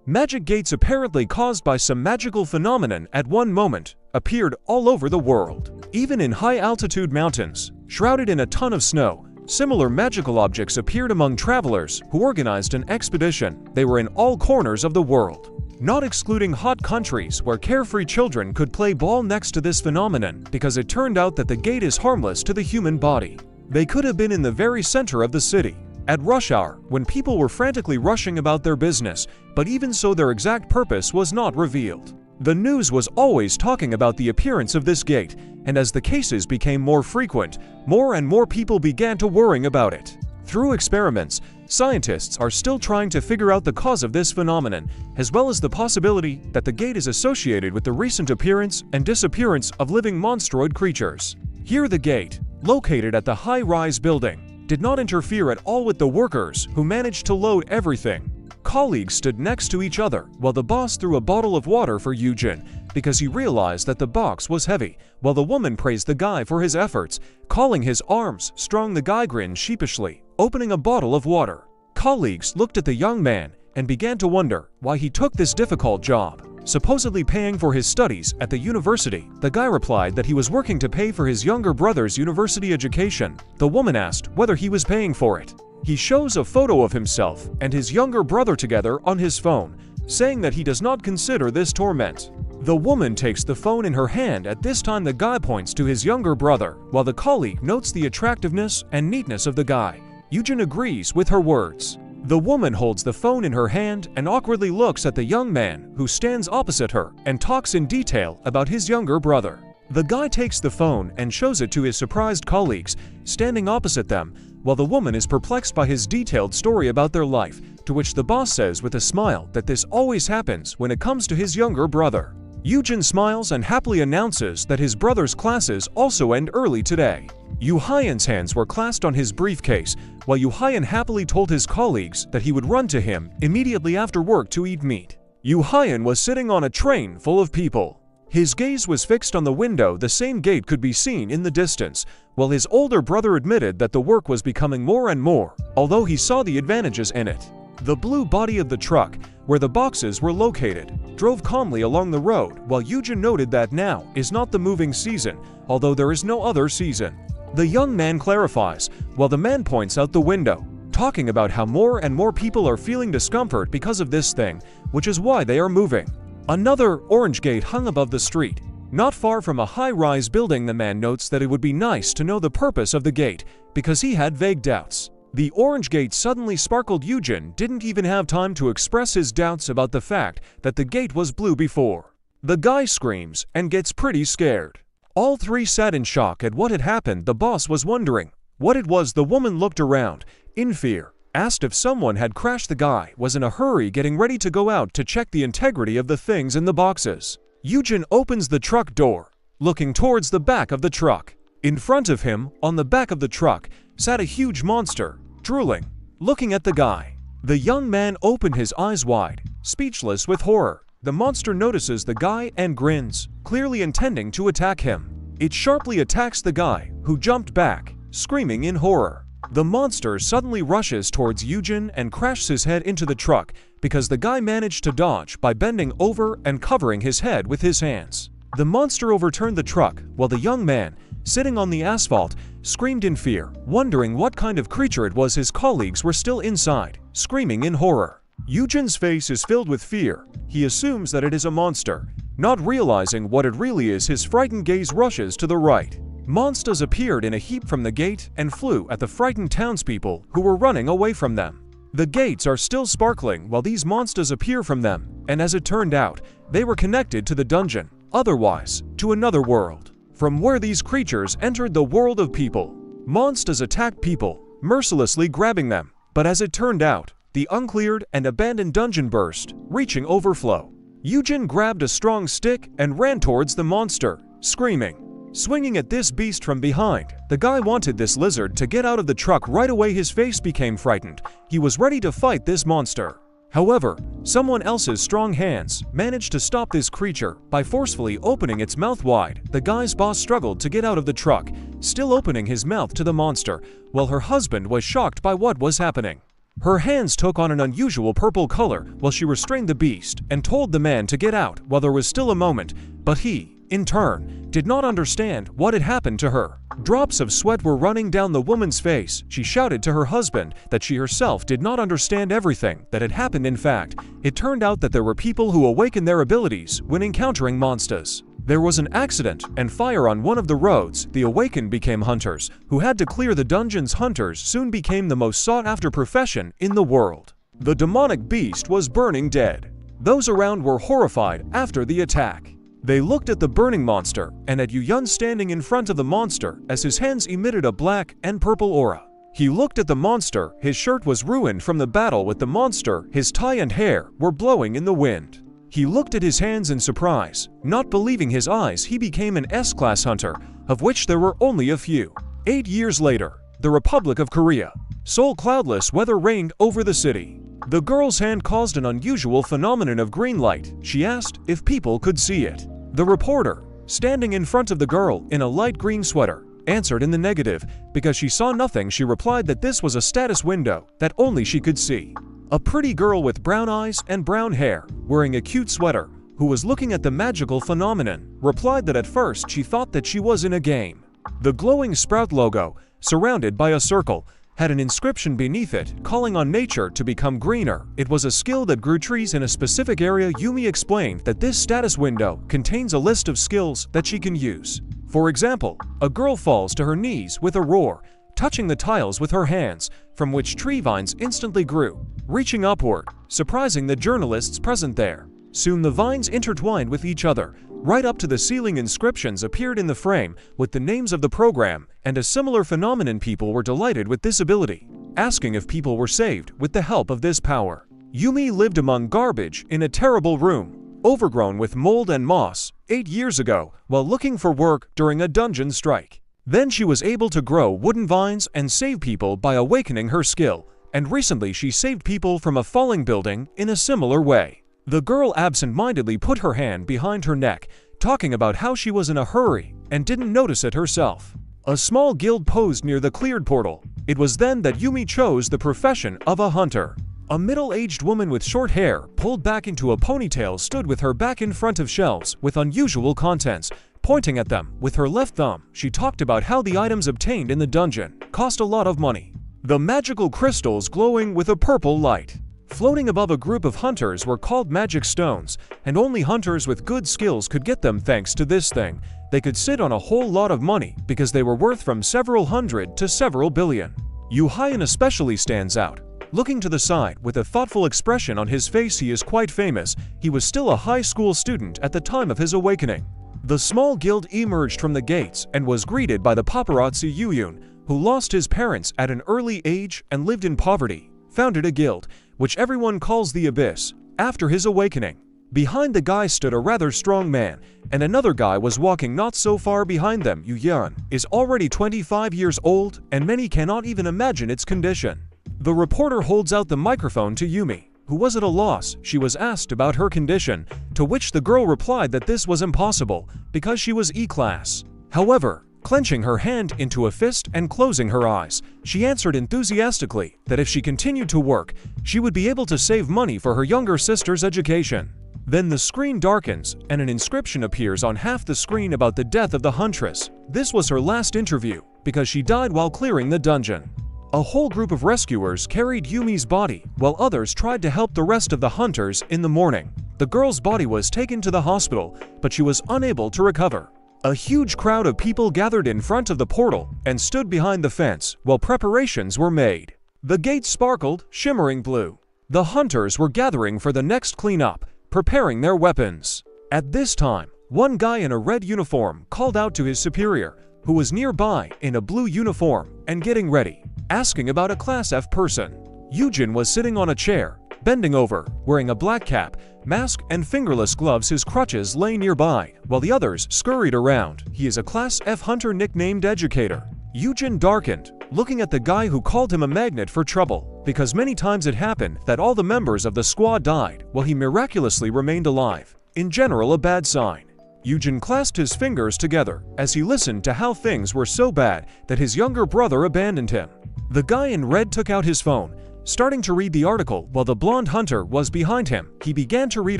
Magic gates apparently caused by some magical phenomenon at one moment appeared all over the world. Even in high-altitude mountains, shrouded in a ton of snow, similar magical objects appeared among travelers who organized an expedition. They were in all corners of the world, not excluding hot countries where carefree children could play ball next to this phenomenon because it turned out that the gate is harmless to the human body. They could have been in the very center of the city, at rush hour, when people were frantically rushing about their business, but even so their exact purpose was not revealed. The news was always talking about the appearance of this gate, and as the cases became more frequent, more and more people began to worrying about it. Through experiments, scientists are still trying to figure out the cause of this phenomenon, as well as the possibility that the gate is associated with the recent appearance and disappearance of living monstroid creatures. Here the gate, located at the high-rise building, did not interfere at all with the workers who managed to load everything. Colleagues stood next to each other while the boss threw a bottle of water for Eugene because he realized that the box was heavy, while the woman praised the guy for his efforts, calling his arms strong. The guy grinned sheepishly, opening a bottle of water. Colleagues looked at the young man and began to wonder why he took this difficult job, supposedly paying for his studies at the university. The guy replied that he was working to pay for his younger brother's university education. The woman asked whether he was paying for it. He shows a photo of himself and his younger brother together on his phone, saying that he does not consider this torment. The woman takes the phone in her hand. At this time the guy points to his younger brother, while the colleague notes the attractiveness and neatness of the guy. Eugene agrees with her words. The woman holds the phone in her hand and awkwardly looks at the young man who stands opposite her and talks in detail about his younger brother. The guy takes the phone and shows it to his surprised colleagues standing opposite them, while the woman is perplexed by his detailed story about their life, to which the boss says with a smile that this always happens when it comes to his younger brother. Eugene smiles and happily announces that his brother's classes also end early today. Yu-Hyen's hands were clasped on his briefcase, while Yu-Hyen happily told his colleagues that he would run to him immediately after work to eat meat. Yu-Hyen was sitting on a train full of people. His gaze was fixed on the window. The same gate could be seen in the distance, while his older brother admitted that the work was becoming more and more, although he saw the advantages in it. The blue body of the truck, where the boxes were located, drove calmly along the road, while Eugene noted that now is not the moving season, although there is no other season. The young man clarifies, while the man points out the window, talking about how more and more people are feeling discomfort because of this thing, which is why they are moving. Another orange gate hung above the street. Not far from a high-rise building, the man notes that it would be nice to know the purpose of the gate, because he had vague doubts. The orange gate suddenly sparkled. Eugene didn't even have time to express his doubts about the fact that the gate was blue before. The guy screams and gets pretty scared. All three sat in shock at what had happened. The boss was wondering what it was. The woman looked around in fear, asked if someone had crashed. The guy was in a hurry, getting ready to go out to check the integrity of the things in the boxes. Eugene opens the truck door, looking towards the back of the truck. In front of him, on the back of the truck, sat a huge monster, drooling, looking at the guy. The young man opened his eyes wide, speechless with horror. The monster notices the guy and grins, clearly intending to attack him. It sharply attacks the guy, who jumped back, screaming in horror. The monster suddenly rushes towards Eugene and crashes his head into the truck because the guy managed to dodge by bending over and covering his head with his hands. The monster overturned the truck while the young man, sitting on the asphalt, screamed in fear, wondering what kind of creature it was. His colleagues were still inside, screaming in horror. Eugene's face is filled with fear. He assumes that it is a monster. Not realizing what it really is, his frightened gaze rushes to the right. Monsters appeared in a heap from the gate and flew at the frightened townspeople who were running away from them. The gates are still sparkling while these monsters appear from them, and as it turned out, they were connected to the dungeon, otherwise, to another world, from where these creatures entered the world of people. Monsters attacked people, mercilessly grabbing them, but as it turned out, the uncleared and abandoned dungeon burst, reaching overflow. Eugene grabbed a strong stick and ran towards the monster, screaming. Swinging at this beast from behind, the guy wanted this lizard to get out of the truck right away. His face became frightened. He was ready to fight this monster. However, someone else's strong hands managed to stop this creature by forcefully opening its mouth wide. The guy's boss struggled to get out of the truck, still opening his mouth to the monster, while her husband was shocked by what was happening. Her hands took on an unusual purple color while she restrained the beast and told the man to get out while there was still a moment, but he, in turn, did not understand what had happened to her. Drops of sweat were running down the woman's face. She shouted to her husband that she herself did not understand everything that had happened. In fact, it turned out that there were people who awakened their abilities when encountering monsters. There was an accident and fire on one of the roads. The awakened became hunters, who had to clear the dungeons. Hunters soon became the most sought-after profession in the world. The demonic beast was burning dead. Those around were horrified after the attack. They looked at the burning monster and at Eugene standing in front of the monster as his hands emitted a black and purple aura. He looked at the monster. His shirt was ruined from the battle with the monster. His tie and hair were blowing in the wind. He looked at his hands in surprise. Not believing his eyes, he became an S-class hunter, of which there were only a few. 8 years later, the Republic of Korea. Sole cloudless weather reigned over the city. The girl's hand caused an unusual phenomenon of green light. She asked if people could see it. The reporter, standing in front of the girl in a light green sweater, answered in the negative. Because she saw nothing, she replied that this was a status window that only she could see. A pretty girl with brown eyes and brown hair, wearing a cute sweater, who was looking at the magical phenomenon, replied that at first she thought that she was in a game. The glowing sprout logo, surrounded by a circle, had an inscription beneath it calling on nature to become greener. It was a skill that grew trees in a specific area. Yumi explained that this status window contains a list of skills that she can use. For example, a girl falls to her knees with a roar, touching the tiles with her hands, from which tree vines instantly grew, reaching upward, surprising the journalists present there. Soon the vines intertwined with each other, right up to the ceiling. Inscriptions appeared in the frame with the names of the program and a similar phenomenon. People were delighted with this ability, asking if people were saved with the help of this power. Yumi lived among garbage in a terrible room, overgrown with mold and moss, 8 years ago while looking for work during a dungeon strike. Then she was able to grow wooden vines and save people by awakening her skill, and recently she saved people from a falling building in a similar way. The girl absent-mindedly put her hand behind her neck, talking about how she was in a hurry and didn't notice it herself. A small guild posed near the cleared portal. It was then that Yumi chose the profession of a hunter. A middle-aged woman with short hair, pulled back into a ponytail, stood with her back in front of shelves with unusual contents. Pointing at them with her left thumb, she talked about how the items obtained in the dungeon cost a lot of money. The magical crystals glowing with a purple light, floating above a group of hunters, were called magic stones, and only hunters with good skills could get them. Thanks to this thing, they could sit on a whole lot of money because they were worth from several hundred to several billion. Eugene especially stands out, looking to the side with a thoughtful expression on his face. He is quite famous. He was still a high school student at the time of his awakening. The small guild emerged from the gates and was greeted by the paparazzi. Eugene, who lost his parents at an early age and lived in poverty, founded a guild, which everyone calls the Abyss, after his awakening. Behind the guy stood a rather strong man, and another guy was walking not so far behind them. Eugene is already 25 years old, and many cannot even imagine its condition. The reporter holds out the microphone to Yumi, who was at a loss. She was asked about her condition, to which the girl replied that this was impossible because she was E-class. However, clenching her hand into a fist and closing her eyes, she answered enthusiastically that if she continued to work, she would be able to save money for her younger sister's education. Then the screen darkens, and an inscription appears on half the screen about the death of the huntress. This was her last interview, because she died while clearing the dungeon. A whole group of rescuers carried Yumi's body, while others tried to help the rest of the hunters. In the morning, the girl's body was taken to the hospital, but she was unable to recover. A huge crowd of people gathered in front of the portal and stood behind the fence while preparations were made. The gates sparkled, shimmering blue. The hunters were gathering for the next cleanup, preparing their weapons. At this time, one guy in a red uniform called out to his superior, who was nearby in a blue uniform and getting ready, asking about a Class F person. Eugene was sitting on a chair, bending over, wearing a black cap, mask, and fingerless gloves. His crutches lay nearby, while the others scurried around. He is a Class F hunter nicknamed Educator. Eugene darkened, looking at the guy who called him a magnet for trouble, because many times it happened that all the members of the squad died while he miraculously remained alive. In general, a bad sign. Eugene clasped his fingers together as he listened to how things were so bad that his younger brother abandoned him. The guy in red took out his phone, Starting to read the article while the blonde hunter was behind him, he began to read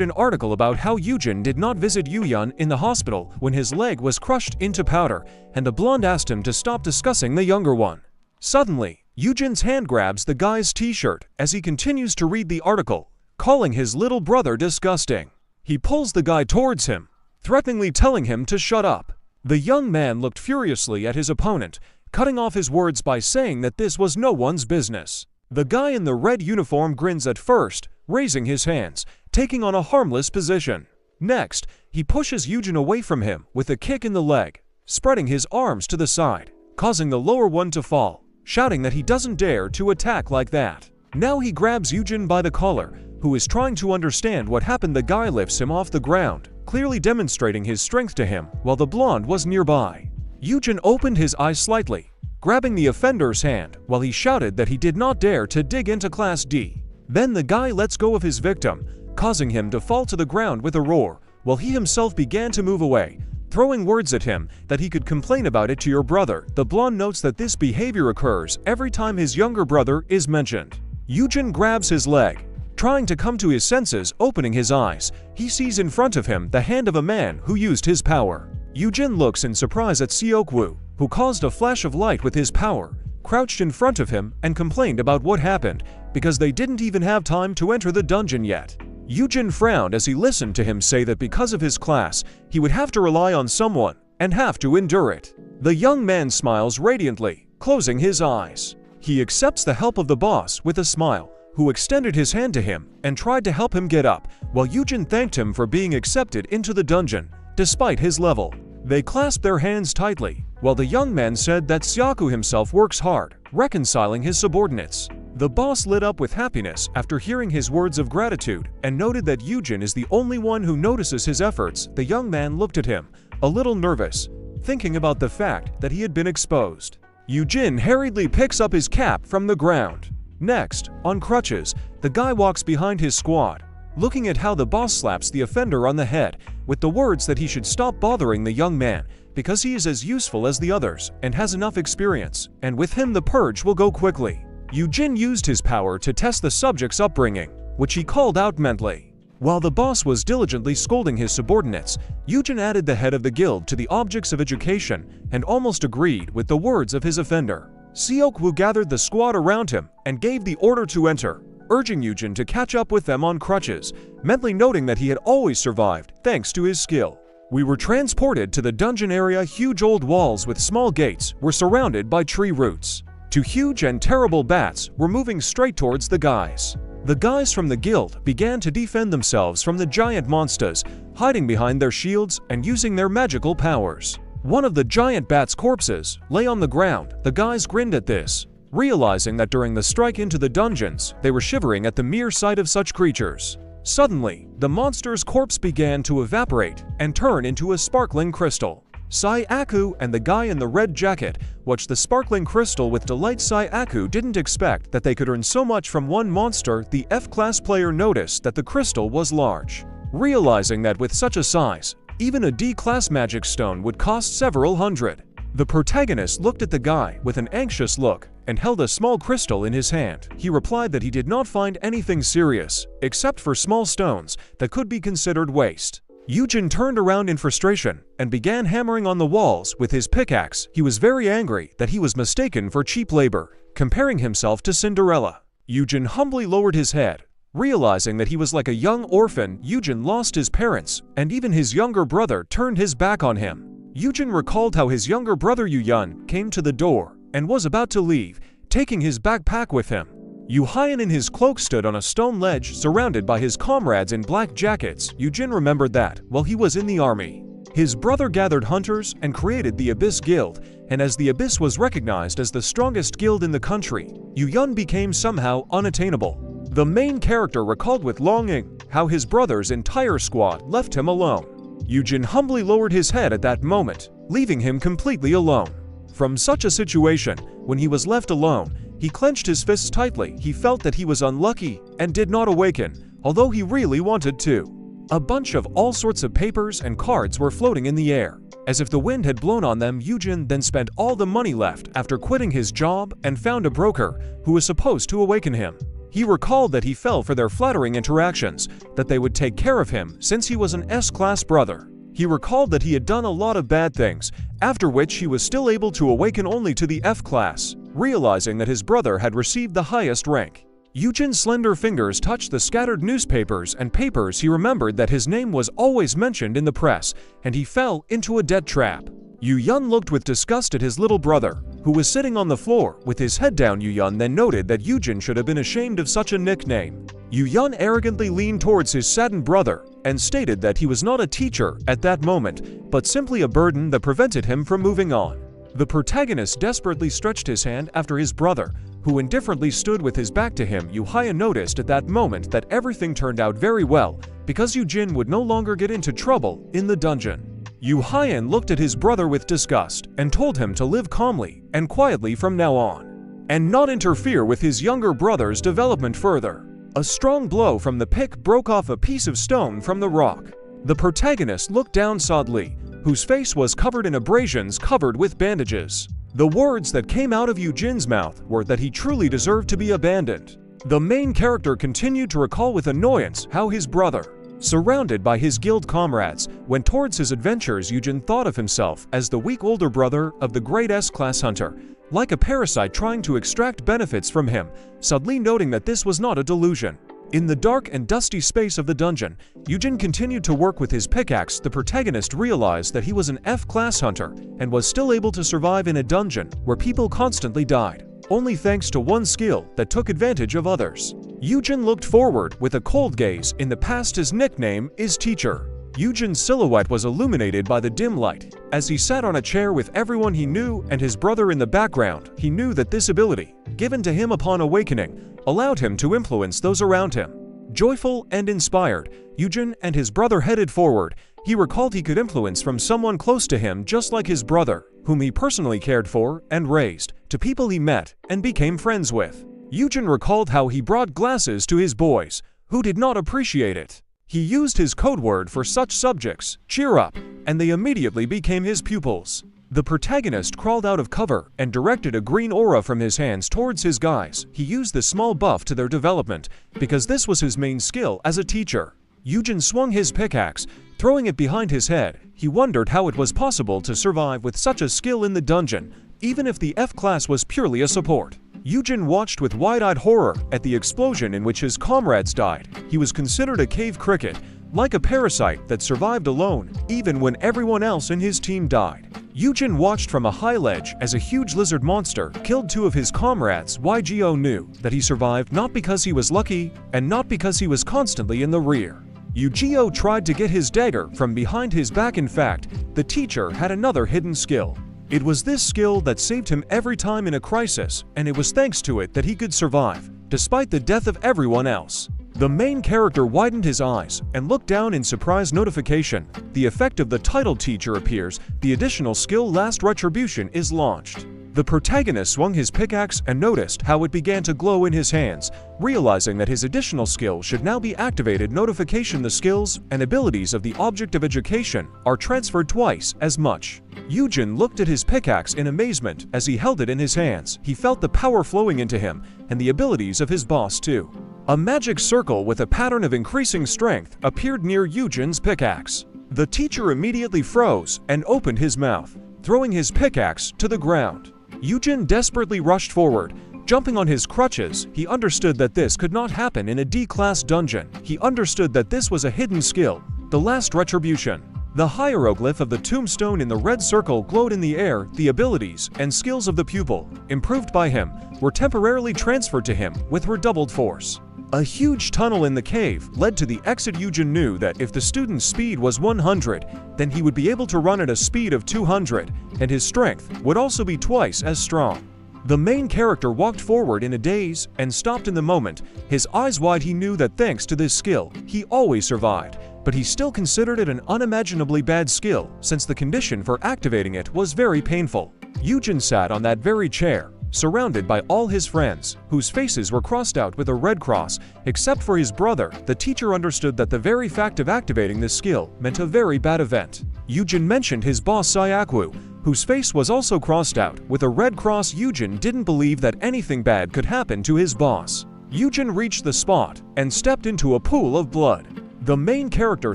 an article about how Eugene did not visit Yun in the hospital when his leg was crushed into powder, and the blonde asked him to stop discussing the younger one. Suddenly, Eugene's hand grabs the guy's t-shirt as he continues to read the article, calling his little brother disgusting. He pulls the guy towards him, threateningly telling him to shut up. The young man looked furiously at his opponent, cutting off his words by saying that this was no one's business. The guy in the red uniform grins at first, raising his hands, taking on a harmless position. Next, he pushes Eugene away from him with a kick in the leg, spreading his arms to the side, causing the lower one to fall, shouting that he doesn't dare to attack like that. Now he grabs Eugene by the collar, who is trying to understand what happened. The guy lifts him off the ground, clearly demonstrating his strength to him while the blonde was nearby. Eugene opened his eyes slightly, grabbing the offender's hand while he shouted that he did not dare to dig into Class D. Then the guy lets go of his victim, causing him to fall to the ground with a roar, while he himself began to move away, throwing words at him that he could complain about it to your brother. The blonde notes that this behavior occurs every time his younger brother is mentioned. Eugene grabs his leg, trying to come to his senses. Opening his eyes, he sees in front of him the hand of a man who used his power. Eugene looks in surprise at Seokwoo, who caused a flash of light with his power, crouched in front of him and complained about what happened because they didn't even have time to enter the dungeon yet. Eugene frowned as he listened to him say that because of his class, he would have to rely on someone and have to endure it. The young man smiles radiantly, closing his eyes. He accepts the help of the boss with a smile, who extended his hand to him and tried to help him get up, while Eugene thanked him for being accepted into the dungeon, despite his level. They clasped their hands tightly, while the young man said that Seokwoo himself works hard, reconciling his subordinates. The boss lit up with happiness after hearing his words of gratitude and noted that Eugene is the only one who notices his efforts. The young man looked at him, a little nervous, thinking about the fact that he had been exposed. Eugene hurriedly picks up his cap from the ground. Next, on crutches, the guy walks behind his squad, looking at how the boss slaps the offender on the head with the words that he should stop bothering the young man because he is as useful as the others and has enough experience, and with him the purge will go quickly. Eugene used his power to test the subject's upbringing, which he called out mentally. While the boss was diligently scolding his subordinates, Eugene added the head of the guild to the objects of education and almost agreed with the words of his offender. Seokwoo gathered the squad around him and gave the order to enter, urging Eugene to catch up with them on crutches, mentally noting that he had always survived thanks to his skill. We were transported to the dungeon area. Huge old walls with small gates were surrounded by tree roots. Two huge and terrible bats were moving straight towards the guys. The guys from the guild began to defend themselves from the giant monsters, hiding behind their shields and using their magical powers. One of the giant bats' corpses lay on the ground. The guys grinned at this, realizing that during the strike into the dungeons, they were shivering at the mere sight of such creatures. Suddenly, the monster's corpse began to evaporate and turn into a sparkling crystal. Seokwoo and the guy in the red jacket watched the sparkling crystal with delight. Seokwoo didn't expect that they could earn so much from one monster. The F-class player noticed that the crystal was large, realizing that with such a size, even a D-class magic stone would cost several hundred. The protagonist looked at the guy with an anxious look and held a small crystal in his hand. He replied that he did not find anything serious, except for small stones that could be considered waste. Eugene turned around in frustration and began hammering on the walls with his pickaxe. He was very angry that he was mistaken for cheap labor, comparing himself to Cinderella. Eugene humbly lowered his head, realizing that he was like a young orphan. Eugene lost his parents, and even his younger brother turned his back on him. Eugene recalled how his younger brother Yun came to the door and was about to leave, taking his backpack with him. Hyun in his cloak stood on a stone ledge surrounded by his comrades in black jackets. Eugene remembered that, while he was in the army, his brother gathered hunters and created the Abyss Guild, and as the Abyss was recognized as the strongest guild in the country, Yun became somehow unattainable. The main character recalled with longing how his brother's entire squad left him alone. Eugene humbly lowered his head at that moment, leaving him completely alone. From such a situation, when he was left alone, he clenched his fists tightly. He felt that he was unlucky and did not awaken, although he really wanted to. A bunch of all sorts of papers and cards were floating in the air, as if the wind had blown on them. Eugene then spent all the money left after quitting his job and found a broker who was supposed to awaken him. He recalled that he fell for their flattering interactions, that they would take care of him since he was an S-class brother. He recalled that he had done a lot of bad things, after which he was still able to awaken only to the F class, realizing that his brother had received the highest rank. Eugene's slender fingers touched the scattered newspapers and papers. He remembered that his name was always mentioned in the press, and he fell into a debt trap. Yun looked with disgust at his little brother, who was sitting on the floor with his head down. Yun then noted that Eugene should have been ashamed of such a nickname. Yun arrogantly leaned towards his saddened brother and stated that he was not a teacher at that moment, but simply a burden that prevented him from moving on. The protagonist desperately stretched his hand after his brother, who indifferently stood with his back to him. Yuhaya noticed at that moment that everything turned out very well, because Eugene would no longer get into trouble in the dungeon. Yuhaya looked at his brother with disgust and told him to live calmly and quietly from now on, and not interfere with his younger brother's development further. A strong blow from the pick broke off a piece of stone from the rock. The protagonist looked down sadly, whose face was covered in abrasions covered with bandages. The words that came out of Eugene's mouth were that he truly deserved to be abandoned. The main character continued to recall with annoyance how his brother, surrounded by his guild comrades, went towards his adventures. Eugene thought of himself as the weak older brother of the great S-class hunter, like a parasite trying to extract benefits from him, suddenly noting that this was not a delusion. In the dark and dusty space of the dungeon, Eugene continued to work with his pickaxe. The protagonist realized that he was an F-class hunter and was still able to survive in a dungeon where people constantly died, only thanks to one skill that took advantage of others. Eugene looked forward with a cold gaze. In the past, his nickname is Teacher. Eugene's silhouette was illuminated by the dim light. As he sat on a chair with everyone he knew and his brother in the background, he knew that this ability, given to him upon awakening, allowed him to influence those around him. Joyful and inspired, Eugene and his brother headed forward. He recalled he could influence from someone close to him, just like his brother, whom he personally cared for and raised, to people he met and became friends with. Eugene recalled how he brought glasses to his boys, who did not appreciate it. He used his code word for such subjects, cheer up, and they immediately became his pupils. The protagonist crawled out of cover and directed a green aura from his hands towards his guys. He used the small buff to their development, because this was his main skill as a teacher. Eugene swung his pickaxe, throwing it behind his head. He wondered how it was possible to survive with such a skill in the dungeon, even if the F-class was purely a support. Eugene watched with wide-eyed horror at the explosion in which his comrades died. He was considered a cave cricket, like a parasite that survived alone, even when everyone else in his team died. Eugene watched from a high ledge as a huge lizard monster killed two of his comrades. Ygo knew that he survived not because he was lucky, and not because he was constantly in the rear. Yugio tried to get his dagger from behind his back. In fact, the teacher had another hidden skill. It was this skill that saved him every time in a crisis, and it was thanks to it that he could survive, despite the death of everyone else. The main character widened his eyes and looked down in surprise. Notification: the effect of the title teacher appears. The additional skill Last Retribution is launched. The protagonist swung his pickaxe and noticed how it began to glow in his hands, realizing that his additional skill should now be activated. Notification: the skills and abilities of the object of education are transferred twice as much. Eugene looked at his pickaxe in amazement as he held it in his hands. He felt the power flowing into him and the abilities of his boss too. A magic circle with a pattern of increasing strength appeared near Eugene's pickaxe. The teacher immediately froze and opened his mouth, throwing his pickaxe to the ground. Eugene desperately rushed forward, jumping on his crutches. He understood that this could not happen in a D-class dungeon. He understood that this was a hidden skill, the Last Retribution. The hieroglyph of the tombstone in the red circle glowed in the air. The abilities and skills of the pupil, improved by him, were temporarily transferred to him with redoubled force. A huge tunnel in the cave led to the exit. Eugene knew that if the student's speed was 100, then he would be able to run at a speed of 200, and his strength would also be twice as strong. The main character walked forward in a daze and stopped in the moment, his eyes wide. He knew that thanks to this skill, he always survived, but he still considered it an unimaginably bad skill since the condition for activating it was very painful. Eugene sat on that very chair, surrounded by all his friends, whose faces were crossed out with a red cross, except for his brother. The teacher understood that the very fact of activating this skill meant a very bad event. Eugene mentioned his boss Sayakwu, whose face was also crossed out with a red cross. Eugene didn't believe that anything bad could happen to his boss. Eugene reached the spot and stepped into a pool of blood. The main character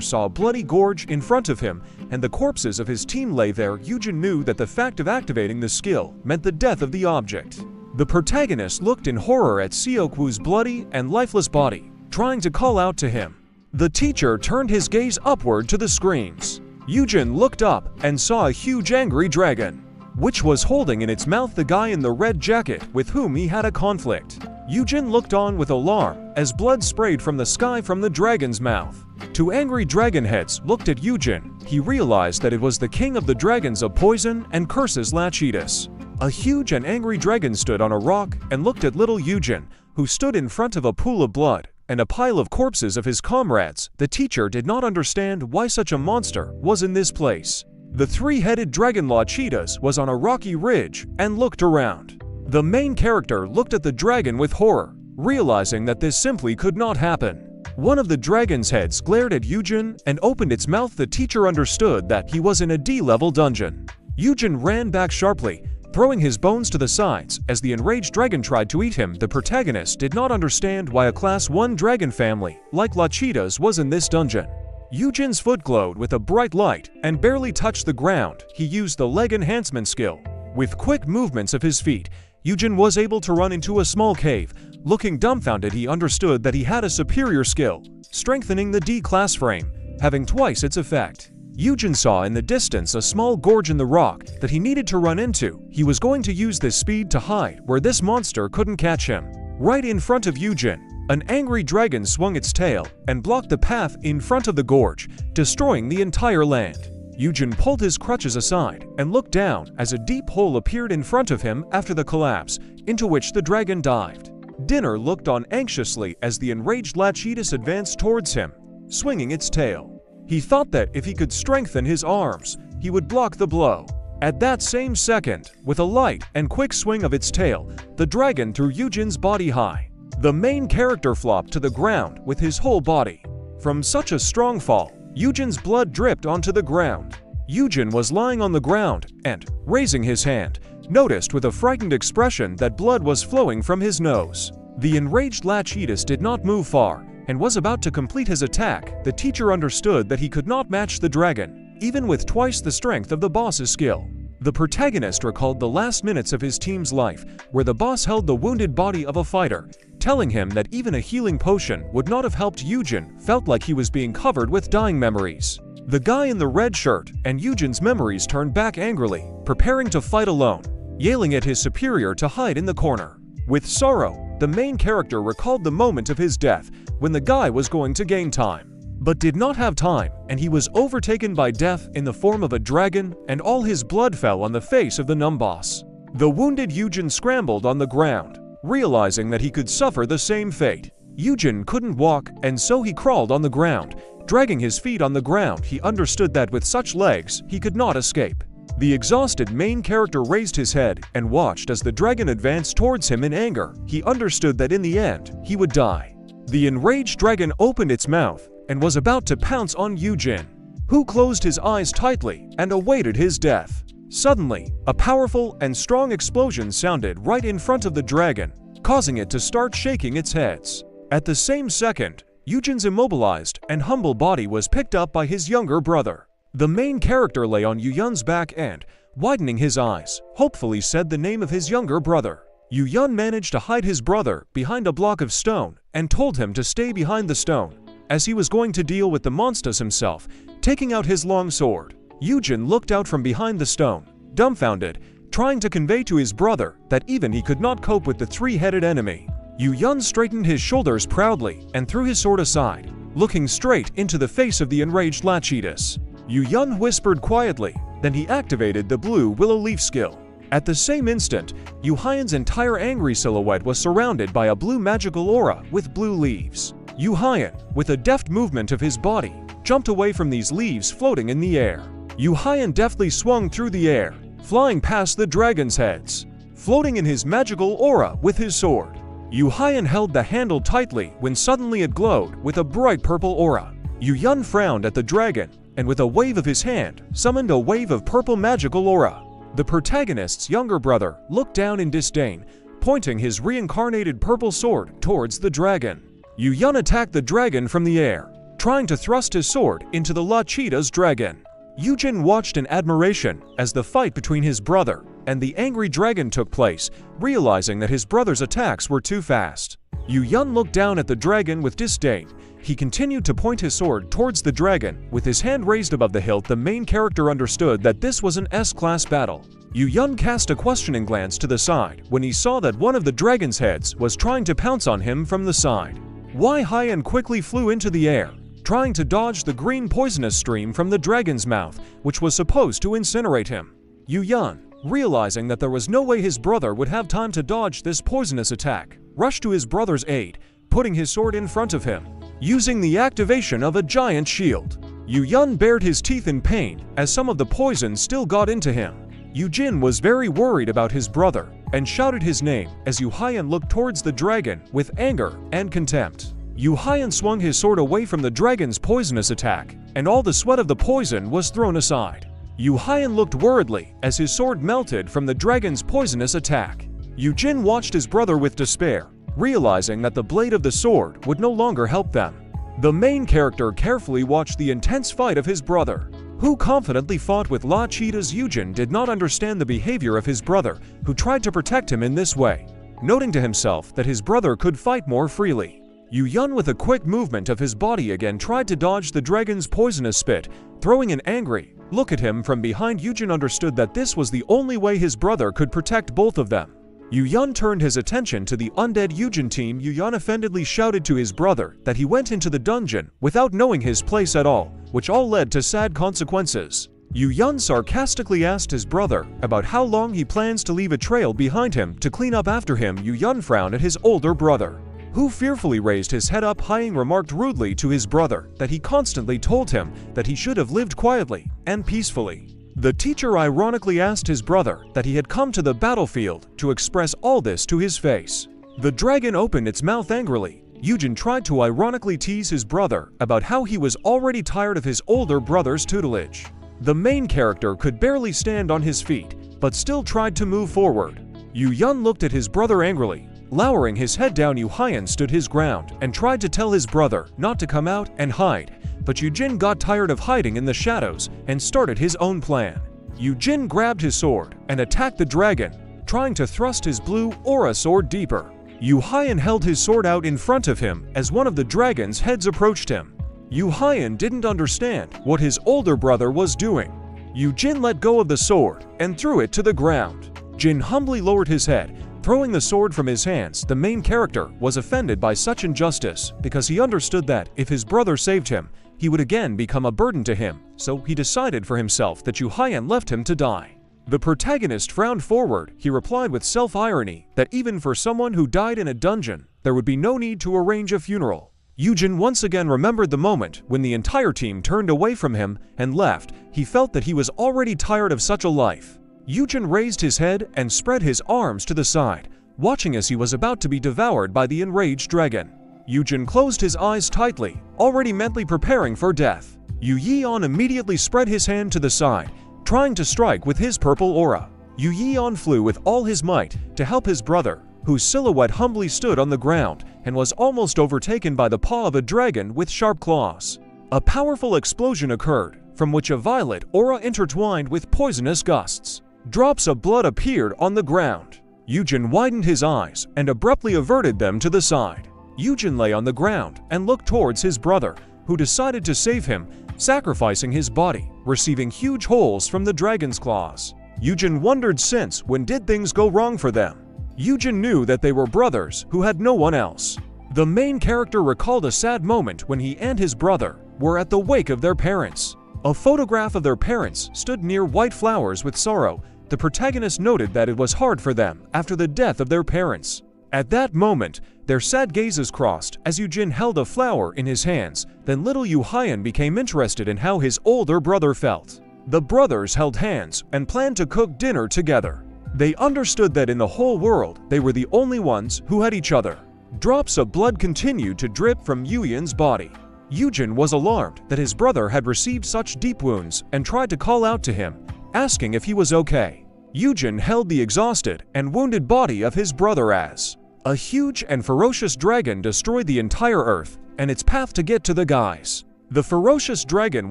saw a bloody gorge in front of him, and the corpses of his team lay there. Eugene knew that the fact of activating the skill meant the death of the object. The protagonist looked in horror at Seokwu's bloody and lifeless body, trying to call out to him. The teacher turned his gaze upward to the screens. Eugene looked up and saw a huge angry dragon, which was holding in its mouth the guy in the red jacket with whom he had a conflict. Eugene looked on with alarm as blood sprayed from the sky from the dragon's mouth. Two angry dragon heads looked at Eugene. He realized that it was the king of the dragons of poison and curses, Lachetus. A huge and angry dragon stood on a rock and looked at little Eugene, who stood in front of a pool of blood and a pile of corpses of his comrades. The teacher did not understand why such a monster was in this place. The three-headed dragon Lachetus was on a rocky ridge and looked around. The main character looked at the dragon with horror, realizing that this simply could not happen. One of the dragon's heads glared at Eugene and opened its mouth. The teacher understood that he was in a D-level dungeon. Eugene ran back sharply, throwing his bones to the sides as the enraged dragon tried to eat him. The protagonist did not understand why a Class 1 dragon family like Lachetus was in this dungeon. Eugene's foot glowed with a bright light and barely touched the ground. He used the leg enhancement skill. With quick movements of his feet, Eugene was able to run into a small cave. Looking dumbfounded, he understood that he had a superior skill, strengthening the D-class frame, having twice its effect. Eugene saw in the distance a small gorge in the rock that he needed to run into. He was going to use this speed to hide where this monster couldn't catch him. Right in front of Eugene, an angry dragon swung its tail and blocked the path in front of the gorge, destroying the entire land. Eugene pulled his crutches aside and looked down as a deep hole appeared in front of him after the collapse, into which the dragon dived. Dinner looked on anxiously as the enraged Lachetus advanced towards him, swinging its tail. He thought that if he could strengthen his arms, he would block the blow. At that same second, with a light and quick swing of its tail, the dragon threw Eugene's body high. The main character flopped to the ground with his whole body. From such a strong fall, Eugene's blood dripped onto the ground. Eugene was lying on the ground and, raising his hand, noticed with a frightened expression that blood was flowing from his nose. The enraged Lachetus did not move far and was about to complete his attack. The teacher understood that he could not match the dragon, even with twice the strength of the boss's skill. The protagonist recalled the last minutes of his team's life, where the boss held the wounded body of a fighter, telling him that even a healing potion would not have helped. Eugene felt like he was being covered with dying memories. The guy in the red shirt and Eugene's memories turned back angrily, preparing to fight alone, yelling at his superior to hide in the corner. With sorrow, the main character recalled the moment of his death when the guy was going to gain time, but did not have time, and he was overtaken by death in the form of a dragon, and all his blood fell on the face of the numb boss. The wounded Eugene scrambled on the ground, realizing that he could suffer the same fate. Eugene couldn't walk, and so he crawled on the ground, dragging his feet on the ground. He understood that with such legs, he could not escape. The exhausted main character raised his head and watched as the dragon advanced towards him in anger. He understood that in the end, he would die. The enraged dragon opened its mouth and was about to pounce on Eugene, who closed his eyes tightly and awaited his death. Suddenly, a powerful and strong explosion sounded right in front of the dragon, causing it to start shaking its heads. At the same second, Eugene's immobilized and humble body was picked up by his younger brother. The main character lay on Eugene's back and, widening his eyes, hopefully said the name of his younger brother. Eugene managed to hide his brother behind a block of stone and told him to stay behind the stone, as he was going to deal with the monsters himself, taking out his long sword. Eugene looked out from behind the stone, dumbfounded, trying to convey to his brother that even he could not cope with the three-headed enemy. Eugene straightened his shoulders proudly and threw his sword aside, looking straight into the face of the enraged Lachetus. Eugene whispered quietly, then he activated the blue willow leaf skill. At the same instant, Eugene's entire angry silhouette was surrounded by a blue magical aura with blue leaves. Eugene, with a deft movement of his body, jumped away from these leaves floating in the air. Eugene deftly swung through the air, flying past the dragon's heads, floating in his magical aura with his sword. Eugene held the handle tightly when suddenly it glowed with a bright purple aura. Eugene frowned at the dragon, and with a wave of his hand, summoned a wave of purple magical aura. The protagonist's younger brother looked down in disdain, pointing his reincarnated purple sword towards the dragon. Yun attacked the dragon from the air, trying to thrust his sword into the La Cheetah's dragon. Eugene watched in admiration as the fight between his brother and the angry dragon took place, realizing that his brother's attacks were too fast. Yun looked down at the dragon with disdain. He continued to point his sword towards the dragon, with his hand raised above the hilt. The main character understood that this was an S-class battle. Yun cast a questioning glance to the side when he saw that one of the dragon's heads was trying to pounce on him from the side. Hyan quickly flew into the air, trying to dodge the green poisonous stream from the dragon's mouth, which was supposed to incinerate him. Yun, realizing that there was no way his brother would have time to dodge this poisonous attack, rushed to his brother's aid, putting his sword in front of him, using the activation of a giant shield. Yun bared his teeth in pain as some of the poison still got into him. Eugene was very worried about his brother and shouted his name as Hyan looked towards the dragon with anger and contempt. Hyan swung his sword away from the dragon's poisonous attack, and all the sweat of the poison was thrown aside. Hyan looked worriedly as his sword melted from the dragon's poisonous attack. Eugene watched his brother with despair, realizing that the blade of the sword would no longer help them. The main character carefully watched the intense fight of his brother, who confidently fought with La Cheetah's. Eugene did not understand the behavior of his brother, who tried to protect him in this way, noting to himself that his brother could fight more freely. Yun, with a quick movement of his body, again tried to dodge the dragon's poisonous spit, throwing an angry look at him from behind. Eugene understood that this was the only way his brother could protect both of them. Yun turned his attention to the undead Eugene team. Yun offendedly shouted to his brother that he went into the dungeon without knowing his place at all, which all led to sad consequences. Yun sarcastically asked his brother about how long he plans to leave a trail behind him to clean up after him. Yun frowned at his older brother, who fearfully raised his head up. Hyan remarked rudely to his brother that he constantly told him that he should have lived quietly and peacefully. The teacher ironically asked his brother that he had come to the battlefield to express all this to his face. The dragon opened its mouth angrily. Eugene tried to ironically tease his brother about how he was already tired of his older brother's tutelage. The main character could barely stand on his feet, but still tried to move forward. Yun looked at his brother angrily. Lowering his head down, Hyan stood his ground and tried to tell his brother not to come out and hide, but Eugene got tired of hiding in the shadows and started his own plan. Eugene grabbed his sword and attacked the dragon, trying to thrust his blue aura sword deeper. Hyan held his sword out in front of him as one of the dragon's heads approached him. Hyan didn't understand what his older brother was doing. Eugene let go of the sword and threw it to the ground. Jin humbly lowered his head, throwing the sword from his hands. The main character was offended by such injustice because he understood that if his brother saved him, he would again become a burden to him, so he decided for himself that Hyan left him to die. The protagonist frowned forward. He replied with self-irony that even for someone who died in a dungeon, there would be no need to arrange a funeral. Eugene once again remembered the moment when the entire team turned away from him and left. He felt that he was already tired of such a life. Eugene raised his head and spread his arms to the side, watching as he was about to be devoured by the enraged dragon. Eugene closed his eyes tightly, already mentally preparing for death. Yun immediately spread his hand to the side, trying to strike with his purple aura. Yun flew with all his might to help his brother, whose silhouette humbly stood on the ground and was almost overtaken by the paw of a dragon with sharp claws. A powerful explosion occurred, from which a violet aura intertwined with poisonous gusts. Drops of blood appeared on the ground. Eugene widened his eyes and abruptly averted them to the side. Eugene lay on the ground and looked towards his brother, who decided to save him, sacrificing his body, receiving huge holes from the dragon's claws. Eugene wondered since when did things go wrong for them. Eugene knew that they were brothers who had no one else. The main character recalled a sad moment when he and his brother were at the wake of their parents. A photograph of their parents stood near white flowers with sorrow. The protagonist noted that it was hard for them after the death of their parents. At that moment, their sad gazes crossed as Eugene held a flower in his hands. Then little Hyan became interested in how his older brother felt. The brothers held hands and planned to cook dinner together. They understood that in the whole world, they were the only ones who had each other. Drops of blood continued to drip from Hyan's body. Eugene was alarmed that his brother had received such deep wounds and tried to call out to him, asking if he was okay. Eugene held the exhausted and wounded body of his brother as a huge and ferocious dragon destroyed the entire earth and its path to get to the guys. The ferocious dragon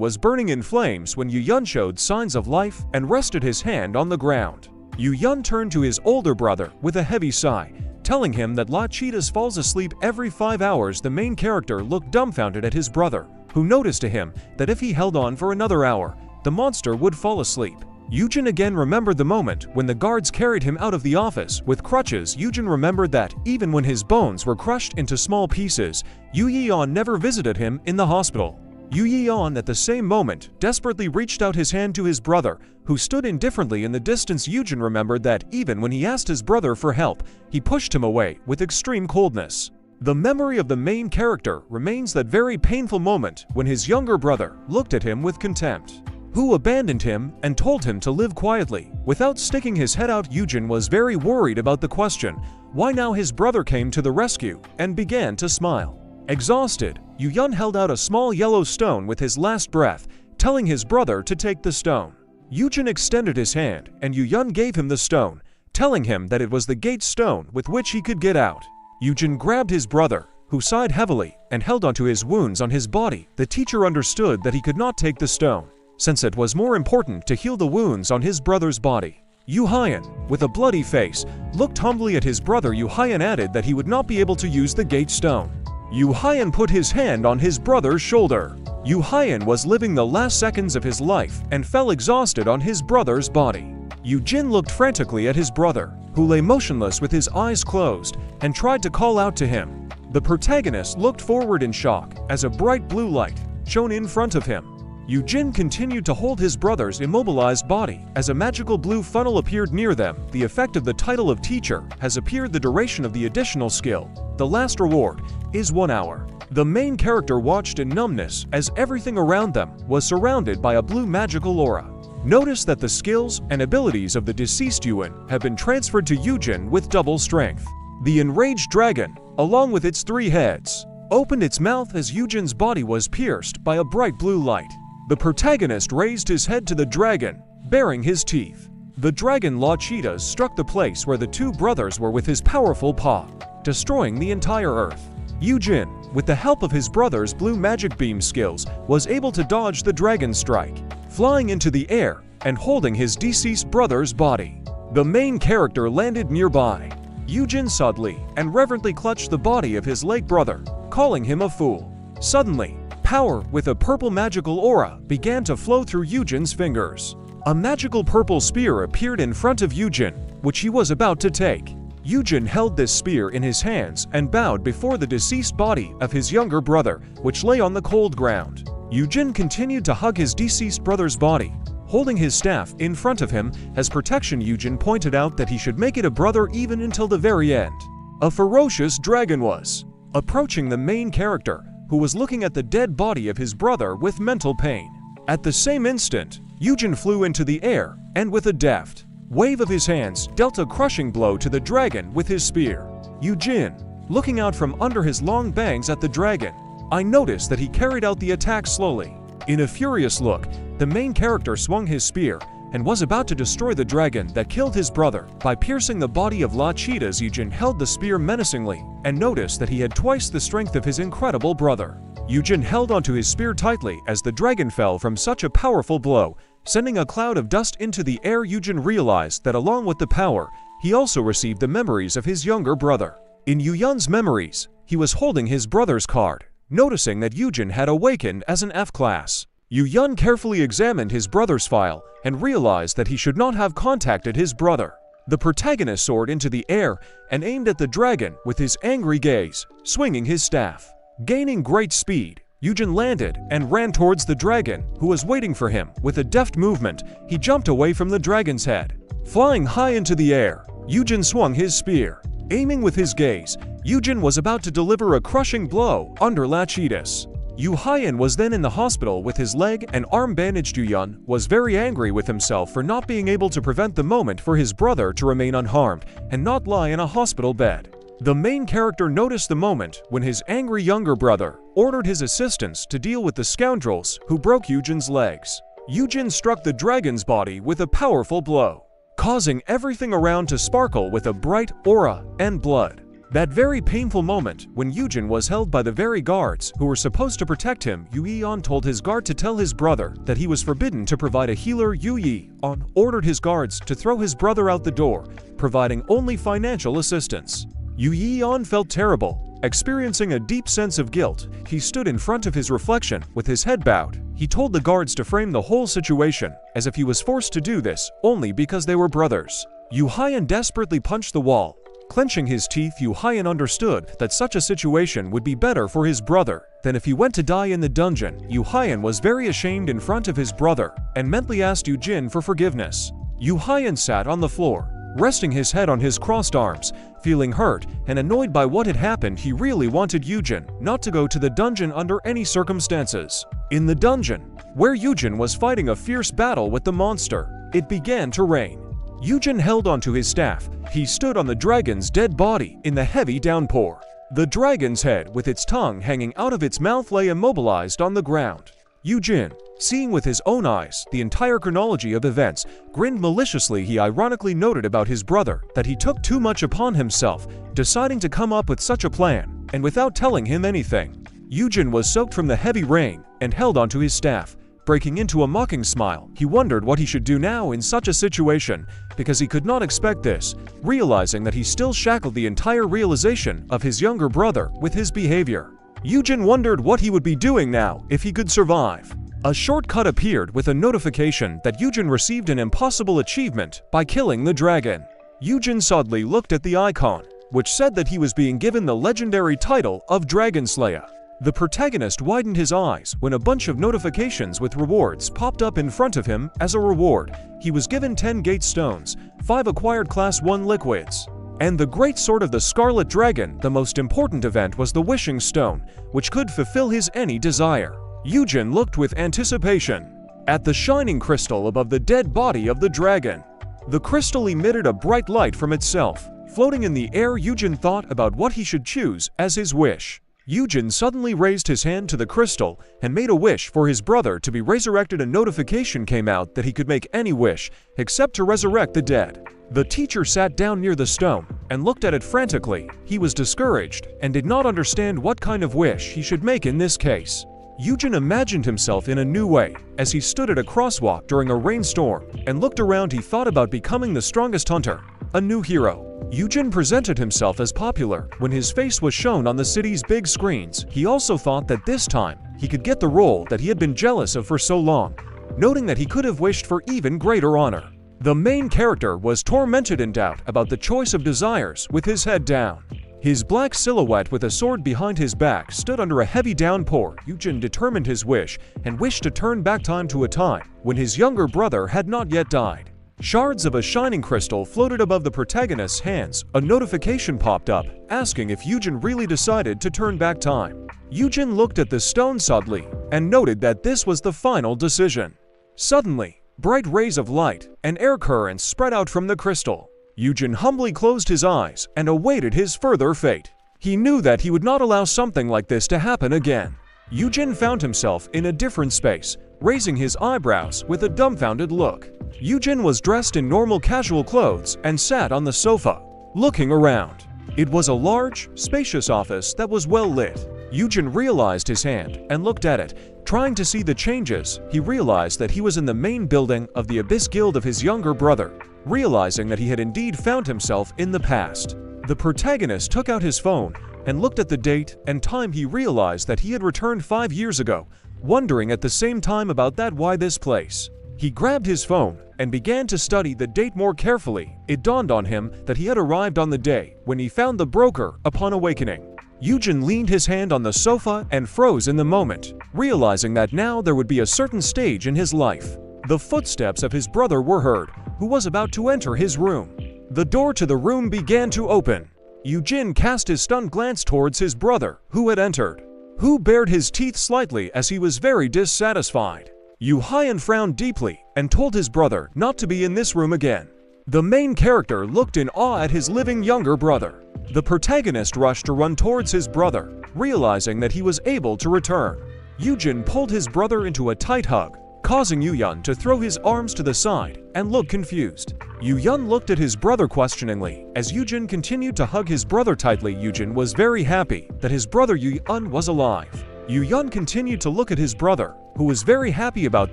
was burning in flames when Eugene showed signs of life and rested his hand on the ground. Eugene turned to his older brother with a heavy sigh, telling him that La Cheetahs falls asleep every 5 hours. The main character looked dumbfounded at his brother, who noticed to him that if he held on for another hour, the monster would fall asleep. Eugene again remembered the moment when the guards carried him out of the office with crutches. Eugene remembered that, even when his bones were crushed into small pieces, Eugene never visited him in the hospital. Eugene at the same moment desperately reached out his hand to his brother, who stood indifferently in the distance. Eugene remembered that even when he asked his brother for help, he pushed him away with extreme coldness. The memory of the main character remains that very painful moment when his younger brother looked at him with contempt, who abandoned him and told him to live quietly without sticking his head out. Eugene was very worried about the question, why now. His brother came to the rescue and began to smile. Exhausted, Eugene held out a small yellow stone with his last breath, telling his brother to take the stone. Eugene extended his hand and Eugene gave him the stone, telling him that it was the gate stone with which he could get out. Eugene grabbed his brother, who sighed heavily and held onto his wounds on his body. The teacher understood that he could not take the stone, since it was more important to heal the wounds on his brother's body. Eugene, with a bloody face, looked humbly at his brother. Eugene added that he would not be able to use the gate stone. Eugene put his hand on his brother's shoulder. Eugene was living the last seconds of his life and fell exhausted on his brother's body. Eugene looked frantically at his brother, who lay motionless with his eyes closed, and tried to call out to him. The protagonist looked forward in shock as a bright blue light shone in front of him. Eugene continued to hold his brother's immobilized body as a magical blue funnel appeared near them. The effect of the title of teacher has appeared. The duration of the additional skill, the last reward, is 1 hour. The main character watched in numbness as everything around them was surrounded by a blue magical aura. Notice that the skills and abilities of the deceased Eugene have been transferred to Eugene with double strength. The enraged dragon, along with its 3 heads, opened its mouth as Eugene's body was pierced by a bright blue light. The protagonist raised his head to the dragon, baring his teeth. The dragon La Cheetahs struck the place where the 2 brothers were with his powerful paw, destroying the entire earth. Eugene, with the help of his brother's blue magic beam skills, was able to dodge the dragon strike, flying into the air and holding his deceased brother's body. The main character landed nearby. Eugene suddenly and reverently clutched the body of his late brother, calling him a fool. Suddenly, power with a purple magical aura began to flow through Eugene's fingers. A magical purple spear appeared in front of Eugene, which he was about to take. Eugene held this spear in his hands and bowed before the deceased body of his younger brother, which lay on the cold ground. Eugene continued to hug his deceased brother's body, holding his staff in front of him as protection. Eugene pointed out that he should make it a brother even until the very end. A ferocious dragon was approaching the main character, who was looking at the dead body of his brother with mental pain. At the same instant, Eugene flew into the air and with a deft wave of his hands dealt a crushing blow to the dragon with his spear. Eugene, looking out from under his long bangs at the dragon, I noticed that he carried out the attack slowly. In a furious look, the main character swung his spear and was about to destroy the dragon that killed his brother by piercing the body of La Cheetahs. Eugene held the spear menacingly and noticed that he had twice the strength of his incredible brother. Eugene held onto his spear tightly as the dragon fell from such a powerful blow, sending a cloud of dust into the air. Eugene realized that along with the power, he also received the memories of his younger brother. In Eugene's memories, he was holding his brother's card, noticing that Eugene had awakened as an F class. Eugene carefully examined his brother's file and realized that he should not have contacted his brother. The protagonist soared into the air and aimed at the dragon with his angry gaze, swinging his staff. Gaining great speed, Eugene landed and ran towards the dragon, who was waiting for him. With a deft movement, he jumped away from the dragon's head. Flying high into the air, Eugene swung his spear. Aiming with his gaze, Eugene was about to deliver a crushing blow under La Cheetahs. Eugene was then in the hospital with his leg and arm bandaged. Eugene was very angry with himself for not being able to prevent the moment for his brother to remain unharmed and not lie in a hospital bed. The main character noticed the moment when his angry younger brother ordered his assistants to deal with the scoundrels who broke Eugene's legs. Eugene struck the dragon's body with a powerful blow. causing everything around to sparkle with a bright aura and blood. That very painful moment when Eugene was held by the very guards who were supposed to protect him, Eugene told his guard to tell his brother that he was forbidden to provide a healer. Eugene ordered his guards to throw his brother out the door, providing only financial assistance. Eugene felt terrible. Experiencing a deep sense of guilt, he stood in front of his reflection with his head bowed. He told the guards to frame the whole situation as if he was forced to do this only because they were brothers. Eugene desperately punched the wall. Clenching his teeth, Eugene understood that such a situation would be better for his brother than if he went to die in the dungeon. Eugene was very ashamed in front of his brother and mentally asked Eugene for forgiveness. Eugene sat on the floor, resting his head on his crossed arms, feeling hurt and annoyed by what had happened. He really wanted Eugene not to go to the dungeon under any circumstances. In the dungeon, where Eugene was fighting a fierce battle with the monster, it began to rain. Eugene held onto his staff. He stood on the dragon's dead body in the heavy downpour. The dragon's head, with its tongue hanging out of its mouth, lay immobilized on the ground. Eugene, seeing with his own eyes the entire chronology of events, grinned maliciously. He ironically noted about his brother that he took too much upon himself, deciding to come up with such a plan, and without telling him anything. Eugene was soaked from the heavy rain and held onto his staff. Breaking into a mocking smile, he wondered what he should do now in such a situation, because he could not expect this, realizing that he still shackled the entire realization of his younger brother with his behavior. Eugene wondered what he would be doing now if he could survive. A shortcut appeared with a notification that Eugene received an impossible achievement by killing the dragon. Eugene suddenly looked at the icon, which said that he was being given the legendary title of Dragon Slayer. The protagonist widened his eyes when a bunch of notifications with rewards popped up in front of him. As a reward, he was given 10 gate stones, 5 acquired class 1 liquids, and the great sword of the Scarlet Dragon. The most important event was the wishing stone, which could fulfill his any desire. Eugene looked with anticipation at the shining crystal above the dead body of the dragon. The crystal emitted a bright light from itself. Floating in the air, Eugene thought about what he should choose as his wish. Eugene suddenly raised his hand to the crystal and made a wish for his brother to be resurrected. A notification came out that he could make any wish except to resurrect the dead. The teacher sat down near the stone and looked at it frantically. He was discouraged and did not understand what kind of wish he should make in this case. Eugene imagined himself in a new way as he stood at a crosswalk during a rainstorm and looked around. He thought about becoming the strongest hunter, a new hero. Eugene presented himself as popular when his face was shown on the city's big screens. He also thought that this time he could get the role that he had been jealous of for so long, noting that he could have wished for even greater honor. The main character was tormented in doubt about the choice of desires with his head down. His black silhouette with a sword behind his back stood under a heavy downpour. Eugene determined his wish and wished to turn back time to a time when his younger brother had not yet died. Shards of a shining crystal floated above the protagonist's hands. A notification popped up, asking if Eugene really decided to turn back time. Eugene looked at the stone suddenly and noted that this was the final decision. Suddenly, bright rays of light and air currents spread out from the crystal. Eugene humbly closed his eyes and awaited his further fate. He knew that he would not allow something like this to happen again. Eugene found himself in a different space, raising his eyebrows with a dumbfounded look. Eugene was dressed in normal casual clothes and sat on the sofa, looking around. It was a large, spacious office that was well lit. Eugene realized his hand and looked at it, trying to see the changes. He realized that he was in the main building of the Abyss Guild of his younger brother, realizing that he had indeed found himself in the past. The protagonist took out his phone and looked at the date and time. He realized that he had returned 5 years ago, wondering at the same time about that why this place. He grabbed his phone and began to study the date more carefully. It dawned on him that he had arrived on the day when he found the broker upon awakening. Eugene leaned his hand on the sofa and froze in the moment, realizing that now there would be a certain stage in his life. The footsteps of his brother were heard, who was about to enter his room. The door to the room began to open. Eugene cast his stunned glance towards his brother, who had entered, who bared his teeth slightly as he was very dissatisfied. Eugene frowned deeply and told his brother not to be in this room again. The main character looked in awe at his living younger brother. The protagonist rushed to run towards his brother, realizing that he was able to return. Eugene pulled his brother into a tight hug, causing Eugene to throw his arms to the side and look confused. Eugene looked at his brother questioningly. As Eugene continued to hug his brother tightly, Eugene was very happy that his brother Eugene was alive. Eugene continued to look at his brother, who was very happy about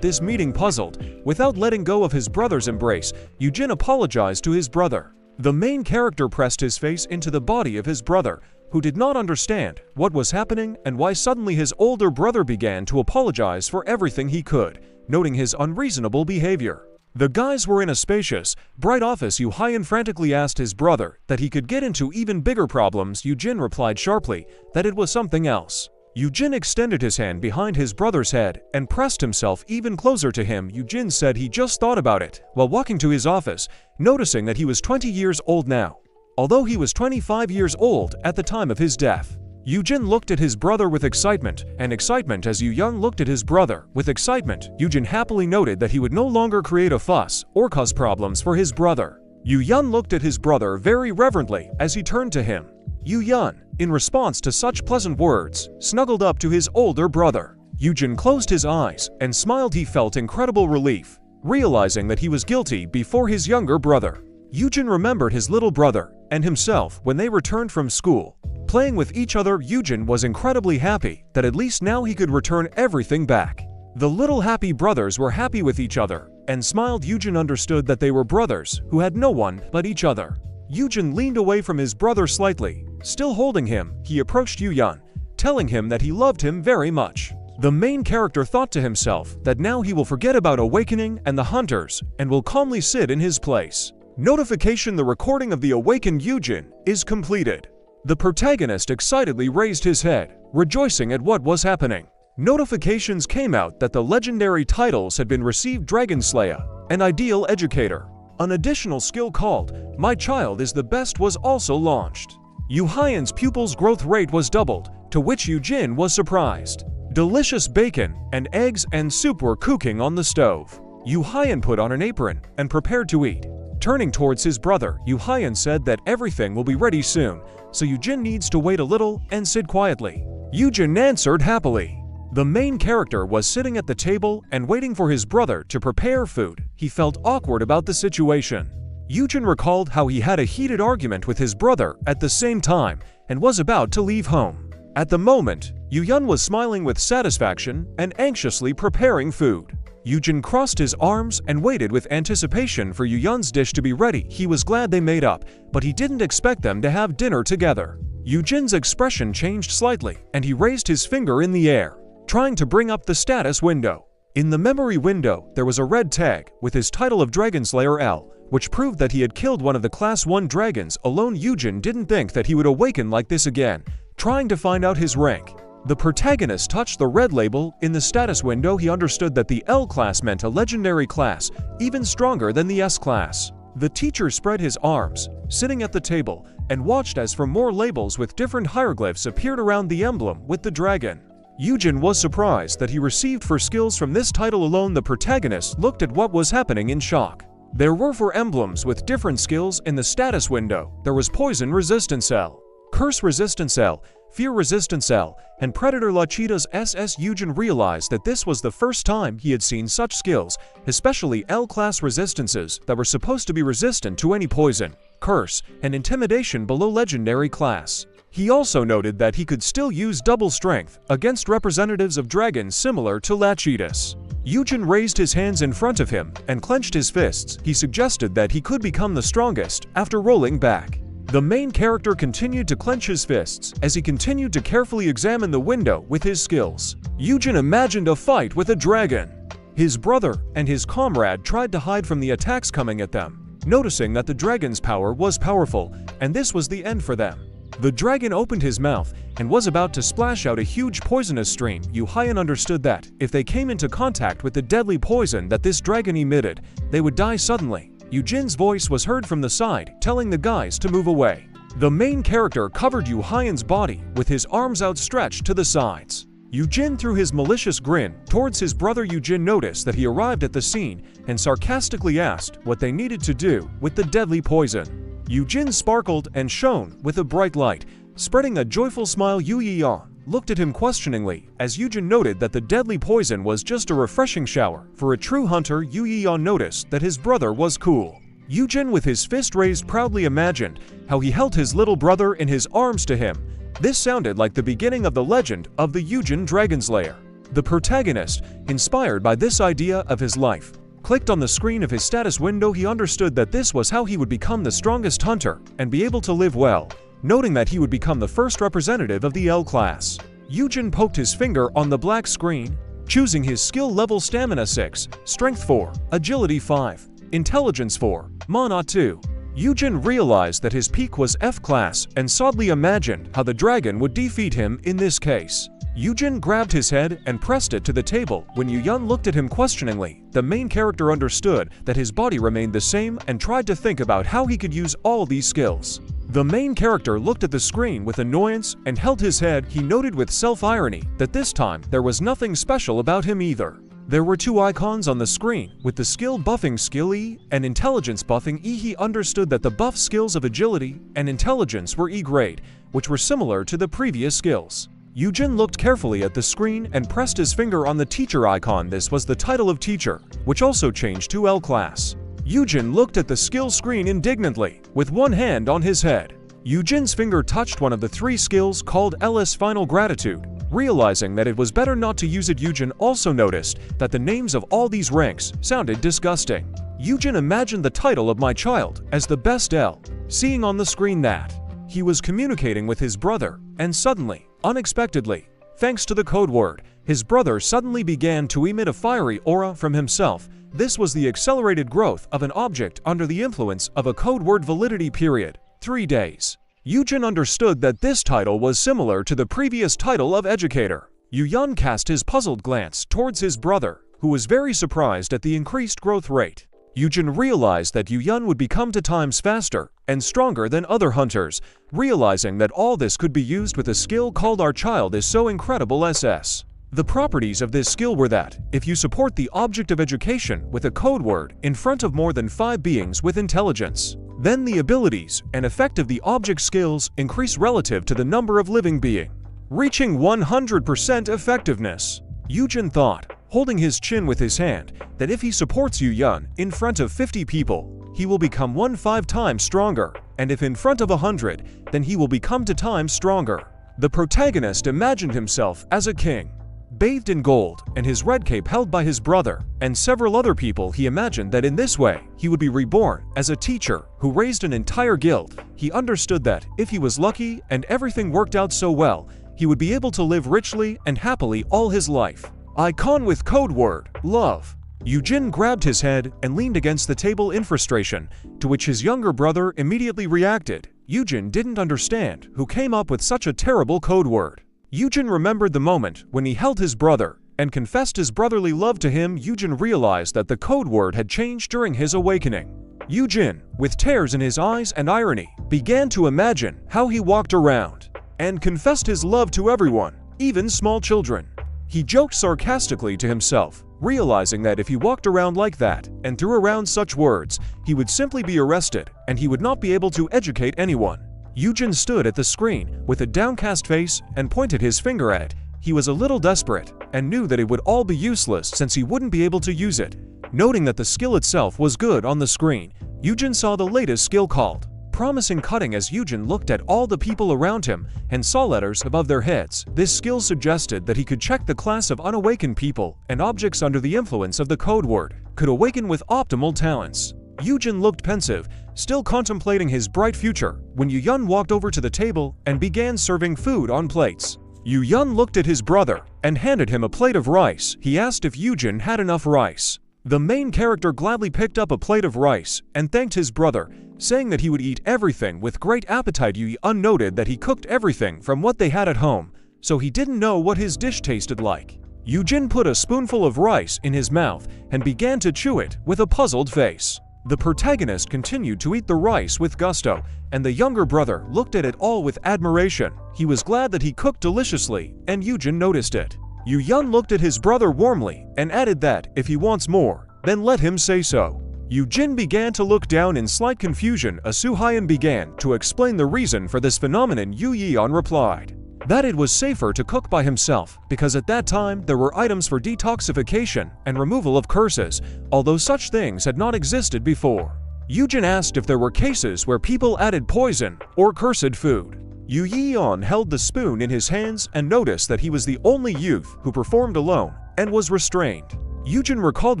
this meeting. Puzzled, without letting go of his brother's embrace, Eugene apologized to his brother. The main character pressed his face into the body of his brother, who did not understand what was happening and why suddenly his older brother began to apologize for everything he could, noting his unreasonable behavior. The guys were in a spacious, bright office. Eugene frantically asked his brother that he could get into even bigger problems. Eugene replied sharply that it was something else. Eugene extended his hand behind his brother's head and pressed himself even closer to him. Eugene said he just thought about it while walking to his office, noticing that he was 20 years old now, although he was 25 years old at the time of his death. Eugene looked at his brother with excitement, as Eugene looked at his brother with excitement. Eugene happily noted that he would no longer create a fuss or cause problems for his brother. Eugene looked at his brother very reverently as he turned to him. Eugene, in response to such pleasant words, snuggled up to his older brother. Eugene closed his eyes and smiled. He felt incredible relief, realizing that he was guilty before his younger brother. Eugene remembered his little brother and himself when they returned from school. Playing with each other, Eugene was incredibly happy that at least now he could return everything back. The little happy brothers were happy with each other and smiled. Eugene understood that they were brothers who had no one but each other. Eugene leaned away from his brother slightly. Still holding him, he approached Eugene, telling him that he loved him very much. The main character thought to himself that now he will forget about Awakening and the hunters and will calmly sit in his place. Notification: the recording of the awakened Eugene is completed. The protagonist excitedly raised his head, rejoicing at what was happening. Notifications came out that the legendary titles had been received: Dragon Slayer, an ideal educator. An additional skill called My Child is the Best was also launched. Eugene's pupil's growth rate was doubled, to which Eugene was surprised. Delicious bacon and eggs and soup were cooking on the stove. Eugene put on an apron and prepared to eat. Turning towards his brother, Eugene said that everything will be ready soon, so Eugene needs to wait a little and sit quietly. Eugene answered happily. The main character was sitting at the table and waiting for his brother to prepare food. He felt awkward about the situation. Eugene recalled how he had a heated argument with his brother at the same time and was about to leave home. At the moment, Eugene was smiling with satisfaction and anxiously preparing food. Eugene crossed his arms and waited with anticipation for Eugene's dish to be ready. He was glad they made up, but he didn't expect them to have dinner together. Eugene's expression changed slightly, and he raised his finger in the air, trying to bring up the status window. In the memory window, there was a red tag with his title of Dragon Slayer L, which proved that he had killed one of the Class 1 dragons alone. Eugene didn't think that he would awaken like this again, trying to find out his rank. The protagonist touched the red label in the status window. He understood that the L class meant a legendary class, even stronger than the S class. The teacher spread his arms, sitting at the table, and watched as more labels with different hieroglyphs appeared around the emblem with the dragon. Eugene was surprised that he received 4 skills from this title alone. The protagonist looked at what was happening in shock. There were 4 emblems with different skills in the status window. There was Poison Resistant Cell, Curse Resistant Cell, Fear Resistant Cell, and Predator Lachitas SS. Eugene realized that this was the first time he had seen such skills, especially L-class resistances that were supposed to be resistant to any poison, curse, and intimidation below legendary class. He also noted that he could still use double strength against representatives of dragons similar to Lachitas. Eugene raised his hands in front of him and clenched his fists. He suggested that he could become the strongest after rolling back. The main character continued to clench his fists as he continued to carefully examine the window with his skills. Eugene imagined a fight with a dragon. His brother and his comrade tried to hide from the attacks coming at them, noticing that the dragon's power was powerful, and this was the end for them. The dragon opened his mouth and was about to splash out a huge poisonous stream. Eugene understood that if they came into contact with the deadly poison that this dragon emitted, they would die suddenly. Eugene's voice was heard from the side, telling the guys to move away. The main character covered Eugene's body with his arms outstretched to the sides. Eugene threw his malicious grin towards his brother. Eugene noticed that he arrived at the scene and sarcastically asked what they needed to do with the deadly poison. Eugene sparkled and shone with a bright light, spreading a joyful smile. Eugene looked at him questioningly, as Eugene noted that the deadly poison was just a refreshing shower. For a true hunter, Eugene noticed that his brother was cool. Eugene, with his fist raised, proudly imagined how he held his little brother in his arms to him. This sounded like the beginning of the legend of the Eugene Dragonslayer. The protagonist, inspired by this idea of his life, clicked on the screen of his status window. He understood that this was how he would become the strongest hunter and be able to live well, noting that he would become the first representative of the L class. Eugene poked his finger on the black screen, choosing his skill level: Stamina 6, Strength 4, Agility 5, Intelligence 4, Mana 2. Eugene realized that his peak was F class and sadly imagined how the dragon would defeat him in this case. Eugene grabbed his head and pressed it to the table. When Eugene looked at him questioningly, the main character understood that his body remained the same and tried to think about how he could use all these skills. The main character looked at the screen with annoyance and held his head. He noted with self-irony that this time there was nothing special about him either. There were two icons on the screen, with the skill buffing skill E and intelligence buffing E. He understood that the buff skills of agility and intelligence were E grade, which were similar to the previous skills. Eugene looked carefully at the screen and pressed his finger on the teacher icon. This was the title of teacher, which also changed to L class. Eugene looked at the skill screen indignantly, with one hand on his head. Eugene's finger touched one of the three skills called LS Final Gratitude. Realizing that it was better not to use it, Eugene also noticed that the names of all these ranks sounded disgusting. Eugene imagined the title of my child as the best L, seeing on the screen that he was communicating with his brother, and suddenly, unexpectedly, thanks to the code word, his brother suddenly began to emit a fiery aura from himself. This was the accelerated growth of an object under the influence of a code word. Validity period: 3 days. Eugene understood that this title was similar to the previous title of educator. Eugene cast his puzzled glance towards his brother, who was very surprised at the increased growth rate. Eugene realized that Eugene would become 2 times faster and stronger than other hunters, realizing that all this could be used with a skill called Our Child is So Incredible SS. The properties of this skill were that, if you support the object of education with a code word in front of more than 5 beings with intelligence, then the abilities and effect of the object skills increase relative to the number of living being, reaching 100% effectiveness. Eugene thought, holding his chin with his hand, that if he supports Eugene in front of 50 people, he will become 5 times stronger, and if in front of 100, then he will become 2 times stronger. The protagonist imagined himself as a king, bathed in gold, and his red cape held by his brother and several other people. He imagined that in this way, he would be reborn as a teacher who raised an entire guild. He understood that, if he was lucky and everything worked out so well, he would be able to live richly and happily all his life. Icon with code word, love. Eugene grabbed his head and leaned against the table in frustration, to which his younger brother immediately reacted. Eugene didn't understand who came up with such a terrible code word. Eugene remembered the moment when he held his brother and confessed his brotherly love to him. Eugene realized that the code word had changed during his awakening. Eugene, with tears in his eyes and irony, began to imagine how he walked around and confessed his love to everyone, even small children. He joked sarcastically to himself, realizing that if he walked around like that and threw around such words, he would simply be arrested and he would not be able to educate anyone. Eugene stood at the screen with a downcast face and pointed his finger at it. He was a little desperate and knew that it would all be useless since he wouldn't be able to use it. Noting that the skill itself was good on the screen, Eugene saw the latest skill called Promising Cutting. As Eugene looked at all the people around him and saw letters above their heads, this skill suggested that he could check the class of unawakened people and objects under the influence of the code word could awaken with optimal talents. Eugene looked pensive, still contemplating his bright future, when Eugene walked over to the table and began serving food on plates. Eugene looked at his brother and handed him a plate of rice. He asked if Eugene had enough rice. The main character gladly picked up a plate of rice and thanked his brother, saying that he would eat everything with great appetite. Eugene noted that he cooked everything from what they had at home, so he didn't know what his dish tasted like. Eugene put a spoonful of rice in his mouth and began to chew it with a puzzled face. The protagonist continued to eat the rice with gusto, and the younger brother looked at it all with admiration. He was glad that he cooked deliciously, and Eugene noticed it. Eugene looked at his brother warmly and added that if he wants more, then let him say so. Eugene began to look down in slight confusion as Suhayan began to explain the reason for this phenomenon. Eugene replied, that it was safer to cook by himself because at that time there were items for detoxification and removal of curses, although such things had not existed before. Eugene asked if there were cases where people added poison or cursed food. Eugene held the spoon in his hands and noticed that he was the only youth who performed alone and was restrained. Eugene recalled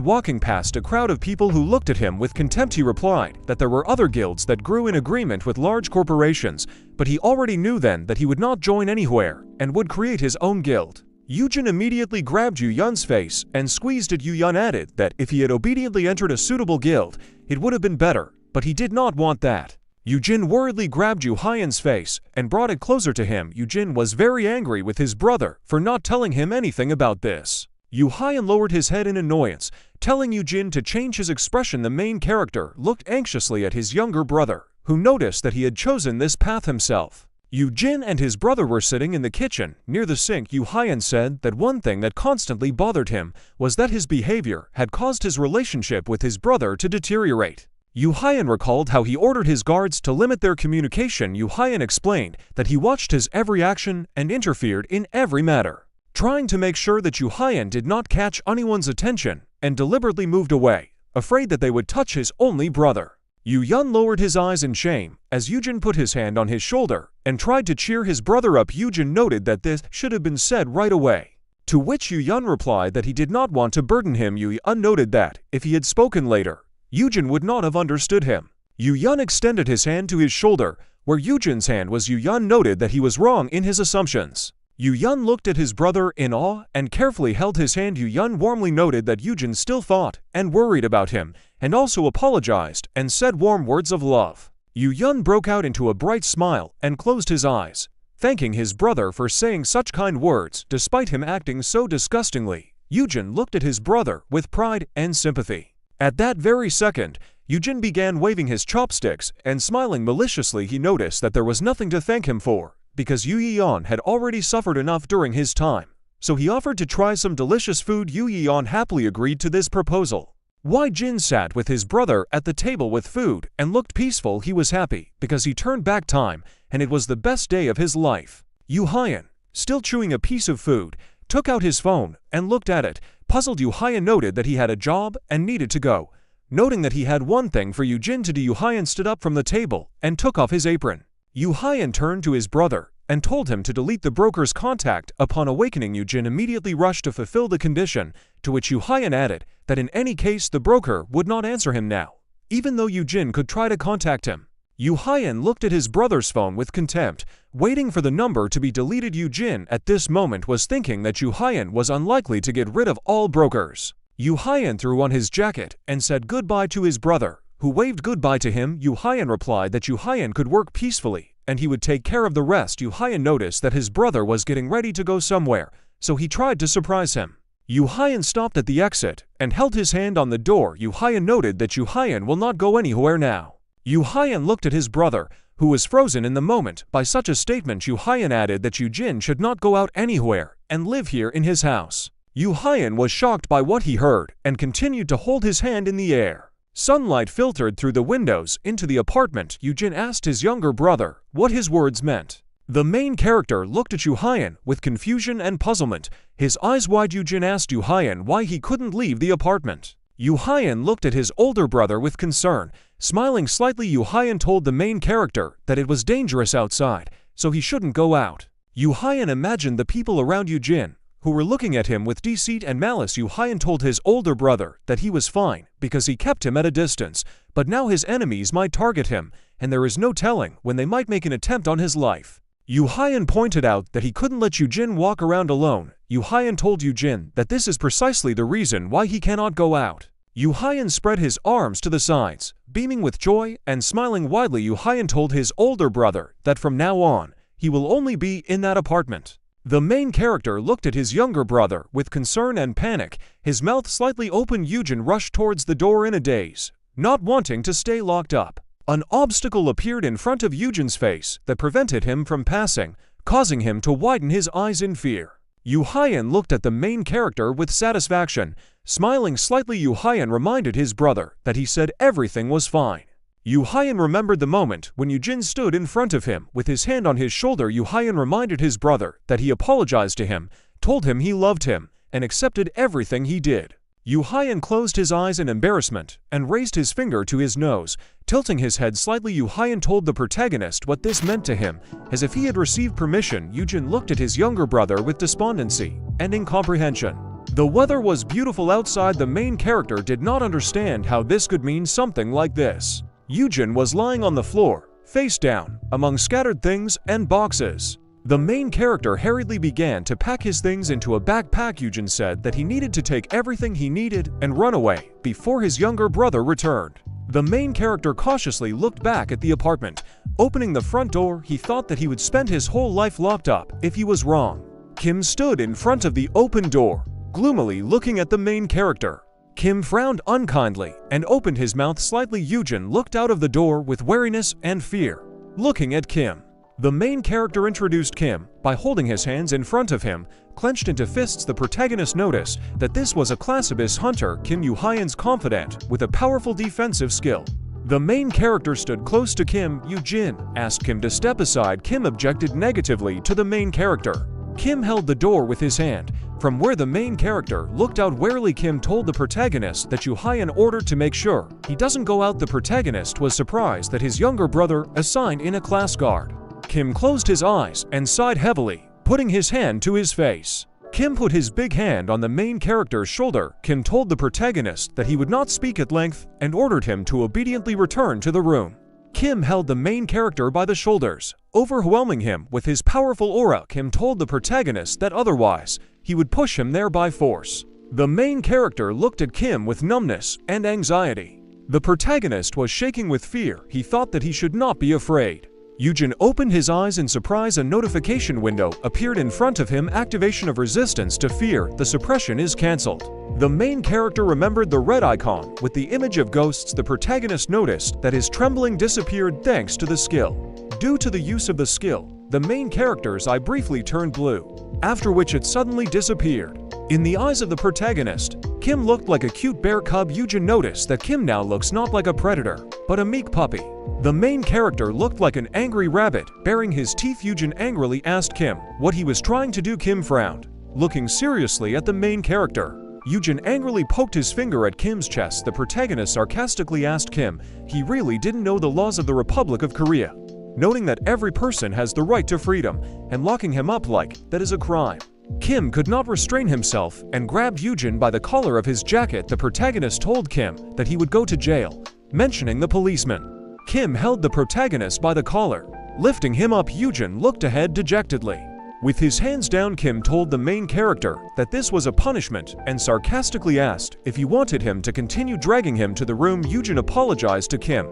walking past a crowd of people who looked at him with contempt. He replied that there were other guilds that grew in agreement with large corporations, but he already knew then that he would not join anywhere and would create his own guild. Eugene immediately grabbed Yuyeon's face and squeezed it. Yuyeon added that if he had obediently entered a suitable guild, it would have been better, but he did not want that. Eugene worriedly grabbed Yuyeon's face and brought it closer to him. Eugene was very angry with his brother for not telling him anything about this. Yuyeon lowered his head in annoyance, telling Eugene to change his expression. The main character looked anxiously at his younger brother, who noticed that he had chosen this path himself. Eugene and his brother were sitting in the kitchen, near the sink. Yuyeon said that one thing that constantly bothered him was that his behavior had caused his relationship with his brother to deteriorate. Yuyeon recalled how he ordered his guards to limit their communication. Yuyeon explained that he watched his every action and interfered in every matter, trying to make sure that Yuyeon did not catch anyone's attention and deliberately moved away, afraid that they would touch his only brother. Yuyeon lowered his eyes in shame as Eugene put his hand on his shoulder and tried to cheer his brother up. Eugene noted that this should have been said right away, to which Yuyeon replied that he did not want to burden him. Yuyeon noted that if he had spoken later, Eugene would not have understood him. Yuyeon extended his hand to his shoulder, where Eugene's hand was. Yuyeon noted that he was wrong in his assumptions. Yuyeon looked at his brother in awe and carefully held his hand. Yuyeon warmly noted that Eugene still thought and worried about him, and also apologized and said warm words of love. Yuyeon broke out into a bright smile and closed his eyes, thanking his brother for saying such kind words despite him acting so disgustingly. Eugene looked at his brother with pride and sympathy. At that very second, Eugene began waving his chopsticks and smiling maliciously. He noticed that there was nothing to thank him for, because Yuyeon had already suffered enough during his time, so he offered to try some delicious food. Yuyeon happily agreed to this proposal. Eugene sat with his brother at the table with food and looked peaceful. He was happy because he turned back time and it was the best day of his life. Yuyeon, still chewing a piece of food, took out his phone and looked at it. Puzzled, Yuyeon noted that he had a job and needed to go. Noting that he had one thing for Eugene to do, Yuyeon stood up from the table and took off his apron. Yuyeon turned to his brother and told him to delete the broker's contact upon awakening. Eugene immediately rushed to fulfill the condition, to which Yuyeon added that in any case the broker would not answer him now, even though Eugene could try to contact him. Yuyeon looked at his brother's phone with contempt, waiting for the number to be deleted. Eugene at this moment was thinking that Yuyeon was unlikely to get rid of all brokers. Yuyeon threw on his jacket and said goodbye to his brother, who waved goodbye to him. Yuyeon replied that Yuyeon could work peacefully and he would take care of the rest. Yuyeon noticed that his brother was getting ready to go somewhere, so he tried to surprise him. Yuyeon stopped at the exit and held his hand on the door. Yuyeon noted that Yuyeon will not go anywhere now. Yuyeon looked at his brother, who was frozen in the moment by such a statement. Yuyeon added that Eugene should not go out anywhere and live here in his house. Yuyeon was shocked by what he heard and continued to hold his hand in the air. Sunlight filtered through the windows into the apartment. Eugene asked his younger brother what his words meant. The main character looked at Yuyeon with confusion and puzzlement, his eyes wide. Eugene asked Yuyeon why he couldn't leave the apartment. Yuyeon looked at his older brother with concern. Smiling slightly, Yuyeon told the main character that it was dangerous outside, so he shouldn't go out. Yuyeon imagined the people around Eugene, who were looking at him with deceit and malice. Yuyeon told his older brother that he was fine because he kept him at a distance, but now his enemies might target him, and there is no telling when they might make an attempt on his life. Yuyeon pointed out that he couldn't let Eugene walk around alone. Yuyeon told Eugene that this is precisely the reason why he cannot go out. Yuyeon spread his arms to the sides, beaming with joy and smiling widely. Yuyeon told his older brother that from now on, he will only be in that apartment. The main character looked at his younger brother with concern and panic, his mouth slightly open. Eugene rushed towards the door in a daze, not wanting to stay locked up. An obstacle appeared in front of Eugene's face that prevented him from passing, causing him to widen his eyes in fear. Yuyeon looked at the main character with satisfaction. Smiling slightly, Yuyeon reminded his brother that he said everything was fine. Yu Hyun remembered the moment when Eugene stood in front of him with his hand on his shoulder. Yu Hyun reminded his brother that he apologized to him, told him he loved him, and accepted everything he did. Yu Hyun closed his eyes in embarrassment and raised his finger to his nose, tilting his head slightly. Yu Hyun told the protagonist what this meant to him. As if he had received permission, Eugene looked at his younger brother with despondency and incomprehension. The weather was beautiful outside. The main character did not understand how this could mean something like this. Eugene was lying on the floor, face down, among scattered things and boxes. The main character hurriedly began to pack his things into a backpack. Eugene said that he needed to take everything he needed and run away before his younger brother returned. The main character cautiously looked back at the apartment. Opening the front door, he thought that he would spend his whole life locked up if he was wrong. Kim stood in front of the open door, gloomily looking at the main character. Kim frowned unkindly and opened his mouth slightly. Eugene looked out of the door with wariness and fear, looking at Kim. The main character introduced Kim by holding his hands in front of him, clenched into fists. The protagonist noticed that this was a class abyss hunter, Kim, Yu Hyun's confidant, with a powerful defensive skill. The main character stood close to Kim. Eugene asked Kim to step aside. Kim objected negatively to the main character. Kim held the door with his hand. From where the main character looked out warily, Kim told the protagonist that Yu Hyun ordered to make sure he doesn't go out. The protagonist was surprised that his younger brother assigned in a class guard. Kim closed his eyes and sighed heavily, putting his hand to his face. Kim put his big hand on the main character's shoulder. Kim told the protagonist that he would not speak at length and ordered him to obediently return to the room. Kim held the main character by the shoulders, overwhelming him with his powerful aura. Kim told the protagonist that otherwise, he would push him there by force. The main character looked at Kim with numbness and anxiety. The protagonist was shaking with fear. He thought that he should not be afraid. Eugene opened his eyes in surprise. A notification window appeared in front of him. Activation of resistance to fear. The suppression is cancelled. The main character remembered the red icon with the image of ghosts. The protagonist noticed that his trembling disappeared thanks to the skill. Due to the use of the skill, the main character's eye briefly turned blue, after which it suddenly disappeared. In the eyes of the protagonist, Kim looked like a cute bear cub. Eugene noticed that Kim now looks not like a predator, but a meek puppy. The main character looked like an angry rabbit, baring his teeth. Eugene angrily asked Kim what he was trying to do. Kim frowned, looking seriously at the main character. Eugene angrily poked his finger at Kim's chest. The protagonist sarcastically asked Kim he really didn't know the laws of the Republic of Korea, noting that every person has the right to freedom, and locking him up like that is a crime. Kim could not restrain himself and grabbed Eugene by the collar of his jacket. The protagonist told Kim that he would go to jail, mentioning the policeman. Kim held the protagonist by the collar, lifting him up. Eugene looked ahead dejectedly. With his hands down, Kim told the main character that this was a punishment and sarcastically asked if he wanted him to continue dragging him to the room. Eugene apologized to Kim,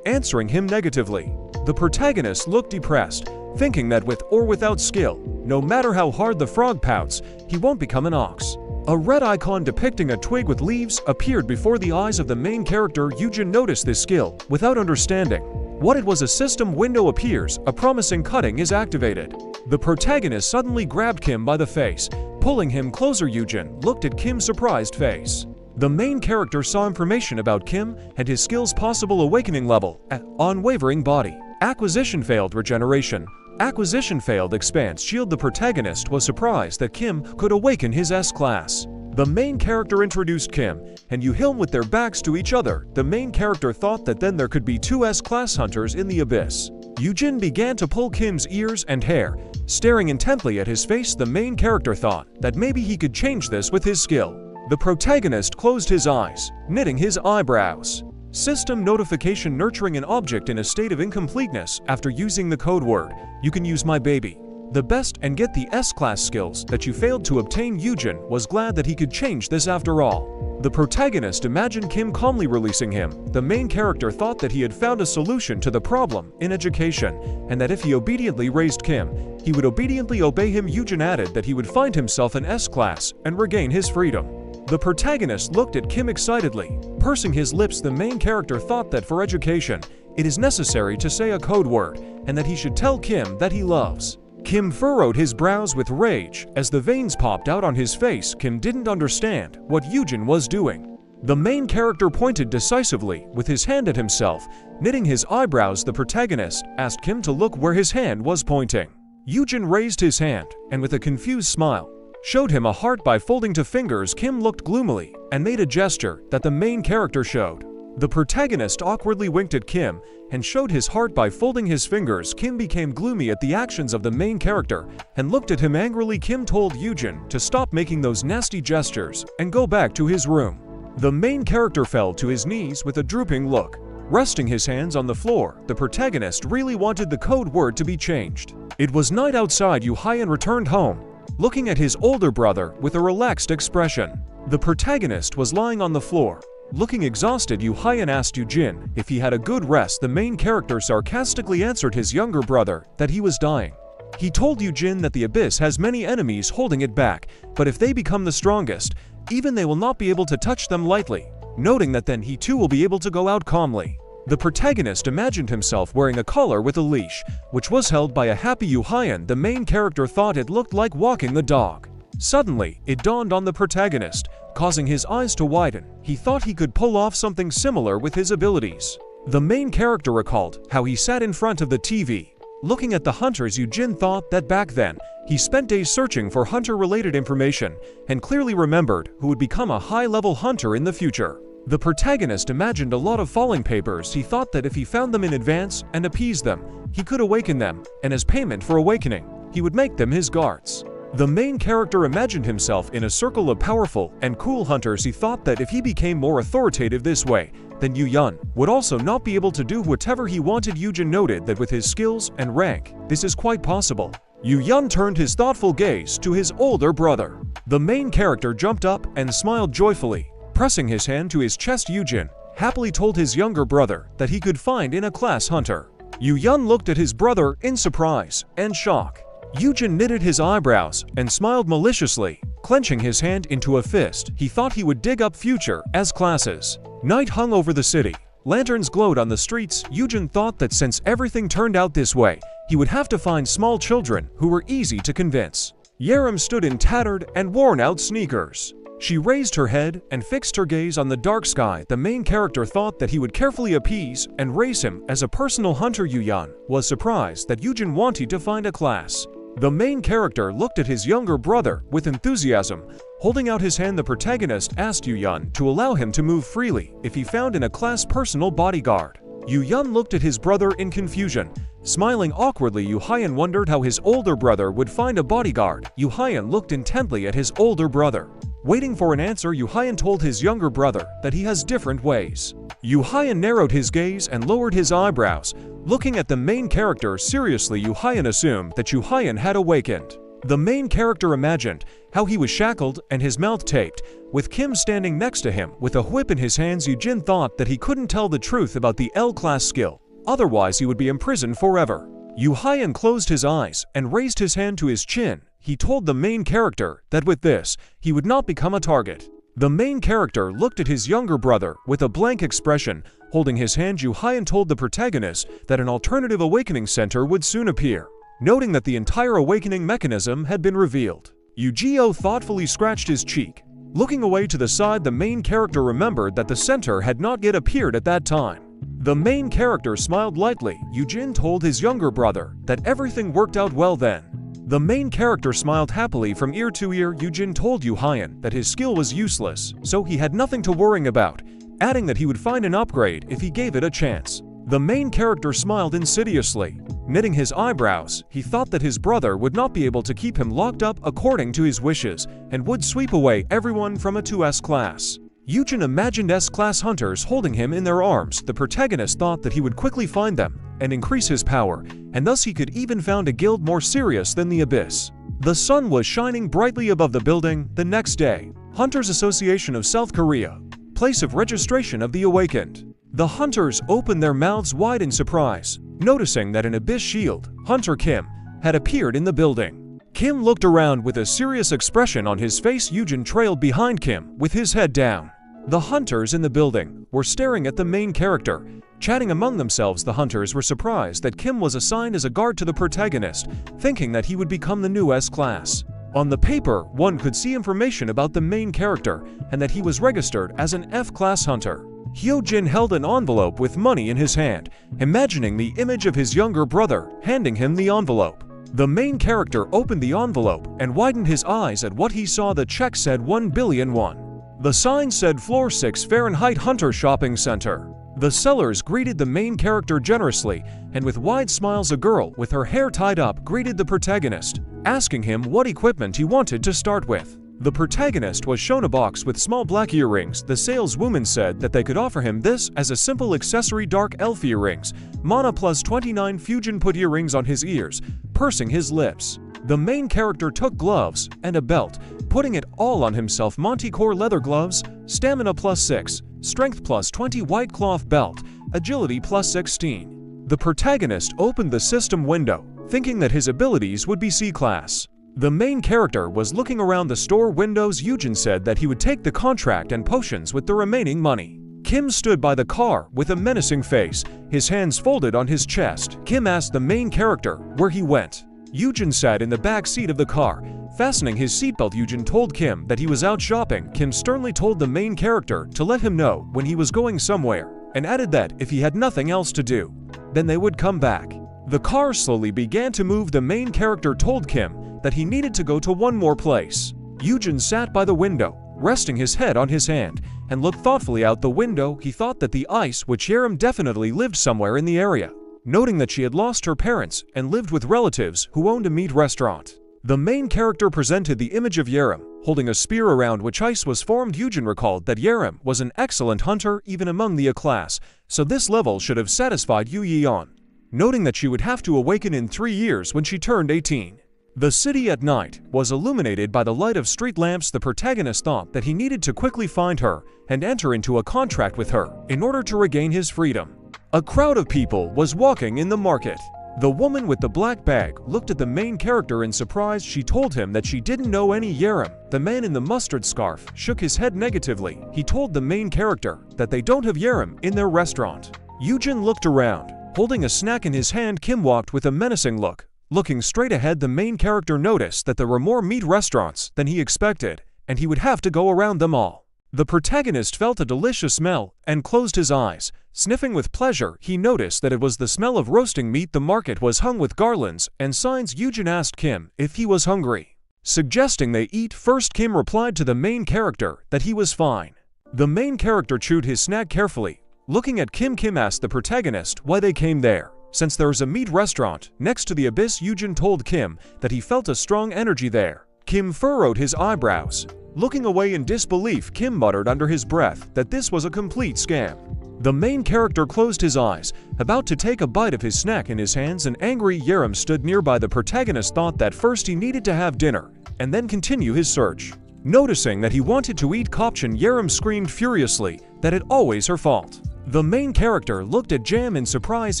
answering him negatively. The protagonist looked depressed, thinking that with or without skill, no matter how hard the frog pouts, he won't become an ox. A red icon depicting a twig with leaves appeared before the eyes of the main character. Eugene noticed this skill without understanding what it was. A system window appears. A promising cutting is activated. The protagonist suddenly grabbed Kim by the face, pulling him closer. Eugene looked at Kim's surprised face. The main character saw information about Kim and his skill's possible awakening level at unwavering body. Acquisition failed. Regeneration. Acquisition failed. Expanse shield. The protagonist was surprised that Kim could awaken his S-class. The main character introduced Kim and Yu Hyun with their backs to each other. The main character thought that then there could be two S-class hunters in the abyss. Eugene began to pull Kim's ears and hair, staring intently at his face. The main character thought that maybe he could change this with his skill. The protagonist closed his eyes, knitting his eyebrows. System notification nurturing an object in a state of incompleteness. After using the code word, you can use my baby, the best, and get the S-class skills that you failed to obtain. Eugene was glad that he could change this after all. The protagonist imagined Kim calmly releasing him. The main character thought that he had found a solution to the problem in education, and that if he obediently raised Kim, he would obediently obey him. Eugene added that he would find himself an S-class and regain his freedom. The protagonist looked at Kim excitedly, pursing his lips. The main character thought that for education, it is necessary to say a code word, and that he should tell Kim that he loves. Kim furrowed his brows with rage as the veins popped out on his face. Kim didn't understand what Eugene was doing. The main character pointed decisively with his hand at himself. Knitting his eyebrows, the protagonist asked Kim to look where his hand was pointing. Eugene raised his hand, and with a confused smile, showed him a heart by folding to fingers. Kim looked gloomily, and made a gesture that the main character showed. The protagonist awkwardly winked at Kim, and showed his heart by folding his fingers. Kim became gloomy at the actions of the main character, and looked at him angrily. Kim told Eugene to stop making those nasty gestures, and go back to his room. The main character fell to his knees with a drooping look. Resting his hands on the floor, the protagonist really wanted the code word to be changed. It was night outside. Hyun returned home, looking at his older brother with a relaxed expression. The protagonist was lying on the floor, looking exhausted. Hyun asked Eugene if he had a good rest. The main character sarcastically answered his younger brother that he was dying. He told Eugene that the abyss has many enemies holding it back, but if they become the strongest, even they will not be able to touch them lightly, noting that then he too will be able to go out calmly. The protagonist imagined himself wearing a collar with a leash, which was held by a happy Hyun. The main character thought it looked like walking the dog. Suddenly, it dawned on the protagonist, causing his eyes to widen. He thought he could pull off something similar with his abilities. The main character recalled how he sat in front of the TV, looking at the hunters. Eugene thought that back then, he spent days searching for hunter-related information, and clearly remembered who would become a high-level hunter in the future. The protagonist imagined a lot of falling papers. He thought that if he found them in advance and appeased them, he could awaken them, and as payment for awakening, he would make them his guards. The main character imagined himself in a circle of powerful and cool hunters. He thought that if he became more authoritative this way, then Hyun would also not be able to do whatever he wanted. Eugene noted that with his skills and rank, this is quite possible. Hyun turned his thoughtful gaze to his older brother. The main character jumped up and smiled joyfully, pressing his hand to his chest. Eugene happily told his younger brother that he could find in a class hunter. Hyun looked at his brother in surprise and shock. Eugene knitted his eyebrows and smiled maliciously, clenching his hand into a fist. He thought he would dig up future as classes. Night hung over the city. Lanterns glowed on the streets. Eugene thought that since everything turned out this way, he would have to find small children who were easy to convince. Yaram stood in tattered and worn-out sneakers. She raised her head and fixed her gaze on the dark sky. The main character thought that he would carefully appease and raise him as a personal hunter. Hyun was surprised that Eugene wanted to find a class. The main character looked at his younger brother with enthusiasm. Holding out his hand, the protagonist asked Hyun to allow him to move freely if he found in a class personal bodyguard. Hyun looked at his brother in confusion, smiling awkwardly. Hyun wondered how his older brother would find a bodyguard. Hyun looked intently at his older brother. Waiting for an answer, Hyun told his younger brother that he has different ways. Hyun narrowed his gaze and lowered his eyebrows, looking at the main character seriously. Hyun assumed that Hyun had awakened. The main character imagined how he was shackled and his mouth taped, with Kim standing next to him with a whip in his hands. Eugene thought that he couldn't tell the truth about the L-class skill, otherwise he would be imprisoned forever. Hyun closed his eyes and raised his hand to his chin. He told the main character that with this, he would not become a target. The main character looked at his younger brother with a blank expression. Holding his hand, Hyun told the protagonist that an alternative awakening center would soon appear, noting that the entire awakening mechanism had been revealed. Eugene thoughtfully scratched his cheek. Looking away to the side, the main character remembered that the center had not yet appeared at that time. The main character smiled lightly. Eugene told his younger brother that everything worked out well then. The main character smiled happily from ear to ear. Eugene told Hyun that his skill was useless, so he had nothing to worry about, adding that he would find an upgrade if he gave it a chance. The main character smiled insidiously. Knitting his eyebrows, he thought that his brother would not be able to keep him locked up according to his wishes, and would sweep away everyone from a 2S class. Eugene imagined S-class hunters holding him in their arms. The protagonist thought that he would quickly find them and increase his power, and thus he could even found a guild more serious than the Abyss. The sun was shining brightly above the building. The next day, Hunters Association of South Korea, place of registration of the awakened. The hunters opened their mouths wide in surprise, noticing that an Abyss shield, Hunter Kim, had appeared in the building. Kim looked around with a serious expression on his face. Eugene trailed behind Kim with his head down. The hunters in the building were staring at the main character, chatting among themselves. The hunters were surprised that Kim was assigned as a guard to the protagonist, thinking that he would become the new S-class. On the paper, one could see information about the main character and that he was registered as an F-class hunter. Eugene held an envelope with money in his hand, imagining the image of his younger brother handing him the envelope. The main character opened the envelope and widened his eyes at what he saw. The check said 1 billion won. The sign said Floor 6 Fahrenheit Hunter Shopping Center. The sellers greeted the main character generously, and with wide smiles a girl with her hair tied up greeted the protagonist, asking him what equipment he wanted to start with. The protagonist was shown a box with small black earrings. The saleswoman said that they could offer him this as a simple accessory. Dark elf earrings. Mana plus 29. Fusion put earrings on his ears, pursing his lips. The main character took gloves and a belt, putting it all on himself. Manticore leather gloves, stamina plus 6, strength plus 20. White cloth belt, agility plus 16. The protagonist opened the system window, thinking that his abilities would be C-class. The main character was looking around the store windows. Eugene said that he would take the contract and potions with the remaining money. Kim stood by the car with a menacing face, his hands folded on his chest. Kim asked the main character where he went. Eugene sat in the back seat of the car, fastening his seatbelt. Eugene told Kim that he was out shopping. Kim sternly told the main character to let him know when he was going somewhere, and added that if he had nothing else to do, then they would come back. The car slowly began to move. The main character told Kim that he needed to go to one more place. Eugene sat by the window, resting his head on his hand, and looked thoughtfully out the window. He thought that the ice, which Yaram definitely lived somewhere in the area, noting that she had lost her parents and lived with relatives who owned a meat restaurant. The main character presented the image of Yaram, holding a spear around which ice was formed. Eugene recalled that Yaram was an excellent hunter even among the A-class, so this level should have satisfied Yu Yeon, noting that she would have to awaken in 3 years when she turned 18. The city at night was illuminated by the light of street lamps. The protagonist thought that he needed to quickly find her and enter into a contract with her in order to regain his freedom. A crowd of people was walking in the market. The woman with the black bag looked at the main character in surprise. She told him that she didn't know any Yaram. The man in the mustard scarf shook his head negatively. He told the main character that they don't have Yaram in their restaurant. Eugene looked around, holding a snack in his hand. Kim walked with a menacing look. Looking straight ahead, the main character noticed that there were more meat restaurants than he expected, and he would have to go around them all. The protagonist felt a delicious smell and closed his eyes. Sniffing with pleasure, he noticed that it was the smell of roasting meat. The market was hung with garlands and signs. Eugene asked Kim if he was hungry, suggesting they eat first. Kim replied to the main character that he was fine. The main character chewed his snack carefully. Looking at Kim, Kim asked the protagonist why they came there. Since there was a meat restaurant next to the abyss, Eugene told Kim that he felt a strong energy there. Kim furrowed his eyebrows. Looking away in disbelief, Kim muttered under his breath that this was a complete scam. The main character closed his eyes, about to take a bite of his snack in his hands. An angry Yaram stood nearby. The protagonist thought that first he needed to have dinner and then continue his search. Noticing that he wanted to eat Kopchen, Yaram screamed furiously that it always her fault. The main character looked at Jam in surprise,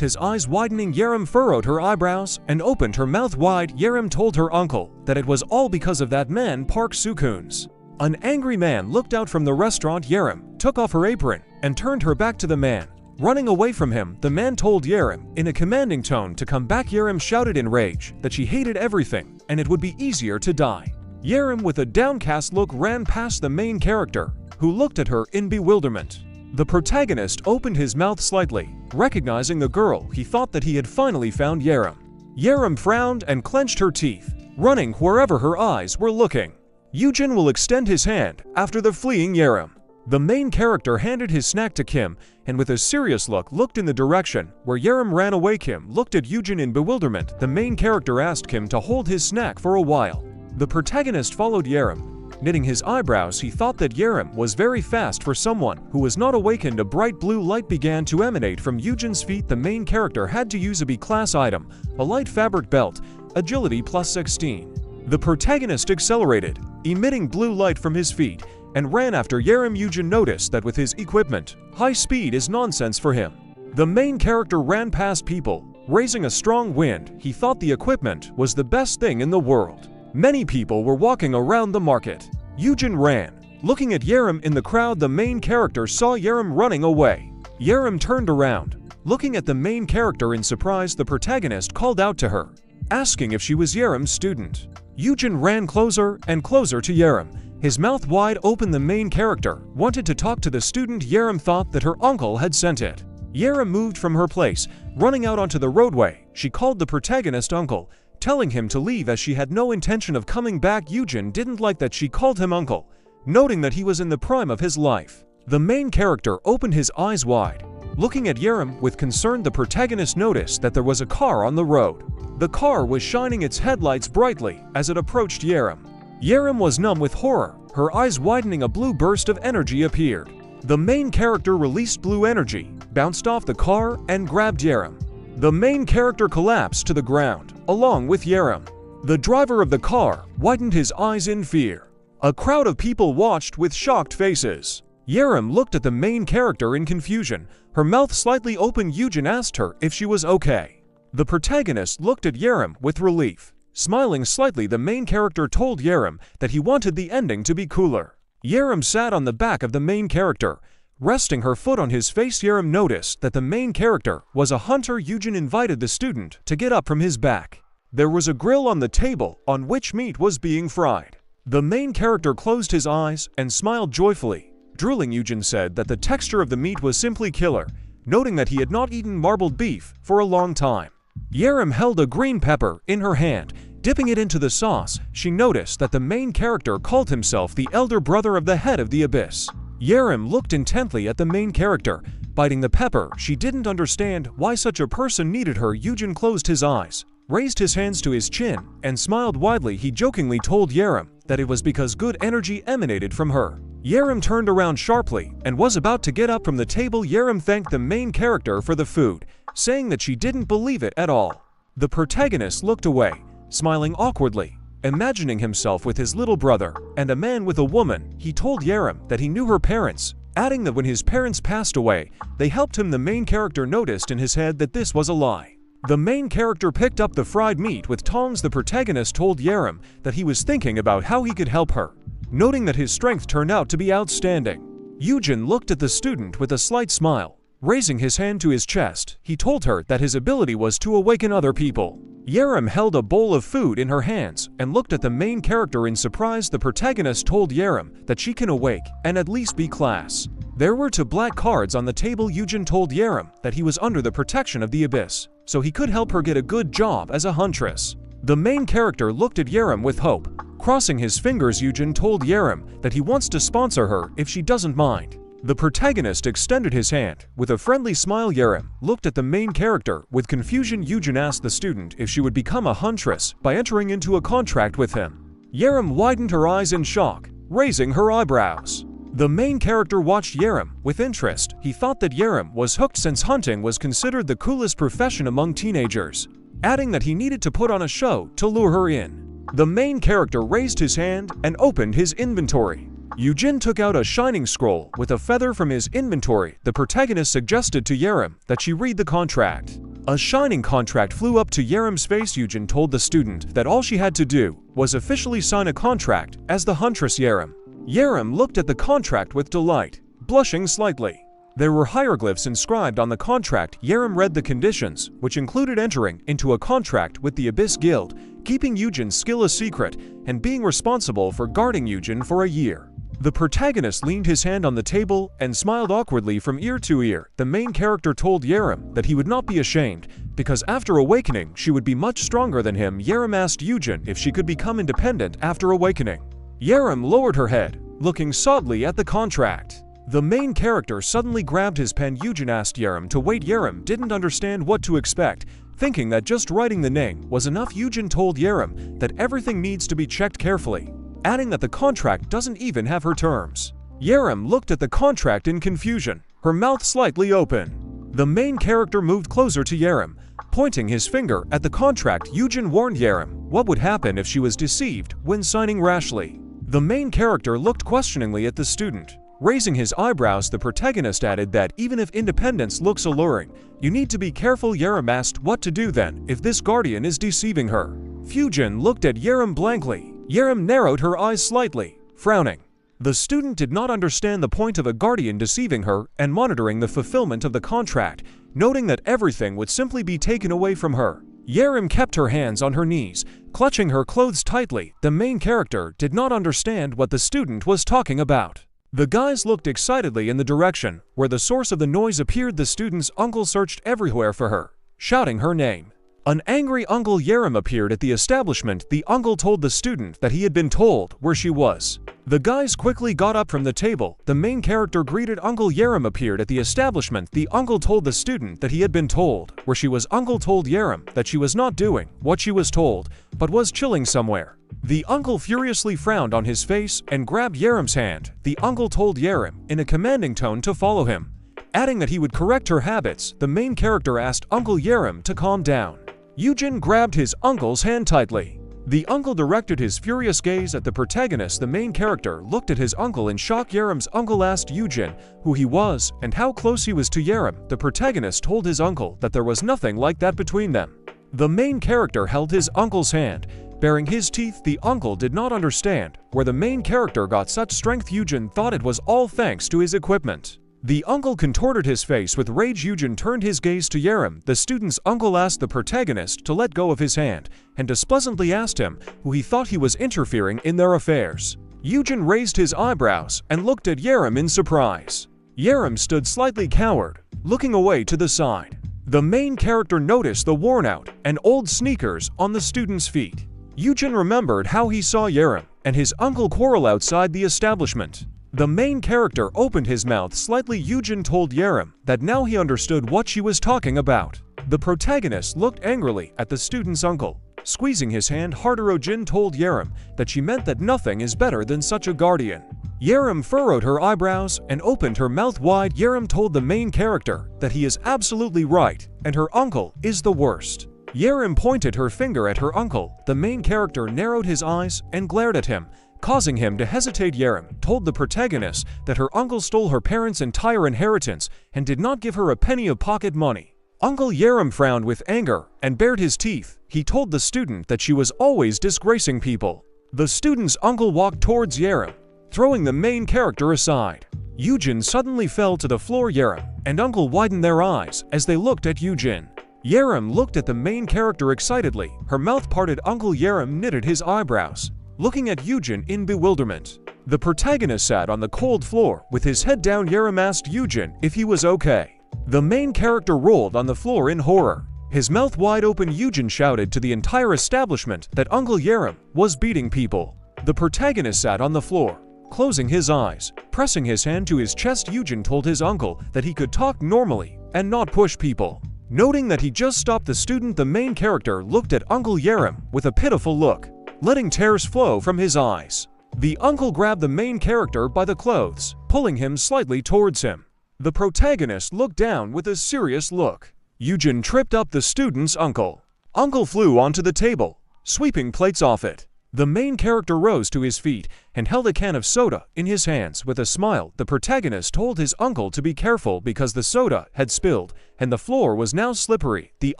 his eyes widening. Yaram furrowed her eyebrows and opened her mouth wide. Yaram told her uncle that it was all because of that man Park Soo-koon's. An angry man looked out from the restaurant. Yaram took off her apron and turned her back to the man. Running away from him, the man told Yaram in a commanding tone to come back. Yaram shouted in rage that she hated everything and it would be easier to die. Yaram, with a downcast look, ran past the main character, who looked at her in bewilderment. The protagonist opened his mouth slightly, recognizing the girl. He thought that he had finally found Yaram. Yaram frowned and clenched her teeth, running wherever her eyes were looking. Eugene will extend his hand after the fleeing Yaram. The main character handed his snack to Kim and with a serious look looked in the direction where Yaram ran away. Kim looked at Eugene in bewilderment. The main character asked Kim to hold his snack for a while. The protagonist followed Yaram. Knitting his eyebrows, he thought that Yaram was very fast for someone who was not awakened. A bright blue light began to emanate from Eugene's feet. The main character had to use a B-class item, a light fabric belt, agility plus 16. The protagonist accelerated, emitting blue light from his feet, and ran after Yaram. Eugene noticed that with his equipment, high speed is nonsense for him. The main character ran past people, raising a strong wind. He thought the equipment was the best thing in the world. Many people were walking around the market. Eugene ran, looking at Yaram in the crowd. The main character saw Yaram running away. Yaram turned around, looking at the main character in surprise. The protagonist called out to her, asking if she was Yaram's student. Eugene ran closer and closer to Yaram. His mouth wide open. The main character wanted to talk to the student. Yaram thought that her uncle had sent it. Yaram moved from her place, running out onto the roadway. She called the protagonist uncle, telling him to leave as she had no intention of coming back. Eugene didn't like that she called him uncle, noting that he was in the prime of his life. The main character opened his eyes wide. Looking at Yaram with concern, the protagonist noticed that there was a car on the road. The car was shining its headlights brightly as it approached Yaram. Yaram was numb with horror. Her eyes widening, a blue burst of energy appeared. The main character released blue energy, bounced off the car, and grabbed Yaram. The main character collapsed to the ground, along with Yaram. The driver of the car widened his eyes in fear. A crowd of people watched with shocked faces. Yaram looked at the main character in confusion, her mouth slightly open. Eugene asked her if she was okay. The protagonist looked at Yaram with relief. Smiling slightly, the main character told Yaram that he wanted the ending to be cooler. Yaram sat on the back of the main character, resting her foot on his face. Yaram noticed that the main character was a hunter. Eugene invited the student to get up from his back. There was a grill on the table on which meat was being fried. The main character closed his eyes and smiled joyfully. Drooling, Eugene said that the texture of the meat was simply killer, noting that he had not eaten marbled beef for a long time. Yaram held a green pepper in her hand, dipping it into the sauce. She noticed that the main character called himself the elder brother of the head of the abyss. Yaram looked intently at the main character, biting the pepper. She didn't understand why such a person needed her. Eugene closed his eyes, raised his hands to his chin, and smiled widely. He jokingly told Yaram that it was because good energy emanated from her. Yaram turned around sharply and was about to get up from the table. Yaram thanked the main character for the food, saying that she didn't believe it at all. The protagonist looked away, smiling awkwardly, imagining himself with his little brother and a man with a woman. He told Yaram that he knew her parents, adding that when his parents passed away, they helped him. The main character noticed in his head that this was a lie. The main character picked up the fried meat with tongs. The protagonist told Yaram that he was thinking about how he could help her, noting that his strength turned out to be outstanding. Eugene looked at the student with a slight smile. Raising his hand to his chest, he told her that his ability was to awaken other people. Yaram held a bowl of food in her hands and looked at the main character in surprise. The protagonist told Yaram that she can awake and at least be class. There were 2 black cards on the table. Eugene told Yaram that he was under the protection of the abyss, so he could help her get a good job as a huntress. The main character looked at Yaram with hope. Crossing his fingers, Eugene told Yaram that he wants to sponsor her if she doesn't mind. The protagonist extended his hand with a friendly smile. Yaram looked at the main character with confusion. Eugene asked the student if she would become a huntress by entering into a contract with him. Yaram widened her eyes in shock, raising her eyebrows. The main character watched Yaram with interest. He thought that Yaram was hooked since hunting was considered the coolest profession among teenagers, adding that he needed to put on a show to lure her in. The main character raised his hand and opened his inventory. Eugene took out a shining scroll with a feather from his inventory. The protagonist suggested to Yaram that she read the contract. A shining contract flew up to Yaram's face. Eugene told the student that all she had to do was officially sign a contract as the huntress Yaram. Yaram looked at the contract with delight, blushing slightly. There were hieroglyphs inscribed on the contract. Yaram read the conditions, which included entering into a contract with the Abyss Guild, keeping Eugene's skill a secret, and being responsible for guarding Eugene for a year. The protagonist leaned his hand on the table and smiled awkwardly from ear to ear. The main character told Yaram that he would not be ashamed, because after awakening she would be much stronger than him. Yaram asked Eugene if she could become independent after awakening. Yaram lowered her head, looking sadly at the contract. The main character suddenly grabbed his pen. Eugene asked Yaram to wait. Yaram didn't understand what to expect, thinking that just writing the name was enough. Eugene told Yaram that everything needs to be checked carefully, adding that the contract doesn't even have her terms. Yaram looked at the contract in confusion, her mouth slightly open. The main character moved closer to Yaram, pointing his finger at the contract. Eugene warned Yaram what would happen if she was deceived when signing rashly. The main character looked questioningly at the student. Raising his eyebrows, the protagonist added that even if independence looks alluring, you need to be careful. Yaram asked what to do then if this guardian is deceiving her. Eugene looked at Yaram blankly. Yaram narrowed her eyes slightly, frowning. The student did not understand the point of a guardian deceiving her and monitoring the fulfillment of the contract, noting that everything would simply be taken away from her. Yaram kept her hands on her knees, clutching her clothes tightly. The main character did not understand what the student was talking about. The guys looked excitedly in the direction where the source of the noise appeared. The student's uncle searched everywhere for her, shouting her name. An angry Uncle Yaram appeared at the establishment. The uncle told the student that he had been told where she was. The guys quickly got up from the table. The main character greeted Uncle Yaram appeared at the establishment. The uncle told the student that he had been told where she was. Uncle told Yaram that she was not doing what she was told, but was chilling somewhere. The uncle furiously frowned on his face and grabbed Yaram's hand. The uncle told Yaram in a commanding tone to follow him, adding that he would correct her habits. The main character asked Uncle Yaram to calm down. Eugene grabbed his uncle's hand tightly. The uncle directed his furious gaze at the protagonist. The main character looked at his uncle in shock. Yaram's uncle asked Eugene who he was and how close he was to Yaram. The protagonist told his uncle that there was nothing like that between them. The main character held his uncle's hand, baring his teeth. The uncle did not understand where the main character got such strength. Eugene thought it was all thanks to his equipment. The uncle contorted his face with rage. Eugene turned his gaze to Yaram. The student's uncle asked the protagonist to let go of his hand and displeasantly asked him who he thought he was interfering in their affairs. Eugene raised his eyebrows and looked at Yaram in surprise. Yaram stood slightly cowed, looking away to the side. The main character noticed the worn-out and old sneakers on the student's feet. Eugene remembered how he saw Yaram and his uncle quarrel outside the establishment. The main character opened his mouth slightly. Eugene told Yaram that now he understood what she was talking about. The protagonist looked angrily at the student's uncle, squeezing his hand harder. Eugene told Yaram that she meant that nothing is better than such a guardian. Yaram furrowed her eyebrows and opened her mouth wide. Yaram told the main character that he is absolutely right and her uncle is the worst. Yaram pointed her finger at her uncle. The main character narrowed his eyes and glared at him, causing him to hesitate. Yaram told the protagonist that her uncle stole her parents' entire inheritance and did not give her a penny of pocket money. Uncle Yaram frowned with anger and bared his teeth. He told the student that she was always disgracing people. The student's uncle walked towards Yaram, throwing the main character aside. Eugene suddenly fell to the floor. Yaram and uncle widened their eyes as they looked at Eugene. Yaram looked at the main character excitedly. Her mouth parted. Uncle Yaram knitted his eyebrows, looking at Eugene in bewilderment. The protagonist sat on the cold floor with his head down. Yaram asked Eugene if he was okay. The main character rolled on the floor in horror, his mouth wide open. Eugene shouted to the entire establishment that Uncle Yaram was beating people. The protagonist sat on the floor, closing his eyes, pressing his hand to his chest. Eugene told his uncle that he could talk normally and not push people. Noting that he just stopped the student, the main character looked at Uncle Yaram with a pitiful look, letting tears flow from his eyes. The uncle grabbed the main character by the clothes, pulling him slightly towards him. The protagonist looked down with a serious look. Eugene tripped up the student's uncle. Uncle flew onto the table, sweeping plates off it. The main character rose to his feet and held a can of soda in his hands. With a smile, the protagonist told his uncle to be careful because the soda had spilled and the floor was now slippery. The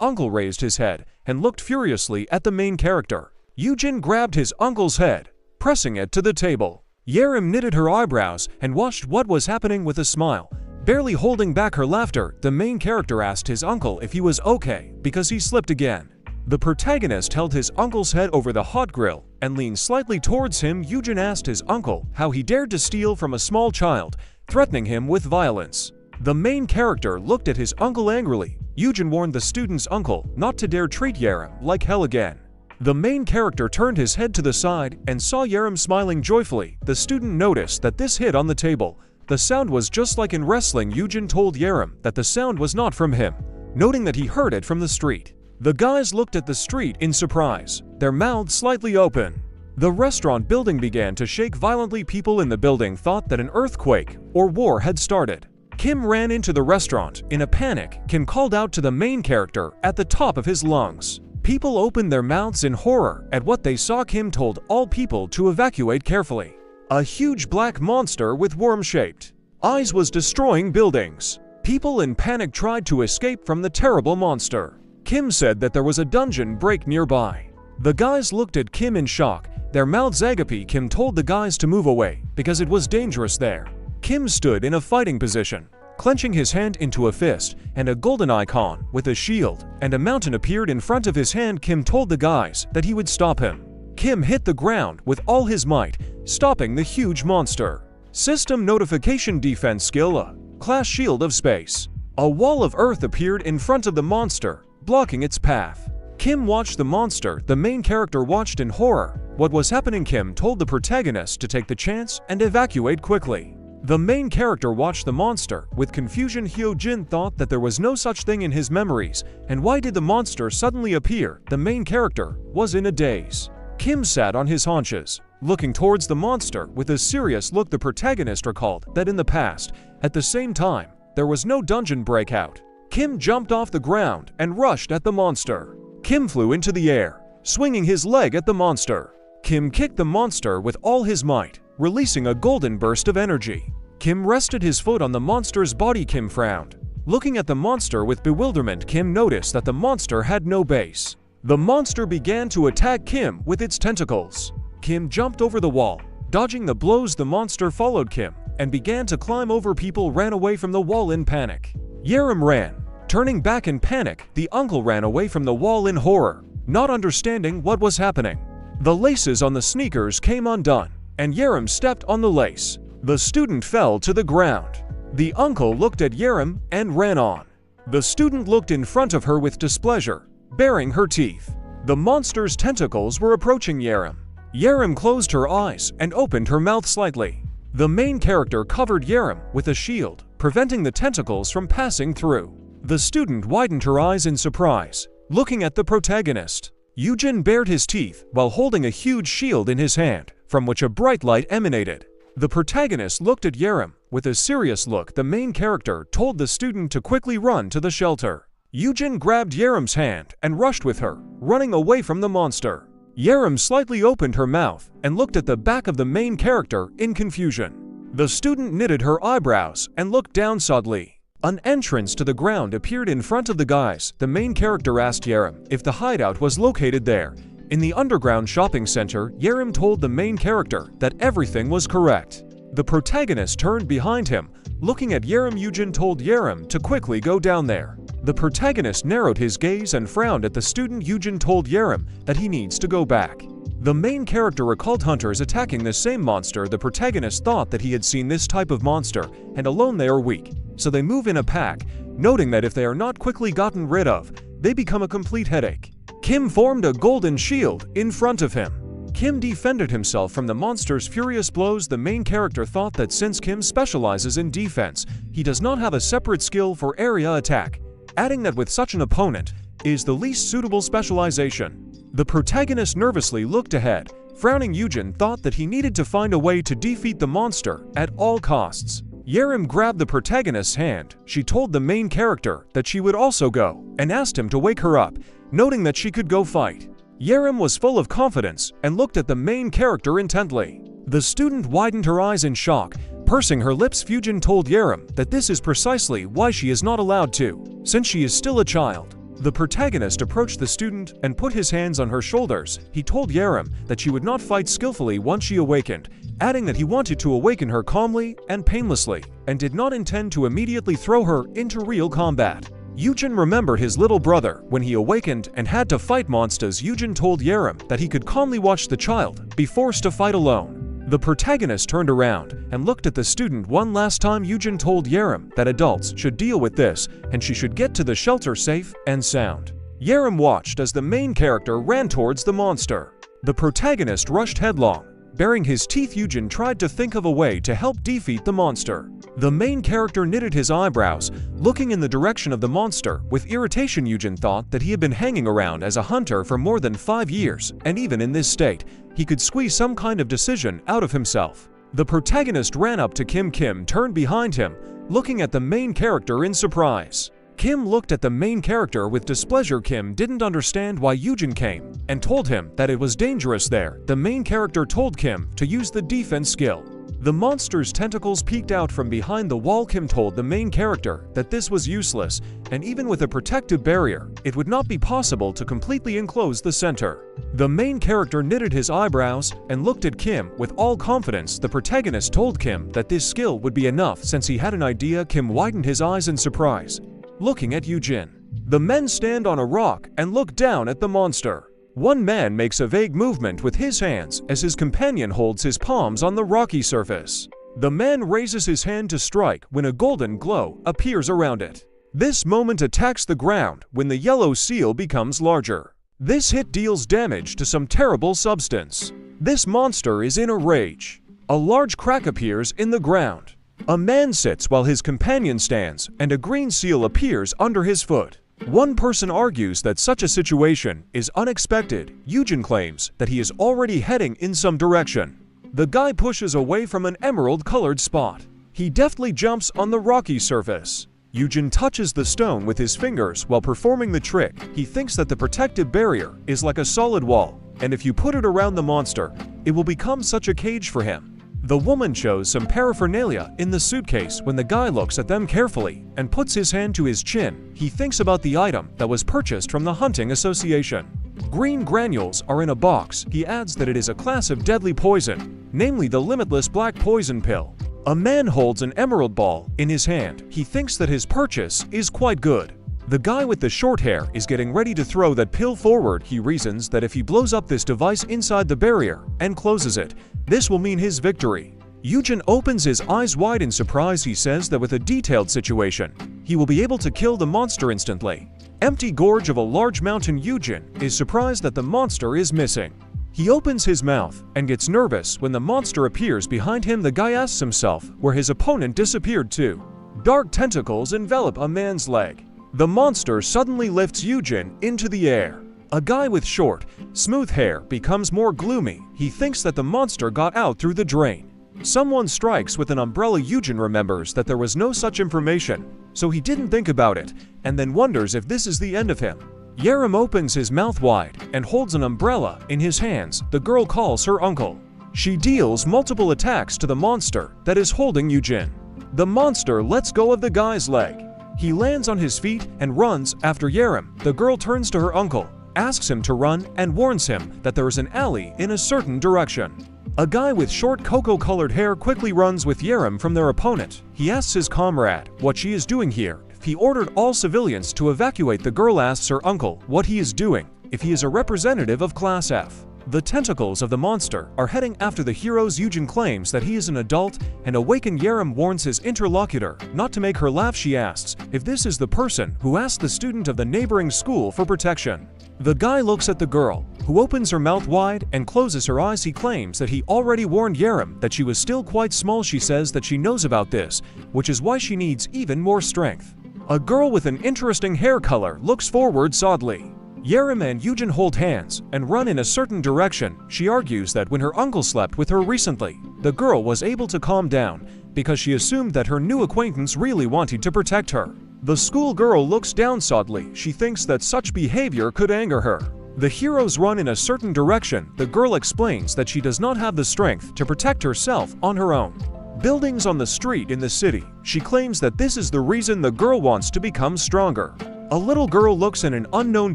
uncle raised his head and looked furiously at the main character. Eugene grabbed his uncle's head, pressing it to the table. Yaram knitted her eyebrows and watched what was happening with a smile. Barely holding back her laughter, the main character asked his uncle if he was okay because he slipped again. The protagonist held his uncle's head over the hot grill and leaned slightly towards him. Eugene asked his uncle how he dared to steal from a small child, threatening him with violence. The main character looked at his uncle angrily. Eugene warned the student's uncle not to dare treat Yaram like hell again. The main character turned his head to the side and saw Yaram smiling joyfully. The student noticed that this hit on the table. The sound was just like in wrestling. Eugene told Yaram that the sound was not from him, noting that he heard it from the street. The guys looked at the street in surprise, their mouths slightly open. The restaurant building began to shake violently. People in the building thought that an earthquake or war had started. Kim ran into the restaurant. In a panic, Kim called out to the main character at the top of his lungs. People opened their mouths in horror at what they saw. Kim told all people to evacuate carefully. A huge black monster with worm-shaped eyes was destroying buildings. People in panic tried to escape from the terrible monster. Kim said that there was a dungeon break nearby. The guys looked at Kim in shock, their mouths agape. Kim told the guys to move away because it was dangerous there. Kim stood in a fighting position, clenching his hand into a fist, and a golden icon with a shield and a mountain appeared in front of his hand. Kim told the guys that he would stop him. Kim hit the ground with all his might, stopping the huge monster. System notification defense skill, class shield of space. A wall of earth appeared in front of the monster, blocking its path. Kim watched the monster. The main character watched in horror. What was happening? Kim told the protagonist to take the chance and evacuate quickly. The main character watched the monster. With confusion, Eugene thought that there was no such thing in his memories, and why did the monster suddenly appear? The main character was in a daze. Kim sat on his haunches, looking towards the monster with a serious look. The protagonist recalled that in the past, at the same time, there was no dungeon breakout. Kim jumped off the ground and rushed at the monster. Kim flew into the air, swinging his leg at the monster. Kim kicked the monster with all his might, releasing a golden burst of energy. Kim rested his foot on the monster's body. Kim frowned. Looking at the monster with bewilderment, Kim noticed that the monster had no base. The monster began to attack Kim with its tentacles. Kim jumped over the wall, dodging the blows. The monster followed Kim and began to climb over people. Ran away from the wall in panic. Yaram ran, turning back in panic. The uncle ran away from the wall in horror, not understanding what was happening. The laces on the sneakers came undone, and Yaram stepped on the lace. The student fell to the ground. The uncle looked at Yaram and ran on. The student looked in front of her with displeasure, baring her teeth. The monster's tentacles were approaching Yaram. Yaram closed her eyes and opened her mouth slightly. The main character covered Yaram with a shield, preventing the tentacles from passing through. The student widened her eyes in surprise, looking at the protagonist. Eugene bared his teeth while holding a huge shield in his hand, from which a bright light emanated. The protagonist looked at Yaram with a serious look. The main character told the student to quickly run to the shelter. Eugene grabbed Yaram's hand and rushed with her, running away from the monster. Yaram slightly opened her mouth and looked at the back of the main character in confusion. The student knitted her eyebrows and looked down sadly. An entrance to the ground appeared in front of the guys. The main character asked Yaram if the hideout was located there. In the underground shopping center, Yaram told the main character that everything was correct. The protagonist turned behind him, looking at Yaram. Eugene told Yaram to quickly go down there. The protagonist narrowed his gaze and frowned at the student. Eugene told Yaram that he needs to go back. The main character recalled hunters attacking the same monster. The protagonist thought that he had seen this type of monster, and alone they are weak, so they move in a pack, noting that if they are not quickly gotten rid of, they become a complete headache. Kim formed a golden shield in front of him. Kim defended himself from the monster's furious blows. The main character thought that since Kim specializes in defense, he does not have a separate skill for area attack, adding that with such an opponent is the least suitable specialization. The protagonist nervously looked ahead, frowning. Eugene thought that he needed to find a way to defeat the monster at all costs. Yaram grabbed the protagonist's hand. She told the main character that she would also go, and asked him to wake her up, noting that she could go fight. Yaram was full of confidence and looked at the main character intently. The student widened her eyes in shock, pursing her lips. Eugene told Yaram that this is precisely why she is not allowed to, since she is still a child. The protagonist approached the student and put his hands on her shoulders. He told Yaram that she would not fight skillfully once she awakened, adding that he wanted to awaken her calmly and painlessly, and did not intend to immediately throw her into real combat. Eugene remembered his little brother when he awakened and had to fight monsters. Eugene told Yaram that he could calmly watch the child be forced to fight alone. The protagonist turned around and looked at the student one last time. Eugene told Yaram that adults should deal with this and she should get to the shelter safe and sound. Yaram watched as the main character ran towards the monster. The protagonist rushed headlong. Baring his teeth, Eugene tried to think of a way to help defeat the monster. The main character knitted his eyebrows, looking in the direction of the monster with irritation. Eugene thought that he had been hanging around as a hunter for more than 5 years, and even in this state, he could squeeze some kind of decision out of himself. The protagonist ran up to Kim. Kim turned behind him, looking at the main character in surprise. Kim looked at the main character with displeasure. Kim didn't understand why Eugene came, and told him that it was dangerous there. The main character told Kim to use the defense skill. The monster's tentacles peeked out from behind the wall. Kim told the main character that this was useless, and even with a protective barrier, it would not be possible to completely enclose the center. The main character knitted his eyebrows and looked at Kim with all confidence. The protagonist told Kim that this skill would be enough since he had an idea. Kim widened his eyes in surprise, looking at Eugene. The men stand on a rock and look down at the monster. One man makes a vague movement with his hands as his companion holds his palms on the rocky surface. The man raises his hand to strike when a golden glow appears around it. This moment attacks the ground when the yellow seal becomes larger. This hit deals damage to some terrible substance. This monster is in a rage. A large crack appears in the ground. A man sits while his companion stands, and a green seal appears under his foot. One person argues that such a situation is unexpected. Eugene claims that he is already heading in some direction. The guy pushes away from an emerald-colored spot. He deftly jumps on the rocky surface. Eugene touches the stone with his fingers while performing the trick. He thinks that the protective barrier is like a solid wall, and if you put it around the monster, it will become such a cage for him. The woman shows some paraphernalia in the suitcase when the guy looks at them carefully and puts his hand to his chin. He thinks about the item that was purchased from the hunting association. Green granules are in a box. He adds that it is a class of deadly poison, namely the limitless black poison pill. A man holds an emerald ball in his hand. He thinks that his purchase is quite good. The guy with the short hair is getting ready to throw that pill forward. He reasons that if he blows up this device inside the barrier and closes it, this will mean his victory. Eugene opens his eyes wide in surprise. He says that with a detailed situation, he will be able to kill the monster instantly. Empty gorge of a large mountain. Eugene is surprised that the monster is missing. He opens his mouth and gets nervous when the monster appears behind him. The guy asks himself where his opponent disappeared to. Dark tentacles envelop a man's leg. The monster suddenly lifts Eugene into the air. A guy with short, smooth hair becomes more gloomy. He thinks that the monster got out through the drain. Someone strikes with an umbrella. Eugene remembers that there was no such information, so he didn't think about it, and then wonders if this is the end of him. Yaram opens his mouth wide and holds an umbrella in his hands. The girl calls her uncle. She deals multiple attacks to the monster that is holding Eugene. The monster lets go of the guy's leg. He lands on his feet and runs after Yaram. The girl turns to her uncle, asks him to run, and warns him that there is an alley in a certain direction. A guy with short cocoa-colored hair quickly runs with Yaram from their opponent. He asks his comrade what she is doing here. He ordered all civilians to evacuate. The girl asks her uncle what he is doing, if he is a representative of Class F. The tentacles of the monster are heading after the heroes. Eugene claims that he is an adult and awakened. Yaram warns his interlocutor not to make her laugh. She asks if this is the person who asked the student of the neighboring school for protection. The guy looks at the girl, who opens her mouth wide and closes her eyes. He claims that he already warned Yaram that she was still quite small. She says that she knows about this, which is why she needs even more strength. A girl with an interesting hair color looks forward sadly. Yaram and Eugene hold hands and run in a certain direction. She argues that when her uncle slept with her recently, the girl was able to calm down because she assumed that her new acquaintance really wanted to protect her. The schoolgirl looks down sadly. She thinks that such behavior could anger her. The heroes run in a certain direction. The girl explains that she does not have the strength to protect herself on her own. Buildings on the street in the city. She claims that this is the reason the girl wants to become stronger. A little girl looks in an unknown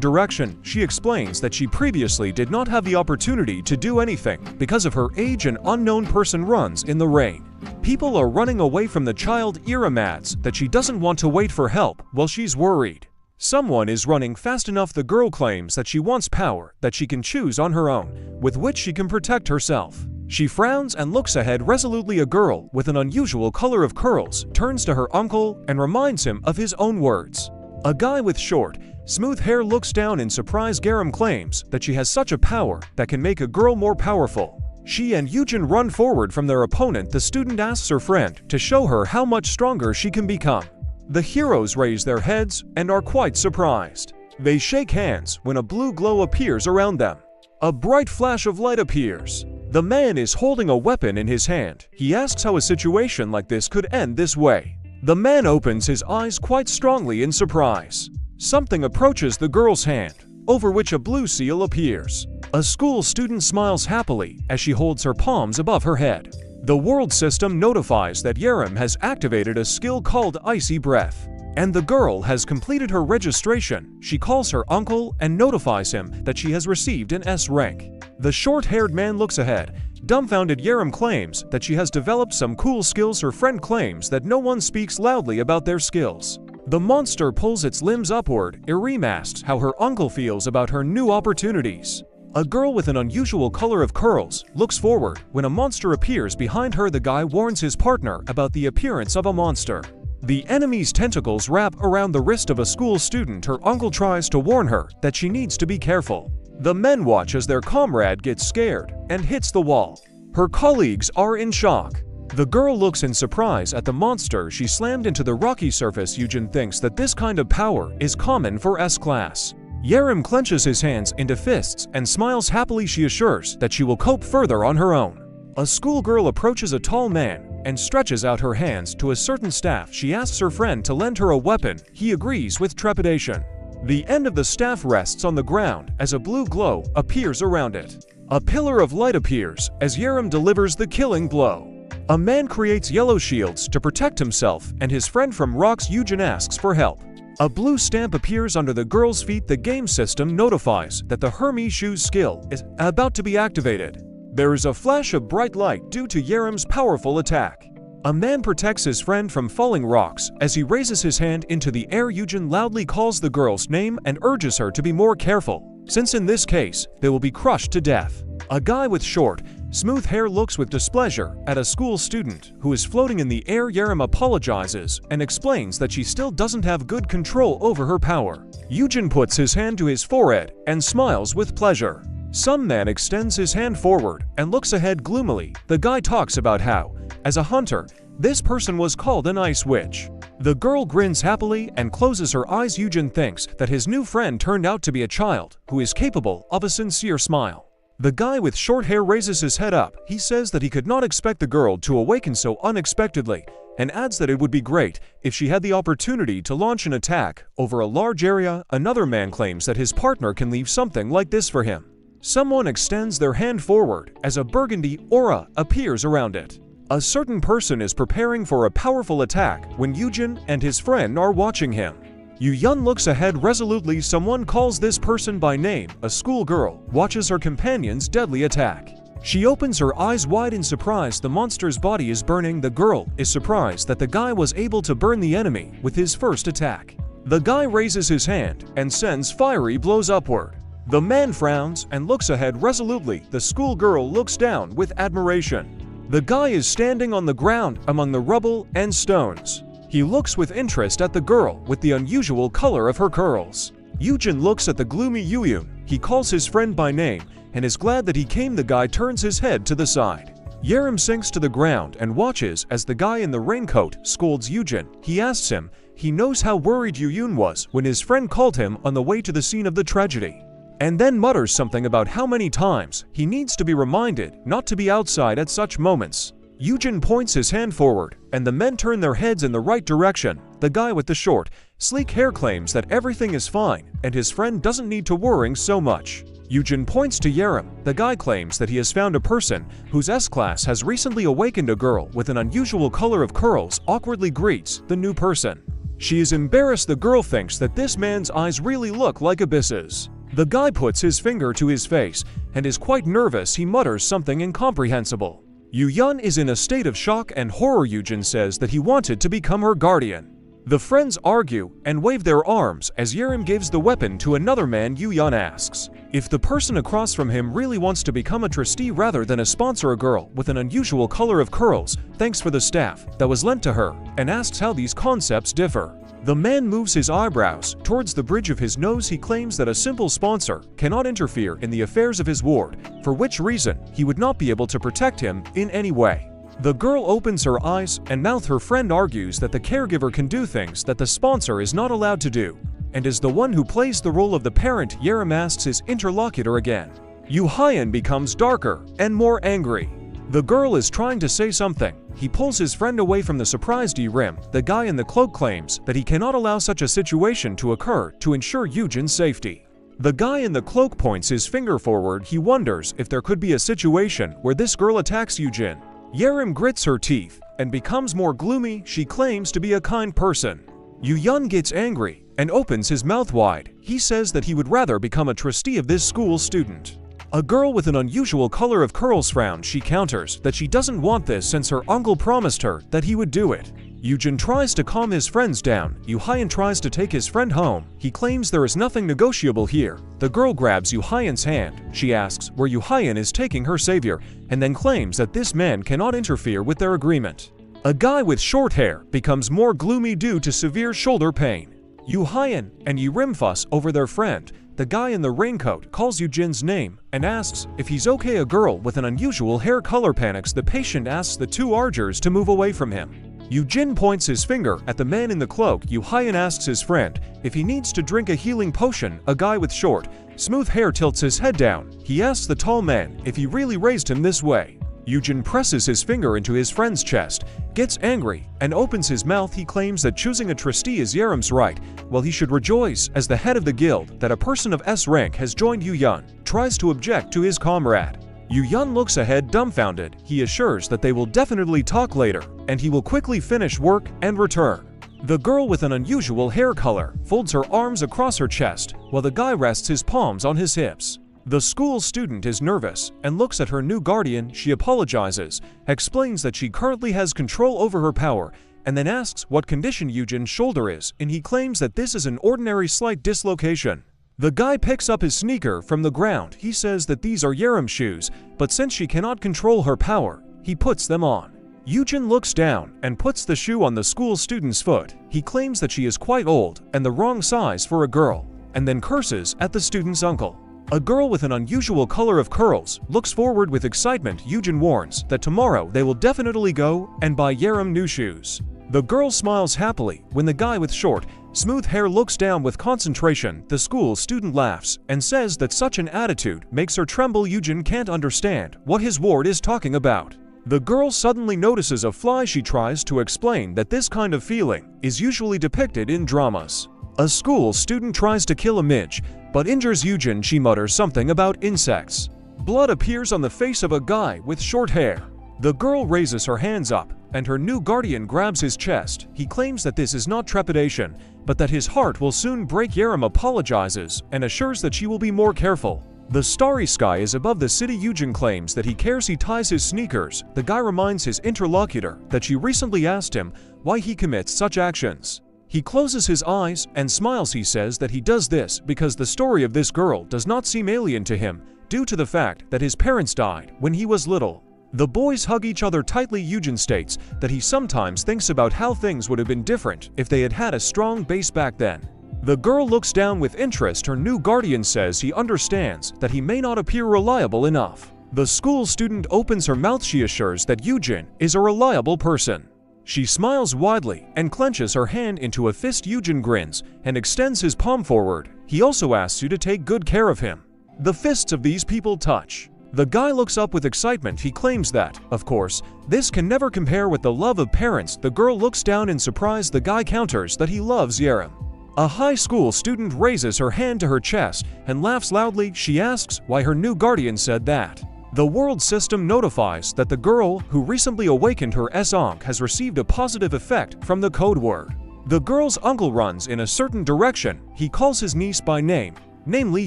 direction. She explains that she previously did not have the opportunity to do anything because of her age. An unknown person runs in the rain. People are running away from the child. Yaram adds that she doesn't want to wait for help while she's worried. Someone is running fast enough. The girl claims that she wants power that she can choose on her own, with which she can protect herself. She frowns and looks ahead resolutely. A girl with an unusual color of curls turns to her uncle and reminds him of his own words. A guy with short, smooth hair looks down in surprise. Yaram claims that she has such a power that can make a girl more powerful. She and Eugene run forward from their opponent. The student asks her friend to show her how much stronger she can become. The heroes raise their heads and are quite surprised. They shake hands when a blue glow appears around them. A bright flash of light appears. The man is holding a weapon in his hand. He asks how a situation like this could end this way. The man opens his eyes quite strongly in surprise. Something approaches the girl's hand, over which a blue seal appears. A school student smiles happily as she holds her palms above her head. The world system notifies that Yaram has activated a skill called Icy Breath, and the girl has completed her registration. She calls her uncle and notifies him that she has received an S rank. The short-haired man looks ahead. Dumbfounded, Yaram claims that she has developed some cool skills. Her friend claims that no one speaks loudly about their skills. The monster pulls its limbs upward. Yaram asks how her uncle feels about her new opportunities. A girl with an unusual color of curls looks forward. When a monster appears behind her, the guy warns his partner about the appearance of a monster. The enemy's tentacles wrap around the wrist of a school student. Her uncle tries to warn her that she needs to be careful. The men watch as their comrade gets scared and hits the wall. Her colleagues are in shock. The girl looks in surprise at the monster she slammed into the rocky surface. Eugene thinks that this kind of power is common for S-class. Yaram clenches his hands into fists and smiles happily. She assures that she will cope further on her own. A schoolgirl approaches a tall man and stretches out her hands to a certain staff. She asks her friend to lend her a weapon. He agrees with trepidation. The end of the staff rests on the ground as a blue glow appears around it. A pillar of light appears as Yaram delivers the killing blow. A man creates yellow shields to protect himself and his friend from rocks. Eugene asks for help. A blue stamp appears under the girl's feet. The game system notifies that the Hermes shoes skill is about to be activated. There is a flash of bright light due to Yaram's powerful attack. A man protects his friend from falling rocks as he raises his hand into the air. Eugene loudly calls the girl's name and urges her to be more careful, since in this case, they will be crushed to death. A guy with short, smooth hair looks with displeasure at a school student who is floating in the air. Yaram apologizes and explains that she still doesn't have good control over her power. Eugene puts his hand to his forehead and smiles with pleasure. Some man extends his hand forward and looks ahead gloomily. The guy talks about how, as a hunter, this person was called an ice witch. The girl grins happily and closes her eyes. Eugene thinks that his new friend turned out to be a child who is capable of a sincere smile. The guy with short hair raises his head up. He says that he could not expect the girl to awaken so unexpectedly, and adds that it would be great if she had the opportunity to launch an attack over a large area. Another man claims that his partner can leave something like this for him. Someone extends their hand forward as a burgundy aura appears around it. A certain person is preparing for a powerful attack when Eugene and his friend are watching him. Eugene looks ahead resolutely. Someone calls this person by name. A schoolgirl watches her companion's deadly attack. She opens her eyes wide in surprise. The monster's body is burning. The girl is surprised that the guy was able to burn the enemy with his first attack. The guy raises his hand and sends fiery blows upward. The man frowns and looks ahead resolutely. The schoolgirl looks down with admiration. The guy is standing on the ground among the rubble and stones. He looks with interest at the girl with the unusual color of her curls. Eugene looks at the gloomy Yuyun. He calls his friend by name and is glad that he came. The guy turns his head to the side. Yaram sinks to the ground and watches as the guy in the raincoat scolds Eugene. He asks him he knows how worried Yuyun was when his friend called him on the way to the scene of the tragedy, and then mutters something about how many times he needs to be reminded not to be outside at such moments. Eugene points his hand forward, and the men turn their heads in the right direction. The guy with the short, sleek hair claims that everything is fine, and his friend doesn't need to worry so much. Eugene points to Yaram. The guy claims that he has found a person whose S-class has recently awakened. A girl with an unusual color of curls awkwardly greets the new person. She is embarrassed. The girl thinks that this man's eyes really look like abysses. The guy puts his finger to his face and is quite nervous. He mutters something incomprehensible. Eugene is in a state of shock and horror. Eugene says that he wanted to become her guardian. The friends argue and wave their arms as Yaram gives the weapon to another man. Eugene asks if the person across from him really wants to become a trustee rather than a sponsor. A girl with an unusual color of curls thanks for the staff that was lent to her and asks how these concepts differ. The man moves his eyebrows towards the bridge of his nose. He claims that a simple sponsor cannot interfere in the affairs of his ward, for which reason he would not be able to protect him in any way. The girl opens her eyes and mouth. Her friend argues that the caregiver can do things that the sponsor is not allowed to do, and is the one who plays the role of the parent. Yaram asks his interlocutor again. Eugene becomes darker and more angry. The girl is trying to say something. He pulls his friend away from the surprised Yaram. The guy in the cloak claims that he cannot allow such a situation to occur to ensure Eugene's safety. The guy in the cloak points his finger forward. He wonders if there could be a situation where this girl attacks Eugene. Yaram grits her teeth and becomes more gloomy. She claims to be a kind person. Eugene gets angry and opens his mouth wide. He says that he would rather become a trustee of this school student. A girl with an unusual color of curls frowns. She counters that she doesn't want this since her uncle promised her that he would do it. Eugene tries to calm his friends down. Eugene tries to take his friend home. He claims there is nothing negotiable here. The girl grabs Eugene's hand. She asks where Eugene is taking her savior, and then claims that this man cannot interfere with their agreement. A guy with short hair becomes more gloomy due to severe shoulder pain. Eugene and Yaram fuss over their friend. The guy in the raincoat calls Eugene's name and asks if he's okay. A girl with an unusual hair color panics. The patient asks the two archers to move away from him. Eugene points his finger at the man in the cloak. Eugene asks his friend if he needs to drink a healing potion. A guy with short, smooth hair tilts his head down. He asks the tall man if he really raised him this way. Eugene presses his finger into his friend's chest, gets angry, and opens his mouth. He claims that choosing a trustee is Yaram's right, while he should rejoice as the head of the guild that a person of S rank has joined. Eugene tries to object to his comrade. Eugene looks ahead dumbfounded. He assures that they will definitely talk later, and he will quickly finish work and return. The girl with an unusual hair color folds her arms across her chest, while the guy rests his palms on his hips. The school student is nervous and looks at her new guardian. She apologizes, explains that she currently has control over her power, and then asks what condition Eugene's shoulder is, and he claims that this is an ordinary slight dislocation. The guy picks up his sneaker from the ground. He says that these are Yaram's shoes, but since she cannot control her power, he puts them on. Eugene looks down and puts the shoe on the school student's foot. He claims that she is quite old and the wrong size for a girl, and then curses at the student's uncle. A girl with an unusual color of curls looks forward with excitement. Eugene warns that tomorrow they will definitely go and buy Yaram new shoes. The girl smiles happily when the guy with short, smooth hair looks down with concentration. The school student laughs and says that such an attitude makes her tremble. Eugene can't understand what his ward is talking about. The girl suddenly notices a fly. She tries to explain that this kind of feeling is usually depicted in dramas. A school student tries to kill a midge, but injures Eugene. She mutters something about insects. Blood appears on the face of a guy with short hair. The girl raises her hands up, and her new guardian grabs his chest. He claims that this is not trepidation, but that his heart will soon break. Yaram apologizes and assures that she will be more careful. The starry sky is above the city. Eugene claims that he cares. He ties his sneakers. The guy reminds his interlocutor that she recently asked him why he commits such actions. He closes his eyes and smiles. He says that he does this because the story of this girl does not seem alien to him, due to the fact that his parents died when he was little. The boys hug each other tightly. Eugene states that he sometimes thinks about how things would have been different if they had had a strong base back then. The girl looks down with interest. Her new guardian says he understands that he may not appear reliable enough. The school student opens her mouth. She assures that Eugene is a reliable person. She smiles widely and clenches her hand into a fist. Eugene grins and extends his palm forward. He also asks you to take good care of him. The fists of these people touch. The guy looks up with excitement. He claims that, of course, this can never compare with the love of parents. The girl looks down in surprise. The guy counters that he loves Yaram. A high school student raises her hand to her chest and laughs loudly. She asks why her new guardian said that. The world system notifies that the girl who recently awakened her ankh has received a positive effect from the code word. The girl's uncle runs in a certain direction. He calls his niece by name, namely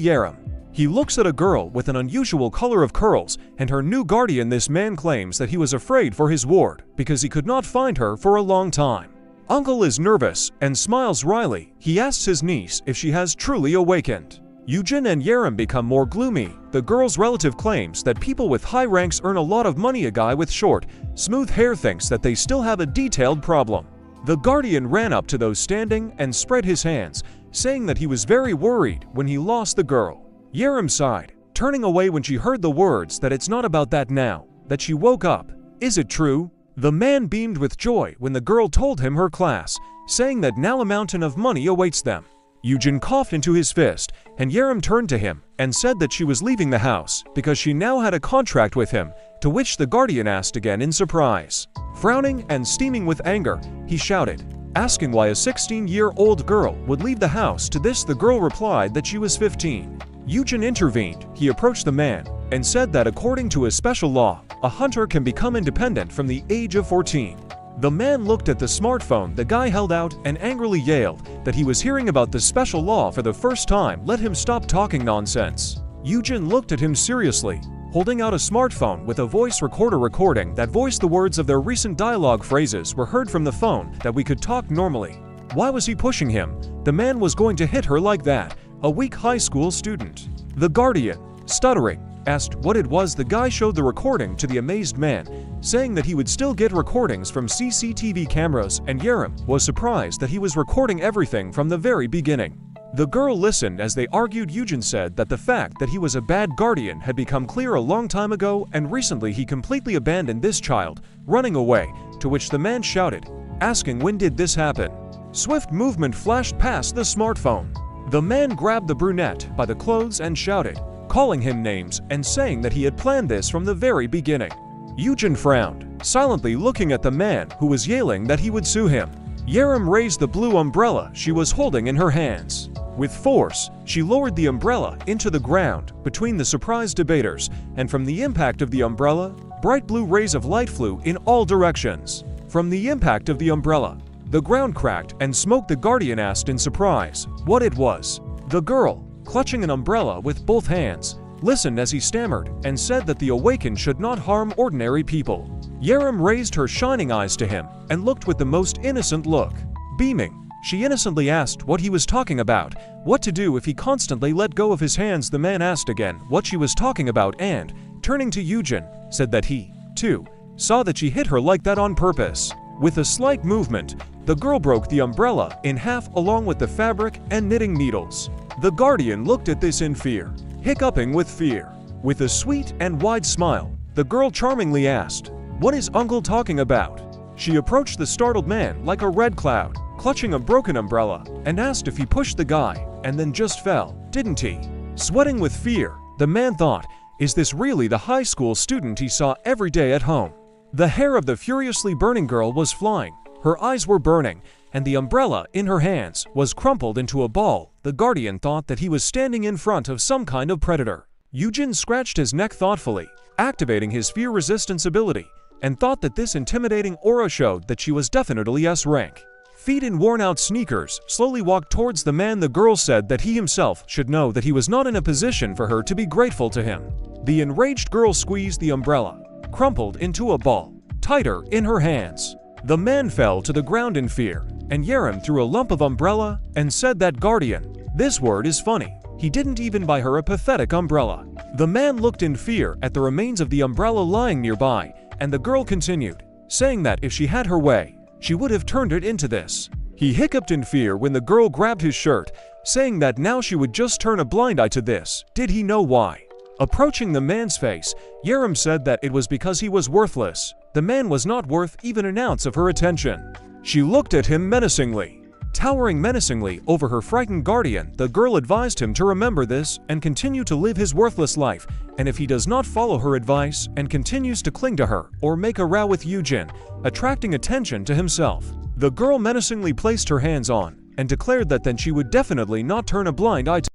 Yaram. He looks at a girl with an unusual color of curls and her new guardian. This man claims that he was afraid for his ward because he could not find her for a long time. Uncle is nervous and smiles wryly. He asks his niece if she has truly awakened. Eugene and Yaram become more gloomy. The girl's relative claims that people with high ranks earn a lot of money. A guy with short, smooth hair thinks that they still have a detailed problem. The guardian ran up to those standing and spread his hands, saying that he was very worried when he lost the girl. Yaram sighed, turning away when she heard the words that it's not about that now, that she woke up. Is it true? The man beamed with joy when the girl told him her class, saying that now a mountain of money awaits them. Eugene coughed into his fist, and Yaram turned to him and said that she was leaving the house because she now had a contract with him, to which the guardian asked again in surprise. Frowning and steaming with anger, he shouted, asking why a 16-year-old girl would leave the house. To this the girl replied that she was 15. Eugene intervened. He approached the man and said that according to a special law, a hunter can become independent from the age of 14. The man looked at the smartphone the guy held out and angrily yelled that he was hearing about the special law for the first time. Let him stop talking nonsense. Eugene looked at him seriously, holding out a smartphone with a voice recorder recording that voiced the words of their recent dialogue. Phrases were heard from the phone that we could talk normally. Why was he pushing him? The man was going to hit her like that, a weak high school student. The guardian, stuttering, asked what it was. The guy showed the recording to the amazed man, saying that he would still get recordings from CCTV cameras, and Yaram was surprised that he was recording everything from the very beginning. The girl listened as they argued. Eugene said that the fact that he was a bad guardian had become clear a long time ago, and recently he completely abandoned this child, running away, to which the man shouted, asking when did this happen. Swift movement flashed past the smartphone. The man grabbed the brunette by the clothes and shouted, calling him names and saying that he had planned this from the very beginning. Eugene frowned, silently looking at the man who was yelling that he would sue him. Yaram raised the blue umbrella she was holding in her hands. With force, she lowered the umbrella into the ground between the surprised debaters, and from the impact of the umbrella, bright blue rays of light flew in all directions. From the impact of the umbrella, the ground cracked and smoke. The guardian asked in surprise what it was. The girl, clutching an umbrella with both hands, listened as he stammered and said that the awakened should not harm ordinary people. Yaram raised her shining eyes to him and looked with the most innocent look. Beaming, she innocently asked what he was talking about, what to do if he constantly let go of his hands. The man asked again what she was talking about and, turning to Eugene, said that he, too, saw that she hit her like that on purpose. With a slight movement, the girl broke the umbrella in half along with the fabric and knitting needles. The guardian looked at this in fear, hiccuping with fear. With a sweet and wide smile, the girl charmingly asked, "What is Uncle talking about?" She approached the startled man like a red cloud, clutching a broken umbrella, and asked if he pushed the guy, and then just fell, didn't he? Sweating with fear, the man thought, is this really the high school student he saw every day at home? The hair of the furiously burning girl was flying, her eyes were burning, and the umbrella in her hands was crumpled into a ball. The guardian thought that he was standing in front of some kind of predator. Eugene scratched his neck thoughtfully, activating his fear resistance ability, and thought that this intimidating aura showed that she was definitely S-rank. Feet in worn-out sneakers slowly walked towards the man. The girl said that he himself should know that he was not in a position for her to be grateful to him. The enraged girl squeezed the umbrella, crumpled into a ball, tighter in her hands. The man fell to the ground in fear, and Yaram threw a lump of umbrella and said that guardian, this word is funny. He didn't even buy her a pathetic umbrella. The man looked in fear at the remains of the umbrella lying nearby, and the girl continued, saying that if she had her way, she would have turned it into this. He hiccuped in fear when the girl grabbed his shirt, saying that now she would just turn a blind eye to this. Did he know why? Approaching the man's face, Yaram said that it was because he was worthless. The man was not worth even an ounce of her attention. She looked at him menacingly. Towering menacingly over her frightened guardian, the girl advised him to remember this and continue to live his worthless life, and if he does not follow her advice and continues to cling to her or make a row with Eugene, attracting attention to himself. The girl menacingly placed her hands on and declared that then she would definitely not turn a blind eye to.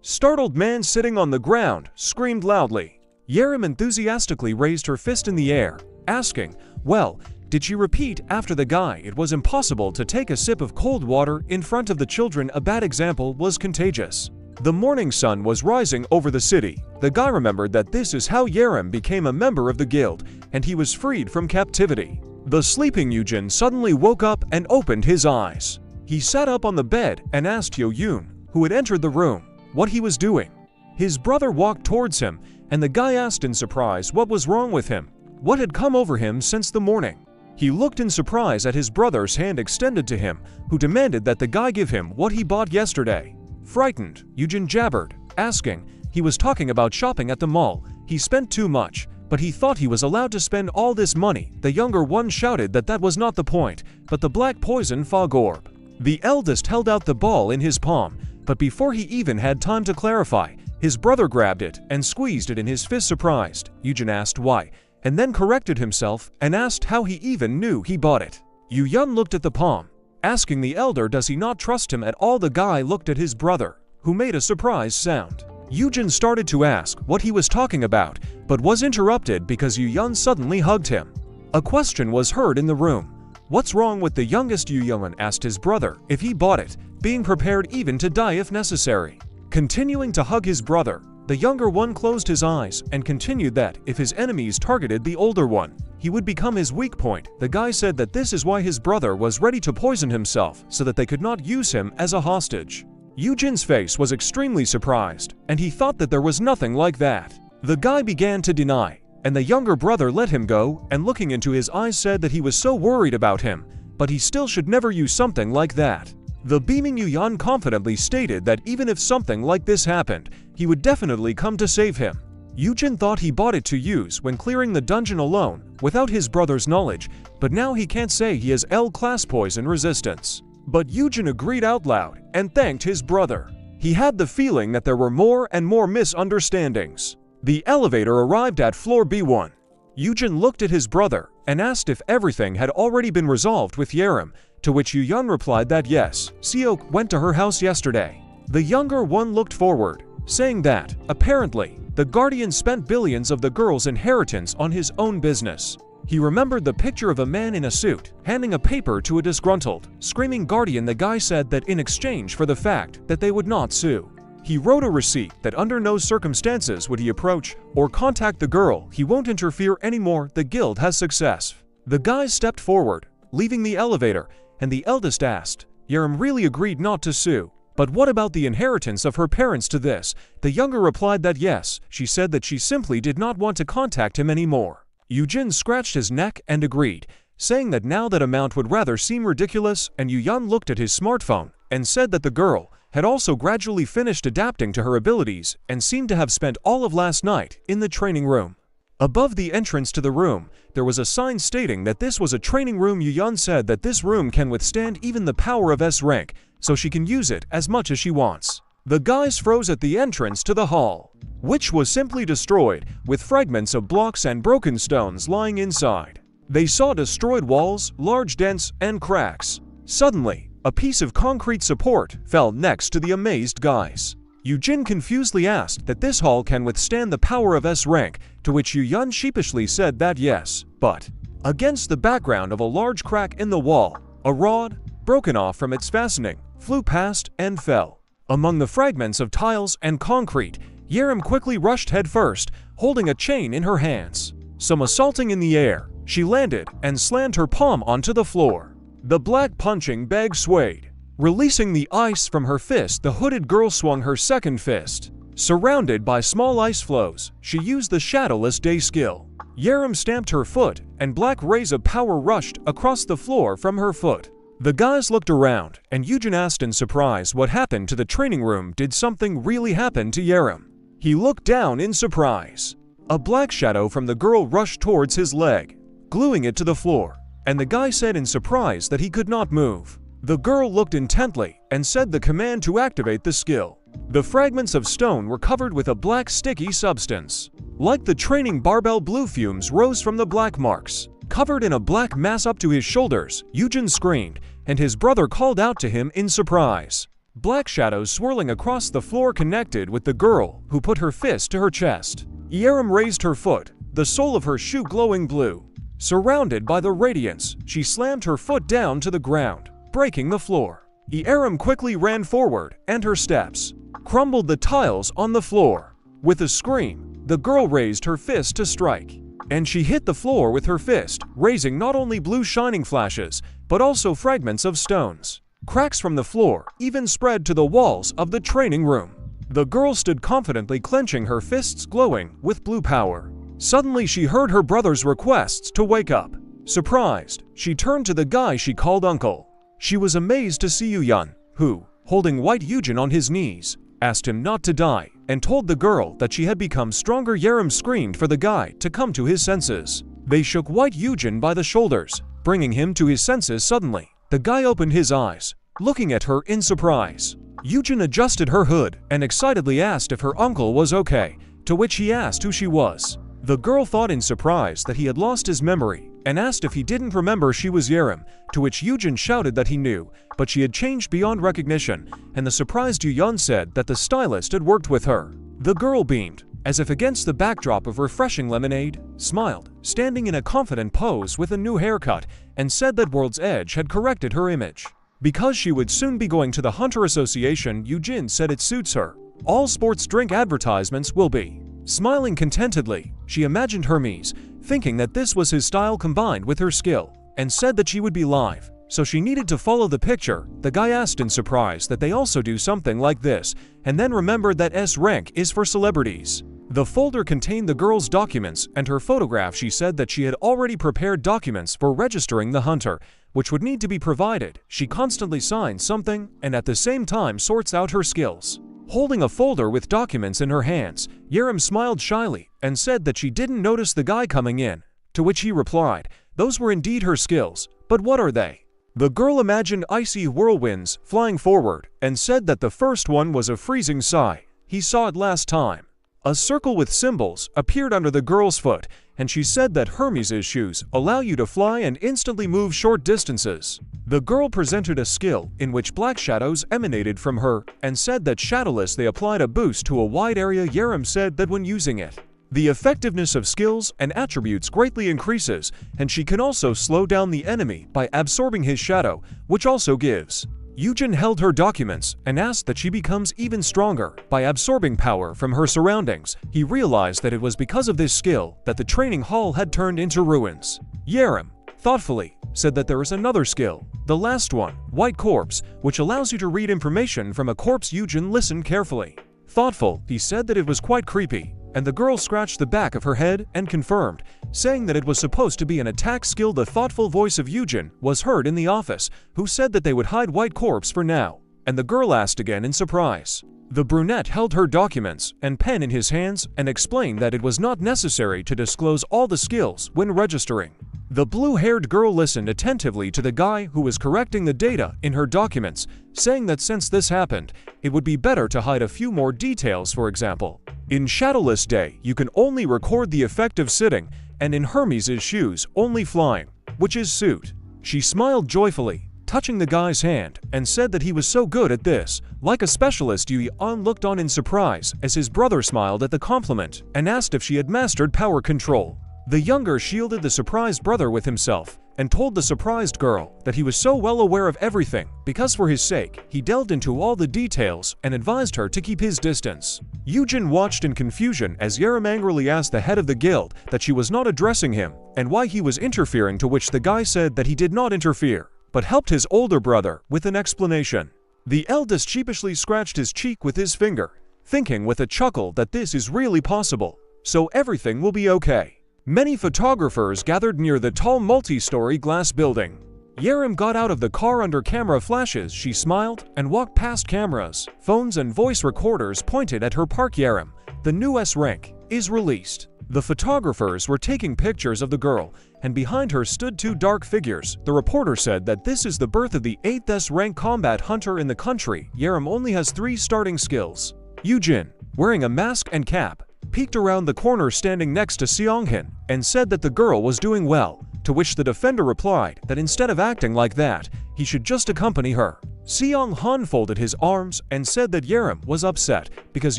Startled man sitting on the ground screamed loudly. Yaram enthusiastically raised her fist in the air, asking, well, did she repeat after the guy? It was impossible to take a sip of cold water in front of the children. A bad example was contagious. The morning sun was rising over the city. The guy remembered that this is how Yaram became a member of the guild, and he was freed from captivity. The sleeping Eugene suddenly woke up and opened his eyes. He sat up on the bed and asked Yumi, who had entered the room, what he was doing. His brother walked towards him, and the guy asked in surprise what was wrong with him, what had come over him since the morning. He looked in surprise at his brother's hand extended to him, who demanded that the guy give him what he bought yesterday. Frightened, Eugene jabbered, asking, he was talking about shopping at the mall. He spent too much, but he thought he was allowed to spend all this money. The younger one shouted that that was not the point, but the black poison fog orb. The eldest held out the ball in his palm, but before he even had time to clarify, his brother grabbed it and squeezed it in his fist. Surprised, Eugene asked why, and then corrected himself and asked how he even knew he bought it. Eugene looked at the palm, asking the elder does he not trust him at all. The guy looked at his brother, who made a surprise sound. Eugene started to ask what he was talking about, but was interrupted because Eugene suddenly hugged him. A question was heard in the room. "What's wrong with the youngest?" Eugene asked his brother if he bought it, being prepared even to die if necessary. Continuing to hug his brother, the younger one closed his eyes and continued that if his enemies targeted the older one, he would become his weak point. The guy said that this is why his brother was ready to poison himself so that they could not use him as a hostage. Eugene's face was extremely surprised, and he thought that there was nothing like that. The guy began to deny, and the younger brother let him go and looking into his eyes said that he was so worried about him, but he still should never use something like that. The beaming Eugene confidently stated that even if something like this happened, he would definitely come to save him. Eugene thought he bought it to use when clearing the dungeon alone, without his brother's knowledge, but now he can't say he has L-class poison resistance. But Eugene agreed out loud and thanked his brother. He had the feeling that there were more and more misunderstandings. The elevator arrived at floor B1. Eugene looked at his brother and asked if everything had already been resolved with Yaram, to which Eugene replied that yes, Seok went to her house yesterday. The younger one looked forward, saying that, apparently, the guardian spent billions of the girl's inheritance on his own business. He remembered the picture of a man in a suit, handing a paper to a disgruntled, screaming guardian. The guy said that in exchange for the fact that they would not sue, he wrote a receipt that under no circumstances would he approach or contact the girl. He won't interfere anymore. The guild has success. The guy stepped forward, leaving the elevator, and the eldest asked, Yaram really agreed not to sue. But what about the inheritance of her parents to this? The younger replied that yes, she said that she simply did not want to contact him anymore. Eugene scratched his neck and agreed, saying that now that amount would rather seem ridiculous, and Eugene looked at his smartphone and said that the girl had also gradually finished adapting to her abilities and seemed to have spent all of last night in the training room. Above the entrance to the room, there was a sign stating that this was a training room. Eugene said that this room can withstand even the power of S rank, so she can use it as much as she wants. The guys froze at the entrance to the hall, which was simply destroyed, with fragments of blocks and broken stones lying inside. They saw destroyed walls, large dents, and cracks. Suddenly, a piece of concrete support fell next to the amazed guys. Eugene confusedly asked that this hall can withstand the power of S rank, to which Eugene sheepishly said that yes, but against the background of a large crack in the wall, a rod, broken off from its fastening, flew past and fell. Among the fragments of tiles and concrete, Yaram quickly rushed headfirst, holding a chain in her hands. Somersaulting in the air, she landed and slammed her palm onto the floor. The black punching bag swayed. Releasing the ice from her fist, the hooded girl swung her second fist. Surrounded by small ice flows, she used the Shadowless Day skill. Yaram stamped her foot, and black rays of power rushed across the floor from her foot. The guys looked around, and Eugene asked in surprise what happened to the training room. Did something really happen to Yaram? He looked down in surprise. A black shadow from the girl rushed towards his leg, gluing it to the floor, and the guy said in surprise that he could not move. The girl looked intently and said the command to activate the skill. The fragments of stone were covered with a black sticky substance. Like the training barbell, blue fumes rose from the black marks. Covered in a black mass up to his shoulders, Eugene screamed, and his brother called out to him in surprise. Black shadows swirling across the floor connected with the girl, who put her fist to her chest. Yaram raised her foot, the sole of her shoe glowing blue. Surrounded by the radiance, she slammed her foot down to the ground, breaking the floor. Yaram quickly ran forward, and her steps crumbled the tiles on the floor. With a scream, the girl raised her fist to strike, and she hit the floor with her fist, raising not only blue shining flashes, but also fragments of stones. Cracks from the floor even spread to the walls of the training room. The girl stood confidently, clenching her fists glowing with blue power. Suddenly she heard her brother's requests to wake up. Surprised, she turned to the guy she called uncle. She was amazed to see Eugene, who, holding white Eugene on his knees, asked him not to die, and told the girl that she had become stronger. Yaram screamed for the guy to come to his senses. They shook white Eugene by the shoulders, bringing him to his senses suddenly. The guy opened his eyes, looking at her in surprise. Eugene adjusted her hood and excitedly asked if her uncle was okay, to which he asked who she was. The girl thought in surprise that he had lost his memory and asked if he didn't remember she was Yaram, to which Eugene shouted that he knew, but she had changed beyond recognition, and the surprised Eugene said that the stylist had worked with her. The girl beamed, as if against the backdrop of refreshing lemonade, smiled, standing in a confident pose with a new haircut, and said that World's Edge had corrected her image. Because she would soon be going to the Hunter Association, Eugene said it suits her. All sports drink advertisements will be. Smiling contentedly, she imagined Hermes, thinking that this was his style combined with her skill, and said that she would be live, so she needed to follow the picture. The guy asked in surprise that they also do something like this, and then remembered that S rank is for celebrities. The folder contained the girl's documents and her photograph. She said that she had already prepared documents for registering the hunter, which would need to be provided. She constantly signs something and at the same time sorts out her skills. Holding a folder with documents in her hands, Yaram smiled shyly and said that she didn't notice the guy coming in, to which he replied, "Those were indeed her skills, but what are they?" The girl imagined icy whirlwinds flying forward and said that the first one was a freezing sigh. He saw it last time. A circle with symbols appeared under the girl's foot, and she said that Hermes' shoes allow you to fly and instantly move short distances. The girl presented a skill in which black shadows emanated from her and said that shadowless they applied a boost to a wide area. Yaram said that when using it, the effectiveness of skills and attributes greatly increases, and she can also slow down the enemy by absorbing his shadow, which also gives. Eugene held her documents and asked that she becomes even stronger by absorbing power from her surroundings. He realized that it was because of this skill that the training hall had turned into ruins. Yaram, thoughtfully, said that there is another skill, the last one, White Corpse, which allows you to read information from a corpse. Eugene listened carefully. Thoughtful, he said that it was quite creepy, and the girl scratched the back of her head and confirmed, saying that it was supposed to be an attack skill. The thoughtful voice of Eugene was heard in the office, who said that they would hide White Corpse for now, and the girl asked again in surprise. The brunette held her documents and pen in his hands and explained that it was not necessary to disclose all the skills when registering. The blue-haired girl listened attentively to the guy who was correcting the data in her documents, saying that since this happened, it would be better to hide a few more details. For example, in Shadowless Day, you can only record the effect of sitting, and in Hermes' shoes, only flying, which is suit. She smiled joyfully, touching the guy's hand, and said that he was so good at this. Like a specialist, Eugene looked on in surprise as his brother smiled at the compliment and asked if she had mastered power control. The younger shielded the surprised brother with himself and told the surprised girl that he was so well aware of everything because for his sake, he delved into all the details and advised her to keep his distance. Eugene watched in confusion as Yaram angrily asked the head of the guild that she was not addressing him and why he was interfering, to which the guy said that he did not interfere, but helped his older brother with an explanation. The eldest sheepishly scratched his cheek with his finger, thinking with a chuckle that this is really possible, so everything will be okay. Many photographers gathered near the tall multi-story glass building. Yaram got out of the car under camera flashes. She smiled and walked past cameras, phones and voice recorders pointed at her. Park Yaram, the new S rank, is released. The photographers were taking pictures of the girl, and behind her stood two dark figures. The reporter said that this is the birth of the 8th S rank combat hunter in the country. Yaram only has 3 starting skills. Eugene, wearing a mask and cap, peeked around the corner standing next to Seonghan and said that the girl was doing well, to which the defender replied that instead of acting like that, he should just accompany her. Seonghan folded his arms and said that Yaram was upset because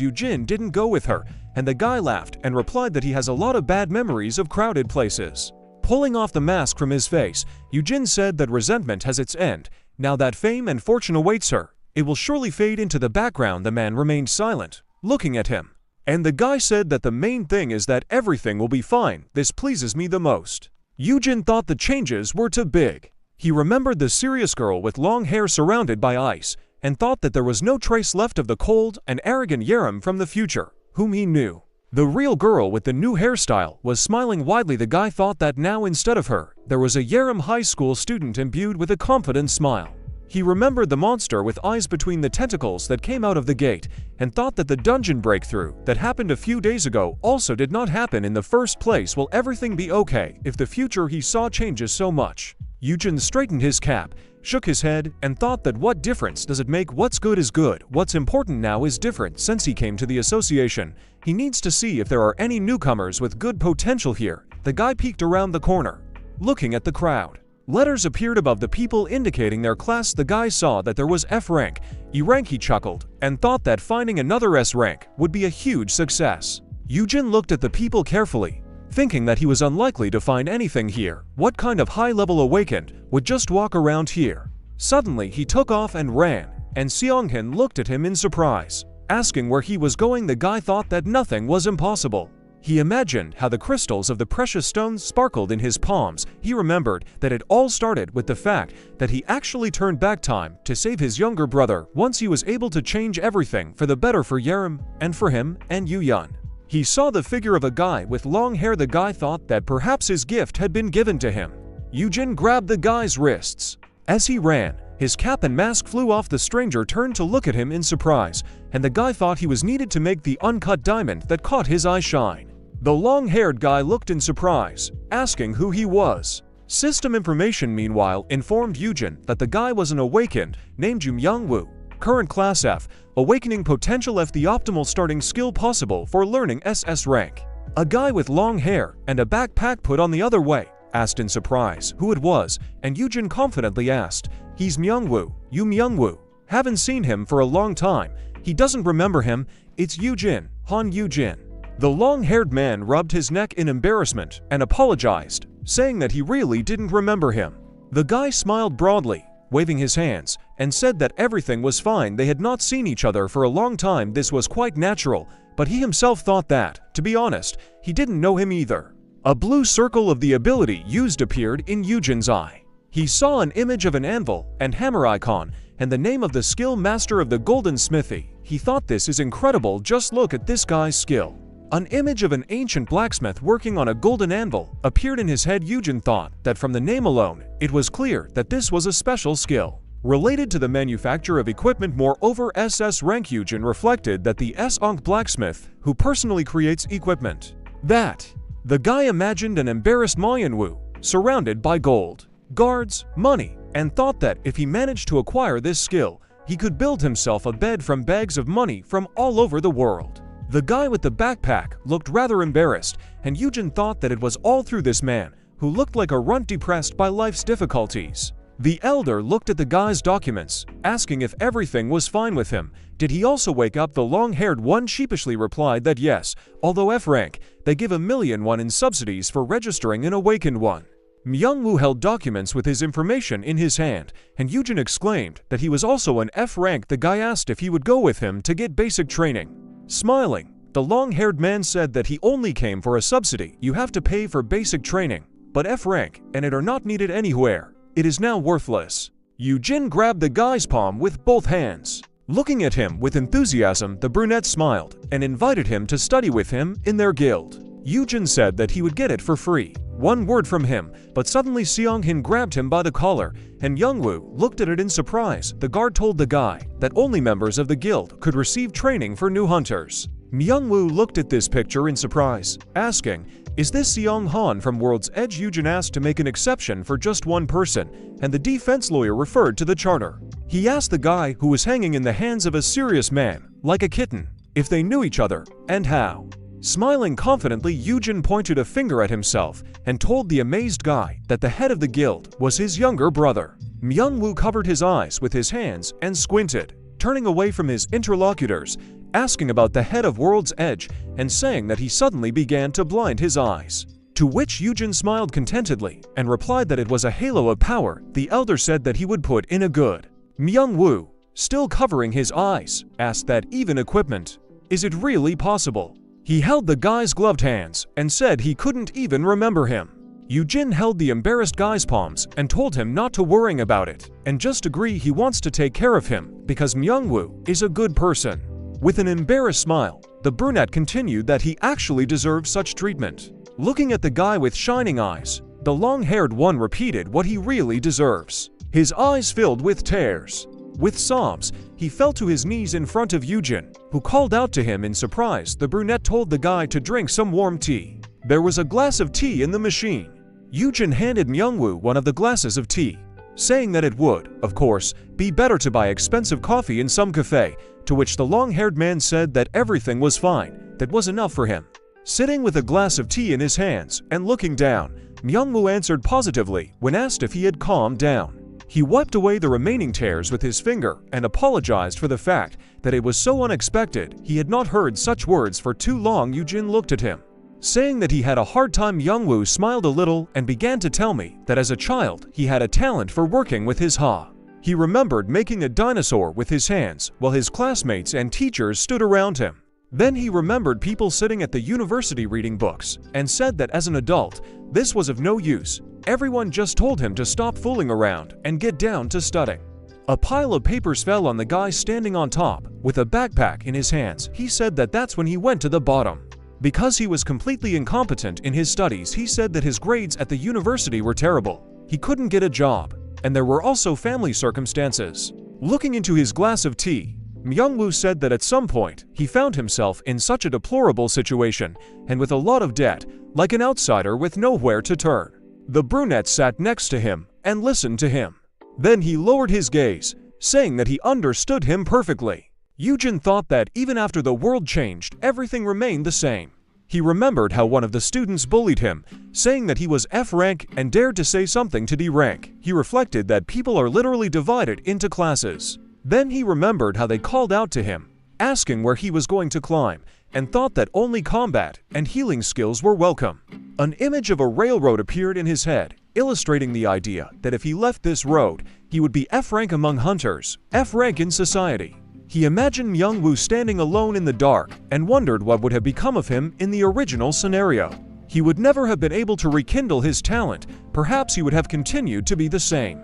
Eugene didn't go with her, and the guy laughed and replied that he has a lot of bad memories of crowded places. Pulling off the mask from his face, Eugene said that resentment has its end. Now that fame and fortune awaits her, it will surely fade into the background. The man remained silent, looking at him. And the guy said that the main thing is that everything will be fine. This pleases me the most. Eugene thought the changes were too big. He remembered the serious girl with long hair surrounded by ice, and thought that there was no trace left of the cold and arrogant Yaram from the future, whom he knew. The real girl with the new hairstyle was smiling widely. The guy thought that now instead of her, there was a Yaram high school student imbued with a confident smile. He remembered the monster with eyes between the tentacles that came out of the gate, and thought that the dungeon breakthrough that happened a few days ago also did not happen in the first place. Will everything be okay if the future he saw changes so much? Eugene straightened his cap, shook his head, and thought that what difference does it make? What's good is good. What's important now is different. Since he came to the association, he needs to see if there are any newcomers with good potential here. The guy peeked around the corner. looking at the crowd. Letters appeared above the people indicating their class. The guy saw that there was F rank, E rank. He chuckled and thought that finding another S rank would be a huge success. Eugene looked at the people carefully, thinking that he was unlikely to find anything here. What kind of high-level awakened would just walk around here? Suddenly, he took off and ran, and Seonghin looked at him in surprise, asking where he was going. The guy thought that nothing was impossible. He imagined how the crystals of the precious stones sparkled in his palms. He remembered that it all started with the fact that he actually turned back time to save his younger brother once he was able to change everything for the better for Yaram and for him and Yuyun. He saw the figure of a guy with long hair. The guy thought that perhaps his gift had been given to him. Eugene grabbed the guy's wrists. As he ran, his cap and mask flew off. The stranger turned to look at him in surprise, and the guy thought he was needed to make the uncut diamond that caught his eye shine. The long-haired guy looked in surprise, asking who he was. System information, meanwhile, informed Eugene that the guy was an awakened named Myungwoo, current class F, awakening potential F, the optimal starting skill possible for learning SS rank. A guy with long hair and a backpack put on the other way, asked in surprise who it was, and Eugene confidently asked, "He's Myungwoo, Myungwoo. Haven't seen him for a long time. He doesn't remember him. It's Eugene, Han Eugene." The long-haired man rubbed his neck in embarrassment and apologized, saying that he really didn't remember him. The guy smiled broadly, waving his hands, and said that everything was fine. They had not seen each other for a long time. This was quite natural, but he himself thought that, to be honest, he didn't know him either. A blue circle of the ability used appeared in Eugene's eye. He saw an image of an anvil and hammer icon, and the name of the skill master of the golden smithy. He thought, this is incredible, just look at this guy's skill. An image of an ancient blacksmith working on a golden anvil appeared in his head. Eugene thought that from the name alone, it was clear that this was a special skill related to the manufacture of equipment. Moreover, SS rank. Eugene reflected that the S-Onk blacksmith who personally creates equipment. That the guy imagined an embarrassed Myungwoo surrounded by gold, guards, money, and thought that if he managed to acquire this skill, he could build himself a bed from bags of money from all over the world. The guy with the backpack looked rather embarrassed, and Eugene thought that it was all through this man, who looked like a runt depressed by life's difficulties. The elder looked at the guy's documents, asking if everything was fine with him. Did he also wake up? The long-haired one sheepishly replied that yes, although F rank, they give 1,000,000 in subsidies for registering an awakened one. Myungwoo held documents with his information in his hand, and Eugene exclaimed that he was also an F rank. The guy asked if he would go with him to get basic training. Smiling, the long-haired man said that he only came for a subsidy. You have to pay for basic training, but F rank and it are not needed anywhere. It is now worthless. Eugene grabbed the guy's palm with both hands. Looking at him with enthusiasm, the brunette smiled and invited him to study with him in their guild. Eugene said that he would get it for free. One word from him, but suddenly Seonghin grabbed him by the collar, and Myungwoo looked at it in surprise. The guard told the guy that only members of the guild could receive training for new hunters. Myungwoo looked at this picture in surprise, asking, "Is this Seonghan from World's Edge?" Eugene asked to make an exception for just one person, and the defense lawyer referred to the charter. He asked the guy who was hanging in the hands of a serious man, like a kitten, if they knew each other, and how. Smiling confidently, Eugene pointed a finger at himself and told the amazed guy that the head of the guild was his younger brother. Myungwoo covered his eyes with his hands and squinted, turning away from his interlocutors, asking about the head of World's Edge and saying that he suddenly began to blind his eyes. To which Eugene smiled contentedly and replied that it was a halo of power. The elder said that he would put in a good. Myungwoo, still covering his eyes, asked that even equipment. Is it really possible? He held the guy's gloved hands and said he couldn't even remember him. Eugene held the embarrassed guy's palms and told him not to worry about it and just agree he wants to take care of him because Myungwoo is a good person. With an embarrassed smile, the brunette continued that he actually deserves such treatment. Looking at the guy with shining eyes, the long-haired one repeated what he really deserves. His eyes filled with tears. With sobs, he fell to his knees in front of Eugene, who called out to him in surprise. The brunette told the guy to drink some warm tea. There was a glass of tea in the machine. Eugene handed Myungwoo one of the glasses of tea, saying that it would, of course, be better to buy expensive coffee in some cafe, to which the long-haired man said that everything was fine, that was enough for him. Sitting with a glass of tea in his hands and looking down, Myungwoo answered positively when asked if he had calmed down. He wiped away the remaining tears with his finger and apologized for the fact that it was so unexpected he had not heard such words for too long. Eugene looked at him, saying that he had a hard time. Myungwoo smiled a little and began to tell me that as a child he had a talent for working with his ha. He remembered making a dinosaur with his hands while his classmates and teachers stood around him. Then he remembered people sitting at the university reading books and said that as an adult, this was of no use. Everyone just told him to stop fooling around and get down to studying. A pile of papers fell on the guy standing on top with a backpack in his hands. He said that that's when he went to the bottom. Because he was completely incompetent in his studies, he said that his grades at the university were terrible. He couldn't get a job, and there were also family circumstances. Looking into his glass of tea, Myungwoo said that at some point, he found himself in such a deplorable situation and with a lot of debt, like an outsider with nowhere to turn. The brunette sat next to him and listened to him. Then he lowered his gaze, saying that he understood him perfectly. Eugene thought that even after the world changed, everything remained the same. He remembered how one of the students bullied him, saying that he was F rank and dared to say something to D rank. He reflected that people are literally divided into classes. Then he remembered how they called out to him, asking where he was going to climb, and thought that only combat and healing skills were welcome. An image of a railroad appeared in his head, illustrating the idea that if he left this road, he would be F rank among hunters, F rank in society. He imagined Myungwoo standing alone in the dark and wondered what would have become of him in the original scenario. He would never have been able to rekindle his talent. Perhaps he would have continued to be the same.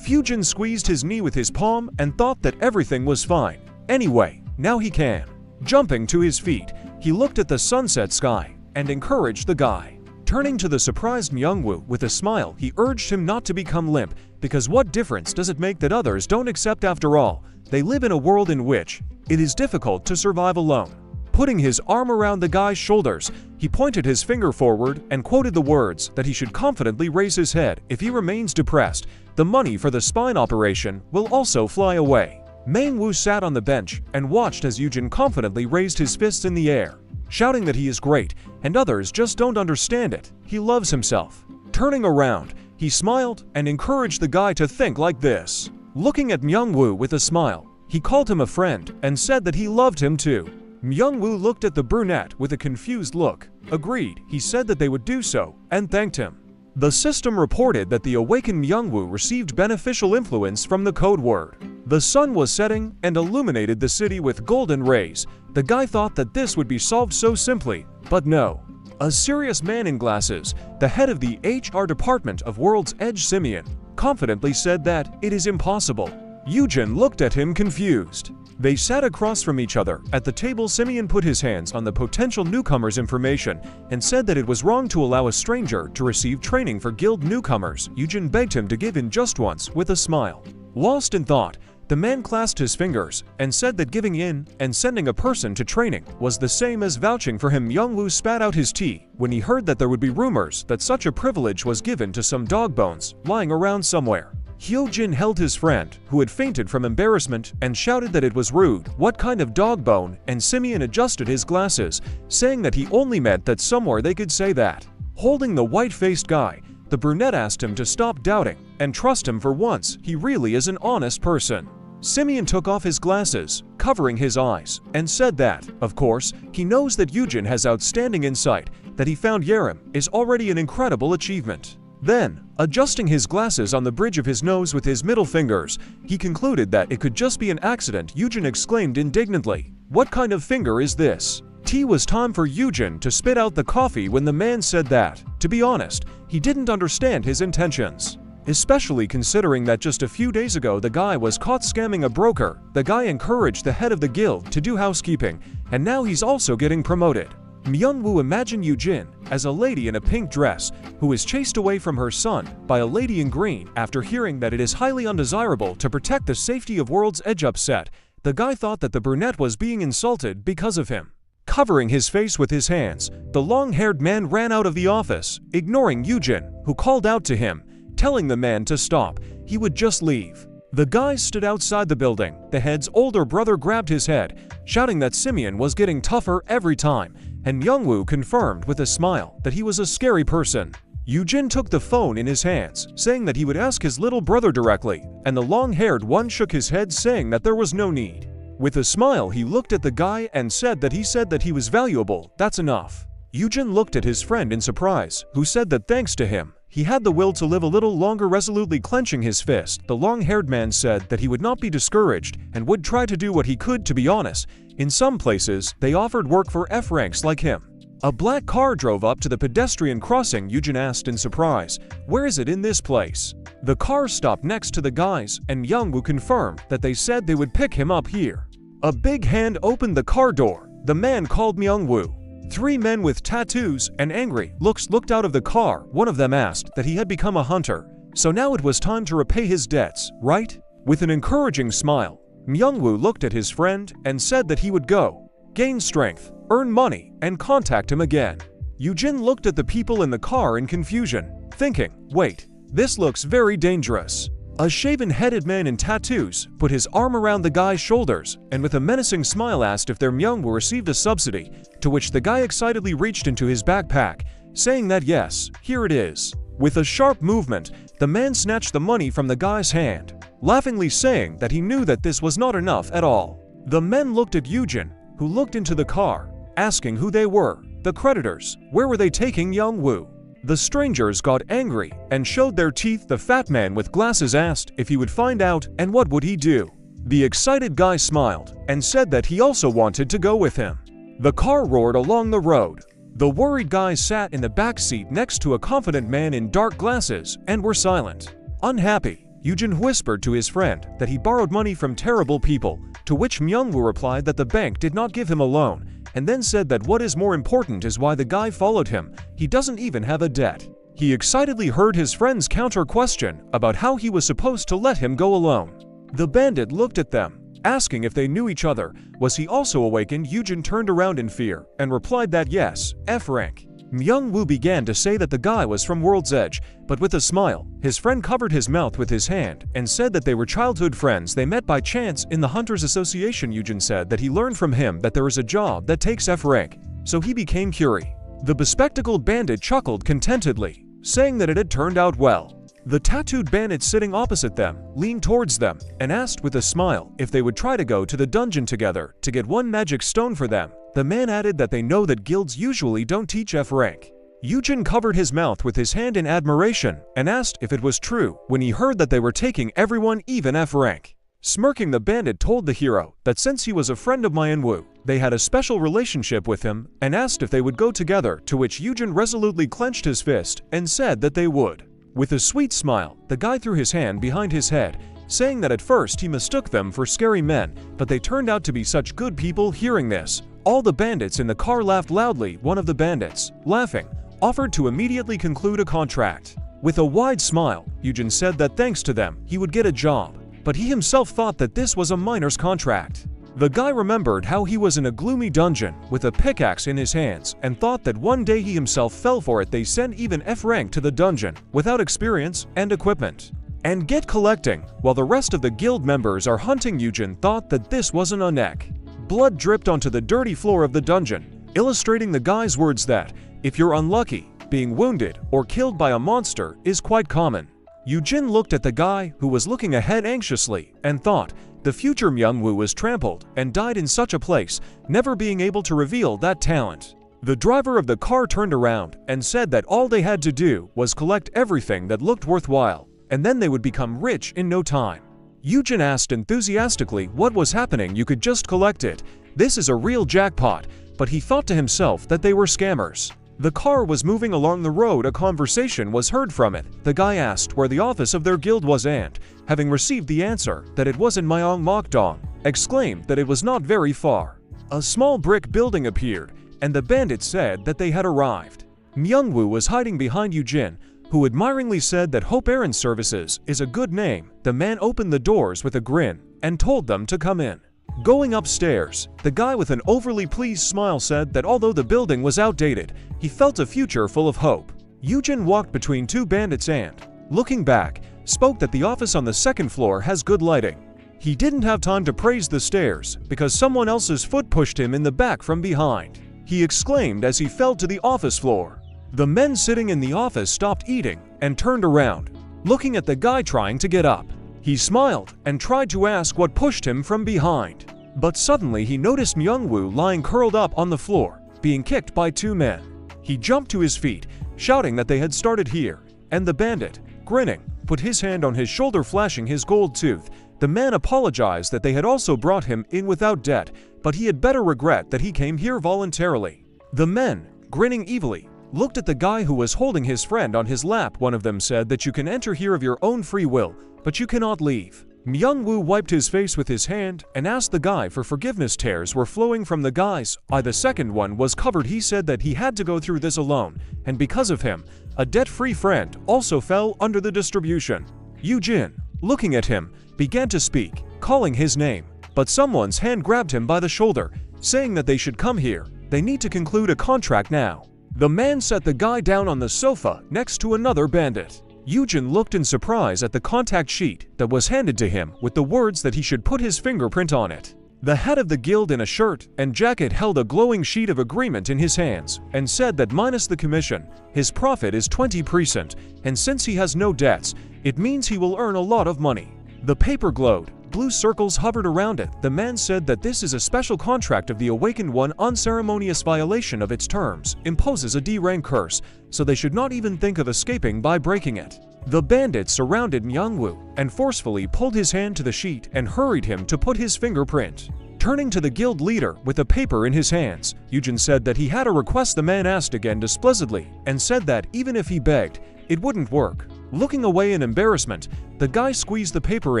Eugene squeezed his knee with his palm and thought that everything was fine. Anyway, now he can. Jumping to his feet, he looked at the sunset sky and encouraged the guy. Turning to the surprised Myungwoo with a smile, he urged him not to become limp, because what difference does it make that others don't accept? After all, they live in a world in which it is difficult to survive alone. Putting his arm around the guy's shoulders, he pointed his finger forward and quoted the words that he should confidently raise his head. If he remains depressed, the money for the spine operation will also fly away. Myungwoo sat on the bench and watched as Eugene confidently raised his fists in the air, shouting that he is great and others just don't understand it. He loves himself. Turning around, he smiled and encouraged the guy to think like this. Looking at Myungwoo with a smile, he called him a friend and said that he loved him too. Myungwoo looked at the brunette with a confused look. Agreed, he said that they would do so, and thanked him. The system reported that the awakened Myungwoo received beneficial influence from the code word. The sun was setting and illuminated the city with golden rays. The guy thought that this would be solved so simply, but no. A serious man in glasses, the head of the HR department of World's Edge, Simeon, confidently said that it is impossible. Eugene looked at him confused. They sat across from each other. At the table, Simeon put his hands on the potential newcomers' information and said that it was wrong to allow a stranger to receive training for guild newcomers. Eugene begged him to give in just once with a smile. Lost in thought, the man clasped his fingers and said that giving in and sending a person to training was the same as vouching for him. Myungwoo spat out his tea when he heard that there would be rumors that such a privilege was given to some dog bones lying around somewhere. Eugene held his friend, who had fainted from embarrassment, and shouted that it was rude. What kind of dog bone? And Simeon adjusted his glasses, saying that he only meant that somewhere they could say that. Holding the white-faced guy, the brunette asked him to stop doubting and trust him for once. He really is an honest person. Simeon took off his glasses, covering his eyes, and said that, of course, he knows that Eugene has outstanding insight. That he found Yaram is already an incredible achievement. Then, adjusting his glasses on the bridge of his nose with his middle fingers, he concluded that it could just be an accident. Eugene exclaimed indignantly, "What kind of finger is this?" Tea was time for Eugene to spit out the coffee when the man said that. To be honest, he didn't understand his intentions. Especially considering that just a few days ago the guy was caught scamming a broker. The guy encouraged the head of the guild to do housekeeping, and now he's also getting promoted. Myungwoo imagined Eugene as a lady in a pink dress who is chased away from her son by a lady in green. After hearing that it is highly undesirable to protect the safety of World's Edge, upset, the guy thought that the brunette was being insulted because of him. Covering his face with his hands, the long-haired man ran out of the office, ignoring Eugene, who called out to him, telling the man to stop. He would just leave. The guy stood outside the building. The head's older brother grabbed his head, shouting that Simeon was getting tougher every time, and Myungwoo confirmed with a smile that he was a scary person. Eugene took the phone in his hands, saying that he would ask his little brother directly, and the long-haired one shook his head saying that there was no need. With a smile, he looked at the guy and said that he was valuable, that's enough. Eugene looked at his friend in surprise, who said that thanks to him, he had the will to live a little longer. Resolutely clenching his fist, the long-haired man said that he would not be discouraged and would try to do what he could. To be honest, in some places, they offered work for F ranks like him. A black car drove up to the pedestrian crossing. Eugene asked in surprise, "Where is it in this place?" The car stopped next to the guys, and Youngwoo confirmed that they said they would pick him up here. A big hand opened the car door. The man called Youngwoo. 3 men with tattoos and angry looks looked out of the car. One of them asked that he had become a hunter, so now it was time to repay his debts, right? With an encouraging smile, Youngwoo looked at his friend and said that he would go, gain strength, earn money, and contact him again. Eugene looked at the people in the car in confusion, thinking, wait, this looks very dangerous. A shaven-headed man in tattoos put his arm around the guy's shoulders and with a menacing smile asked if their Myungwoo received a subsidy, to which the guy excitedly reached into his backpack, saying that yes, here it is. With a sharp movement, the man snatched the money from the guy's hand, laughingly saying that he knew that this was not enough at all. The men looked at Eugene, who looked into the car, asking who they were, the creditors, where were they taking Youngwoo? The strangers got angry and showed their teeth. The fat man with glasses asked if he would find out and what would he do. The excited guy smiled and said that he also wanted to go with him. The car roared along the road. The worried guys sat in the back seat next to a confident man in dark glasses and were silent. Unhappy, Eugene whispered to his friend that he borrowed money from terrible people, to which Myungwoo replied that the bank did not give him a loan, and then said that what is more important is why the guy followed him. He doesn't even have a debt. He excitedly heard his friend's counter-question about how he was supposed to let him go alone. The bandit looked at them, asking if they knew each other. Was he also awakened? Eugene turned around in fear and replied that yes, F rank. Myungwoo began to say that the guy was from World's Edge, but with a smile, his friend covered his mouth with his hand and said that they were childhood friends. They met by chance in the Hunters Association. Eugene said that he learned from him that there is a job that takes F rank, so he became curious. The bespectacled bandit chuckled contentedly, saying that it had turned out well. The tattooed bandit sitting opposite them leaned towards them and asked with a smile if they would try to go to the dungeon together to get 1 magic stone for them. The man added that they know that guilds usually don't teach F rank. Eugene covered his mouth with his hand in admiration and asked if it was true when he heard that they were taking everyone, even F rank. Smirking, the bandit told the hero that since he was a friend of Manhwa, they had a special relationship with him and asked if they would go together, to which Eugene resolutely clenched his fist and said that they would. With a sweet smile, the guy threw his hand behind his head, saying that at first he mistook them for scary men, but they turned out to be such good people. Hearing this, all the bandits in the car laughed loudly. One of the bandits, laughing, offered to immediately conclude a contract. With a wide smile, Eugene said that thanks to them, he would get a job, but he himself thought that this was a miner's contract. The guy remembered how he was in a gloomy dungeon with a pickaxe in his hands and thought that one day he himself fell for it. They sent even F rank to the dungeon without experience and equipment and get collecting, while the rest of the guild members are hunting. Eugene thought that this wasn't a neck. Blood dripped onto the dirty floor of the dungeon, illustrating the guy's words that, if you're unlucky, being wounded or killed by a monster is quite common. Eugene looked at the guy who was looking ahead anxiously and thought the future Myungwoo was trampled and died in such a place, never being able to reveal that talent. The driver of the car turned around and said that all they had to do was collect everything that looked worthwhile, and then they would become rich in no time. Eugene asked enthusiastically what was happening. You could just collect it. This is a real jackpot, but he thought to himself that they were scammers. The car was moving along the road. A conversation was heard from it. The guy asked where the office of their guild was and, having received the answer that it was in Myeongmokdong, exclaimed that it was not very far. A small brick building appeared, and the bandit said that they had arrived. Myungwoo was hiding behind Eugene, who admiringly said that Hope Errand Services is a good name. The man opened the doors with a grin and told them to come in. Going upstairs, the guy with an overly pleased smile said that although the building was outdated, he felt a future full of hope. Eugene walked between 2 bandits and, looking back, spoke that the office on the 2nd floor has good lighting. He didn't have time to praise the stairs because someone else's foot pushed him in the back from behind. He exclaimed as he fell to the office floor. The men sitting in the office stopped eating and turned around, looking at the guy trying to get up. He smiled and tried to ask what pushed him from behind. But suddenly he noticed Myung-woo lying curled up on the floor, being kicked by two men. He jumped to his feet, shouting that they had started here, and the bandit, grinning, put his hand on his shoulder flashing his gold tooth. The man apologized that they had also brought him in without debt, but he had better regret that he came here voluntarily. The men, grinning evilly, looked at the guy who was holding his friend on his lap. One of them said that you can enter here of your own free will, but you cannot leave. Myung-woo wiped his face with his hand and asked the guy for forgiveness. Tears were flowing from the guy's eye. The second one was covered. He said that he had to go through this alone, and because of him, a debt-free friend also fell under the distribution. Eugene, looking at him, began to speak, calling his name, but someone's hand grabbed him by the shoulder, saying that they should come here. They need to conclude a contract now. The man set the guy down on the sofa next to another bandit. Eugene looked in surprise at the contact sheet that was handed to him with the words that he should put his fingerprint on it. The head of the guild in a shirt and jacket held a glowing sheet of agreement in his hands and said that minus the commission, his profit is 20%, and since he has no debts, it means he will earn a lot of money. The paper glowed. Blue circles hovered around it. The man said that this is a special contract of the Awakened One. Unceremonious violation of its terms imposes a D-rank curse, so they should not even think of escaping by breaking it. The bandits surrounded Myung-woo and forcefully pulled his hand to the sheet and hurried him to put his fingerprint. Turning to the guild leader with a paper in his hands, Eugene said that he had a request. The man asked again displeasantly and said that even if he begged, it wouldn't work. Looking away in embarrassment, the guy squeezed the paper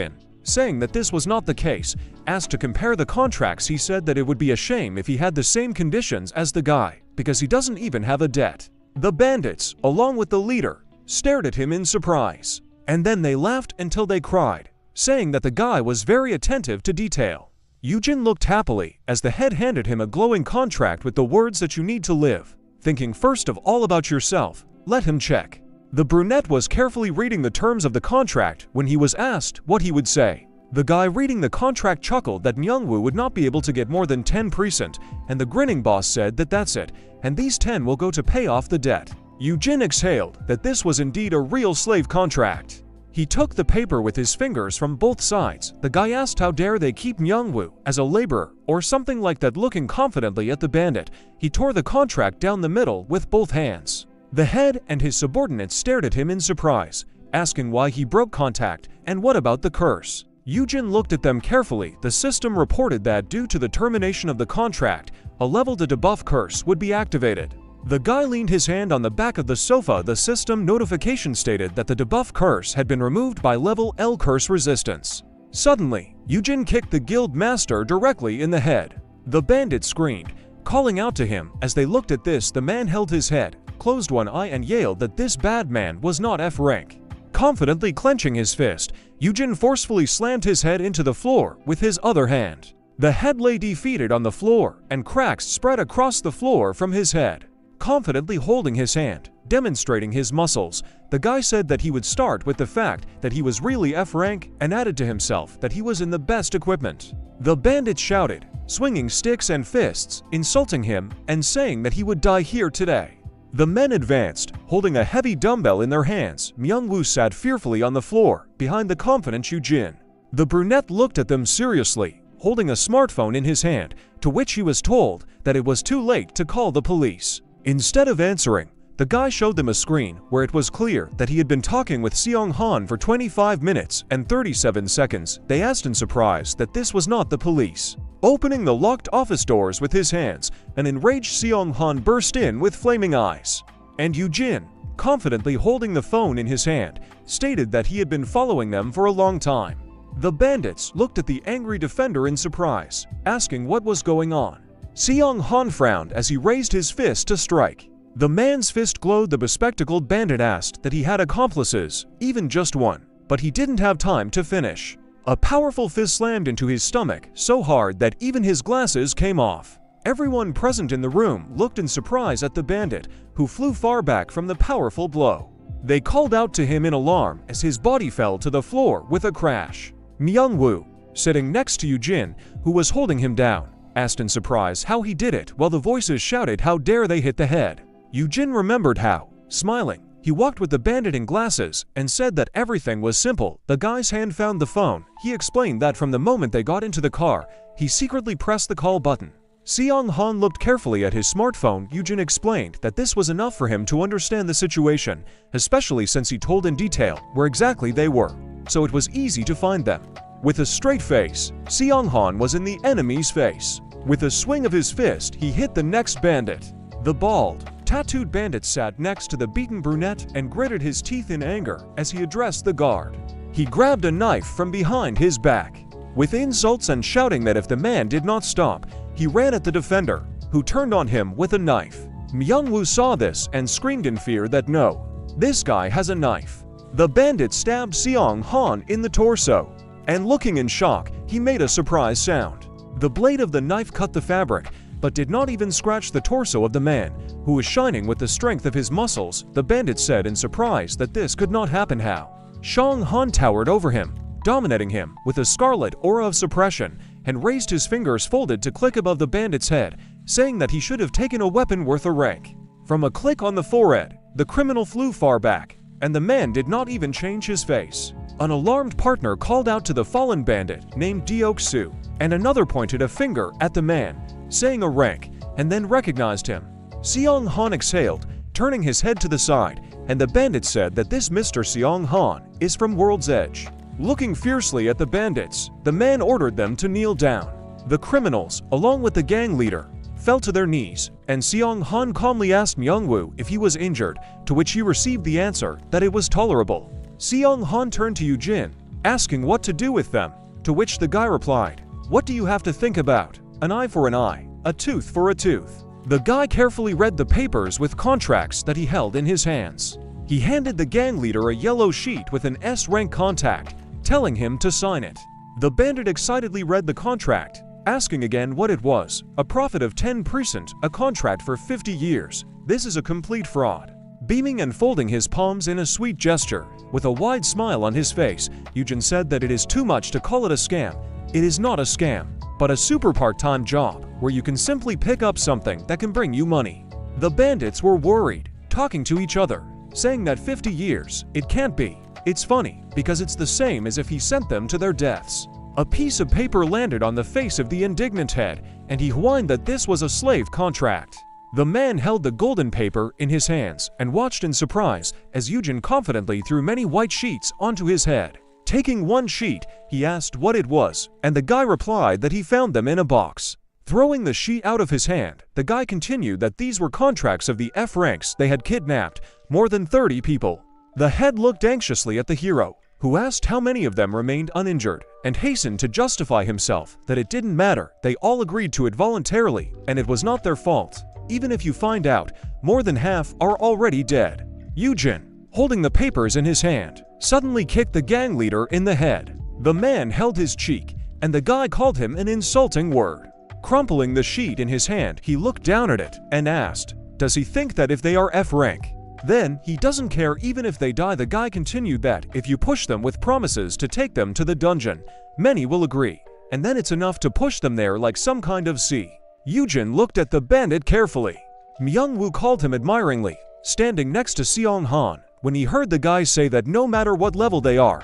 in, saying that this was not the case. Asked to compare the contracts, he said that it would be a shame if he had the same conditions as the guy, because he doesn't even have a debt. The bandits, along with the leader, stared at him in surprise, and then they laughed until they cried, saying that the guy was very attentive to detail. Eugene looked happily as the head handed him a glowing contract with the words that you need to live, thinking first of all about yourself. Let him check. The brunette was carefully reading the terms of the contract when he was asked what he would say. The guy reading the contract chuckled that Myung-woo would not be able to get more than 10%, and the grinning boss said that that's it, and these 10 will go to pay off the debt. Eugene exhaled that this was indeed a real slave contract. He took the paper with his fingers from both sides. The guy asked how dare they keep Myung-woo as a laborer or something like that. Looking confidently at the bandit, he tore the contract down the middle with both hands. The head and his subordinates stared at him in surprise, asking why he broke contact and what about the curse. Eugene looked at them carefully. The system reported that due to the termination of the contract, a level to debuff curse would be activated. The guy leaned his hand on the back of the sofa. The system notification stated that the debuff curse had been removed by level L curse resistance. Suddenly, Eugene kicked the guild master directly in the head. The bandit screamed, calling out to him. As they looked at this, the man held his head, closed one eye and yelled that this bad man was not F rank. Confidently clenching his fist, Eugene forcefully slammed his head into the floor with his other hand. The head lay defeated on the floor and cracks spread across the floor from his head. Confidently holding his hand, demonstrating his muscles, the guy said that he would start with the fact that he was really F rank and added to himself that he was in the best equipment. The bandit shouted, swinging sticks and fists, insulting him and saying that he would die here today. The men advanced, holding a heavy dumbbell in their hands. Myung-woo sat fearfully on the floor, behind the confident Eugene. The brunette looked at them seriously, holding a smartphone in his hand, to which he was told that it was too late to call the police. Instead of answering, the guy showed them a screen where it was clear that he had been talking with Seong-han for 25 minutes and 37 seconds. They asked in surprise that this was not the police. Opening the locked office doors with his hands, an enraged Seong-han burst in with flaming eyes. And Eugene, confidently holding the phone in his hand, stated that he had been following them for a long time. The bandits looked at the angry defender in surprise, asking what was going on. Seong-han frowned as he raised his fist to strike. The man's fist glowed. The bespectacled bandit asked that he had accomplices, even just one, but he didn't have time to finish. A powerful fist slammed into his stomach so hard that even his glasses came off. Everyone present in the room looked in surprise at the bandit, who flew far back from the powerful blow. They called out to him in alarm as his body fell to the floor with a crash. Myung-woo, sitting next to Eugene, who was holding him down, asked in surprise how he did it while the voices shouted how dare they hit the head. Eugene remembered how, smiling, he walked with the bandit in glasses and said that everything was simple. The guy's hand found the phone. He explained that from the moment they got into the car, he secretly pressed the call button. Seong Han looked carefully at his smartphone. Eugene explained that this was enough for him to understand the situation, especially since he told in detail where exactly they were, so it was easy to find them. With a straight face, Seong Han was in the enemy's face. With a swing of his fist, he hit the next bandit. The bald, tattooed bandit sat next to the beaten brunette and gritted his teeth in anger as he addressed the guard. He grabbed a knife from behind his back. With insults and shouting that if the man did not stop, he ran at the defender, who turned on him with a knife. Myung-woo saw this and screamed in fear that no, this guy has a knife. The bandit stabbed Seong Han in the torso, and looking in shock, he made a surprise sound. The blade of the knife cut the fabric, but did not even scratch the torso of the man, who was shining with the strength of his muscles. The bandit said in surprise that this could not happen. How? Seong Han towered over him, dominating him with a scarlet aura of suppression, and raised his fingers folded to click above the bandit's head, saying that he should have taken a weapon worth a rank. From a click on the forehead, the criminal flew far back, and the man did not even change his face. An alarmed partner called out to the fallen bandit named Deok-soo, and another pointed a finger at the man, saying a rank, and then recognized him. Seong Han exhaled, turning his head to the side, and the bandit said that this Mr. Seong Han is from World's Edge. Looking fiercely at the bandits, the man ordered them to kneel down. The criminals, along with the gang leader, fell to their knees, and Seong Han calmly asked Myung-woo if he was injured, to which he received the answer that it was tolerable. Seong Han turned to Eugene, asking what to do with them, to which the guy replied, "What do you have to think about? An eye for an eye, a tooth for a tooth." The guy carefully read the papers with contracts that he held in his hands. He handed the gang leader a yellow sheet with an S-rank contact, telling him to sign it. The bandit excitedly read the contract, asking again what it was. A profit of 10%, a contract for 50 years. This is a complete fraud. Beaming and folding his palms in a sweet gesture, with a wide smile on his face, Eugene said that it is too much to call it a scam. It is not a scam, but a super part-time job, where you can simply pick up something that can bring you money. The bandits were worried, talking to each other, saying that 50 years, it can't be. It's funny, because it's the same as if he sent them to their deaths. A piece of paper landed on the face of the indignant head, and he whined that this was a slave contract. The man held the golden paper in his hands and watched in surprise as Eugene confidently threw many white sheets onto his head. Taking one sheet, he asked what it was, and the guy replied that he found them in a box. Throwing the sheet out of his hand, the guy continued that these were contracts of the F ranks. They had kidnapped more than 30 people. The head looked anxiously at the hero, who asked how many of them remained uninjured, and hastened to justify himself that it didn't matter. They all agreed to it voluntarily, and it was not their fault. Even if you find out, more than half are already dead. Eugene, holding the papers in his hand, suddenly kicked the gang leader in the head. The man held his cheek, and the guy called him an insulting word. Crumpling the sheet in his hand, he looked down at it and asked, "Does he think that if they are F rank, then he doesn't care even if they die?" The guy continued that if you push them with promises to take them to the dungeon, many will agree, and then it's enough to push them there like some kind of sea. Eugene looked at the bandit carefully. Myung-woo called him admiringly, standing next to Seong Han, when he heard the guy say that no matter what level they are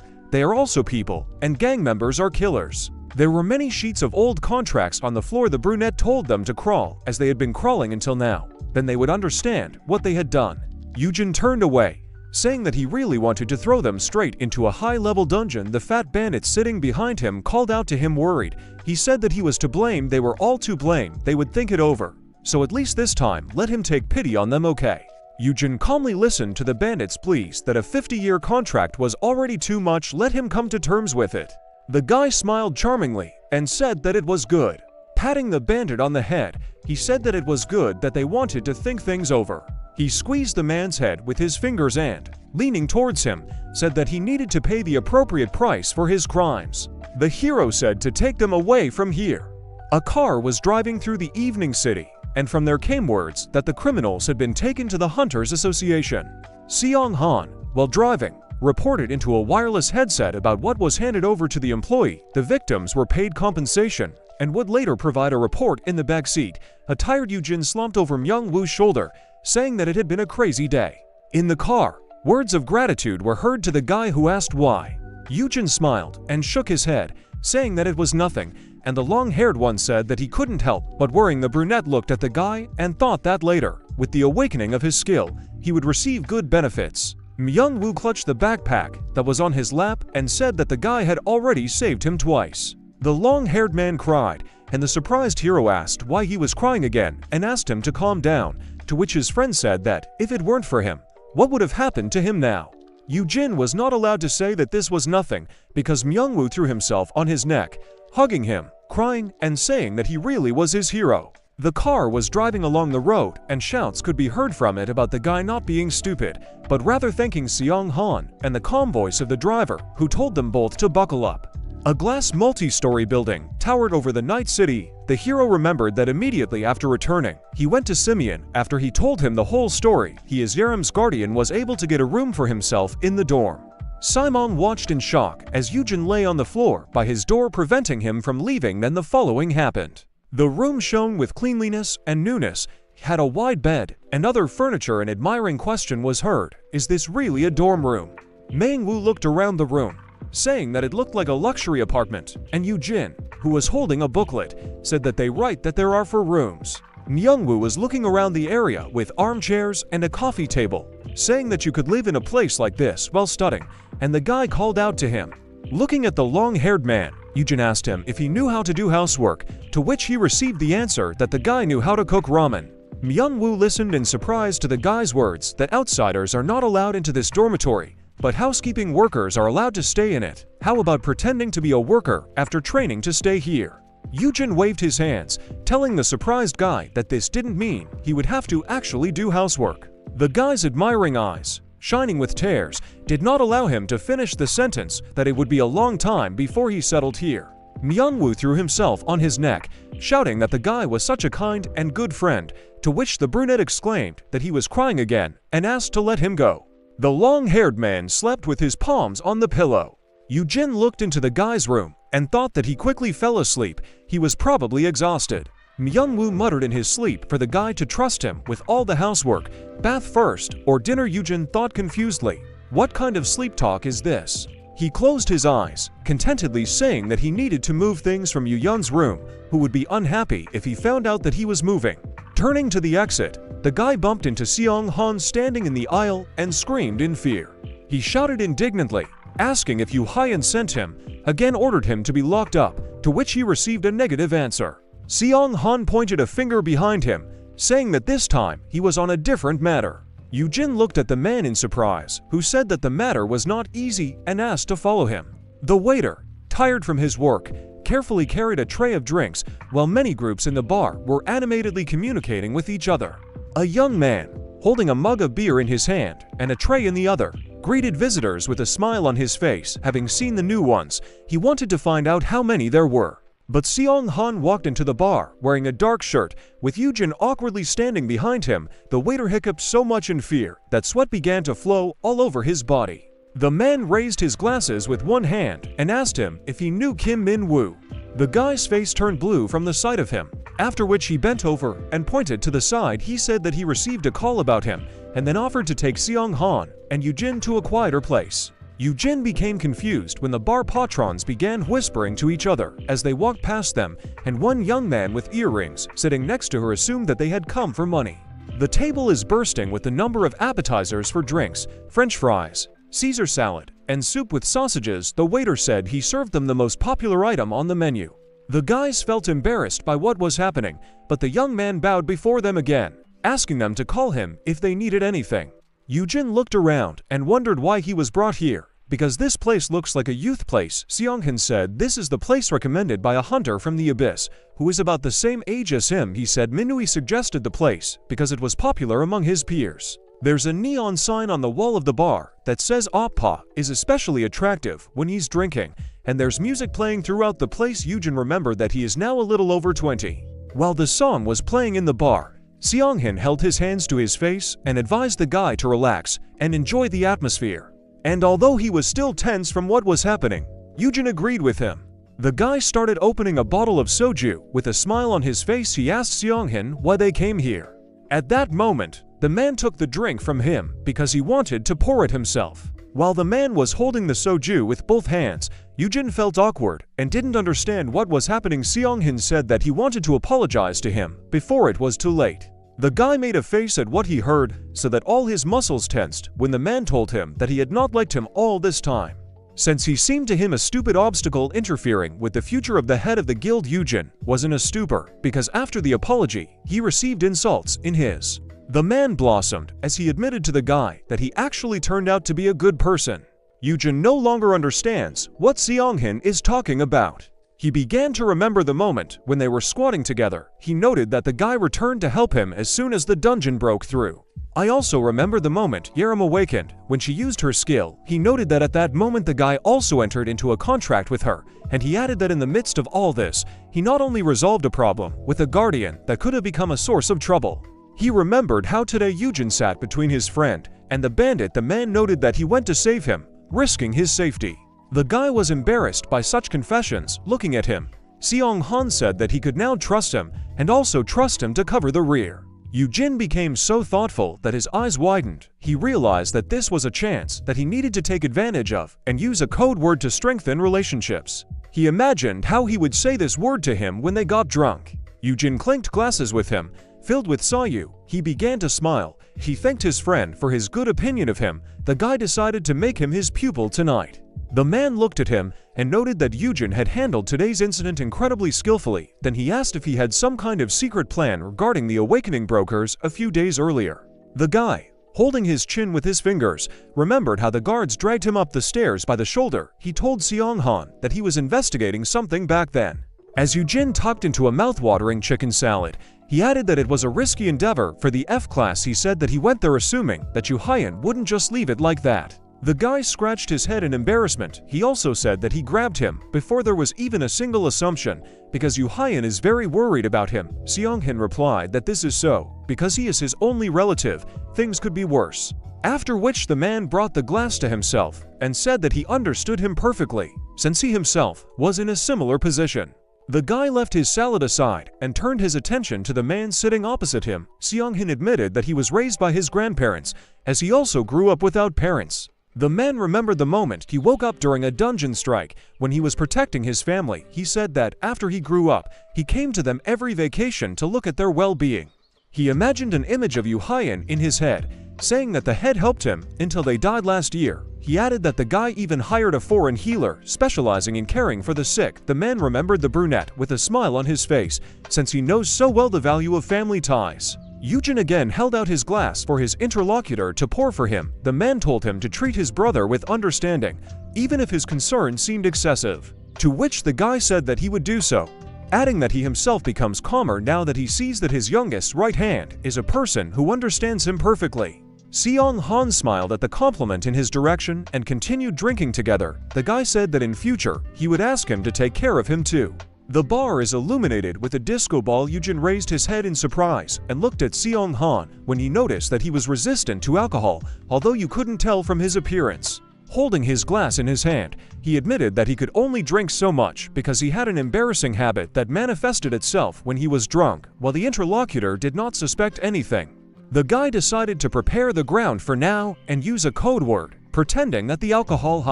also people, and gang members are killers. There were many sheets of old contracts on the floor. The brunette told them to crawl, as they had been crawling until now. Then they would understand what they had done. Eugene turned away, saying that he really wanted to throw them straight into a high-level dungeon. The fat bandit sitting behind him called out to him worried. He said that he was to blame. They were all to blame. They would think it over. So at least this time, let him take pity on them, okay? Eugene calmly listened to the bandit's pleas that a 50-year contract was already too much. Let him come to terms with it. The guy smiled charmingly and said that it was good. Patting the bandit on the head, he said that it was good that they wanted to think things over. He squeezed the man's head with his fingers and, leaning towards him, said that he needed to pay the appropriate price for his crimes. The hero said to take them away from here. A car was driving through the evening city, and from there came words that the criminals had been taken to the Hunters Association. Seong Han, while driving, reported into a wireless headset about what was handed over to the employee. The victims were paid compensation and would later provide a report in the back seat. A tired Eugene slumped over Myung-woo's shoulder, saying that it had been a crazy day. In the car, words of gratitude were heard to the guy who asked why. Eugene smiled and shook his head, saying that it was nothing, and the long-haired one said that he couldn't help but worrying. The brunette looked at the guy and thought that later, with the awakening of his skill, he would receive good benefits. Myung-woo clutched the backpack that was on his lap and said that the guy had already saved him twice. The long-haired man cried, and the surprised hero asked why he was crying again and asked him to calm down, to which his friend said that, if it weren't for him, what would have happened to him now? Eugene was not allowed to say that this was nothing because Myung-woo threw himself on his neck, hugging him, crying, and saying that he really was his hero. The car was driving along the road, and shouts could be heard from it about the guy not being stupid, but rather thanking Seong-han and the calm voice of the driver, who told them both to buckle up. A glass multi-story building towered over the night city. The hero remembered that immediately after returning, he went to Simeon after he told him the whole story. He, as Yaram's guardian, was able to get a room for himself in the dorm. Simon watched in shock as Eugene lay on the floor by his door, preventing him from leaving. Then the following happened. The room shone with cleanliness and newness, had a wide bed and other furniture. An admiring question was heard, "Is this really a dorm room?" Myung-woo looked around the room, saying that it looked like a luxury apartment, and Eugene, who was holding a booklet, said that they write that there are 4 rooms. Myung-woo was looking around the area with armchairs and a coffee table, saying that you could live in a place like this while studying, and the guy called out to him. Looking at the long-haired man, Eugene asked him if he knew how to do housework, to which he received the answer that the guy knew how to cook ramen. Myung-woo listened in surprise to the guy's words that outsiders are not allowed into this dormitory, but housekeeping workers are allowed to stay in it. How about pretending to be a worker after training to stay here? Eugene waved his hands, telling the surprised guy that this didn't mean he would have to actually do housework. The guy's admiring eyes, shining with tears, did not allow him to finish the sentence that it would be a long time before he settled here. Myung-woo threw himself on his neck, shouting that the guy was such a kind and good friend, to which the brunette exclaimed that he was crying again and asked to let him go. The long-haired man slept with his palms on the pillow. Eugene looked into the guy's room and thought that he quickly fell asleep. He was probably exhausted. Myung-woo muttered in his sleep for the guy to trust him with all the housework. Bath first or dinner? Eugene thought confusedly. What kind of sleep talk is this? He closed his eyes, contentedly saying that he needed to move things from Yu-yeon's room, who would be unhappy if he found out that he was moving. Turning to the exit, the guy bumped into Seong-han standing in the aisle and screamed in fear. He shouted indignantly, asking if Yu-hyeon sent him, again ordered him to be locked up, to which he received a negative answer. Seong-han pointed a finger behind him, saying that this time he was on a different matter. Eugene looked at the man in surprise, who said that the matter was not easy and asked to follow him. The waiter, tired from his work, carefully carried a tray of drinks, while many groups in the bar were animatedly communicating with each other. A young man, holding a mug of beer in his hand and a tray in the other, greeted visitors with a smile on his face. Having seen the new ones, he wanted to find out how many there were. But Seong-han walked into the bar wearing a dark shirt, with Eugene awkwardly standing behind him. The waiter hiccuped so much in fear that sweat began to flow all over his body. The man raised his glasses with one hand and asked him if he knew Kim Min-woo. The guy's face turned blue from the sight of him, after which he bent over and pointed to the side. He said that he received a call about him and then offered to take Seong-han and Eugene to a quieter place. Eugene became confused when the bar patrons began whispering to each other as they walked past them, and one young man with earrings sitting next to her assumed that they had come for money. The table is bursting with the number of appetizers for drinks, French fries, Caesar salad, and soup with sausages. The waiter said he served them the most popular item on the menu. The guys felt embarrassed by what was happening, but the young man bowed before them again, asking them to call him if they needed anything. Eugene looked around and wondered why he was brought here. Because this place looks like a youth place, Seong-han said. This is the place recommended by a hunter from the abyss, who is about the same age as him. He said Minui suggested the place because it was popular among his peers. There's a neon sign on the wall of the bar that says Oppa is especially attractive when he's drinking, and there's music playing throughout the place. Eugene remembered that he is now a little over 20. While the song was playing in the bar, Seong-han held his hands to his face and advised the guy to relax and enjoy the atmosphere. And although he was still tense from what was happening, Eugene agreed with him. The guy started opening a bottle of soju. With a smile on his face, he asked Seong-han why they came here. At that moment, The man took the drink from him because he wanted to pour it himself. While the man was holding the soju with both hands, Eugene felt awkward and didn't understand what was happening. Seong-hin said that he wanted to apologize to him before it was too late. The guy made a face at what he heard so that all his muscles tensed when the man told him that he had not liked him all this time. Since he seemed to him a stupid obstacle interfering with the future of the head of the guild, Eugene was in a stupor because after the apology, he received insults in his. The man blossomed as he admitted to the guy that he actually turned out to be a good person. Eugene no longer understands what Seong-hin is talking about. He began to remember the moment when they were squatting together. He noted that the guy returned to help him as soon as the dungeon broke through. I also remember the moment Yaram awakened when she used her skill. He noted that at that moment the guy also entered into a contract with her, and he added that in the midst of all this, he not only resolved a problem with a guardian that could have become a source of trouble. He remembered how today Eugene sat between his friend and the bandit. The man noted that he went to save him, risking his safety. The guy was embarrassed by such confessions. Looking at him, Seong-han said that he could now trust him and also trust him to cover the rear. Eugene became so thoughtful that his eyes widened. He realized that this was a chance that he needed to take advantage of and use a code word to strengthen relationships. He imagined how he would say this word to him when they got drunk. Eugene clinked glasses with him, filled with sayu. He began to smile. He thanked his friend for his good opinion of him. The guy decided to make him his pupil tonight. The man looked at him and noted that Eugene had handled today's incident incredibly skillfully. Then he asked if he had some kind of secret plan regarding the awakening brokers a few days earlier. The guy, holding his chin with his fingers, remembered how the guards dragged him up the stairs by the shoulder. He told Seong-han that he was investigating something back then. As Eugene tucked into a mouth-watering chicken salad, he added that it was a risky endeavor for the F class. He said that he went there assuming that Yu-Hyan wouldn't just leave it like that. The guy scratched his head in embarrassment. He also said that he grabbed him before there was even a single assumption because Yu-Hyan is very worried about him. Seong-hin replied that this is so because he is his only relative. Things could be worse. After which the man brought the glass to himself and said that he understood him perfectly since he himself was in a similar position. The guy left his salad aside and turned his attention to the man sitting opposite him. Seong-hin admitted that he was raised by his grandparents, as he also grew up without parents. The man remembered the moment he woke up during a dungeon strike when he was protecting his family. He said that after he grew up, he came to them every vacation to look at their well-being. He imagined an image of Yu-Hyan in his head, saying that the head helped him until they died last year. He added that the guy even hired a foreign healer specializing in caring for the sick. The man remembered the brunette with a smile on his face, since he knows so well the value of family ties. Eugene again held out his glass for his interlocutor to pour for him. The man told him to treat his brother with understanding, even if his concern seemed excessive. To which the guy said that he would do so, adding that he himself becomes calmer now that he sees that his youngest right hand is a person who understands him perfectly. Seong-han smiled at the compliment in his direction and continued drinking together. The guy said that in future, he would ask him to take care of him too. The bar is illuminated with a disco ball. Eugene raised his head in surprise and looked at Seong-han when he noticed that he was resistant to alcohol, although you couldn't tell from his appearance. Holding his glass in his hand, he admitted that he could only drink so much because he had an embarrassing habit that manifested itself when he was drunk, while the interlocutor did not suspect anything. The guy decided to prepare the ground for now and use a code word, pretending that the alcohol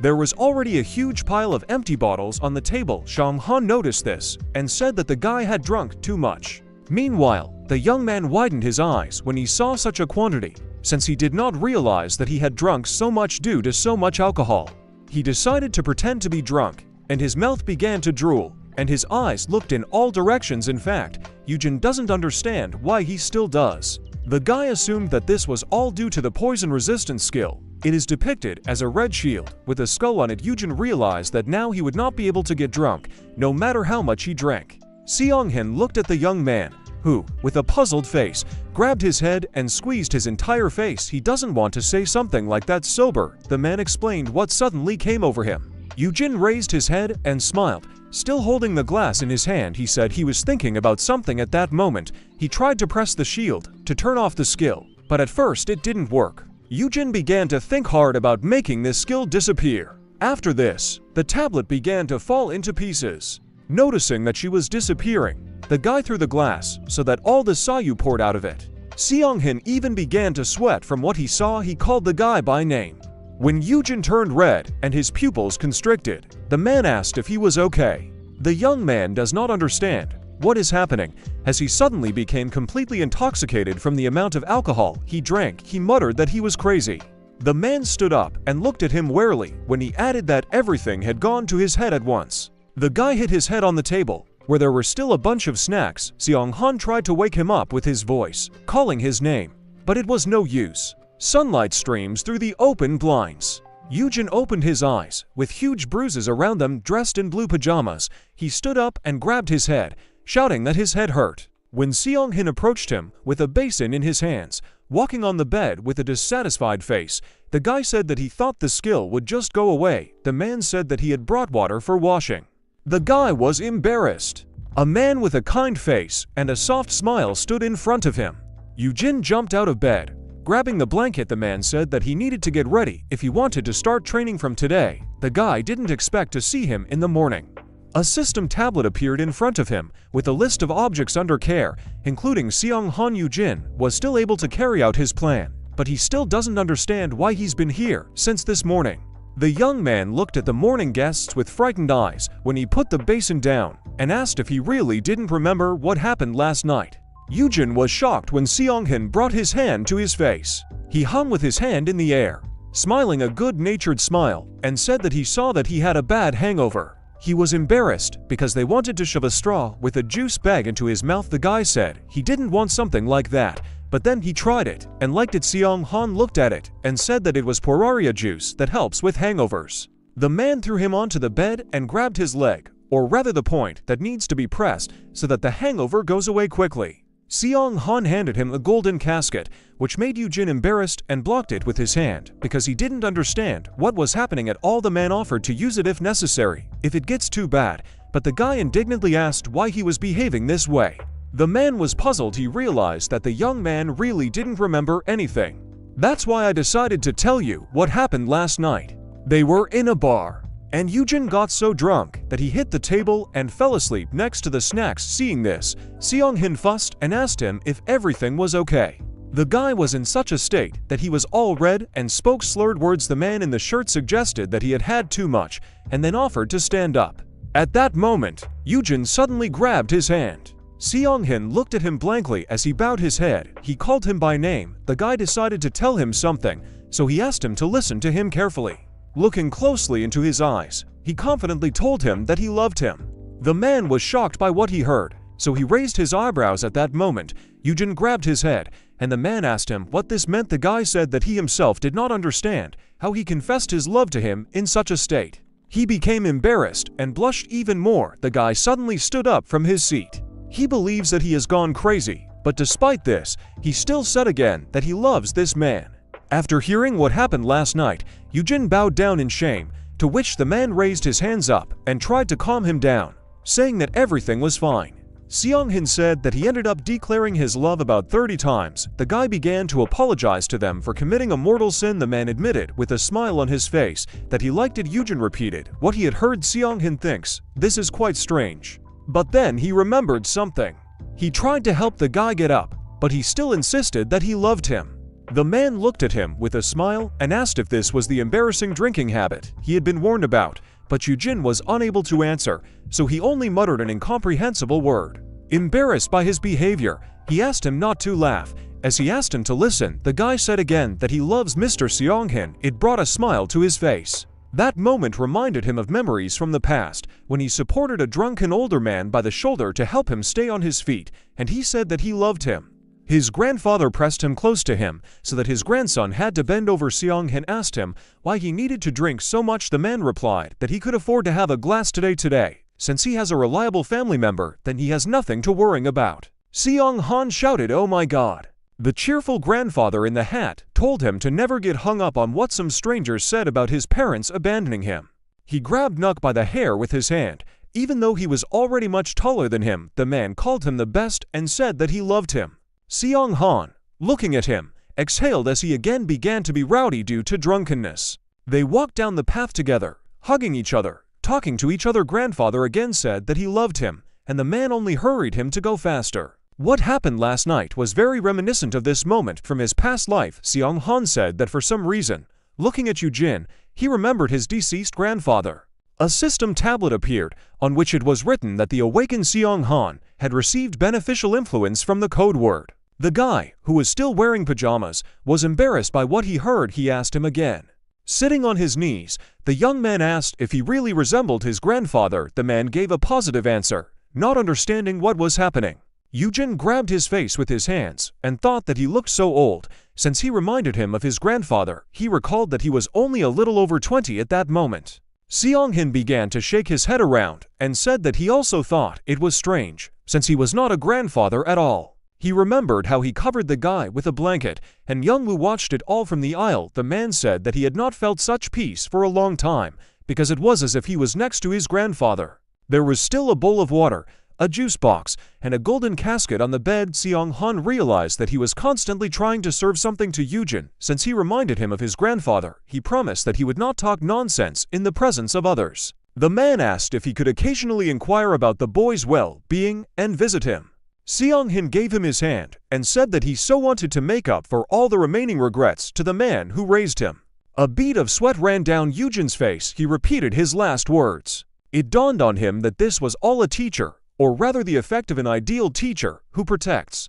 There was already a huge pile of empty bottles on the table. Seong-han noticed this and said that the guy had drunk too much. Meanwhile, the young man widened his eyes when he saw such a quantity, since he did not realize that he had drunk so much due to so much alcohol. He decided to pretend to be drunk, and his mouth began to drool, and his eyes looked in all directions. In fact, Eugene doesn't understand why he still does. The guy assumed that this was all due to the poison resistance skill. It is depicted as a red shield with a skull on it. Eugene realized that now he would not be able to get drunk, no matter how much he drank. Seong-hin looked at the young man, who, with a puzzled face, grabbed his head and squeezed his entire face. He doesn't want to say something like that sober. The man explained what suddenly came over him. Eugene raised his head and smiled. Still holding the glass in his hand, he said he was thinking about something at that moment. He tried to press the shield to turn off the skill, but at first it didn't work. Eugene began to think hard about making this skill disappear. After this, the tablet began to fall into pieces. Noticing that she was disappearing, the guy threw the glass so that all the sayu poured out of it. Seong-hin even began to sweat from what he saw. He called the guy by name. When Eugene turned red and his pupils constricted, the man asked if he was okay. The young man does not understand what is happening, as he suddenly became completely intoxicated from the amount of alcohol he drank. He muttered that he was crazy. The man stood up and looked at him warily when he added that everything had gone to his head at once. The guy hit his head on the table, where there were still a bunch of snacks. Seong-han tried to wake him up with his voice, calling his name, but it was no use. Sunlight streams through the open blinds. Eugene opened his eyes, with huge bruises around them. Dressed in blue pajamas, he stood up and grabbed his head, shouting that his head hurt. When Seong-hin approached him with a basin in his hands, walking on the bed with a dissatisfied face, the guy said that he thought the skill would just go away. The man said that he had brought water for washing. The guy was embarrassed. A man with a kind face and a soft smile stood in front of him. Eugene jumped out of bed. Grabbing the blanket, the man said that he needed to get ready if he wanted to start training from today. The guy didn't expect to see him in the morning. A system tablet appeared in front of him with a list of objects under care, including Seong-han. Eugene was still able to carry out his plan, but he still doesn't understand why he's been here since this morning. The young man looked at the morning guests with frightened eyes when he put the basin down and asked if he really didn't remember what happened last night. Eugene was shocked when Seong-hin brought his hand to his face. He hung with his hand in the air, smiling a good-natured smile, and said that he saw that he had a bad hangover. He was embarrassed because they wanted to shove a straw with a juice bag into his mouth. The guy said he didn't want something like that, but then he tried it and liked it. Seong-han looked at it and said that it was poraria juice that helps with hangovers. The man threw him onto the bed and grabbed his leg, or rather the point that needs to be pressed so that the hangover goes away quickly. Seong-han handed him a golden casket, which made Eugene embarrassed and blocked it with his hand because he didn't understand what was happening at all. The man offered to use it if necessary, if it gets too bad, but the guy indignantly asked why he was behaving this way. The man was puzzled. He realized that the young man really didn't remember anything. That's why I decided to tell you what happened last night. They were in a bar, and Eugene got so drunk that he hit the table and fell asleep next to the snacks. Seeing this, Seong-hin fussed and asked him if everything was okay. The guy was in such a state that he was all red and spoke slurred words. The man in the shirt suggested that he had had too much and then offered to stand up. At that moment, Eugene suddenly grabbed his hand. Seong-hin looked at him blankly as he bowed his head. He called him by name. The guy decided to tell him something, so he asked him to listen to him carefully. Looking closely into his eyes, he confidently told him that he loved him. The man was shocked by what he heard, so he raised his eyebrows. At that moment, Eugene grabbed his head, and the man asked him what this meant. The guy said that he himself did not understand how he confessed his love to him in such a state. He became embarrassed and blushed even more. The guy suddenly stood up from his seat. He believes that he has gone crazy, but despite this, he still said again that he loves this man. After hearing what happened last night, Eugene bowed down in shame, to which the man raised his hands up and tried to calm him down, saying that everything was fine. Seong-hin said that he ended up declaring his love about 30 times. The guy began to apologize to them for committing a mortal sin. The man admitted with a smile on his face that he liked it. Eugene repeated what he had heard. Seong-hin thinks this is quite strange. But then he remembered something. He tried to help the guy get up, but he still insisted that he loved him. The man looked at him with a smile and asked if this was the embarrassing drinking habit he had been warned about, but Eugene was unable to answer, so he only muttered an incomprehensible word. Embarrassed by his behavior, he asked him not to laugh. As he asked him to listen, the guy said again that he loves Mr. Seong-hin. It brought a smile to his face. That moment reminded him of memories from the past, when he supported a drunken older man by the shoulder to help him stay on his feet, and he said that he loved him. His grandfather pressed him close to him, so that his grandson had to bend over. Seong-hin asked him why he needed to drink so much. The man replied that he could afford to have a glass today. Since he has a reliable family member, then he has nothing to worry about. Seong-han shouted, "Oh my God!" The cheerful grandfather in the hat told him to never get hung up on what some strangers said about his parents abandoning him. He grabbed Nuk by the hair with his hand. Even though he was already much taller than him, the man called him the best and said that he loved him. Seong-han, looking at him, exhaled as he again began to be rowdy due to drunkenness. They walked down the path together, hugging each other, talking to each other. Grandfather again said that he loved him, and the man only hurried him to go faster. What happened last night was very reminiscent of this moment from his past life. Seong Han said that for some reason, looking at Eugene, he remembered his deceased grandfather. A system tablet appeared, on which it was written that the awakened Seong Han had received beneficial influence from the code word. The guy, who was still wearing pajamas, was embarrassed by what he heard. He asked him again. Sitting on his knees, the young man asked if he really resembled his grandfather. The man gave a positive answer, not understanding what was happening. Eugene grabbed his face with his hands and thought that he looked so old, since he reminded him of his grandfather. He recalled that he was only a little over 20 at that moment. Seong Han began to shake his head around and said that he also thought it was strange, since he was not a grandfather at all. He remembered how he covered the guy with a blanket, and Youngwoo watched it all from the aisle. The man said that he had not felt such peace for a long time, because it was as if he was next to his grandfather. There was still a bowl of water, a juice box, and a golden casket on the bed. Seong Han realized that he was constantly trying to serve something to Eugene. Since he reminded him of his grandfather, he promised that he would not talk nonsense in the presence of others. The man asked if he could occasionally inquire about the boy's well-being and visit him. Seong Han gave him his hand and said that he so wanted to make up for all the remaining regrets to the man who raised him. A bead of sweat ran down Eugene's face. He repeated his last words. It dawned on him that this was all a teacher, or rather the effect of an ideal teacher who protects.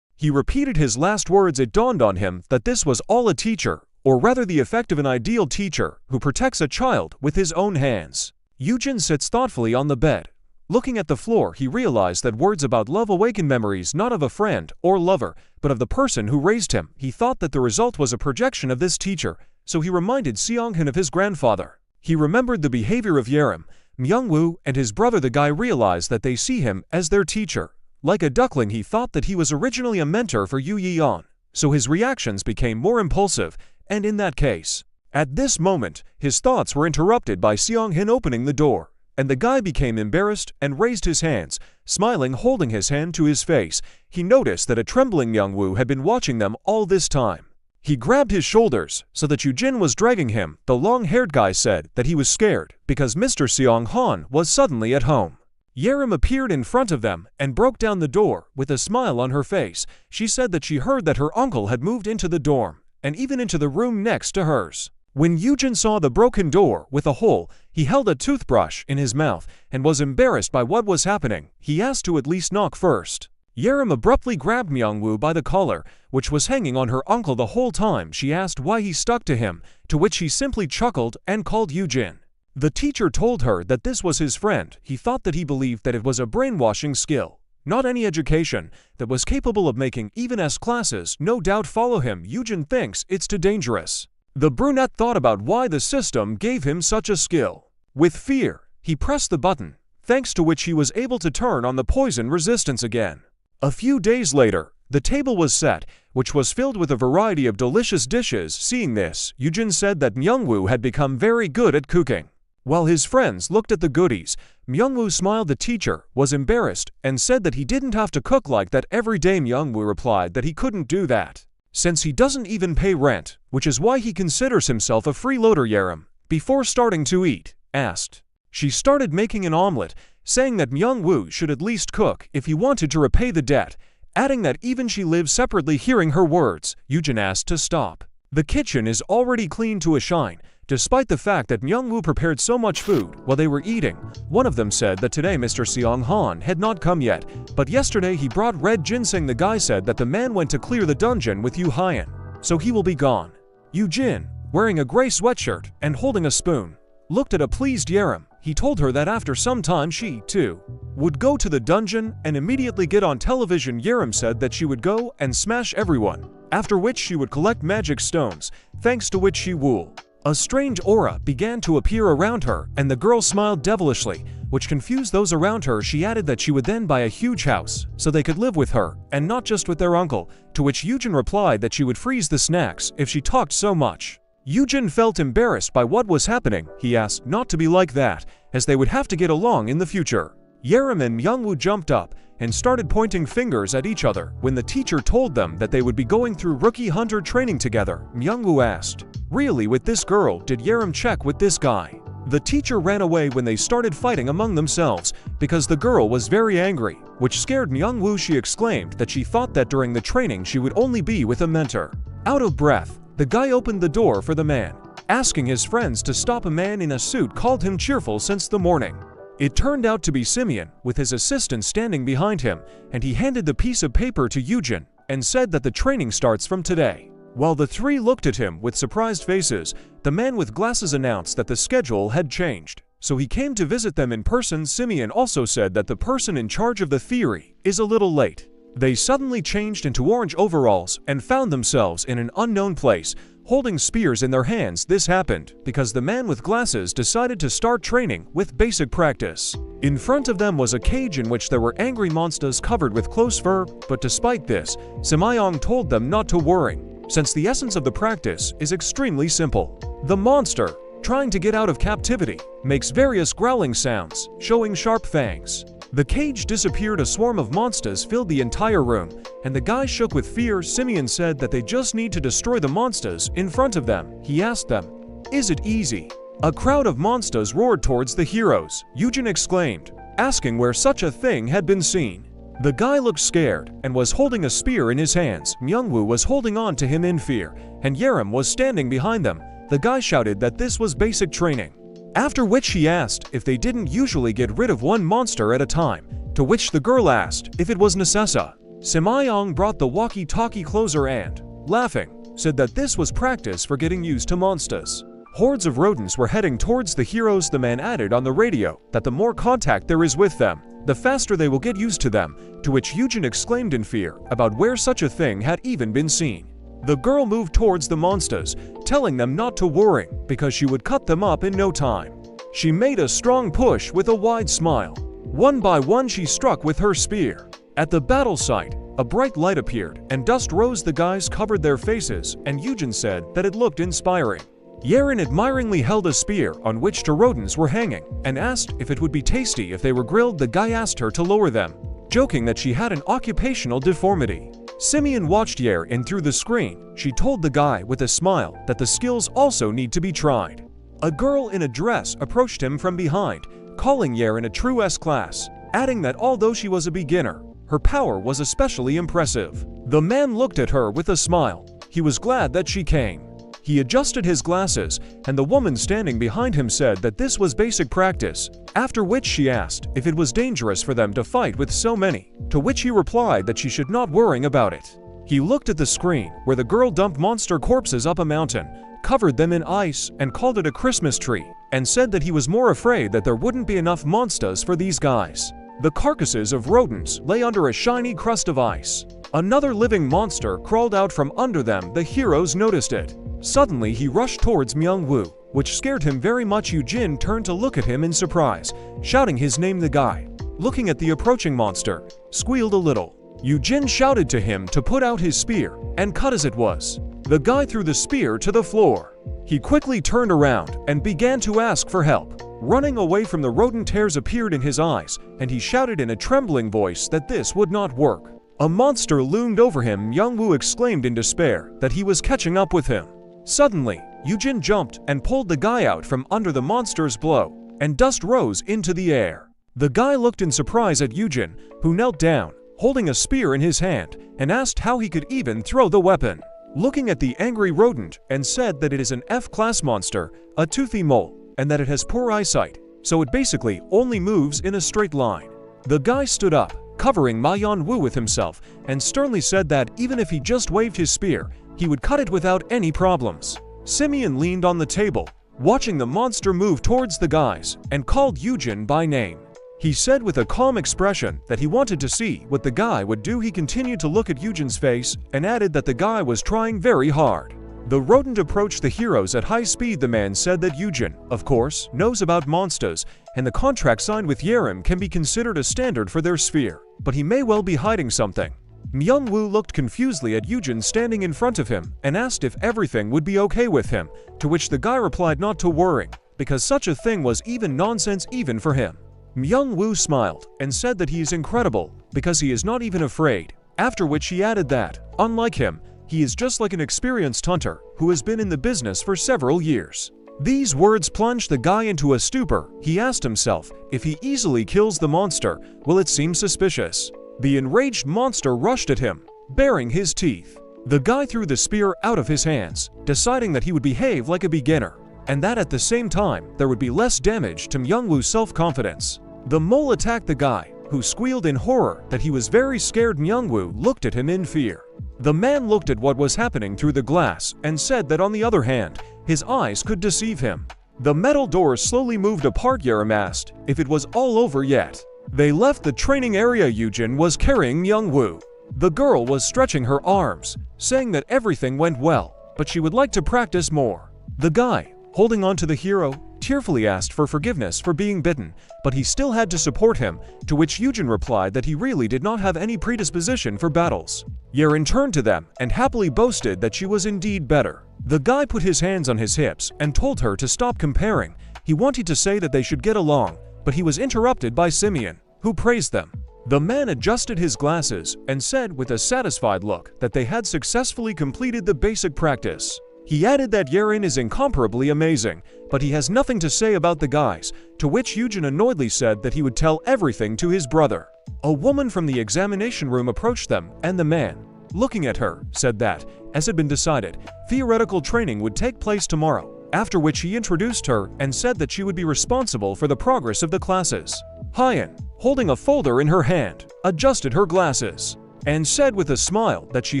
He repeated his last words. It dawned on him that this was all a teacher, or rather the effect of an ideal teacher who protects a child with his own hands. Eugene sits thoughtfully on the bed. Looking at the floor, he realized that words about love awaken memories not of a friend or lover, but of the person who raised him. He thought that the result was a projection of this teacher, so he reminded Seong Han of his grandfather. He remembered the behavior of Yaram, Myungwoo, and his brother. The guy realized that they see him as their teacher. Like a duckling, he thought that he was originally a mentor for Yu Yeon, so his reactions became more impulsive, and in that case. At this moment, his thoughts were interrupted by Seong Han opening the door, and the guy became embarrassed and raised his hands, smiling, holding his hand to his face. He noticed that a trembling Myungwoo had been watching them all this time. He grabbed his shoulders so that Eugene was dragging him. The long-haired guy said that he was scared because Mr. Seong Han was suddenly at home. Yaram appeared in front of them and broke down the door with a smile on her face. She said that she heard that her uncle had moved into the dorm and even into the room next to hers. When Eugene saw the broken door with a hole, he held a toothbrush in his mouth and was embarrassed by what was happening. He asked to at least knock first. Yaram abruptly grabbed Myungwoo by the collar, which was hanging on her uncle the whole time. She asked why he stuck to him, to which he simply chuckled and called Eugene. The teacher told her that this was his friend. He thought that he believed that it was a brainwashing skill, not any education, that was capable of making even S classes no doubt follow him. Eugene thinks it's too dangerous. The brunette thought about why the system gave him such a skill. With fear, he pressed the button, thanks to which he was able to turn on the poison resistance again. A few days later, the table was set, which was filled with a variety of delicious dishes. Seeing this, Eugene said that Myungwoo had become very good at cooking. While his friends looked at the goodies, Myungwoo smiled. The teacher was embarrassed and said that he didn't have to cook like that every day. Myungwoo replied that he couldn't do that, since he doesn't even pay rent, which is why he considers himself a freeloader. Yaram, before starting to eat, asked. She started making an omelet, saying that Myungwoo should at least cook if he wanted to repay the debt, adding that even she lives separately. Hearing her words, Eugene asked to stop. The kitchen is already clean to a shine, despite the fact that Myungwoo prepared so much food while they were eating. One of them said that today Mr. Seong Han had not come yet, but yesterday he brought red ginseng. The guy said that the man went to clear the dungeon with Yu Hyan, so he will be gone. Eugene, wearing a gray sweatshirt and holding a spoon, looked at a pleased Yaram. He told her that after some time she, too, would go to the dungeon and immediately get on television. Yaram said that she would go and smash everyone, after which she would collect magic stones, thanks to which she wool. A strange aura began to appear around her, and the girl smiled devilishly, which confused those around her. She added that she would then buy a huge house, so they could live with her, and not just with their uncle, to which Eugene replied that she would freeze the snacks if she talked so much. Eugene felt embarrassed by what was happening. He asked not to be like that, as they would have to get along in the future. Yaram and Myungwoo jumped up and started pointing fingers at each other. When the teacher told them that they would be going through rookie hunter training together, Myungwoo asked, "Really, with this girl?" Did Yaram check with this guy? The teacher ran away when they started fighting among themselves because the girl was very angry, which scared Myung-woo. She exclaimed that she thought that during the training she would only be with a mentor. Out of breath, the guy opened the door for the man, asking his friends to stop. A man in a suit called him cheerful since the morning. It turned out to be Simeon, with his assistant standing behind him, and he handed the piece of paper to Eugene and said that the training starts from today. While the three looked at him with surprised faces, the man with glasses announced that the schedule had changed, so he came to visit them in person. Simeon also said that the person in charge of the theory is a little late. They suddenly changed into orange overalls and found themselves in an unknown place, holding spears in their hands. This happened because the man with glasses decided to start training with basic practice. In front of them was a cage in which there were angry monsters covered with close fur, but despite this, Simayong told them not to worry, since the essence of the practice is extremely simple. The monster, trying to get out of captivity, makes various growling sounds, showing sharp fangs. The cage disappeared. A swarm of monsters filled the entire room, and the guy shook with fear. Simeon said that they just need to destroy the monsters in front of them. He asked them, "Is it easy?" A crowd of monsters roared towards the heroes. Eugene exclaimed, asking where such a thing had been seen. The guy looked scared and was holding a spear in his hands. Myung-woo was holding on to him in fear, and Yaram was standing behind them. The guy shouted that this was basic training, after which he asked if they didn't usually get rid of one monster at a time, to which the girl asked if it was necessa. Simayong brought the walkie-talkie closer and, laughing, said that this was practice for getting used to monsters. Hordes of rodents were heading towards the heroes. The man added on the radio that the more contact there is with them, the faster they will get used to them, to which Eugene exclaimed in fear about where such a thing had even been seen. The girl moved towards the monsters, telling them not to worry because she would cut them up in no time. She made a strong push with a wide smile. One by one she struck with her spear. At the battle site, a bright light appeared and dust rose. The guys covered their faces, and Eugene said that it looked inspiring. Yaram admiringly held a spear on which two rodents were hanging and asked if it would be tasty if they were grilled. The guy asked her to lower them, joking that she had an occupational deformity. Simeon watched Yaram through the screen. She told the guy with a smile that the skills also need to be tried. A girl in a dress approached him from behind, calling Yaram a true S-class, adding that although she was a beginner, her power was especially impressive. The man looked at her with a smile. He was glad that she came. He adjusted his glasses, and the woman standing behind him said that this was basic practice, after which she asked if it was dangerous for them to fight with so many, to which he replied that she should not worry about it. He looked at the screen where the girl dumped monster corpses up a mountain, covered them in ice, and called it a Christmas tree, and said that he was more afraid that there wouldn't be enough monsters for these guys. The carcasses of rodents lay under a shiny crust of ice. Another living monster crawled out from under them. The heroes noticed it. Suddenly he rushed towards Myung-woo, which scared him very much. Eugene turned to look at him in surprise, shouting his name. The guy, looking at the approaching monster, squealed a little. Eugene shouted to him to put out his spear and cut as it was. The guy threw the spear to the floor. He quickly turned around and began to ask for help. Running away from the rodent, tears appeared in his eyes, and he shouted in a trembling voice that this would not work. A monster loomed over him. Myung-woo exclaimed in despair that he was catching up with him. Suddenly, Eugene jumped and pulled the guy out from under the monster's blow, and dust rose into the air. The guy looked in surprise at Eugene, who knelt down, holding a spear in his hand, and asked how he could even throw the weapon. Looking at the angry rodent, and said that it is an F-class monster, a toothy mole, and that it has poor eyesight, so it basically only moves in a straight line. The guy stood up, covering Myung-woo with himself, and sternly said that even if he just waved his spear, he would cut it without any problems. Simeon leaned on the table, watching the monster move towards the guys, and called Eugene by name. He said with a calm expression that he wanted to see what the guy would do. He continued to look at Eugene's face and added that the guy was trying very hard. The rodent approached the heroes at high speed. The man said that Eugene, of course, knows about monsters, and the contract signed with Yaram can be considered a standard for their sphere, but he may well be hiding something. Myung-woo looked confusedly at Eugene standing in front of him and asked if everything would be okay with him, to which the guy replied not to worry, because such a thing was even nonsense even for him. Myung-woo smiled and said that he is incredible because he is not even afraid, after which he added that, unlike him, he is just like an experienced hunter who has been in the business for several years. These words plunged the guy into a stupor. He asked himself, if he easily kills the monster, will it seem suspicious? The enraged monster rushed at him, baring his teeth. The guy threw the spear out of his hands, deciding that he would behave like a beginner, and that at the same time there would be less damage to Myungwoo's self-confidence. The mole attacked the guy, who squealed in horror that he was very scared. Myungwoo looked at him in fear. The man looked at what was happening through the glass and said that on the other hand, his eyes could deceive him. The metal doors slowly moved apart. Yaram asked if it was all over yet. They left the training area. Eugene was carrying Myungwoo. The girl was stretching her arms, saying that everything went well, but she would like to practice more. The guy, holding on to the hero, tearfully asked for forgiveness for being bitten, but he still had to support him, to which Eugene replied that he really did not have any predisposition for battles. Yaram turned to them and happily boasted that she was indeed better. The guy put his hands on his hips and told her to stop comparing. He wanted to say that they should get along, but he was interrupted by Simeon, who praised them. The man adjusted his glasses and said with a satisfied look that they had successfully completed the basic practice. He added that Yaram is incomparably amazing, but he has nothing to say about the guys, to which Eugene annoyedly said that he would tell everything to his brother. A woman from the examination room approached them, and the man, looking at her, said that, as had been decided, theoretical training would take place tomorrow, after which he introduced her and said that she would be responsible for the progress of the classes. Hyen, holding a folder in her hand, adjusted her glasses, and said with a smile that she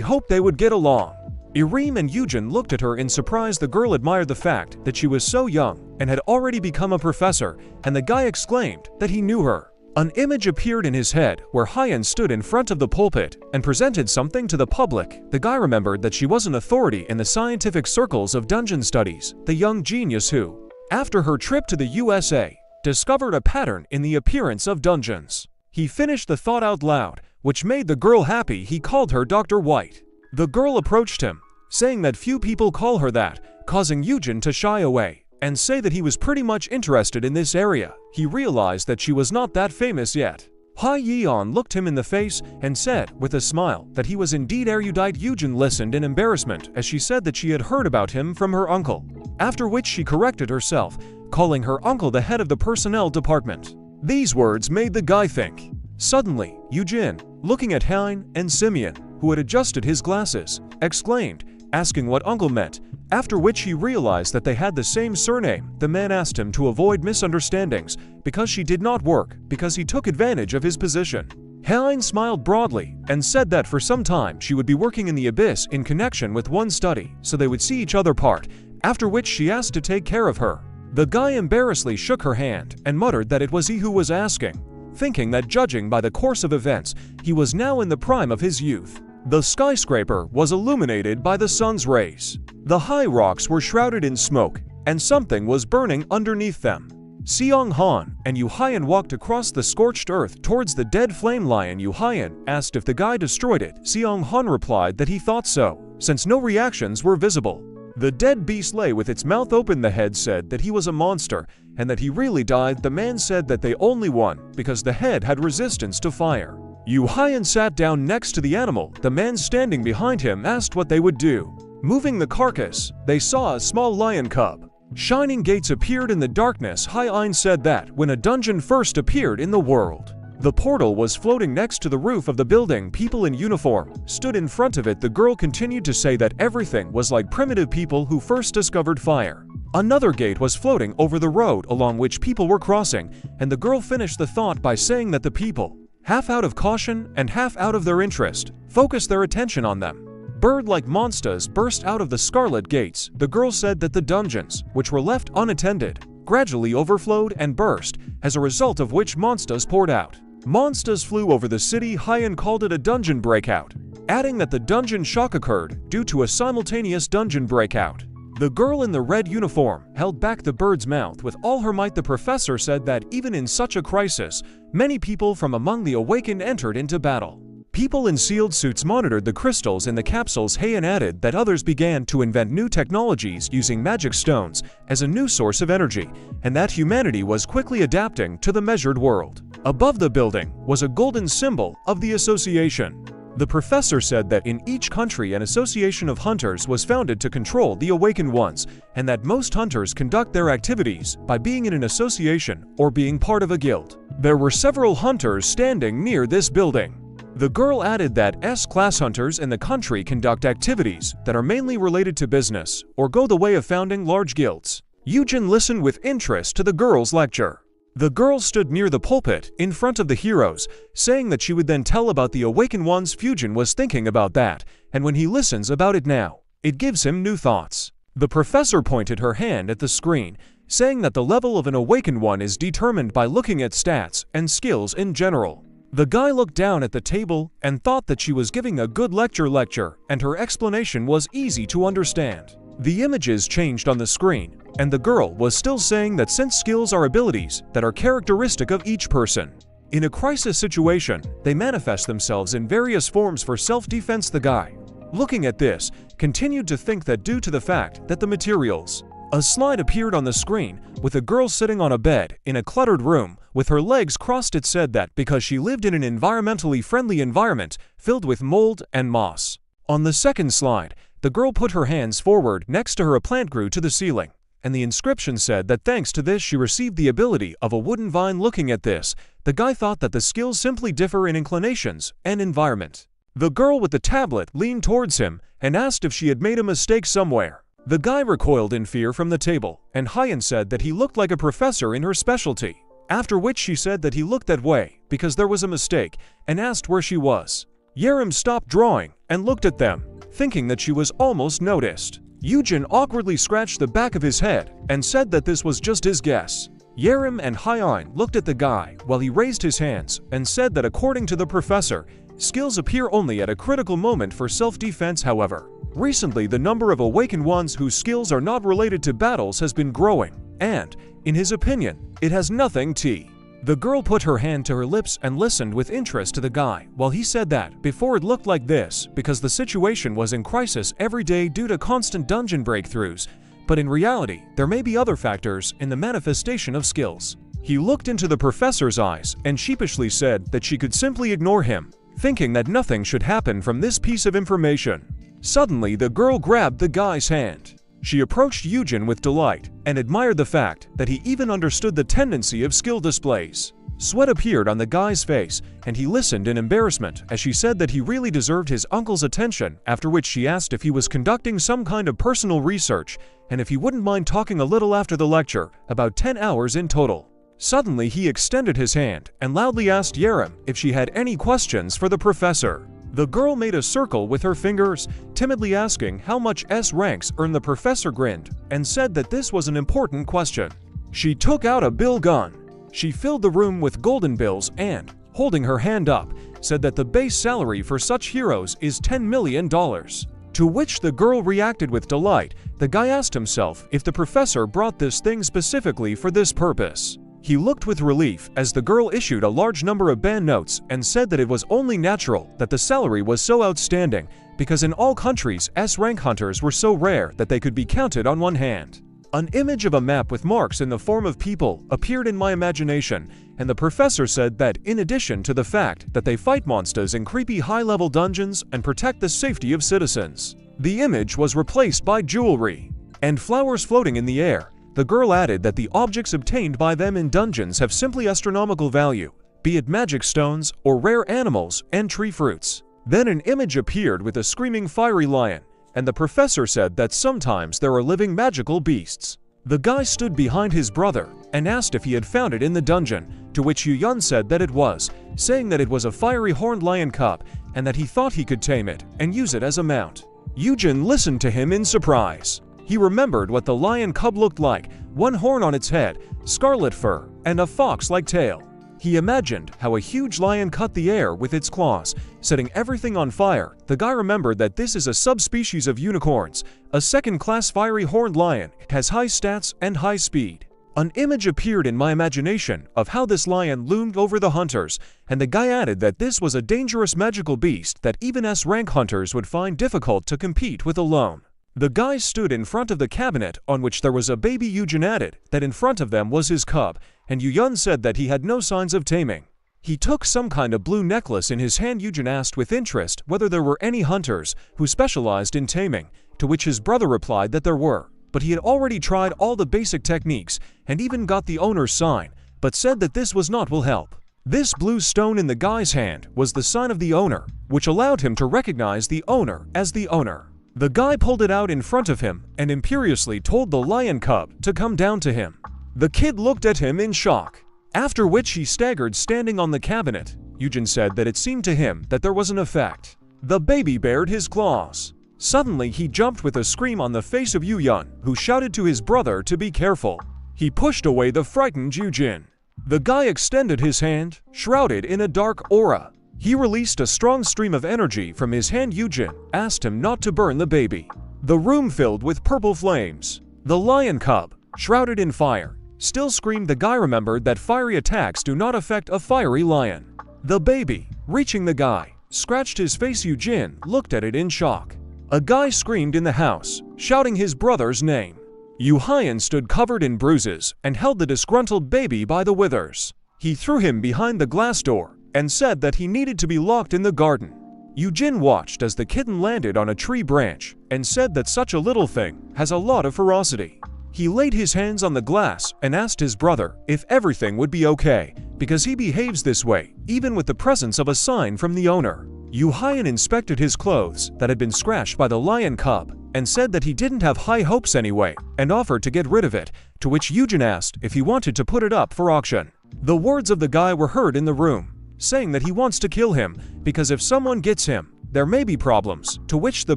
hoped they would get along. Yaram and Eugene looked at her in surprise. The girl admired the fact that she was so young and had already become a professor, and the guy exclaimed that he knew her. An image appeared in his head where Hyen stood in front of the pulpit and presented something to the public. The guy remembered that she was an authority in the scientific circles of dungeon studies, the young genius who, after her trip to the USA, discovered a pattern in the appearance of dungeons. He finished the thought out loud, which made the girl happy. He called her Dr. White. The girl approached him, saying that few people call her that, causing Eugene to shy away and say that he was pretty much interested in this area. He realized that she was not that famous yet. Ha Yeon looked him in the face and said, with a smile, that he was indeed erudite. Eugene listened in embarrassment as she said that she had heard about him from her uncle, after which she corrected herself, calling her uncle the head of the personnel department. These words made the guy think. Suddenly, Eugene, looking at Hyen and Simeon, who had adjusted his glasses, exclaimed, asking what uncle meant, after which he realized that they had the same surname. The man asked him to avoid misunderstandings because she did not work because he took advantage of his position. Hyen smiled broadly and said that for some time she would be working in the abyss in connection with one study, so they would see each other part, after which she asked to take care of her. The guy embarrassedly shook her hand and muttered that it was he who was asking, thinking that judging by the course of events, he was now in the prime of his youth. The skyscraper was illuminated by the sun's rays. The high rocks were shrouded in smoke, and something was burning underneath them. Seong-han and Yu Hyen walked across the scorched earth towards the dead flame lion. Yu Hyen asked if the guy destroyed it. Seong-han replied that he thought so, since no reactions were visible. The dead beast lay with its mouth open. The head said that he was a monster, and that he really died. The man said that they only won because the head had resistance to fire. Yu Hyen sat down next to the animal. The man standing behind him asked what they would do. Moving the carcass, they saw a small lion cub. Shining gates appeared in the darkness. Hyen said that when a dungeon first appeared in the world, the portal was floating next to the roof of the building. People in uniform stood in front of it. The girl continued to say that everything was like primitive people who first discovered fire. Another gate was floating over the road along which people were crossing, and the girl finished the thought by saying that the people, half out of caution and half out of their interest, focused their attention on them. Bird-like monsters burst out of the scarlet gates. The girl said that the dungeons, which were left unattended, gradually overflowed and burst, as a result of which monsters poured out. Monsters flew over the city. Hyen called it a dungeon breakout, adding that the dungeon shock occurred due to a simultaneous dungeon breakout. The girl in the red uniform held back the bird's mouth with all her might. The professor said that even in such a crisis, many people from among the awakened entered into battle. People in sealed suits monitored the crystals in the capsules. Hyen added that others began to invent new technologies using magic stones as a new source of energy, and that humanity was quickly adapting to the measured world. Above the building was a golden symbol of the association. The professor said that in each country an association of hunters was founded to control the awakened ones, and that most hunters conduct their activities by being in an association or being part of a guild. There were several hunters standing near this building. The girl added that S-class hunters in the country conduct activities that are mainly related to business or go the way of founding large guilds. Eugene listened with interest to the girl's lecture. The girl stood near the pulpit in front of the heroes, saying that she would then tell about the awakened ones. Eugene was thinking about that, and when he listens about it now, it gives him new thoughts. The professor pointed her hand at the screen, saying that the level of an awakened one is determined by looking at stats and skills in general. The guy looked down at the table and thought that she was giving a good lecture, and her explanation was easy to understand. The images changed on the screen, and the girl was still saying that since skills are abilities that are characteristic of each person, in a crisis situation, they manifest themselves in various forms for self-defense. The guy, looking at this, continued to think that due to the fact that the materials. A slide appeared on the screen with a girl sitting on a bed in a cluttered room with her legs crossed. It said that because she lived in an environmentally friendly environment filled with mold and moss. On the second slide, the girl put her hands forward. Next to her a plant grew to the ceiling, and the inscription said that thanks to this she received the ability of a wooden vine. Looking at this, the guy thought that the skills simply differ in inclinations and environment. The girl with the tablet leaned towards him and asked if she had made a mistake somewhere. The guy recoiled in fear from the table, and Hyen said that he looked like a professor in her specialty, after which she said that he looked that way because there was a mistake, and asked where she was. Yaram stopped drawing and looked at them, thinking that she was almost noticed. Eugene awkwardly scratched the back of his head and said that this was just his guess. Yaram and Hyen looked at the guy while he raised his hands and said that according to the professor, skills appear only at a critical moment for self-defense. However, recently the number of awakened ones whose skills are not related to battles has been growing, and, in his opinion, it has nothing to. The girl put her hand to her lips and listened with interest to the guy while he said that before it looked like this because the situation was in crisis every day due to constant dungeon breakthroughs, but in reality there may be other factors in the manifestation of skills. He looked into the professor's eyes and sheepishly said that she could simply ignore him, thinking that nothing should happen from this piece of information. Suddenly the girl grabbed the guy's hand. She approached Eugene with delight and admired the fact that he even understood the tendency of skill displays. Sweat appeared on the guy's face, and he listened in embarrassment as she said that he really deserved his uncle's attention, after which she asked if he was conducting some kind of personal research and if he wouldn't mind talking a little after the lecture, about 10 hours in total. Suddenly he extended his hand and loudly asked Yaram if she had any questions for the professor. The girl made a circle with her fingers, timidly asking how much S ranks earn. The professor grinned and said that this was an important question. She took out a bill gun. She filled the room with golden bills and, holding her hand up, said that the base salary for such heroes is $10 million. To which the girl reacted with delight. The guy asked himself if the professor brought this thing specifically for this purpose. He looked with relief as the girl issued a large number of banknotes and said that it was only natural that the salary was so outstanding because in all countries S-rank hunters were so rare that they could be counted on one hand. An image of a map with marks in the form of people appeared in my imagination, and the professor said that in addition to the fact that they fight monsters in creepy high-level dungeons and protect the safety of citizens, the image was replaced by jewelry and flowers floating in the air. The girl added that the objects obtained by them in dungeons have simply astronomical value, be it magic stones or rare animals and tree fruits. Then an image appeared with a screaming fiery lion, and the professor said that sometimes there are living magical beasts. The guy stood behind his brother and asked if he had found it in the dungeon, to which Yun said that it was, saying that it was a fiery horned lion cub and that he thought he could tame it and use it as a mount. Eugene listened to him in surprise. He remembered what the lion cub looked like, one horn on its head, scarlet fur, and a fox-like tail. He imagined how a huge lion cut the air with its claws, setting everything on fire. The guy remembered that this is a subspecies of unicorns. A second-class fiery horned lion has high stats and high speed. An image appeared in my imagination of how this lion loomed over the hunters, and the guy added that this was a dangerous magical beast that even S-rank hunters would find difficult to compete with alone. The guy stood in front of the cabinet on which there was a baby. Eugene added that in front of them was his cub, and Yun said that he had no signs of taming. He took some kind of blue necklace in his hand. Eugene asked with interest whether there were any hunters who specialized in taming, to which his brother replied that there were, but he had already tried all the basic techniques and even got the owner's sign, but said that this was not will help. This blue stone in the guy's hand was the sign of the owner, which allowed him to recognize the owner as the owner. The guy pulled it out in front of him and imperiously told the lion cub to come down to him. The kid looked at him in shock, after which he staggered standing on the cabinet. Eugene said that it seemed to him that there was an effect. The baby bared his claws. Suddenly he jumped with a scream on the face of Eugene, who shouted to his brother to be careful. He pushed away the frightened Eugene. The guy extended his hand, shrouded in a dark aura. He released a strong stream of energy from his hand. Eugene asked him not to burn the baby. The room filled with purple flames. The lion cub, shrouded in fire, still screamed. The guy remembered that fiery attacks do not affect a fiery lion. The baby, reaching the guy, scratched his face. Eugene looked at it in shock. A guy screamed in the house, shouting his brother's name. Eugene stood covered in bruises and held the disgruntled baby by the withers. He threw him behind the glass door and said that he needed to be locked in the garden. Eugene watched as the kitten landed on a tree branch and said that such a little thing has a lot of ferocity. He laid his hands on the glass and asked his brother if everything would be okay, because he behaves this way, even with the presence of a sign from the owner. Eugene inspected his clothes that had been scratched by the lion cub and said that he didn't have high hopes anyway and offered to get rid of it, to which Eugene asked if he wanted to put it up for auction. The words of the guy were heard in the room, saying that he wants to kill him because if someone gets him, there may be problems, to which the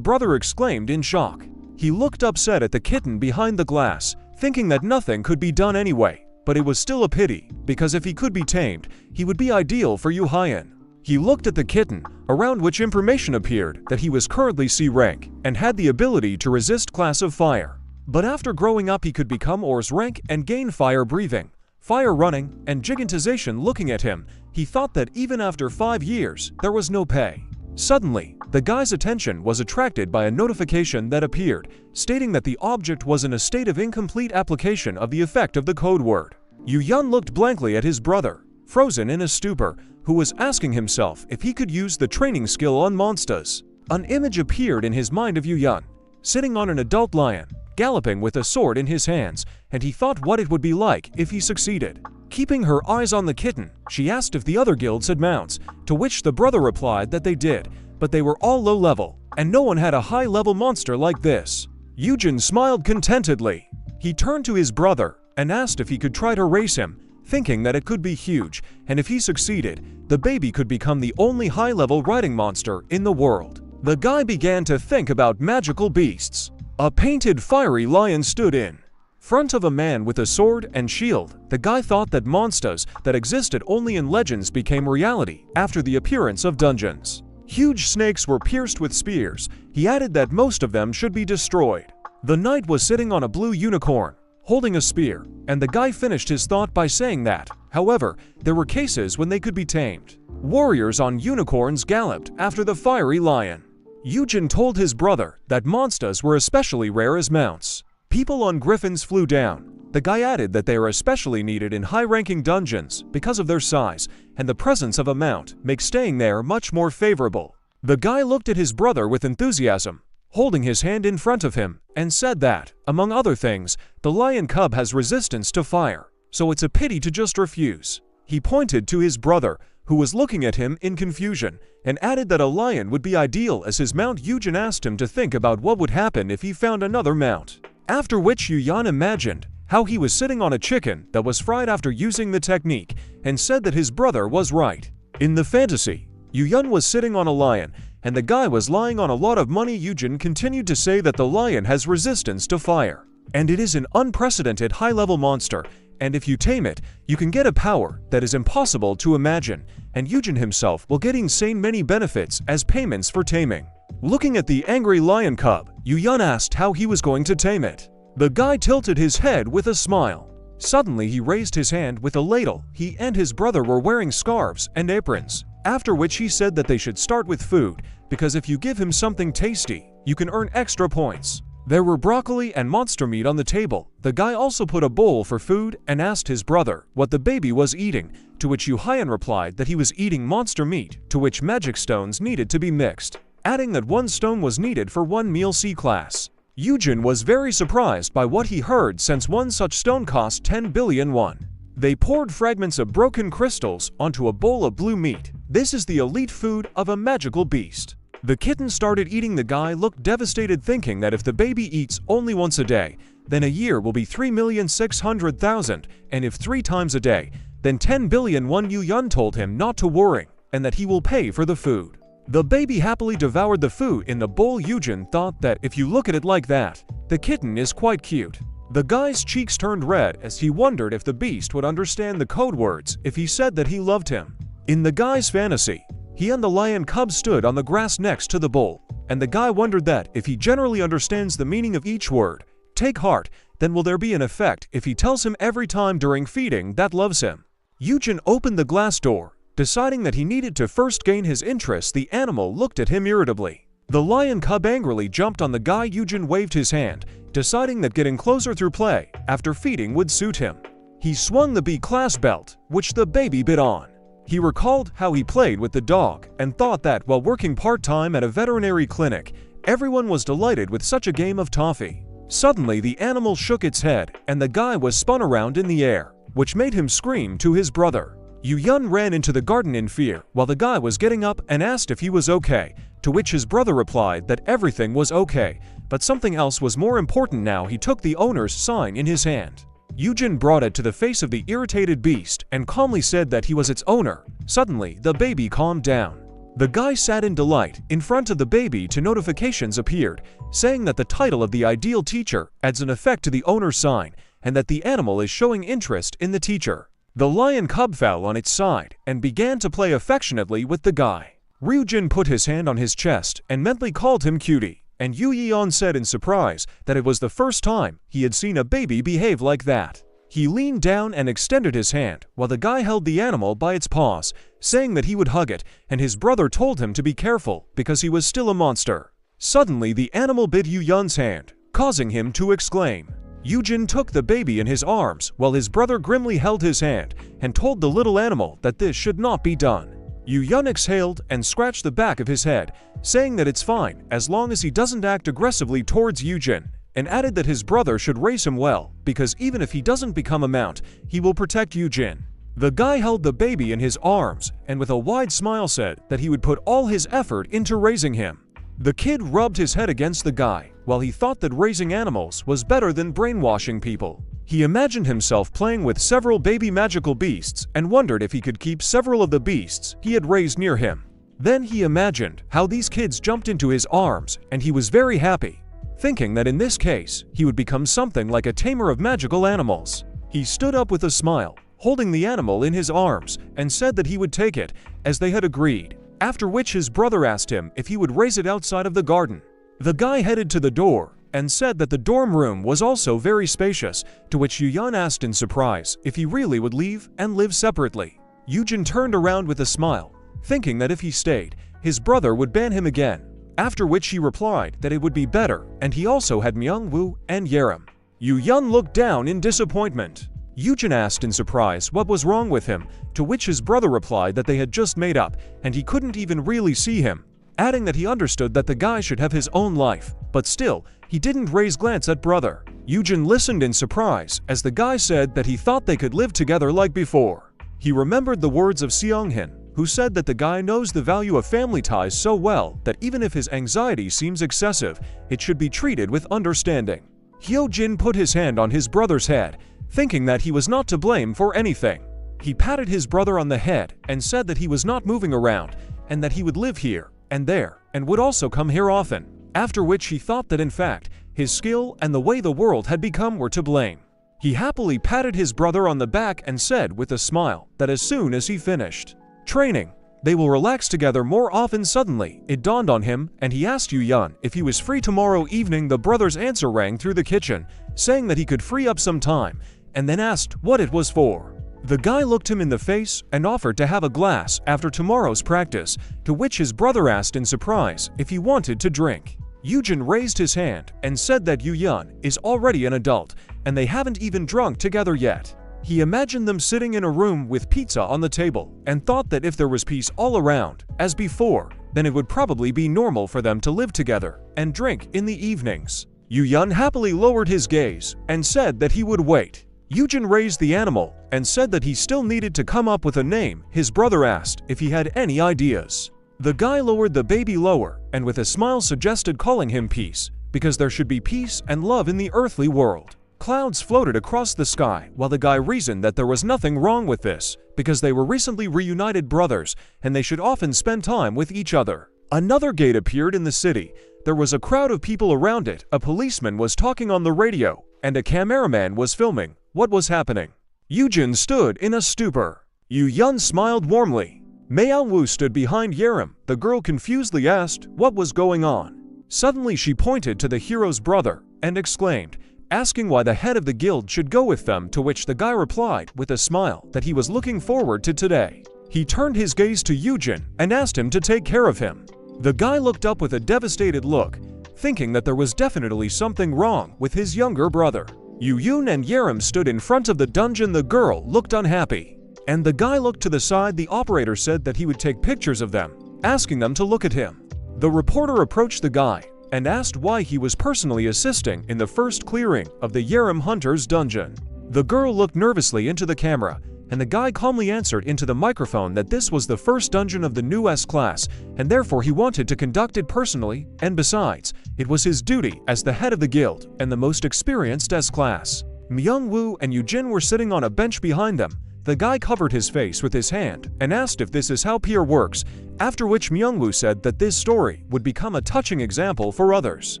brother exclaimed in shock. He looked upset at the kitten behind the glass, thinking that nothing could be done anyway, but it was still a pity, because if he could be tamed, he would be ideal for Eugene. He looked at the kitten, around which information appeared that he was currently C rank and had the ability to resist class of fire. But after growing up he could become Ors rank and gain fire breathing, fire running, and gigantization. Looking at him, he thought that even after 5 years, there was no pay. Suddenly, the guy's attention was attracted by a notification that appeared, stating that the object was in a state of incomplete application of the effect of the code word. Eugene looked blankly at his brother, frozen in a stupor, who was asking himself if he could use the training skill on monsters. An image appeared in his mind of Eugene, sitting on an adult lion, galloping with a sword in his hands, and he thought what it would be like if he succeeded. Keeping her eyes on the kitten, she asked if the other guilds had mounts, to which the brother replied that they did, but they were all low level, and no one had a high level monster like this. Eugene smiled contentedly. He turned to his brother and asked if he could try to raise him, thinking that it could be huge, and if he succeeded, the baby could become the only high-level riding monster in the world. The guy began to think about magical beasts. A painted fiery lion stood in front of a man with a sword and shield. The guy thought that monsters that existed only in legends became reality after the appearance of dungeons. Huge snakes were pierced with spears. He added that most of them should be destroyed. The knight was sitting on a blue unicorn, holding a spear, and the guy finished his thought by saying that, however, there were cases when they could be tamed. Warriors on unicorns galloped after the fiery lion. Eugene told his brother that monsters were especially rare as mounts. People on griffins flew down. The guy added that they are especially needed in high-ranking dungeons because of their size, and the presence of a mount makes staying there much more favorable. The guy looked at his brother with enthusiasm, holding his hand in front of him, and said that, among other things, the lion cub has resistance to fire, so it's a pity to just refuse. He pointed to his brother, who was looking at him in confusion, and added that a lion would be ideal as his mount. Eugene asked him to think about what would happen if he found another mount. After which Eugene imagined how he was sitting on a chicken that was fried after using the technique, and said that his brother was right. In the fantasy, Eugene was sitting on a lion, and the guy was lying on a lot of money. Eugene continued to say that the lion has resistance to fire, and it is an unprecedented high-level monster, and if you tame it, you can get a power that is impossible to imagine, and Eugene himself will get insane many benefits as payments for taming. Looking at the angry lion cub, Eugene asked how he was going to tame it. The guy tilted his head with a smile. Suddenly he raised his hand with a ladle. He and his brother were wearing scarves and aprons, after which he said that they should start with food, because if you give him something tasty, you can earn extra points. There were broccoli and monster meat on the table. The guy also put a bowl for food and asked his brother what the baby was eating, to which Eugene replied that he was eating monster meat, to which magic stones needed to be mixed, adding that 1 stone was needed for 1 meal C-class. Eugene was very surprised by what he heard since 1 such stone cost 10 billion won. They poured fragments of broken crystals onto a bowl of blue meat. This is the elite food of a magical beast. The kitten started eating. The guy looked devastated, thinking that if the baby eats only once a day, then a year will be 3,600,000, and if 3 times a day, then 10 billion won. Eugene told him not to worry, and that he will pay for the food. The baby happily devoured the food in the bowl. Eugene thought that if you look at it like that, the kitten is quite cute. The guy's cheeks turned red as he wondered if the beast would understand the code words if he said that he loved him. In the guy's fantasy, he and the lion cub stood on the grass next to the bowl, and the guy wondered that if he generally understands the meaning of each word, take heart, then will there be an effect if he tells him every time during feeding that loves him? Eugene opened the glass door, deciding that he needed to first gain his interest. The animal looked at him irritably. The lion cub angrily jumped on the guy. Eugene waved his hand, deciding that getting closer through play after feeding would suit him. He swung the B-class belt, which the baby bit on. He recalled how he played with the dog and thought that while working part-time at a veterinary clinic, everyone was delighted with such a game of toffee. Suddenly, the animal shook its head, and the guy was spun around in the air, which made him scream to his brother. Eugene ran into the garden in fear while the guy was getting up and asked if he was okay, to which his brother replied that everything was okay, but something else was more important now. He took the owner's sign in his hand. Eugene brought it to the face of the irritated beast and calmly said that he was its owner. Suddenly, the baby calmed down. The guy sat in delight in front of the baby till notifications appeared, saying that the title of the ideal teacher adds an effect to the owner's sign and that the animal is showing interest in the teacher. The lion cub fell on its side and began to play affectionately with the guy. Ryujin put his hand on his chest and mentally called him cutie, and Yu said in surprise that it was the first time he had seen a baby behave like that. He leaned down and extended his hand while the guy held the animal by its paws, saying that he would hug it, and his brother told him to be careful because he was still a monster. Suddenly, the animal bit Yu's hand, causing him to exclaim. Eugene took the baby in his arms while his brother grimly held his hand and told the little animal that this should not be done. Yun exhaled and scratched the back of his head, saying that it's fine as long as he doesn't act aggressively towards Eugene, and added that his brother should raise him well because even if he doesn't become a mount, he will protect Eugene. The guy held the baby in his arms and with a wide smile said that he would put all his effort into raising him. The kid rubbed his head against the guy while he thought that raising animals was better than brainwashing people. He imagined himself playing with several baby magical beasts and wondered if he could keep several of the beasts he had raised near him. Then he imagined how these kids jumped into his arms and he was very happy, thinking that in this case he would become something like a tamer of magical animals. He stood up with a smile, holding the animal in his arms, and said that he would take it, as they had agreed, after which his brother asked him if he would raise it outside of the garden. The guy headed to the door and said that the dorm room was also very spacious, to which Yun asked in surprise if he really would leave and live separately. Eugene turned around with a smile, thinking that if he stayed, his brother would ban him again, after which he replied that it would be better, and he also had Myungwoo and Yaram. Yun looked down in disappointment. Eugene asked in surprise what was wrong with him, to which his brother replied that they had just made up and he couldn't even really see him, adding that he understood that the guy should have his own life, but still, he didn't raise glance at brother. Eugene listened in surprise as the guy said that he thought they could live together like before. He remembered the words of Seonghin, who said that the guy knows the value of family ties so well that even if his anxiety seems excessive, it should be treated with understanding. Hyojin put his hand on his brother's head, thinking that he was not to blame for anything. He patted his brother on the head and said that he was not moving around and that he would live here and there and would also come here often, after which he thought that in fact, his skill and the way the world had become were to blame. He happily patted his brother on the back and said with a smile that as soon as he finished training, they will relax together more often. Suddenly, it dawned on him and he asked Yun if he was free tomorrow evening. The brother's answer rang through the kitchen, saying that he could free up some time, and then asked what it was for. The guy looked him in the face and offered to have a glass after tomorrow's practice, to which his brother asked in surprise if he wanted to drink. Eugene raised his hand and said that Yun is already an adult, and they haven't even drunk together yet. He imagined them sitting in a room with pizza on the table and thought that if there was peace all around, as before, then it would probably be normal for them to live together and drink in the evenings. Yun happily lowered his gaze and said that he would wait. Eugene raised the animal and said that he still needed to come up with a name. His brother asked if he had any ideas. The guy lowered the baby lower and with a smile suggested calling him Peace, because there should be peace and love in the earthly world. Clouds floated across the sky while the guy reasoned that there was nothing wrong with this, because they were recently reunited brothers and they should often spend time with each other. Another gate appeared in the city. There was a crowd of people around it. A policeman was talking on the radio, and a cameraman was filming what was happening. Eugene stood in a stupor. Yun smiled warmly. Wu stood behind Yaram. The girl confusedly asked what was going on. Suddenly she pointed to the hero's brother and exclaimed, asking why the head of the guild should go with them, to which the guy replied with a smile that he was looking forward to today. He turned his gaze to Eugene and asked him to take care of him. The guy looked up with a devastated look, thinking that there was definitely something wrong with his younger brother. Yun and Yaram stood in front of the dungeon. The girl looked unhappy, and the guy looked to the side. The operator said that he would take pictures of them, asking them to look at him. The reporter approached the guy and asked why he was personally assisting in the first clearing of the Yaram hunter's dungeon. The girl looked nervously into the camera, and the guy calmly answered into the microphone that this was the first dungeon of the new S-class, and therefore he wanted to conduct it personally, and besides, it was his duty as the head of the guild and the most experienced S-class. Wu and Eugene were sitting on a bench behind them. The guy covered his face with his hand and asked if this is how peer works, after which Wu said that this story would become a touching example for others.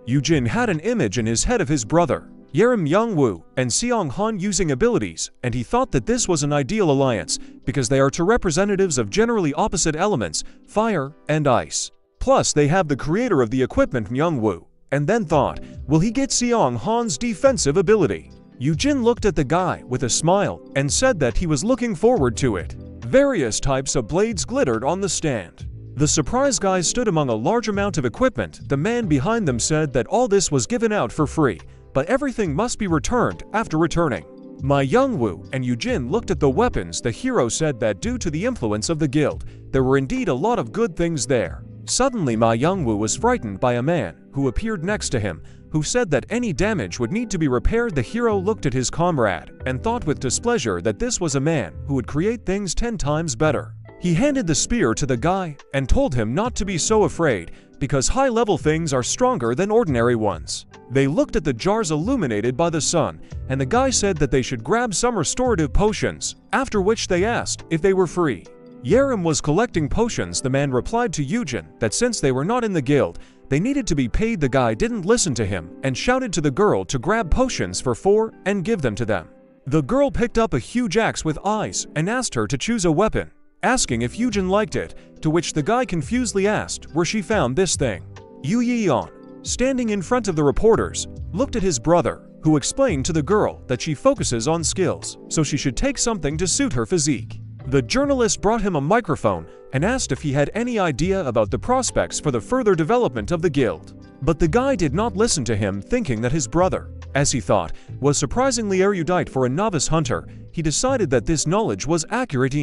Eugene had an image in his head of his brother, Yaram, Wu, and Seong Han using abilities, and he thought that this was an ideal alliance because they are two representatives of generally opposite elements, fire and ice. Plus, they have the creator of the equipment, Wu, and then thought, will he get Seong Han's defensive ability? Eugene looked at the guy with a smile and said that he was looking forward to it. Various types of blades glittered on the stand. The surprise guy stood among a large amount of equipment. The man behind them said that all this was given out for free, but everything must be returned after returning. Wu and Eugene looked at the weapons. The hero said that due to the influence of the guild, there were indeed a lot of good things there. Suddenly Wu was frightened by a man who appeared next to him, who said that any damage would need to be repaired. The hero looked at his comrade and thought with displeasure that this was a man who would create things 10 times better. He handed the spear to the guy and told him not to be so afraid, because high-level things are stronger than ordinary ones. They looked at the jars illuminated by the sun, and the guy said that they should grab some restorative potions, after which they asked if they were free. Yaram was collecting potions. The man replied to Eugene that since they were not in the guild, they needed to be paid. The guy didn't listen to him and shouted to the girl to grab potions for 4 and give them to them. The girl picked up a huge axe with eyes and asked her to choose a weapon, asking if Eugene liked it, to which the guy confusedly asked where she found this thing. Yeon, standing in front of the reporters, looked at his brother, who explained to the girl that she focuses on skills, so she should take something to suit her physique. The journalist brought him a microphone and asked if he had any idea about the prospects for the further development of the guild. But the guy did not listen to him, thinking that his brother, as he thought, was surprisingly erudite for a novice hunter. He decided that this knowledge was accurate.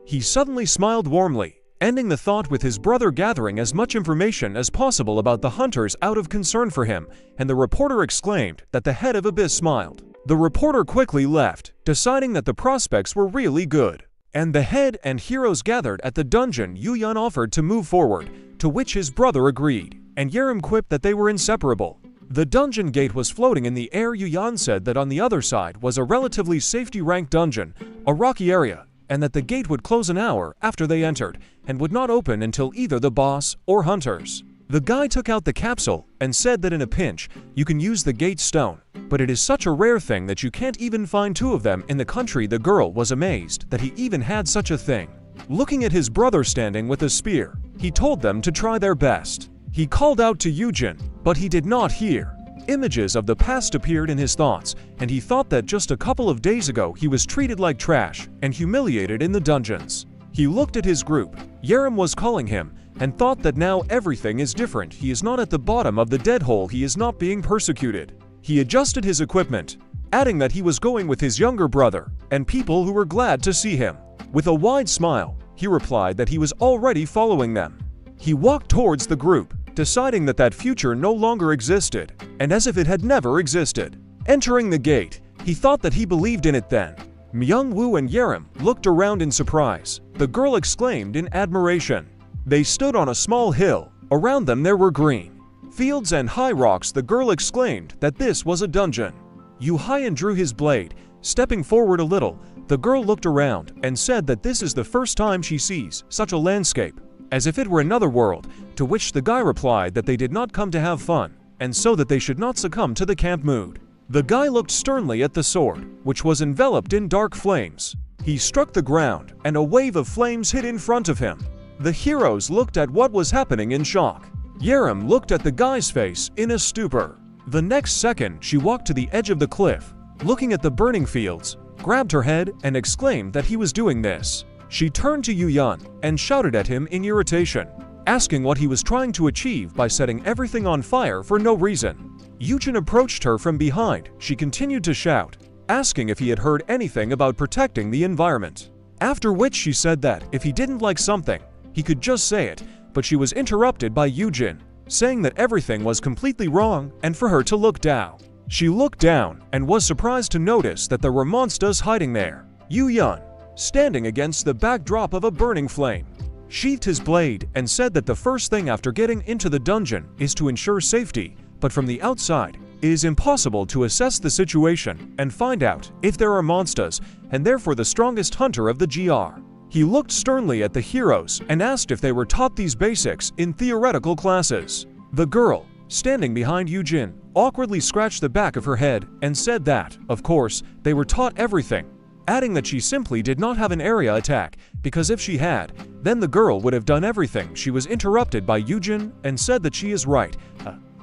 He suddenly smiled warmly, ending the thought with his brother gathering as much information as possible about the hunters out of concern for him, and the reporter exclaimed that the head of Abyss smiled. The reporter quickly left, deciding that the prospects were really good. And the head and heroes gathered at the dungeon. Yun offered to move forward, to which his brother agreed, and Yaram quipped that they were inseparable. The dungeon gate was floating in the air. Yun said that on the other side was a relatively safety-ranked dungeon, a rocky area, and that the gate would close an hour after they entered, and would not open until either the boss or hunters. The guy took out the capsule and said that in a pinch, you can use the gate stone, but it is such a rare thing that you can't even find 2 of them in the country. The girl was amazed that he even had such a thing. Looking at his brother standing with a spear, he told them to try their best. He called out to Eugene, but he did not hear. Images of the past appeared in his thoughts, and he thought that just a couple of days ago he was treated like trash and humiliated in the dungeons. He looked at his group. Yaram was calling him, and thought that now everything is different. He is not at the bottom of the dead hole, he is not being persecuted. He adjusted his equipment, adding that he was going with his younger brother and people who were glad to see him. With a wide smile, he replied that he was already following them. He walked towards the group, deciding that that future no longer existed, and as if it had never existed. Entering the gate, he thought that he believed in it then. Myung-woo and Yaram looked around in surprise. The girl exclaimed in admiration. They stood on a small hill. Around them there were green fields and high rocks. The girl exclaimed that this was a dungeon. Yu Hyan drew his blade. Stepping forward a little, the girl looked around and said that this is the first time she sees such a landscape, as if it were another world, to which the guy replied that they did not come to have fun, and so that they should not succumb to the camp mood. The guy looked sternly at the sword, which was enveloped in dark flames. He struck the ground, and a wave of flames hit in front of him. The heroes looked at what was happening in shock. Yaram looked at the guy's face in a stupor. The next second, she walked to the edge of the cliff, looking at the burning fields, grabbed her head, and exclaimed that he was doing this. She turned to Yu-yan and shouted at him in irritation, asking what he was trying to achieve by setting everything on fire for no reason. Eugene approached her from behind. She continued to shout, asking if he had heard anything about protecting the environment. After which she said that if he didn't like something, he could just say it, but she was interrupted by Eugene, saying that everything was completely wrong and for her to look down. She looked down and was surprised to notice that there were monsters hiding there. Yu-yan, standing against the backdrop of a burning flame, sheathed his blade and said that the first thing after getting into the dungeon is to ensure safety, but from the outside, it is impossible to assess the situation and find out if there are monsters, and therefore the strongest hunter of the GR. He looked sternly at the heroes and asked if they were taught these basics in theoretical classes. The girl, standing behind Eugene, awkwardly scratched the back of her head and said that, of course, they were taught everything, adding that she simply did not have an area attack, because if she had, then the girl would have done everything. She was interrupted by Eugene and said that she is right.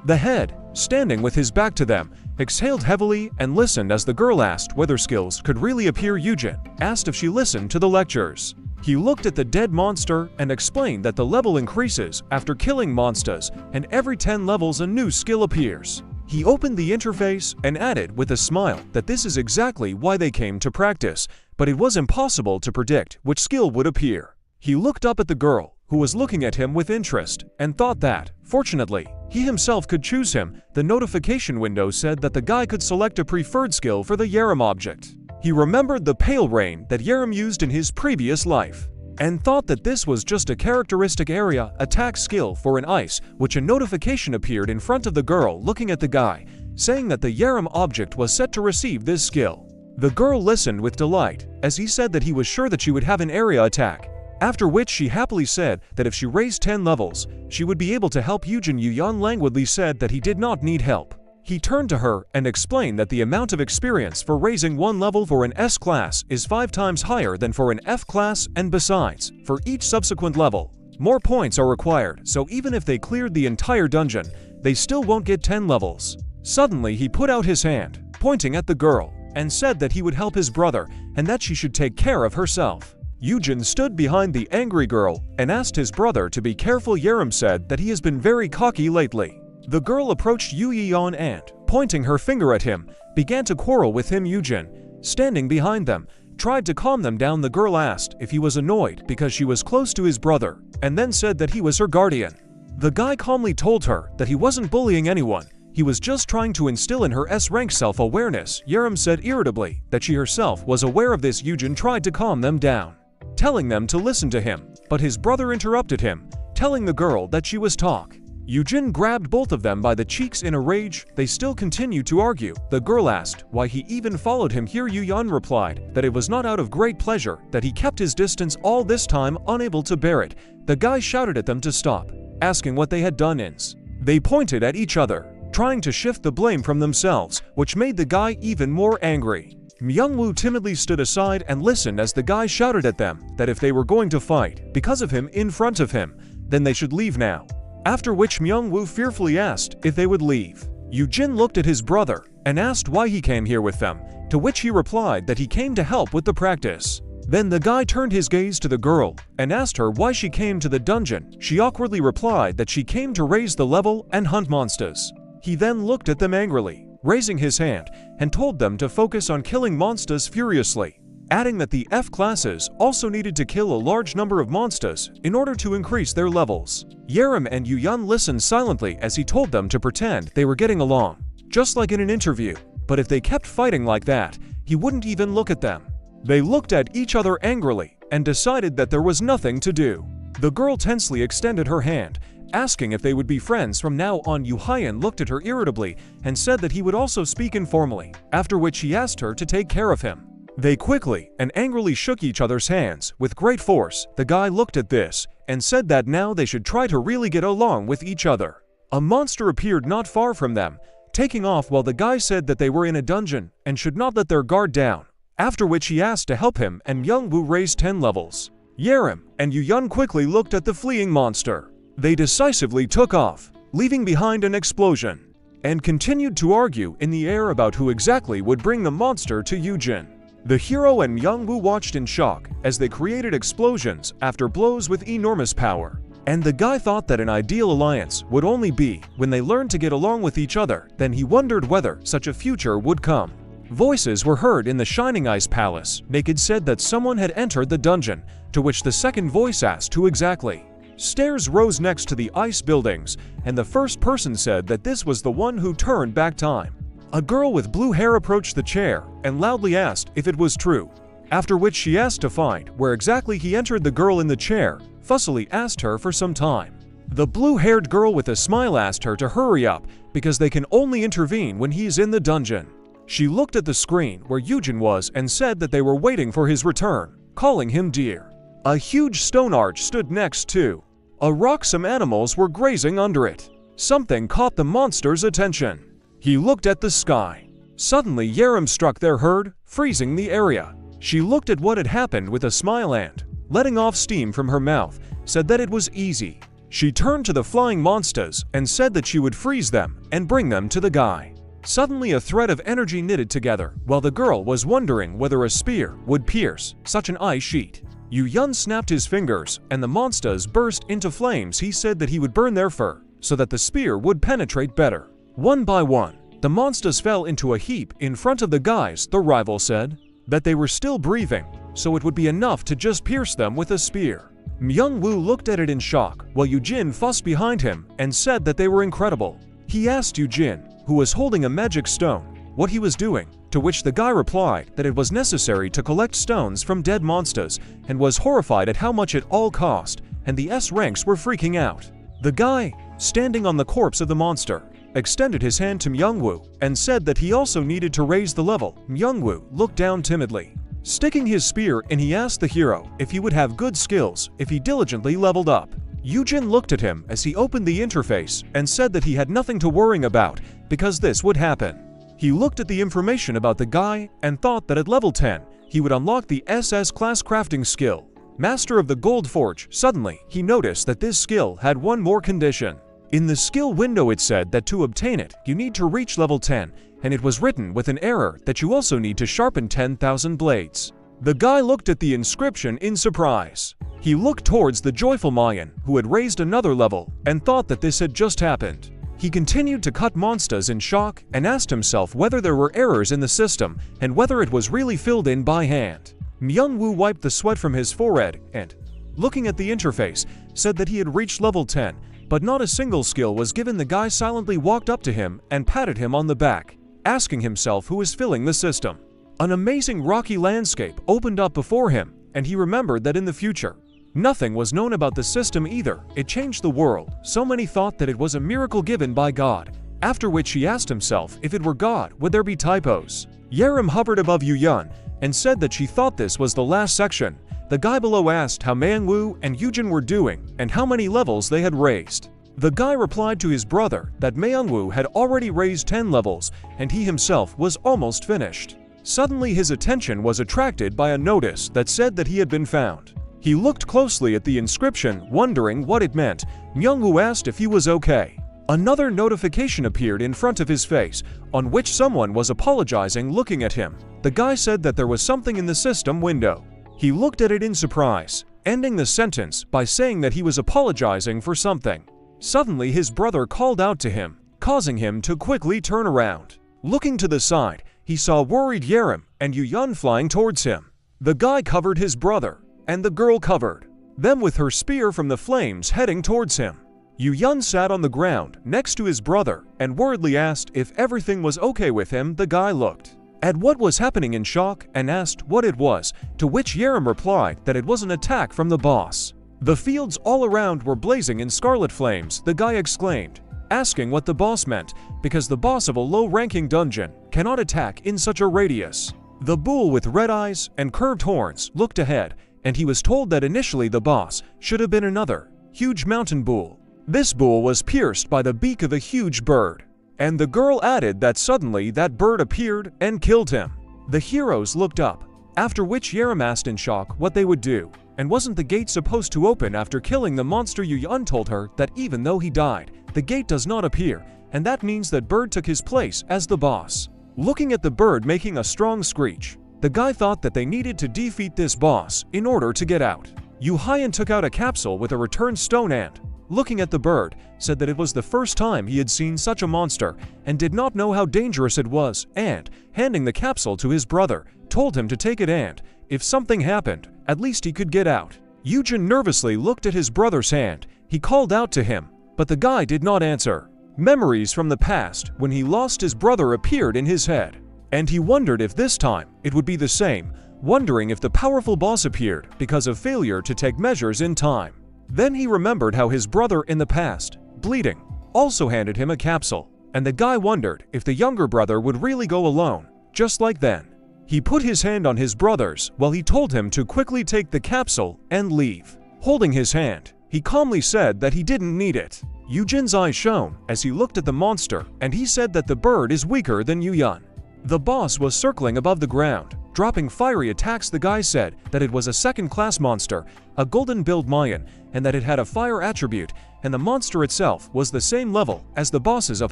The head, standing with his back to them, exhaled heavily and listened as the girl asked whether skills could really appear. Eugene asked if she listened to the lectures. He looked at the dead monster and explained that the level increases after killing monsters, and every 10 levels a new skill appears. He opened the interface and added with a smile that this is exactly why they came to practice, but it was impossible to predict which skill would appear. He looked up at the girl, who was looking at him with interest, and thought that, fortunately, he himself could choose him. The notification window said that the guy could select a preferred skill for the Yaram object. He remembered the pale rain that Yaram used in his previous life, and thought that this was just a characteristic area attack skill for an ice, which a notification appeared in front of the girl looking at the guy, saying that the Yaram object was set to receive this skill. The girl listened with delight, as he said that he was sure that she would have an area attack, after which she happily said that if she raised 10 levels, she would be able to help Eugene. Yu-yan languidly said that he did not need help. He turned to her and explained that the amount of experience for raising 1 level for an S class is 5 times higher than for an F class, and besides, for each subsequent level, more points are required, so even if they cleared the entire dungeon, they still won't get 10 levels. Suddenly he put out his hand, pointing at the girl, and said that he would help his brother and that she should take care of herself. Eugene stood behind the angry girl and asked his brother to be careful. Yaram said that he has been very cocky lately. The girl approached Yu-yan and, pointing her finger at him, began to quarrel with him. Eugene, standing behind them, tried to calm them down. The girl asked if he was annoyed because she was close to his brother, and then said that he was her guardian. The guy calmly told her that he wasn't bullying anyone, he was just trying to instill in her S-rank self-awareness. Yaram said irritably that she herself was aware of this. Eugene tried to calm them down, telling them to listen to him, but his brother interrupted him, telling the girl that she was talk. Eugene grabbed both of them by the cheeks in a rage. They still continued to argue. The girl asked why he even followed him here. Yu-yan replied that it was not out of great pleasure that he kept his distance all this time. Unable to bear it, the guy shouted at them to stop, asking what they had done. They pointed at each other, trying to shift the blame from themselves, which made the guy even more angry. Myung-woo timidly stood aside and listened as the guy shouted at them that if they were going to fight because of him in front of him, then they should leave now. After which Myung-woo fearfully asked if they would leave. Eugene looked at his brother and asked why he came here with them, to which he replied that he came to help with the practice. Then the guy turned his gaze to the girl and asked her why she came to the dungeon. She awkwardly replied that she came to raise the level and hunt monsters. He then looked at them angrily, raising his hand, and told them to focus on killing monsters furiously, adding that the F classes also needed to kill a large number of monsters in order to increase their levels. Yaram and Eugene listened silently as he told them to pretend they were getting along, just like in an interview, but if they kept fighting like that, he wouldn't even look at them. They looked at each other angrily and decided that there was nothing to do. The girl tensely extended her hand, asking if they would be friends from now on. Eugene looked at her irritably and said that he would also speak informally, after which he asked her to take care of him. They quickly and angrily shook each other's hands with great force. The guy looked at this and said that now they should try to really get along with each other. A monster appeared not far from them, taking off while the guy said that they were in a dungeon and should not let their guard down, after which he asked to help him and Myungwoo raised 10 levels. Yaram and Eugene quickly looked at the fleeing monster. They decisively took off, leaving behind an explosion, and continued to argue in the air about who exactly would bring the monster to Eugene. The hero and Myungwoo watched in shock as they created explosions after blows with enormous power. And the guy thought that an ideal alliance would only be when they learned to get along with each other. Then he wondered whether such a future would come. Voices were heard in the Shining Ice Palace. Naked said that someone had entered the dungeon, to which the second voice asked who exactly. Stairs rose next to the ice buildings, and the first person said that this was the one who turned back time. A girl with blue hair approached the chair and loudly asked if it was true, after which she asked to find where exactly he entered. The girl in the chair fussily asked her for some time. The blue-haired girl with a smile asked her to hurry up because they can only intervene when he's in the dungeon. She looked at the screen where Eugene was and said that they were waiting for his return, calling him dear. A huge stone arch stood next to a rock. Some animals were grazing under it. Something caught the monster's attention. He looked at the sky. Suddenly Yaram struck their herd, freezing the area. She looked at what had happened with a smile and, letting off steam from her mouth, said that it was easy. She turned to the flying monsters and said that she would freeze them and bring them to the guy. Suddenly a thread of energy knitted together while the girl was wondering whether a spear would pierce such an ice sheet. Eugene snapped his fingers and the monsters burst into flames. He said that he would burn their fur so that the spear would penetrate better. One by one, the monsters fell into a heap in front of the guys. The rival said that they were still breathing, so it would be enough to just pierce them with a spear. Myungwoo looked at it in shock, while Eugene fussed behind him and said that they were incredible. He asked Eugene, who was holding a magic stone, what he was doing, to which the guy replied that it was necessary to collect stones from dead monsters and was horrified at how much it all cost, and the S ranks were freaking out. The guy, standing on the corpse of the monster, extended his hand to Myungwoo and said that he also needed to raise the level. Myungwoo looked down timidly, sticking his spear, and he asked the hero if he would have good skills if he diligently leveled up. Eugene looked at him as he opened the interface and said that he had nothing to worry about because this would happen. He looked at the information about the guy and thought that at level 10, he would unlock the SS class crafting skill, Master of the Gold Forge. Suddenly, he noticed that this skill had one more condition. In the skill window it said that to obtain it, you need to reach level 10, and it was written with an error that you also need to sharpen 10,000 blades. The guy looked at the inscription in surprise. He looked towards the joyful Mayan, who had raised another level, and thought that this had just happened. He continued to cut monsters in shock and asked himself whether there were errors in the system and whether it was really filled in by hand. Myungwoo wiped the sweat from his forehead and, looking at the interface, said that he had reached level 10, but not a single skill was given. The guy silently walked up to him and patted him on the back, asking himself who was filling the system. An amazing rocky landscape opened up before him, and he remembered that in the future, nothing was known about the system either. It changed the world. So many thought that it was a miracle given by God, after which he asked himself if it were God, would there be typos? Yaram hovered above Eugene and said that she thought this was the last section. The guy below asked how Myungwoo and Eugene were doing and how many levels they had raised. The guy replied to his brother that Myungwoo had already raised 10 levels and he himself was almost finished. Suddenly his attention was attracted by a notice that said that he had been found. He looked closely at the inscription, wondering what it meant. Myungwoo asked if he was okay. Another notification appeared in front of his face, on which someone was apologizing. Looking at him, the guy said that there was something in the system window. He looked at it in surprise, ending the sentence by saying that he was apologizing for something. Suddenly his brother called out to him, causing him to quickly turn around. Looking to the side, he saw worried Yaram and Eugene flying towards him. The guy covered his brother, and the girl covered them with her spear from the flames heading towards him. Eugene sat on the ground next to his brother and worriedly asked if everything was okay with him. The guy looked at what was happening in shock and asked what it was, to which Yaram replied that it was an attack from the boss. The fields all around were blazing in scarlet flames, the guy exclaimed, asking what the boss meant, because the boss of a low-ranking dungeon cannot attack in such a radius. The bull with red eyes and curved horns looked ahead, and he was told that initially the boss should have been another huge mountain bull. This bull was pierced by the beak of a huge bird, and the girl added that suddenly that bird appeared and killed him. The heroes looked up, after which Yaram asked in shock what they would do, and wasn't the gate supposed to open after killing the monster? Eugene told her that even though he died, the gate does not appear, and that means that bird took his place as the boss. Looking at the bird making a strong screech, the guy thought that they needed to defeat this boss in order to get out. Eugene took out a capsule with a returned stone and, looking at the bird, said that it was the first time he had seen such a monster and did not know how dangerous it was, and, handing the capsule to his brother, told him to take it and, if something happened, at least he could get out. Eugene nervously looked at his brother's hand. He called out to him, but the guy did not answer. Memories from the past when he lost his brother appeared in his head, and he wondered if this time it would be the same, wondering if the powerful boss appeared because of failure to take measures in time. Then he remembered how his brother in the past, bleeding, also handed him a capsule, and the guy wondered if the younger brother would really go alone, just like then. He put his hand on his brother's while he told him to quickly take the capsule and leave. Holding his hand, he calmly said that he didn't need it. Eugene's eyes shone as he looked at the monster, and he said that the bird is weaker than Eugene. The boss was circling above the ground, dropping fiery attacks. The guy said that it was a second-class monster, a golden-billed Mayan, and that it had a fire attribute, and the monster itself was the same level as the bosses of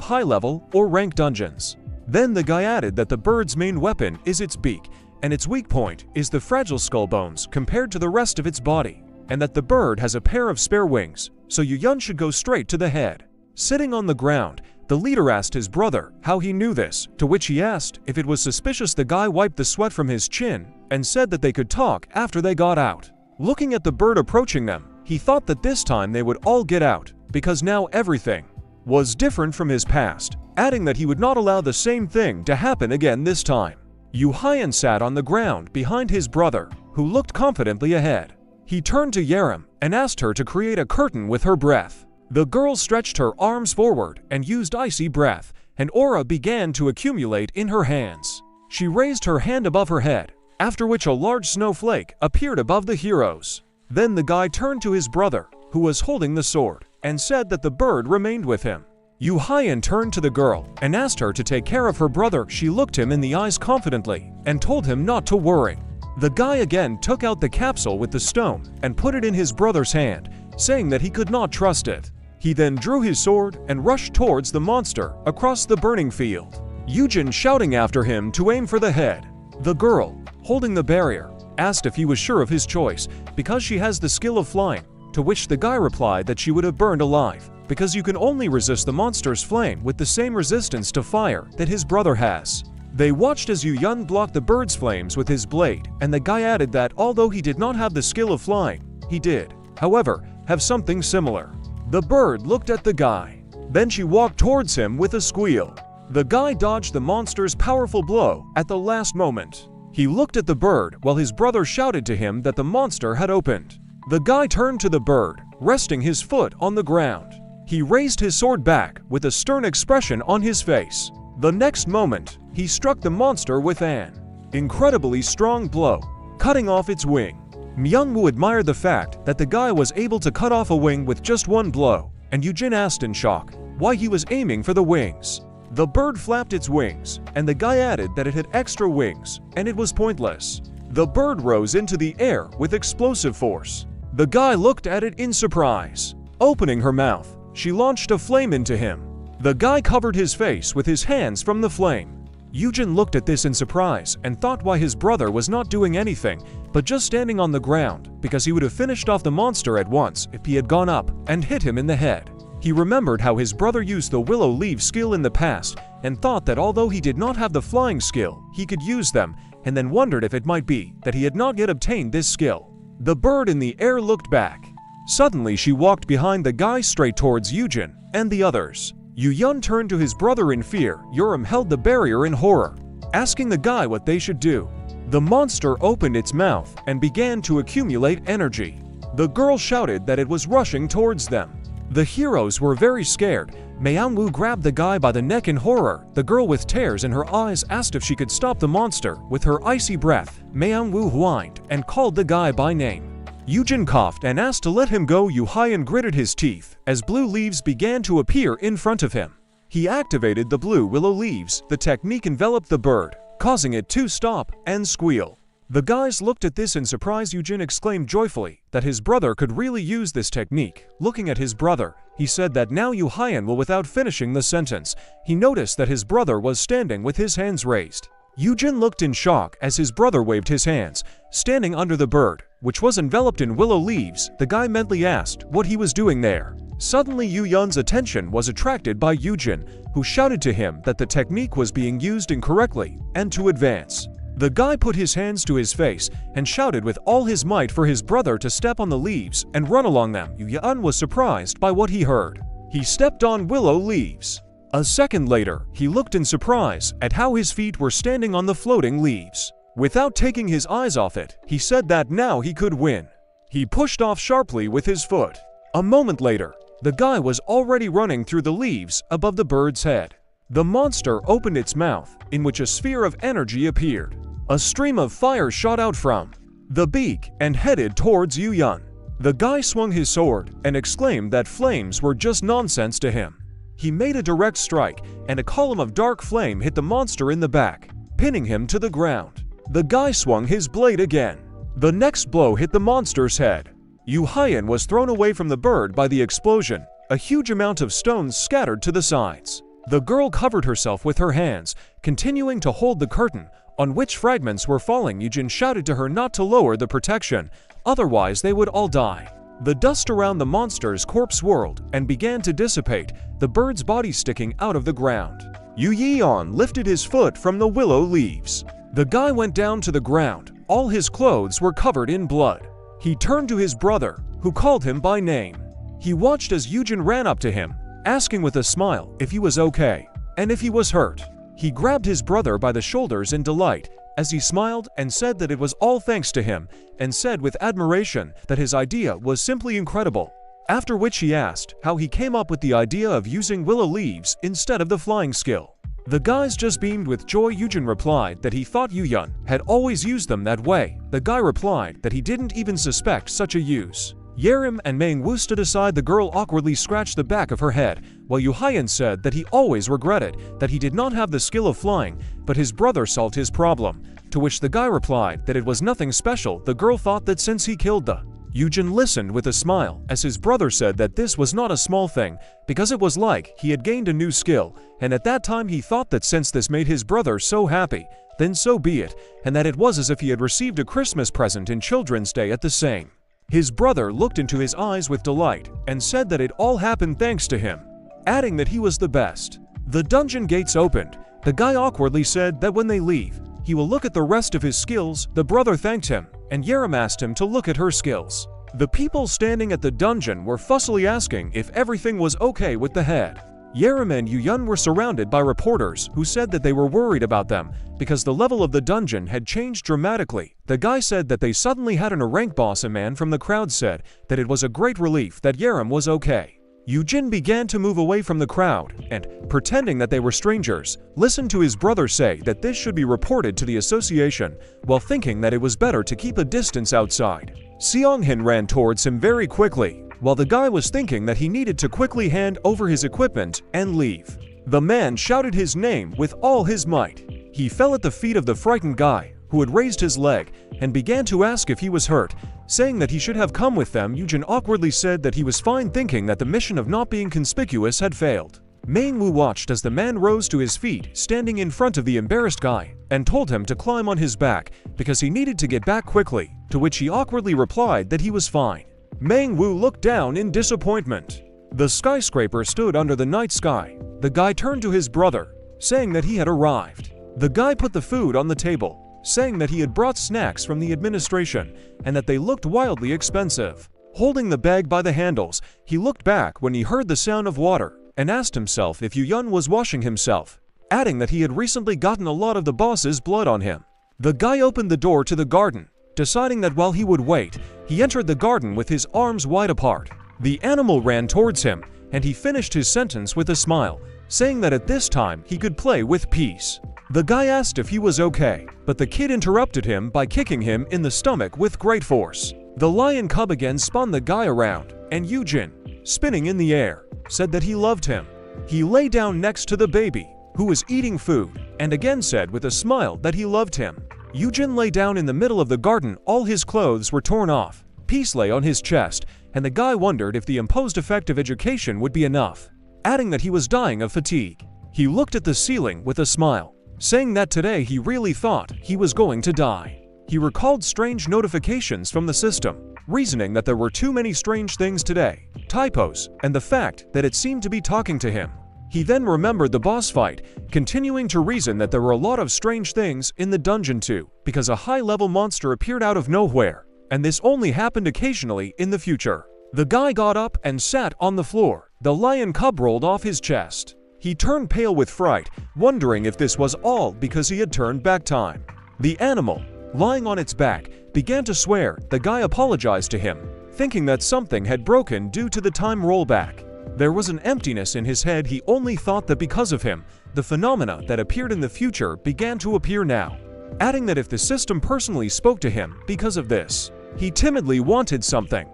high-level or ranked dungeons. Then the guy added that the bird's main weapon is its beak, and its weak point is the fragile skull bones compared to the rest of its body, and that the bird has a pair of spare wings, so Eugene should go straight to the head. Sitting on the ground, the leader asked his brother how he knew this, to which he asked if it was suspicious. The guy wiped the sweat from his chin and said that they could talk after they got out. Looking at the bird approaching them, he thought that this time they would all get out, because now everything was different from his past, adding that he would not allow the same thing to happen again this time. Eugene sat on the ground behind his brother, who looked confidently ahead. He turned to Yaram and asked her to create a curtain with her breath. The girl stretched her arms forward and used icy breath, and aura began to accumulate in her hands. She raised her hand above her head, after which a large snowflake appeared above the heroes. Then the guy turned to his brother, who was holding the sword, and said that the bird remained with him. Eugene turned to the girl and asked her to take care of her brother. She looked him in the eyes confidently and told him not to worry. The guy again took out the capsule with the stone and put it in his brother's hand, saying that he could not trust it. He then drew his sword and rushed towards the monster across the burning field, Eugene shouting after him to aim for the head. The girl, holding the barrier, asked if he was sure of his choice because she has the skill of flying, to which the guy replied that she would have burned alive, because you can only resist the monster's flame with the same resistance to fire that his brother has. They watched as Eugene blocked the bird's flames with his blade, and the guy added that although he did not have the skill of flying, he did, however, have something similar. The bird looked at the guy. Then she walked towards him with a squeal. The guy dodged the monster's powerful blow at the last moment. He looked at the bird while his brother shouted to him that the monster had opened. The guy turned to the bird, resting his foot on the ground. He raised his sword back with a stern expression on his face. The next moment, he struck the monster with an incredibly strong blow, cutting off its wing. Myungwoo admired the fact that the guy was able to cut off a wing with just one blow, and Eugene asked in shock why he was aiming for the wings. The bird flapped its wings, and the guy added that it had extra wings, and it was pointless. The bird rose into the air with explosive force. The guy looked at it in surprise. Opening her mouth, she launched a flame into him. The guy covered his face with his hands from the flame. Eugene looked at this in surprise and thought why his brother was not doing anything, but just standing on the ground, because he would have finished off the monster at once if he had gone up and hit him in the head. He remembered how his brother used the willow leaf skill in the past and thought that although he did not have the flying skill, he could use them, and then wondered if it might be that he had not yet obtained this skill. The bird in the air looked back. Suddenly she walked behind the guy straight towards Eugene and the others. Eugene turned to his brother in fear. Yaram held the barrier in horror, asking the guy what they should do. The monster opened its mouth and began to accumulate energy. The girl shouted that it was rushing towards them. The heroes were very scared. Manhwa grabbed the guy by the neck in horror. The girl with tears in her eyes asked if she could stop the monster. With her icy breath, Manhwa whined and called the guy by name. Eugene coughed and asked to let him go. Eugene gritted his teeth as blue leaves began to appear in front of him. He activated the blue willow leaves. The technique enveloped the bird, causing it to stop and squeal. The guys looked at this in surprise. Eugene exclaimed joyfully that his brother could really use this technique. Looking at his brother, he said that now Eugene will. Without finishing the sentence, he noticed that his brother was standing with his hands raised. Eugene looked in shock as his brother waved his hands, standing under the bird, which was enveloped in willow leaves. The guy mentally asked what he was doing there. Suddenly Eugene's attention was attracted by Eugene, who shouted to him that the technique was being used incorrectly and to advance. The guy put his hands to his face and shouted with all his might for his brother to step on the leaves and run along them. Eugene was surprised by what he heard. He stepped on willow leaves. A second later, he looked in surprise at how his feet were standing on the floating leaves. Without taking his eyes off it, he said that now he could win. He pushed off sharply with his foot. A moment later, the guy was already running through the leaves above the bird's head. The monster opened its mouth, in which a sphere of energy appeared. A stream of fire shot out from the beak and headed towards Eugene. The guy swung his sword and exclaimed that flames were just nonsense to him. He made a direct strike, and a column of dark flame hit the monster in the back, pinning him to the ground. The guy swung his blade again. The next blow hit the monster's head. Eugene was thrown away from the bird by the explosion. A huge amount of stones scattered to the sides. The girl covered herself with her hands, continuing to hold the curtain, on which fragments were falling. Eugene shouted to her not to lower the protection, otherwise they would all die. The dust around the monster's corpse whirled and began to dissipate, the bird's body sticking out of the ground. Eugene lifted his foot from the willow leaves. The guy went down to the ground. All his clothes were covered in blood. He turned to his brother, who called him by name. He watched as Eugene ran up to him, asking with a smile if he was okay, and if he was hurt. He grabbed his brother by the shoulders in delight as he smiled and said that it was all thanks to him, and said with admiration that his idea was simply incredible. After which he asked how he came up with the idea of using willow leaves instead of the flying skill. The guys just beamed with joy. Eugene replied that he thought Eugene had always used them that way. The guy replied that he didn't even suspect such a use. Yaram and Manhwa stood aside. The girl awkwardly scratched the back of her head, while Eugene said that he always regretted that he did not have the skill of flying, but his brother solved his problem, to which the guy replied that it was nothing special. The girl thought that since he killed the Eugene listened with a smile as his brother said that this was not a small thing, because it was like he had gained a new skill, and at that time he thought that since this made his brother so happy, then so be it, and that it was as if he had received a Christmas present in Children's Day at the same. His brother looked into his eyes with delight and said that it all happened thanks to him, adding that he was the best. The dungeon gates opened. The guy awkwardly said that when they leave, he will look at the rest of his skills. The brother thanked him, and Yaram asked him to look at her skills. The people standing at the dungeon were fussily asking if everything was okay with the head. Yaram and Eugene were surrounded by reporters who said that they were worried about them because the level of the dungeon had changed dramatically. The guy said that they suddenly had a rank boss. A man from the crowd said that it was a great relief that Yaram was okay. Eugene began to move away from the crowd and, pretending that they were strangers, listened to his brother say that this should be reported to the association, while thinking that it was better to keep a distance outside. Seonghin ran towards him very quickly, while the guy was thinking that he needed to quickly hand over his equipment and leave. The man shouted his name with all his might. He fell at the feet of the frightened guy, who had raised his leg, and began to ask if he was hurt, saying that he should have come with them. Eugene awkwardly said that he was fine, thinking that the mission of not being conspicuous had failed. Mangwu watched as the man rose to his feet, standing in front of the embarrassed guy, and told him to climb on his back because he needed to get back quickly, to which he awkwardly replied that he was fine. Mangwu looked down in disappointment. The skyscraper stood under the night sky. The guy turned to his brother, saying that he had arrived. The guy put the food on the table, saying that he had brought snacks from the administration and that they looked wildly expensive. Holding the bag by the handles, he looked back when he heard the sound of water and asked himself if Eugene was washing himself, adding that he had recently gotten a lot of the boss's blood on him. The guy opened the door to the garden, deciding that while he would wait, he entered the garden with his arms wide apart. The animal ran towards him, and he finished his sentence with a smile, saying that at this time he could play with peace. The guy asked if he was okay, but the kid interrupted him by kicking him in the stomach with great force. The lion cub again spun the guy around, and Eugene, spinning in the air, said that he loved him. He lay down next to the baby, who was eating food, and again said with a smile that he loved him. Eugene lay down in the middle of the garden. All his clothes were torn off. Peace lay on his chest, and the guy wondered if the imposed effect of education would be enough, adding that he was dying of fatigue. He looked at the ceiling with a smile, saying that today he really thought he was going to die. He recalled strange notifications from the system, reasoning that there were too many strange things today, typos, and the fact that it seemed to be talking to him. He then remembered the boss fight, continuing to reason that there were a lot of strange things in the dungeon too, because a high-level monster appeared out of nowhere, and this only happened occasionally in the future. The guy got up and sat on the floor. The lion cub rolled off his chest. He turned pale with fright, wondering if this was all because he had turned back time. The animal, lying on its back, began to swear. The guy apologized to him, thinking that something had broken due to the time rollback. There was an emptiness in his head. He only thought that because of him, the phenomena that appeared in the future began to appear now, adding that if the system personally spoke to him because of this, he timidly wanted something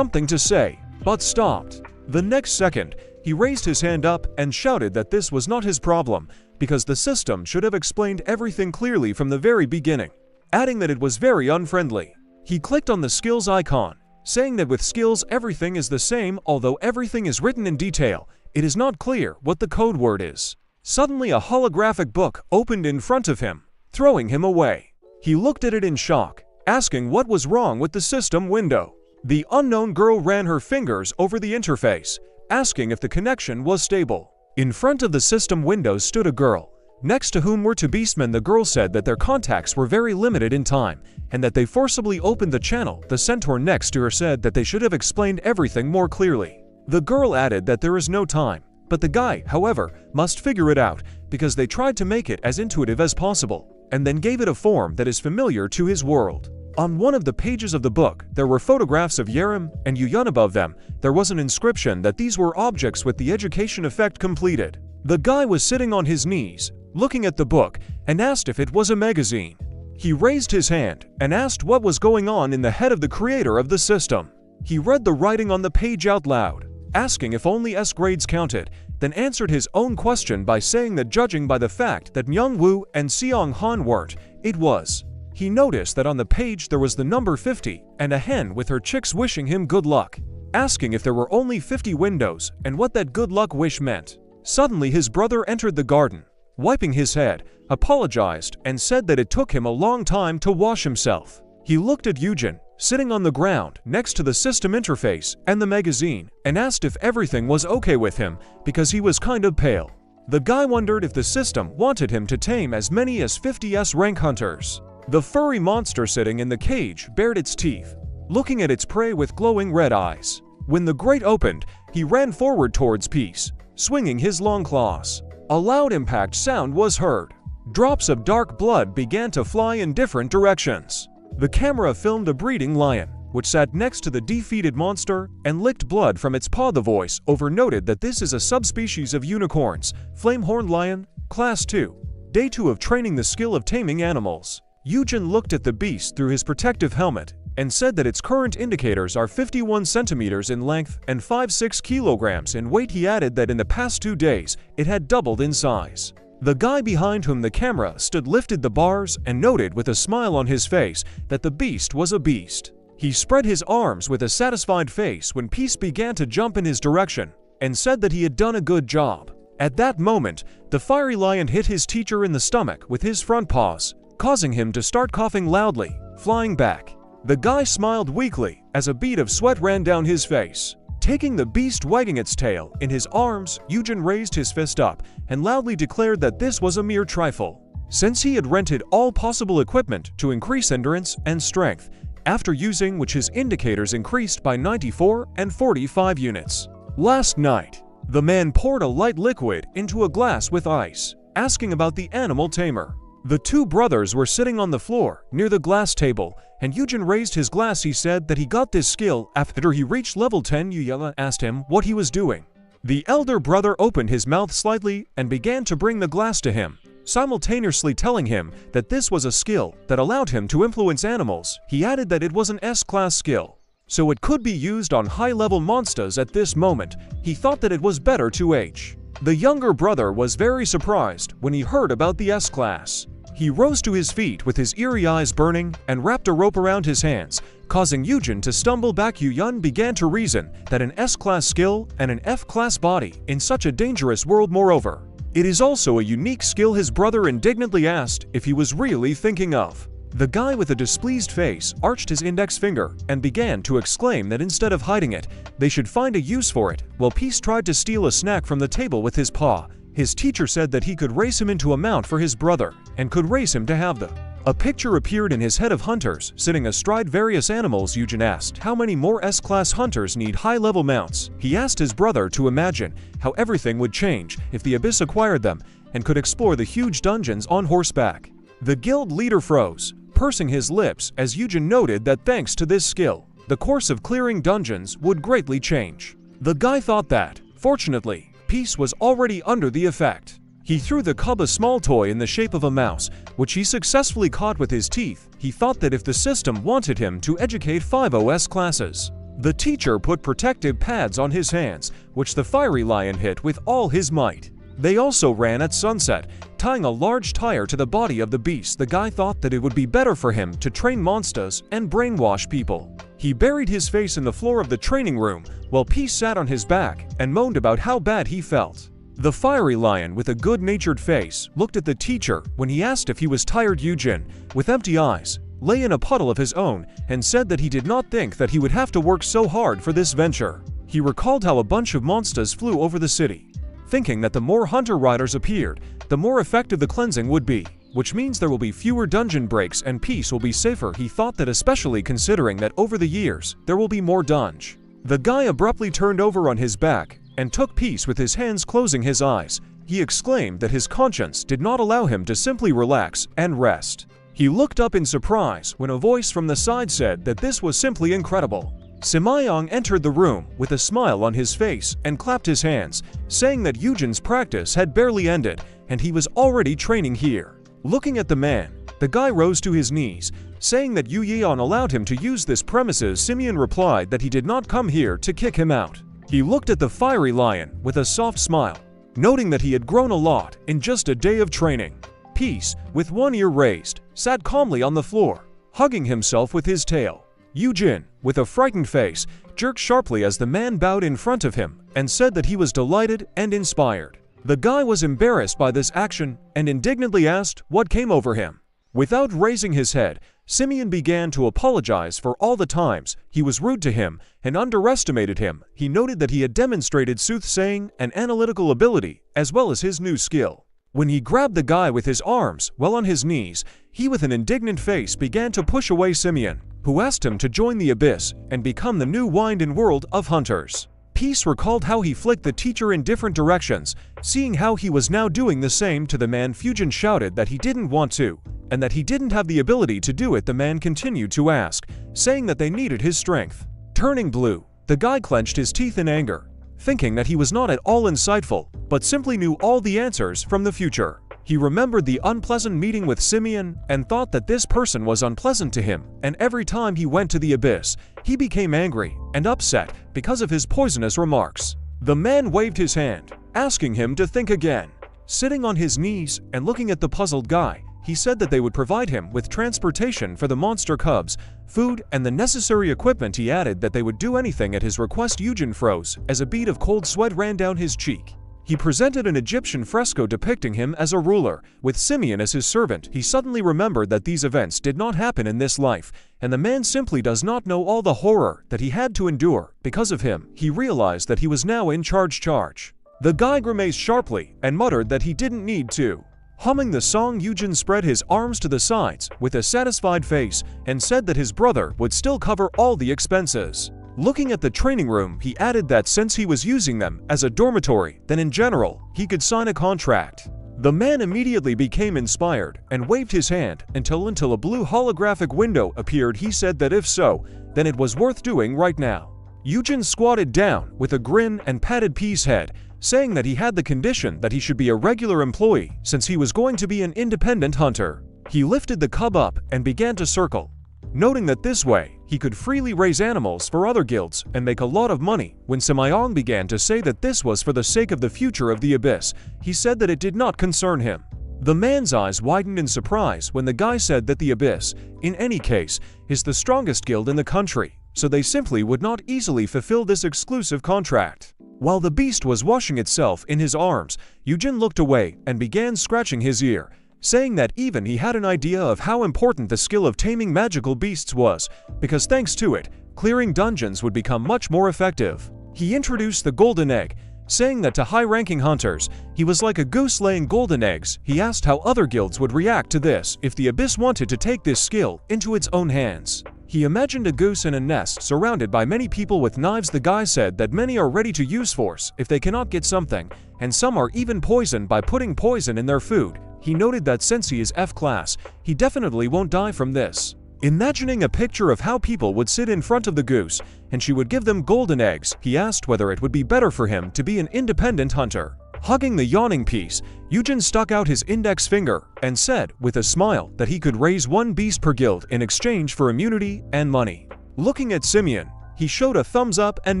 to say, but stopped. The next second, he raised his hand up and shouted that this was not his problem, because the system should have explained everything clearly from the very beginning, adding that it was very unfriendly. He clicked on the skills icon, saying that with skills everything is the same. Although everything is written in detail, it is not clear what the code word is. Suddenly a holographic book opened in front of him, throwing him away. He looked at it in shock, asking what was wrong with the system window. The unknown girl ran her fingers over the interface, asking if the connection was stable. In front of the system window stood a girl, next to whom were two beastmen. The girl said that their contacts were very limited in time, and that they forcibly opened the channel. The centaur next to her said that they should have explained everything more clearly. The girl added that there is no time, but the guy, however, must figure it out, because they tried to make it as intuitive as possible, and then gave it a form that is familiar to his world. On one of the pages of the book, there were photographs of Yaram and Eugene. Above them, there was an inscription that these were objects with the education effect completed. The guy was sitting on his knees, looking at the book, and asked if it was a magazine. He raised his hand and asked what was going on in the head of the creator of the system. He read the writing on the page out loud, asking if only S grades counted, then answered his own question by saying that judging by the fact that Myungwoo and Seong Han weren't, it was. He noticed that on the page there was the number 50 and a hen with her chicks wishing him good luck, asking if there were only 50 windows and what that good luck wish meant. Suddenly his brother entered the garden, wiping his head, apologized, and said that it took him a long time to wash himself. He looked at Eugene, sitting on the ground next to the system interface and the magazine, and asked if everything was okay with him because he was kind of pale. The guy wondered if the system wanted him to tame as many as 50 S rank hunters. The furry monster sitting in the cage bared its teeth, looking at its prey with glowing red eyes. When the grate opened, he ran forward towards Peace, swinging his long claws. A loud impact sound was heard. Drops of dark blood began to fly in different directions. The camera filmed a breeding lion, which sat next to the defeated monster and licked blood from its paw. The voice over noted that this is a subspecies of unicorns, flamehorn lion, class 2. Day 2 of training the skill of taming animals. Eugene looked at the beast through his protective helmet and said that its current indicators are 51 centimeters in length and 5-6 kilograms in weight. He added that in the past 2 days, it had doubled in size. The guy behind whom the camera stood lifted the bars and noted with a smile on his face that the beast was a beast. He spread his arms with a satisfied face when Peace began to jump in his direction and said that he had done a good job. At that moment, the fiery lion hit his teacher in the stomach with his front paws, causing him to start coughing loudly, flying back. The guy smiled weakly as a bead of sweat ran down his face. Taking the beast wagging its tail in his arms, Eugene raised his fist up and loudly declared that this was a mere trifle, since he had rented all possible equipment to increase endurance and strength, after using which his indicators increased by 94 and 45 units. Last night, the man poured a light liquid into a glass with ice, asking about the animal tamer. The two brothers were sitting on the floor near the glass table, and Eugene raised his glass. He said that he got this skill after he reached level 10. Yuyela asked him what he was doing. The elder brother opened his mouth slightly and began to bring the glass to him, simultaneously telling him that this was a skill that allowed him to influence animals. He added that it was an S-class skill, so it could be used on high-level monsters at this moment. He thought that it was better to H. The younger brother was very surprised when he heard about the S-class. He rose to his feet with his eerie eyes burning and wrapped a rope around his hands, causing Eugene to stumble back. Yuyun began to reason that an S-class skill and an F-class body in such a dangerous world. Moreover, it is also a unique skill. His brother indignantly asked if he was really thinking of. The guy with a displeased face arched his index finger and began to exclaim that instead of hiding it, they should find a use for it. While Peace tried to steal a snack from the table with his paw, his teacher said that he could race him into a mount for his brother and could race him to have the. A picture appeared in his head of hunters sitting astride various animals. Eugene asked how many more S-class hunters need high-level mounts. He asked his brother to imagine how everything would change if the Abyss acquired them and could explore the huge dungeons on horseback. The guild leader froze, pursing his lips as Eugene noted that thanks to this skill, the course of clearing dungeons would greatly change. The guy thought that, fortunately, Peace was already under the effect. He threw the cub a small toy in the shape of a mouse, which he successfully caught with his teeth. He thought that if the system wanted him to educate 5 OS classes, the teacher put protective pads on his hands, which the fiery lion hit with all his might. They also ran at sunset, tying a large tire to the body of the beast. The guy thought that it would be better for him to train monsters and brainwash people. He buried his face in the floor of the training room, while Peace sat on his back and moaned about how bad he felt. The fiery lion, with a good-natured face, looked at the teacher when he asked if he was tired. Eugene, with empty eyes, lay in a puddle of his own and said that he did not think that he would have to work so hard for this venture. He recalled how a bunch of monsters flew over the city, thinking that the more hunter riders appeared, the more effective the cleansing would be, which means there will be fewer dungeon breaks and Peace will be safer. He thought that, especially considering that over the years, there will be more dungeons. The guy abruptly turned over on his back and took Peace with his hands, closing his eyes. He exclaimed that his conscience did not allow him to simply relax and rest. He looked up in surprise when a voice from the side said that this was simply incredible. Simayong entered the room with a smile on his face and clapped his hands, saying that Eugene's practice had barely ended and he was already training here. Looking at the man, the guy rose to his knees, saying that Yeon allowed him to use this premises. Simeon replied that he did not come here to kick him out. He looked at the fiery lion with a soft smile, noting that he had grown a lot in just a day of training. Peace, with one ear raised, sat calmly on the floor, hugging himself with his tail. Eugene, with a frightened face, jerked sharply as the man bowed in front of him and said that he was delighted and inspired. The guy was embarrassed by this action and indignantly asked what came over him. Without raising his head, Simeon began to apologize for all the times he was rude to him and underestimated him. He noted that he had demonstrated soothsaying and analytical ability as well as his new skill. When he grabbed the guy with his arms while on his knees, he with an indignant face began to push away Simeon, who asked him to join the Abyss and become the new wind-in world of hunters. Peace recalled how he flicked the teacher in different directions, seeing how he was now doing the same to the man. Eugene shouted that he didn't want to, and that he didn't have the ability to do it. The man continued to ask, saying that they needed his strength. Turning blue, the guy clenched his teeth in anger, thinking that he was not at all insightful, but simply knew all the answers from the future. He remembered the unpleasant meeting with Simeon and thought that this person was unpleasant to him, and every time he went to the Abyss, he became angry and upset because of his poisonous remarks. The man waved his hand, asking him to think again. Sitting on his knees and looking at the puzzled guy, he said that they would provide him with transportation for the monster cubs, food, and the necessary equipment. He added that they would do anything at his request. Eugene froze as a bead of cold sweat ran down his cheek. He presented an Egyptian fresco depicting him as a ruler, with Simeon as his servant. He suddenly remembered that these events did not happen in this life, and the man simply does not know all the horror that he had to endure. Because of him, he realized that he was now in charge. The guy grimaced sharply and muttered that he didn't need to. Humming the song, Eugene spread his arms to the sides with a satisfied face and said that his brother would still cover all the expenses. Looking at the training room, he added that since he was using them as a dormitory, then in general, he could sign a contract. The man immediately became inspired and waved his hand until a blue holographic window appeared. He said that if so, then it was worth doing right now. Eugene squatted down with a grin and patted P's head, saying that he had the condition that he should be a regular employee since he was going to be an independent hunter. He lifted the cub up and began to circle, noting that this way, he could freely raise animals for other guilds and make a lot of money. When Simeon began to say that this was for the sake of the future of the Abyss, he said that it did not concern him. The man's eyes widened in surprise when the guy said that the Abyss, in any case, is the strongest guild in the country, so they simply would not easily fulfill this exclusive contract. While the beast was washing itself in his arms, Eugene looked away and began scratching his ear, saying that even he had an idea of how important the skill of taming magical beasts was, because thanks to it, clearing dungeons would become much more effective. He introduced the golden egg, saying that to high-ranking hunters, he was like a goose laying golden eggs. He asked how other guilds would react to this if the Abyss wanted to take this skill into its own hands. He imagined a goose in a nest surrounded by many people with knives. The guy said that many are ready to use force if they cannot get something, and some are even poisoned by putting poison in their food. He noted that since he is F-class, he definitely won't die from this. Imagining a picture of how people would sit in front of the goose, and she would give them golden eggs, he asked whether it would be better for him to be an independent hunter. Hugging the yawning piece, Eugene stuck out his index finger and said, with a smile, that he could raise one beast per guild in exchange for immunity and money. Looking at Simeon, he showed a thumbs up and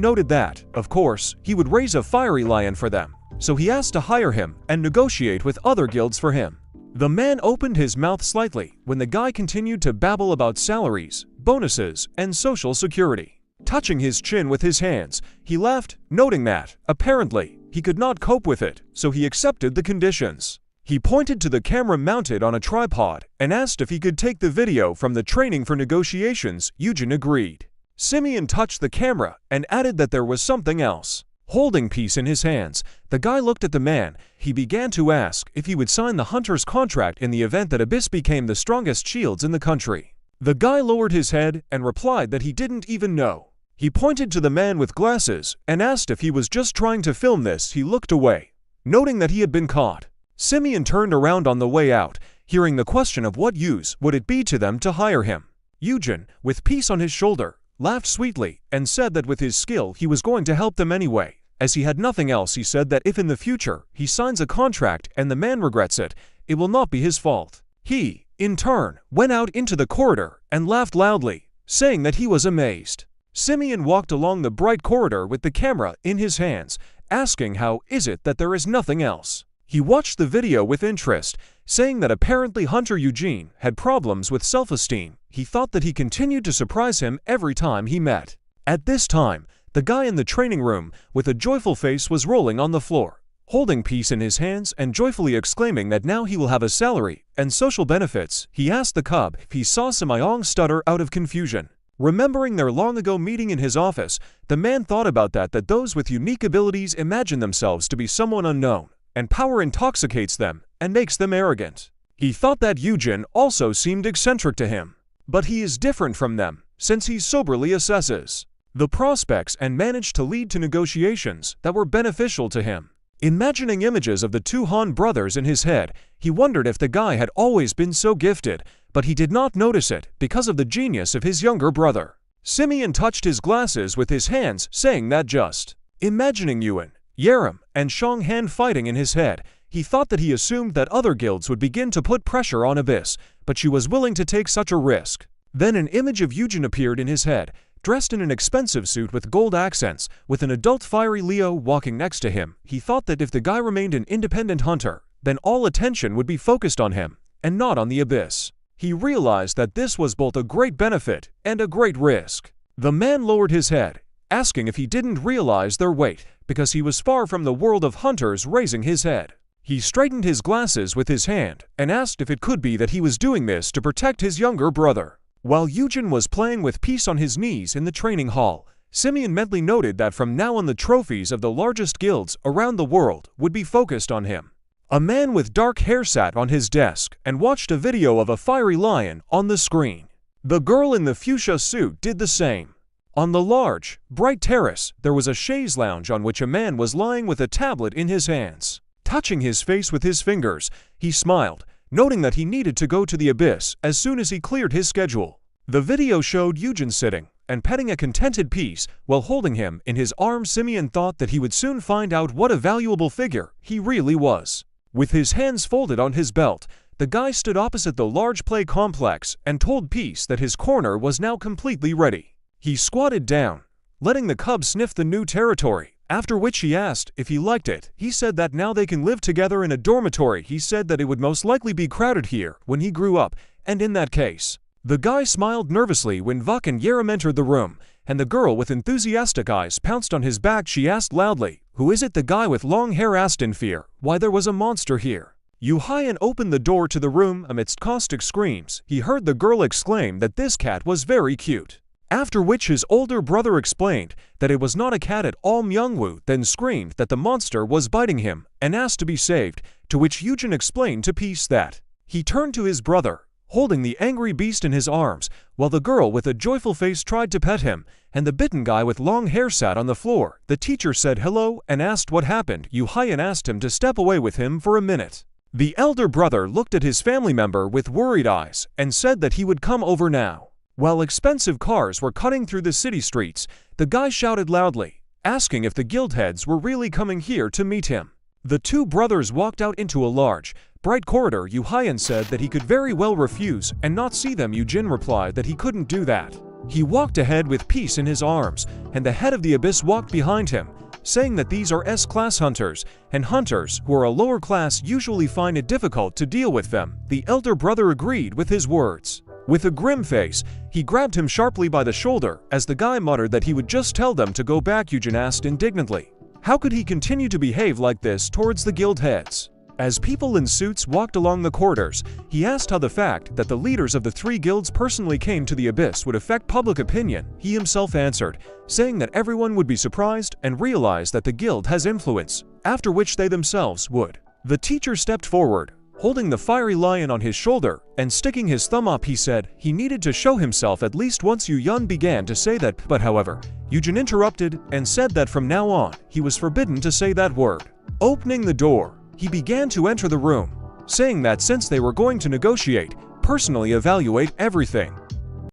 noted that, of course, he would raise a fiery lion for them, so he asked to hire him and negotiate with other guilds for him. The man opened his mouth slightly when the guy continued to babble about salaries, bonuses, and social security. Touching his chin with his hands, he laughed, noting that, apparently, he could not cope with it, so he accepted the conditions. He pointed to the camera mounted on a tripod and asked if he could take the video from the training for negotiations. Eugene agreed. Simeon touched the camera and added that there was something else. Holding peace in his hands, the guy looked at the man. He began to ask if he would sign the hunter's contract in the event that Abyss became the strongest shields in the country. The guy lowered his head and replied that he didn't even know. He pointed to the man with glasses and asked if he was just trying to film this. He looked away, noting that he had been caught. Simeon turned around on the way out, hearing the question of what use would it be to them to hire him. Eugene, with peace on his shoulder, laughed sweetly and said that with his skill he was going to help them anyway. As he had nothing else, he said that if in the future he signs a contract and the man regrets it, it will not be his fault. He, in turn, went out into the corridor and laughed loudly, saying that he was amazed. Simeon walked along the bright corridor with the camera in his hands, asking how is it that there is nothing else. He watched the video with interest, saying that apparently Hunter Eugene had problems with self-esteem. He thought that he continued to surprise him every time he met. At this time, the guy in the training room, with a joyful face, was rolling on the floor, holding peace in his hands and joyfully exclaiming that now he will have a salary and social benefits. He asked the cub if he saw Simeon stutter out of confusion. Remembering their long-ago meeting in his office, the man thought about that those with unique abilities imagine themselves to be someone unknown, and power intoxicates them and makes them arrogant. He thought that Eugene also seemed eccentric to him, but he is different from them, since he soberly assesses the prospects and managed to lead to negotiations that were beneficial to him. Imagining images of the two Han brothers in his head, he wondered if the guy had always been so gifted, but he did not notice it because of the genius of his younger brother. Simeon touched his glasses with his hands, saying that just imagining Yuan, Yaram, and Shang Han fighting in his head, he thought that he assumed that other guilds would begin to put pressure on Abyss, but she was willing to take such a risk. Then an image of Eugene appeared in his head, dressed in an expensive suit with gold accents, with an adult fiery Leo walking next to him. He thought that if the guy remained an independent hunter, then all attention would be focused on him, and not on the Abyss. He realized that this was both a great benefit and a great risk. The man lowered his head asking if he didn't realize their weight because he was far from the world of hunters, raising his head. He straightened his glasses with his hand and asked if it could be that he was doing this to protect his younger brother. While Eugene was playing with peace on his knees in the training hall, Simeon mentally noted that from now on the trophies of the largest guilds around the world would be focused on him. A man with dark hair sat on his desk and watched a video of a fiery lion on the screen. The girl in the fuchsia suit did the same. On the large, bright terrace, there was a chaise lounge on which a man was lying with a tablet in his hands. Touching his face with his fingers, he smiled, noting that he needed to go to the abyss as soon as he cleared his schedule. The video showed Eugene sitting and petting a contented piece while holding him in his arms. Simeon thought that he would soon find out what a valuable figure he really was. With his hands folded on his belt, the guy stood opposite the large play complex and told Peace that his corner was now completely ready. He squatted down, letting the cub sniff the new territory, after which he asked if he liked it. He said that now they can live together in a dormitory. He said that it would most likely be crowded here when he grew up, and in that case. The guy smiled nervously when Vuk and Yaram entered the room, and the girl with enthusiastic eyes pounced on his back. She asked loudly, "Who is it?" The guy with long hair asked in fear why there was a monster here. Eugene opened the door to the room amidst caustic screams. He heard the girl exclaim that this cat was very cute. After which his older brother explained that it was not a cat at all. Myungwoo then screamed that the monster was biting him and asked to be saved, to which Eugene explained to Peace that he turned to his brother, holding the angry beast in his arms, while the girl with a joyful face tried to pet him, and the bitten guy with long hair sat on the floor. The teacher said hello and asked what happened. Eugene asked him to step away with him for a minute. The elder brother looked at his family member with worried eyes and said that he would come over now. While expensive cars were cutting through the city streets, the guy shouted loudly, asking if the guild heads were really coming here to meet him. The two brothers walked out into a large, bright corridor. Eugene said that he could very well refuse and not see them. Eugene replied that he couldn't do that. He walked ahead with Peace in his arms, and the head of the abyss walked behind him, saying that these are S-class hunters, and hunters who are a lower class usually find it difficult to deal with them. The elder brother agreed with his words. With a grim face, he grabbed him sharply by the shoulder as the guy muttered that he would just tell them to go back. Eugene asked indignantly, how could he continue to behave like this towards the guild heads? As people in suits walked along the corridors, he asked how the fact that the leaders of the three guilds personally came to the abyss would affect public opinion. He himself answered, saying that everyone would be surprised and realize that the guild has influence, after which they themselves would. The teacher stepped forward, holding the fiery lion on his shoulder and sticking his thumb up. He said he needed to show himself at least once. Eugene began to say that, but however, Eugene interrupted and said that from now on, he was forbidden to say that word. Opening the door, he began to enter the room, saying that since they were going to negotiate, personally evaluate everything.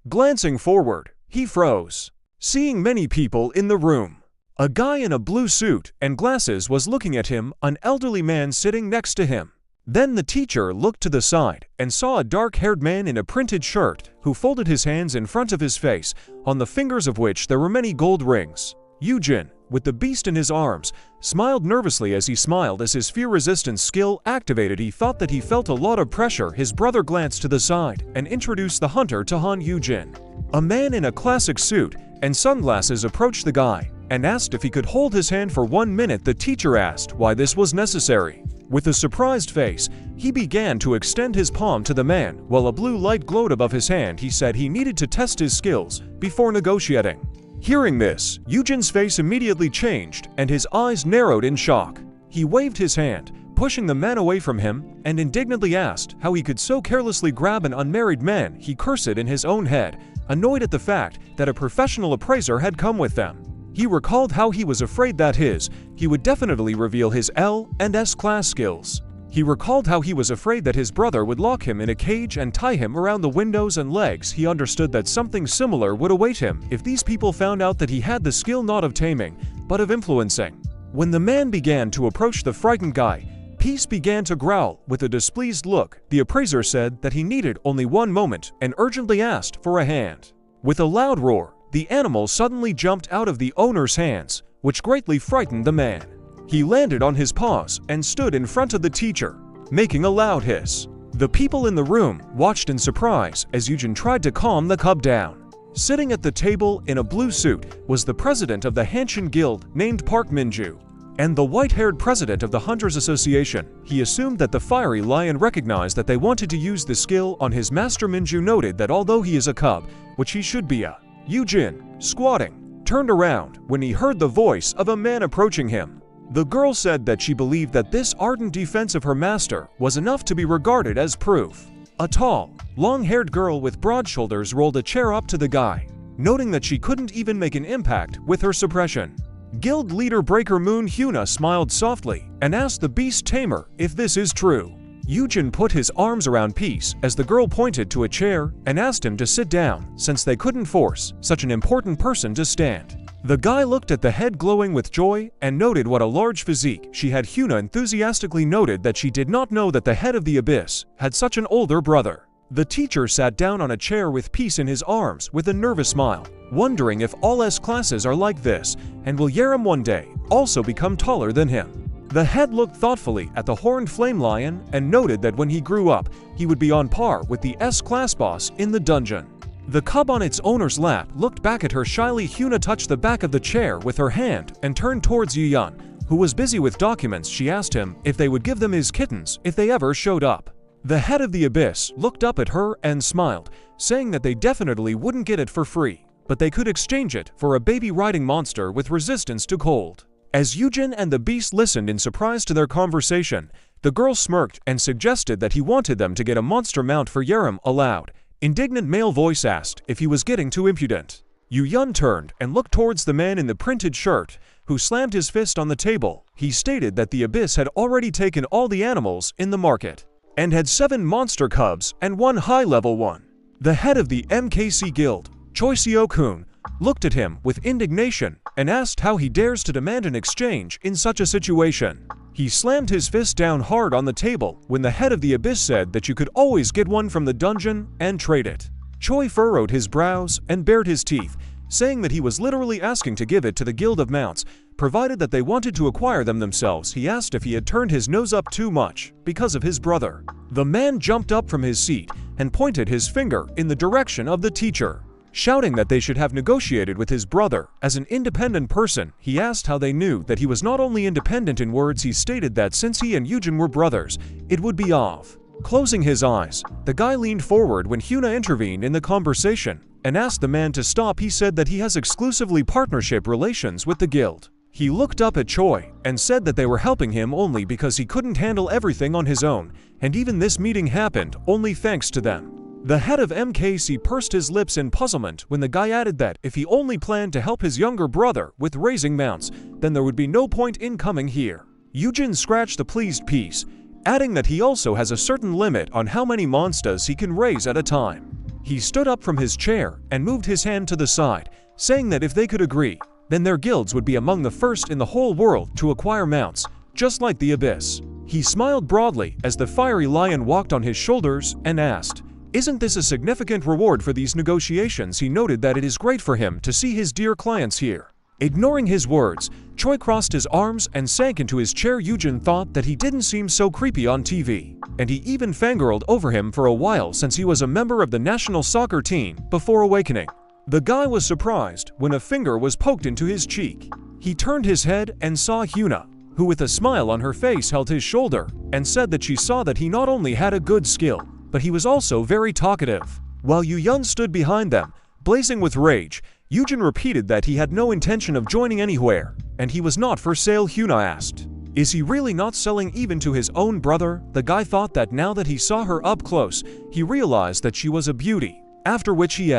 Glancing forward, he froze, seeing many people in the room. A guy in a blue suit and glasses was looking at him, an elderly man sitting next to him. Then the teacher looked to the side and saw a dark-haired man in a printed shirt who folded his hands in front of his face, on the fingers of which there were many gold rings. Eugene, with the beast in his arms, smiled nervously as he smiled as his fear resistance skill activated. He thought that he felt a lot of pressure. His brother glanced to the side and introduced the hunter to Eugene. A man in a classic suit and sunglasses approached the guy and asked if he could hold his hand for 1 minute. The teacher asked why this was necessary. With a surprised face, he began to extend his palm to the man while a blue light glowed above his hand. He said he needed to test his skills before negotiating. Hearing this, Eugene's face immediately changed and his eyes narrowed in shock. He waved his hand, pushing the man away from him, and indignantly asked how he could so carelessly grab an unmarried man. He cursed in his own head, annoyed at the fact that a professional appraiser had come with them. He recalled how he was afraid that he would definitely reveal his L and S class skills. He recalled how he was afraid that his brother would lock him in a cage and tie him around the windows and legs. He understood that something similar would await him if these people found out that he had the skill not of taming, but of influencing. When the man began to approach the frightened guy, Peace began to growl with a displeased look. The appraiser said that he needed only 1 moment and urgently asked for a hand. With a loud roar, the animal suddenly jumped out of the owner's hands, which greatly frightened the man. He landed on his paws and stood in front of the teacher, making a loud hiss. The people in the room watched in surprise as Eugene tried to calm the cub down. Sitting at the table in a blue suit was the president of the Hanshin Guild named Park Minju, and the white-haired president of the Hunters Association. He assumed that the fiery lion recognized that they wanted to use the skill on his master. Minju noted that although he is a cub, which he should be a, Eugene, squatting, turned around when he heard the voice of a man approaching him. The girl said that she believed that this ardent defense of her master was enough to be regarded as proof. A tall, long-haired girl with broad shoulders rolled a chair up to the guy, noting that she couldn't even make an impact with her suppression. Guild leader Breaker Moon Hyuna smiled softly and asked the beast tamer if this is true. Eugene put his arms around Peace as the girl pointed to a chair and asked him to sit down since they couldn't force such an important person to stand. The guy looked at the head glowing with joy and noted what a large physique she had. Hyuna enthusiastically noted that she did not know that the head of the abyss had such an older brother. The teacher sat down on a chair with Peace in his arms with a nervous smile, wondering if all S classes are like this, and will Yaram one day also become taller than him. The head looked thoughtfully at the horned flame lion and noted that when he grew up, he would be on par with the S class boss in the dungeon. The cub on its owner's lap looked back at her shyly. Hyuna touched the back of the chair with her hand and turned towards Yuyun, who was busy with documents. She asked him if they would give them his kittens if they ever showed up. The head of the abyss looked up at her and smiled, saying that they definitely wouldn't get it for free, but they could exchange it for a baby riding monster with resistance to cold. As Eugene and the beast listened in surprise to their conversation, the girl smirked and suggested that he wanted them to get a monster mount for Yaram. Aloud, indignant male voice asked if he was getting too impudent. Yuyun turned and looked towards the man in the printed shirt, who slammed his fist on the table. He stated that the abyss had already taken all the animals in the market, and had 7 monster cubs and 1 high-level one. The head of the MKC Guild, Choi Seo-kun, looked at him with indignation and asked how he dares to demand an exchange in such a situation. He slammed his fist down hard on the table when the head of the abyss said that you could always get one from the dungeon and trade it. Choi furrowed his brows and bared his teeth, saying that he was literally asking to give it to the Guild of Mounts, provided that they wanted to acquire them themselves. He asked if he had turned his nose up too much because of his brother. The man jumped up from his seat and pointed his finger in the direction of the teacher, shouting that they should have negotiated with his brother as an independent person. He asked how they knew that he was not only independent in words. He stated that since he and Eugene were brothers, it would be off. Closing his eyes, the guy leaned forward when Hyuna intervened in the conversation and asked the man to stop. He said that he has exclusively partnership relations with the guild. He looked up at Choi and said that they were helping him only because he couldn't handle everything on his own, and even this meeting happened only thanks to them. The head of MKC pursed his lips in puzzlement when the guy added that if he only planned to help his younger brother with raising mounts, then there would be no point in coming here. Eugene scratched the pleased piece, adding that he also has a certain limit on how many monsters he can raise at a time. He stood up from his chair and moved his hand to the side, saying that if they could agree, then their guilds would be among the first in the whole world to acquire mounts, just like the abyss. He smiled broadly as the fiery lion walked on his shoulders and asked, "Isn't this a significant reward for these negotiations?" He noted that it is great for him to see his dear clients here. Ignoring his words, Choi crossed his arms and sank into his chair. Eugene thought that he didn't seem so creepy on TV, and he even fangirled over him for a while since he was a member of the national soccer team before awakening. The guy was surprised when a finger was poked into his cheek. He turned his head and saw Hyuna, who with a smile on her face held his shoulder and said that she saw that he not only had a good skill, but he was also very talkative. While Yuyun stood behind them, blazing with rage, Eugene repeated that he had no intention of joining anywhere, and he was not for sale. Hyuna asked, "Is he really not selling even to his own brother?" The guy thought that now that he saw her up close, he realized that she was a beauty, after which he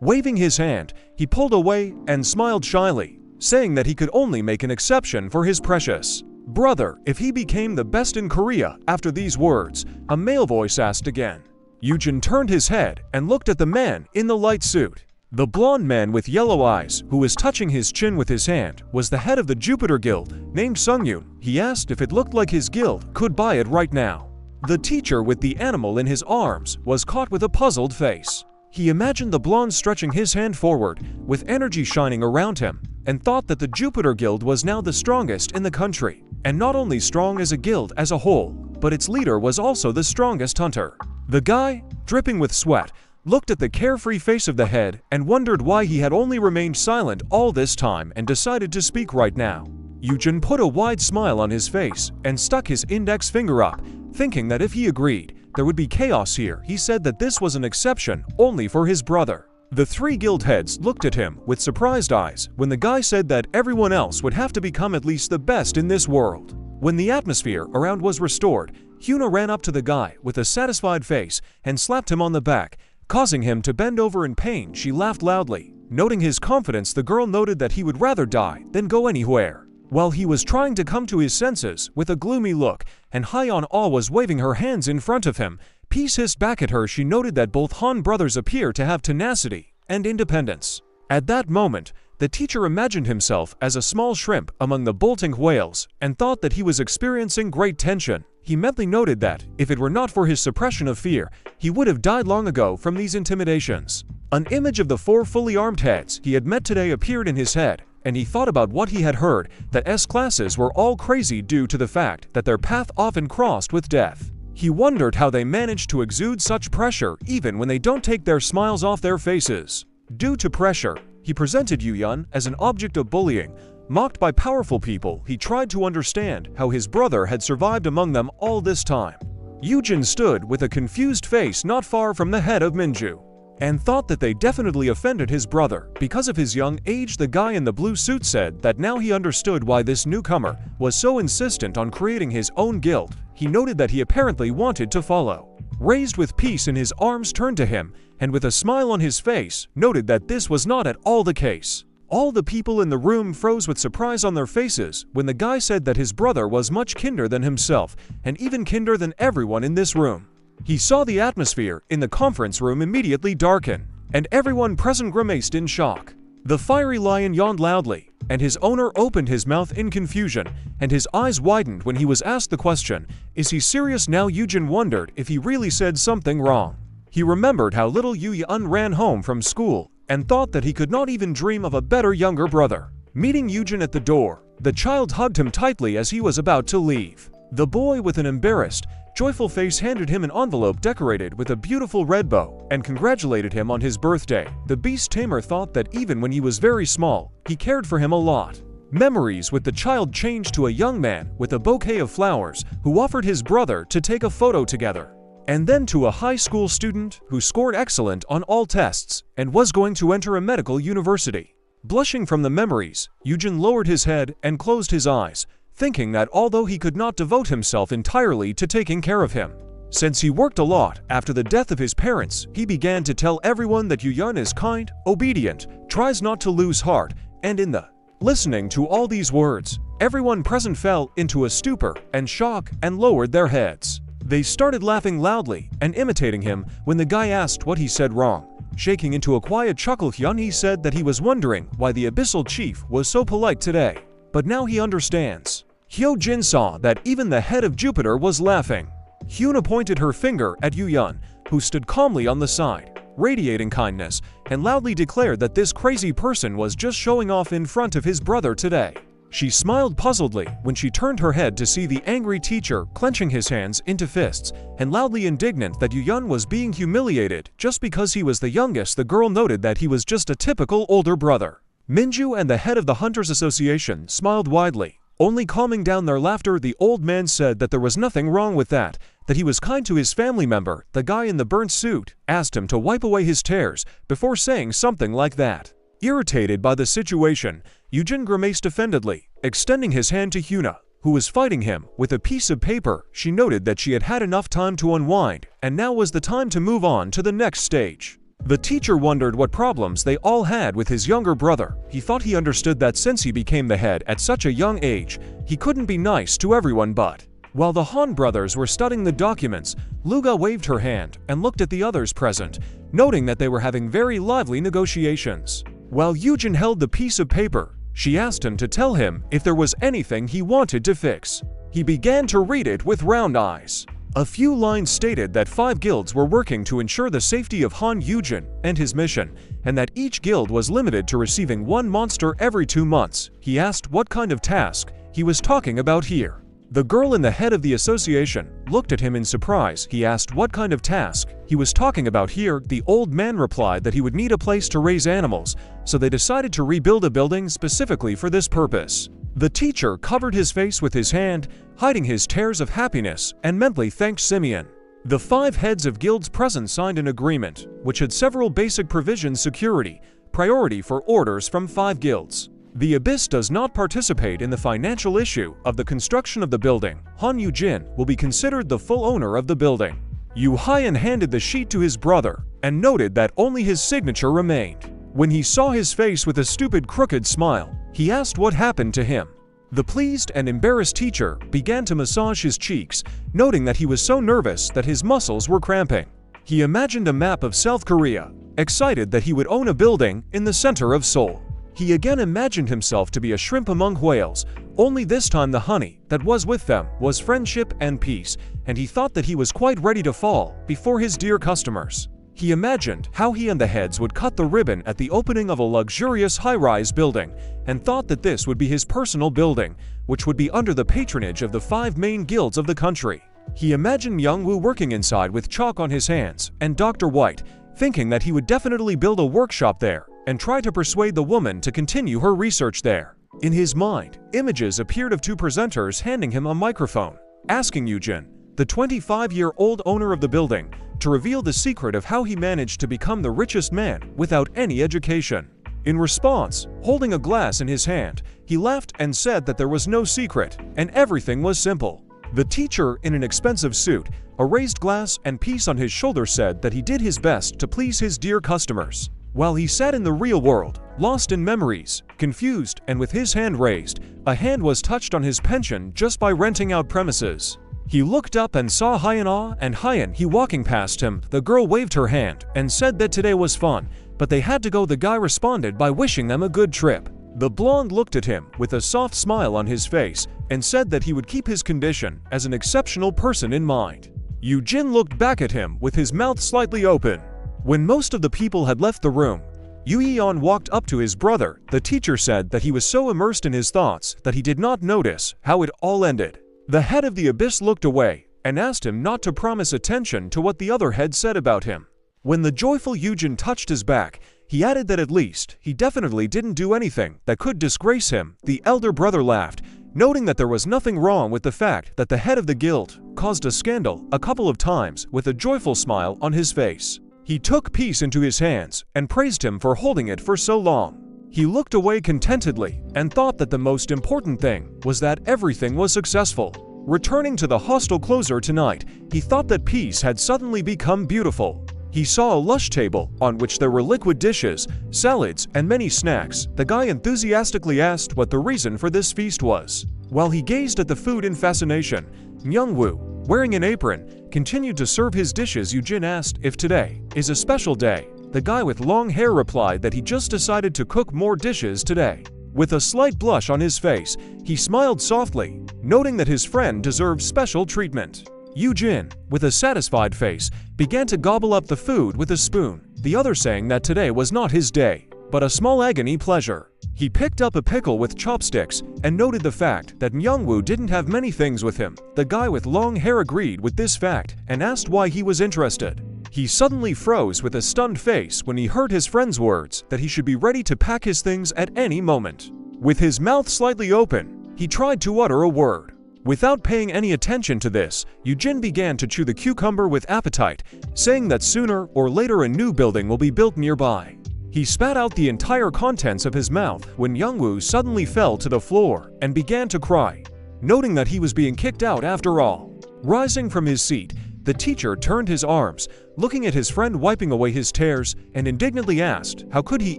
waving his hand, he pulled away and smiled shyly, saying that he could only make an exception for his precious brother if he became the best in Korea. After these words, a male voice asked again. Eugene turned his head and looked at the man in the light suit. The blonde man with yellow eyes, who was touching his chin with his hand, was the head of the Jupiter Guild, named Sungyun. He asked if it looked like his guild could buy it right now. The teacher with the animal in his arms was caught with a puzzled face. He imagined the blonde stretching his hand forward, with energy shining around him, and thought that the Jupiter Guild was now the strongest in the country, and not only strong as a guild as a whole, but its leader was also the strongest hunter. The guy, dripping with sweat, looked at the carefree face of the head, and wondered why he had only remained silent all this time and decided to speak right now. Eugene put a wide smile on his face and stuck his index finger up, thinking that if he agreed, there would be chaos here. He said that this was an exception only for his brother. The three guild heads looked at him with surprised eyes when the guy said that everyone else would have to become at least the best in this world. When the atmosphere around was restored, Hyuna ran up to the guy with a satisfied face and slapped him on the back, causing him to bend over in pain. She laughed loudly. Noting his confidence, the girl noted that he would rather die than go anywhere. While he was trying to come to his senses with a gloomy look, and High on Awe was waving her hands in front of him, Peace hissed back at her. She noted that both Han brothers appear to have tenacity and independence. At that moment, the teacher imagined himself as a small shrimp among the bolting whales and thought that he was experiencing great tension. He mentally noted that, if it were not for his suppression of fear, he would have died long ago from these intimidations. An image of the four fully armed heads he had met today appeared in his head, and he thought about what he had heard, that S-classes were all crazy due to the fact that their path often crossed with death. He wondered how they managed to exude such pressure even when they don't take their smiles off their faces. Due to pressure, he presented Yuyun as an object of bullying. Mocked by powerful people, he tried to understand how his brother had survived among them all this time. Eugene stood with a confused face not far from the head of Minju, and thought that they definitely offended his brother because of his young age. The guy in the blue suit said that now he understood why this newcomer was so insistent on creating his own guild. He noted that he apparently wanted to follow. Raised with Peace in his arms, turned to him, and with a smile on his face, noted that this was not at all the case. All the people in the room froze with surprise on their faces when the guy said that his brother was much kinder than himself, and even kinder than everyone in this room. He saw the atmosphere in the conference room immediately darken, and everyone present grimaced in shock. The fiery lion yawned loudly, and his owner opened his mouth in confusion, and his eyes widened when he was asked the question, "Is he serious now?" Eugene wondered if he really said something wrong. He remembered how little Yuyun ran home from school, and thought that he could not even dream of a better younger brother. Meeting Eugene at the door, the child hugged him tightly as he was about to leave. The boy, with an embarrassed, joyful face, handed him an envelope decorated with a beautiful red bow and congratulated him on his birthday. The beast tamer thought that even when he was very small, he cared for him a lot. Memories with the child changed to a young man with a bouquet of flowers who offered his brother to take a photo together, and then to a high school student who scored excellent on all tests and was going to enter a medical university. Blushing from the memories, Eugene lowered his head and closed his eyes, thinking that although he could not devote himself entirely to taking care of him, since he worked a lot after the death of his parents, he began to tell everyone that Yuyun is kind, obedient, tries not to lose heart, and in the listening to all these words, everyone present fell into a stupor and shock and lowered their heads. They started laughing loudly and imitating him when the guy asked what he said wrong. Shaking into a quiet chuckle, he said that he was wondering why the Abyssal Chief was so polite today. But now he understands. Hyojin saw that even the head of Jupiter was laughing. Hyuna pointed her finger at Yuyun, who stood calmly on the side, radiating kindness, and loudly declared that this crazy person was just showing off in front of his brother today. She smiled puzzledly when she turned her head to see the angry teacher clenching his hands into fists and loudly indignant that Yuyun was being humiliated just because he was the youngest. The girl noted that he was just a typical older brother. Minju and the head of the Hunters Association smiled widely, only calming down their laughter. The old man said that there was nothing wrong with that he was kind to his family member. The guy in the burnt suit asked him to wipe away his tears before saying something like that. Irritated by the situation, Eugene grimaced offendedly, extending his hand to Hyuna, who was fighting him with a piece of paper. She noted that she had had enough time to unwind, and now was the time to move on to the next stage. The teacher wondered what problems they all had with his younger brother. He thought he understood that since he became the head at such a young age, he couldn't be nice to everyone. But while the Han brothers were studying the documents, Luga waved her hand and looked at the others present, noting that they were having very lively negotiations. While Eugene held the piece of paper, she asked him to tell him if there was anything he wanted to fix. He began to read it with round eyes. A few lines stated that 5 guilds were working to ensure the safety of Han Eugene and his mission, and that each guild was limited to receiving 1 monster every 2 months. He asked what kind of task he was talking about here. The girl in the head of the association looked at him in surprise. He asked what kind of task he was talking about here. The old man replied that he would need a place to raise animals, so they decided to rebuild a building specifically for this purpose. The teacher covered his face with his hand, hiding his tears of happiness, and mentally thanked Simeon. The 5 heads of guilds present signed an agreement, which had several basic provisions: security, priority for orders from 5 guilds. The Abyss does not participate in the financial issue of the construction of the building. Eugene will be considered the full owner of the building. Hyun handed the sheet to his brother and noted that only his signature remained. When he saw his face with a stupid crooked smile, he asked what happened to him. The pleased and embarrassed teacher began to massage his cheeks, noting that he was so nervous that his muscles were cramping. He imagined a map of South Korea, excited that he would own a building in the center of Seoul. He again imagined himself to be a shrimp among whales, only this time the honey that was with them was friendship and peace, and he thought that he was quite ready to fall before his dear customers. He imagined how he and the heads would cut the ribbon at the opening of a luxurious high-rise building, and thought that this would be his personal building, which would be under the patronage of the 5 main guilds of the country. He imagined Young-woo working inside with chalk on his hands, and Dr. White, thinking that he would definitely build a workshop there, and try to persuade the woman to continue her research there. In his mind, images appeared of 2 presenters handing him a microphone, asking Eugene, the 25-year-old owner of the building, to reveal the secret of how he managed to become the richest man without any education. In response, holding a glass in his hand, he laughed and said that there was no secret, and everything was simple. The teacher, in an expensive suit, a raised glass and piece on his shoulder, said that he did his best to please his dear customers. While he sat in the real world, lost in memories, confused, and with his hand raised, a hand was touched on his pension just by renting out premises. He looked up and saw Hyun and Hyun he walking past him. The girl waved her hand and said that today was fun, but they had to go. The guy responded by wishing them a good trip. The blonde looked at him with a soft smile on his face and said that he would keep his condition as an exceptional person in mind. Eugene looked back at him with his mouth slightly open. When most of the people had left the room, Hyun walked up to his brother. The teacher said that he was so immersed in his thoughts that he did not notice how it all ended. The head of the Abyss looked away and asked him not to promise attention to what the other head said about him. When the joyful Eugene touched his back, he added that at least he definitely didn't do anything that could disgrace him. The elder brother laughed, noting that there was nothing wrong with the fact that the head of the guild caused a scandal a couple of times. With a joyful smile on his face, he took peace into his hands and praised him for holding it for so long. He looked away contentedly and thought that the most important thing was that everything was successful. Returning to the hostel closer tonight, he thought that peace had suddenly become beautiful. He saw a lush table on which there were liquid dishes, salads, and many snacks. The guy enthusiastically asked what the reason for this feast was. While he gazed at the food in fascination, Young-woo, wearing an apron, continued to serve his dishes. Eugene asked if today is a special day. The guy with long hair replied that he just decided to cook more dishes today. With a slight blush on his face, he smiled softly, noting that his friend deserved special treatment. Eugene, with a satisfied face, began to gobble up the food with a spoon, the other saying that today was not his day, but a small agony pleasure. He picked up a pickle with chopsticks and noted the fact that Young-woo didn't have many things with him. The guy with long hair agreed with this fact and asked why he was interested. He suddenly froze with a stunned face when he heard his friend's words that he should be ready to pack his things at any moment. With his mouth slightly open, he tried to utter a word. Without paying any attention to this, Eugene began to chew the cucumber with appetite, saying that sooner or later a new building will be built nearby. He spat out the entire contents of his mouth when Young-woo suddenly fell to the floor and began to cry, noting that he was being kicked out after all. Rising from his seat, the teacher turned his arms, looking at his friend wiping away his tears, and indignantly asked, how could he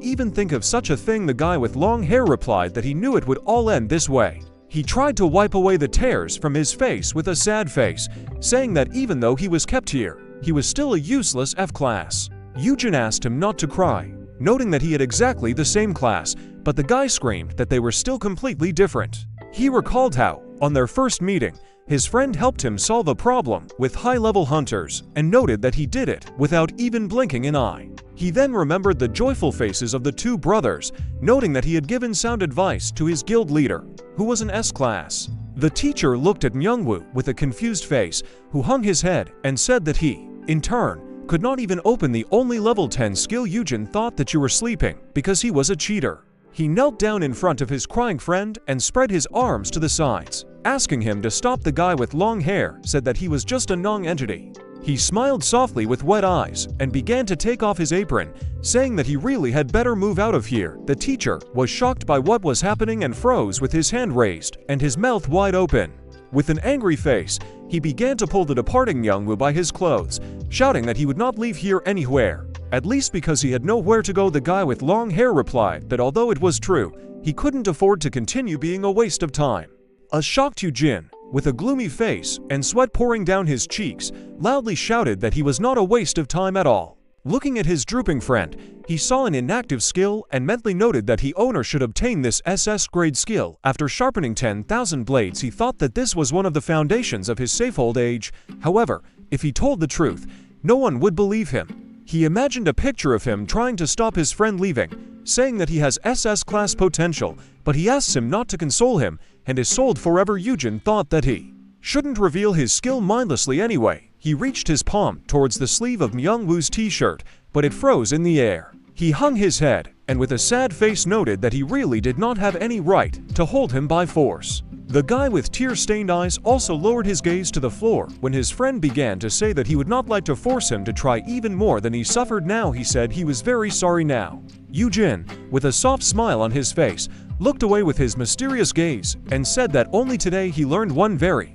even think of such a thing? The guy with long hair replied that he knew it would all end this way. He tried to wipe away the tears from his face with a sad face, saying that even though he was kept here, he was still a useless F-class. Eugene asked him not to cry, noting that he had exactly the same class, but the guy screamed that they were still completely different. He recalled how, on their first meeting, his friend helped him solve a problem with high-level hunters and noted that he did it without even blinking an eye. He then remembered the joyful faces of the 2 brothers, noting that he had given sound advice to his guild leader, who was an S-class. The teacher looked at Myungwoo with a confused face, who hung his head and said that he, in turn, could not even open the only level 10 skill. Eugene thought that you were sleeping because he was a cheater. He knelt down in front of his crying friend and spread his arms to the sides, asking him to stop. The guy with long hair said that he was just a non-entity. He smiled softly with wet eyes and began to take off his apron, saying that he really had better move out of here. The teacher was shocked by what was happening and froze with his hand raised and his mouth wide open. With an angry face, he began to pull the departing Myungwoo by his clothes, shouting that he would not leave here anywhere, at least because he had nowhere to go. The guy with long hair replied that although it was true, he couldn't afford to continue being a waste of time. A shocked Eugene, with a gloomy face and sweat pouring down his cheeks, loudly shouted that he was not a waste of time at all. Looking at his drooping friend, he saw an inactive skill and mentally noted that he owner should obtain this SS grade skill. After sharpening 10,000 blades, he thought that this was one of the foundations of his safe old age. However, if he told the truth, no one would believe him. He imagined a picture of him trying to stop his friend leaving, saying that he has SS class potential, but he asks him not to console him and is sold forever. Eugene thought that he shouldn't reveal his skill mindlessly anyway. He reached his palm towards the sleeve of Myungwoo's t-shirt, but it froze in the air. He hung his head and with a sad face noted that he really did not have any right to hold him by force. The guy with tear-stained eyes also lowered his gaze to the floor when his friend began to say that he would not like to force him to try even more than he suffered. Now he said he was very sorry now. Eugene, with a soft smile on his face, looked away with his mysterious gaze and said that only today he learned one very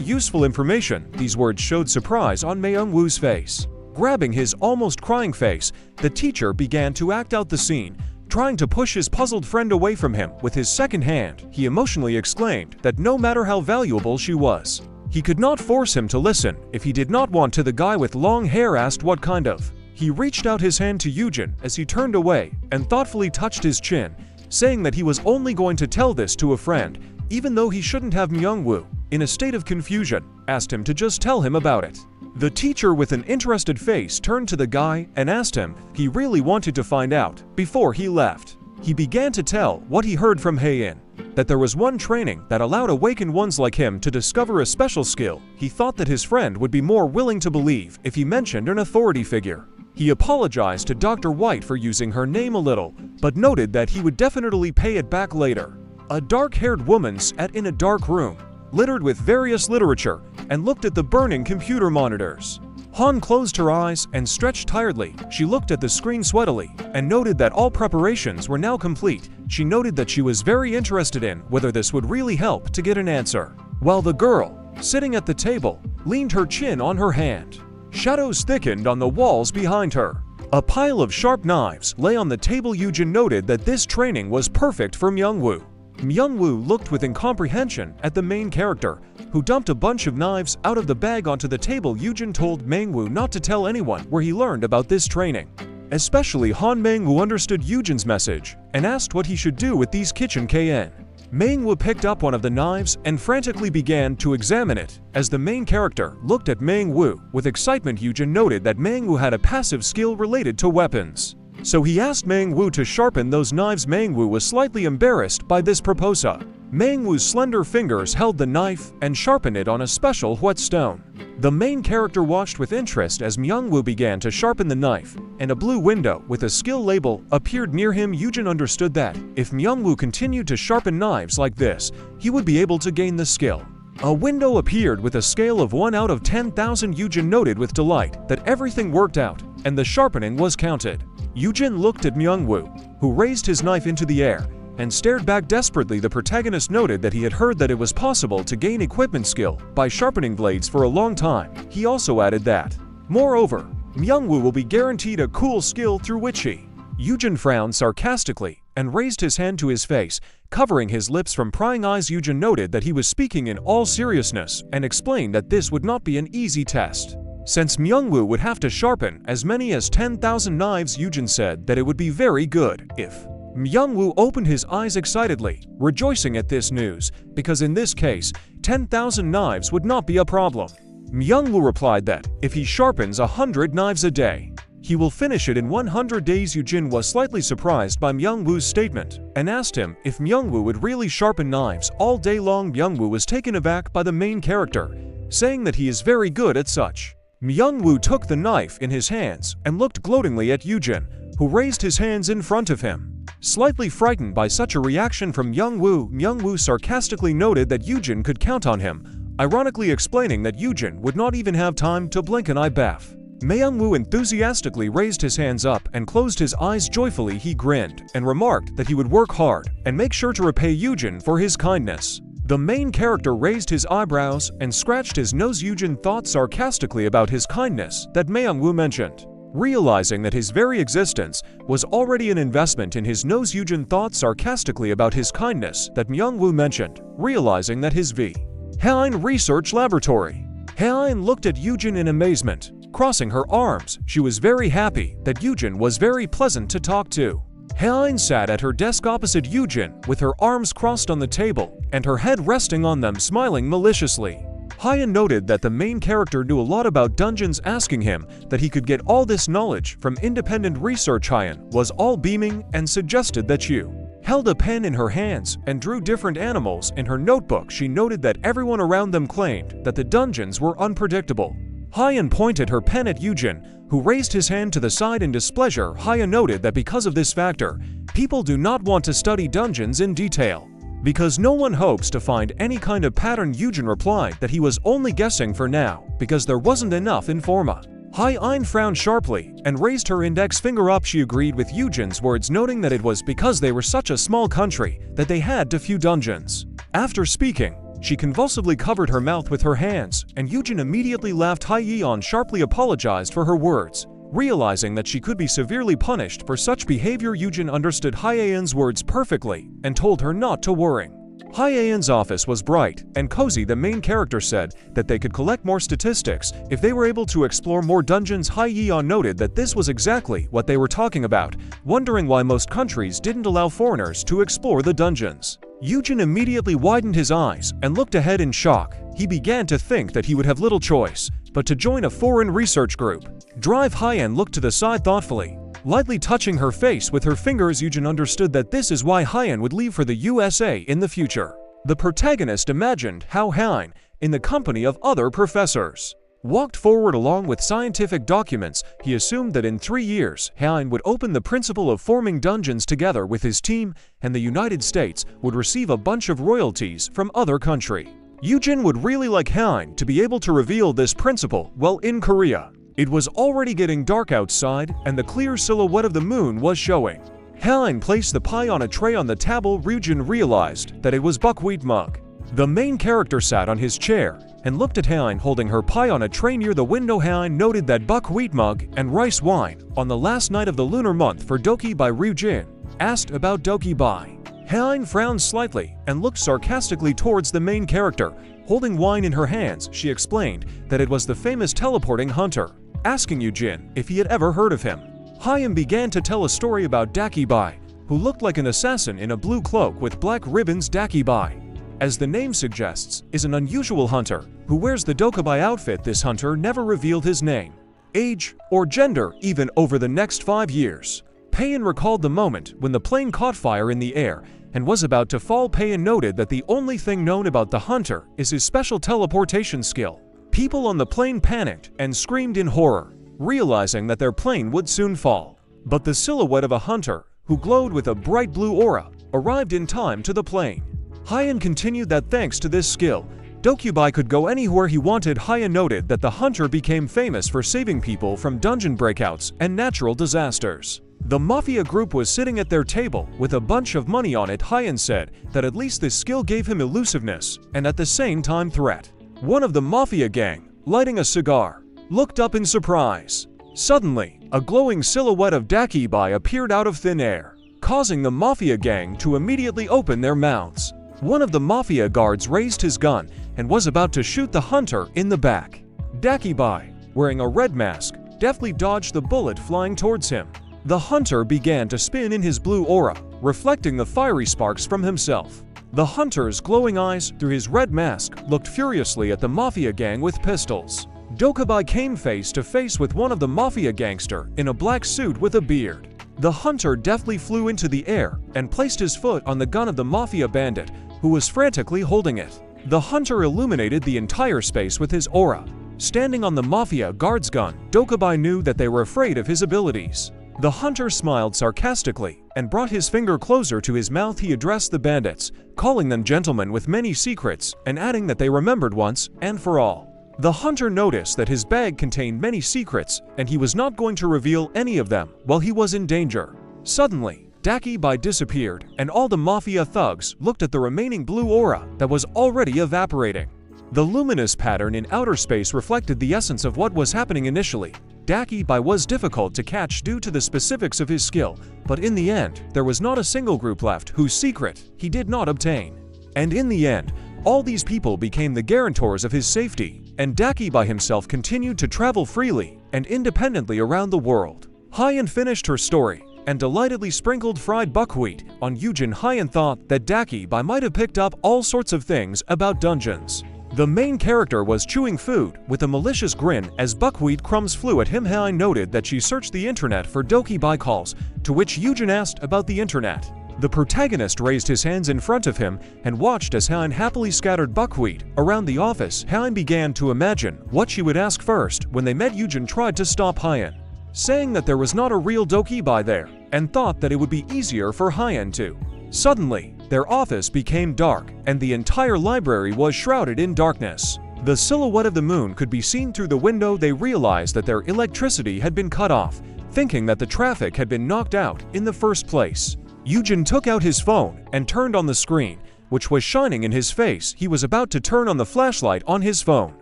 useful information. These words showed surprise on Myungwoo's face. Grabbing his almost crying face, the teacher began to act out the scene, trying to push his puzzled friend away from him with his second hand. He emotionally exclaimed that no matter how valuable she was, he could not force him to listen if he did not want to. The guy with long hair asked what kind of. He reached out his hand to Eugene as he turned away and thoughtfully touched his chin, saying that he was only going to tell this to a friend, even though he shouldn't have. Myungwoo, in a state of confusion, asked him to just tell him about it. The teacher with an interested face turned to the guy and asked him if he really wanted to find out before he left. He began to tell what he heard from Hae-in, that there was one training that allowed awakened ones like him to discover a special skill. He thought that his friend would be more willing to believe if he mentioned an authority figure. He apologized to Dr. White for using her name a little, but noted that he would definitely pay it back later. A dark-haired woman sat in a dark room, littered with various literature, and looked at the burning computer monitors. Han closed her eyes and stretched tiredly. She looked at the screen sweatily and noted that all preparations were now complete. She noted that she was very interested in whether this would really help to get an answer, while the girl, sitting at the table, leaned her chin on her hand. Shadows thickened on the walls behind her. A pile of sharp knives lay on the table. Eugene noted that this training was perfect for Myungwoo. Myungwoo looked with incomprehension at the main character, who dumped a bunch of knives out of the bag onto the table. Eugene told Myungwoo not to tell anyone where he learned about this training. Especially Han. Myungwoo understood Eugene's message and asked what he should do with these kitchen KN. Myungwoo picked up one of the knives and frantically began to examine it. As the main character looked at Myungwoo with excitement, Eugene noted that Myungwoo had a passive skill related to weapons. So he asked Myungwoo to sharpen those knives. Myungwoo was slightly embarrassed by this proposal. Myungwoo's slender fingers held the knife and sharpened it on a special whetstone. The main character watched with interest as Myungwoo began to sharpen the knife, and a blue window with a skill label appeared near him. Eugene understood that if Myungwoo continued to sharpen knives like this, he would be able to gain the skill. A window appeared with a scale of 1 out of 10,000. Eugene noted with delight that everything worked out, and the sharpening was counted. Eugene looked at Myungwoo, who raised his knife into the air and stared back desperately. The protagonist noted that he had heard that it was possible to gain equipment skill by sharpening blades for a long time. He also added that, moreover, Myungwoo will be guaranteed a cool skill through which he. Eugene frowned sarcastically and raised his hand to his face, covering his lips from prying eyes. Eugene noted that he was speaking in all seriousness and explained that this would not be an easy test, since Myungwoo would have to sharpen as many as 10,000 knives. Eugene said that it would be very good if. Myungwoo opened his eyes excitedly, rejoicing at this news, because in this case, 10,000 knives would not be a problem. Myungwoo replied that if he sharpens 100 knives a day, He will finish it in 100 days. Eugene was slightly surprised by Myungwoo's statement and asked him if Myungwoo would really sharpen knives all day long. Myungwoo was taken aback by the main character, saying that he is very good at such. Myungwoo took the knife in his hands and looked gloatingly at Eugene, who raised his hands in front of him. Slightly frightened by such a reaction from Myungwoo sarcastically noted that Eugene could count on him, ironically explaining that Eugene would not even have time to blink an eye. Myungwoo enthusiastically raised his hands up and closed his eyes joyfully. He grinned and remarked that he would work hard and make sure to repay Eugene for his kindness. The main character raised his eyebrows and scratched his nose. Eugene thought sarcastically about his kindness that Myungwoo mentioned. Realizing that his very existence was already an investment in his nose, Eugene thought sarcastically about his kindness that Myungwoo mentioned, realizing that his Haein research laboratory. Haein looked at Eugene in amazement, crossing her arms. She was very happy that Eugene was very pleasant to talk to. Haein sat at her desk opposite Eugene with her arms crossed on the table and her head resting on them, smiling maliciously. Haein noted that the main character knew a lot about dungeons, asking him that he could get all this knowledge from independent research. Haein was all beaming and suggested that you held a pen in her hands and drew different animals in her notebook. She noted that everyone around them claimed that the dungeons were unpredictable. Haein pointed her pen at Eugene, who raised his hand to the side in displeasure. Haein noted that because of this factor, people do not want to study dungeons in detail, because no one hopes to find any kind of pattern. Eugene replied that he was only guessing for now, because there wasn't enough informa. Haein frowned sharply and raised her index finger up. She agreed with Eugene's words, noting that it was because they were such a small country that they had too few dungeons. After speaking, she convulsively covered her mouth with her hands, and Eugene immediately laughed. Haein sharply apologized for her words, realizing that she could be severely punished for such behavior. Eugene understood Haein's words perfectly and told her not to worry. Haein's office was bright and cozy. The main character said that they could collect more statistics if they were able to explore more dungeons. Haein noted that this was exactly what they were talking about, wondering why most countries didn't allow foreigners to explore the dungeons. Eugene immediately widened his eyes and looked ahead in shock. He began to think that he would have little choice but to join a foreign research group. Haein looked to the side thoughtfully, lightly touching her face with her fingers. Eugene understood that this is why Haein would leave for the USA in the future. The protagonist imagined how Haein, in the company of other professors, walked forward along with scientific documents. He assumed that in 3 years, Haein would open the principle of forming dungeons together with his team, and the United States would receive a bunch of royalties from other country. Eugene would really like Haein to be able to reveal this principle while in Korea. It was already getting dark outside, and the clear silhouette of the moon was showing. Haein placed the pie on a tray on the table. Eugene realized that it was buckwheat mug. The main character sat on his chair and looked at Haein holding her pie on a tray near the window. Haein noted that buckwheat mug and rice wine on the last night of the lunar month for Doki by Eugene asked about Doki by. Haein frowned slightly and looked sarcastically towards the main character. Holding wine in her hands, she explained that it was the famous teleporting hunter, asking Eugene if he had ever heard of him. Haein began to tell a story about Dakibai, who looked like an assassin in a blue cloak with black ribbons. Dakibai, as the name suggests, is an unusual hunter who wears the Dokubai outfit. This hunter never revealed his name, age, or gender even over the next 5 years. Payan recalled the moment when the plane caught fire in the air and was about to fall. Payan noted that the only thing known about the hunter is his special teleportation skill. People on the plane panicked and screamed in horror, realizing that their plane would soon fall. But the silhouette of a hunter, who glowed with a bright blue aura, arrived in time to the plane. Haein continued that thanks to this skill, Dokubai could go anywhere he wanted. Haein noted that the hunter became famous for saving people from dungeon breakouts and natural disasters. The mafia group was sitting at their table with a bunch of money on it. Haein said that at least this skill gave him elusiveness and at the same time threat. One of the mafia gang, lighting a cigar, looked up in surprise. Suddenly, a glowing silhouette of Dakibai appeared out of thin air, causing the mafia gang to immediately open their mouths. One of the mafia guards raised his gun and was about to shoot the hunter in the back. Dakibai, wearing a red mask, deftly dodged the bullet flying towards him. The hunter began to spin in his blue aura, reflecting the fiery sparks from himself. The hunter's glowing eyes through his red mask looked furiously at the mafia gang with pistols. Dokubai came face to face with one of the mafia gangster in a black suit with a beard. The hunter deftly flew into the air and placed his foot on the gun of the mafia bandit, who was frantically holding it. The hunter illuminated the entire space with his aura. Standing on the mafia guard's gun, Dokubai knew that they were afraid of his abilities. The hunter smiled sarcastically and brought his finger closer to his mouth. He addressed the bandits, calling them gentlemen with many secrets and adding that they remembered once and for all. The hunter noticed that his bag contained many secrets and he was not going to reveal any of them while he was in danger. Suddenly, Dakibai disappeared and all the mafia thugs looked at the remaining blue aura that was already evaporating. The luminous pattern in outer space reflected the essence of what was happening initially. Dakibai was difficult to catch due to the specifics of his skill, but in the end, there was not a single group left whose secret he did not obtain. And in the end, all these people became the guarantors of his safety, and Dakibai himself continued to travel freely and independently around the world. Hyan finished her story and delightedly sprinkled fried buckwheat on Eugene. Hyan thought that Dakibai might have picked up all sorts of things about dungeons. The main character was chewing food with a malicious grin as buckwheat crumbs flew at him. Hyan noted that she searched the internet for Dakibai calls, to which Eugene asked about the internet. The protagonist raised his hands in front of him and watched as Hyan happily scattered buckwheat around the office. Hyan began to imagine what she would ask first when they met. Eugene tried to stop Hyan, saying that there was not a real Dakibai there, and thought that it would be easier for Hyan to. Suddenly, their office became dark, and the entire library was shrouded in darkness. The silhouette of the moon could be seen through the window. They realized that their electricity had been cut off, thinking that the traffic had been knocked out in the first place. Eugene took out his phone and turned on the screen, which was shining in his face. He was about to turn on the flashlight on his phone.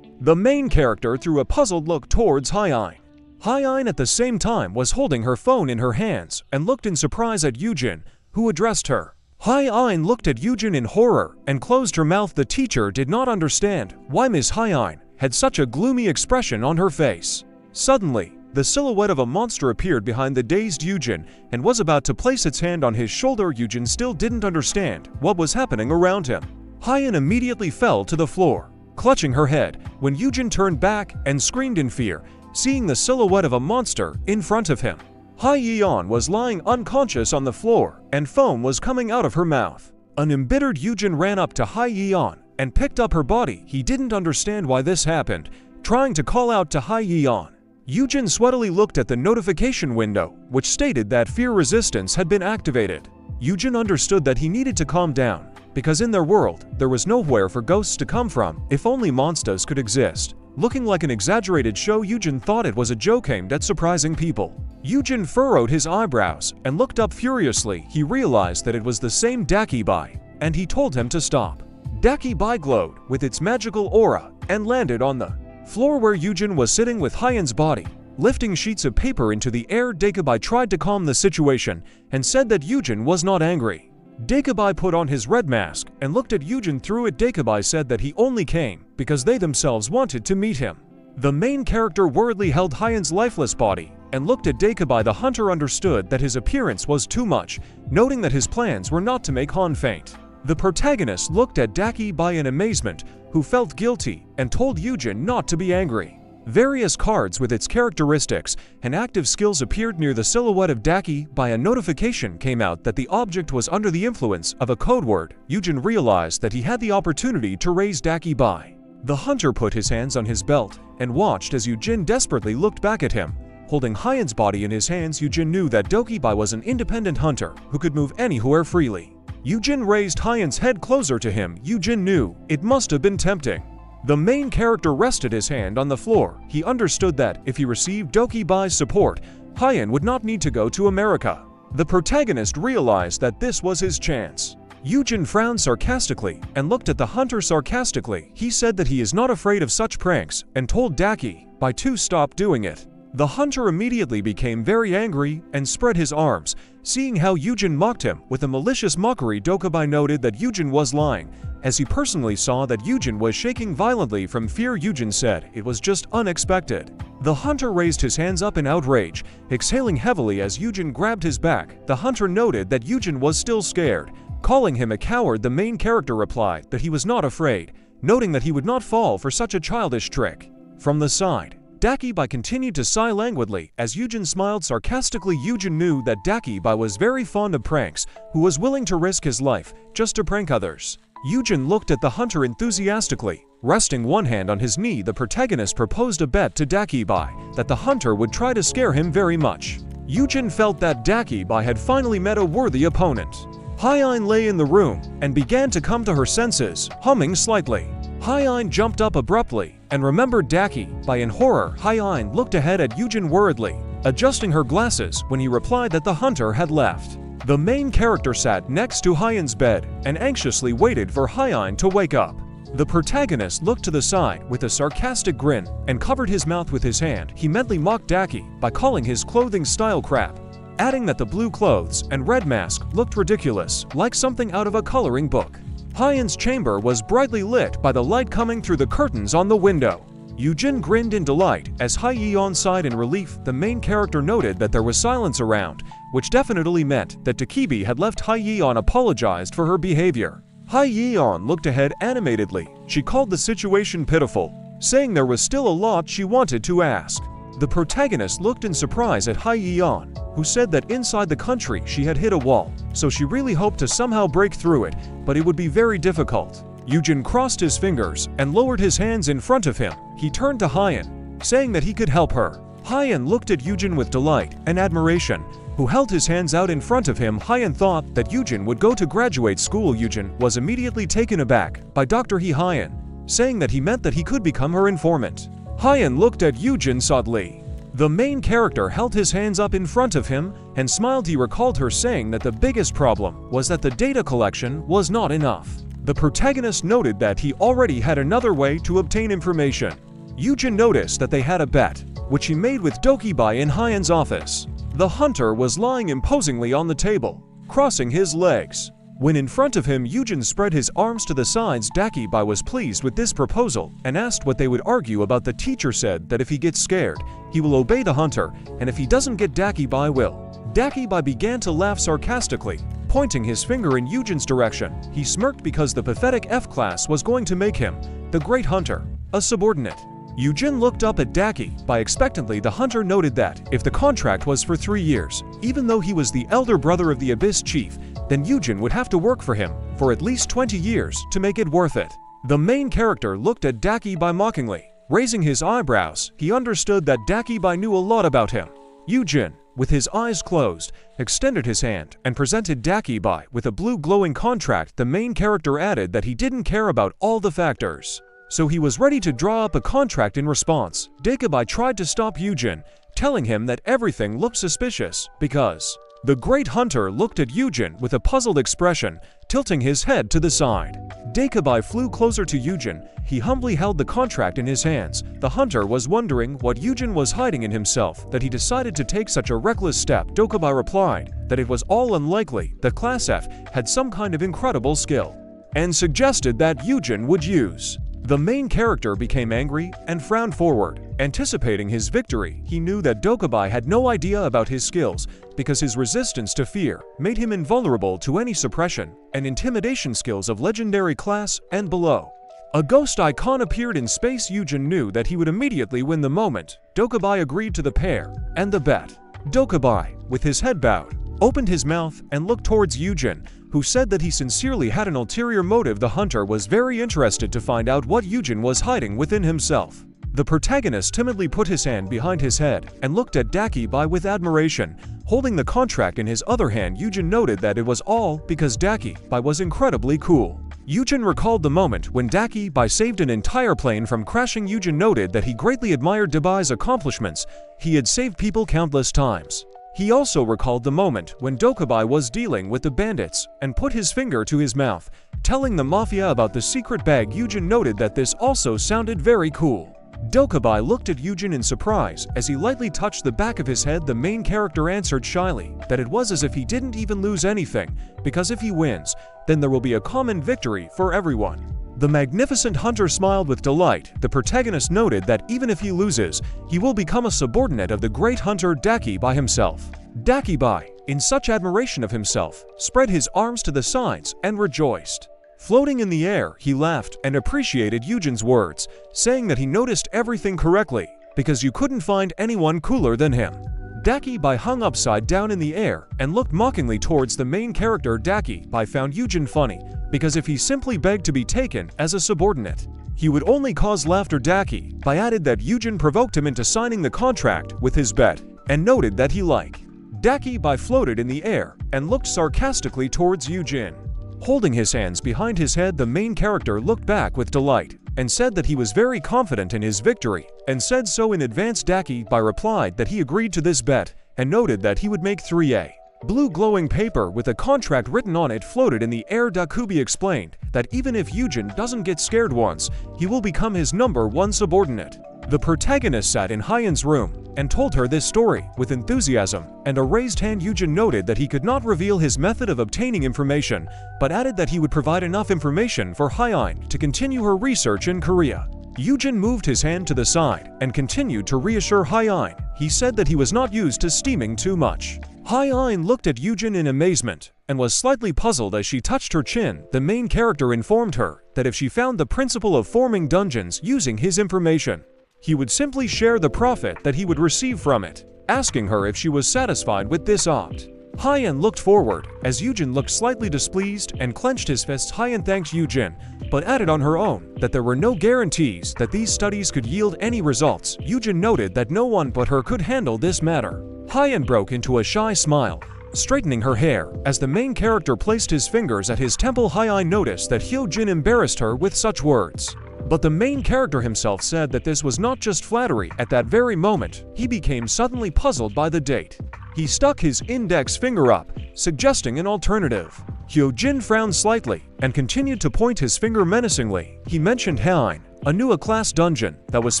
The main character threw a puzzled look towards Hyan. Hyan at the same time was holding her phone in her hands and looked in surprise at Eugene, who addressed her. Hyan looked at Eugene in horror and closed her mouth. The teacher did not understand why Miss Hyan had such a gloomy expression on her face. Suddenly, the silhouette of a monster appeared behind the dazed Eugene and was about to place its hand on his shoulder. Eugene still didn't understand what was happening around him. Hyan immediately fell to the floor, clutching her head, when Eugene turned back and screamed in fear, seeing the silhouette of a monster in front of him. Hyan was lying unconscious on the floor and foam was coming out of her mouth. An embittered Eugene ran up to Hyan and picked up her body. He didn't understand why this happened, trying to call out to Hyan. Eugene sweatily looked at the notification window, which stated that fear resistance had been activated. Eugene understood that he needed to calm down, because in their world, there was nowhere for ghosts to come from. If only monsters could exist. Looking like an exaggerated show, Eugene thought it was a joke aimed at surprising people. Eugene furrowed his eyebrows and looked up furiously. He realized that it was the same Dakibai, and he told him to stop. Dakibai glowed with its magical aura and landed on the floor where Eugene was sitting with Hyan's body, lifting sheets of paper into the air. Dakibai tried to calm the situation and said that Eugene was not angry. Dakibai put on his red mask and looked at Eugene through it. Dakibai said that he only came because they themselves wanted to meet him. The main character worriedly held Hyan's lifeless body and looked at Dakibai. The hunter understood that his appearance was too much, noting that his plans were not to make Han faint. The protagonist looked at Dakibai in amazement, who felt guilty and told Eugene not to be angry. Various cards with its characteristics and active skills appeared near the silhouette of Dakibai. A notification came out that the object was under the influence of a code word. Eugene realized that he had the opportunity to raise Dakibai. The hunter put his hands on his belt and watched as Eugene desperately looked back at him. Holding Hyan's body in his hands, Eugene knew that Dakibai was an independent hunter who could move anywhere freely. Eugene raised Hyan's head closer to him. Eugene knew it must have been tempting. The main character rested his hand on the floor. He understood that if he received Dakibai's support, Hyan would not need to go to America. The protagonist realized that this was his chance. Eugene frowned sarcastically and looked at the hunter sarcastically. He said that he is not afraid of such pranks and told Dakibai to stop doing it. The hunter immediately became very angry and spread his arms, seeing how Eugene mocked him with a malicious mockery. Dakibai noted that Eugene was lying, as he personally saw that Eugene was shaking violently from fear. Eugene said it was just unexpected. The hunter raised his hands up in outrage, exhaling heavily as Eugene grabbed his back. The hunter noted that Eugene was still scared, calling him a coward. The main character replied that he was not afraid, noting that he would not fall for such a childish trick. From the side, Dakibai continued to sigh languidly as Eugene smiled sarcastically. Eugene knew that Dakibai was very fond of pranks, who was willing to risk his life just to prank others. Eugene looked at the hunter enthusiastically. Resting one hand on his knee, the protagonist proposed a bet to Dakibai that the hunter would try to scare him very much. Eugene felt that Dakibai had finally met a worthy opponent. Hyein lay in the room and began to come to her senses, humming slightly. Hyein jumped up abruptly and remembered Dakibai in horror. Hyein looked ahead at Eugene worriedly, adjusting her glasses when he replied that the hunter had left. The main character sat next to Hyein's bed and anxiously waited for Hyein to wake up. The protagonist looked to the side with a sarcastic grin and covered his mouth with his hand. He mentally mocked Dakibai by calling his clothing style crap, adding that the blue clothes and red mask looked ridiculous, like something out of a coloring book. Hyein's chamber was brightly lit by the light coming through the curtains on the window. Eugene grinned in delight as Hyeon sighed in relief. The main character noted that there was silence around, which definitely meant that Dakibai had left. Hyeon apologized for her behavior. Hyeon looked ahead animatedly. She called the situation pitiful, saying there was still a lot she wanted to ask. The protagonist looked in surprise at Hyeon, who said that inside the country she had hit a wall, so she really hoped to somehow break through it, but it would be very difficult. Eugene crossed his fingers and lowered his hands in front of him. He turned to Hyeon, saying that he could help her. Hyeon looked at Eugene with delight and admiration, who held his hands out in front of him. Hyeon thought that Eugene would go to graduate school. Eugene was immediately taken aback by Dr. Hyeon, saying that he meant that he could become her informant. Hyeon looked at Eugene sadly. The main character held his hands up in front of him and smiled. He recalled her saying that the biggest problem was that the data collection was not enough. The protagonist noted that he already had another way to obtain information. Eugene noticed that they had a bet, which he made with Dakibai in Hyeon's office. The hunter was lying imposingly on the table, crossing his legs. When in front of him, Eugene spread his arms to the sides. Dakibai was pleased with this proposal and asked what they would argue about. The teacher said that if he gets scared, he will obey the hunter, and if he doesn't get, Dakibai will. Dakibai began to laugh sarcastically, pointing his finger in Eugene's direction. He smirked because the pathetic F-class was going to make him, the great hunter, a subordinate. Eugene looked up at Dakibai expectantly. The hunter noted that if the contract was for 3 years, even though he was the elder brother of the Abyss Chief, then Eugene would have to work for him for at least 20 years to make it worth it. The main character looked at Dakibai mockingly, raising his eyebrows. He understood that Dakibai knew a lot about him. Eugene, with his eyes closed, extended his hand and presented Dakibai with a blue glowing contract. The main character added that he didn't care about all the factors, so he was ready to draw up a contract in response. Dakibai tried to stop Eugene, telling him that everything looked suspicious because the great hunter looked at Eugene with a puzzled expression, tilting his head to the side. Dakibai flew closer to Eugene. He humbly held the contract in his hands. The hunter was wondering what Eugene was hiding in himself that he decided to take such a reckless step. Dakibai replied that it was all unlikely that Class F had some kind of incredible skill, and suggested that Eugene would use. The main character became angry and frowned forward, anticipating his victory. He knew that Dakibai had no idea about his skills because his resistance to fear made him invulnerable to any suppression and intimidation skills of legendary class and below. A ghost icon appeared in space. Eugene knew that he would immediately win the moment. Dakibai agreed to the pair and the bet. Dakibai, with his head bowed, opened his mouth and looked towards Eugene, who said that he sincerely had an ulterior motive. The hunter was very interested to find out what Eugene was hiding within himself. The protagonist timidly put his hand behind his head and looked at Dakibai with admiration. Holding the contract in his other hand, Eugene noted that it was all because Dakibai was incredibly cool. Eugene recalled the moment when Dakibai saved an entire plane from crashing. Eugene noted that he greatly admired Dabai's accomplishments. He had saved people countless times. He also recalled the moment when Dakibai was dealing with the bandits and put his finger to his mouth, telling the mafia about the secret bag. Eugene noted that this also sounded very cool. Dakibai looked at Eugene in surprise as he lightly touched the back of his head. The main character answered shyly that it was as if he didn't even lose anything, because if he wins, then there will be a common victory for everyone. The magnificent hunter smiled with delight. The protagonist noted that even if he loses, he will become a subordinate of the great hunter Dakibai himself. Dakibai, in such admiration of himself, spread his arms to the sides and rejoiced. Floating in the air, he laughed and appreciated Eugene's words, saying that he noticed everything correctly, because you couldn't find anyone cooler than him. Dakibai hung upside down in the air and looked mockingly towards the main character. Dakibai found Eugene funny, because if he simply begged to be taken as a subordinate, he would only cause laughter. Dakibai added that Eugene provoked him into signing the contract with his bet, and noted that he liked. Dakibai floated in the air and looked sarcastically towards Eugene. Holding his hands behind his head, the main character looked back with delight and said that he was very confident in his victory, and said so in advance. Dakibai replied that he agreed to this bet and noted that he would make 3A. Blue glowing paper with a contract written on it floated in the air. Dakubi explained that even if Eugene doesn't get scared once, he will become his #1 subordinate. The protagonist sat in Hyen's room and told her this story with enthusiasm and a raised hand. Eugene noted that he could not reveal his method of obtaining information, but added that he would provide enough information for Hyen to continue her research in Korea. Eugene moved his hand to the side and continued to reassure Hyen. He said that he was not used to steaming too much. Hyen looked at Eugene in amazement and was slightly puzzled as she touched her chin. The main character informed her that if she found the principle of forming dungeons using his information, he would simply share the profit that he would receive from it, asking her if she was satisfied with this opt. Hyen looked forward as Eugene looked slightly displeased and clenched his fists. Hyen thanked Eugene, but added on her own that there were no guarantees that these studies could yield any results. Eugene noted that no one but her could handle this matter. Hyen broke into a shy smile, straightening her hair as the main character placed his fingers at his temple. Hyen noticed that Eugene embarrassed her with such words, but the main character himself said that this was not just flattery. At that very moment, he became suddenly puzzled by the date. He stuck his index finger up, suggesting an alternative. Eugene frowned slightly and continued to point his finger menacingly. He mentioned Hein, a new class dungeon that was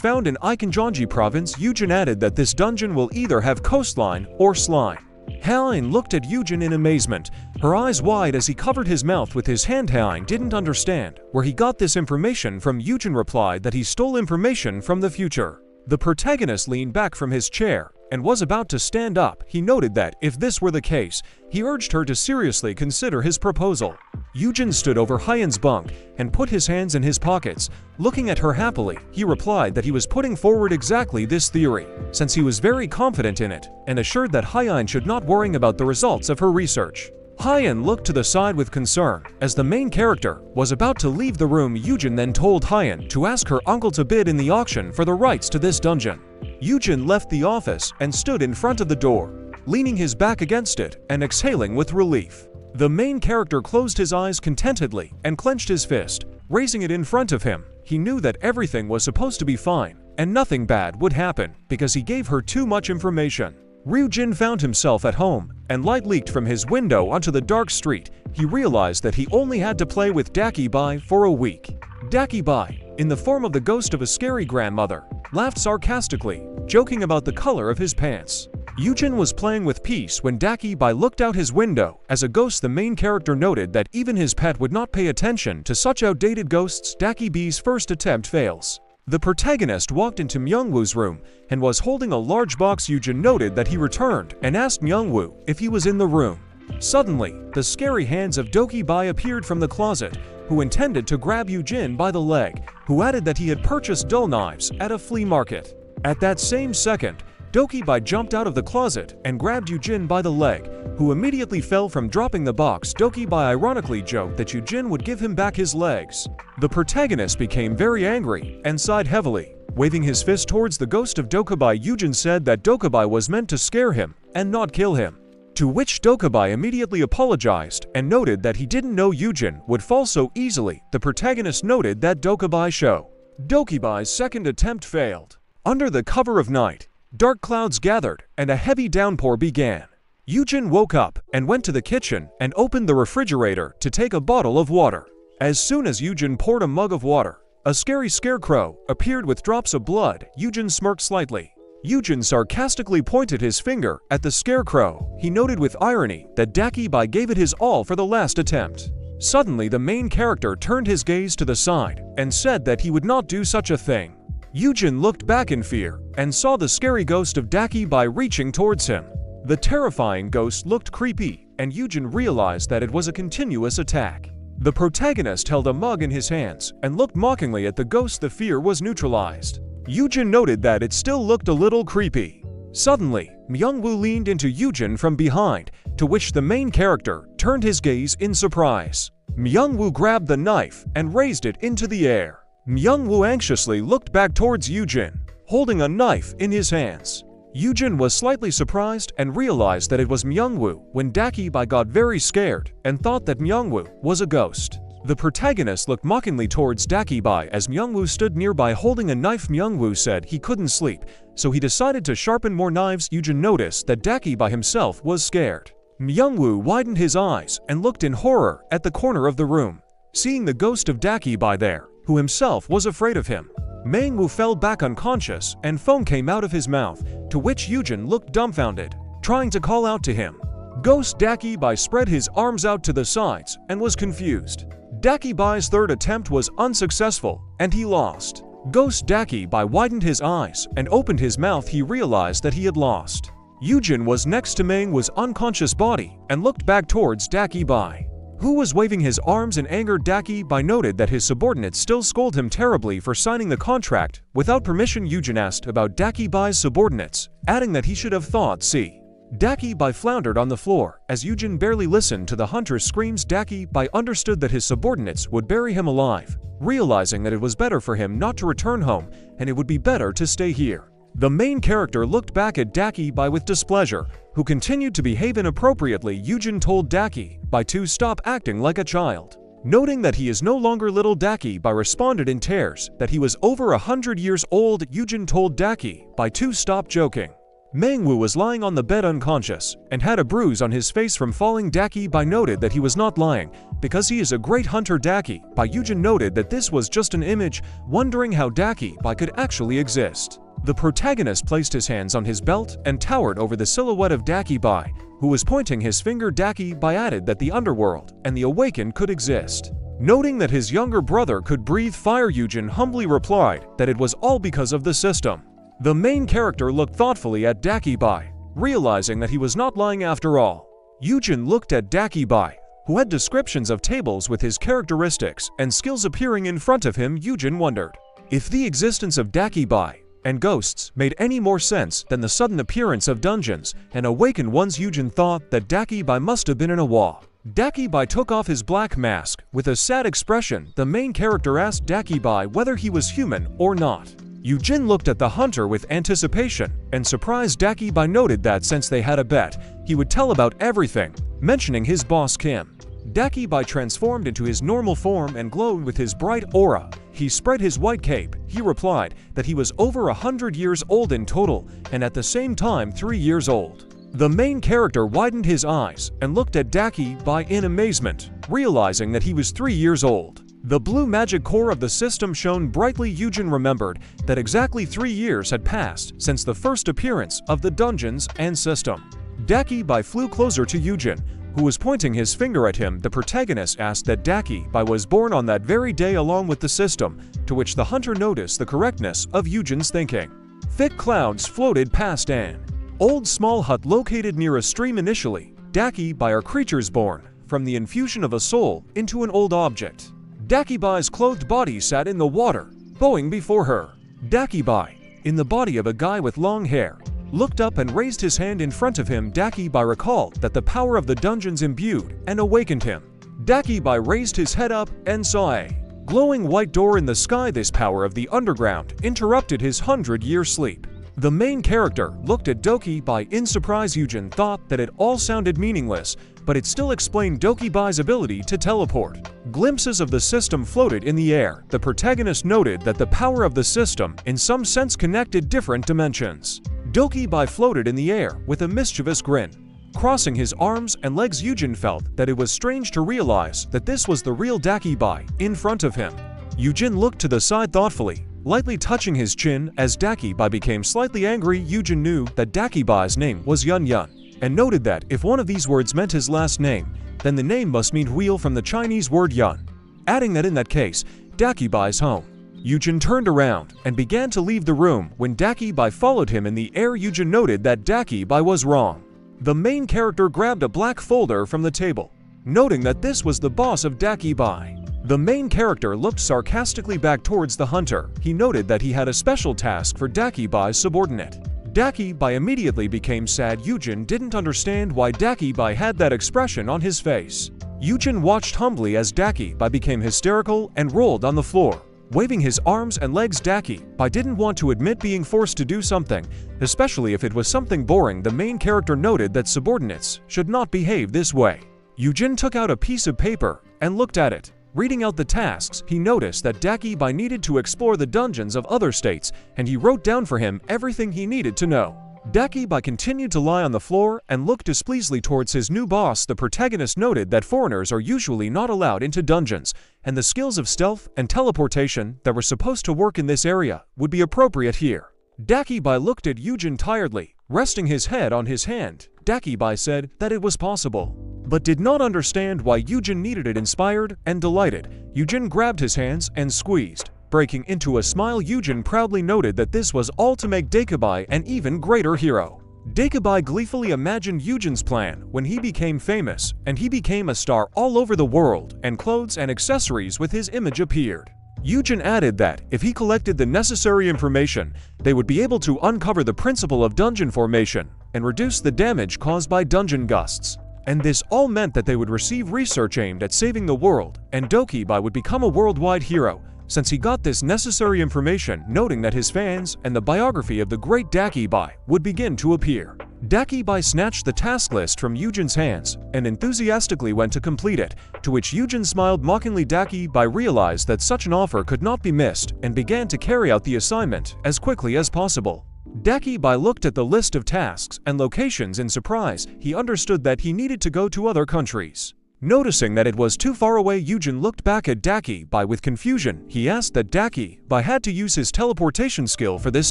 found in Ikanjonji province. Eugene added that this dungeon will either have coastline or slime. Hein looked at Eugene in amazement, her eyes wide as he covered his mouth with his hand. Hein didn't understand where he got this information from. Eugene replied that he stole information from the future. The protagonist leaned back from his chair and was about to stand up. He noted that if this were the case, he urged her to seriously consider his proposal. Eugene stood over Hyen's bunk and put his hands in his pockets, looking at her happily. He replied that he was putting forward exactly this theory, since he was very confident in it, and assured that Hyen should not worry about the results of her research. Hyen looked to the side with concern as the main character was about to leave the room. Eugene then told Hyen to ask her uncle to bid in the auction for the rights to this dungeon. Eugene left the office and stood in front of the door, leaning his back against it and exhaling with relief. The main character closed his eyes contentedly and clenched his fist, raising it in front of him. He knew that everything was supposed to be fine and nothing bad would happen because he gave her too much information. Ryujin found himself at home, and light leaked from his window onto the dark street. He realized that he only had to play with Dakibai for a week. Dakibai, in the form of the ghost of a scary grandmother, laughed sarcastically, joking about the color of his pants. Eugene was playing with peace when Dakibai looked out his window. As a ghost, the main character noted that even his pet would not pay attention to such outdated ghosts. Dakibai's first attempt fails. The protagonist walked into Myungwoo's room and was holding a large box. Eugene noted that he returned and asked Myungwoo if he was in the room. Suddenly, the scary hands of Dakibai appeared from the closet, who intended to grab Eugene by the leg, who added that he had purchased dull knives at a flea market. At that same second, Dakibai jumped out of the closet and grabbed Eugene by the leg, who immediately fell from dropping the box. Dakibai ironically joked that Eugene would give him back his legs. The protagonist became very angry and sighed heavily, waving his fist towards the ghost of Dakibai. Eugene said that Dakibai was meant to scare him and not kill him, to which Dakibai immediately apologized and noted that he didn't know Eugene would fall so easily. The protagonist noted that Dakibai's second attempt failed. Under the cover of night, dark clouds gathered and a heavy downpour began. Eugene woke up and went to the kitchen and opened the refrigerator to take a bottle of water. As soon as Eugene poured a mug of water, a scary scarecrow appeared with drops of blood. Eugene smirked slightly. Eugene sarcastically pointed his finger at the scarecrow. He noted with irony that Dakibai gave it his all for the last attempt. Suddenly, the main character turned his gaze to the side and said that he would not do such a thing. Eugene looked back in fear and saw the scary ghost of Dakibai reaching towards him. The terrifying ghost looked creepy, and Eugene realized that it was a continuous attack. The protagonist held a mug in his hands and looked mockingly at the ghost. The fear was neutralized. Eugene noted that it still looked a little creepy. Suddenly, Myungwoo leaned into Eugene from behind, to which the main character turned his gaze in surprise. Myungwoo grabbed the knife and raised it into the air. Myungwoo anxiously looked back towards Eugene, holding a knife in his hands. Eugene was slightly surprised and realized that it was Myungwoo when Dakibai got very scared and thought that Myungwoo was a ghost. The protagonist looked mockingly towards Dakibai as Myungwoo stood nearby holding a knife. Myungwoo said he couldn't sleep, so he decided to sharpen more knives. Eugene noticed that Dakibai himself was scared. Myungwoo widened his eyes and looked in horror at the corner of the room, seeing the ghost of Dakibai there, who himself was afraid of him. Myungwoo fell back unconscious and foam came out of his mouth, to which Eugene looked dumbfounded, trying to call out to him. Ghost Dakibai spread his arms out to the sides and was confused. Dakibai's third attempt was unsuccessful, and he lost. Ghost Dakibai widened his eyes and opened his mouth. He realized that he had lost. Eugene was next to Myungwoo's unconscious body and looked back towards Dakibai, who was waving his arms in anger. Dakibai noted that his subordinates still scold him terribly for signing the contract without permission. Eugene asked about Dakibai's subordinates, adding that he should have thought see. Dakibai floundered on the floor as Eugene barely listened to the hunter's screams. Dakibai understood that his subordinates would bury him alive, realizing that it was better for him not to return home and it would be better to stay here. The main character looked back at Dakibai with displeasure, who continued to behave inappropriately. Eugene told Dakibai to stop acting like a child. Noting that he is no longer little, Dakibai responded in tears that he was over 100 years old. Eugene told Dakibai to stop joking. Myungwoo was lying on the bed unconscious and had a bruise on his face from falling. Dakibai noted that he was not lying because he is a great hunter. Dakibai Eugene noted that this was just an image, wondering how Dakibai could actually exist. The protagonist placed his hands on his belt and towered over the silhouette of Dakibai, who was pointing his finger. Dakibai added that the underworld and the awakened could exist. Noting that his younger brother could breathe fire, Eugene humbly replied that it was all because of the system. The main character looked thoughtfully at Dakibai, realizing that he was not lying after all. Eugene looked at Dakibai, who had descriptions of tables with his characteristics and skills appearing in front of him. Eugene wondered if the existence of Dakibai and ghosts made any more sense than the sudden appearance of dungeons and awakened ones. Eugene thought that Dakibai must have been in a wall. Dakibai took off his black mask with a sad expression. The main character asked Dakibai whether he was human or not. Eugene looked at the hunter with anticipation and surprise. Dakibai noted that since they had a bet, he would tell about everything, mentioning his boss Kim. Dakibai transformed into his normal form and glowed with his bright aura. He spread his white cape. He replied that he was over 100 years old in total and at the same time 3 years old. The main character widened his eyes and looked at Dakibai in amazement, realizing that he was 3 years old. The blue magic core of the system shone brightly. Eugene remembered that exactly 3 years had passed since the first appearance of the dungeons and system. Dakibai flew closer to Eugene, who was pointing his finger at him. The protagonist asked that Dakibai was born on that very day along with the system, to which the hunter noticed the correctness of Eugene's thinking. Thick clouds floated past an old small hut located near a stream. Initially, Dakibai are creatures born from the infusion of a soul into an old object. Dakibai's clothed body sat in the water, bowing before her. Dakibai, in the body of a guy with long hair, looked up and raised his hand in front of him. Dakibai recalled that the power of the dungeons imbued and awakened him. Dakibai raised his head up and saw a glowing white door in the sky. This power of the underground interrupted his 100-year sleep. The main character looked at Dakibai in surprise. Eugene thought that it all sounded meaningless, but it still explained Dakibai's ability to teleport. Glimpses of the system floated in the air. The protagonist noted that the power of the system in some sense connected different dimensions. Dakibai floated in the air with a mischievous grin, crossing his arms and legs. Eugene felt that it was strange to realize that this was the real Dakibai in front of him. Eugene looked to the side thoughtfully, lightly touching his chin as Dakibai became slightly angry. Eugene knew that Dakibai's name was Yun Yun, and noted that if one of these words meant his last name, then the name must mean wheel from the Chinese word yun, adding that in that case, Dakibai's home. Eugene turned around and began to leave the room when Dakibai followed him in the air. Eugene noted that Dakibai was wrong. The main character grabbed a black folder from the table, noting that this was the boss of Dakibai. The main character looked sarcastically back towards the hunter. He noted that he had a special task for Dakibai's subordinate. Dakibai immediately became sad. Eugene didn't understand why Dakibai had that expression on his face. Eugene watched humbly as Dakibai became hysterical and rolled on the floor. Waving his arms and legs, Dakibai didn't want to admit being forced to do something, especially if it was something boring. The main character noted that subordinates should not behave this way. Eugene took out a piece of paper and looked at it. Reading out the tasks, he noticed that Dakibai needed to explore the dungeons of other states, and he wrote down for him everything he needed to know. Dakibai continued to lie on the floor and looked displeasedly towards his new boss. The protagonist noted that foreigners are usually not allowed into dungeons, and the skills of stealth and teleportation that were supposed to work in this area would be appropriate here. Dakibai looked at Eugene tiredly, resting his head on his hand. Dakibai said that it was possible, but did not understand why Eugene needed it. Inspired and delighted, Eugene grabbed his hands and squeezed. Breaking into a smile, Eugene proudly noted that this was all to make Dakibai an even greater hero. Dakibai gleefully imagined Eugene's plan when he became famous, and he became a star all over the world, and clothes and accessories with his image appeared. Eugene added that if he collected the necessary information, they would be able to uncover the principle of dungeon formation and reduce the damage caused by dungeon gusts. And this all meant that they would receive research aimed at saving the world, and Dakibai would become a worldwide hero since he got this necessary information, noting that his fans and the biography of the great Dakibai would begin to appear. Dakibai snatched the task list from Eugene's hands and enthusiastically went to complete it, to which Eugene smiled mockingly. Dakibai realized that such an offer could not be missed and began to carry out the assignment as quickly as possible. Dakibai looked at the list of tasks and locations in surprise. He understood that he needed to go to other countries. Noticing that it was too far away, Eugene looked back at Dakibai with confusion. He asked that Dakibai had to use his teleportation skill for this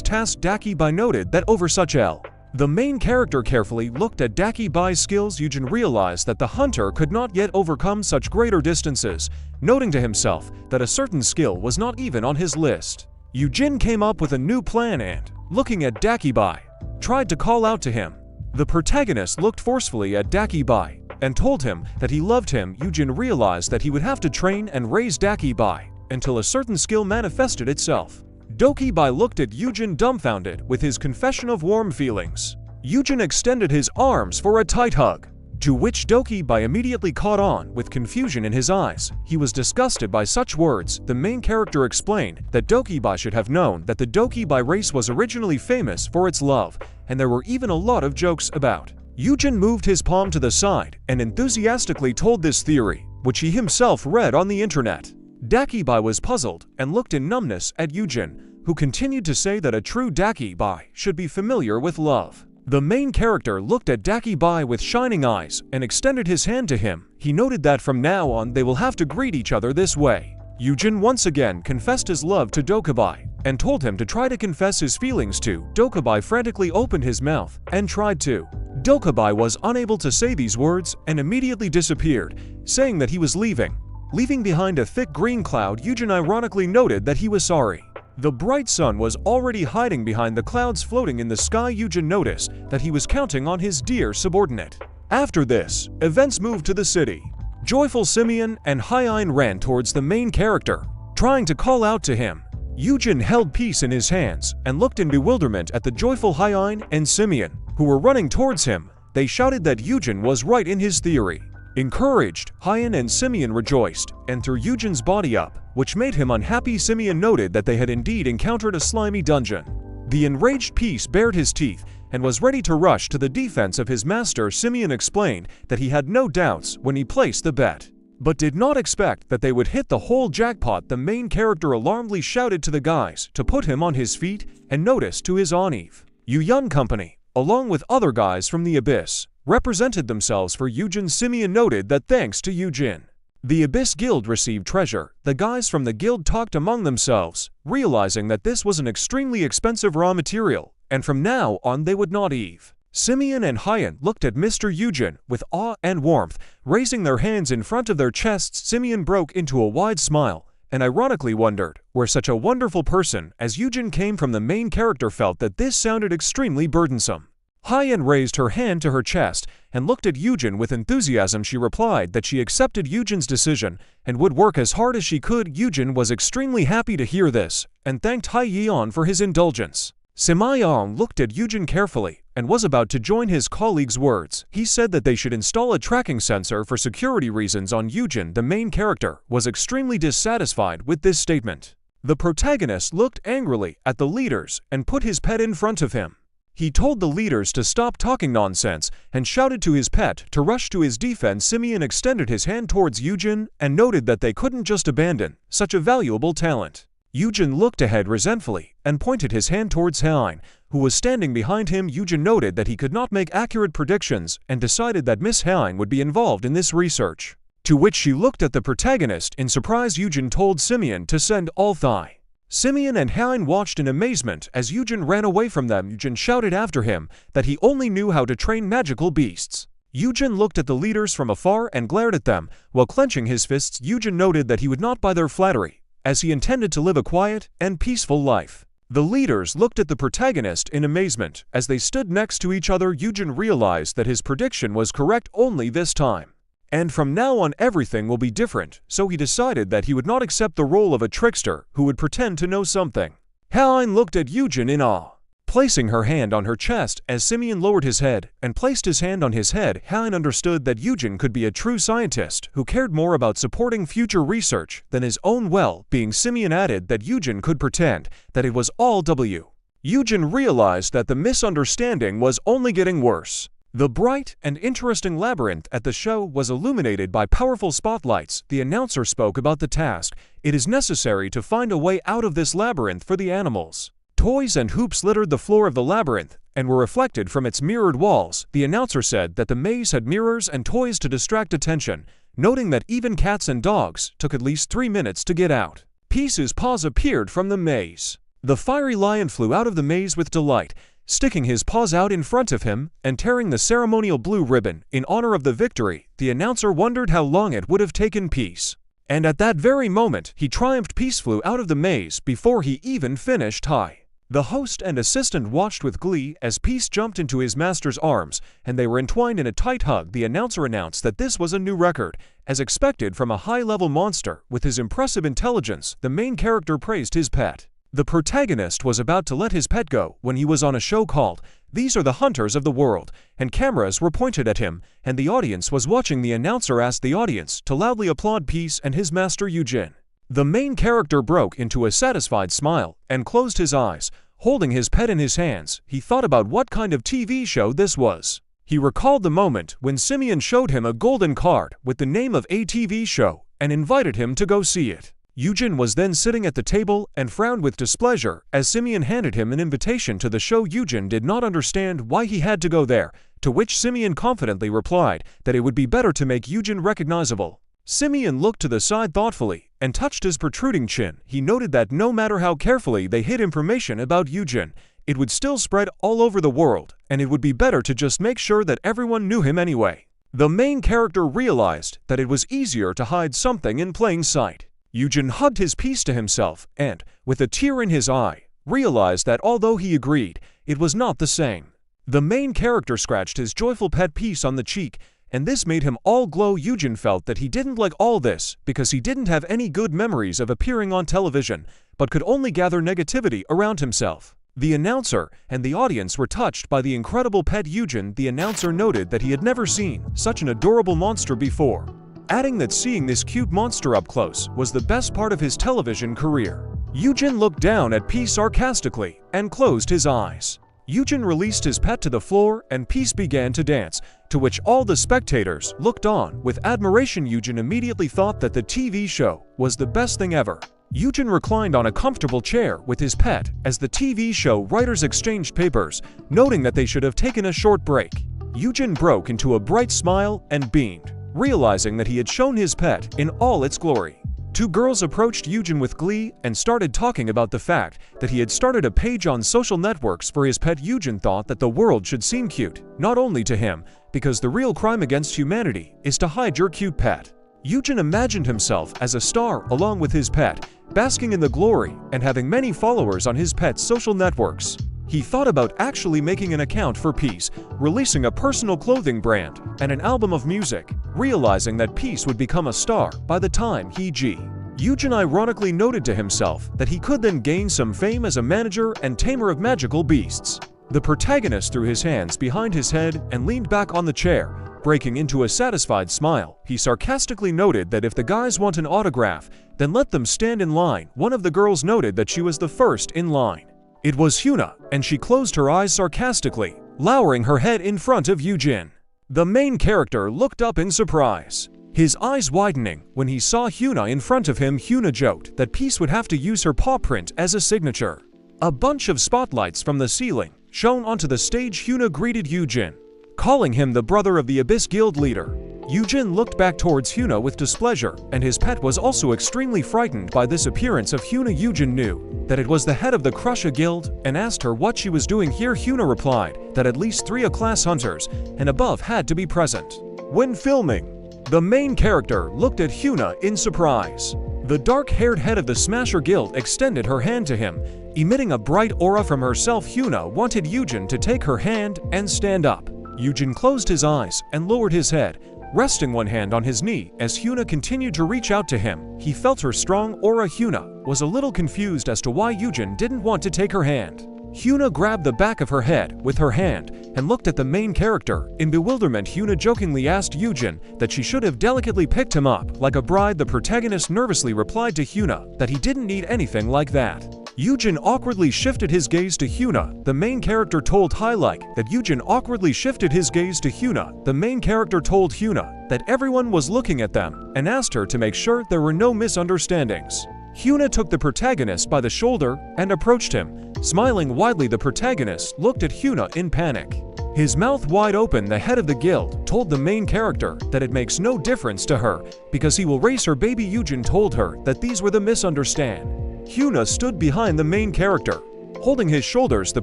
task. Dakibai noted that over such L. The main character carefully looked at Dakibai's skills. Eugene realized that the hunter could not yet overcome such greater distances, noting to himself that a certain skill was not even on his list. Eugene came up with a new plan and, looking at Dakibai, tried to call out to him. The protagonist looked forcefully at Dakibai and told him that he loved him. Eugene realized that he would have to train and raise Dakibai until a certain skill manifested itself. Dakibai looked at Eugene dumbfounded with his confession of warm feelings. Eugene extended his arms for a tight hug, to which Dakibai immediately caught on with confusion in his eyes. He was disgusted by such words. The main character explained that Dakibai should have known that the Dakibai race was originally famous for its love, and there were even a lot of jokes about. Eugene moved his palm to the side and enthusiastically told this theory, which he himself read on the internet. Dakibai was puzzled and looked in numbness at Eugene, who continued to say that a true Dakibai should be familiar with love. The main character looked at Dakibai with shining eyes and extended his hand to him. He noted that from now on they will have to greet each other this way. Eugene once again confessed his love to Dakibai and told him to try to confess his feelings to. Dakibai frantically opened his mouth and tried to. Dakibai was unable to say these words and immediately disappeared, saying that he was leaving. Leaving behind a thick green cloud, Eugene ironically noted that he was sorry. The bright sun was already hiding behind the clouds floating in the sky. Eugene noticed that he was counting on his dear subordinate. After this, events moved to the city. Joyful Simeon and Hyein ran towards the main character, trying to call out to him. Eugene held peace in his hands and looked in bewilderment at the joyful Hyein and Simeon, who were running towards him. They shouted that Eugene was right in his theory. Encouraged, Hyein and Simeon rejoiced and threw Eugene's body up, which made him unhappy. Simeon noted that they had indeed encountered a slimy dungeon. The enraged Peace bared his teeth and was ready to rush to the defense of his master. Simeon explained that he had no doubts when he placed the bet, but did not expect that they would hit the whole jackpot. The main character alarmedly shouted to the guys to put him on his feet and noticed to his Oniv. Yun Company, along with other guys from the Abyss, represented themselves for Eugene. Simeon noted that thanks to Eugene, the Abyss Guild received treasure. The guys from the guild talked among themselves, realizing that this was an extremely expensive raw material, and from now on they would not Eve. Simeon and Hyein looked at Mr. Eugene with awe and warmth, raising their hands in front of their chests. Simeon broke into a wide smile and ironically wondered where such a wonderful person as Eugene came from. The main character felt that this sounded extremely burdensome. Hyen raised her hand to her chest and looked at Eugene with enthusiasm. She replied that she accepted Eugene's decision and would work as hard as she could. Eugene was extremely happy to hear this and thanked Hyen for his indulgence. Sima looked at Eugene carefully and was about to join his colleague's words. He said that they should install a tracking sensor for security reasons on Eugene. The main character was extremely dissatisfied with this statement. The protagonist looked angrily at the leaders and put his pet in front of him. He told the leaders to stop talking nonsense and shouted to his pet to rush to his defense. Simeon extended his hand towards Eugene and noted that they couldn't just abandon such a valuable talent. Eugene looked ahead resentfully and pointed his hand towards Hyen, who was standing behind him. Eugene noted that he could not make accurate predictions and decided that Miss Hyen would be involved in this research. To which she looked at the protagonist in surprise. Eugene told Simeon to send all Thai. Simeon and Hyen watched in amazement as Eugene ran away from them. Eugene shouted after him that he only knew how to train magical beasts. Eugene looked at the leaders from afar and glared at them while clenching his fists. Eugene noted that he would not buy their flattery, as he intended to live a quiet and peaceful life. The leaders looked at the protagonist in amazement as they stood next to each other. Eugene realized that his prediction was correct only this time. And from now on everything will be different, so he decided that he would not accept the role of a trickster who would pretend to know something. Hyen looked at Eugene in awe. Placing her hand on her chest as Simeon lowered his head and placed his hand on his head, Hyen understood that Eugene could be a true scientist who cared more about supporting future research than his own well-being. Simeon added that Eugene could pretend that it was all W. Eugene realized that the misunderstanding was only getting worse. The bright and interesting labyrinth at the show was illuminated by powerful spotlights. The announcer spoke about the task. It is necessary to find a way out of this labyrinth for the animals. Toys and hoops littered the floor of the labyrinth and were reflected from its mirrored walls. The announcer said that the maze had mirrors and toys to distract attention, noting that even cats and dogs took at least 3 minutes to get out. Peace's paws appeared from the maze. The fiery lion flew out of the maze with delight, sticking his paws out in front of him and tearing the ceremonial blue ribbon in honor of the victory. The announcer wondered how long it would have taken Peace. And at that very moment, he triumphed. Peace flew out of the maze before he even finished high. The host and assistant watched with glee as Peace jumped into his master's arms, and they were entwined in a tight hug. The announcer announced that this was a new record, as expected from a high-level monster. With his impressive intelligence, the main character praised his pet. The protagonist was about to let his pet go when he was on a show called These Are the Hunters of the World, and cameras were pointed at him, and the audience was watching. The announcer asked the audience to loudly applaud Peace and his master Eugene. The main character broke into a satisfied smile and closed his eyes, holding his pet in his hands. He thought about what kind of TV show this was. He recalled the moment when Simeon showed him a golden card with the name of a TV show and invited him to go see it. Eugene was then sitting at the table and frowned with displeasure as Simeon handed him an invitation to the show. Eugene did not understand why he had to go there, to which Simeon confidently replied that it would be better to make Eugene recognizable. Simeon looked to the side thoughtfully and touched his protruding chin. He noted that no matter how carefully they hid information about Eugene, it would still spread all over the world, and it would be better to just make sure that everyone knew him anyway. The main character realized that it was easier to hide something in plain sight. Eugene hugged his Peace to himself and, with a tear in his eye, realized that although he agreed, it was not the same. The main character scratched his joyful pet Peace on the cheek, and this made him all glow. Eugene felt that he didn't like all this because he didn't have any good memories of appearing on television, but could only gather negativity around himself. The announcer and the audience were touched by the incredible pet Eugene. The announcer noted that he had never seen such an adorable monster before, adding that seeing this cute monster up close was the best part of his television career. Eugene looked down at Peace sarcastically and closed his eyes. Eugene released his pet to the floor and Peace began to dance, to which all the spectators looked on with admiration. Eugene immediately thought that the TV show was the best thing ever. Eugene reclined on a comfortable chair with his pet as the TV show writers exchanged papers, noting that they should have taken a short break. Eugene broke into a bright smile and beamed, realizing that he had shown his pet in all its glory. Two girls approached Eugene with glee and started talking about the fact that he had started a page on social networks for his pet. Eugene thought that the world should seem cute, not only to him, because the real crime against humanity is to hide your cute pet. Eugene imagined himself as a star along with his pet, basking in the glory and having many followers on his pet's social networks. He thought about actually making an account for Peace, releasing a personal clothing brand, and an album of music, realizing that Peace would become a star by the time Eugene ironically noted to himself that he could then gain some fame as a manager and tamer of magical beasts. The protagonist threw his hands behind his head and leaned back on the chair, breaking into a satisfied smile. He sarcastically noted that if the guys want an autograph, then let them stand in line. One of the girls noted that she was the first in line. It was Hyuna, and she closed her eyes sarcastically, lowering her head in front of Eugene. The main character looked up in surprise, his eyes widening when he saw Hyuna in front of him. Hyuna joked that Peace would have to use her paw print as a signature. A bunch of spotlights from the ceiling shone onto the stage. Hyuna greeted Eugene, calling him the brother of the Abyss Guild leader. Eugene looked back towards Hyuna with displeasure, and his pet was also extremely frightened by this appearance of Hyuna. Eugene knew that it was the head of the Crusher Guild and asked her what she was doing here. Hyuna replied that at least 3 A-class hunters and above had to be present when filming. The main character looked at Hyuna in surprise. The dark-haired head of the Smasher Guild extended her hand to him, emitting a bright aura from herself. Hyuna wanted Eugene to take her hand and stand up. Eugene closed his eyes and lowered his head, resting one hand on his knee as Hyuna continued to reach out to him. He felt her strong aura. Hyuna was a little confused as to why Eugene didn't want to take her hand. Hyuna grabbed the back of her head with her hand and looked at the main character. In bewilderment, Hyuna jokingly asked Eugene that she should have delicately picked him up like a bride. The protagonist nervously replied to Hyuna that he didn't need anything like that. Eugene awkwardly shifted his gaze to Hyuna. The main character told that Eugene awkwardly shifted his gaze to Hyuna. The main character told Hyuna that everyone was looking at them and asked her to make sure there were no misunderstandings. Hyuna took the protagonist by the shoulder and approached him. Smiling widely, the protagonist looked at Hyuna in panic. His mouth wide open, the head of the guild told the main character that it makes no difference to her because he will raise her baby. Eugene told her that these were the misunderstandings. Hyuna stood behind the main character, holding his shoulders. The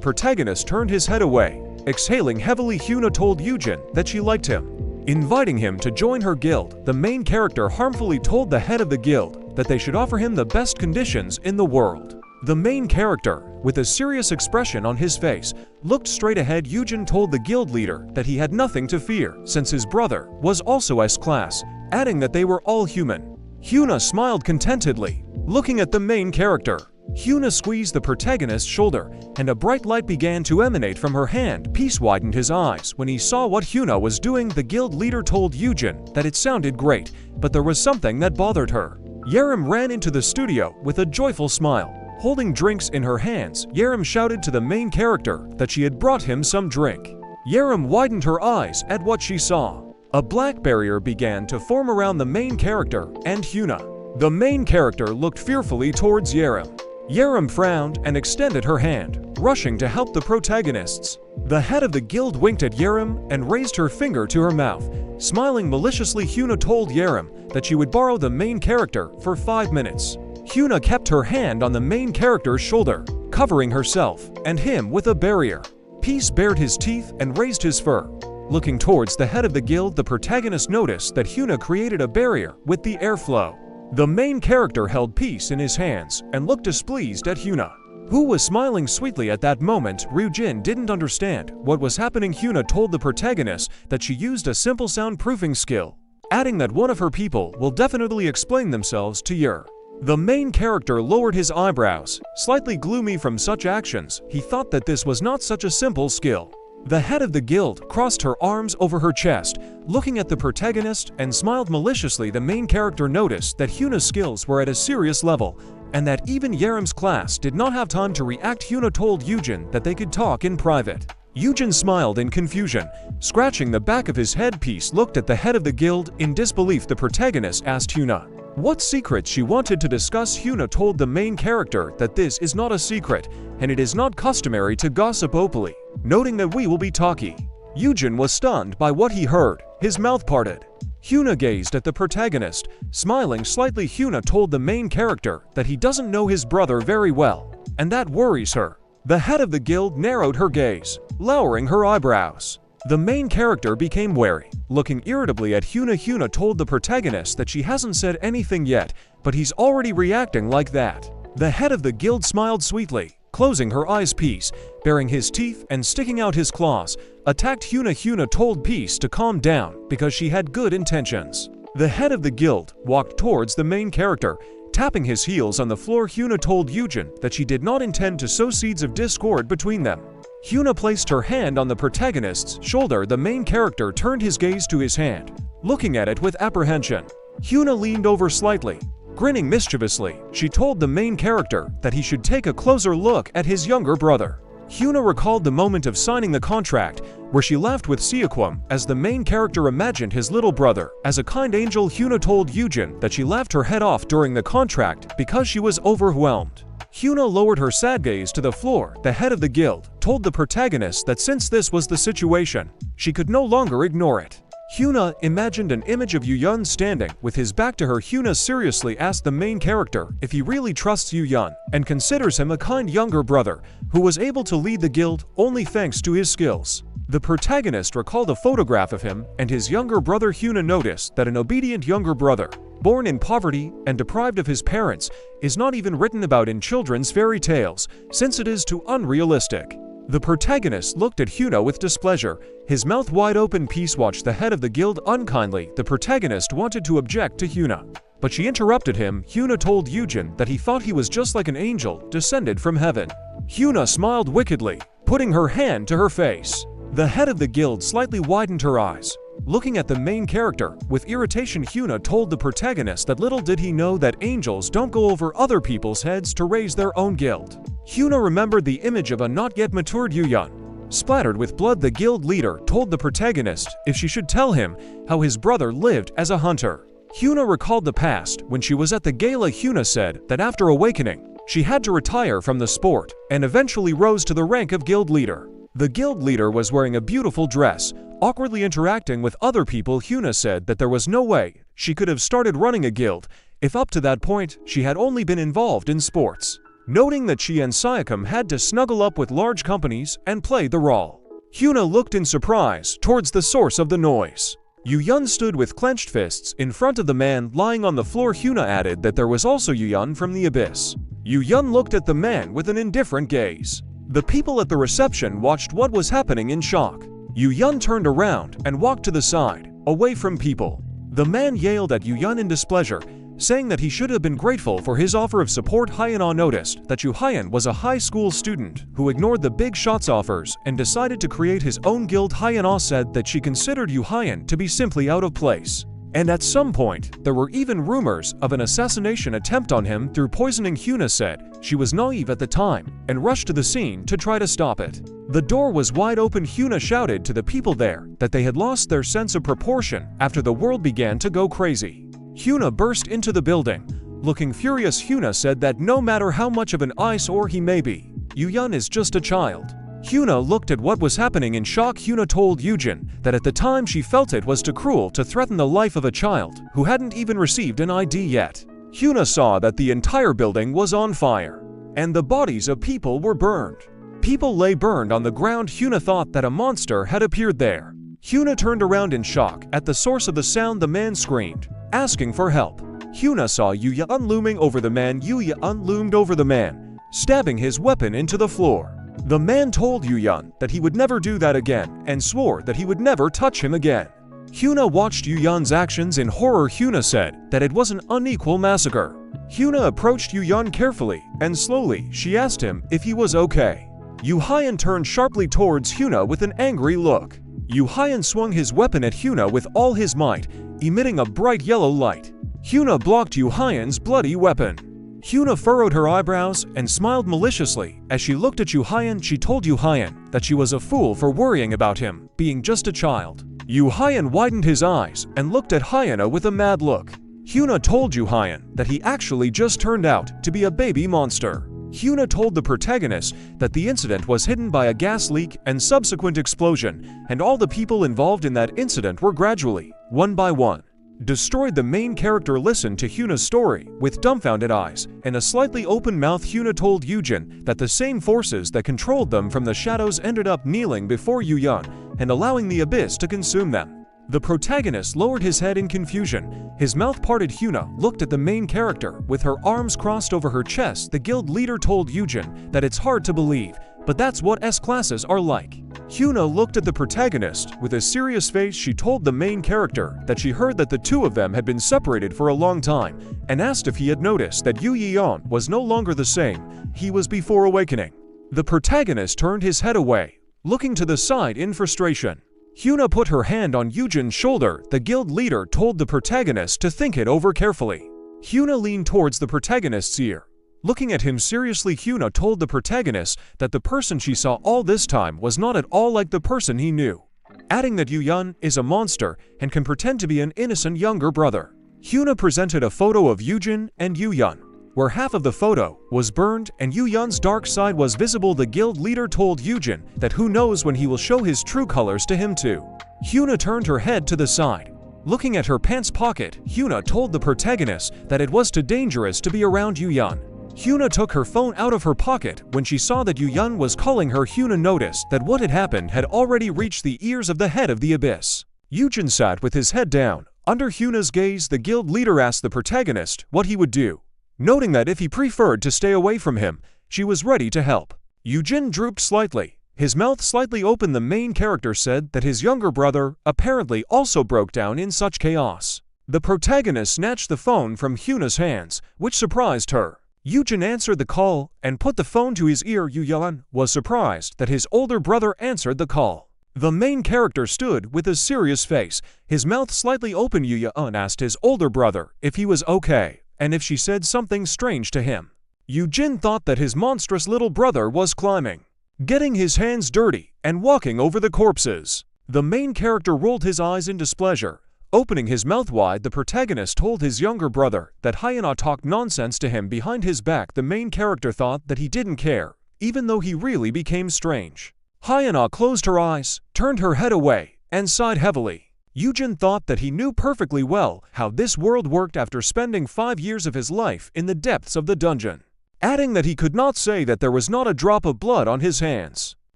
protagonist turned his head away. Exhaling heavily, Hyuna told Eugene that she liked him, inviting him to join her guild. The main character harmfully told the head of the guild that they should offer him the best conditions in the world. The main character, with a serious expression on his face, looked straight ahead. Eugene told the guild leader that he had nothing to fear since his brother was also S-class, adding that they were all human. Hyuna smiled contentedly, looking at the main character. Hyuna squeezed the protagonist's shoulder, and a bright light began to emanate from her hand. Peace widened his eyes when he saw what Hyuna was doing. The guild leader told Eugene that it sounded great, but there was something that bothered her. Yaram ran into the studio with a joyful smile. Holding drinks in her hands, Yaram shouted to the main character that she had brought him some drink. Yaram widened her eyes at what she saw. A black barrier began to form around the main character and Hyuna. The main character looked fearfully towards Yaram. Yaram frowned and extended her hand, rushing to help the protagonists. The head of the guild winked at Yaram and raised her finger to her mouth. Smiling maliciously, Hyuna told Yaram that she would borrow the main character for 5 minutes. Hyuna kept her hand on the main character's shoulder, covering herself and him with a barrier. Peace bared his teeth and raised his fur. Looking towards the head of the guild, the protagonist noticed that Hyuna created a barrier with the airflow. The main character held Peace in his hands and looked displeased at Hyuna, who was smiling sweetly at that moment. Eugene didn't understand what was happening. Hyuna told the protagonist that she used a simple soundproofing skill, adding that one of her people will definitely explain themselves to you. The main character lowered his eyebrows, slightly gloomy from such actions. He thought that this was not such a simple skill. The head of the guild crossed her arms over her chest, looking at the protagonist, and smiled maliciously. The main character noticed that Hyuna's skills were at a serious level, and that even Yaram's class did not have time to react. Hyuna told Eugene that they could talk in private. Eugene smiled in confusion, scratching the back of his head. Peace looked at the head of the guild in disbelief. The protagonist asked Hyuna what secrets she wanted to discuss. Hyuna told the main character that this is not a secret, and it is not customary to gossip openly, noting that we will be talking. Eugene was stunned by what he heard. His mouth parted. Hyuna gazed at the protagonist, smiling slightly. Hyuna told the main character that he doesn't know his brother very well, and that worries her. The head of the guild narrowed her gaze, lowering her eyebrows. The main character became wary, looking irritably at Hyuna. Hyuna told the protagonist that she hasn't said anything yet, but he's already reacting like that. The head of the guild smiled sweetly, closing her eyes. Peace, baring his teeth and sticking out his claws, attacked Hyuna. Hyuna told Peace to calm down because she had good intentions. The head of the guild walked towards the main character, tapping his heels on the floor. Hyuna told Eugene that she did not intend to sow seeds of discord between them. Hyuna placed her hand on the protagonist's shoulder. The main character turned his gaze to his hand, looking at it with apprehension. Hyuna leaned over slightly. Grinning mischievously, she told the main character that he should take a closer look at his younger brother. Hyuna recalled the moment of signing the contract, where she laughed with Seokwon as the main character imagined his little brother as a kind angel. Hyuna told Eugene that she laughed her head off during the contract because she was overwhelmed. Hyuna lowered her sad gaze to the floor. The head of the guild told the protagonist that since this was the situation, she could no longer ignore it. Hyuna imagined an image of Eugene standing with his back to her. Hyuna seriously asked the main character if he really trusts Eugene and considers him a kind younger brother who was able to lead the guild only thanks to his skills. The protagonist recalled a photograph of him and his younger brother. Hyuna noticed that an obedient younger brother, born in poverty and deprived of his parents, is not even written about in children's fairy tales, since it is too unrealistic. The protagonist looked at Hyuna with displeasure, his mouth wide open. Peace watched the head of the guild unkindly. The protagonist wanted to object to Hyuna, but she interrupted him. Hyuna told Eugene that he thought he was just like an angel descended from heaven. Hyuna smiled wickedly, putting her hand to her face. The head of the guild slightly widened her eyes, looking at the main character with irritation. Hyuna told the protagonist that little did he know that angels don't go over other people's heads to raise their own guild. Hyuna remembered the image of a not yet matured Eugene, splattered with blood. The guild leader told the protagonist if she should tell him how his brother lived as a hunter. Hyuna recalled the past when she was at the gala. Hyuna said that after awakening, she had to retire from the sport and eventually rose to the rank of guild leader. The guild leader was wearing a beautiful dress, awkwardly interacting with other people. Hyuna said that there was no way she could have started running a guild if up to that point she had only been involved in sports. Noting that she and Seokwon had to snuggle up with large companies and play the role, Hyuna looked in surprise towards the source of the noise. Eugene stood with clenched fists in front of the man lying on the floor. Hyuna added that there was also Eugene from the abyss. Eugene looked at the man with an indifferent gaze. The people at the reception watched what was happening in shock. Eugene turned around and walked to the side, away from people. The man yelled at Eugene in displeasure, saying that he should have been grateful for his offer of support. Hyuna noticed that Hyun was a high school student who ignored the big shots offers and decided to create his own guild. Hyuna said that she considered Hyun to be simply out of place, and at some point there were even rumors of an assassination attempt on him through poisoning. Hyuna said she was naive at the time and rushed to the scene to try to stop it. The door was wide open. Hyuna shouted to the people there that they had lost their sense of proportion after the world began to go crazy. Hyuna burst into the building. Looking furious, Hyuna said that no matter how much of an eyesore he may be, Eugene is just a child. Hyuna looked at what was happening in shock. Hyuna told Eugene that at the time she felt it was too cruel to threaten the life of a child who hadn't even received an ID yet. Hyuna saw that the entire building was on fire, and the bodies of people were burned. People lay burned on the ground. Hyuna thought that a monster had appeared there. Hyuna turned around in shock at the source of the sound. The man screamed, asking for help. Hyuna saw Eugene looming over the man. Eugene loomed over the man, stabbing his weapon into the floor. The man told Eugene that he would never do that again and swore that he would never touch him again. Hyuna watched Eugene's actions in horror. Hyuna said that it was an unequal massacre. Hyuna approached Eugene carefully and slowly she asked him if he was okay. Hyun turned sharply towards Hyuna with an angry look. Hyun swung his weapon at Hyuna with all his might, emitting a bright yellow light. Hyuna blocked Hyun's bloody weapon. Hyuna furrowed her eyebrows and smiled maliciously as she looked at Hyun. She told Hyun that she was a fool for worrying about him being just a child. Hyun widened his eyes and looked at Hyuna with a mad look. Hyuna told Hyun that he actually just turned out to be a baby monster. Hyuna told the protagonist that the incident was hidden by a gas leak and subsequent explosion, and all the people involved in that incident were gradually, one by one, destroyed. The main character listened to Hyuna's story with dumbfounded eyes and a slightly open mouth. Hyuna told Eugene that the same forces that controlled them from the shadows ended up kneeling before Eugene and allowing the abyss to consume them. The protagonist lowered his head in confusion. His mouth parted. Hyuna looked at the main character. With her arms crossed over her chest, the guild leader told Eugene that it's hard to believe, but that's what S-classes are like. Hyuna looked at the protagonist. With a serious face, she told the main character that she heard that the two of them had been separated for a long time, and asked if he had noticed that Eugene was no longer the same he was before awakening. The protagonist turned his head away, looking to the side in frustration. Hyuna put her hand on Eugene's shoulder. The guild leader told the protagonist to think it over carefully. Hyuna leaned towards the protagonist's ear. Looking at him seriously, Hyuna told the protagonist that the person she saw all this time was not at all like the person he knew, adding that Eugene is a monster and can pretend to be an innocent younger brother. Hyuna presented a photo of Eugene and Eugene, where half of the photo was burned and Eugene's dark side was visible. The guild leader told Eugene that who knows when he will show his true colors to him too. Hyuna turned her head to the side. Looking at her pants pocket, Hyuna told the protagonist that it was too dangerous to be around Eugene. Hyuna took her phone out of her pocket. When she saw that Eugene was calling her, Hyuna noticed that what had happened had already reached the ears of the head of the abyss. Eugene sat with his head down. Under Hyuna's gaze, the guild leader asked the protagonist what he would do. Noting that if he preferred to stay away from him, she was ready to help. Eugene drooped slightly, his mouth slightly open. The main character said that his younger brother apparently also broke down in such chaos. The protagonist snatched the phone from Hyuna's hands, which surprised her. Eugene answered the call and put the phone to his ear. Eugene was surprised that his older brother answered the call. The main character stood with a serious face, his mouth slightly open. Eugene asked his older brother if he was okay, and if she said something strange to him. Eugene thought that his monstrous little brother was climbing, getting his hands dirty, and walking over the corpses. The main character rolled his eyes in displeasure. Opening his mouth wide, the protagonist told his younger brother that Hyuna talked nonsense to him behind his back. The main character thought that he didn't care, even though he really became strange. Hyuna closed her eyes, turned her head away, and sighed heavily. Eugene thought that he knew perfectly well how this world worked after spending 5 years of his life in the depths of the dungeon, adding that he could not say that there was not a drop of blood on his hands.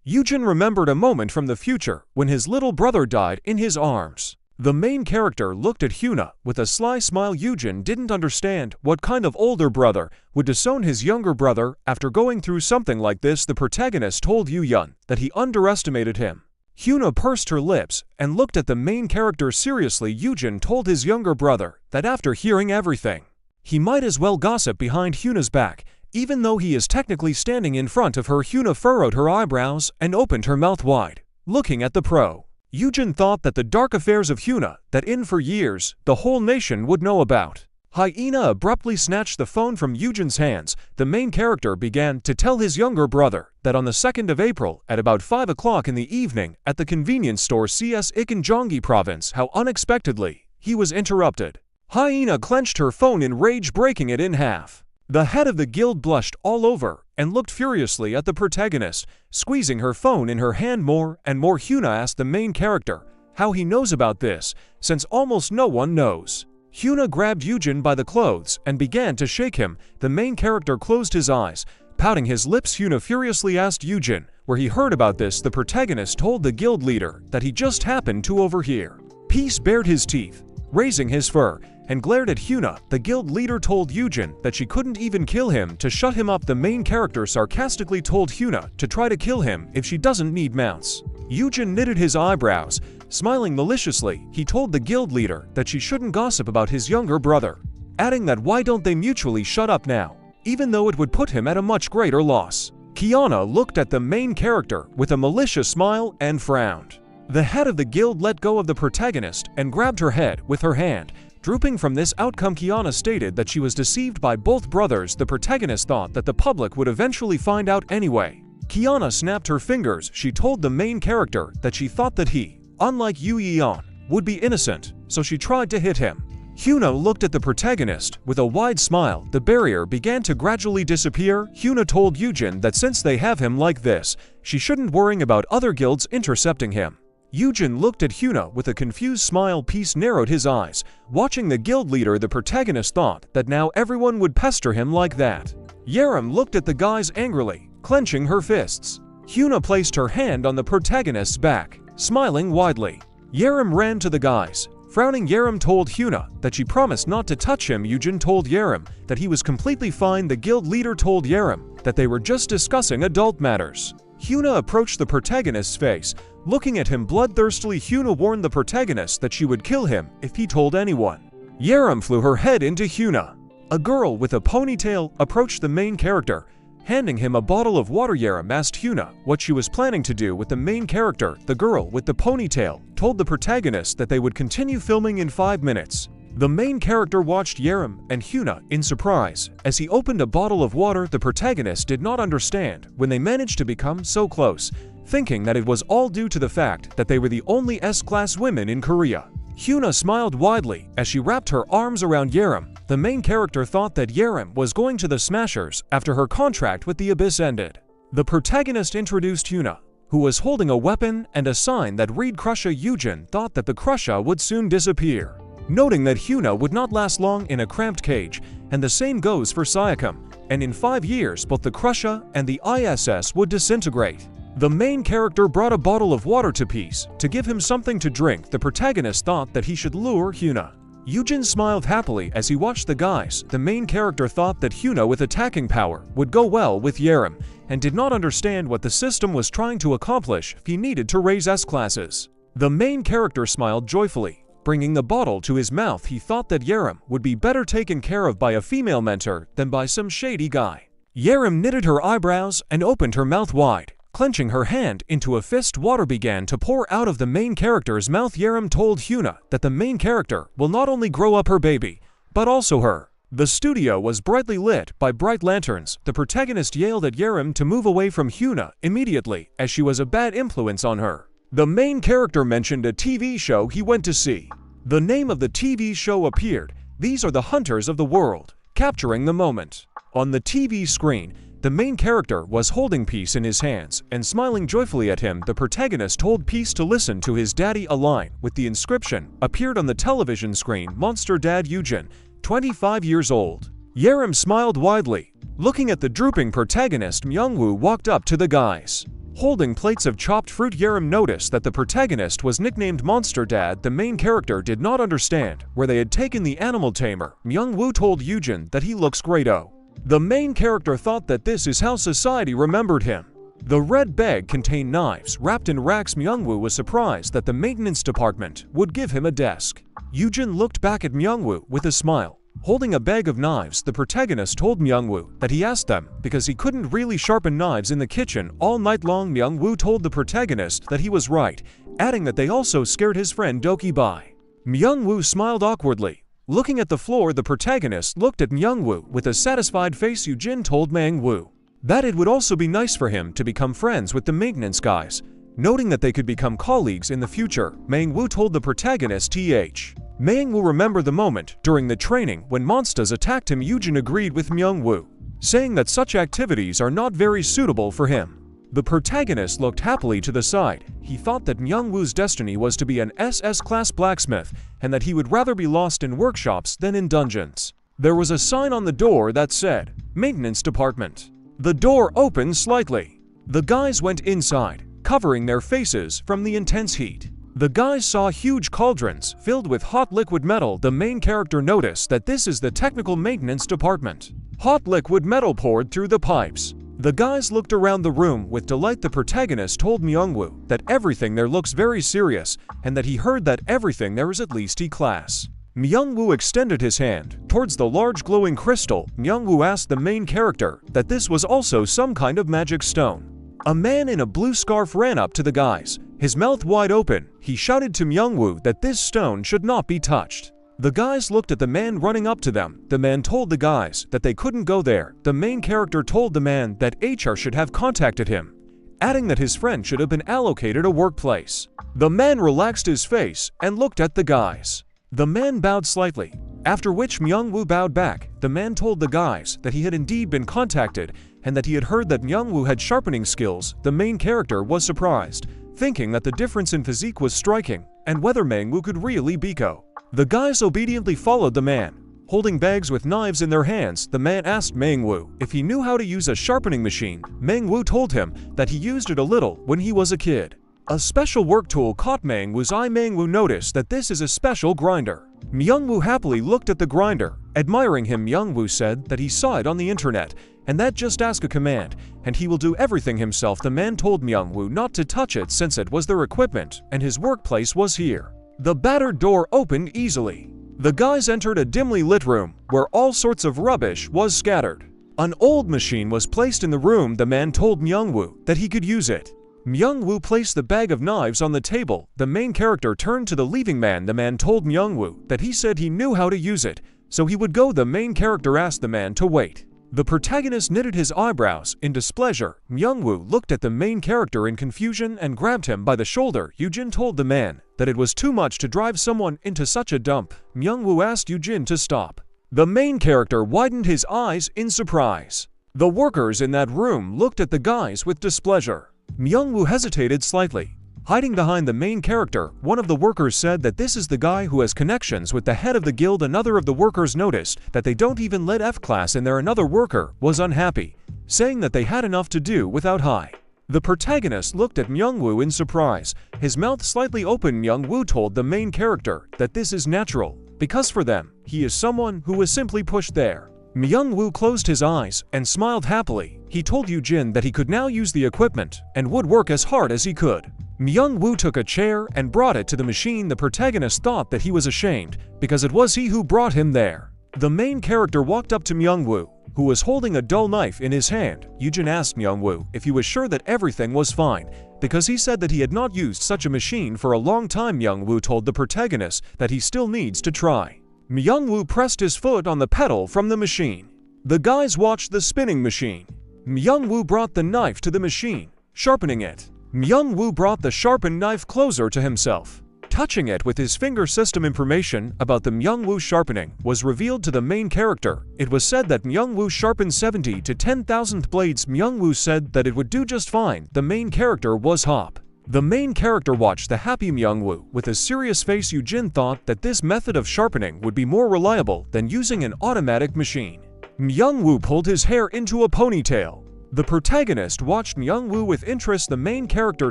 Eugene remembered a moment from the future when his little brother died in his arms. The main character looked at Hyuna with a sly smile. Eugene didn't understand what kind of older brother would disown his younger brother after going through something like this. The protagonist told Eugene that he underestimated him. Hyuna pursed her lips and looked at the main character seriously. Eugene told his younger brother that after hearing everything, he might as well gossip behind Hyuna's back, even though he is technically standing in front of her. Hyuna furrowed her eyebrows and opened her mouth wide, looking at the pro. Eugene thought that the dark affairs of Hyuna that in for years the whole nation would know about. Hyuna abruptly snatched the phone from Eugene's hands. The main character began to tell his younger brother that on the 2nd of April at about 5 o'clock in the evening at the convenience store CS in Gyeonggi province, how unexpectedly he was interrupted. Hyuna clenched her phone in rage, breaking it in half. The head of the guild blushed all over and looked furiously at the protagonist, squeezing her phone in her hand more and more. Hyuna asked the main character how he knows about this, since almost no one knows. Hyuna grabbed Eugene by the clothes and began to shake him. The main character closed his eyes, pouting his lips. Hyuna furiously asked Eugene where he heard about this. The protagonist told the guild leader that he just happened to overhear. Peace bared his teeth, raising his fur, and glared at Hyuna. The guild leader told Eugene that she couldn't even kill him to shut him up. The main character sarcastically told Hyuna to try to kill him if she doesn't need mounts. Eugene knitted his eyebrows, smiling maliciously. He told the guild leader that she shouldn't gossip about his younger brother, adding that why don't they mutually shut up now, even though it would put him at a much greater loss. Kiana looked at the main character with a malicious smile and frowned. The head of the guild let go of the protagonist and grabbed her head with her hand. Drooping from this outcome, Kiana stated that she was deceived by both brothers. The protagonist thought that the public would eventually find out anyway. Kiana snapped her fingers. She told the main character that she thought that he, unlike Eugene, would be innocent, so she tried to hit him. Hyuna looked at the protagonist with a wide smile. The barrier began to gradually disappear. Hyuna told Eugene that since they have him like this, she shouldn't worry about other guilds intercepting him. Eugene looked at Hyuna with a confused smile. Peace narrowed his eyes. Watching the guild leader, the protagonist thought that now everyone would pester him like that. Yaram looked at the guys angrily, clenching her fists. Hyuna placed her hand on the protagonist's back, smiling widely. Yaram ran to the guys. Frowning, Yaram told Hyuna that she promised not to touch him. Eugene told Yaram that he was completely fine. The guild leader told Yaram that they were just discussing adult matters. Hyuna approached the protagonist's face. Looking at him bloodthirstily, Hyuna warned the protagonist that she would kill him if he told anyone. Yaram flew her head into Hyuna. A girl with a ponytail approached the main character. Handing him a bottle of water, Yaram asked Hyuna what she was planning to do with the main character. The girl with the ponytail told the protagonist that they would continue filming in 5 minutes. The main character watched Yaram and Hyuna in surprise. As he opened a bottle of water, the protagonist did not understand when they managed to become so close, thinking that it was all due to the fact that they were the only S-class women in Korea. Hyuna smiled widely as she wrapped her arms around Yaram. The main character thought that Yaram was going to the Smashers after her contract with the Abyss ended. The protagonist introduced Hyuna, who was holding a weapon and a sign that read Crusha. Eugene thought that the Crusha would soon disappear, noting that Hyuna would not last long in a cramped cage, and the same goes for Sayakam, and in 5 years both the Crusha and the ISS would disintegrate. The main character brought a bottle of water to Peace to give him something to drink. The protagonist thought that he should lure Hyuna. Eugene smiled happily as he watched the guys. The main character thought that Hyuna with attacking power would go well with Yaram, and did not understand what the system was trying to accomplish if he needed to raise S-classes. The main character smiled joyfully. Bringing the bottle to his mouth, he thought that Yaram would be better taken care of by a female mentor than by some shady guy. Yaram knitted her eyebrows and opened her mouth wide. Clenching her hand into a fist, water began to pour out of the main character's mouth. Yaram told Hyuna that the main character will not only grow up her baby, but also her. The studio was brightly lit by bright lanterns. The protagonist yelled at Yaram to move away from Hyuna immediately, as she was a bad influence on her. The main character mentioned a TV show he went to see. The name of the TV show appeared. These are the hunters of the world, capturing the moment. On the TV screen, the main character was holding Peace in his hands and smiling joyfully at him. The protagonist told Peace to listen to his daddy. A line with the inscription appeared on the television screen. Monster Dad Eugene, 25 years old. Yaram smiled widely. Looking at the drooping protagonist, Myungwoo walked up to the guys. Holding plates of chopped fruit, Yaram noticed that the protagonist was nicknamed Monster Dad. The main character did not understand where they had taken the animal tamer. Myungwoo told Eugene that he looks great-o. The main character thought that this is how society remembered him. The red bag contained knives wrapped in racks. Myungwoo was surprised that the maintenance department would give him a desk. Eugene looked back at Myungwoo with a smile. Holding a bag of knives, the protagonist told Myungwoo that he asked them because he couldn't really sharpen knives in the kitchen all night long. Myungwoo told the protagonist that he was right, adding that they also scared his friend Doki by. Myungwoo smiled awkwardly. Looking at the floor, the protagonist looked at Myungwoo with a satisfied face. Eugene told Myungwoo that it would also be nice for him to become friends with the maintenance guys, noting that they could become colleagues in the future. Myungwoo told the protagonist Myungwoo remembered the moment during the training when monsters attacked him. Eugene agreed with Myungwoo, saying that such activities are not very suitable for him. The protagonist looked happily to the side. He thought that Myungwoo's destiny was to be an SS-class blacksmith, and that he would rather be lost in workshops than in dungeons. There was a sign on the door that said, "Maintenance Department." The door opened slightly. The guys went inside, covering their faces from the intense heat. The guys saw huge cauldrons filled with hot liquid metal. The main character noticed that this is the technical maintenance department. Hot liquid metal poured through the pipes. The guys looked around the room with delight. The protagonist told Myungwoo that everything there looks very serious, and that he heard that everything there is at least E-class. Myungwoo extended his hand towards the large glowing crystal. Myungwoo asked the main character that this was also some kind of magic stone. A man in a blue scarf ran up to the guys, his mouth wide open. He shouted to Myungwoo that this stone should not be touched. The guys looked at the man running up to them. The man told the guys that they couldn't go there. The main character told the man that HR should have contacted him, adding that his friend should have been allocated a workplace. The man relaxed his face and looked at the guys. The man bowed slightly, after which Myungwoo bowed back. The man told the guys that he had indeed been contacted and that he had heard that Myungwoo had sharpening skills. The main character was surprised, thinking that the difference in physique was striking and whether Myungwoo could really Biko. The guys obediently followed the man. Holding bags with knives in their hands, the man asked Myungwoo if he knew how to use a sharpening machine. Myungwoo told him that he used it a little when he was a kid. A special work tool caught Mangwoo's eye. Mangwoo noticed that this is a special grinder. Myungwoo happily looked at the grinder. Admiring him, Myungwoo said that he saw it on the internet, and that just ask a command, and he will do everything himself. The man told Myungwoo not to touch it since it was their equipment, and his workplace was here. The battered door opened easily. The guys entered a dimly lit room, where all sorts of rubbish was scattered. An old machine was placed in the room. The man told Myungwoo that he could use it. Myungwoo placed the bag of knives on the table. The main character turned to the leaving man. The man told Myungwoo that he said he knew how to use it, so he would go. The main character asked the man to wait. The protagonist knitted his eyebrows in displeasure. Myungwoo looked at the main character in confusion and grabbed him by the shoulder. Eugene told the man that it was too much to drive someone into such a dump. Myungwoo asked Eugene to stop. The main character widened his eyes in surprise. The workers in that room looked at the guys with displeasure. Myungwoo hesitated slightly. Hiding behind the main character, one of the workers said that this is the guy who has connections with the head of the guild. Another of the workers noticed that they don't even let F-class in there. Another worker was unhappy, saying that they had enough to do without high. The protagonist looked at Myungwoo in surprise. His mouth slightly open. Myungwoo told the main character that this is natural, because for them, he is someone who was simply pushed there. Myungwoo closed his eyes and smiled happily. He told Eugene that he could now use the equipment and would work as hard as he could. Myungwoo took a chair and brought it to the machine. The protagonist thought that he was ashamed because it was he who brought him there. The main character walked up to Myungwoo, who was holding a dull knife in his hand. Eugene asked Myungwoo if he was sure that everything was fine, because he said that he had not used such a machine for a long time. Myungwoo told the protagonist that he still needs to try. Myungwoo pressed his foot on the pedal from the machine. The guys watched the spinning machine. Myungwoo brought the knife to the machine, sharpening it. Myungwoo brought the sharpened knife closer to himself, touching it with his finger. System information about the Myungwoo sharpening was revealed to the main character. It was said that Myungwoo sharpened 70 to 10,000 blades. Myungwoo said that it would do just fine. The main character was Hop. The main character watched the happy Myungwoo with a serious face. Eugene thought that this method of sharpening would be more reliable than using an automatic machine. Myungwoo pulled his hair into a ponytail. The protagonist watched Myungwoo with interest. The main character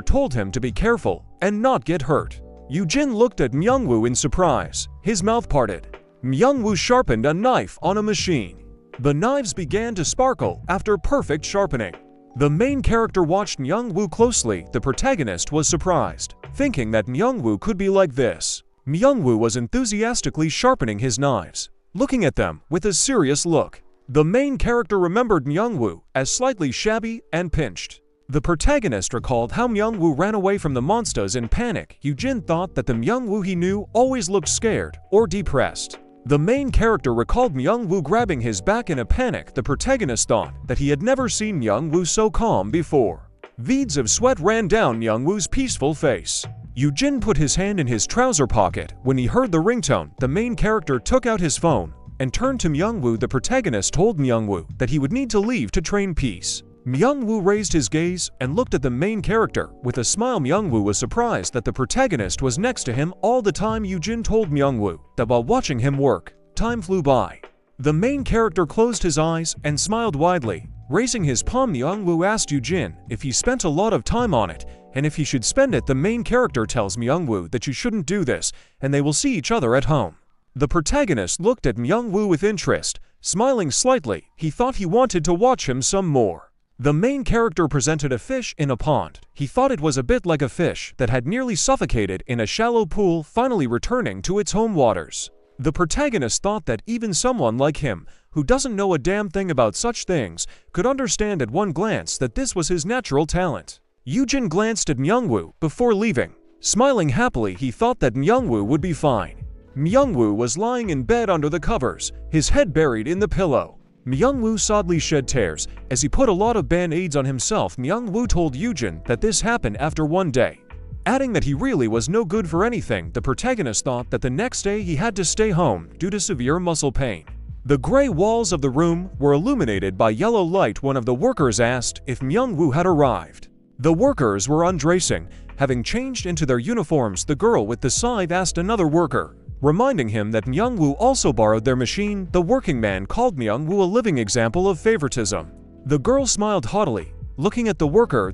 told him to be careful and not get hurt. Eugene looked at Myungwoo in surprise. His mouth parted. Myungwoo sharpened a knife on a machine. The knives began to sparkle after perfect sharpening. The main character watched Myungwoo closely. The protagonist was surprised, thinking that Myungwoo could be like this. Myungwoo was enthusiastically sharpening his knives, looking at them with a serious look. The main character remembered Myungwoo as slightly shabby and pinched. The protagonist recalled how Myungwoo ran away from the monsters in panic. Eugene thought that the Myungwoo he knew always looked scared or depressed. The main character recalled Myungwoo grabbing his back in a panic. The protagonist thought that he had never seen Myungwoo so calm before. Beads of sweat ran down Myungwoo's peaceful face. Eugene put his hand in his trouser pocket. When he heard the ringtone, the main character took out his phone and turned to Myungwoo. The protagonist told Myungwoo that he would need to leave to train peace. Myungwoo raised his gaze and looked at the main character with a smile. Myungwoo was surprised that the protagonist was next to him all the time. Eugene told Myungwoo that while watching him work, time flew by. The main character closed his eyes and smiled widely. Raising his palm, Myungwoo asked Eugene if he spent a lot of time on it and if he should spend it. The main character tells Myungwoo that you shouldn't do this and they will see each other at home. The protagonist looked at Myungwoo with interest, smiling slightly. He thought he wanted to watch him some more. The main character presented a fish in a pond. He thought it was a bit like a fish that had nearly suffocated in a shallow pool, finally returning to its home waters. The protagonist thought that even someone like him, who doesn't know a damn thing about such things, could understand at one glance that this was his natural talent. Eugene glanced at Myungwoo before leaving. Smiling happily, he thought that Myungwoo would be fine. Myungwoo was lying in bed under the covers, his head buried in the pillow. Myungwoo sadly shed tears as he put a lot of band-aids on himself. Myungwoo told Eugene that this happened after one day, adding that he really was no good for anything. The protagonist thought that the next day he had to stay home due to severe muscle pain. The gray walls of the room were illuminated by yellow light. One of the workers asked if Myungwoo had arrived. The workers were undressing, having changed into their uniforms. The girl with the scythe asked another worker, reminding him that Myungwoo also borrowed their machine. The working man called Myungwoo a living example of favoritism. The girl smiled haughtily, Looking at the worker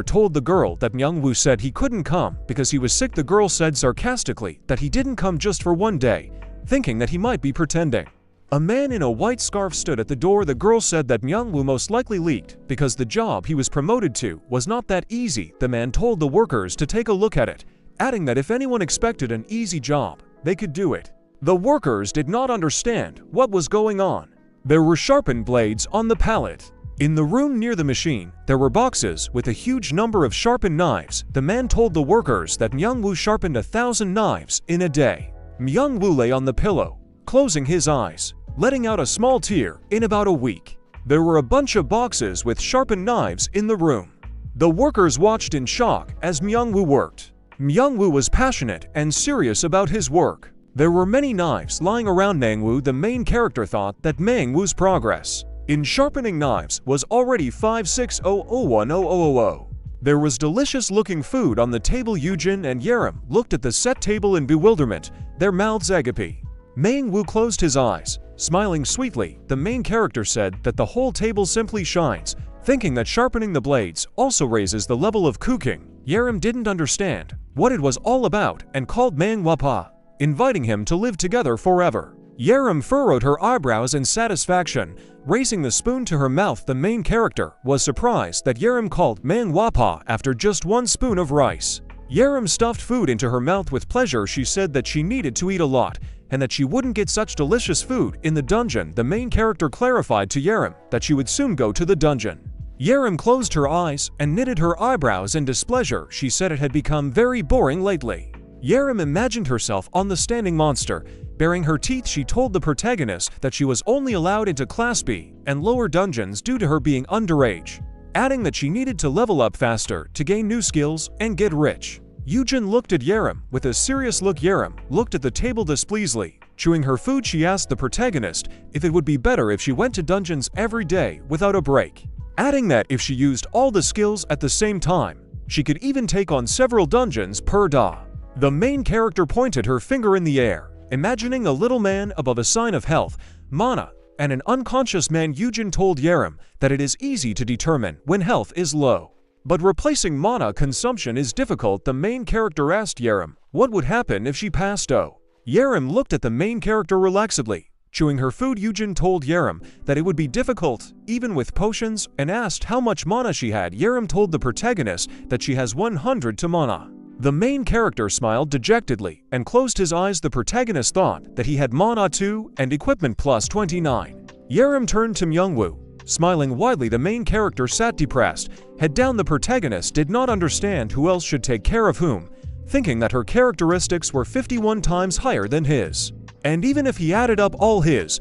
told the girl that Myungwoo said he couldn't come because he was sick. The girl said sarcastically that he didn't come just for one day, thinking that he might be pretending. A man in a white scarf stood at the door. The girl said that Myungwoo most likely leaked because the job he was promoted to was not that easy. The man told the workers to take a look at it, adding that if anyone expected an easy job, they could do it. The workers did not understand what was going on. There were sharpened blades on the pallet. In the room near the machine, there were boxes with a huge number of sharpened knives. The man told the workers that Myungwoo sharpened 1,000 knives in a day. Myungwoo lay on the pillow, closing his eyes, letting out a small tear. In about a week, there were a bunch of boxes with sharpened knives in the room. The workers watched in shock as Myungwoo worked. Myungwoo was passionate and serious about his work. There were many knives lying around. Myungwoo, the main character, thought that Myungwoo's progress in sharpening knives was already 560010000. There was delicious-looking food on the table. Eugene and Yaram looked at the set table in bewilderment, their mouths agape. Myungwoo closed his eyes, smiling sweetly. The main character said that the whole table simply shines, thinking that sharpening the blades also raises the level of cooking. Yaram didn't understand what it was all about and called MANHWA, inviting him to live together forever. Yaram furrowed her eyebrows in satisfaction, raising the spoon to her mouth. The main character was surprised that Yaram called MANHWA after just one spoon of rice. Yaram stuffed food into her mouth with pleasure. She said that she needed to eat a lot and that she wouldn't get such delicious food in the dungeon. The main character clarified to Yaram that she would soon go to the dungeon. Yaram closed her eyes and knitted her eyebrows in displeasure. She said it had become very boring lately. Yaram imagined herself on the standing monster, baring her teeth. She told the protagonist that she was only allowed into Class B and lower dungeons due to her being underage, adding that she needed to level up faster to gain new skills and get rich. Eugene looked at Yaram with a serious look. Yaram looked at the table displeasedly. Chewing her food, she asked the protagonist if it would be better if she went to dungeons every day without a break, adding that if she used all the skills at the same time, she could even take on several dungeons per day. The main character pointed her finger in the air, imagining a little man above a sign of health, mana, and an unconscious man. Eugene told Yaram that it is easy to determine when health is low, but replacing mana consumption is difficult. The main character asked Yaram what would happen if she passed out. Yaram looked at the main character relaxedly. Chewing her food, Eugene told Yaram that it would be difficult, even with potions, and asked how much mana she had. Yaram told the protagonist that she has 100 to mana. The main character smiled dejectedly and closed his eyes. The protagonist thought that he had mana 2 and equipment plus 29. Yaram turned to Myungwoo, smiling widely. The main character sat depressed, head down. The protagonist did not understand who else should take care of whom, thinking that her characteristics were 51 times higher than his. And even if he added up all hers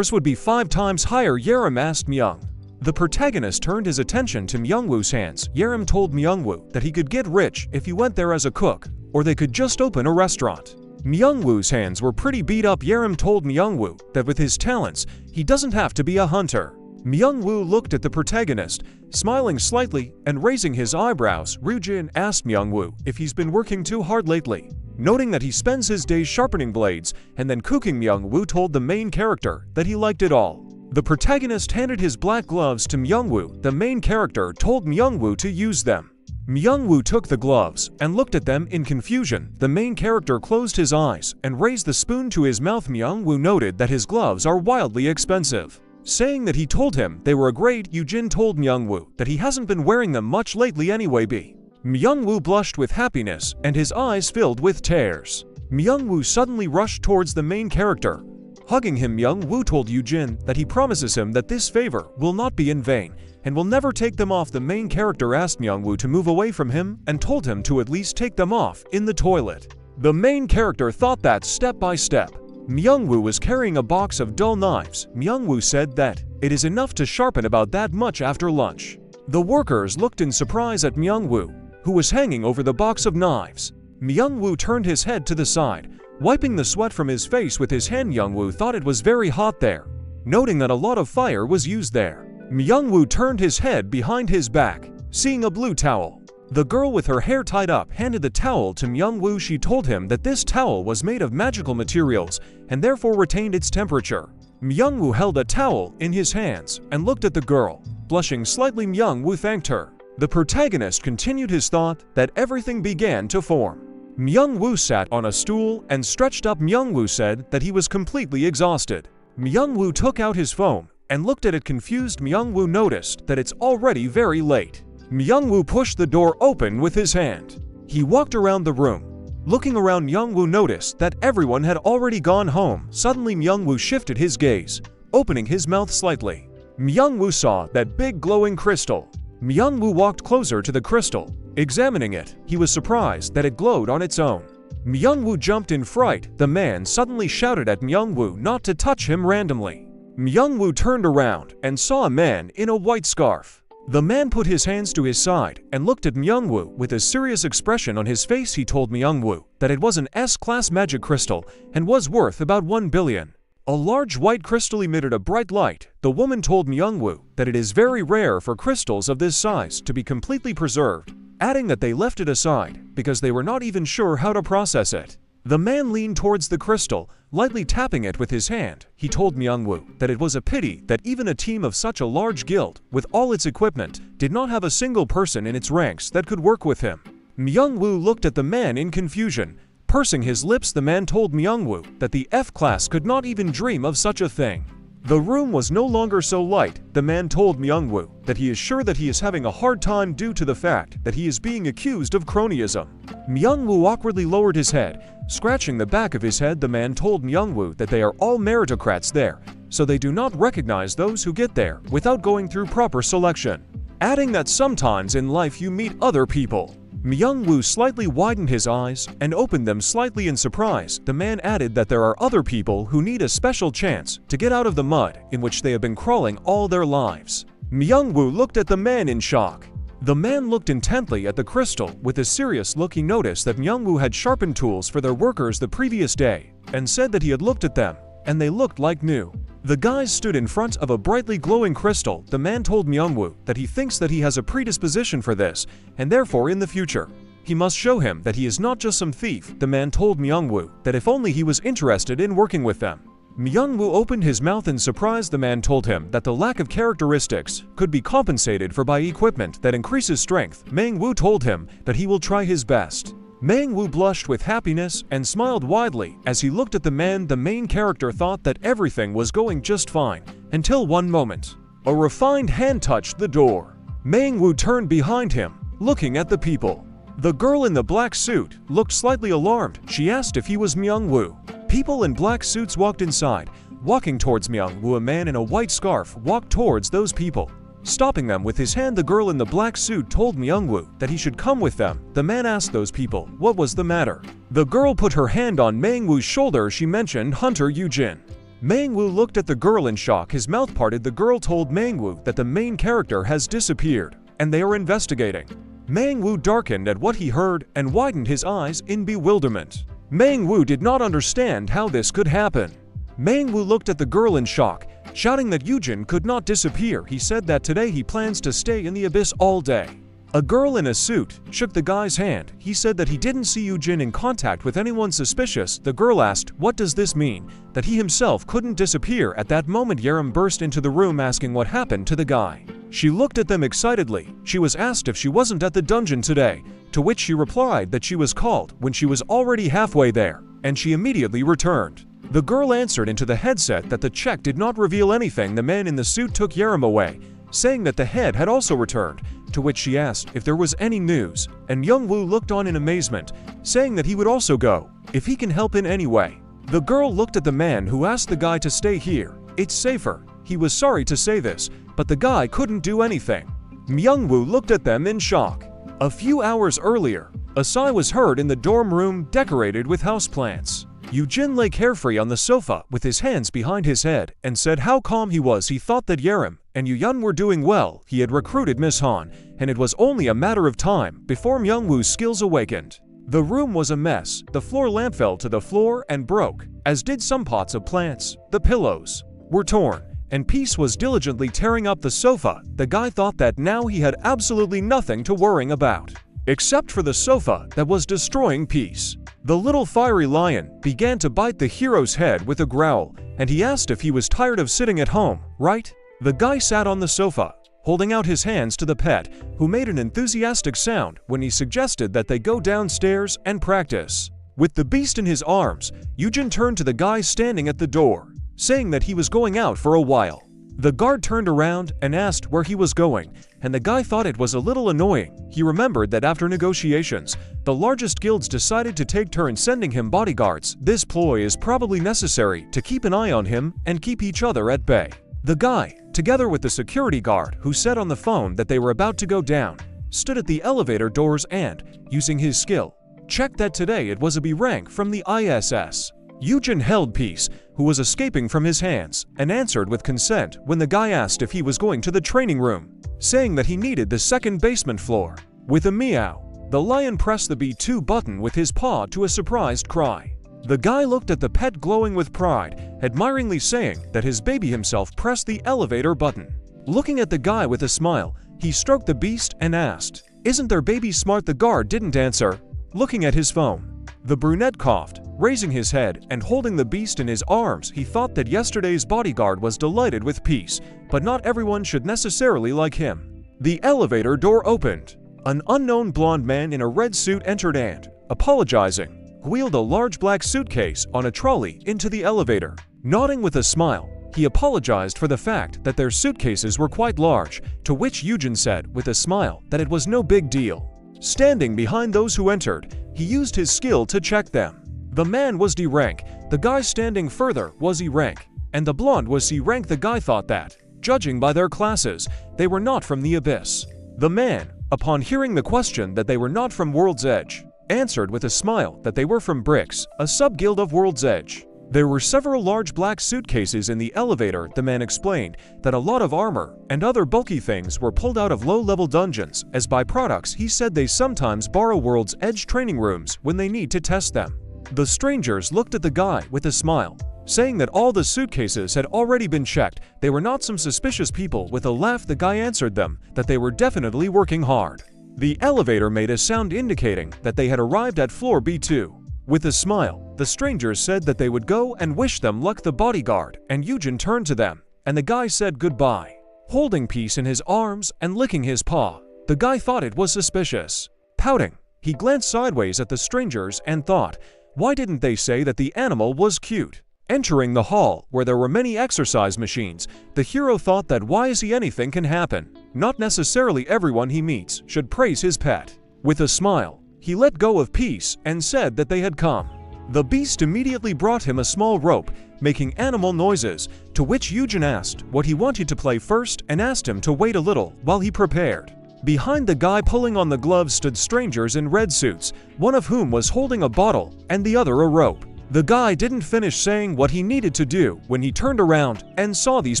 would be 5 times higher. Yaram asked Myung. The protagonist turned his attention to Myungwoo's hands. Yaram told Myungwoo that he could get rich if he went there as a cook, or they could just open a restaurant. Myungwoo's hands were pretty beat up. Yaram told Myungwoo that with his talents, he doesn't have to be a hunter. Myungwoo looked at the protagonist, smiling slightly and raising his eyebrows. Eugene asked Myungwoo if he's been working too hard lately, noting that he spends his days sharpening blades and then cooking. Myungwoo told the main character that he liked it all. The protagonist handed his black gloves to Myungwoo. The main character told Myungwoo to use them. Myungwoo took the gloves and looked at them in confusion. The main character closed his eyes and raised the spoon to his mouth. Myungwoo noted that his gloves are wildly expensive, saying that he told him they were great. Eugene told Myungwoo that he hasn't been wearing them much lately anyway. Myungwoo blushed with happiness and his eyes filled with tears. Myungwoo suddenly rushed towards the main character. Hugging him, Myungwoo told Eugene that he promises him that this favor will not be in vain and will never take them off. The main character asked Myungwoo to move away from him and told him to at least take them off in the toilet. The main character thought that step by step. Myungwoo was carrying a box of dull knives. Myungwoo said that it is enough to sharpen about that much after lunch. The workers looked in surprise at Myungwoo, who was hanging over the box of knives. Myungwoo turned his head to the side, wiping the sweat from his face with his hand. Myungwoo thought it was very hot there, noting that a lot of fire was used there. Myungwoo turned his head behind his back, seeing a blue towel. The girl with her hair tied up handed the towel to Myungwoo. She told him that this towel was made of magical materials and therefore retained its temperature. Myungwoo held a towel in his hands and looked at the girl, blushing slightly, Myung-woo thanked her. The protagonist continued his thought that everything began to form. Myung-woo sat on a stool and stretched up. Myung-woo said that he was completely exhausted. Myung-woo took out his phone and looked at it confused. Myung-woo noticed that it's already very late. Myung-woo pushed the door open with his hand. He walked around the room. Looking around, Myung-woo noticed that everyone had already gone home. Suddenly, Myung-woo shifted his gaze, opening his mouth slightly. Myung-woo saw that big glowing crystal. Myung-woo walked closer to the crystal. Examining it, he was surprised that it glowed on its own. Myung-woo jumped in fright. The man suddenly shouted at Myung-woo not to touch him randomly. Myung-woo turned around and saw a man in a white scarf. The man put his hands to his side and looked at Myung-woo with a serious expression on his face. He told Myung-woo that it was an S-class magic crystal and was worth about 1 billion. A large white crystal emitted a bright light. The woman told Myung-woo that it is very rare for crystals of this size to be completely preserved, adding that they left it aside because they were not even sure how to process it. The man leaned towards the crystal, lightly tapping it with his hand. He told Myung-woo that it was a pity that even a team of such a large guild, with all its equipment, did not have a single person in its ranks that could work with him. Myung-woo looked at the man in confusion. Pursing his lips, the man told Myung-woo that the F-class could not even dream of such a thing. The room was no longer so light. The man told Myung-woo that he is sure that he is having a hard time due to the fact that he is being accused of cronyism. Myung-woo awkwardly lowered his head. Scratching the back of his head, the man told Myung-woo that they are all meritocrats there, so they do not recognize those who get there without going through proper selection, adding that sometimes in life you meet other people. Myung-woo slightly widened his eyes and opened them slightly in surprise. The man added that there are other people who need a special chance to get out of the mud in which they have been crawling all their lives. Myung-woo looked at the man in shock. The man looked intently at the crystal with a serious look. He noticed that Myung-woo had sharpened tools for their workers the previous day and said that he had looked at them and they looked like new. The guys stood in front of a brightly glowing crystal. The man told Myung-woo that he thinks that he has a predisposition for this, and therefore in the future, he must show him that he is not just some thief. The man told Myung-woo that if only he was interested in working with them. Myung-woo opened his mouth in surprise. The man told him that the lack of characteristics could be compensated for by equipment that increases strength. Myung-woo told him that he will try his best. Myung-woo blushed with happiness and smiled widely as he looked at the man. The main character thought that everything was going just fine, until one moment. A refined hand touched the door. Myung-woo turned behind him, looking at the people. The girl in the black suit looked slightly alarmed. She asked if he was Myung-woo. People in black suits walked inside. Walking towards Myung-woo, a man in a white scarf walked towards those people, stopping them with his hand. The girl in the black suit told Myung-woo that he should come with them. The man asked those people what was the matter. The girl put her hand on Myung-woo's shoulder. She mentioned Hunter Eugene. Myung-woo looked at the girl in shock. His mouth parted. The girl told Myung-woo that the main character has disappeared and they are investigating. Myung-woo darkened at what he heard and widened his eyes in bewilderment. Myung-woo did not understand how this could happen. Myung-woo looked at the girl in shock, shouting that Eugene could not disappear. He said that today he plans to stay in the abyss all day. A girl in a suit shook the guy's hand. He said that he didn't see Eugene in contact with anyone suspicious. The girl asked, "What does this mean? That he himself couldn't disappear?" At that moment, Yaram burst into the room asking what happened to the guy. She looked at them excitedly. She was asked if she wasn't at the dungeon today, to which she replied that she was called when she was already halfway there, and she immediately returned. The girl answered into the headset that the check did not reveal anything. The man in the suit took Yaram away, saying that the head had also returned, to which she asked if there was any news, and Myung-woo looked on in amazement, saying that he would also go, if he can help in any way. The girl looked at the man who asked the guy to stay here. It's safer. He was sorry to say this, but the guy couldn't do anything. Myung-woo looked at them in shock. A few hours earlier, a sigh was heard in the dorm room decorated with houseplants. Eugene lay carefree on the sofa with his hands behind his head and said how calm he was. He thought that Yaram and Eugene were doing well. He had recruited Miss Han, and it was only a matter of time before Myung-woo's skills awakened. The room was a mess. The floor lamp fell to the floor and broke, as did some pots of plants. The pillows were torn, and Peace was diligently tearing up the sofa. The guy thought that now he had absolutely nothing to worry about, except for the sofa that was destroying Peace. The little fiery lion began to bite the hero's head with a growl, and he asked if he was tired of sitting at home, right? The guy sat on the sofa, holding out his hands to the pet, who made an enthusiastic sound when he suggested that they go downstairs and practice. With the beast in his arms, Eugene turned to the guy standing at the door, saying that he was going out for a while. The guard turned around and asked where he was going, and the guy thought it was a little annoying. He remembered that after negotiations, the largest guilds decided to take turns sending him bodyguards. This ploy is probably necessary to keep an eye on him and keep each other at bay. The guy, together with the security guard who said on the phone that they were about to go down, stood at the elevator doors and, using his skill, checked that today it was a B rank from the ISS. Eugene held peace, who was escaping from his hands, and answered with consent when the guy asked if he was going to the training room, saying that he needed the second basement floor. With a meow, the lion pressed the B2 button with his paw to a surprised cry. The guy looked at the pet glowing with pride, admiringly saying that his baby himself pressed the elevator button. Looking at the guy with a smile, he stroked the beast and asked, "Isn't their baby smart?" The guard didn't answer, looking at his phone. The brunette coughed, raising his head and holding the beast in his arms. He thought that yesterday's bodyguard was delighted with peace, but not everyone should necessarily like him. The elevator door opened. An unknown blonde man in a red suit entered and, apologizing, wheeled a large black suitcase on a trolley into the elevator. Nodding with a smile, he apologized for the fact that their suitcases were quite large, to which Eugene said with a smile that it was no big deal. Standing behind those who entered, he used his skill to check them. The man was D rank, the guy standing further was E rank, and the blonde was C rank. The guy thought that, judging by their classes, they were not from the abyss. The man, upon hearing the question that they were not from World's Edge, answered with a smile that they were from Bricks, a sub-guild of World's Edge. There were several large black suitcases in the elevator. The man explained that a lot of armor and other bulky things were pulled out of low-level dungeons as byproducts. He said they sometimes borrow World's Edge training rooms when they need to test them. The strangers looked at the guy with a smile, saying that all the suitcases had already been checked. They were not some suspicious people. With a laugh, the guy answered them that they were definitely working hard. The elevator made a sound indicating that they had arrived at floor B2. With a smile, the strangers said that they would go and wish them luck. The bodyguard and Eugene turned to them, and the guy said goodbye. Holding peace in his arms and licking his paw, the guy thought it was suspicious. Pouting, he glanced sideways at the strangers and thought, why didn't they say that the animal was cute? Entering the hall, where there were many exercise machines, the hero thought that why is he anything can happen. Not necessarily everyone he meets should praise his pet. With a smile, he let go of peace and said that they had come. The beast immediately brought him a small rope, making animal noises, to which Eugene asked what he wanted to play first and asked him to wait a little while he prepared. Behind the guy pulling on the gloves stood strangers in red suits, one of whom was holding a bottle and the other a rope. The guy didn't finish saying what he needed to do when he turned around and saw these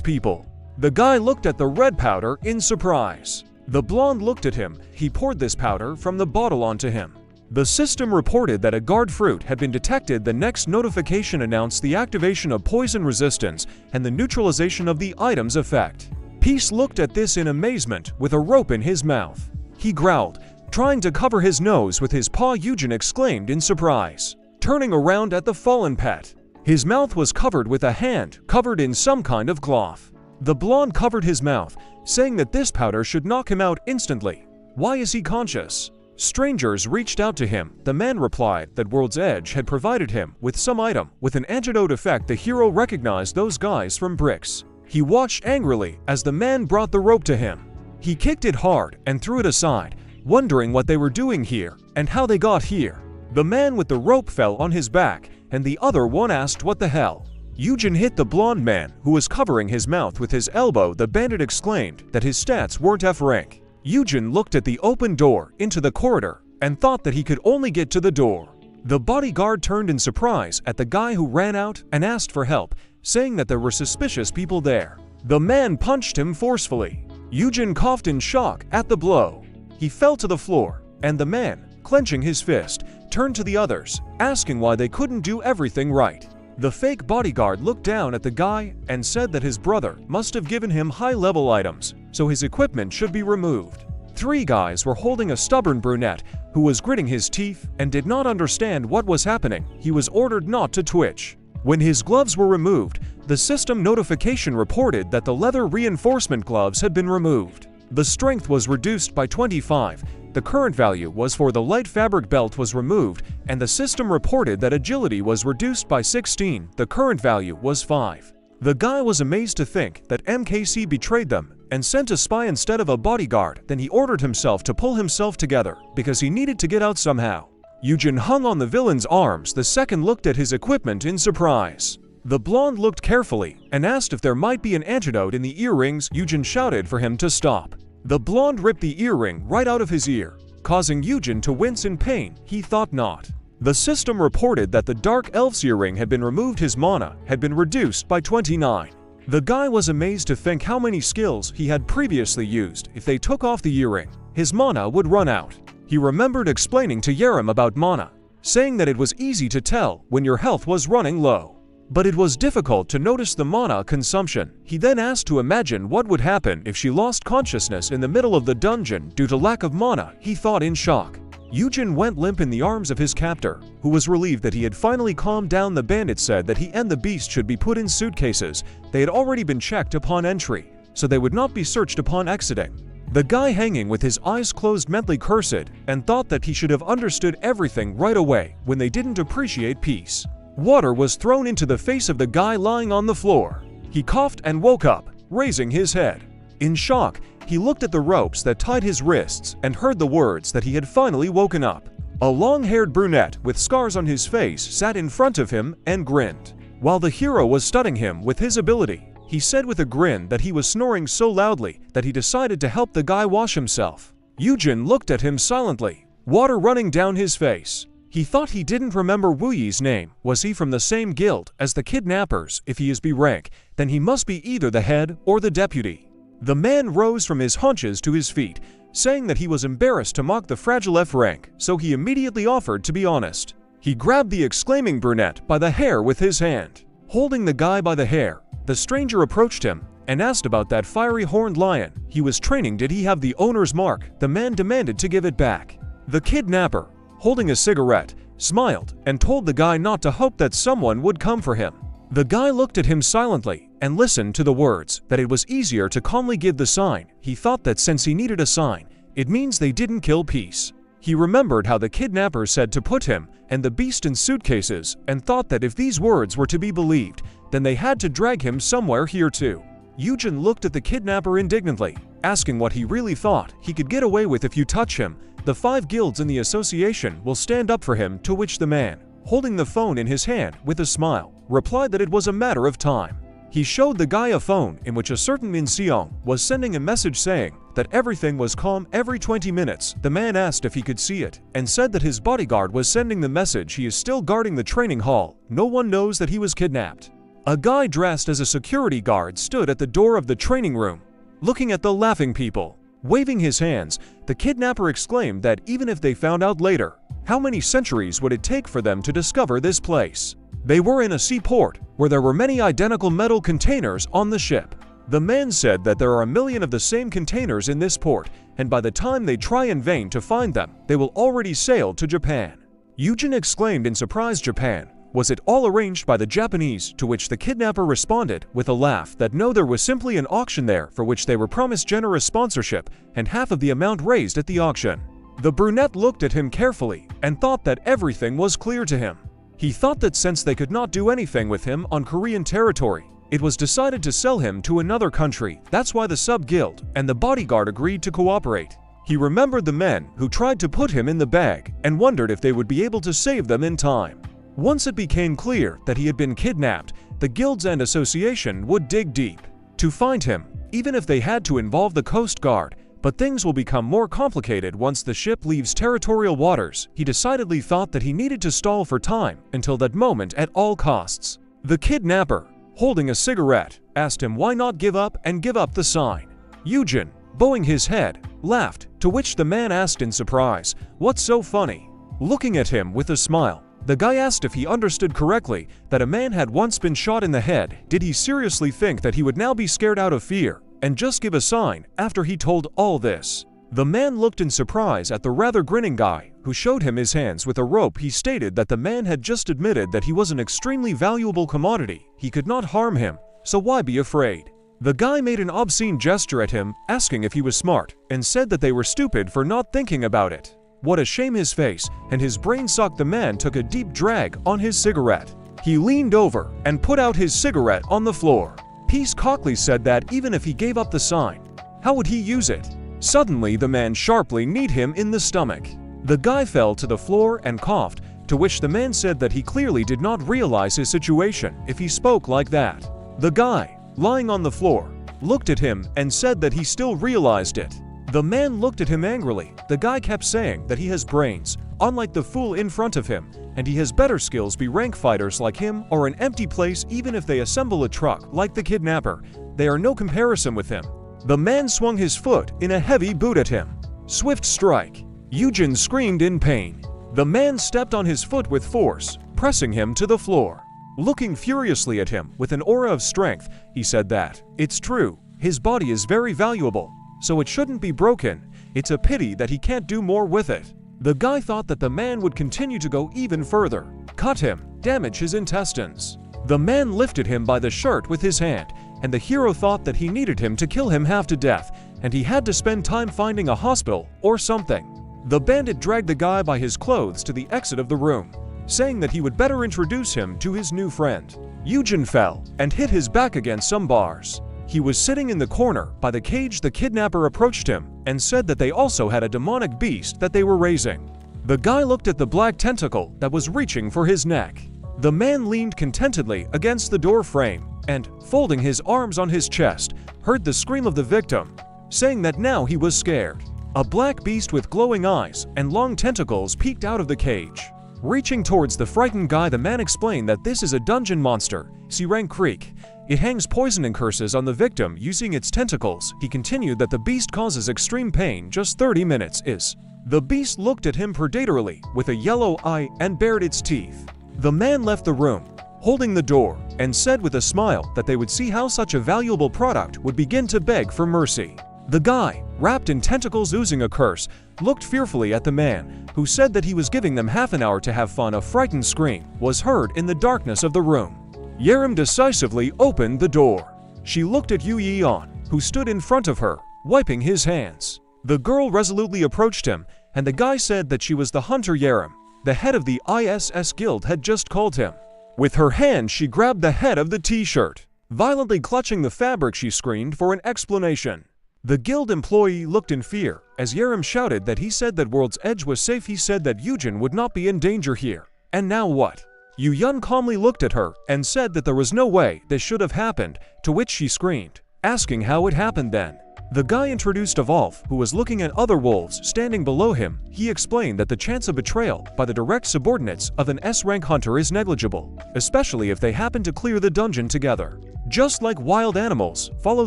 people. The guy looked at the red powder in surprise. The blonde looked at him. He poured this powder from the bottle onto him. The system reported that a guard fruit had been detected. The next notification announced the activation of poison resistance and the neutralization of the item's effect. Peace looked at this in amazement with a rope in his mouth. He growled, trying to cover his nose with his paw. Eugene exclaimed in surprise, turning around at the fallen pet. His mouth was covered with a hand covered in some kind of cloth. The blonde covered his mouth, saying that this powder should knock him out instantly. Why is he conscious? Strangers reached out to him. The man replied that World's Edge had provided him with some item with an antidote effect. The hero recognized those guys from Bricks. He watched angrily as the man brought the rope to him. He kicked it hard and threw it aside, wondering what they were doing here and how they got here. The man with the rope fell on his back, and the other one asked what the hell. Eugene hit the blonde man, who was covering his mouth with his elbow. The bandit exclaimed that his stats weren't F rank. Eugene looked at the open door into the corridor and thought that he could only get to the door. The bodyguard turned in surprise at the guy who ran out and asked for help, saying that there were suspicious people there. The man punched him forcefully. Eugene coughed in shock at the blow. He fell to the floor, and the man, clenching his fist, turned to the others, asking why they couldn't do everything right. The fake bodyguard looked down at the guy and said that his brother must have given him high-level items, so his equipment should be removed. 3 guys were holding a stubborn brunette who was gritting his teeth and did not understand what was happening. He was ordered not to twitch. When his gloves were removed, the system notification reported that the leather reinforcement gloves had been removed. The strength was reduced by 25, the current value was for the light fabric belt was removed, and the system reported that agility was reduced by 16, the current value was 5. The guy was amazed to think that MKC betrayed them and sent a spy instead of a bodyguard. Then he ordered himself to pull himself together because he needed to get out somehow. Eugene hung on the villain's arms. The second looked at his equipment in surprise. The blonde looked carefully and asked if there might be an antidote in the earrings. Eugene shouted for him to stop. The blonde ripped the earring right out of his ear, causing Eugene to wince in pain. He thought not. The system reported that the dark elf's earring had been removed. His mana had been reduced by 29. The guy was amazed to think how many skills he had previously used. If they took off the earring, his mana would run out. He remembered explaining to Yaram about mana, saying that it was easy to tell when your health was running low, but it was difficult to notice the mana consumption. He then asked to imagine what would happen if she lost consciousness in the middle of the dungeon due to lack of mana. He thought in shock. Eugene went limp in the arms of his captor, who was relieved that he had finally calmed down. The bandit said that he and the beast should be put in suitcases. They had already been checked upon entry, so they would not be searched upon exiting. The guy hanging with his eyes closed mentally cursed and thought that he should have understood everything right away when they didn't appreciate peace. Water was thrown into the face of the guy lying on the floor. He coughed and woke up, raising his head. In shock, he looked at the ropes that tied his wrists and heard the words that he had finally woken up. A long-haired brunette with scars on his face sat in front of him and grinned. While the hero was stunning him with his ability, he said with a grin that he was snoring so loudly that he decided to help the guy wash himself. Eugene looked at him silently, water running down his face. He thought he didn't remember Wu Yi's name. Was he from the same guild as the kidnappers? If he is B rank, then he must be either the head or the deputy. The man rose from his haunches to his feet, saying that he was embarrassed to mock the fragile F rank, so he immediately offered to be honest. He grabbed the exclaiming brunette by the hair with his hand. Holding the guy by the hair, the stranger approached him and asked about that fiery horned lion he was training. Did he have the owner's mark? The man demanded to give it back. The kidnapper, holding a cigarette, smiled and told the guy not to hope that someone would come for him. The guy looked at him silently and listened to the words, that it was easier to calmly give the sign. He thought that since he needed a sign, it means they didn't kill peace. He remembered how the kidnapper said to put him and the beast in suitcases and thought that if these words were to be believed, then they had to drag him somewhere here too. Eugene looked at the kidnapper indignantly, asking what he really thought he could get away with. If you touch him, the 5 guilds in the association will stand up for him, to which the man, holding the phone in his hand with a smile, replied that it was a matter of time. He showed the guy a phone in which a certain Min Seong was sending a message saying that everything was calm every 20 minutes. The man asked if he could see it and said that his bodyguard was sending the message. He is still guarding the training hall. No one knows that he was kidnapped. A guy dressed as a security guard stood at the door of the training room, looking at the laughing people. Waving his hands, the kidnapper exclaimed that even if they found out later, how many centuries would it take for them to discover this place? They were in a seaport where there were many identical metal containers on the ship. The man said that there are 1 million of the same containers in this port, and by the time they try in vain to find them, they will already sail to Japan. Eugene exclaimed in surprise, Japan? Was it all arranged by the Japanese? To which the kidnapper responded with a laugh that no, there was simply an auction there for which they were promised generous sponsorship and half of the amount raised at the auction. The brunette looked at him carefully and thought that everything was clear to him. He thought that since they could not do anything with him on Korean territory, it was decided to sell him to another country. That's why the sub-guild and the bodyguard agreed to cooperate. He remembered the men who tried to put him in the bag and wondered if they would be able to save them in time. Once it became clear that he had been kidnapped, the guilds and association would dig deep to find him, even if they had to involve the Coast Guard. But things will become more complicated once the ship leaves territorial waters. He decidedly thought that he needed to stall for time until that moment at all costs. The kidnapper, holding a cigarette, asked him why not give up and give up the sign. Eugene, bowing his head, laughed, to which the man asked in surprise, "What's so funny?" Looking at him with a smile, the guy asked if he understood correctly that a man had once been shot in the head. Did he seriously think that he would now be scared out of fear and just give a sign after he told all this? The man looked in surprise at the rather grinning guy, who showed him his hands with a rope. He stated that the man had just admitted that he was an extremely valuable commodity. He could not harm him, so why be afraid? The guy made an obscene gesture at him, asking if he was smart, and said that they were stupid for not thinking about it. What a shame his face, and his brain sucked. The man took a deep drag on his cigarette. He leaned over and put out his cigarette on the floor. Peace Cockley said that even if he gave up the sign, how would he use it? Suddenly the man sharply kneed him in the stomach. The guy fell to the floor and coughed, to which the man said that he clearly did not realize his situation if he spoke like that. The guy, lying on the floor, looked at him and said that he still realized it. The man looked at him angrily. The guy kept saying that he has brains, unlike the fool in front of him, and he has better skills. Rank fighters like him are an empty place. Even if they assemble a truck like the kidnapper, they are no comparison with him. The man swung his foot in a heavy boot at him. Swift strike. Eugene screamed in pain. The man stepped on his foot with force, pressing him to the floor. Looking furiously at him with an aura of strength, he said that, "It's true, his body is very valuable, so it shouldn't be broken. It's a pity that he can't do more with it." The guy thought that the man would continue to go even further, cut him, damage his intestines. The man lifted him by the shirt with his hand, and the hero thought that he needed him to kill him half to death, and he had to spend time finding a hospital or something. The bandit dragged the guy by his clothes to the exit of the room, saying that he would better introduce him to his new friend. Eugene fell and hit his back against some bars. He was sitting in the corner by the cage. The kidnapper approached him and said that they also had a demonic beast that they were raising. The guy looked at the black tentacle that was reaching for his neck. The man leaned contentedly against the door frame and, folding his arms on his chest, heard the scream of the victim, saying that now he was scared. A black beast with glowing eyes and long tentacles peeked out of the cage. Reaching towards the frightened guy, the man explained that this is a dungeon monster, Sirang Creek. It hangs poison and curses on the victim using its tentacles. He continued that the beast causes extreme pain. Just 30 minutes is. The beast looked at him predatorily with a yellow eye and bared its teeth. The man left the room, holding the door, and said with a smile that they would see how such a valuable product would begin to beg for mercy. The guy, wrapped in tentacles oozing a curse, looked fearfully at the man, who said that he was giving them half an hour to have fun. A frightened scream was heard in the darkness of the room. Yaram decisively opened the door. She looked at Eugene, who stood in front of her, wiping his hands. The girl resolutely approached him, and the guy said that she was the hunter Yaram. The head of the ISS guild had just called him. With her hand, she grabbed the head of the t-shirt. Violently clutching the fabric, she screamed for an explanation. The guild employee looked in fear as Yaram shouted that he said that World's Edge was safe. He said that Eugene would not be in danger here. And now what? Eugene calmly looked at her and said that there was no way this should have happened, to which she screamed, asking how it happened then. The guy introduced a wolf who was looking at other wolves standing below him. He explained that the chance of betrayal by the direct subordinates of an S-rank hunter is negligible, especially if they happen to clear the dungeon together. Just like wild animals follow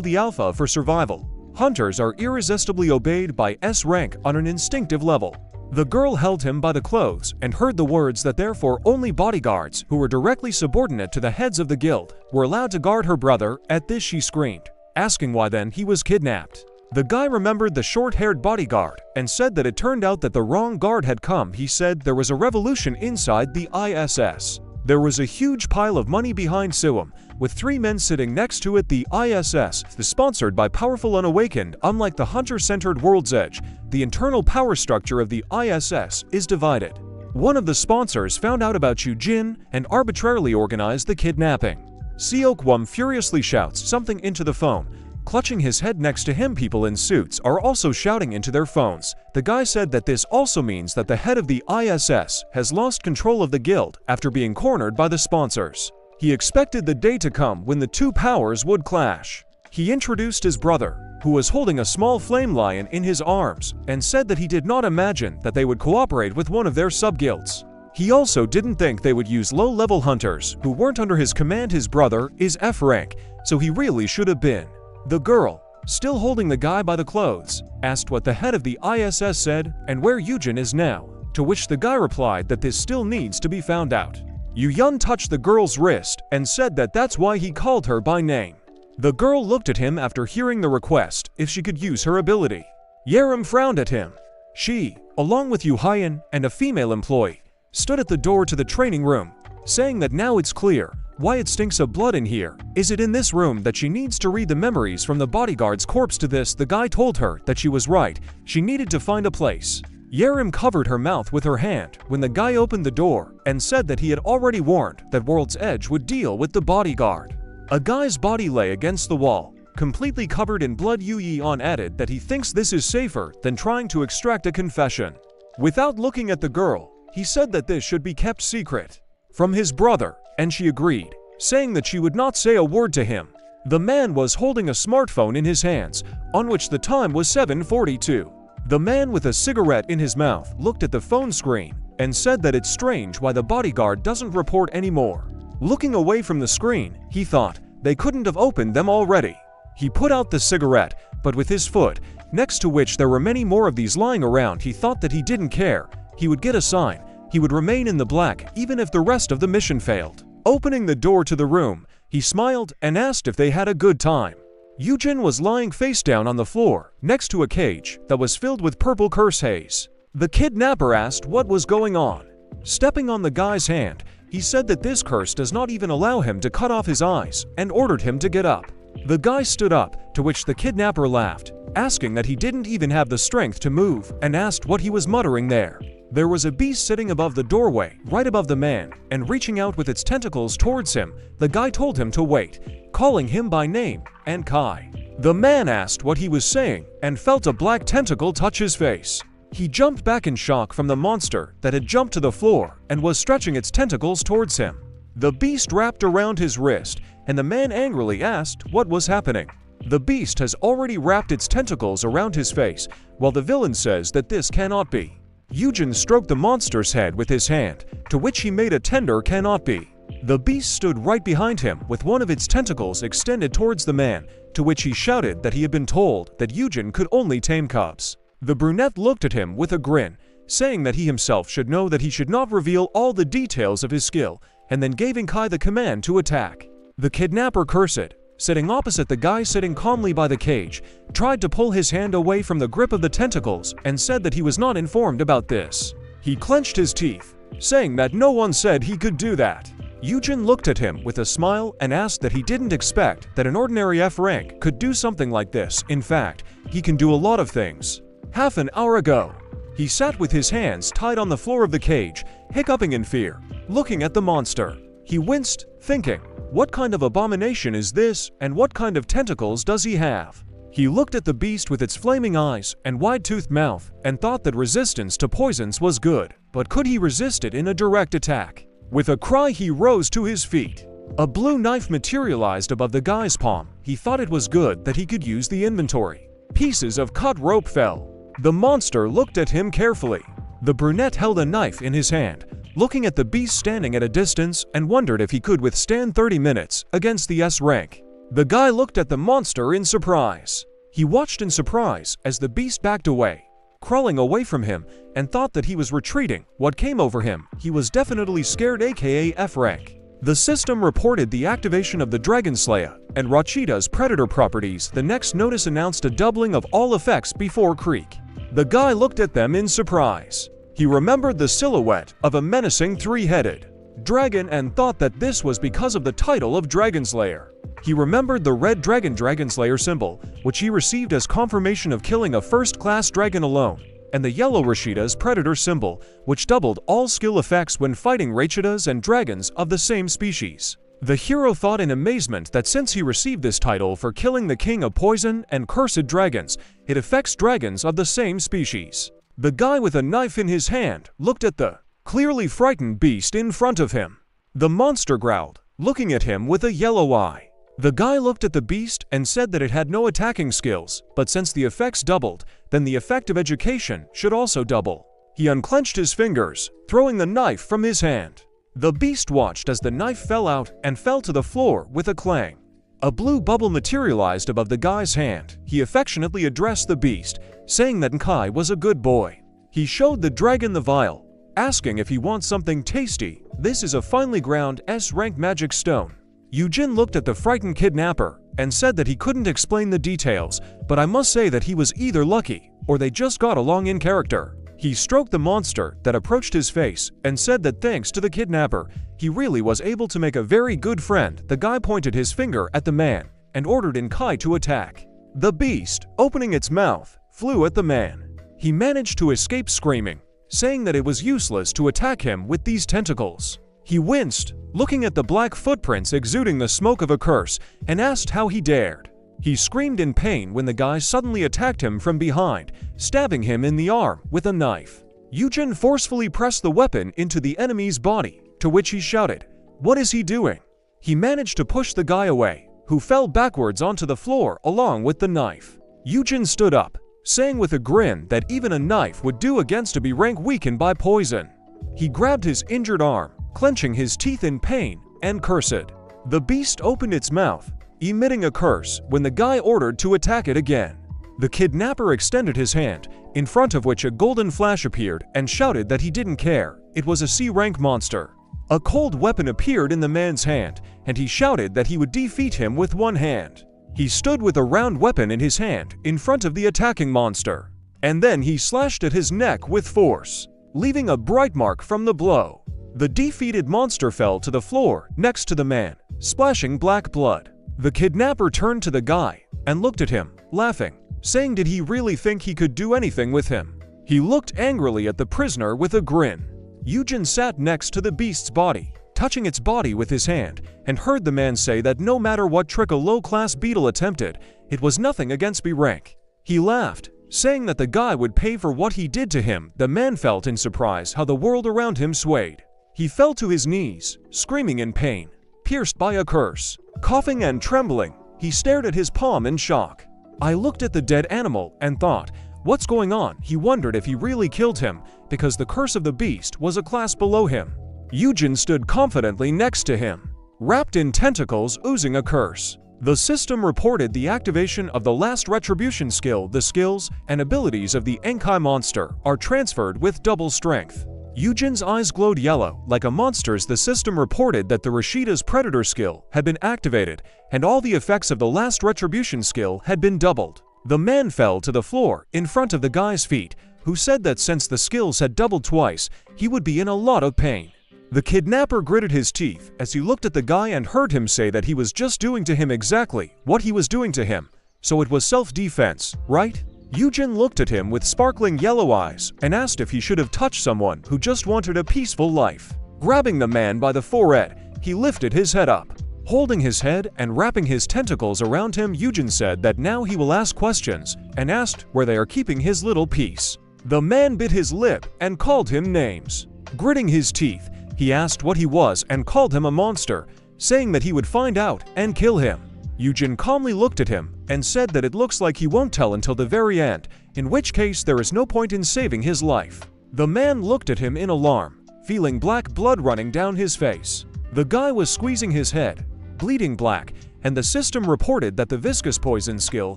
the alpha for survival, hunters are irresistibly obeyed by S-rank on an instinctive level. The girl held him by the clothes and heard the words that therefore only bodyguards who were directly subordinate to the heads of the guild were allowed to guard her brother. At this she screamed, asking why then he was kidnapped. The guy remembered the short-haired bodyguard and said that it turned out that the wrong guard had come. He said there was a revolution inside the ISS. There was a huge pile of money behind Siwam, with 3 men sitting next to it. The ISS is sponsored by powerful unawakened. Unlike the hunter-centered World's Edge, the internal power structure of the ISS is divided. One of the sponsors found out about Eugene and arbitrarily organized the kidnapping. Seokwam furiously shouts something into the phone. Clutching his head next to him, people in suits are also shouting into their phones. The guy said that this also means that the head of the ISS has lost control of the guild after being cornered by the sponsors. He expected the day to come when the two powers would clash. He introduced his brother, who was holding a small flame lion in his arms, and said that he did not imagine that they would cooperate with one of their sub-guilds. He also didn't think they would use low-level hunters who weren't under his command. His brother is F rank, so he really should have been. The girl, still holding the guy by the clothes, asked what the head of the ISS said and where Eugene is now, to which the guy replied that this still needs to be found out. Eugene touched the girl's wrist and said that that's why he called her by name. The girl looked at him after hearing the request if she could use her ability. Yaram frowned at him. She, along with Eugene and a female employee, stood at the door to the training room, saying that now it's clear Why it stinks of blood in here? Is it in this room that she needs to read the memories from the bodyguard's corpse? To this, the guy told her that she was right. She needed to find a place. Yaram covered her mouth with her hand when the guy opened the door and said that he had already warned that World's Edge would deal with the bodyguard. A guy's body lay against the wall, completely covered in blood. Eugene added that he thinks this is safer than trying to extract a confession. Without looking at the girl, he said that this should be kept secret from his brother, and she agreed, saying that she would not say a word to him. The man was holding a smartphone in his hands, on which the time was 7:42. The man with a cigarette in his mouth looked at the phone screen and said that it's strange why the bodyguard doesn't report anymore. Looking away from the screen, he thought they couldn't have opened them already. He put out the cigarette, but with his foot, next to which there were many more of these lying around, he thought that he didn't care. He would get a sign. He would remain in the black even if the rest of the mission failed. Opening the door to the room, he smiled and asked if they had a good time. Eugene was lying face down on the floor, next to a cage that was filled with purple curse haze. The kidnapper asked what was going on. Stepping on the guy's hand, he said that this curse does not even allow him to cut off his eyes and ordered him to get up. The guy stood up, to which the kidnapper laughed, asking that he didn't even have the strength to move, and asked what he was muttering there. There was a beast sitting above the doorway, right above the man, and reaching out with its tentacles towards him. The guy told him to wait, calling him by name, and Kai. The man asked what he was saying, and felt a black tentacle touch his face. He jumped back in shock from the monster that had jumped to the floor and was stretching its tentacles towards him. The beast wrapped around his wrist, and the man angrily asked what was happening. The beast has already wrapped its tentacles around his face, while the villain says that this cannot be. Eugene stroked the monster's head with his hand, to which he made a tender cannot be. The beast stood right behind him with one of its tentacles extended towards the man, to which he shouted that he had been told that Eugene could only tame cubs. The brunette looked at him with a grin, saying that he himself should know that he should not reveal all the details of his skill, and then giving Kai the command to attack. The kidnapper cursed, sitting opposite the guy sitting calmly by the cage, tried to pull his hand away from the grip of the tentacles and said that he was not informed about this. He clenched his teeth, saying that no one said he could do that. Eugene looked at him with a smile and asked that he didn't expect that an ordinary F rank could do something like this. In fact, he can do a lot of things. Half an hour ago, he sat with his hands tied on the floor of the cage, hiccuping in fear, looking at the monster. He winced, thinking, what kind of abomination is this, and what kind of tentacles does he have? He looked at the beast with its flaming eyes and wide-toothed mouth and thought that resistance to poisons was good, but could he resist it in a direct attack? With a cry, he rose to his feet. A blue knife materialized above the guy's palm. He thought it was good that he could use the inventory. Pieces of cut rope fell. The monster looked at him carefully. The brunette held a knife in his hand, looking at the beast standing at a distance, and wondered if he could withstand 30 minutes against the S rank. The guy looked at the monster in surprise. He watched in surprise as the beast backed away, crawling away from him, and thought that he was retreating. What came over him? He was definitely scared, aka F rank. The system reported the activation of the Dragon Slayer and Rachita's Predator properties. The next notice announced a doubling of all effects before Creek. The guy looked at them in surprise. He remembered the silhouette of a menacing three-headed dragon and thought that this was because of the title of Dragon Slayer. He remembered the red Dragon Slayer symbol, which he received as confirmation of killing a first-class dragon alone, and the yellow Rachita's Predator symbol, which doubled all skill effects when fighting Rachitas and dragons of the same species. The hero thought in amazement that since he received this title for killing the king of poison and cursed dragons, it affects dragons of the same species. The guy with a knife in his hand looked at the clearly frightened beast in front of him. The monster growled, looking at him with a yellow eye. The guy looked at the beast and said that it had no attacking skills, but since the effects doubled, then the effect of education should also double. He unclenched his fingers, throwing the knife from his hand. The beast watched as the knife fell out and fell to the floor with a clang. A blue bubble materialized above the guy's hand. He affectionately addressed the beast, saying that Kai was a good boy. He showed the dragon the vial, asking if he wants something tasty. This is a finely ground S-rank magic stone. Eugene looked at the frightened kidnapper and said that he couldn't explain the details, but I must say that he was either lucky or they just got along in character. He stroked the monster that approached his face and said that thanks to the kidnapper, he really was able to make a very good friend. The guy pointed his finger at the man and ordered Kai to attack. The beast, opening its mouth, flew at the man. He managed to escape screaming, saying that it was useless to attack him with these tentacles. He winced, looking at the black footprints exuding the smoke of a curse, and asked how he dared. He screamed in pain when the guy suddenly attacked him from behind, stabbing him in the arm with a knife. Eugene forcefully pressed the weapon into the enemy's body, to which he shouted, "What is he doing?" He managed to push the guy away, who fell backwards onto the floor along with the knife. Eugene stood up, saying with a grin that even a knife would do against a B-rank weakened by poison. He grabbed his injured arm, clenching his teeth in pain, and cursed. The beast opened its mouth, emitting a curse when the guy ordered to attack it again. The kidnapper extended his hand, in front of which a golden flash appeared, and shouted that he didn't care. It was a C-rank monster. A cold weapon appeared in the man's hand, and he shouted that he would defeat him with one hand. He stood with a round weapon in his hand in front of the attacking monster, and then he slashed at his neck with force, leaving a bright mark from the blow. The defeated monster fell to the floor next to the man, splashing black blood. The kidnapper turned to the guy and looked at him, laughing, saying did he really think he could do anything with him? He looked angrily at the prisoner with a grin. Eugene sat next to the beast's body, touching its body with his hand, and heard the man say that no matter what trick a low-class beetle attempted, it was nothing against B-rank. He laughed, saying that the guy would pay for what he did to him. The man felt in surprise how the world around him swayed. He fell to his knees, screaming in pain, pierced by a curse. Coughing and trembling, he stared at his palm in shock. I looked at the dead animal and thought, what's going on? He wondered if he really killed him, because the curse of the beast was a class below him. Eugene stood confidently next to him, wrapped in tentacles oozing a curse. The system reported the activation of the last retribution skill. The skills and abilities of the Enkai monster are transferred with double strength. Eugene's eyes glowed yellow, like a monster's. The system reported that the Rashida's Predator skill had been activated, and all the effects of the last retribution skill had been doubled. The man fell to the floor in front of the guy's feet, who said that since the skills had doubled twice, he would be in a lot of pain. The kidnapper gritted his teeth as he looked at the guy and heard him say that he was just doing to him exactly what he was doing to him, so it was self-defense, right? Eugene looked at him with sparkling yellow eyes and asked if he should have touched someone who just wanted a peaceful life. Grabbing the man by the forehead, he lifted his head up. Holding his head and wrapping his tentacles around him, Eugene said that now he will ask questions, and asked where they are keeping his little piece. The man bit his lip and called him names. Gritting his teeth, he asked what he was and called him a monster, saying that he would find out and kill him. Eugene calmly looked at him and said that it looks like he won't tell until the very end, in which case there is no point in saving his life. The man looked at him in alarm, feeling black blood running down his face. The guy was squeezing his head, bleeding black, and the system reported that the viscous poison skill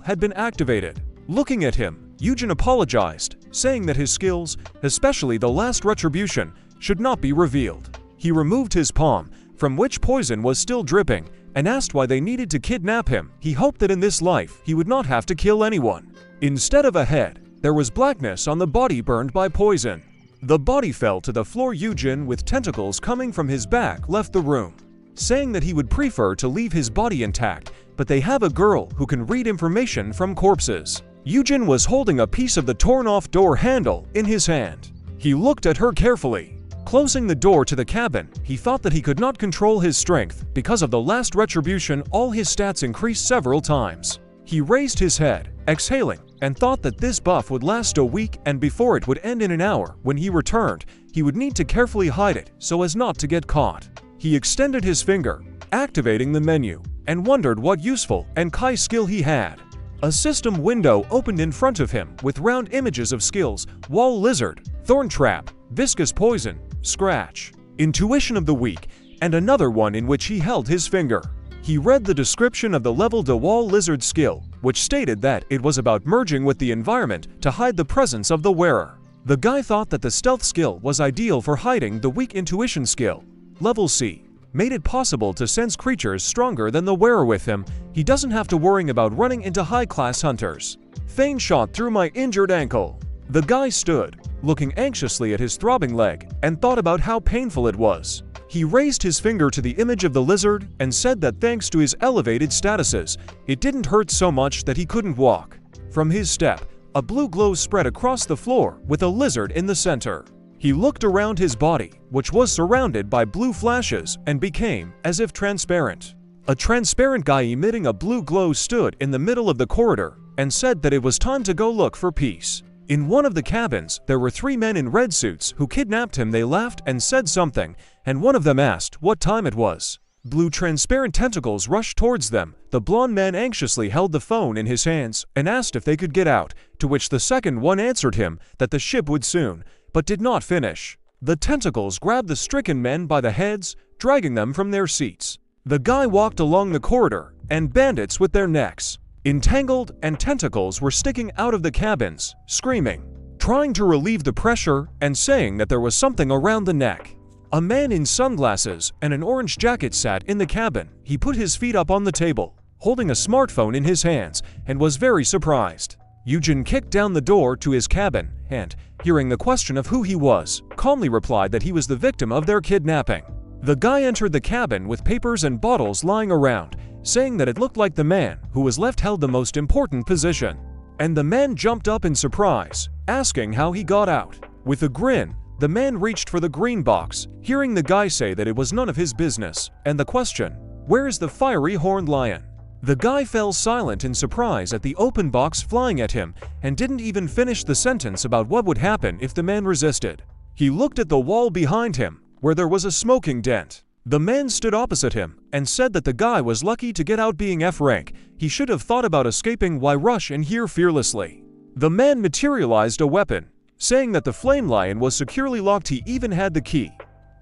had been activated. Looking at him, Eugene apologized, saying that his skills, especially the last retribution, should not be revealed. He removed his palm, from which poison was still dripping, and asked why they needed to kidnap him. He hoped that in this life he would not have to kill anyone. Instead of a head, there was blackness on the body burned by poison. The body fell to the floor. Eugene, with tentacles coming from his back, left the room, saying that he would prefer to leave his body intact, but they have a girl who can read information from corpses. Eugene was holding a piece of the torn-off door handle in his hand. He looked at her carefully. Closing the door to the cabin, he thought that he could not control his strength. Because of the last retribution, all his stats increased several times. He raised his head, exhaling, and thought that this buff would last a week, and before it would end in an hour. When he returned, he would need to carefully hide it so as not to get caught. He extended his finger, activating the menu, and wondered what useful Enkai skill he had. A system window opened in front of him with round images of skills: wall lizard, thorn trap, viscous poison, scratch, intuition of the weak, and another one in which he held his finger. He read the description of the level de wall lizard skill, which stated that it was about merging with the environment to hide the presence of the wearer. The guy thought that the stealth skill was ideal for hiding. The weak intuition skill, level C, made it possible to sense creatures stronger than the wearer with him. He doesn't have to worry about running into high-class hunters. Fane shot through my injured ankle. The guy stood, looking anxiously at his throbbing leg, and thought about how painful it was. He raised his finger to the image of the lizard and said that thanks to his elevated statuses, it didn't hurt so much that he couldn't walk. From his step, a blue glow spread across the floor with a lizard in the center. He looked around his body, which was surrounded by blue flashes, and became as if transparent. A transparent guy emitting a blue glow stood in the middle of the corridor and said that it was time to go look for peace. In one of the cabins, there were 3 men in red suits who kidnapped him. They laughed and said something, and one of them asked what time it was. Blue transparent tentacles rushed towards them. The blonde man anxiously held the phone in his hands and asked if they could get out, to which the second one answered him that the ship would soon, but did not finish. The tentacles grabbed the stricken men by the heads, dragging them from their seats. The guy walked along the corridor, and bandits with their necks entangled and tentacles were sticking out of the cabins, screaming, trying to relieve the pressure and saying that there was something around the neck. A man in sunglasses and an orange jacket sat in the cabin. He put his feet up on the table, holding a smartphone in his hands, and was very surprised. Eugene kicked down the door to his cabin and, hearing the question of who he was, calmly replied that he was the victim of their kidnapping. The guy entered the cabin with papers and bottles lying around, saying that it looked like the man who was left held the most important position. And the man jumped up in surprise, asking how he got out. With a grin, the man reached for the green box, hearing the guy say that it was none of his business, and the question, "Where is the fiery horned lion?" The guy fell silent in surprise at the open box flying at him and didn't even finish the sentence about what would happen if the man resisted. He looked at the wall behind him, where there was a smoking dent. The man stood opposite him and said that the guy was lucky to get out being F rank. He should have thought about escaping. Why rush in here fearlessly? The man materialized a weapon, saying that the flame lion was securely locked. He even had the key.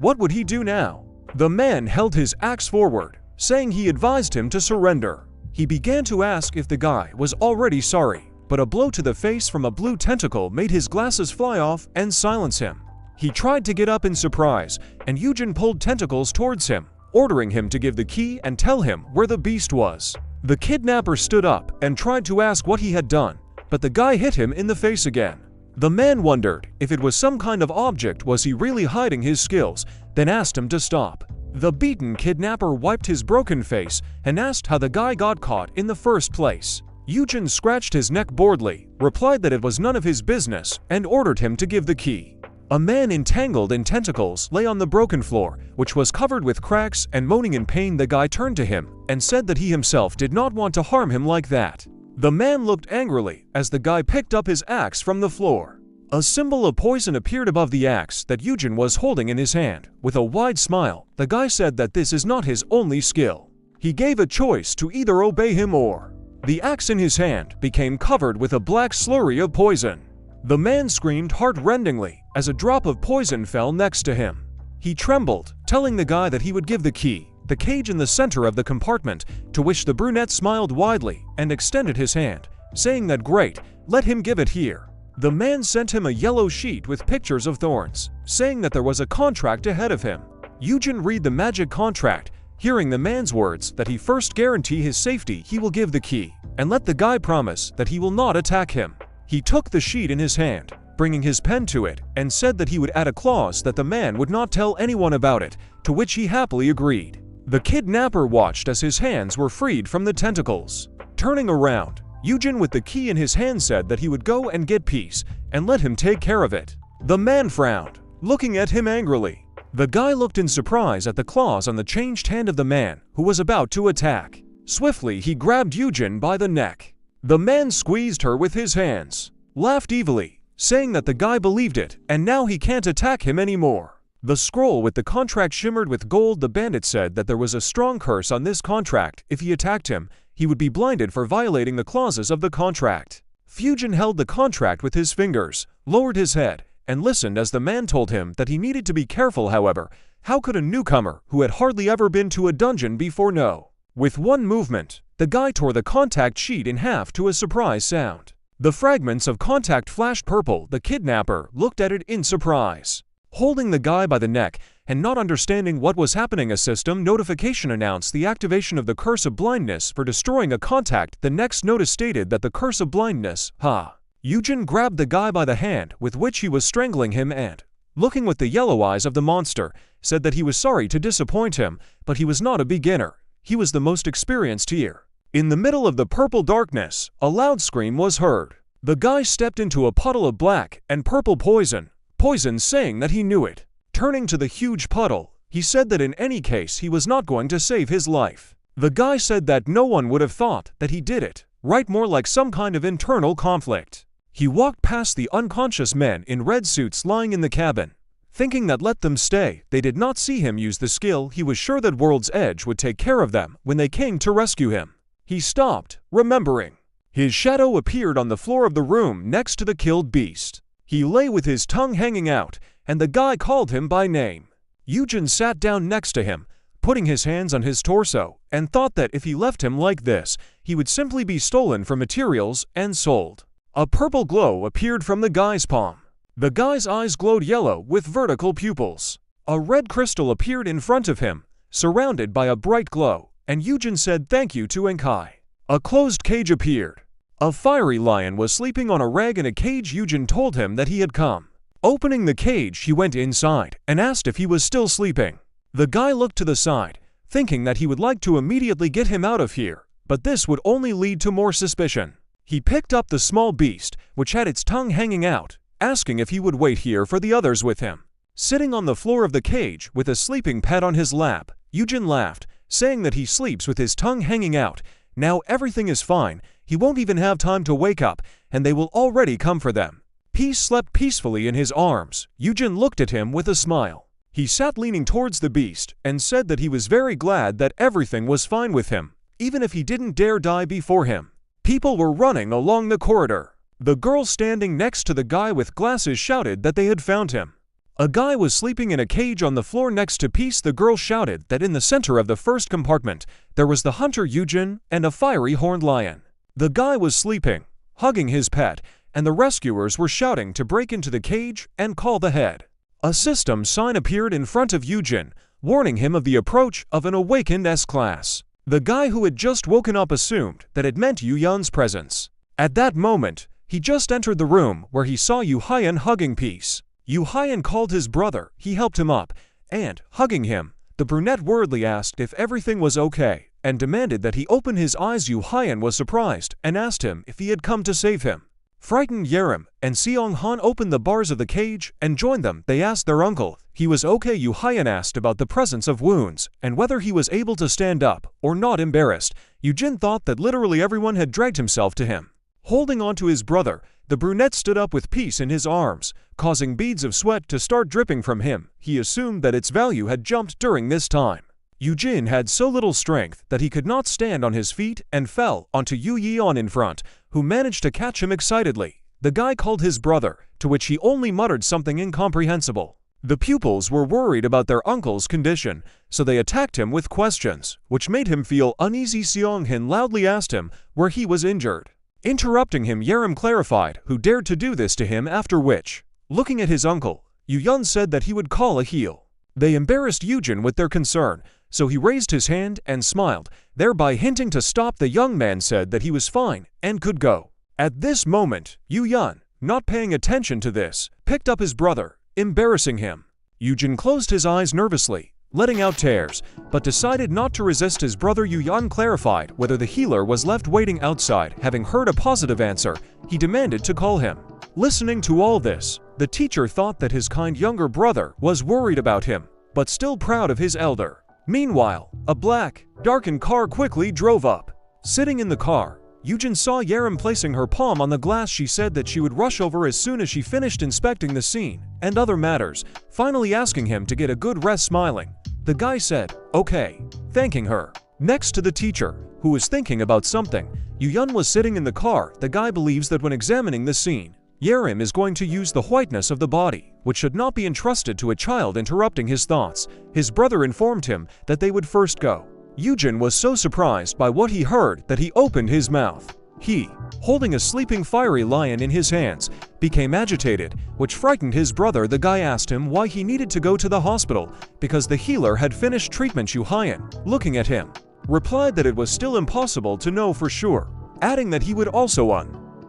What would he do now? The man held his axe forward, saying he advised him to surrender. He began to ask if the guy was already sorry, but a blow to the face from a blue tentacle made his glasses fly off and silence him. He tried to get up in surprise, and Eugene pulled tentacles towards him, ordering him to give the key and tell him where the beast was. The kidnapper stood up and tried to ask what he had done, but the guy hit him in the face again. The man wondered if it was some kind of object. Was he really hiding his skills? Then asked him to stop. The beaten kidnapper wiped his broken face and asked how the guy got caught in the first place. Eugene scratched his neck boredly, replied that it was none of his business, and ordered him to give the key. A man entangled in tentacles lay on the broken floor, which was covered with cracks, and moaning in pain. The guy turned to him and said that he himself did not want to harm him like that. The man looked angrily as the guy picked up his axe from the floor. A symbol of poison appeared above the axe that Eugene was holding in his hand. With a wide smile, the guy said that this is not his only skill. He gave a choice to either obey him or. The axe in his hand became covered with a black slurry of poison. The man screamed heart-rendingly as a drop of poison fell next to him. He trembled, telling the guy that he would give the key, the cage in the center of the compartment, to which the brunette smiled widely and extended his hand, saying that great, let him give it here. The man sent him a yellow sheet with pictures of thorns, saying that there was a contract ahead of him. Eugene read the magic contract, hearing the man's words that he first guarantee his safety. He will give the key, and let the guy promise that he will not attack him. He took the sheet in his hand, bringing his pen to it, and said that he would add a clause that the man would not tell anyone about it, to which he happily agreed. The kidnapper watched as his hands were freed from the tentacles. Turning around, Eugene with the key in his hand said that he would go and get peace, and let him take care of it. The man frowned, looking at him angrily. The guy looked in surprise at the claws on the changed hand of the man, who was about to attack. Swiftly he grabbed Eugene by the neck. The man squeezed her with his hands, laughed evilly, saying that the guy believed it, and now he can't attack him anymore. The scroll with the contract shimmered with gold. The bandit said that there was a strong curse on this contract. If he attacked him, he would be blinded for violating the clauses of the contract. Eugene held the contract with his fingers, lowered his head, and listened as the man told him that he needed to be careful. However, how could a newcomer who had hardly ever been to a dungeon before know? With one movement, the guy tore the contact sheet in half to a surprise sound. The fragments of contact flashed purple. The kidnapper looked at it in surprise. Holding the guy by the neck and not understanding what was happening, a system notification announced the activation of the curse of blindness for destroying a contact. The next notice stated that the curse of blindness, Eugene grabbed the guy by the hand with which he was strangling him and, looking with the yellow eyes of the monster, said that he was sorry to disappoint him, but he was not a beginner. He was the most experienced here. In the middle of the purple darkness, a loud scream was heard. The guy stepped into a puddle of black and purple poison, saying that he knew it. Turning to the huge puddle, he said that in any case he was not going to save his life. The guy said that no one would have thought that he did it, right? More like some kind of internal conflict. He walked past the unconscious men in red suits lying in the cabin. Thinking that let them stay, they did not see him use the skill. He was sure that World's Edge would take care of them when they came to rescue him. He stopped, remembering. His shadow appeared on the floor of the room next to the killed beast. He lay with his tongue hanging out, and the guy called him by name. Eugene sat down next to him, putting his hands on his torso, and thought that if he left him like this, he would simply be stolen for materials and sold. A purple glow appeared from the guy's palm. The guy's eyes glowed yellow with vertical pupils. A red crystal appeared in front of him, surrounded by a bright glow, and Eugene said thank you to Enkai. A closed cage appeared. A fiery lion was sleeping on a rag in a cage. Eugene told him that he had come. Opening the cage, he went inside and asked if he was still sleeping. The guy looked to the side, thinking that he would like to immediately get him out of here, but this would only lead to more suspicion. He picked up the small beast, which had its tongue hanging out, asking if he would wait here for the others with him. Sitting on the floor of the cage with a sleeping pet on his lap, Eugene laughed, saying that he sleeps with his tongue hanging out. Now everything is fine, he won't even have time to wake up, and they will already come for them. Peace slept peacefully in his arms. Eugene looked at him with a smile. He sat leaning towards the beast and said that he was very glad that everything was fine with him, even if he didn't dare die before him. People were running along the corridor. The girl standing next to the guy with glasses shouted that they had found him. A guy was sleeping in a cage on the floor next to Peace. The girl shouted that in the center of the first compartment, there was the hunter Eugene and a fiery horned lion. The guy was sleeping, hugging his pet, and the rescuers were shouting to break into the cage and call the head. A system sign appeared in front of Eugene, warning him of the approach of an awakened S-class. The guy who had just woken up assumed that it meant Yu Yun's presence. At that moment, he just entered the room where he saw Yu Hyan hugging Peace. Yu Hyan called his brother, he helped him up, and, hugging him, the brunette worriedly asked if everything was okay, and demanded that he open his eyes. Yu Hyan was surprised and asked him if he had come to save him. Frightened Yaram and Seong Han opened the bars of the cage and joined them. They asked their uncle if he was okay. Yu Hyan asked about the presence of wounds and whether he was able to stand up or not. Embarrassed, Eugene thought that literally everyone had dragged himself to him. Holding on to his brother, the brunette stood up with Peace in his arms, causing beads of sweat to start dripping from him. He assumed that its value had jumped during this time. Eugene had so little strength that he could not stand on his feet and fell onto Yu Yeon in front, who managed to catch him excitedly. The guy called his brother, to which he only muttered something incomprehensible. The pupils were worried about their uncle's condition, so they attacked him with questions, which made him feel uneasy. Seong Han loudly asked him where he was injured. Interrupting him, Yaram clarified who dared to do this to him, after which, looking at his uncle, Yu Yun said that he would call a heal. They embarrassed Eugene with their concern, so he raised his hand and smiled, thereby hinting to stop. The young man said that he was fine and could go. At this moment, Yu Yun, not paying attention to this, picked up his brother, embarrassing him. Eugene closed his eyes nervously, letting out tears, but decided not to resist his brother. Yu Yun clarified whether the healer was left waiting outside. Having heard a positive answer, he demanded to call him. Listening to all this, the teacher thought that his kind younger brother was worried about him, but still proud of his elder. Meanwhile, a black, darkened car quickly drove up. Sitting in the car, Eugene saw Yaram placing her palm on the glass. She said that she would rush over as soon as she finished inspecting the scene and other matters, finally asking him to get a good rest. Smiling, the guy said, okay, thanking her. Next to the teacher, who was thinking about something, Yu Yun was sitting in the car. The guy believes that when examining the scene, Yaram is going to use the whiteness of the body, which should not be entrusted to a child. Interrupting his thoughts, his brother informed him that they would first go. Eugene was so surprised by what he heard that he opened his mouth. He, holding a sleeping fiery lion in his hands, became agitated, which frightened his brother. The guy asked him why he needed to go to the hospital, because the healer had finished treatment. Yu Hyan, looking at him, replied that it was still impossible to know for sure, adding that he would also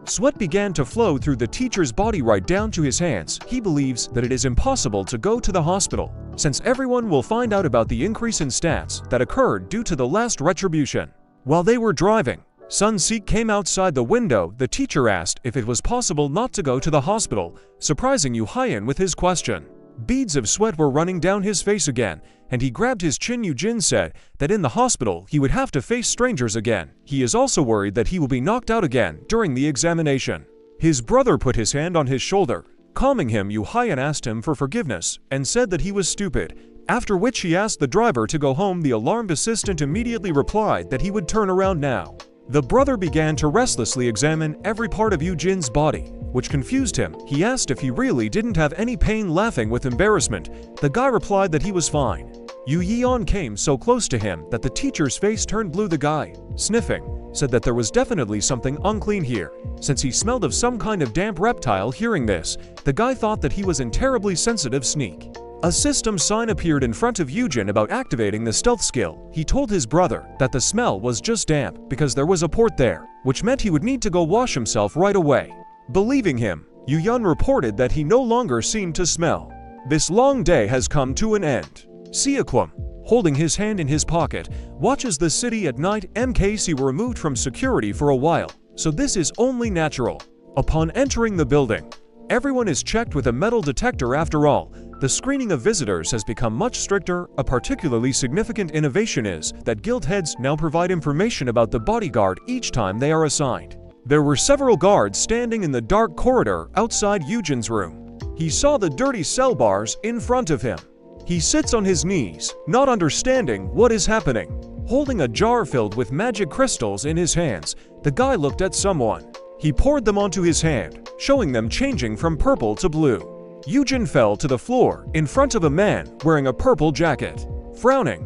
Sweat began to flow through the teacher's body right down to his hands. He believes that it is impossible to go to the hospital, since everyone will find out about the increase in stats that occurred due to the last retribution. While they were driving, Sun-sik came outside the window. The teacher asked if it was possible not to go to the hospital, surprising Yu Hyan with his question. Beads of sweat were running down his face again, and he grabbed his chin. Eugene said that in the hospital he would have to face strangers again. He is also worried that he will be knocked out again during the examination. His brother put his hand on his shoulder. Calming him, Yu Hyan asked him for forgiveness and said that he was stupid, after which he asked the driver to go home. The alarmed assistant immediately replied that he would turn around now. The brother began to restlessly examine every part of Eugene's body, which confused him. He asked if he really didn't have any pain. Laughing with embarrassment, the guy replied that he was fine. Yu Yeon came so close to him that the teacher's face turned blue. The guy, sniffing, said that there was definitely something unclean here, since he smelled of some kind of damp reptile. Hearing this, the guy thought that he was in terribly sensitive sneak. A system sign appeared in front of Eugene about activating the stealth skill. He told his brother that the smell was just damp because there was a port there, which meant he would need to go wash himself right away. Believing him, Yu-yeon reported that he no longer seemed to smell. This long day has come to an end. Seakwam, holding his hand in his pocket, watches the city at night. MKC were removed from security for a while, so this is only natural. Upon entering the building, everyone is checked with a metal detector. After all, the screening of visitors has become much stricter. A particularly significant innovation is that guild heads now provide information about the bodyguard each time they are assigned. There were several guards standing in the dark corridor outside Eugene's room. He saw the dirty cell bars in front of him. He sits on his knees, not understanding what is happening. Holding a jar filled with magic crystals in his hands, the guy looked at someone. He poured them onto his hand, showing them changing from purple to blue. Eugene fell to the floor in front of a man wearing a purple jacket. Frowning,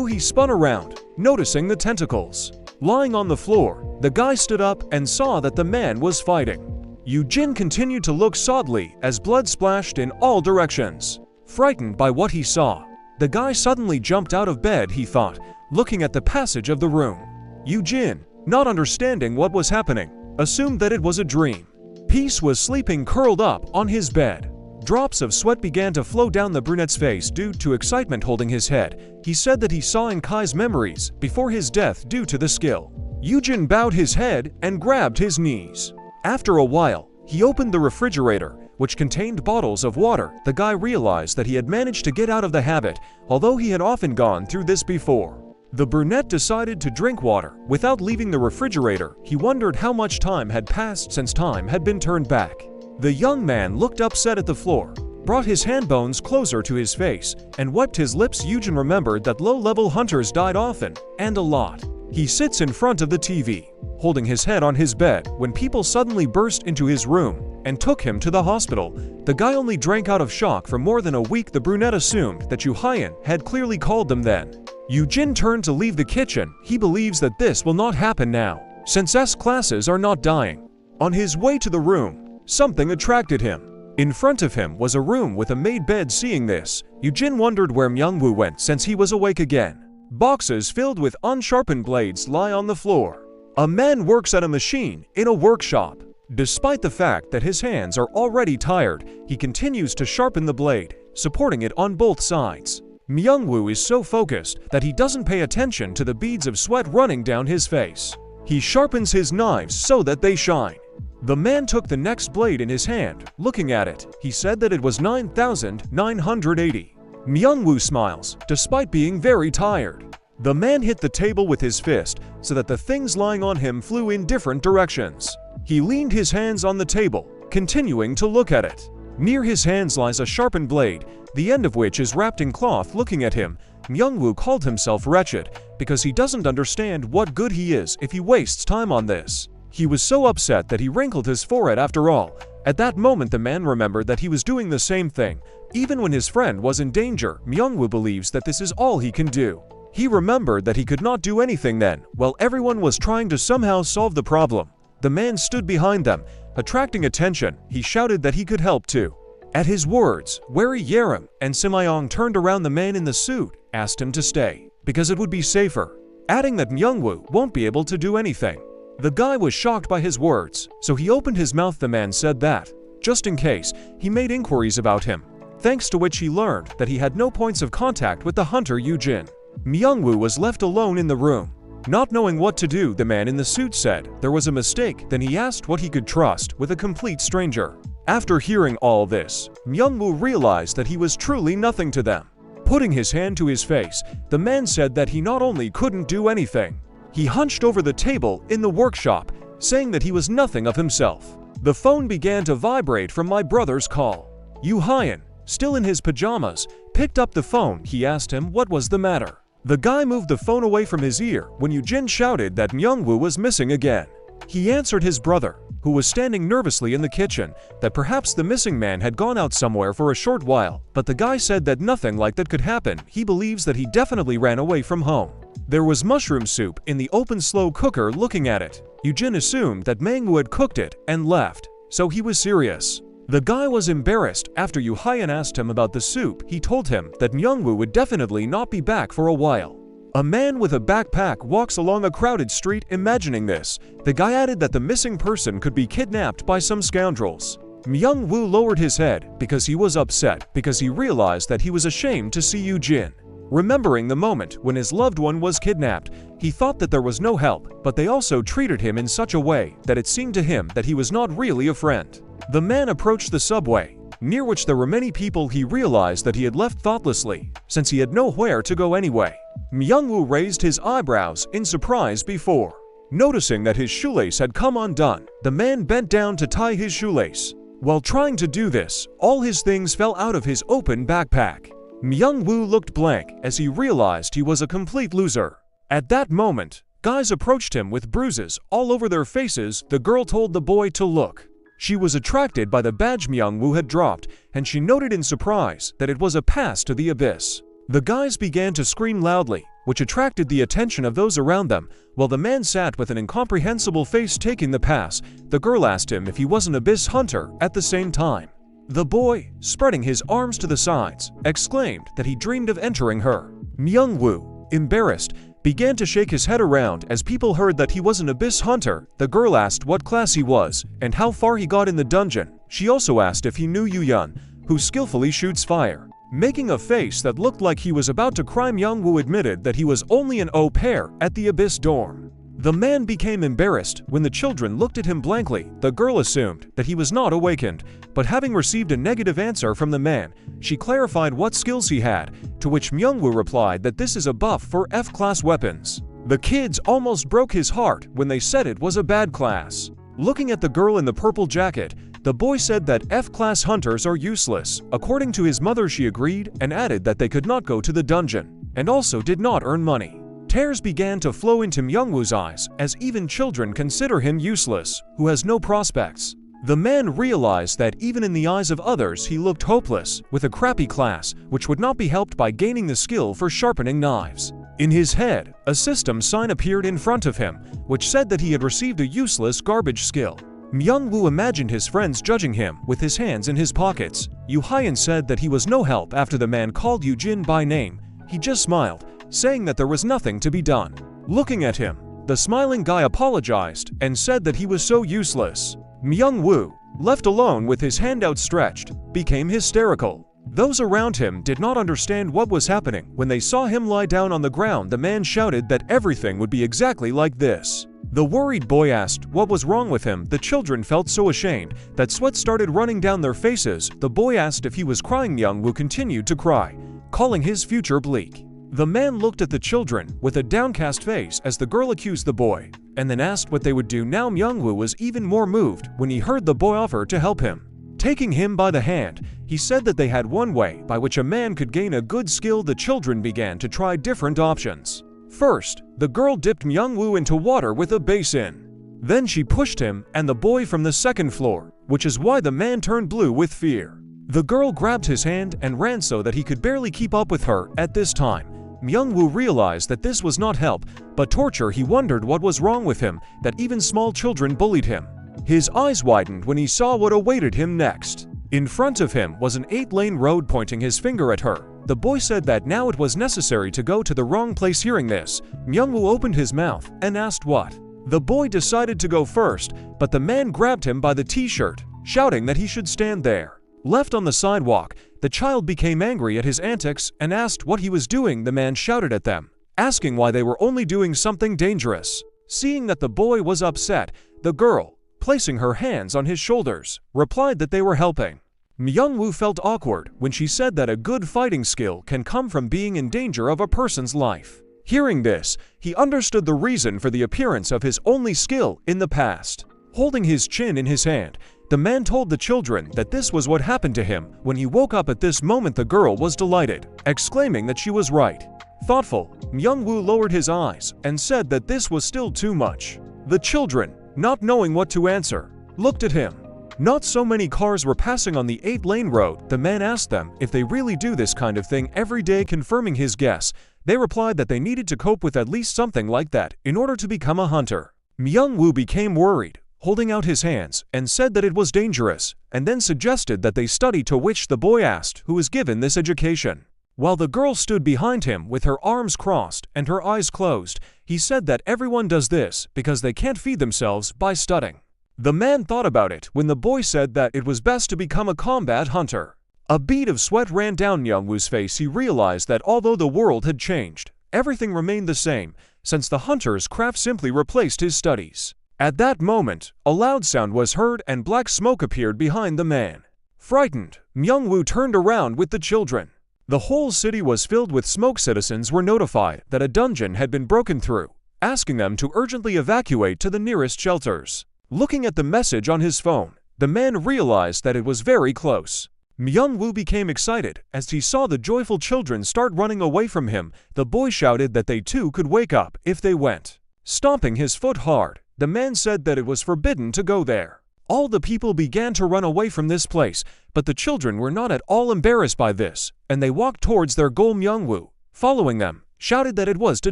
he spun around, noticing the tentacles. Lying on the floor, the guy stood up and saw that the man was fighting. Eugene continued to look sadly as blood splashed in all directions. Frightened by what he saw, the guy suddenly jumped out of bed. He thought, looking at the passage of the room. Eugene, not understanding what was happening, assumed that it was a dream. Peace was sleeping curled up on his bed. Drops of sweat began to flow down the brunette's face due to excitement. Holding his head, he said that he saw in Kai's memories before his death due to the skill. Eugene bowed his head and grabbed his knees. After a while, he opened the refrigerator, which contained bottles of water. The guy realized that he had managed to get out of the habit, although he had often gone through this before. The brunette decided to drink water without leaving the refrigerator. He wondered how much time had passed since time had been turned back. The young man looked upset at the floor, brought his hand bones closer to his face, and wiped his lips. Eugene remembered that low-level hunters died often, and a lot. He sits in front of the TV, holding his head on his bed, when people suddenly burst into his room and took him to the hospital. The guy only drank out of shock for more than a week. The brunette assumed that Yu Hyan had clearly called them then. Eugene turned to leave the kitchen. He believes that this will not happen now, since S classes are not dying. On his way to the room, something attracted him. In front of him was a room with a made bed. Seeing this, Eugene wondered where Myungwoo went since he was awake again. Boxes filled with unsharpened blades lie on the floor. A man works at a machine in a workshop. Despite the fact that his hands are already tired, he continues to sharpen the blade, supporting it on both sides. Myungwoo is so focused that he doesn't pay attention to the beads of sweat running down his face. He sharpens his knives so that they shine. The man took the next blade in his hand. Looking at it, he said that it was 9,980. Myungwoo smiles, despite being very tired. The man hit the table with his fist so that the things lying on him flew in different directions. He leaned his hands on the table, continuing to look at it. Near his hands lies a sharpened blade, the end of which is wrapped in cloth. Looking at him, Myungwoo called himself wretched because he doesn't understand what good he is if he wastes time on this. He was so upset that he wrinkled his forehead. After all, at that moment the man remembered that he was doing the same thing. Even when his friend was in danger, Myungwoo believes that this is all he can do. He remembered that he could not do anything then, while everyone was trying to somehow solve the problem. The man stood behind them, attracting attention. He shouted that he could help too. At his words, wary Yaram and Simyong turned around. The man in the suit asked him to stay, because it would be safer, adding that Myungwoo won't be able to do anything. The guy was shocked by his words, so he opened his mouth. The man said that, just in case, he made inquiries about him, thanks to which he learned that he had no points of contact with the hunter Eugene. Myungwoo was left alone in the room. Not knowing what to do, the man in the suit said there was a mistake. Then he asked what he could trust with a complete stranger. After hearing all this, Myungwoo realized that he was truly nothing to them. Putting his hand to his face, the man said that he not only couldn't do anything, he hunched over the table in the workshop, saying that he was nothing of himself. The phone began to vibrate from my brother's call. Yu Hyun, still in his pajamas, picked up the phone. He asked him what was the matter. The guy moved the phone away from his ear when Eugene shouted that Myungwoo was missing again. He answered his brother, who was standing nervously in the kitchen, that perhaps the missing man had gone out somewhere for a short while, but the guy said that nothing like that could happen. He believes that he definitely ran away from home. There was mushroom soup in the open slow cooker. Looking at it, Eugene assumed that Manhwa had cooked it and left, so he was serious. The guy was embarrassed. After Yu Hyun asked him about the soup, he told him that Myungwoo would definitely not be back for a while. A man with a backpack walks along a crowded street. Imagining this, the guy added that the missing person could be kidnapped by some scoundrels. Myungwoo lowered his head because he was upset, because he realized that he was ashamed to see Eugene. Remembering the moment when his loved one was kidnapped, he thought that there was no help, but they also treated him in such a way that it seemed to him that he was not really a friend. The man approached the subway, near which there were many people. He realized that he had left thoughtlessly, since he had nowhere to go anyway. Myungwoo raised his eyebrows in surprise before noticing that his shoelace had come undone. The man bent down to tie his shoelace. While trying to do this, all his things fell out of his open backpack. Myungwoo looked blank as he realized he was a complete loser. At that moment, guys approached him with bruises all over their faces. The girl told the boy to look. She was attracted by the badge Myungwoo had dropped, and she noted in surprise that it was a pass to the abyss. The guys began to scream loudly, which attracted the attention of those around them. While the man sat with an incomprehensible face taking the pass, the girl asked him if he was an abyss hunter at the same time. The boy, spreading his arms to the sides, exclaimed that he dreamed of entering her. Myungwoo, embarrassed, began to shake his head around as people heard that he was an abyss hunter. The girl asked what class he was and how far he got in the dungeon. She also asked if he knew Yuyun, who skillfully shoots fire. Making a face that looked like he was about to cry, Myungwoo admitted that he was only an au pair at the abyss dorm. The man became embarrassed when the children looked at him blankly. The girl assumed that he was not awakened, but having received a negative answer from the man, she clarified what skills he had, to which Myungwoo replied that this is a buff for F-class weapons. The kids almost broke his heart when they said it was a bad class. Looking at the girl in the purple jacket, the boy said that F-class hunters are useless. According to his mother, she agreed and added that they could not go to the dungeon, and also did not earn money. Tears began to flow into Myungwoo's eyes, as even children consider him useless, who has no prospects. The man realized that even in the eyes of others he looked hopeless, with a crappy class, which would not be helped by gaining the skill for sharpening knives. In his head, a system sign appeared in front of him, which said that he had received a useless garbage skill. Myungwoo imagined his friends judging him with his hands in his pockets. Yu Hyun said that he was no help after the man called Eugene by name. He just smiled, saying that there was nothing to be done. Looking at him, the smiling guy apologized and said that he was so useless. Myungwoo, left alone with his hand outstretched, became hysterical. Those around him did not understand what was happening. When they saw him lie down on the ground, the man shouted that everything would be exactly like this. The worried boy asked what was wrong with him. The children felt so ashamed that sweat started running down their faces. The boy asked if he was crying. Myungwoo continued to cry, calling his future bleak. The man looked at the children with a downcast face as the girl accused the boy, and then asked what they would do now. Myungwoo was even more moved when he heard the boy offer to help him. Taking him by the hand, he said that they had one way by which a man could gain a good skill. The children began to try different options. First, the girl dipped Myungwoo into water with a basin. Then she pushed him and the boy from the second floor, which is why the man turned blue with fear. The girl grabbed his hand and ran so that he could barely keep up with her. At this time, Myungwoo realized that this was not help, but torture. He wondered what was wrong with him, that even small children bullied him. His eyes widened when he saw what awaited him next. In front of him was an 8-lane road. Pointing his finger at her, the boy said that now it was necessary to go to the wrong place. Hearing this, Myungwoo opened his mouth and asked what. The boy decided to go first, but the man grabbed him by the t-shirt, shouting that he should stand there. Left on the sidewalk, the child became angry at his antics and asked what he was doing. The man shouted at them, asking why they were only doing something dangerous. Seeing that the boy was upset, the girl, placing her hands on his shoulders, replied that they were helping. Myung-woo felt awkward when she said that a good fighting skill can come from being in danger of a person's life. Hearing this, he understood the reason for the appearance of his only skill in the past. Holding his chin in his hand, the man told the children that this was what happened to him when he woke up. At this moment, the girl was delighted, exclaiming that she was right. Thoughtful, Myung-woo lowered his eyes and said that this was still too much. The children, not knowing what to answer, looked at him. Not so many cars were passing on the 8-lane road. The man asked them if they really do this kind of thing every day. Confirming his guess, they replied that they needed to cope with at least something like that in order to become a hunter. Myung-woo became worried, holding out his hands, and said that it was dangerous, and then suggested that they study, to which the boy asked who was given this education. While the girl stood behind him with her arms crossed and her eyes closed, he said that everyone does this because they can't feed themselves by studying. The man thought about it when the boy said that it was best to become a combat hunter. A bead of sweat ran down Myung-woo's face. He realized that although the world had changed, everything remained the same, since the hunter's craft simply replaced his studies. At that moment, a loud sound was heard and black smoke appeared behind the man. Frightened, Myung-woo turned around with the children. The whole city was filled with smoke. Citizens were notified that a dungeon had been broken through, asking them to urgently evacuate to the nearest shelters. Looking at the message on his phone, the man realized that it was very close. Myung-woo became excited as he saw the joyful children start running away from him. The boy shouted that they too could wake up if they went. Stomping his foot hard, the man said that it was forbidden to go there. All the people began to run away from this place, but the children were not at all embarrassed by this, and they walked towards their goal. Myung-woo, following them, shouted that it was too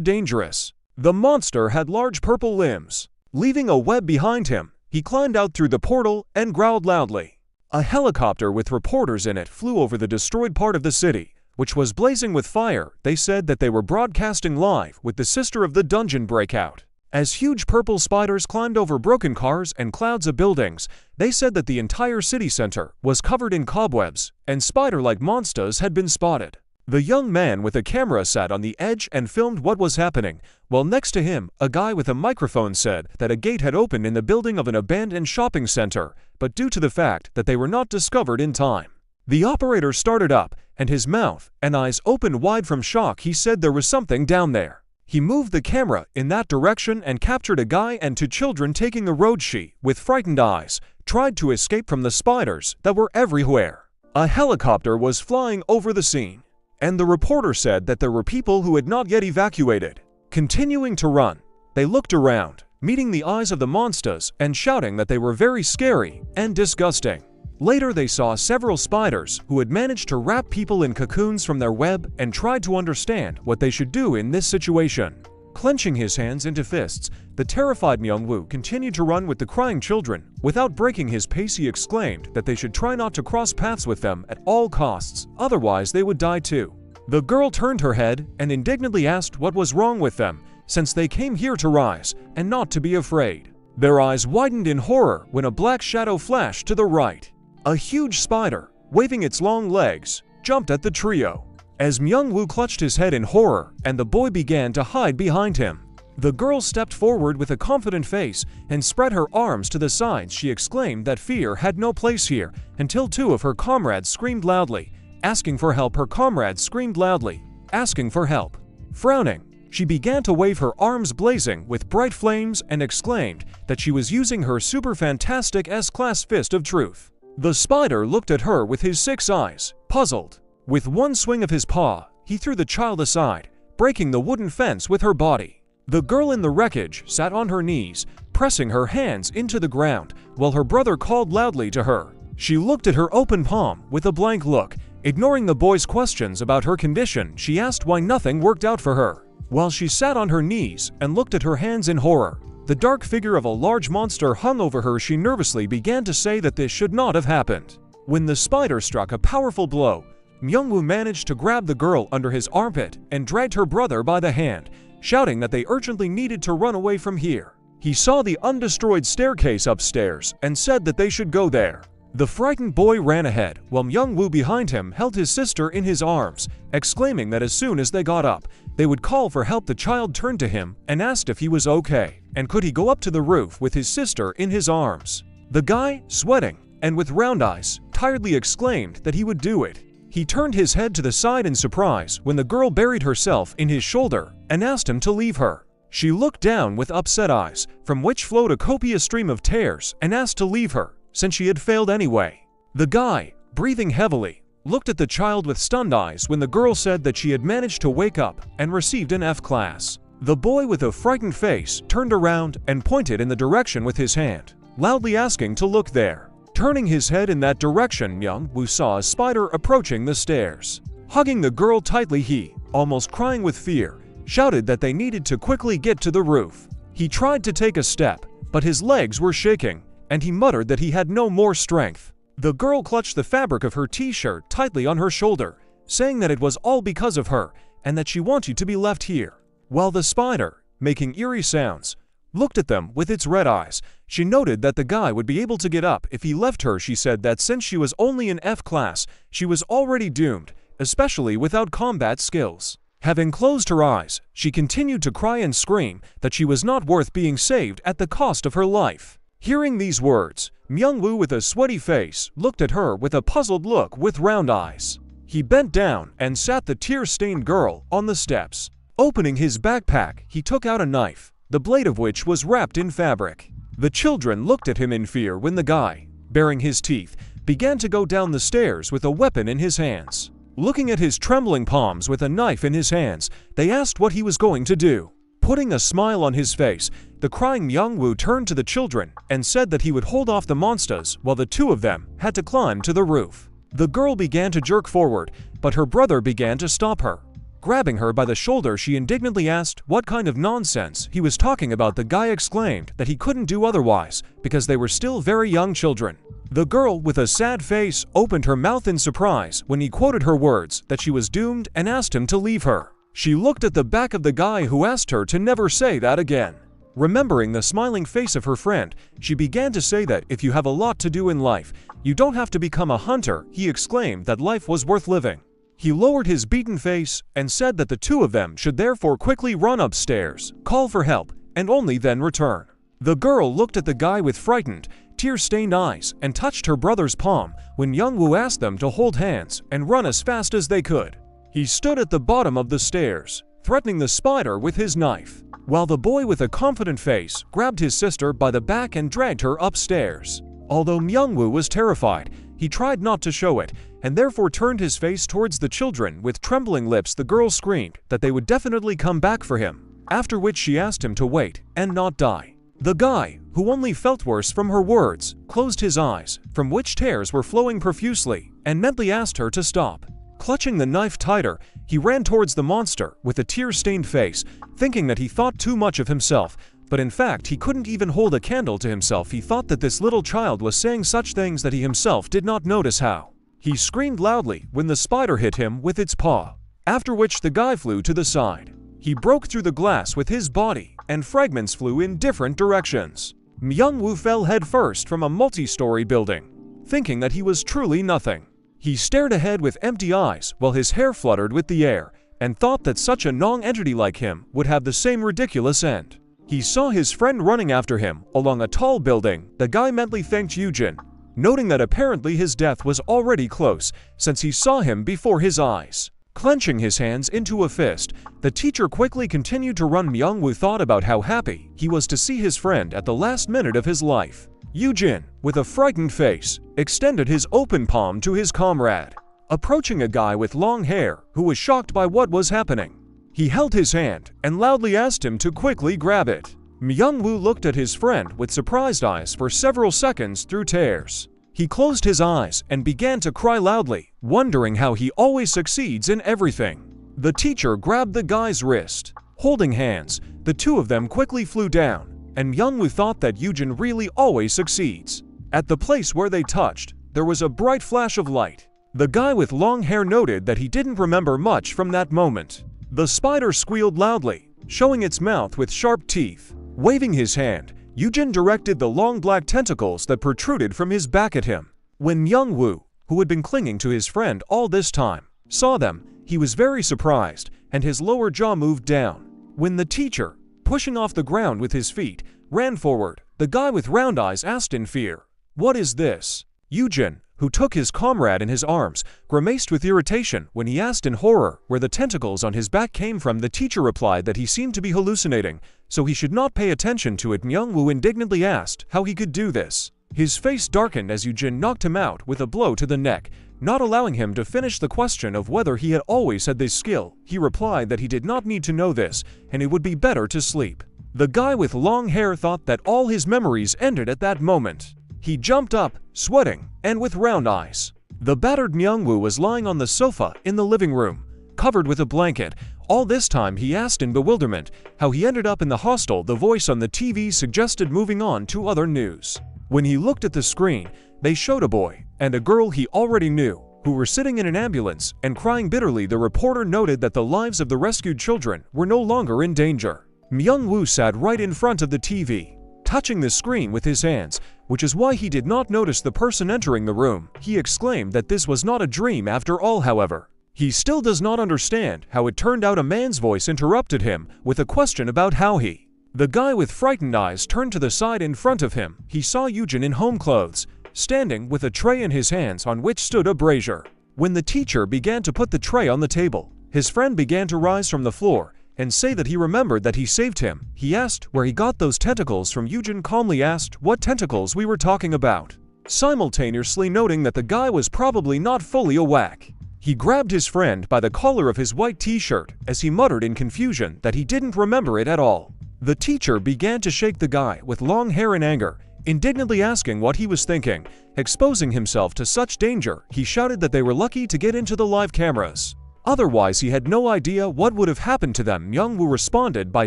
dangerous. The monster had large purple limbs. Leaving a web behind him, he climbed out through the portal and growled loudly. A helicopter with reporters in it flew over the destroyed part of the city, which was blazing with fire. They said that they were broadcasting live with the sister of the dungeon breakout. As huge purple spiders climbed over broken cars and clouds of buildings, they said that the entire city center was covered in cobwebs, and spider-like monsters had been spotted. The young man with a camera sat on the edge and filmed what was happening, while next to him, a guy with a microphone said that a gate had opened in the building of an abandoned shopping center, but due to the fact that they were not discovered in time. The operator started up, and his mouth and eyes opened wide from shock. He said there was something down there. He moved the camera in that direction and captured a guy and 2 children taking a road. She, with frightened eyes, tried to escape from the spiders that were everywhere. A helicopter was flying over the scene, and the reporter said that there were people who had not yet evacuated. Continuing to run, they looked around, meeting the eyes of the monsters and shouting that they were very scary and disgusting. Later they saw several spiders who had managed to wrap people in cocoons from their web and tried to understand what they should do in this situation. Clenching his hands into fists, the terrified Myung-woo continued to run with the crying children. Without breaking his pace, he exclaimed that they should try not to cross paths with them at all costs, otherwise they would die too. The girl turned her head and indignantly asked what was wrong with them, since they came here to rise and not to be afraid. Their eyes widened in horror when a black shadow flashed to the right. A huge spider, waving its long legs, jumped at the trio. As Myung-woo clutched his head in horror and the boy began to hide behind him, the girl stepped forward with a confident face and spread her arms to the sides. She exclaimed that fear had no place here until 2 of her comrades screamed loudly, asking for help. Her comrades screamed loudly, asking for help. Frowning, she began to wave her arms blazing with bright flames and exclaimed that she was using her super fantastic S-class fist of truth. The spider looked at her with his 6 eyes, puzzled. With one swing of his paw, he threw the child aside, breaking the wooden fence with her body. The girl in the wreckage sat on her knees, pressing her hands into the ground, while her brother called loudly to her. She looked at her open palm with a blank look. Ignoring the boy's questions about her condition, she asked why nothing worked out for her. While she sat on her knees and looked at her hands in horror, the dark figure of a large monster hung over her. She nervously began to say that this should not have happened. When the spider struck a powerful blow, Myung-woo managed to grab the girl under his armpit and dragged her brother by the hand, shouting that they urgently needed to run away from here. He saw the undestroyed staircase upstairs and said that they should go there. The frightened boy ran ahead, while Myung-woo behind him held his sister in his arms, exclaiming that as soon as they got up, they would call for help. The child turned to him and asked if he was okay, and could he go up to the roof with his sister in his arms. The guy, sweating, and with round eyes, tiredly exclaimed that he would do it. He turned his head to the side in surprise when the girl buried herself in his shoulder and asked him to leave her. She looked down with upset eyes, from which flowed a copious stream of tears, and asked to leave her, since she had failed anyway. The guy, breathing heavily, looked at the child with stunned eyes when the girl said that she had managed to wake up and received an F class. The boy with a frightened face turned around and pointed in the direction with his hand, loudly asking to look there. Turning his head in that direction, Myung-woo saw a spider approaching the stairs. Hugging the girl tightly, he, almost crying with fear, shouted that they needed to quickly get to the roof. He tried to take a step, but his legs were shaking, and he muttered that he had no more strength. The girl clutched the fabric of her t-shirt tightly on her shoulder, saying that it was all because of her, and that she wanted to be left here. While the spider, making eerie sounds, looked at them with its red eyes, she noted that the guy would be able to get up if he left her. She said that since she was only in F class, she was already doomed, especially without combat skills. Having closed her eyes, she continued to cry and scream that she was not worth being saved at the cost of her life. Hearing these words, Myung-woo with a sweaty face looked at her with a puzzled look with round eyes. He bent down and sat the tear-stained girl on the steps. Opening his backpack, he took out a knife, the blade of which was wrapped in fabric. The children looked at him in fear when the guy, baring his teeth, began to go down the stairs with a weapon in his hands. Looking at his trembling palms with a knife in his hands, they asked what he was going to do. Putting a smile on his face, the crying Myung-woo turned to the children and said that he would hold off the monsters while the two of them had to climb to the roof. The girl began to jerk forward, but her brother began to stop her. Grabbing her by the shoulder, she indignantly asked what kind of nonsense he was talking about. The guy exclaimed that he couldn't do otherwise because they were still very young children. The girl, with a sad face, opened her mouth in surprise when he quoted her words that she was doomed and asked him to leave her. She looked at the back of the guy who asked her to never say that again. Remembering the smiling face of her friend, she began to say that if you have a lot to do in life, you don't have to become a hunter. He exclaimed that life was worth living. He lowered his beaten face and said that the two of them should therefore quickly run upstairs, call for help, and only then return. The girl looked at the guy with frightened, tear-stained eyes and touched her brother's palm when Myung-woo asked them to hold hands and run as fast as they could. He stood at the bottom of the stairs, threatening the spider with his knife, while the boy with a confident face grabbed his sister by the back and dragged her upstairs. Although Myung-woo was terrified, he tried not to show it, and therefore turned his face towards the children with trembling lips. The girl screamed that they would definitely come back for him, after which she asked him to wait and not die. The guy, who only felt worse from her words, closed his eyes, from which tears were flowing profusely, and mentally asked her to stop. Clutching the knife tighter, he ran towards the monster with a tear-stained face, thinking that he thought too much of himself, but in fact he couldn't even hold a candle to himself. He thought that this little child was saying such things that he himself did not notice how. He screamed loudly when the spider hit him with its paw, after which the guy flew to the side. He broke through the glass with his body, and fragments flew in different directions. Myung-woo fell headfirst from a multi-story building, thinking that he was truly nothing. He stared ahead with empty eyes while his hair fluttered with the air, and thought that such a non-entity like him would have the same ridiculous end. He saw his friend running after him along a tall building. The guy mentally thanked Eugene, noting that apparently his death was already close since he saw him before his eyes. Clenching his hands into a fist, the teacher quickly continued to run. Myung-woo thought about how happy he was to see his friend at the last minute of his life. Eugene, with a frightened face, extended his open palm to his comrade, approaching a guy with long hair who was shocked by what was happening. He held his hand and loudly asked him to quickly grab it. Myung-woo looked at his friend with surprised eyes for several seconds through tears. He closed his eyes and began to cry loudly, wondering how he always succeeds in everything. The teacher grabbed the guy's wrist. Holding hands, the two of them quickly flew down, and Myung-woo thought that Eugene really always succeeds. At the place where they touched, there was a bright flash of light. The guy with long hair noted that he didn't remember much from that moment. The spider squealed loudly, showing its mouth with sharp teeth. Waving his hand, Eugene directed the long black tentacles that protruded from his back at him. When Myung-woo, who had been clinging to his friend all this time, saw them, he was very surprised, and his lower jaw moved down. When the teacher, pushing off the ground with his feet, ran forward, the guy with round eyes asked in fear, "What is this?" Eugene, who took his comrade in his arms, grimaced with irritation when he asked in horror where the tentacles on his back came from. The teacher replied that he seemed to be hallucinating, so he should not pay attention to it. Myung-woo indignantly asked how he could do this. His face darkened as Eugene knocked him out with a blow to the neck, not allowing him to finish the question of whether he had always had this skill. He replied that he did not need to know this, and it would be better to sleep. The guy with long hair thought that all his memories ended at that moment. He jumped up, sweating, and with round eyes. The battered Myung-woo was lying on the sofa in the living room, covered with a blanket. All this time he asked in bewilderment how he ended up in the hostel. The voice on the TV suggested moving on to other news. When he looked at the screen, they showed a boy and a girl he already knew, who were sitting in an ambulance and crying bitterly. The reporter noted that the lives of the rescued children were no longer in danger. Myung-woo sat right in front of the TV, touching the screen with his hands, which is why he did not notice the person entering the room. He exclaimed that this was not a dream after all. However, he still does not understand how it turned out. A man's voice interrupted him with a question about how he. The guy with frightened eyes turned to the side. In front of him, he saw Eugene in home clothes, standing with a tray in his hands on which stood a brazier. When the teacher began to put the tray on the table, his friend began to rise from the floor and say that he remembered that he saved him. He asked where he got those tentacles from. Eugene calmly asked what tentacles we were talking about, simultaneously noting that the guy was probably not fully awake. He grabbed his friend by the collar of his white t-shirt as he muttered in confusion that he didn't remember it at all. The teacher began to shake the guy with long hair in anger, indignantly asking what he was thinking. Exposing himself to such danger, he shouted that they were lucky to get into the live cameras. Otherwise, he had no idea what would have happened to them. Myung-woo responded by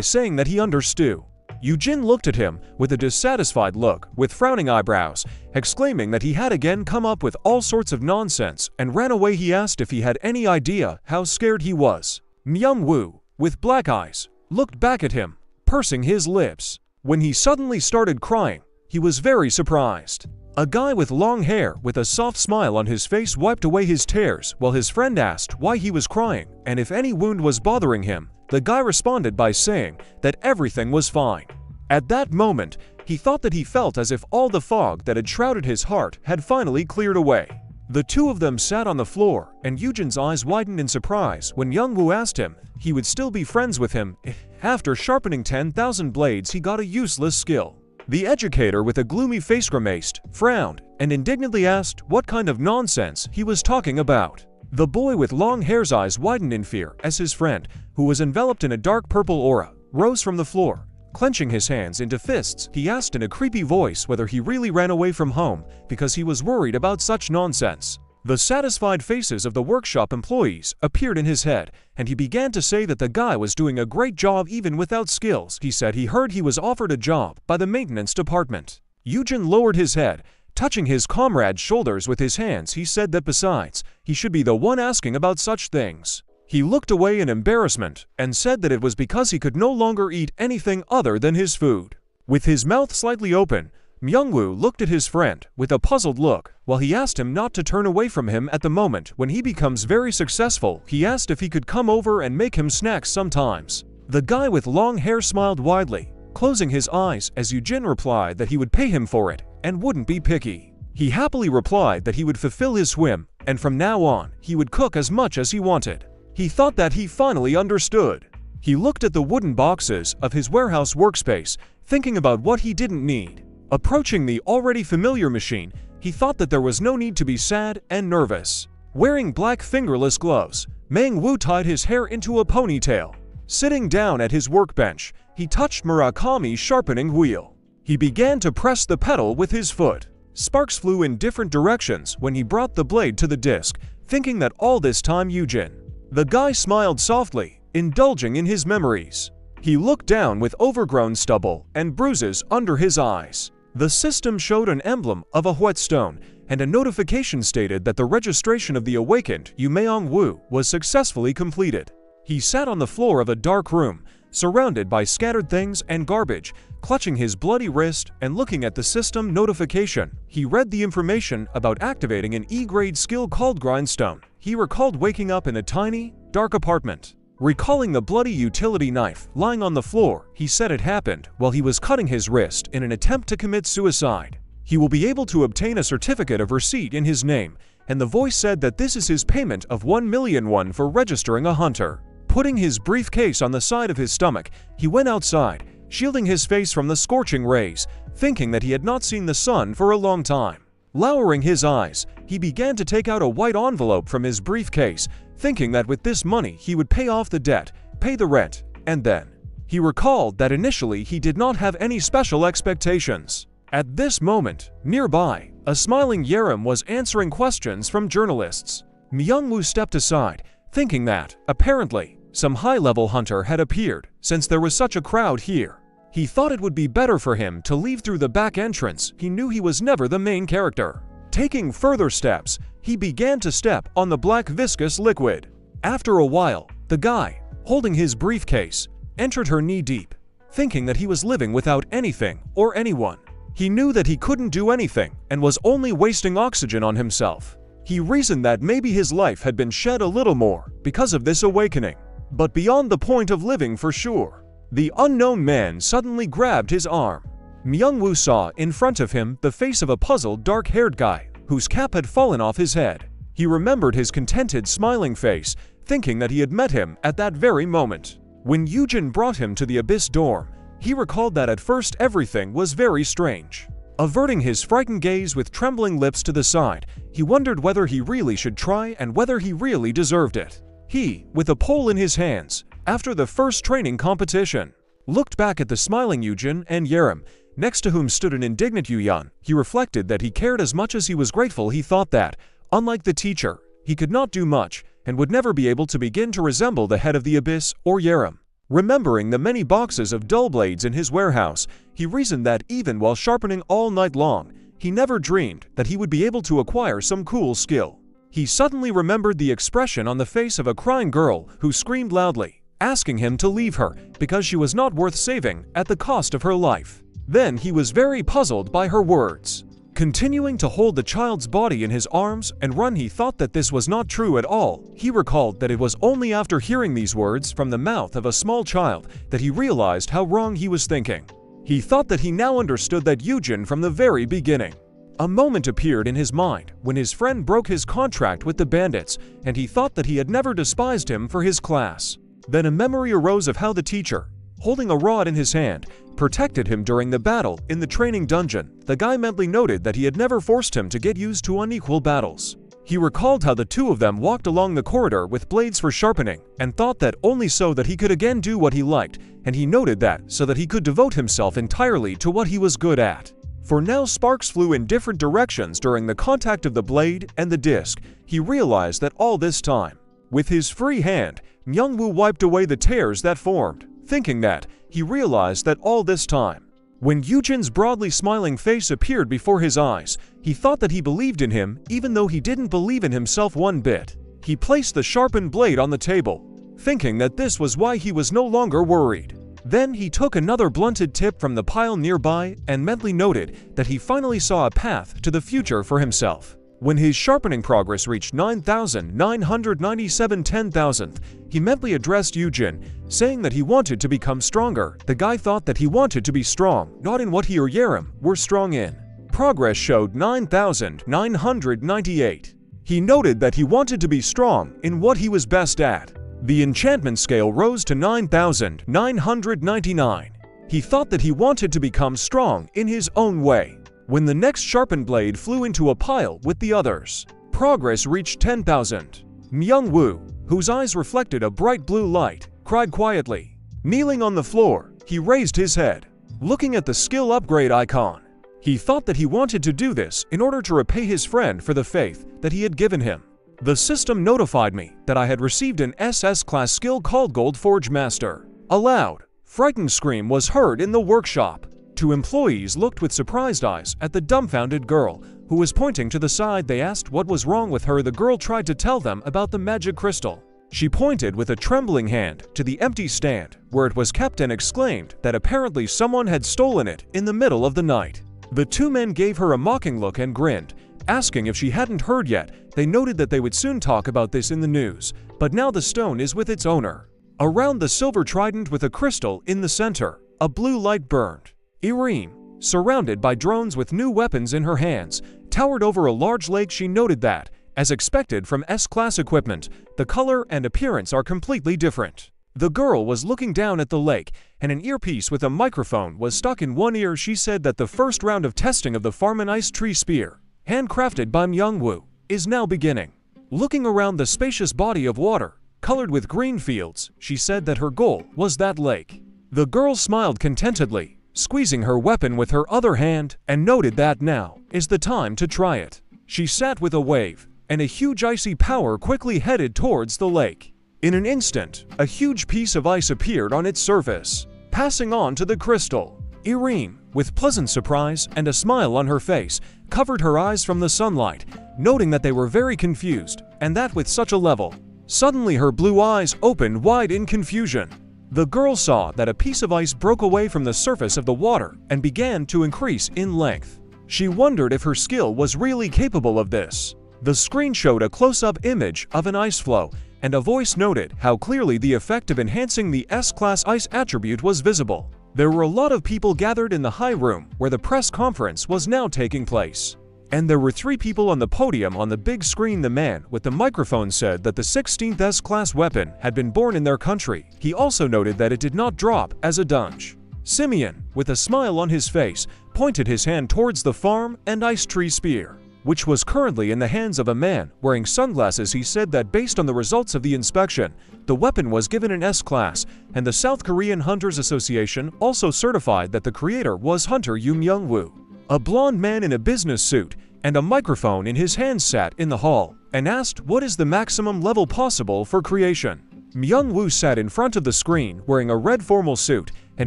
saying that he understood. Eugene looked at him with a dissatisfied look, with frowning eyebrows, exclaiming that he had again come up with all sorts of nonsense, and ran away. He asked if he had any idea how scared he was. Myung-woo, with black eyes, looked back at him, pursing his lips. When he suddenly started crying, he was very surprised. A guy with long hair with a soft smile on his face wiped away his tears while his friend asked why he was crying and if any wound was bothering him. The guy responded by saying that everything was fine. At that moment, he thought that he felt as if all the fog that had shrouded his heart had finally cleared away. The two of them sat on the floor, and Eugene's eyes widened in surprise when Myung-woo asked him he would still be friends with him. After sharpening 10,000 blades, he got a useless skill. The educator, with a gloomy face, grimaced, frowned, and indignantly asked what kind of nonsense he was talking about. The boy with long hair's eyes widened in fear as his friend, who was enveloped in a dark purple aura, rose from the floor. Clenching his hands into fists, he asked in a creepy voice whether he really ran away from home because he was worried about such nonsense. The satisfied faces of the workshop employees appeared in his head, and he began to say that the guy was doing a great job even without skills. He said he heard he was offered a job by the maintenance department. Eugene lowered his head, touching his comrade's shoulders with his hands. He said that besides, he should be the one asking about such things. He looked away in embarrassment and said that it was because he could no longer eat anything other than his food. With his mouth slightly open, Myung-woo looked at his friend with a puzzled look while he asked him not to turn away from him at the moment. When he becomes very successful, he asked if he could come over and make him snacks sometimes. The guy with long hair smiled widely, closing his eyes as Eugene replied that he would pay him for it and wouldn't be picky. He happily replied that he would fulfill his whim, and from now on, he would cook as much as he wanted. He thought that he finally understood. He looked at the wooden boxes of his warehouse workspace, thinking about what he didn't need. Approaching the already familiar machine, he thought that there was no need to be sad and nervous. Wearing black fingerless gloves, Myung-woo tied his hair into a ponytail. Sitting down at his workbench, he touched Murakami's sharpening wheel. He began to press the pedal with his foot. Sparks flew in different directions when he brought the blade to the disc, thinking that all this time Eugene. The guy smiled softly, indulging in his memories. He looked down with overgrown stubble and bruises under his eyes. The system showed an emblem of a whetstone, and a notification stated that the registration of the awakened Myung-woo was successfully completed. He sat on the floor of a dark room, surrounded by scattered things and garbage, clutching his bloody wrist and looking at the system notification. He read the information about activating an E-grade skill called Grindstone. He recalled waking up in a tiny, dark apartment. Recalling the bloody utility knife lying on the floor, he said it happened while he was cutting his wrist in an attempt to commit suicide. He will be able to obtain a certificate of receipt in his name, and the voice said that this is his payment of 1,000,000 won for registering a hunter. Putting his briefcase on the side of his stomach, he went outside, shielding his face from the scorching rays, thinking that he had not seen the sun for a long time. Lowering his eyes, he began to take out a white envelope from his briefcase, thinking that with this money he would pay off the debt, pay the rent, and then. He recalled that initially he did not have any special expectations. At this moment, nearby, a smiling Yaram was answering questions from journalists. Myung-woo stepped aside, thinking that, apparently, some high-level hunter had appeared since there was such a crowd here. He thought it would be better for him to leave through the back entrance. He knew he was never the main character. Taking further steps, he began to step on the black viscous liquid. After a while, the guy, holding his briefcase, entered her knee-deep, thinking that he was living without anything or anyone. He knew that he couldn't do anything and was only wasting oxygen on himself. He reasoned that maybe his life had been shed a little more because of this awakening, but beyond the point of living for sure. The unknown man suddenly grabbed his arm. Myung-woo saw in front of him the face of a puzzled dark-haired guy whose cap had fallen off his head. He remembered his contented smiling face, thinking that he had met him at that very moment. When Eugene brought him to the Abyss dorm, he recalled that at first everything was very strange. Averting his frightened gaze with trembling lips to the side, he wondered whether he really should try and whether he really deserved it. He, with a pole in his hands, after the first training competition, looked back at the smiling Eugene and Yaram, next to whom stood an indignant Yuyun. He reflected that he cared as much as he was grateful. He thought that, unlike the teacher, he could not do much and would never be able to begin to resemble the head of the Abyss or Yaram. Remembering the many boxes of dull blades in his warehouse, he reasoned that even while sharpening all night long, he never dreamed that he would be able to acquire some cool skill. He suddenly remembered the expression on the face of a crying girl who screamed loudly, asking him to leave her because she was not worth saving at the cost of her life. Then he was very puzzled by her words. Continuing to hold the child's body in his arms and run, he thought that this was not true at all. He recalled that it was only after hearing these words from the mouth of a small child that he realized how wrong he was thinking. He thought that he now understood that Eugene from the very beginning. A moment appeared in his mind when his friend broke his contract with the bandits, and he thought that he had never despised him for his class. Then a memory arose of how the teacher, holding a rod in his hand, protected him during the battle in the training dungeon. The guy mentally noted that he had never forced him to get used to unequal battles. He recalled how the two of them walked along the corridor with blades for sharpening, and thought that only so that he could again do what he liked, and he noted that so that he could devote himself entirely to what he was good at. For now sparks flew in different directions during the contact of the blade and the disc. He realized that all this time, with his free hand, Myung-woo wiped away the tears that formed, thinking that he realized that all this time. When Eugene's broadly smiling face appeared before his eyes, he thought that he believed in him even though he didn't believe in himself one bit. He placed the sharpened blade on the table, thinking that this was why he was no longer worried. Then he took another blunted tip from the pile nearby and mentally noted that he finally saw a path to the future for himself. When his sharpening progress reached 9,997 10,000th, he mentally addressed Eugene, saying that he wanted to become stronger. The guy thought that he wanted to be strong, not in what he or Yaram were strong in. Progress showed 9,998. He noted that he wanted to be strong in what he was best at. The enchantment scale rose to 9,999. He thought that he wanted to become strong in his own way. When the next sharpened blade flew into a pile with the others, progress reached 10,000. Myung-woo, whose eyes reflected a bright blue light, cried quietly. Kneeling on the floor, he raised his head, looking at the skill upgrade icon. He thought that he wanted to do this in order to repay his friend for the faith that he had given him. The system notified me that I had received an SS-class skill called Gold Forge Master. A loud, frightened scream was heard in the workshop. Two employees looked with surprised eyes at the dumbfounded girl, who was pointing to the side. They asked what was wrong with her. The girl tried to tell them about the magic crystal. She pointed with a trembling hand to the empty stand where it was kept and exclaimed that apparently someone had stolen it in the middle of the night. The two men gave her a mocking look and grinned, asking if she hadn't heard yet. They noted that they would soon talk about this in the news, but now the stone is with its owner. Around the silver trident with a crystal in the center, a blue light burned. Yaram, surrounded by drones with new weapons in her hands, towered over a large lake. She noted that, as expected from S-class equipment, the color and appearance are completely different. The girl was looking down at the lake, and an earpiece with a microphone was stuck in one ear. She said that the first round of testing of the Farman Ice Tree Spear, handcrafted by Myungwoo, is now beginning. Looking around the spacious body of water, colored with green fields, she said that her goal was that lake. The girl smiled contentedly, squeezing her weapon with her other hand, and noted that now is the time to try it. She sat with a wave, and a huge icy power quickly headed towards the lake. In an instant, a huge piece of ice appeared on its surface, passing on to the crystal. Yaram, with pleasant surprise and a smile on her face, covered her eyes from the sunlight, noting that they were very confused, and that with such a level. Suddenly her blue eyes opened wide in confusion. The girl saw that a piece of ice broke away from the surface of the water and began to increase in length. She wondered if her skill was really capable of this. The screen showed a close-up image of an ice flow, and a voice noted how clearly the effect of enhancing the S-class ice attribute was visible. There were a lot of people gathered in the high room where the press conference was now taking place. And there were 3 people on the podium on the big screen. The man with the microphone said that the 16th S-class weapon had been born in their country. He also noted that it did not drop as a dungeon. Simeon, with a smile on his face, pointed his hand towards the farm and ice tree spear, which was currently in the hands of a man wearing sunglasses. He said that based on the results of the inspection, the weapon was given an S-class, and the South Korean Hunters Association also certified that the creator was Hunter Myungwoo. A blonde man in a business suit and a microphone in his hands sat in the hall and asked what is the maximum level possible for creation. Myungwoo sat in front of the screen wearing a red formal suit and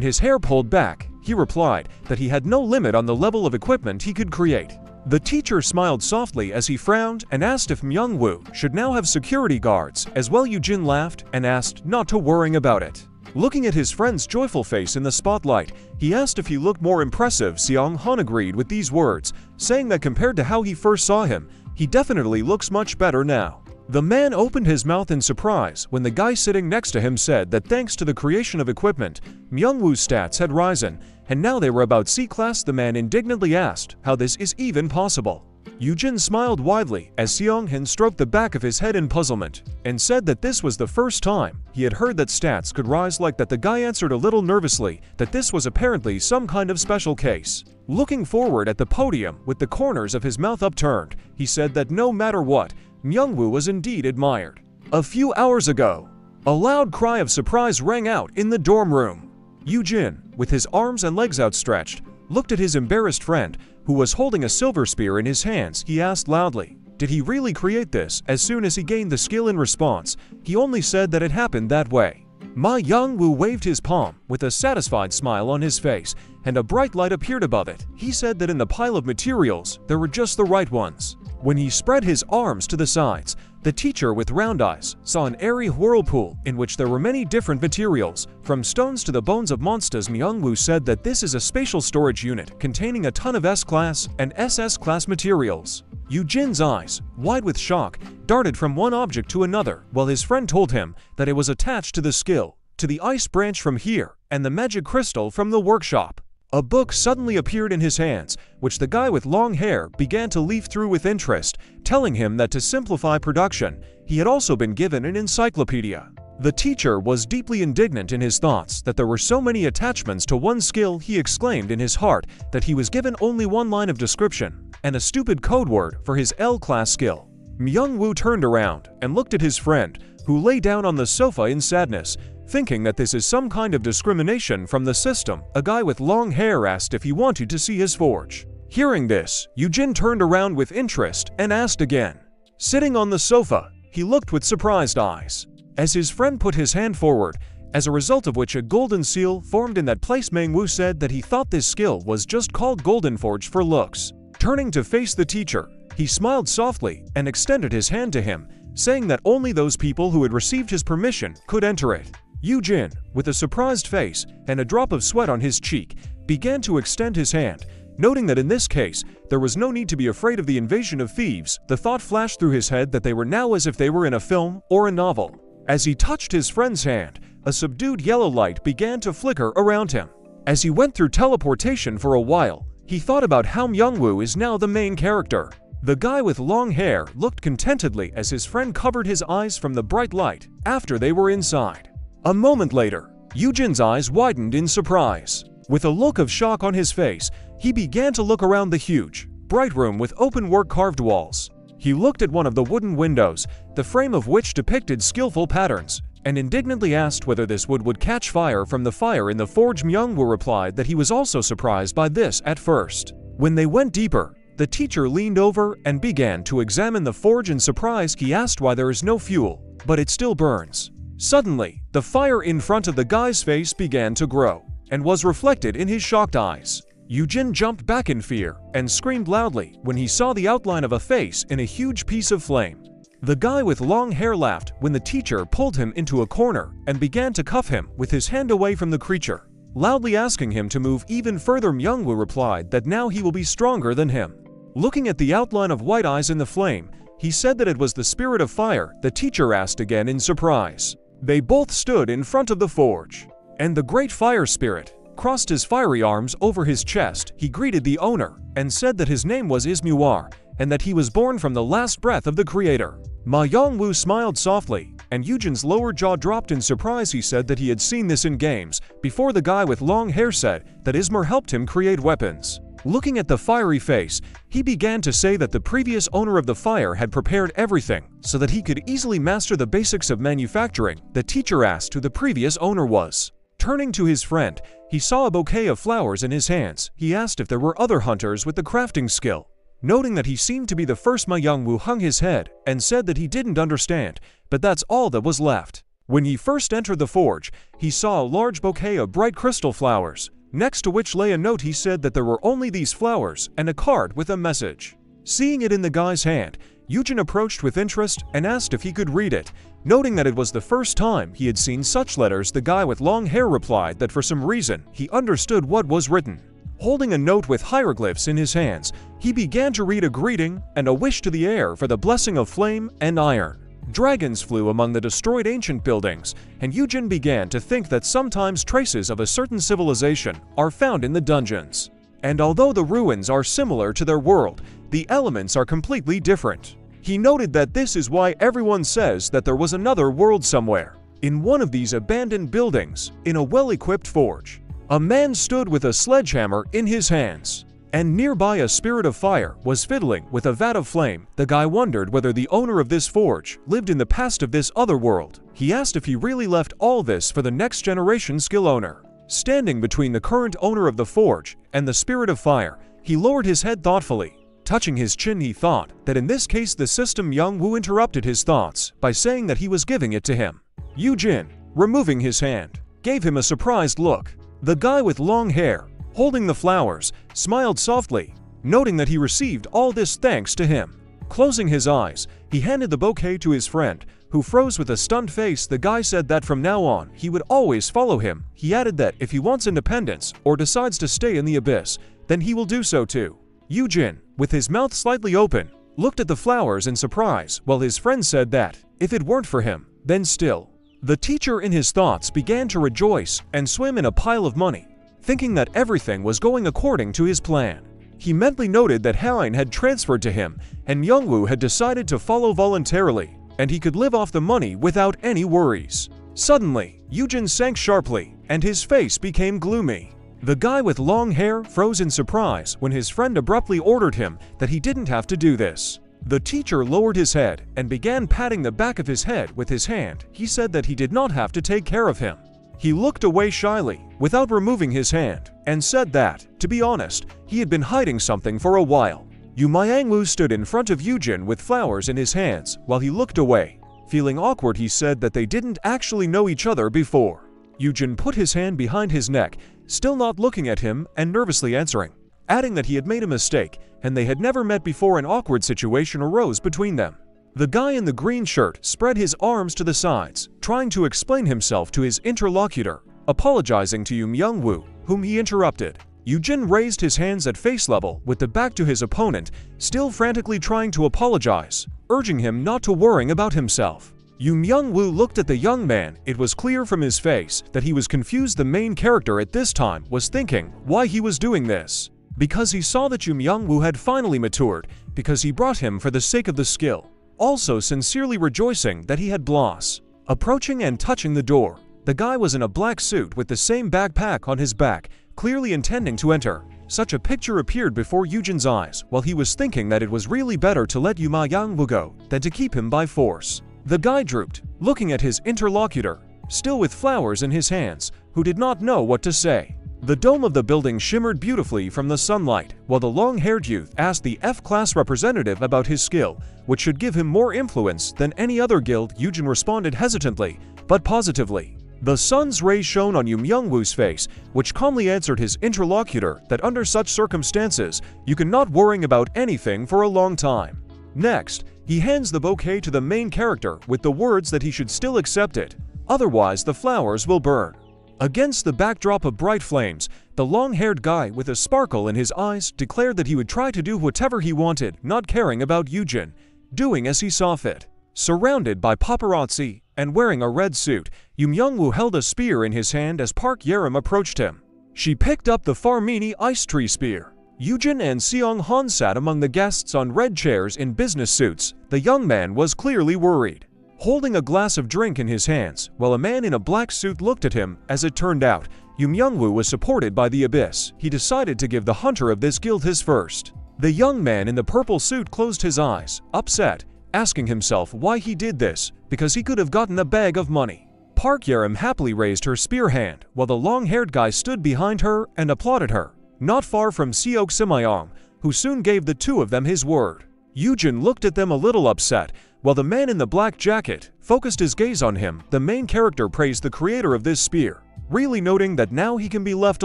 his hair pulled back. He replied that he had no limit on the level of equipment he could create. The teacher smiled softly as he frowned and asked if Myungwoo should now have security guards as well. Eugene laughed and asked not to worry about it. Looking at his friend's joyful face in the spotlight, he asked if he looked more impressive. Seong-han agreed with these words, saying that compared to how he first saw him, he definitely looks much better now. The man opened his mouth in surprise when the guy sitting next to him said that thanks to the creation of equipment, Myungwoo's stats had risen, and now they were about C-class. The man indignantly asked how this is even possible. Eugene smiled widely as Seong-han stroked the back of his head in puzzlement and said that this was the first time he had heard that stats could rise like that. The guy answered a little nervously that this was apparently some kind of special case. Looking forward at the podium with the corners of his mouth upturned, he said that no matter what, Myungwoo was indeed admired. A few hours ago, a loud cry of surprise rang out in the dorm room. Eugene, with his arms and legs outstretched, looked at his embarrassed friend, who was holding a silver spear in his hands. He asked loudly, did he really create this? As soon as he gained the skill in response, he only said that it happened that way. Myungwoo waved his palm with a satisfied smile on his face, and a bright light appeared above it. He said that in the pile of materials, there were just the right ones. When he spread his arms to the sides, the teacher with round eyes saw an airy whirlpool in which there were many different materials, from stones to the bones of monsters. Myungwoo said that this is a spatial storage unit containing a ton of S-class and SS-class materials. Eugene's eyes, wide with shock, darted from one object to another, while his friend told him that it was attached to the skill, to the ice branch from here, and the magic crystal from the workshop. A book suddenly appeared in his hands, which the guy with long hair began to leaf through with interest, telling him that to simplify production, he had also been given an encyclopedia. The teacher was deeply indignant in his thoughts that there were so many attachments to one skill. He exclaimed in his heart that he was given only one line of description and a stupid code word for his L-class skill. Myungwoo turned around and looked at his friend, who lay down on the sofa in sadness, thinking that this is some kind of discrimination from the system. A guy with long hair asked if he wanted to see his forge. Hearing this, Eugene turned around with interest and asked again. Sitting on the sofa, he looked with surprised eyes as his friend put his hand forward, as a result of which a golden seal formed in that place. Myungwoo said that he thought this skill was just called Golden Forge for looks. Turning to face the teacher, he smiled softly and extended his hand to him, saying that only those people who had received his permission could enter it. Eugene, with a surprised face and a drop of sweat on his cheek, began to extend his hand, noting that in this case, there was no need to be afraid of the invasion of thieves. The thought flashed through his head that they were now as if they were in a film or a novel. As he touched his friend's hand, a subdued yellow light began to flicker around him. As he went through teleportation for a while, he thought about how Myungwoo is now the main character. The guy with long hair looked contentedly as his friend covered his eyes from the bright light after they were inside. A moment later, Eugene's eyes widened in surprise. With a look of shock on his face, he began to look around the huge, bright room with open-work carved walls. He looked at one of the wooden windows, the frame of which depicted skillful patterns, and indignantly asked whether this wood would catch fire from the fire in the forge. Myungwoo replied that he was also surprised by this at first. When they went deeper, the teacher leaned over and began to examine the forge. In surprise, he asked why there is no fuel, but it still burns. Suddenly, the fire in front of the guy's face began to grow, and was reflected in his shocked eyes. Eugene jumped back in fear and screamed loudly when he saw the outline of a face in a huge piece of flame. The guy with long hair laughed when the teacher pulled him into a corner and began to cuff him with his hand away from the creature, loudly asking him to move even further. Myungwoo replied that now he will be stronger than him. Looking at the outline of white eyes in the flame, he said that it was the spirit of fire. The teacher asked again in surprise. They both stood in front of the forge, and the great fire spirit crossed his fiery arms over his chest. He greeted the owner and said that his name was Ismuar and that he was born from the last breath of the creator. Myungwoo smiled softly, and Eugene's lower jaw dropped in surprise. He said that he had seen this in games before. The guy with long hair said that Ismar helped him create weapons. Looking at the fiery face, he began to say that the previous owner of the fire had prepared everything so that he could easily master the basics of manufacturing. The teacher asked who the previous owner was. Turning to his friend, he saw a bouquet of flowers in his hands. He asked if there were other hunters with the crafting skill. Noting that he seemed to be the first, Myungwoo hung his head and said that he didn't understand, but that's all that was left. When he first entered the forge, he saw a large bouquet of bright crystal flowers, next to which lay a note. He said that there were only these flowers and a card with a message. Seeing it in the guy's hand, Eugene approached with interest and asked if he could read it. Noting that it was the first time he had seen such letters, the guy with long hair replied that for some reason he understood what was written. Holding a note with hieroglyphs in his hands, he began to read a greeting and a wish to the air for the blessing of flame and iron. Dragons flew among the destroyed ancient buildings, and Eugene began to think that sometimes traces of a certain civilization are found in the dungeons. And although the ruins are similar to their world, the elements are completely different. He noted that this is why everyone says that there was another world somewhere. In one of these abandoned buildings, in a well-equipped forge, a man stood with a sledgehammer in his hands, and nearby a spirit of fire was fiddling with a vat of flame. The guy wondered whether the owner of this forge lived in the past of this other world. He asked if he really left all this for the next generation skill owner. Standing between the current owner of the forge and the spirit of fire, he lowered his head thoughtfully. Touching his chin, he thought that in this case the system. Myungwoo interrupted his thoughts by saying that he was giving it to him. Eugene, removing his hand, gave him a surprised look. The guy with long hair, holding the flowers, smiled softly, noting that he received all this thanks to him. Closing his eyes, he handed the bouquet to his friend, who froze with a stunned face. The guy said that from now on, he would always follow him. He added that if he wants independence or decides to stay in the abyss, then he will do so too. Eugene, with his mouth slightly open, looked at the flowers in surprise, while his friend said that, if it weren't for him, then still. The teacher in his thoughts began to rejoice and swim in a pile of money, thinking that everything was going according to his plan. He mentally noted that Hein had transferred to him, and Myungwoo had decided to follow voluntarily, and he could live off the money without any worries. Suddenly, Eugene sank sharply, and his face became gloomy. The guy with long hair froze in surprise when his friend abruptly ordered him that he didn't have to do this. The teacher lowered his head and began patting the back of his head with his hand. He said that he did not have to take care of him. He looked away shyly, without removing his hand, and said that, to be honest, he had been hiding something for a while. Myungwoo stood in front of Eugene with flowers in his hands while he looked away. Feeling awkward, he said that they didn't actually know each other before. Eugene put his hand behind his neck, still not looking at him and nervously answering, adding that he had made a mistake and they had never met before. An awkward situation arose between them. The guy in the green shirt spread his arms to the sides, trying to explain himself to his interlocutor, apologizing to Yum-Young-woo, whom he interrupted. Eugene raised his hands at face level with the back to his opponent, still frantically trying to apologize, urging him not to worry about himself. Yum-Young-woo looked at the young man. It was clear from his face that he was confused. The main character at this time was thinking why he was doing this. Because he saw that Yum-Young-woo had finally matured, because he brought him for the sake of the skill. Also sincerely rejoicing that he had bloss. Approaching and touching the door, the guy was in a black suit with the same backpack on his back, clearly intending to enter. Such a picture appeared before Eugene's eyes while he was thinking that it was really better to let Yum-Young-woo go than to keep him by force. The guy drooped, looking at his interlocutor, still with flowers in his hands, who did not know what to say. The dome of the building shimmered beautifully from the sunlight, while the long-haired youth asked the F-class representative about his skill, which should give him more influence than any other guild. Eugene responded hesitantly, but positively. The sun's rays shone on Yum-Young-woo's face, which calmly answered his interlocutor that under such circumstances, you cannot worry about anything for a long time. Next, he hands the bouquet to the main character with the words that he should still accept it, otherwise the flowers will burn. Against the backdrop of bright flames, the long-haired guy with a sparkle in his eyes declared that he would try to do whatever he wanted, not caring about Eugene, doing as he saw fit. Surrounded by paparazzi and wearing a red suit, Yum-Young-woo held a spear in his hand as Park Yaram approached him. She picked up the Farmini ice tree spear. Eugene and Seong-han sat among the guests on red chairs in business suits. The young man was clearly worried, holding a glass of drink in his hands, while a man in a black suit looked at him. As it turned out, Yum-Young-woo was supported by the Abyss. He decided to give the hunter of this guild his first. The young man in the purple suit closed his eyes, upset, asking himself why he did this, because he could have gotten a bag of money. Park Yaram happily raised her spear hand, while the long-haired guy stood behind her and applauded her, not far from Seok Simayong, who soon gave the two of them his word. Eugene looked at them a little upset, while the man in the black jacket focused his gaze on him. The main character praised the creator of this spear, really noting that now he can be left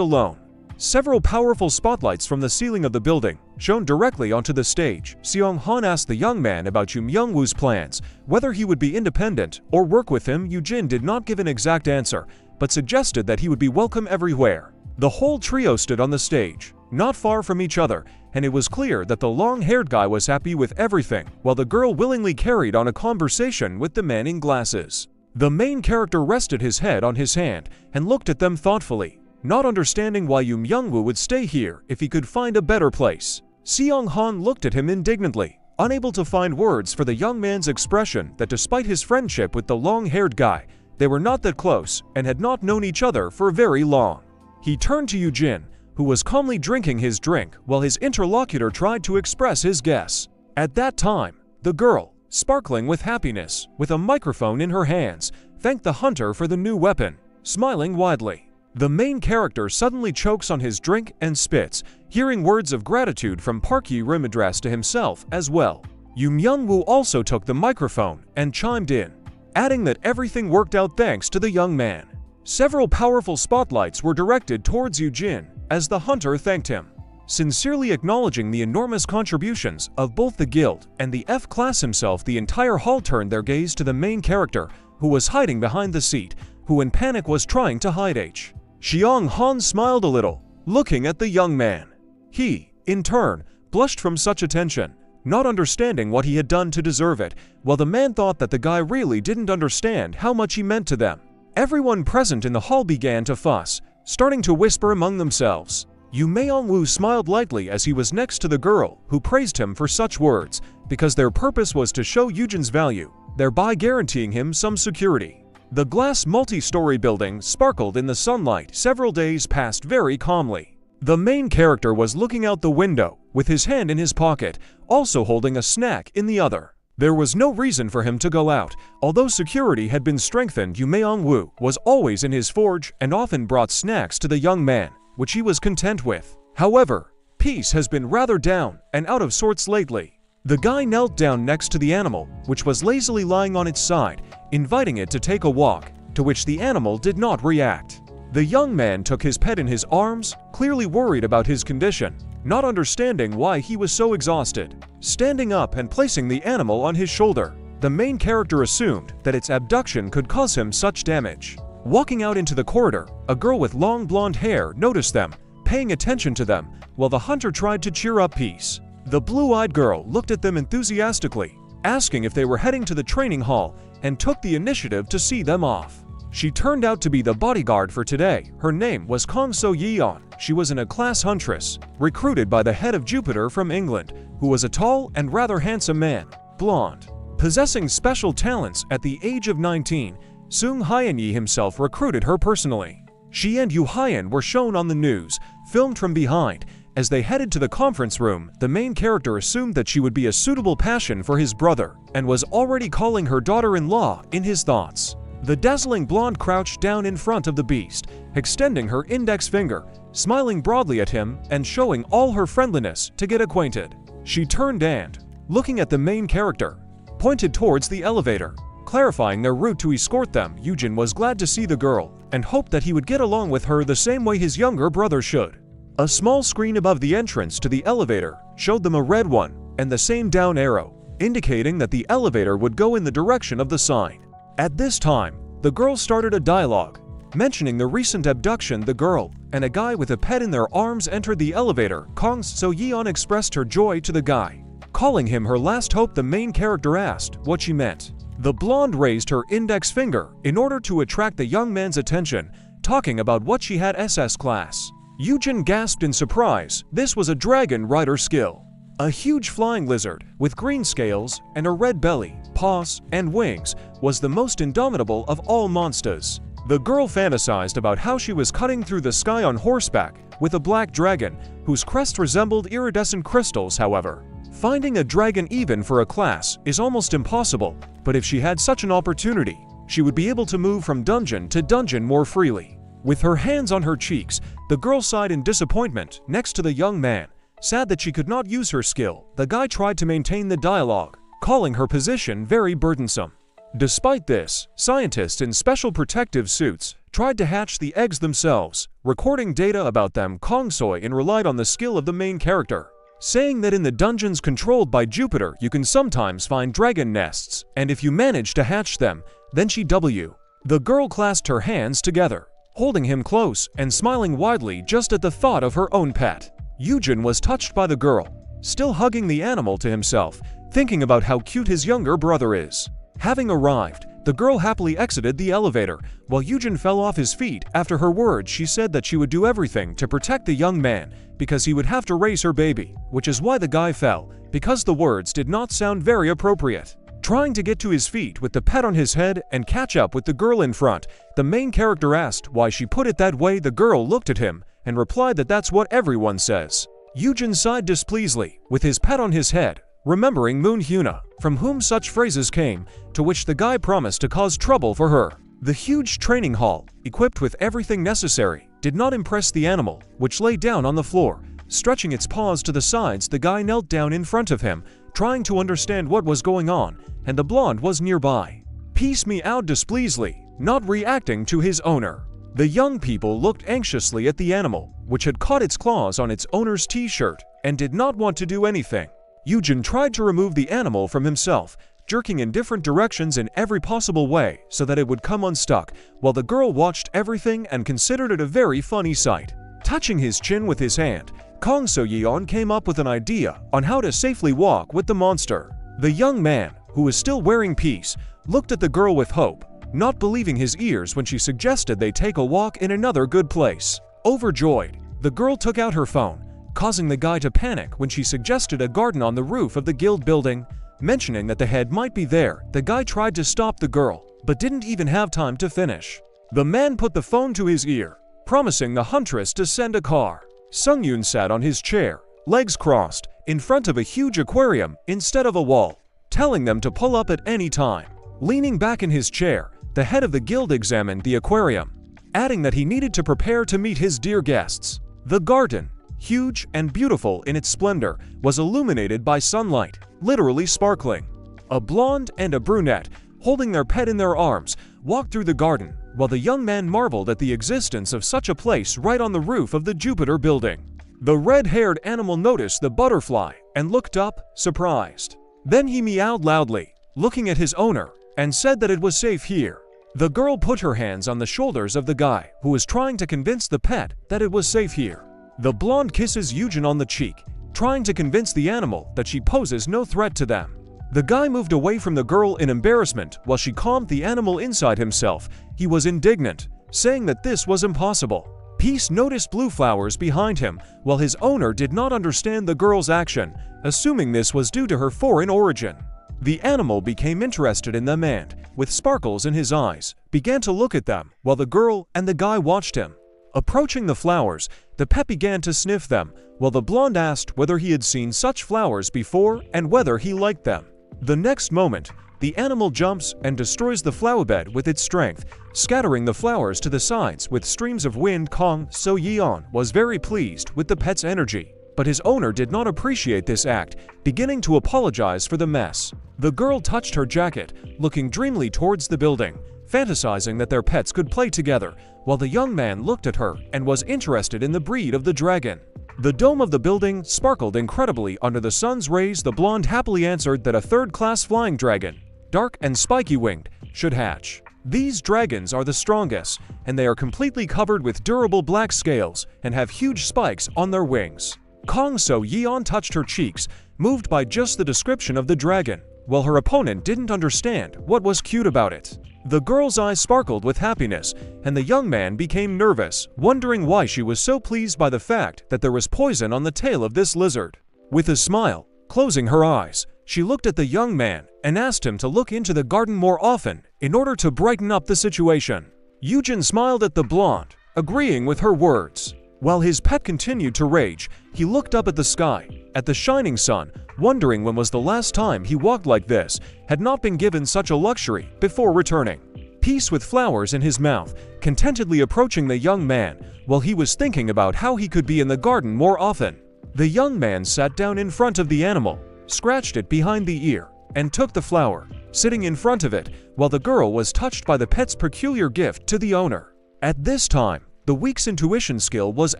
alone. Several powerful spotlights from the ceiling of the building shone directly onto the stage. Seong-han asked the young man about Yum-Young-woo's plans, whether he would be independent or work with him. Eugene did not give an exact answer, but suggested that he would be welcome everywhere. The whole trio stood on the stage, not far from each other, and it was clear that the long-haired guy was happy with everything, while the girl willingly carried on a conversation with the man in glasses. The main character rested his head on his hand and looked at them thoughtfully, not understanding why Yum-Young-woo would stay here if he could find a better place. Seong-han looked at him indignantly, unable to find words for the young man's expression that despite his friendship with the long-haired guy, they were not that close and had not known each other for very long. He turned to Eugene, who was calmly drinking his drink while his interlocutor tried to express his guess. At that time, the girl, sparkling with happiness, with a microphone in her hands, thanked the hunter for the new weapon, smiling widely. The main character suddenly chokes on his drink and spits, hearing words of gratitude from Park Yaram addressed to himself as well. Yum-Young-woo also took the microphone and chimed in, adding that everything worked out thanks to the young man. Several powerful spotlights were directed towards Eugene as the hunter thanked him, sincerely acknowledging the enormous contributions of both the guild and the F-class himself. The entire hall turned their gaze to the main character, who was hiding behind the seat, who in panic was trying to hide H. Seong-han smiled a little, looking at the young man. He, in turn, blushed from such attention, not understanding what he had done to deserve it, while the man thought that the guy really didn't understand how much he meant to them. Everyone present in the hall began to fuss, starting to whisper among themselves. Yum-Young-woo smiled lightly as he was next to the girl, who praised him for such words, because their purpose was to show Eugene's value, thereby guaranteeing him some security. The glass multi-story building sparkled in the sunlight. Several days passed very calmly. The main character was looking out the window, with his hand in his pocket, also holding a snack in the other. There was no reason for him to go out. Although security had been strengthened, Yum-Young-woo was always in his forge and often brought snacks to the young man, which he was content with. However, peace has been rather down and out of sorts lately. The guy knelt down next to the animal, which was lazily lying on its side, inviting it to take a walk, to which the animal did not react. The young man took his pet in his arms, clearly worried about his condition, not understanding why he was so exhausted. Standing up and placing the animal on his shoulder, the main character assumed that its abduction could cause him such damage. Walking out into the corridor, a girl with long blonde hair noticed them, paying attention to them, while the hunter tried to cheer up peace. The blue-eyed girl looked at them enthusiastically, asking if they were heading to the training hall, and took the initiative to see them off. She turned out to be the bodyguard for today. Her name was Kong So-yeon. She was a class huntress, recruited by the head of Jupiter from England, who was a tall and rather handsome man, blonde. Possessing special talents at the age of 19, Sung Hyun-yi himself recruited her personally. She and Yoo Hyun were shown on the news, filmed from behind. As they headed to the conference room, the main character assumed that she would be a suitable passion for his brother, and was already calling her daughter-in-law in his thoughts. The dazzling blonde crouched down in front of the beast, extending her index finger, smiling broadly at him and showing all her friendliness to get acquainted. She turned and, looking at the main character, pointed towards the elevator. Clarifying their route to escort them, Eugene was glad to see the girl, and hoped that he would get along with her the same way his younger brother should. A small screen above the entrance to the elevator showed them a red one, and the same down arrow, indicating that the elevator would go in the direction of the sign. At this time, the girl started a dialogue, mentioning the recent abduction. The girl and a guy with a pet in their arms entered the elevator. Kong So-yeon expressed her joy to the guy, calling him her last hope. The main character asked what she meant. The blonde raised her index finger in order to attract the young man's attention, talking about what she had SS class. Eugene gasped in surprise. This was a dragon rider skill. A huge flying lizard with green scales and a red belly, paws, and wings was the most indomitable of all monsters. The girl fantasized about how she was cutting through the sky on horseback with a black dragon whose crest resembled iridescent crystals. However, finding a dragon even for a class is almost impossible, but if she had such an opportunity, she would be able to move from dungeon to dungeon more freely. With her hands on her cheeks, the girl sighed in disappointment next to the young man. Sad that she could not use her skill, the guy tried to maintain the dialogue, calling her position very burdensome. Despite this, scientists in special protective suits tried to hatch the eggs themselves, recording data about them. Kong So-yeon relied on the skill of the main character, saying that in the dungeons controlled by Jupiter you can sometimes find dragon nests, and if you manage to hatch them, then she W. The girl clasped her hands together, holding him close and smiling widely just at the thought of her own pet. Eugene was touched by the girl, still hugging the animal to himself, thinking about how cute his younger brother is. Having arrived, the girl happily exited the elevator, while Eugene fell off his feet. After her words, she said that she would do everything to protect the young man, because he would have to raise her baby, which is why the guy fell, because the words did not sound very appropriate. Trying to get to his feet with the pet on his head and catch up with the girl in front, the main character asked why she put it that way. The girl looked at him and replied that that's what everyone says. Eugene sighed displeasantly with his pet on his head, remembering Manhwa, from whom such phrases came, to which the guy promised to cause trouble for her. The huge training hall, equipped with everything necessary, did not impress the animal, which lay down on the floor. Stretching its paws to the sides, the guy knelt down in front of him, trying to understand what was going on, and the blonde was nearby. Peace meowed displeasantly, not reacting to his owner. The young people looked anxiously at the animal, which had caught its claws on its owner's t-shirt, and did not want to do anything. Eugene tried to remove the animal from himself, jerking in different directions in every possible way so that it would come unstuck, while the girl watched everything and considered it a very funny sight. Touching his chin with his hand, Kong So-yeon came up with an idea on how to safely walk with the monster. The young man, who was still wearing peace, looked at the girl with hope, not believing his ears when she suggested they take a walk in another good place. Overjoyed, the girl took out her phone, causing the guy to panic when she suggested a garden on the roof of the guild building. Mentioning that the head might be there, the guy tried to stop the girl, but didn't even have time to finish. The man put the phone to his ear, promising the huntress to send a car. Sung-yoon sat on his chair, legs crossed, in front of a huge aquarium instead of a wall, telling them to pull up at any time. Leaning back in his chair, the head of the guild examined the aquarium, adding that he needed to prepare to meet his dear guests. The garden, huge and beautiful in its splendor, was illuminated by sunlight, literally sparkling. A blonde and a brunette, holding their pet in their arms, walked through the garden, while the young man marveled at the existence of such a place right on the roof of the Jupiter building. The red-haired animal noticed the butterfly and looked up, surprised. Then he meowed loudly, looking at his owner, and said that it was safe here. The girl put her hands on the shoulders of the guy who was trying to convince the pet that it was safe here. The blonde kisses Eugene on the cheek, trying to convince the animal that she poses no threat to them. The guy moved away from the girl in embarrassment while she calmed the animal inside himself. He was indignant, saying that this was impossible. Peace noticed blue flowers behind him, while his owner did not understand the girl's action, assuming this was due to her foreign origin. The animal became interested in them and, with sparkles in his eyes, began to look at them, while the girl and the guy watched him. Approaching the flowers, the pet began to sniff them, while the blonde asked whether he had seen such flowers before and whether he liked them. The next moment, the animal jumps and destroys the flower bed with its strength, scattering the flowers to the sides with streams of wind. So Yeon was very pleased with the pet's energy, but his owner did not appreciate this act, beginning to apologize for the mess. The girl touched her jacket, looking dreamily towards the building, fantasizing that their pets could play together, while the young man looked at her and was interested in the breed of the dragon. The dome of the building sparkled incredibly under the sun's rays. The blonde happily answered that a third-class flying dragon, dark and spiky-winged, should hatch. These dragons are the strongest, and they are completely covered with durable black scales and have huge spikes on their wings. So Yeon touched her cheeks, moved by just the description of the dragon, while her opponent didn't understand what was cute about it. The girl's eyes sparkled with happiness, and the young man became nervous, wondering why she was so pleased by the fact that there was poison on the tail of this lizard. With a smile, closing her eyes, she looked at the young man and asked him to look into the garden more often in order to brighten up the situation. Eugene smiled at the blonde, agreeing with her words. While his pet continued to rage, he looked up at the sky, at the shining sun, wondering when was the last time he walked like this, had not been given such a luxury before returning. Peace with flowers in his mouth, contentedly approaching the young man, while he was thinking about how he could be in the garden more often. The young man sat down in front of the animal, scratched it behind the ear, and took the flower, sitting in front of it, while the girl was touched by the pet's peculiar gift to the owner. At this time, the week's intuition skill was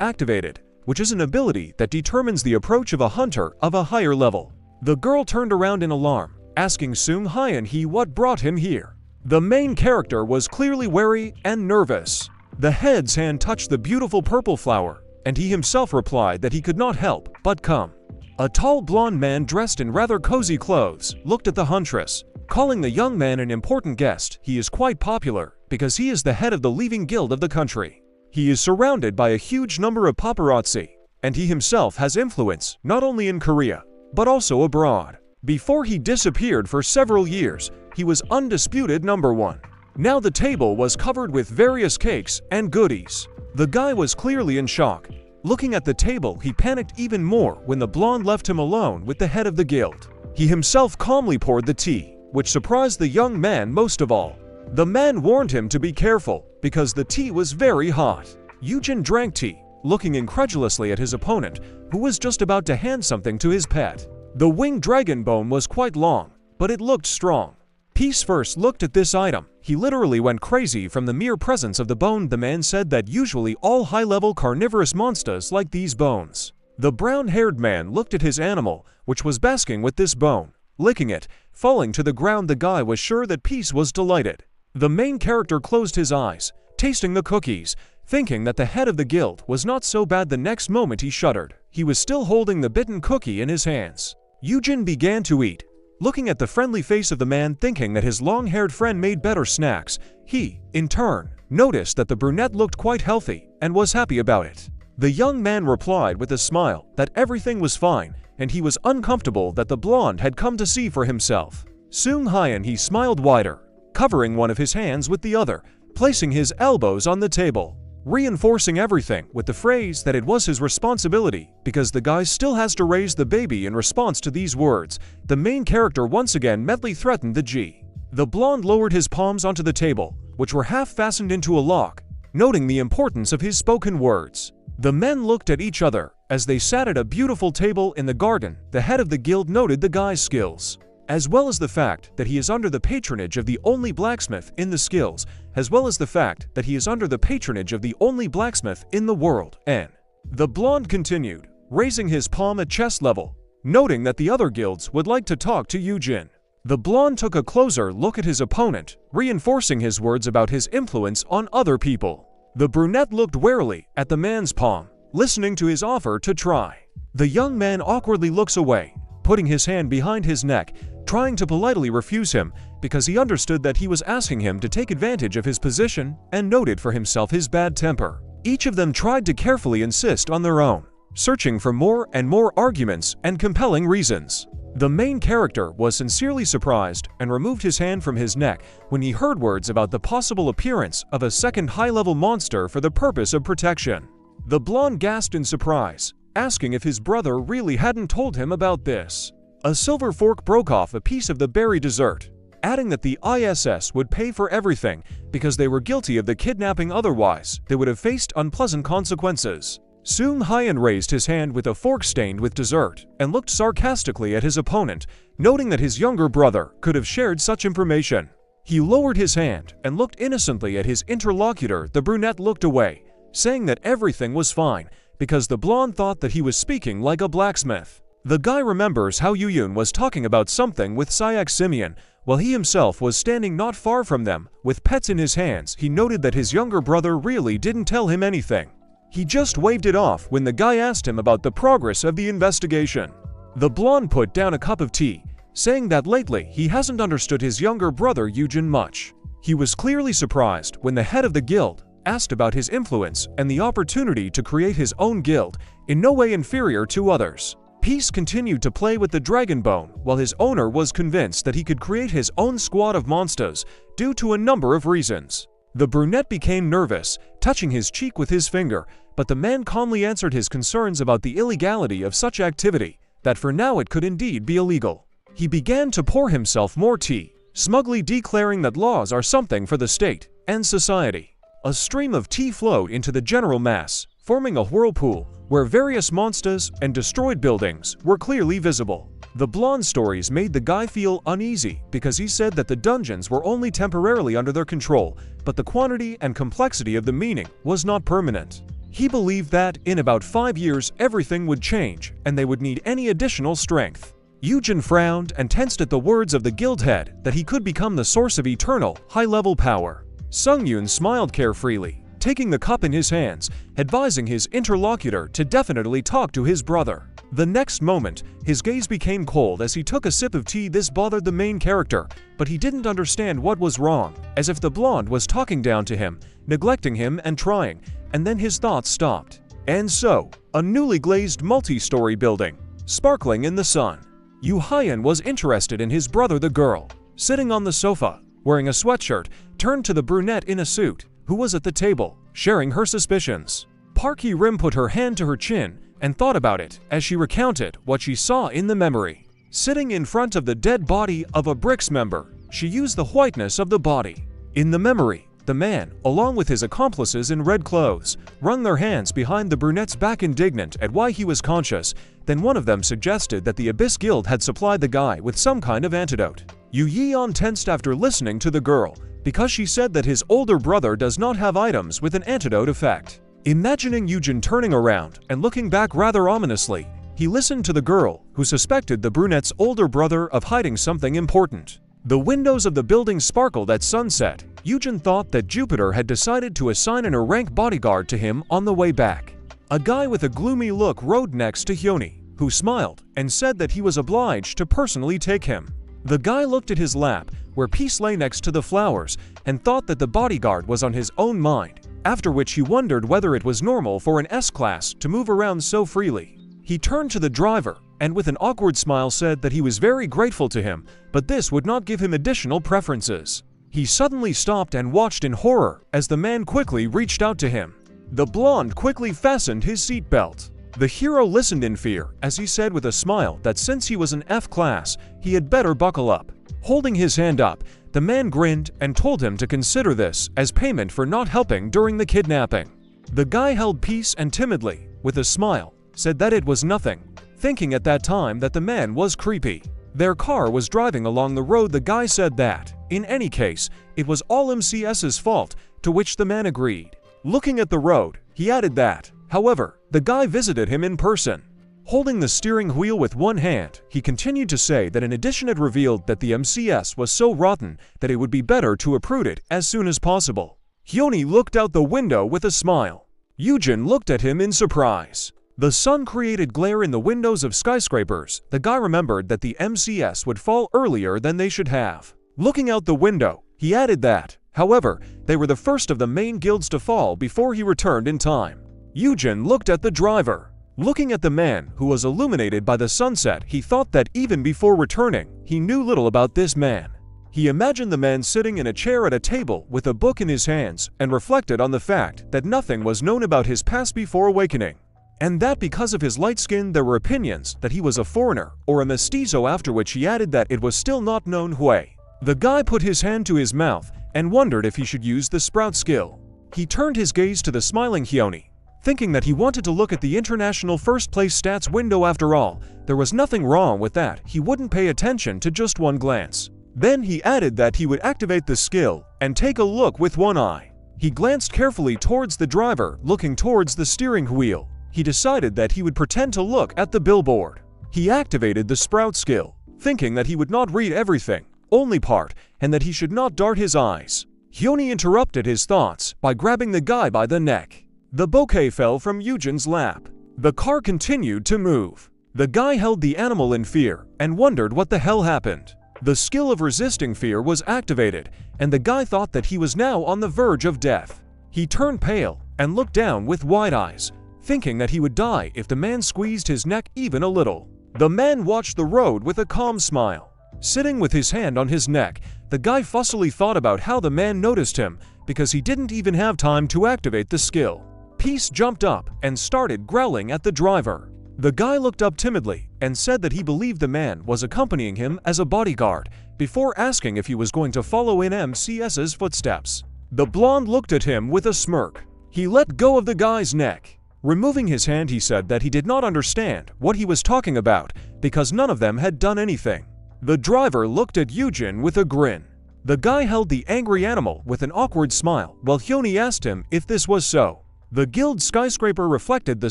activated, which is an ability that determines the approach of a hunter of a higher level. The girl turned around in alarm, asking Sung Hyun he what brought him here. The main character was clearly wary and nervous. The head's hand touched the beautiful purple flower, and he himself replied that he could not help but come. A tall blonde man dressed in rather cozy clothes looked at the huntress, calling the young man an important guest. He is quite popular because he is the head of the leaving guild of the country. He is surrounded by a huge number of paparazzi, and he himself has influence not only in Korea, but also abroad. Before he disappeared for several years, he was undisputed #1. Now the table was covered with various cakes and goodies. The guy was clearly in shock. Looking at the table, he panicked even more when the blonde left him alone with the head of the guild. He himself calmly poured the tea, which surprised the young man most of all. The man warned him to be careful, because the tea was very hot. Eugene drank tea, looking incredulously at his opponent, who was just about to hand something to his pet. The winged dragon bone was quite long, but it looked strong. Peace first looked at this item. He literally went crazy from the mere presence of the bone. The man said that usually all high-level carnivorous monsters like these bones. The brown-haired man looked at his animal, which was basking with this bone, licking it, falling to the ground. The guy was sure that Peace was delighted. The main character closed his eyes, tasting the cookies, thinking that the head of the guild was not so bad. The next moment he shuddered. He was still holding the bitten cookie in his hands. Eugene began to eat, looking at the friendly face of the man, thinking that his long-haired friend made better snacks. He, in turn, noticed that the brunette looked quite healthy and was happy about it. The young man replied with a smile that everything was fine, and he was uncomfortable that the blonde had come to see for himself. Sung Hyun he smiled wider, covering one of his hands with the other, placing his elbows on the table, reinforcing everything with the phrase that it was his responsibility because the guy still has to raise the baby. In response to these words, the main character once again mentally threatened the G. The blonde lowered his palms onto the table, which were half fastened into a lock, noting the importance of his spoken words. The men looked at each other as they sat at a beautiful table in the garden. The head of the guild noted the guy's skills, as well as the fact that he is under the patronage of the only blacksmith in the skills, as well as the fact that he is under the patronage of the only blacksmith in the world. And the blonde continued, raising his palm at chest level, noting that the other guilds would like to talk to Eugene. The blonde took a closer look at his opponent, reinforcing his words about his influence on other people. The brunette looked warily at the man's palm, listening to his offer to try. The young man awkwardly looks away, putting his hand behind his neck, trying to politely refuse him because he understood that he was asking him to take advantage of his position and noted for himself his bad temper. Each of them tried to carefully insist on their own, searching for more and more arguments and compelling reasons. The main character was sincerely surprised and removed his hand from his neck when he heard words about the possible appearance of a second high-level monster for the purpose of protection. The blonde gasped in surprise, asking if his brother really hadn't told him about this. A silver fork broke off a piece of the berry dessert, adding that the ISS would pay for everything because they were guilty of the kidnapping, otherwise they would have faced unpleasant consequences. Soon Hyan raised his hand with a fork stained with dessert and looked sarcastically at his opponent, noting that his younger brother could have shared such information. He lowered his hand and looked innocently at his interlocutor. The brunette looked away, saying that everything was fine because the blonde thought that he was speaking like a blacksmith. The guy remembers how Eugene was talking about something with Sayak Simeon, while he himself was standing not far from them, with pets in his hands. He noted that his younger brother really didn't tell him anything. He just waved it off when the guy asked him about the progress of the investigation. The blonde put down a cup of tea, saying that lately he hasn't understood his younger brother Eugene much. He was clearly surprised when the head of the guild asked about his influence and the opportunity to create his own guild, in no way inferior to others. Peace continued to play with the dragon bone, while his owner was convinced that he could create his own squad of monsters due to a number of reasons. The brunette became nervous, touching his cheek with his finger, but the man calmly answered his concerns about the illegality of such activity, that for now it could indeed be illegal. He began to pour himself more tea, smugly declaring that laws are something for the state and society. A stream of tea flowed into the general mass, forming a whirlpool where various monsters and destroyed buildings were clearly visible. The blonde stories made the guy feel uneasy because he said that the dungeons were only temporarily under their control, but the quantity and complexity of the meaning was not permanent. He believed that in about 5 years everything would change and they would need any additional strength. Eugene frowned and tensed at the words of the guild head that he could become the source of eternal, high-level power. Sung-Yoon smiled carefreely, taking the cup in his hands, advising his interlocutor to definitely talk to his brother. The next moment, his gaze became cold as he took a sip of tea. This bothered the main character, but he didn't understand what was wrong, as if the blonde was talking down to him, neglecting him and trying, and then his thoughts stopped. And so, a newly glazed multi-story building, sparkling in the sun. Yu Hyan was interested in his brother. The girl, sitting on the sofa, wearing a sweatshirt, turned to the brunette in a suit, who was at the table, sharing her suspicions. Park Hee-rim put her hand to her chin and thought about it as she recounted what she saw in the memory. Sitting in front of the dead body of a BRICS member, she used the whiteness of the body. In the memory, the man, along with his accomplices in red clothes, wrung their hands behind the brunette's back, indignant at why he was conscious. Then one of them suggested that the Abyss Guild had supplied the guy with some kind of antidote. Yu Yeon tensed after listening to the girl, because she said that his older brother does not have items with an antidote effect. Imagining Eugene turning around and looking back rather ominously, he listened to the girl, who suspected the brunette's older brother of hiding something important. The windows of the building sparkled at sunset. Eugene thought that Jupiter had decided to assign an rank bodyguard to him on the way back. A guy with a gloomy look rode next to Hyuni, who smiled and said that he was obliged to personally take him. The guy looked at his lap, where Peace lay next to the flowers, and thought that the bodyguard was on his own mind, after which he wondered whether it was normal for an S-class to move around so freely. He turned to the driver, and with an awkward smile said that he was very grateful to him, but this would not give him additional preferences. He suddenly stopped and watched in horror as the man quickly reached out to him. The blonde quickly fastened his seatbelt. The hero listened in fear as he said with a smile that since he was an F-class, he had better buckle up. Holding his hand up, the man grinned and told him to consider this as payment for not helping during the kidnapping. The guy held peace and timidly, with a smile, said that it was nothing, thinking at that time that the man was creepy. Their car was driving along the road. The guy said that, in any case, it was all MCS's fault, to which the man agreed. Looking at the road, he added that, however, the guy visited him in person. Holding the steering wheel with one hand, he continued to say that in addition it revealed that the MCS was so rotten that it would be better to uproot it as soon as possible. Hyuni looked out the window with a smile. Eugene looked at him in surprise. The sun created glare in the windows of skyscrapers. The guy remembered that the MCS would fall earlier than they should have. Looking out the window, he added that, however, they were the first of the main guilds to fall before he returned in time. Eugene looked at the driver. Looking at the man who was illuminated by the sunset, he thought that even before returning, he knew little about this man. He imagined the man sitting in a chair at a table with a book in his hands and reflected on the fact that nothing was known about his past before awakening. And that because of his light skin there were opinions that he was a foreigner or a mestizo, after which he added that it was still not known who. The guy put his hand to his mouth and wondered if he should use the sprout skill. He turned his gaze to the smiling Hyuni, thinking that he wanted to look at the international first place stats window. After all, there was nothing wrong with that. He wouldn't pay attention to just one glance. Then he added that he would activate the skill and take a look with one eye. He glanced carefully towards the driver, looking towards the steering wheel. He decided that he would pretend to look at the billboard. He activated the sprout skill, thinking that he would not read everything, only part, and that he should not dart his eyes. Hyuni interrupted his thoughts by grabbing the guy by the neck. The bouquet fell from Eugene's lap. The car continued to move. The guy held the animal in fear and wondered what the hell happened. The skill of resisting fear was activated, and the guy thought that he was now on the verge of death. He turned pale and looked down with wide eyes, thinking that he would die if the man squeezed his neck even a little. The man watched the road with a calm smile. Sitting with his hand on his neck, the guy fussily thought about how the man noticed him because he didn't even have time to activate the skill. Peace jumped up and started growling at the driver. The guy looked up timidly and said that he believed the man was accompanying him as a bodyguard before asking if he was going to follow in MCS's footsteps. The blonde looked at him with a smirk. He let go of the guy's neck. Removing his hand, he said that he did not understand what he was talking about because none of them had done anything. The driver looked at Eugene with a grin. The guy held the angry animal with an awkward smile while Hyuni asked him if this was so. The guild skyscraper reflected the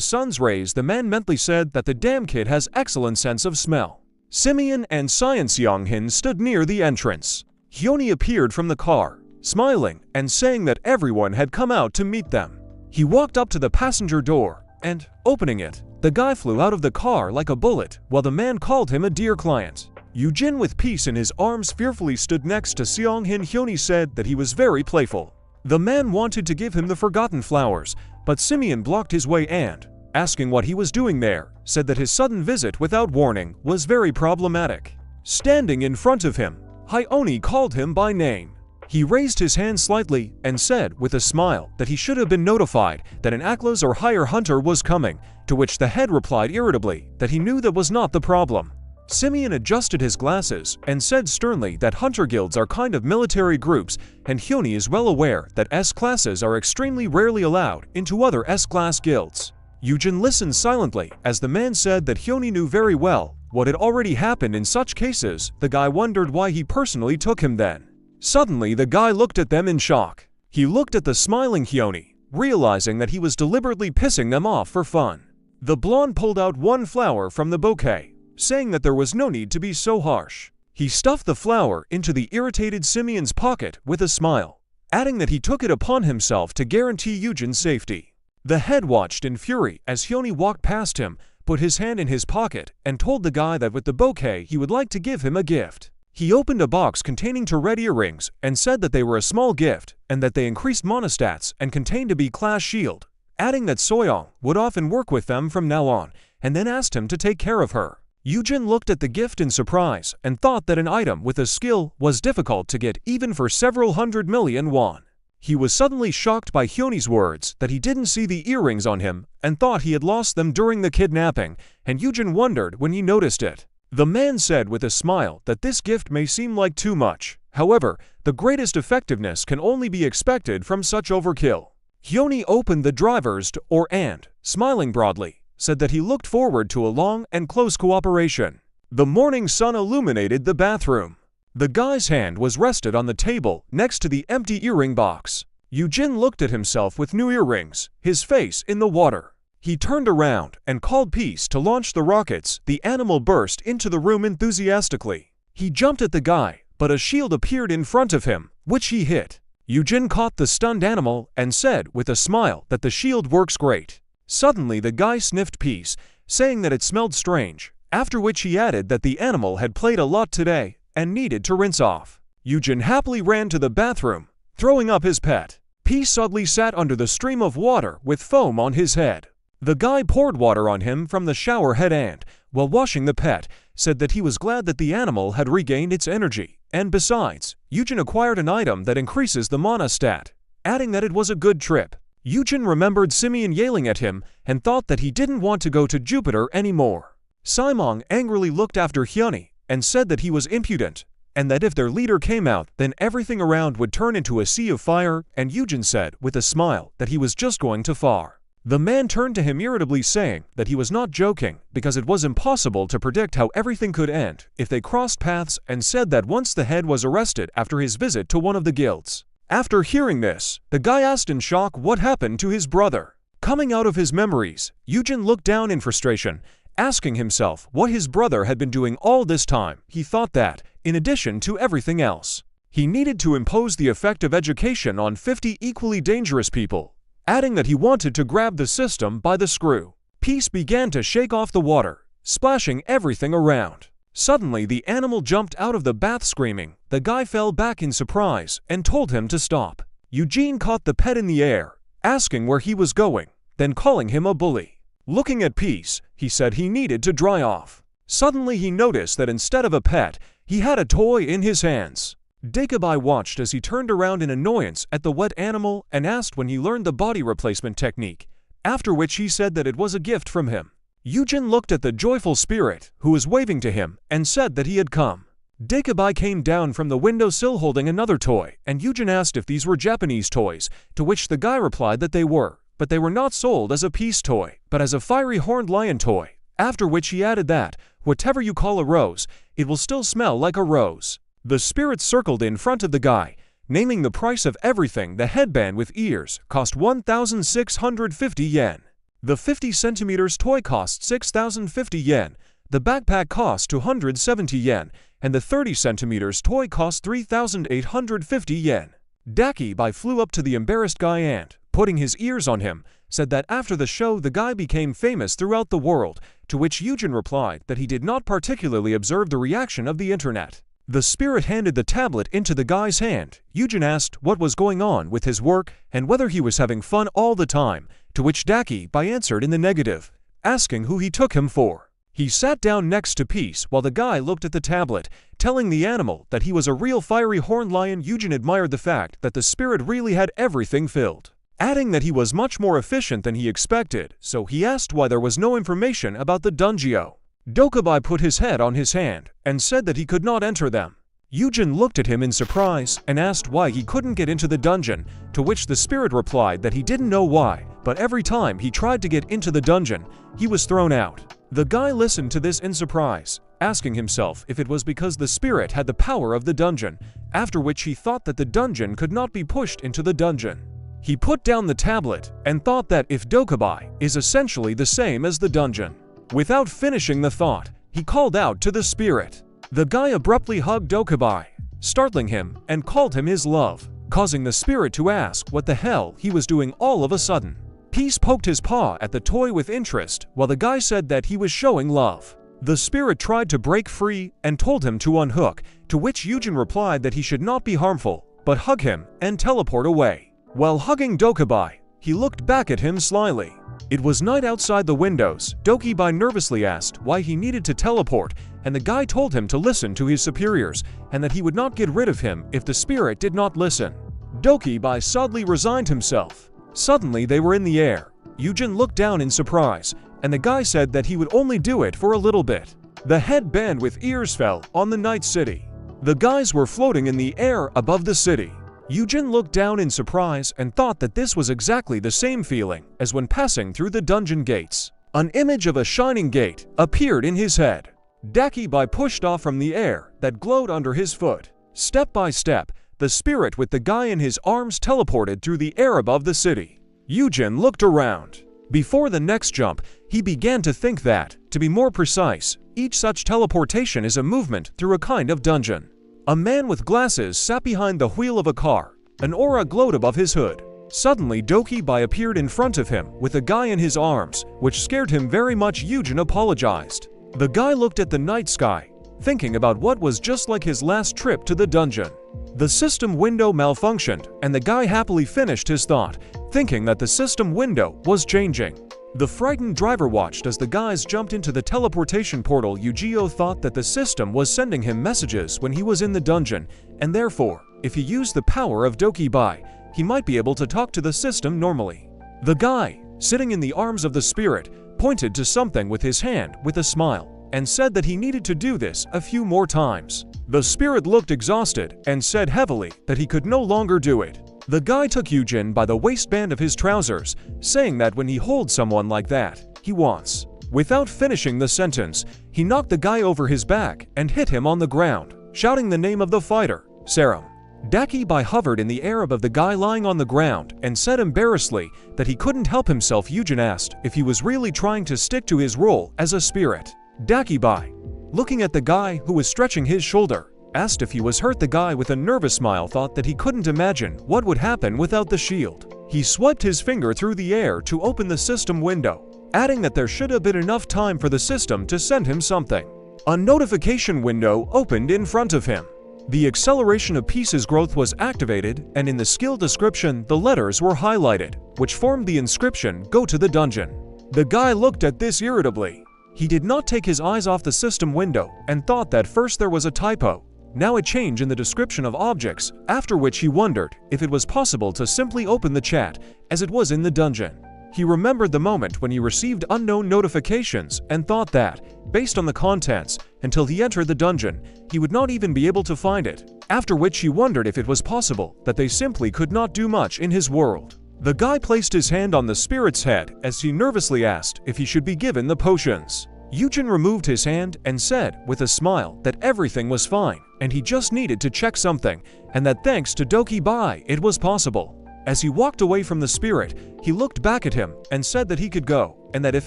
sun's rays. The man mentally said that the damn kid has excellent sense of smell. Simeon and Science Yonghin stood near the entrance. Hyuni appeared from the car, smiling and saying that everyone had come out to meet them. He walked up to the passenger door and, opening it, the guy flew out of the car like a bullet while the man called him a dear client. Eugene, with peace in his arms, fearfully stood next to Seonghin. Hyuni said that he was very playful. The man wanted to give him the forgotten flowers, but Simeon blocked his way and, asking what he was doing there, said that his sudden visit without warning was very problematic. Standing in front of him, Hyuni called him by name. He raised his hand slightly and said with a smile that he should have been notified that an Aklas or higher hunter was coming, to which the head replied irritably that he knew that was not the problem. Simeon adjusted his glasses and said sternly that hunter guilds are kind of military groups, and Hyuni is well aware that S-classes are extremely rarely allowed into other S-class guilds. Eugene listened silently as the man said that Hyuni knew very well what had already happened in such cases. The guy wondered why he personally took him then. Suddenly, the guy looked at them in shock. He looked at the smiling Hyuni, realizing that he was deliberately pissing them off for fun. The blonde pulled out one flower from the bouquet, saying that there was no need to be so harsh. He stuffed the flower into the irritated Simeon's pocket with a smile, adding that he took it upon himself to guarantee Eugene's safety. The head watched in fury as Hyuni walked past him, put his hand in his pocket, and told the guy that with the bouquet he would like to give him a gift. He opened a box containing 2 red earrings and said that they were a small gift and that they increased monostats and contained a B-class shield, adding that Soyoung would often work with them from now on, and then asked him to take care of her. Eugene looked at the gift in surprise and thought that an item with a skill was difficult to get even for several 100 million won. He was suddenly shocked by Hyuni's words that he didn't see the earrings on him and thought he had lost them during the kidnapping, and Eugene wondered when he noticed it. The man said with a smile that this gift may seem like too much. However, the greatest effectiveness can only be expected from such overkill. Hyuni opened the driver's door and, smiling broadly, said that he looked forward to a long and close cooperation. The morning sun illuminated the bathroom. The guy's hand was rested on the table next to the empty earring box. Eugene looked at himself with new earrings, his face in the water. He turned around and called Peace to launch the rockets. The animal burst into the room enthusiastically. He jumped at the guy, but a shield appeared in front of him, which he hit. Eugene caught the stunned animal and said with a smile that the shield works great. Suddenly the guy sniffed Peace, saying that it smelled strange, after which he added that the animal had played a lot today and needed to rinse off. Eugene happily ran to the bathroom, throwing up his pet. Peace suddenly sat under the stream of water with foam on his head. The guy poured water on him from the shower head and, while washing the pet, said that he was glad that the animal had regained its energy, and besides, Eugene acquired an item that increases the mana stat, adding that it was a good trip. Eugene remembered Simeon yelling at him and thought that he didn't want to go to Jupiter anymore. Simon angrily looked after Hyuni and said that he was impudent, and that if their leader came out, then everything around would turn into a sea of fire, and Eugene said with a smile that he was just going too far. The man turned to him irritably saying that he was not joking because it was impossible to predict how everything could end if they crossed paths, and said that once the head was arrested after his visit to one of the guilds. After hearing this, the guy asked in shock what happened to his brother. Coming out of his memories, Eugene looked down in frustration, asking himself what his brother had been doing all this time. He thought that, in addition to everything else, he needed to impose the effect of education on 50 equally dangerous people, adding that he wanted to grab the system by the screw. Peace began to shake off the water, splashing everything around. Suddenly the animal jumped out of the bath screaming. The guy fell back in surprise and told him to stop. Eugene caught the pet in the air, asking where he was going, then calling him a bully. Looking at Peace, he said he needed to dry off. Suddenly he noticed that instead of a pet, he had a toy in his hands. Dakabai watched as he turned around in annoyance at the wet animal and asked when he learned the body replacement technique, after which he said that it was a gift from him. Eugene looked at the joyful spirit, who was waving to him, and said that he had come. Dakabai came down from the windowsill holding another toy, and Eugene asked if these were Japanese toys, to which the guy replied that they were, but they were not sold as a peace toy, but as a fiery horned lion toy, after which he added that, whatever you call a rose, it will still smell like a rose. The spirit circled in front of the guy, naming the price of everything. The headband with ears cost 1,650 yen. The 50 centimeters toy cost 6,050 yen. The backpack cost 270 yen, and the 30 centimeters toy cost 3,850 yen. Dakabai flew up to the embarrassed guy and, putting his ears on him, said that after the show the guy became famous throughout the world, to which Eugene replied that he did not particularly observe the reaction of the internet. The spirit handed the tablet into the guy's hand. Eugene asked what was going on with his work and whether he was having fun all the time, to which Dakabai answered in the negative, asking who he took him for. He sat down next to Peace while the guy looked at the tablet, telling the animal that he was a real fiery horned lion. Eugene admired the fact that the spirit really had everything filled, adding that he was much more efficient than he expected, so he asked why there was no information about the dungeon. Dakabai put his head on his hand and said that he could not enter them. Eugene looked at him in surprise and asked why he couldn't get into the dungeon, to which the spirit replied that he didn't know why, but every time he tried to get into the dungeon, he was thrown out. The guy listened to this in surprise, asking himself if it was because the spirit had the power of the dungeon, after which he thought that the dungeon could not be pushed into the dungeon. He put down the tablet and thought that if Dakabai is essentially the same as the dungeon. Without finishing the thought, he called out to the spirit. The guy abruptly hugged Dakabai, startling him, and called him his love, causing the spirit to ask what the hell he was doing all of a sudden. Peace poked his paw at the toy with interest, while the guy said that he was showing love. The spirit tried to break free and told him to unhook, to which Eugene replied that he should not be harmful, but hug him and teleport away. While hugging Dakabai, he looked back at him slyly. It was night outside the windows. Dakabai nervously asked why he needed to teleport, and the guy told him to listen to his superiors, and that he would not get rid of him if the spirit did not listen. Dakabai suddenly resigned himself. Suddenly they were in the air. Eugene looked down in surprise, and the guy said that he would only do it for a little bit. The headband with ears fell on the night city. The guys were floating in the air above the city. Eugene looked down in surprise and thought that this was exactly the same feeling as when passing through the dungeon gates. An image of a shining gate appeared in his head. Dakabai pushed off from the air that glowed under his foot. Step by step, the spirit with the guy in his arms teleported through the air above the city. Eugene looked around. Before the next jump, he began to think that, to be more precise, each such teleportation is a movement through a kind of dungeon. A man with glasses sat behind the wheel of a car. An aura glowed above his hood. Suddenly, Dokibai appeared in front of him with a guy in his arms, which scared him very much. Eugene apologized. The guy looked at the night sky, thinking about what was just like his last trip to the dungeon. The system window malfunctioned, and the guy happily finished his thought, thinking that the system window was changing. The frightened driver watched as the guys jumped into the teleportation portal. Eugene thought that the system was sending him messages when he was in the dungeon, and therefore, if he used the power of Dokibai, he might be able to talk to the system normally. The guy, sitting in the arms of the spirit, pointed to something with his hand with a smile, and said that he needed to do this a few more times. The spirit looked exhausted and said heavily that he could no longer do it. The guy took Eugene by the waistband of his trousers, saying that when he holds someone like that, he wants. Without finishing the sentence, he knocked the guy over his back and hit him on the ground, shouting the name of the fighter, Yaram. Dakibai hovered in the air above the guy lying on the ground and said embarrassedly that he couldn't help himself. Eugene asked if he was really trying to stick to his role as a spirit. Dakibai, looking at the guy who was stretching his shoulder, asked if he was hurt. The guy with a nervous smile thought that he couldn't imagine what would happen without the shield. He swiped his finger through the air to open the system window, adding that there should have been enough time for the system to send him something. A notification window opened in front of him. The acceleration of pieces growth was activated, and in the skill description, the letters were highlighted, which formed the inscription, "Go to the dungeon." The guy looked at this irritably. He did not take his eyes off the system window and thought that first there was a typo, now a change in the description of objects, after which he wondered if it was possible to simply open the chat as it was in the dungeon. He remembered the moment when he received unknown notifications and thought that, based on the contents, until he entered the dungeon, he would not even be able to find it, after which he wondered if it was possible that they simply could not do much in his world. The guy placed his hand on the spirit's head as he nervously asked if he should be given the potions. Eugene removed his hand and said, with a smile, that everything was fine, and he just needed to check something, and that thanks to Dokibai it was possible. As he walked away from the spirit, he looked back at him and said that he could go, and that if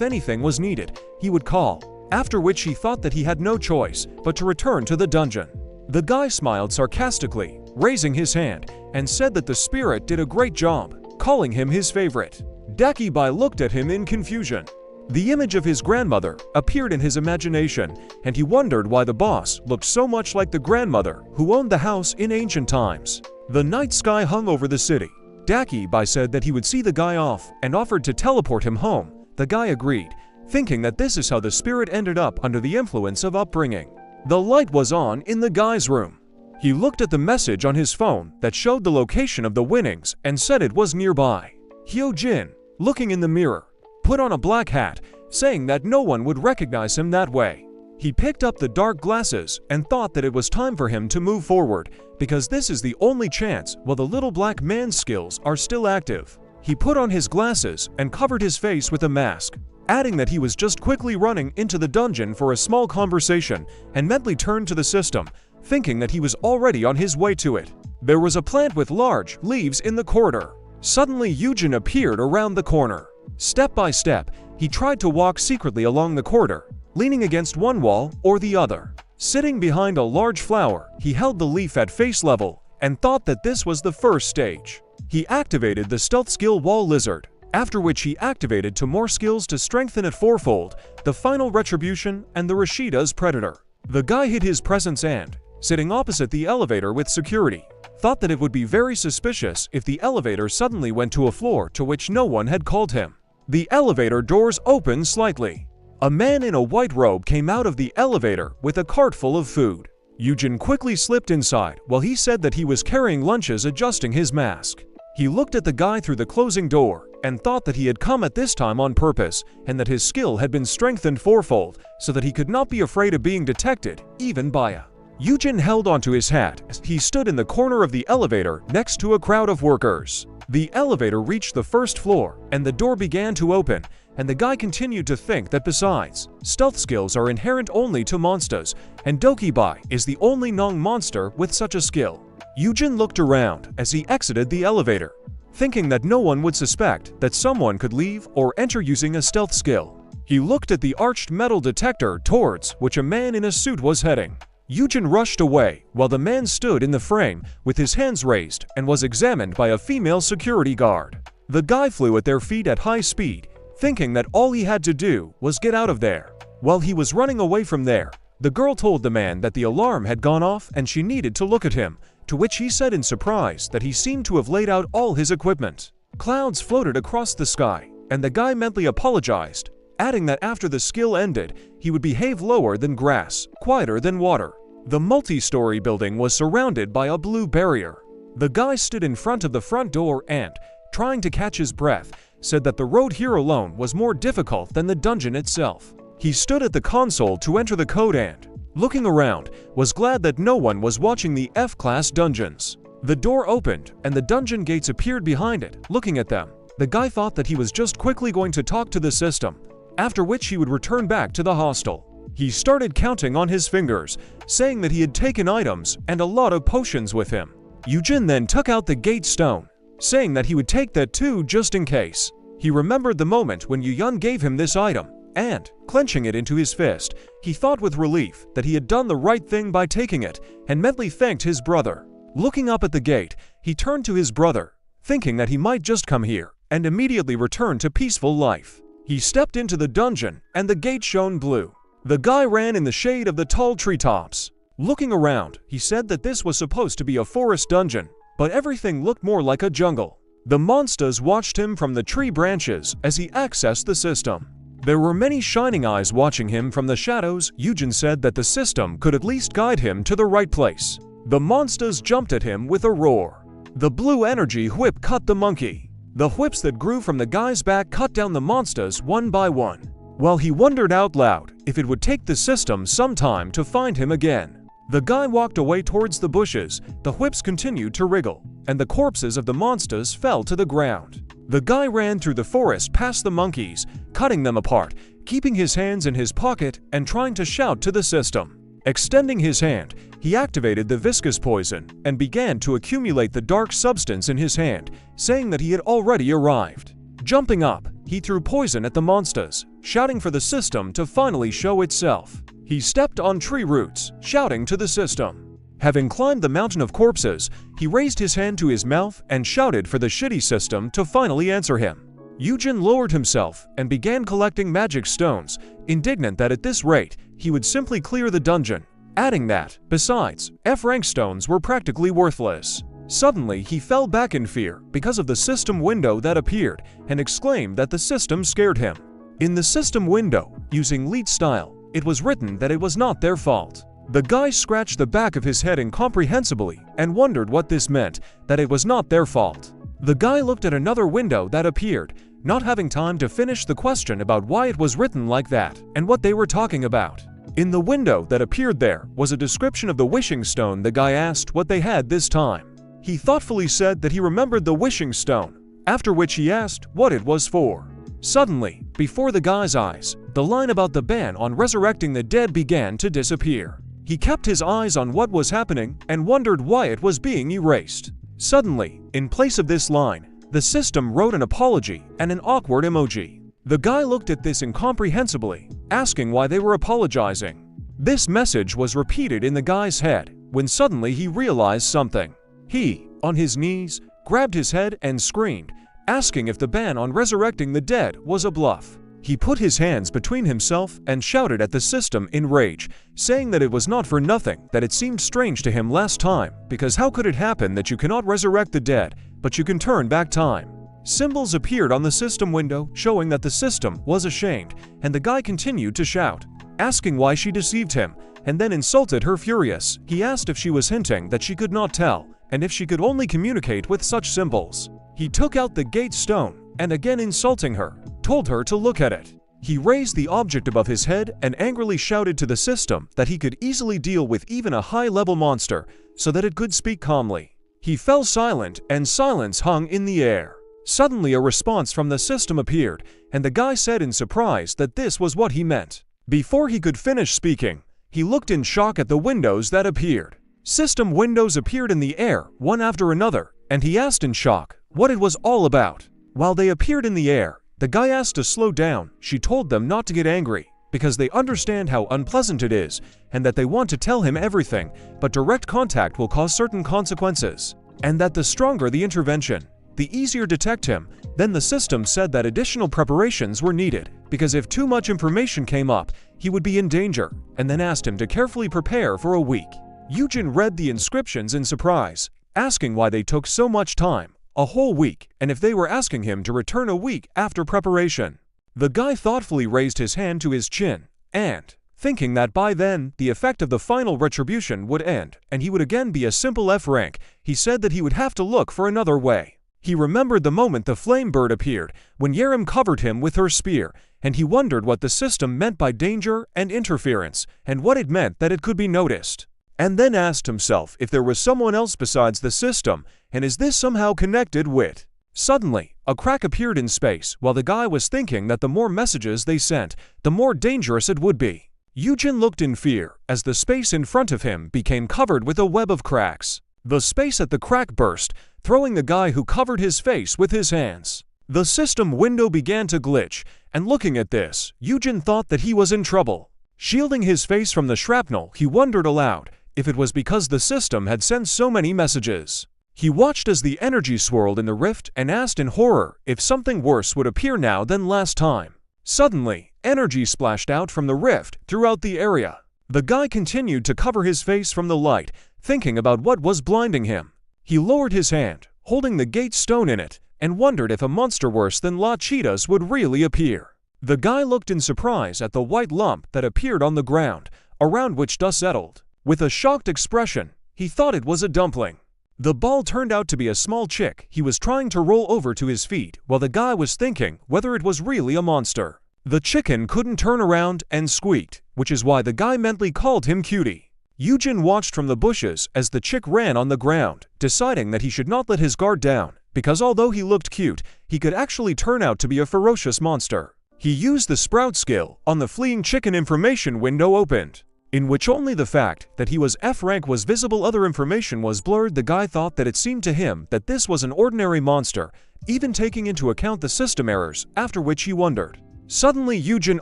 anything was needed, he would call, after which he thought that he had no choice but to return to the dungeon. The guy smiled sarcastically, raising his hand, and said that the spirit did a great job, calling him his favorite. Dakibai looked at him in confusion. The image of his grandmother appeared in his imagination, and he wondered why the boss looked so much like the grandmother who owned the house in ancient times. The night sky hung over the city. Dakibai said that he would see the guy off and offered to teleport him home. The guy agreed, thinking that this is how the spirit ended up under the influence of upbringing. The light was on in the guy's room. He looked at the message on his phone that showed the location of the winnings and said it was nearby. Eugene, looking in the mirror, put on a black hat, saying that no one would recognize him that way. He picked up the dark glasses and thought that it was time for him to move forward, because this is the only chance while the little black man's skills are still active. He put on his glasses and covered his face with a mask, adding that he was just quickly running into the dungeon for a small conversation, and mentally turned to the system, thinking that he was already on his way to it. There was a plant with large leaves in the corridor. Suddenly Eugene appeared around the corner. Step by step, he tried to walk secretly along the corridor, leaning against one wall or the other. Sitting behind a large flower, he held the leaf at face level and thought that this was the first stage. He activated the stealth skill wall lizard, after which he activated two more skills to strengthen it fourfold, the final retribution and the Rashida's predator. The guy hid his presence and, sitting opposite the elevator with security, thought that it would be very suspicious if the elevator suddenly went to a floor to which no one had called him. The elevator doors opened slightly. A man in a white robe came out of the elevator with a cart full of food. Eugene quickly slipped inside while he said that he was carrying lunches, adjusting his mask. He looked at the guy through the closing door and thought that he had come at this time on purpose and that his skill had been strengthened fourfold so that he could not be afraid of being detected, even by a. Eugene held onto his hat as he stood in the corner of the elevator next to a crowd of workers. The elevator reached the first floor and the door began to open, and the guy continued to think that besides, stealth skills are inherent only to monsters, and Dokibai is the only non-monster with such a skill. Eugene looked around as he exited the elevator, thinking that no one would suspect that someone could leave or enter using a stealth skill. He looked at the arched metal detector towards which a man in a suit was heading. Eugene rushed away while the man stood in the frame with his hands raised and was examined by a female security guard. The guy flew at their feet at high speed, thinking that all he had to do was get out of there. While he was running away from there, the girl told the man that the alarm had gone off and she needed to look at him, to which he said in surprise that he seemed to have laid out all his equipment. Clouds floated across the sky, and the guy mentally apologized, adding that after the skill ended, he would behave lower than grass, quieter than water. The multi-story building was surrounded by a blue barrier. The guy stood in front of the front door and, trying to catch his breath, said that the road here alone was more difficult than the dungeon itself. He stood at the console to enter the code and, looking around, was glad that no one was watching the F-class dungeons. The door opened and the dungeon gates appeared behind it, looking at them. The guy thought that he was just quickly going to talk to the system, after which he would return back to the hostel. He started counting on his fingers, saying that he had taken items and a lot of potions with him. Eugene then took out the gate stone, saying that he would take that too just in case. He remembered the moment when Eugene gave him this item, and, clenching it into his fist, he thought with relief that he had done the right thing by taking it, and mentally thanked his brother. Looking up at the gate, he turned to his brother, thinking that he might just come here, and immediately return to peaceful life. He stepped into the dungeon, and the gate shone blue. The guy ran in the shade of the tall treetops. Looking around, he said that this was supposed to be a forest dungeon, but everything looked more like a jungle. The monsters watched him from the tree branches as he accessed the system. There were many shining eyes watching him from the shadows. Eugene said that the system could at least guide him to the right place. The monsters jumped at him with a roar. The blue energy whip cut the monkey. The whips that grew from the guy's back cut down the monsters one by one, while he wondered out loud if it would take the system some time to find him again. The guy walked away towards the bushes. The whips continued to wriggle, and the corpses of the monsters fell to the ground. The guy ran through the forest past the monkeys, cutting them apart, keeping his hands in his pocket and trying to shout to the system. Extending his hand, he activated the viscous poison and began to accumulate the dark substance in his hand, saying that he had already arrived. Jumping up, he threw poison at the monsters, shouting for the system to finally show itself. He stepped on tree roots, shouting to the system. Having climbed the mountain of corpses, he raised his hand to his mouth and shouted for the shitty system to finally answer him. Eugene lowered himself and began collecting magic stones, indignant that at this rate, he would simply clear the dungeon, adding that, besides, F-rank stones were practically worthless. Suddenly, he fell back in fear because of the system window that appeared and exclaimed that the system scared him. In the system window, using lead style, it was written that it was not their fault. The guy scratched the back of his head incomprehensibly and wondered what this meant, that it was not their fault. The guy looked at another window that appeared, not having time to finish the question about why it was written like that and what they were talking about. In the window that appeared there was a description of the wishing stone. The guy asked what they had this time. He thoughtfully said that he remembered the wishing stone, after which he asked what it was for. Suddenly, before the guy's eyes, the line about the ban on resurrecting the dead began to disappear. He kept his eyes on what was happening and wondered why it was being erased. Suddenly, in place of this line, the system wrote an apology and an awkward emoji. The guy looked at this incomprehensibly, asking why they were apologizing. This message was repeated in the guy's head when suddenly he realized something. He, on his knees, grabbed his head and screamed, asking if the ban on resurrecting the dead was a bluff. He put his hands between himself and shouted at the system in rage, saying that it was not for nothing that it seemed strange to him last time, because how could it happen that you cannot resurrect the dead, but you can turn back time? Symbols appeared on the system window showing that the system was ashamed, and the guy continued to shout, asking why she deceived him, and then insulted her furious. He asked if she was hinting that she could not tell, and if she could only communicate with such symbols. He took out the gate stone, and again insulting her, told her to look at it. He raised the object above his head and angrily shouted to the system that he could easily deal with even a high-level monster, so that it could speak calmly. He fell silent, and silence hung in the air. Suddenly a response from the system appeared, and the guy said in surprise that this was what he meant. Before he could finish speaking, he looked in shock at the windows that appeared. System windows appeared in the air, one after another, and he asked in shock, what it was all about. While they appeared in the air, the guy asked to slow down. She told them not to get angry, because they understand how unpleasant it is, and that they want to tell him everything, but direct contact will cause certain consequences, and that the stronger the intervention, the easier to detect him. Then the system said that additional preparations were needed, because if too much information came up, he would be in danger, and then asked him to carefully prepare for a week. Eugene read the inscriptions in surprise, asking why they took so much time, a whole week, and if they were asking him to return a week after preparation. The guy thoughtfully raised his hand to his chin, and, thinking that by then the effect of the final retribution would end, and he would again be a simple F rank, he said that he would have to look for another way. He remembered the moment the flame bird appeared, when Yaram covered him with her spear, and he wondered what the system meant by danger and interference, and what it meant that it could be noticed. And then asked himself if there was someone else besides the system, and is this somehow connected with? Suddenly, a crack appeared in space while the guy was thinking that the more messages they sent, the more dangerous it would be. Eugene looked in fear as the space in front of him became covered with a web of cracks. The space at the crack burst, throwing the guy who covered his face with his hands. The system window began to glitch, and looking at this, Eugene thought that he was in trouble. Shielding his face from the shrapnel, he wondered aloud if it was because the system had sent so many messages. He watched as the energy swirled in the rift and asked in horror if something worse would appear now than last time. Suddenly, energy splashed out from the rift throughout the area. The guy continued to cover his face from the light, thinking about what was blinding him. He lowered his hand, holding the gate stone in it, and wondered if a monster worse than La Cheetahs would really appear. The guy looked in surprise at the white lump that appeared on the ground, around which dust settled. With a shocked expression, he thought it was a dumpling. The ball turned out to be a small chick he was trying to roll over to his feet while the guy was thinking whether it was really a monster. The chicken couldn't turn around and squeaked, which is why the guy mentally called him cutie. Eugene watched from the bushes as the chick ran on the ground, deciding that he should not let his guard down, because although he looked cute, he could actually turn out to be a ferocious monster. He used the sprout skill on the fleeing chicken. Information window opened, in which only the fact that he was F rank was visible. Other information was blurred. The guy thought that it seemed to him that this was an ordinary monster, even taking into account the system errors, after which he wondered. Suddenly Eugene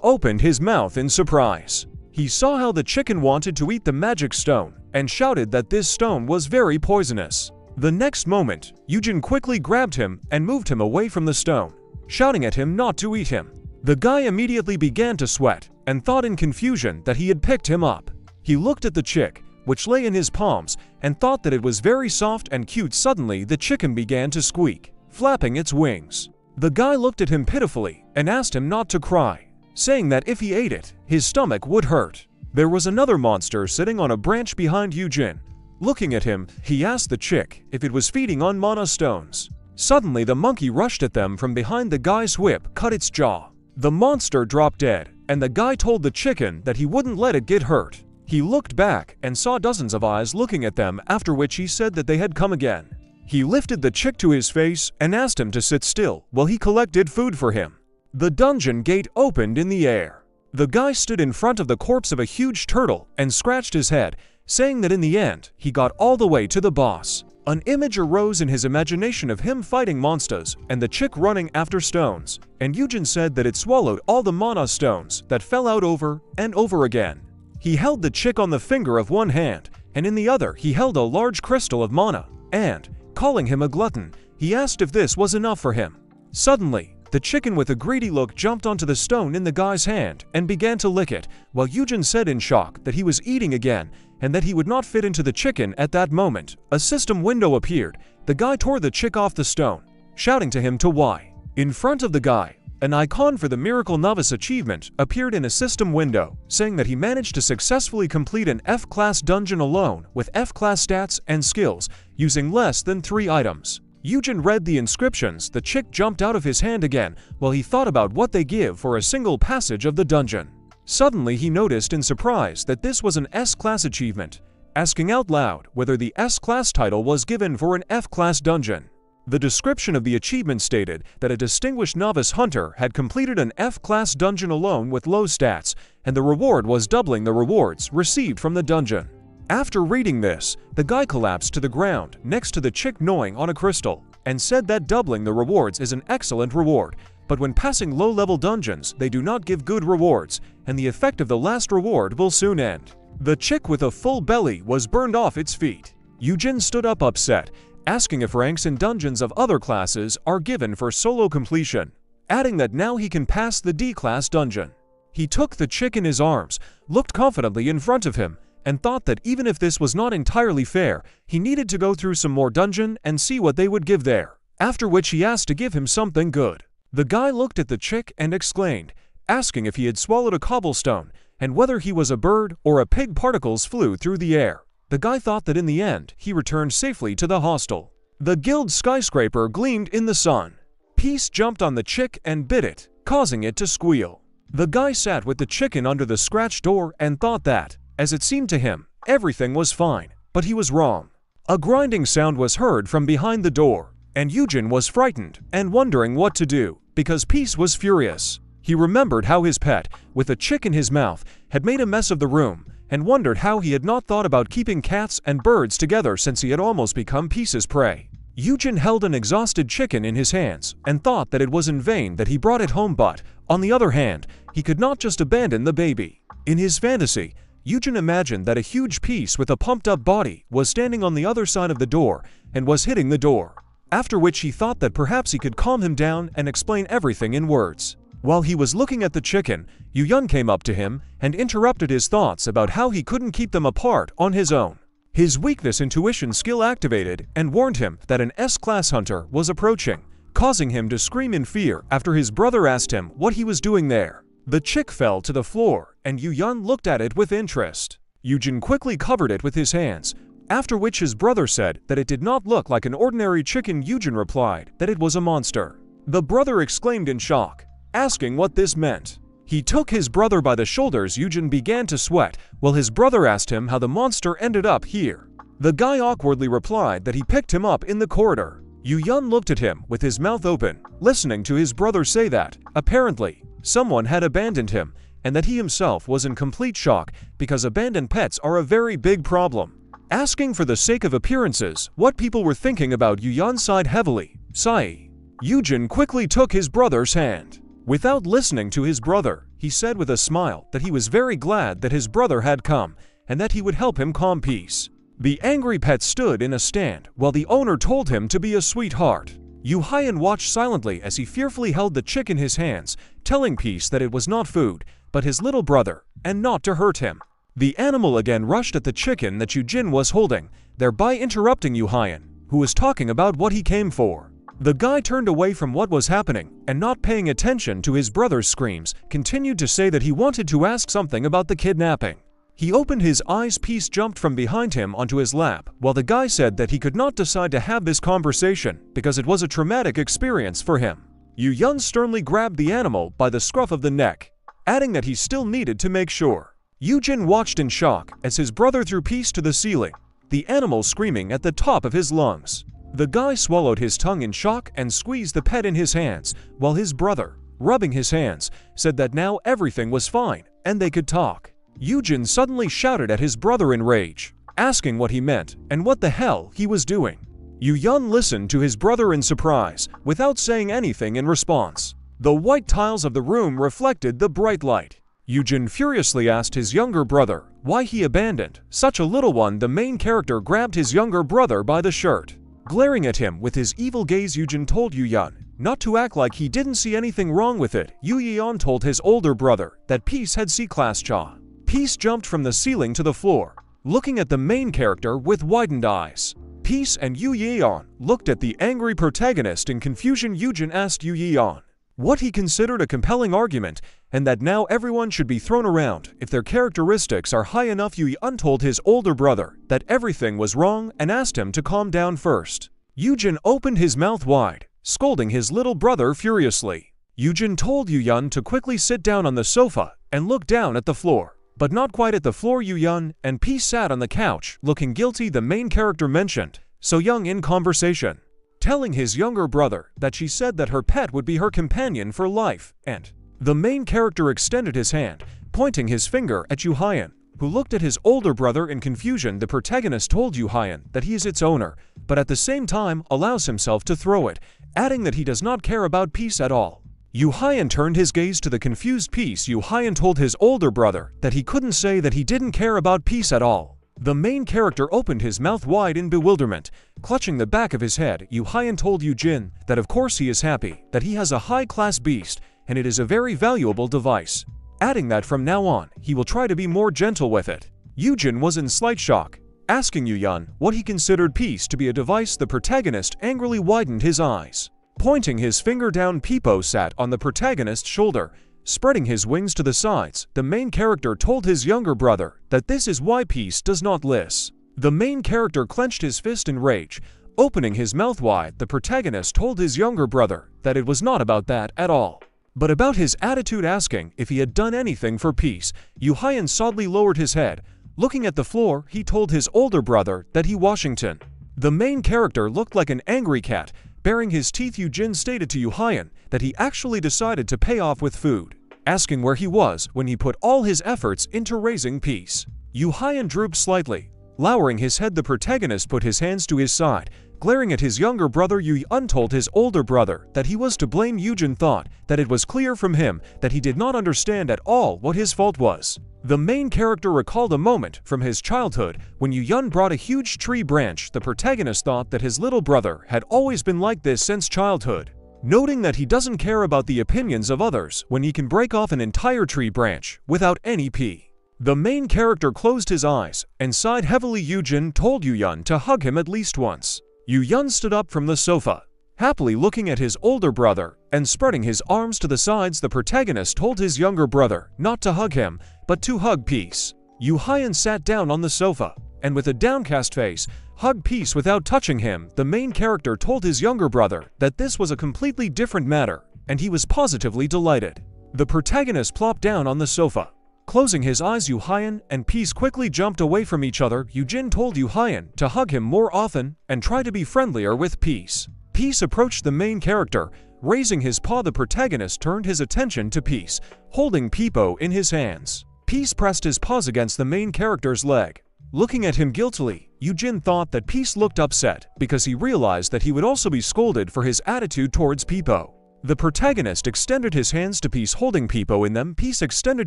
opened his mouth in surprise. He saw how the chicken wanted to eat the magic stone, and shouted that this stone was very poisonous. The next moment, Eugene quickly grabbed him and moved him away from the stone, shouting at him not to eat him. The guy immediately began to sweat, and thought in confusion that he had picked him up. He looked at the chick, which lay in his palms, and thought that it was very soft and cute. Suddenly the chicken began to squeak, flapping its wings. The guy looked at him pitifully and asked him not to cry, saying that if he ate it, his stomach would hurt. There was another monster sitting on a branch behind Eugene. Looking at him, he asked the chick if it was feeding on mana stones. Suddenly the monkey rushed at them from behind. The guy's whip cut its jaw. The monster dropped dead, and the guy told the chicken that he wouldn't let it get hurt. He looked back and saw dozens of eyes looking at them, after which he said that they had come again. He lifted the chick to his face and asked him to sit still while he collected food for him. The dungeon gate opened in the air. The guy stood in front of the corpse of a huge turtle and scratched his head, saying that in the end, he got all the way to the boss. An image arose in his imagination of him fighting monsters and the chick running after stones, and Eugene said that it swallowed all the mana stones that fell out over and over again. He held the chick on the finger of one hand, and in the other he held a large crystal of mana, and, calling him a glutton, he asked if this was enough for him. Suddenly, the chicken with a greedy look jumped onto the stone in the guy's hand and began to lick it, while Eugene said in shock that he was eating again, and that he would not fit into the chicken. At that moment, a system window appeared. The guy tore the chick off the stone, shouting to him to why. In front of the guy, an icon for the Miracle Novice achievement appeared in a system window, saying that he managed to successfully complete an F-class dungeon alone with F-class stats and skills, using less than 3 items. Eugene read the inscriptions. The chick jumped out of his hand again while he thought about what they give for a single passage of the dungeon. Suddenly he noticed in surprise that this was an S-class achievement, asking out loud whether the S-class title was given for an F-class dungeon. The description of the achievement stated that a distinguished novice hunter had completed an F-class dungeon alone with low stats, and the reward was doubling the rewards received from the dungeon. After reading this, the guy collapsed to the ground next to the chick gnawing on a crystal. and said that doubling the rewards is an excellent reward, but when passing low-level dungeons, they do not give good rewards, and the effect of the last reward will soon end. The chick with a full belly was burned off its feet. Eugene stood up upset, asking if ranks in dungeons of other classes are given for solo completion, adding that now he can pass the D-class dungeon. He took the chick in his arms, looked confidently in front of him, and thought that even if this was not entirely fair, he needed to go through some more dungeon and see what they would give there, after which he asked to give him something good. The guy looked at the chick and exclaimed, asking if he had swallowed a cobblestone, and whether he was a bird or a pig. Particles flew through the air. The guy thought that in the end, he returned safely to the hostel. The guild skyscraper gleamed in the sun. Peace jumped on the chick and bit it, causing it to squeal. The guy sat with the chicken under the scratch door and thought that, as it seemed to him, everything was fine, but he was wrong. A grinding sound was heard from behind the door, and Eugene was frightened and wondering what to do, because Peace was furious. He remembered how his pet, with a chick in his mouth, had made a mess of the room, and wondered how he had not thought about keeping cats and birds together since he had almost become Peace's prey. Eugene held an exhausted chicken in his hands and thought that it was in vain that he brought it home, but, on the other hand, he could not just abandon the baby. In his fantasy, Eugene imagined that a huge Peace with a pumped-up body was standing on the other side of the door and was hitting the door, after which he thought that perhaps he could calm him down and explain everything in words. While he was looking at the chicken, Yuyun came up to him and interrupted his thoughts about how he couldn't keep them apart on his own. His weakness intuition skill activated and warned him that an S-class hunter was approaching, causing him to scream in fear after his brother asked him what he was doing there. The chick fell to the floor, and Yuyun looked at it with interest. Eugene quickly covered it with his hands, after which his brother said that it did not look like an ordinary chicken. Eugene replied that it was a monster. The brother exclaimed in shock, asking what this meant. He took his brother by the shoulders. Eugene began to sweat, while his brother asked him how the monster ended up here. The guy awkwardly replied that he picked him up in the corridor. Yuyun looked at him with his mouth open, listening to his brother say that, apparently, someone had abandoned him, and that he himself was in complete shock because abandoned pets are a very big problem. Asking for the sake of appearances what people were thinking about, Yuyun sighed heavily, sighing. Eugene quickly took his brother's hand. Without listening to his brother, he said with a smile that he was very glad that his brother had come, and that he would help him calm Peace. The angry pet stood in a stand while the owner told him to be a sweetheart. Yuhayan watched silently as he fearfully held the chick in his hands, telling Peace that it was not food, but his little brother, and not to hurt him. The animal again rushed at the chicken that Eugene was holding, thereby interrupting Yuhayan, who was talking about what he came for. The guy turned away from what was happening, and not paying attention to his brother's screams, continued to say that he wanted to ask something about the kidnapping. He opened his eyes. Peace jumped from behind him onto his lap, while the guy said that he could not decide to have this conversation because it was a traumatic experience for him. Yuyun sternly grabbed the animal by the scruff of the neck, adding that he still needed to make sure. Eugene watched in shock as his brother threw Peace to the ceiling, the animal screaming at the top of his lungs. The guy swallowed his tongue in shock and squeezed the pet in his hands, while his brother, rubbing his hands, said that now everything was fine and they could talk. Eugene suddenly shouted at his brother in rage, asking what he meant and what the hell he was doing. Yuyun listened to his brother in surprise, without saying anything in response. The white tiles of the room reflected the bright light. Eugene furiously asked his younger brother why he abandoned such a little one. The main character grabbed his younger brother by the shirt. Glaring at him with his evil gaze, Eugene told Yuyun not to act like he didn't see anything wrong with it. Yuyun told his older brother that Peace had C-class jaw. Peace jumped from the ceiling to the floor, looking at the main character with widened eyes. Peace and Yuyun looked at the angry protagonist in confusion. Eugene asked Yuyun what he considered a compelling argument, and that now everyone should be thrown around if their characteristics are high enough. Yuyun told his older brother that everything was wrong and asked him to calm down first. Eugene opened his mouth wide, scolding his little brother furiously. Eugene told Yuyun to quickly sit down on the sofa and look down at the floor. But not quite at the floor. Yuyun and Peace sat on the couch, looking guilty. The main character mentioned So Young in conversation, telling his younger brother that she said that her pet would be her companion for life, and the main character extended his hand, pointing his finger at Yuhayan, who looked at his older brother in confusion. The protagonist told Yu Hyun that he is its owner, but at the same time allows himself to throw it, adding that he does not care about peace at all. Yu Hyun turned his gaze to the confused Peace. Yu Hyun told his older brother that he couldn't say that he didn't care about peace at all. The main character opened his mouth wide in bewilderment. Clutching the back of his head, Yu Hyun told Eugene that of course he is happy, that he has a high-class beast, and it is a very valuable device, adding that from now on, he will try to be more gentle with it. Eugene was in slight shock, asking Eugene what he considered peace to be a device. The protagonist angrily widened his eyes. Pointing his finger down, Peepo sat on the protagonist's shoulder, spreading his wings to the sides. The main character told his younger brother that this is why peace does not list. The main character clenched his fist in rage, opening his mouth wide. The protagonist told his younger brother that it was not about that at all, but about his attitude, asking if he had done anything for peace. Yu Hyun sadly lowered his head. Looking at the floor, he told his older brother that he Washington. The main character looked like an angry cat. Baring his teeth, Eugene stated to Yu Hyun that he actually decided to pay off with food, asking where he was when he put all his efforts into raising peace. Yu Hyun drooped slightly, lowering his head. The protagonist put his hands to his side, glaring at his younger brother. Eugene told his older brother that he was to blame. Eugene thought that it was clear from him that he did not understand at all what his fault was. The main character recalled a moment from his childhood when Eugene brought a huge tree branch. The protagonist thought that his little brother had always been like this since childhood, noting that he doesn't care about the opinions of others when he can break off an entire tree branch without any pee. The main character closed his eyes and sighed heavily. Eugene told Eugene to hug him at least once. Eugene stood up from the sofa, happily looking at his older brother and spreading his arms to the sides. The protagonist told his younger brother not to hug him, but to hug peace. Yu Hyun sat down on the sofa and with a downcast face, hugged peace without touching him. The main character told his younger brother that this was a completely different matter, and he was positively delighted. The protagonist plopped down on the sofa, closing his eyes. Yu Hyun and Peace quickly jumped away from each other. Eugene told Yu Hyun to hug him more often and try to be friendlier with Peace. Peace approached the main character, raising his paw. The protagonist turned his attention to Peace, holding Peepo in his hands. Peace pressed his paws against the main character's leg. Looking at him guiltily, Eugene thought that Peace looked upset because he realized that he would also be scolded for his attitude towards Peepo. The protagonist extended his hands to Peace, holding Peepo in them. Peace extended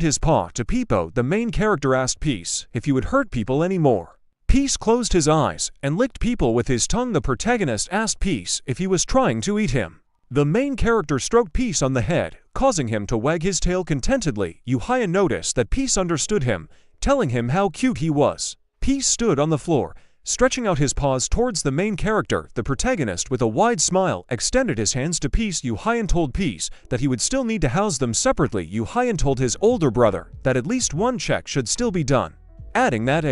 his paw to Peepo. The main character asked Peace if he would hurt people anymore. Peace closed his eyes and licked Peepo with his tongue. The protagonist asked Peace if he was trying to eat him. The main character stroked Peace on the head, causing him to wag his tail contentedly. Yu Hyun noticed that Peace understood him, telling him how cute he was. Peace stood on the floor, stretching out his paws towards the main character. The protagonist, with a wide smile, extended his hands to Peace. Yu Hyun told Peace that he would still need to house them separately. Yu Hyun told his older brother that at least one check should still be done, adding that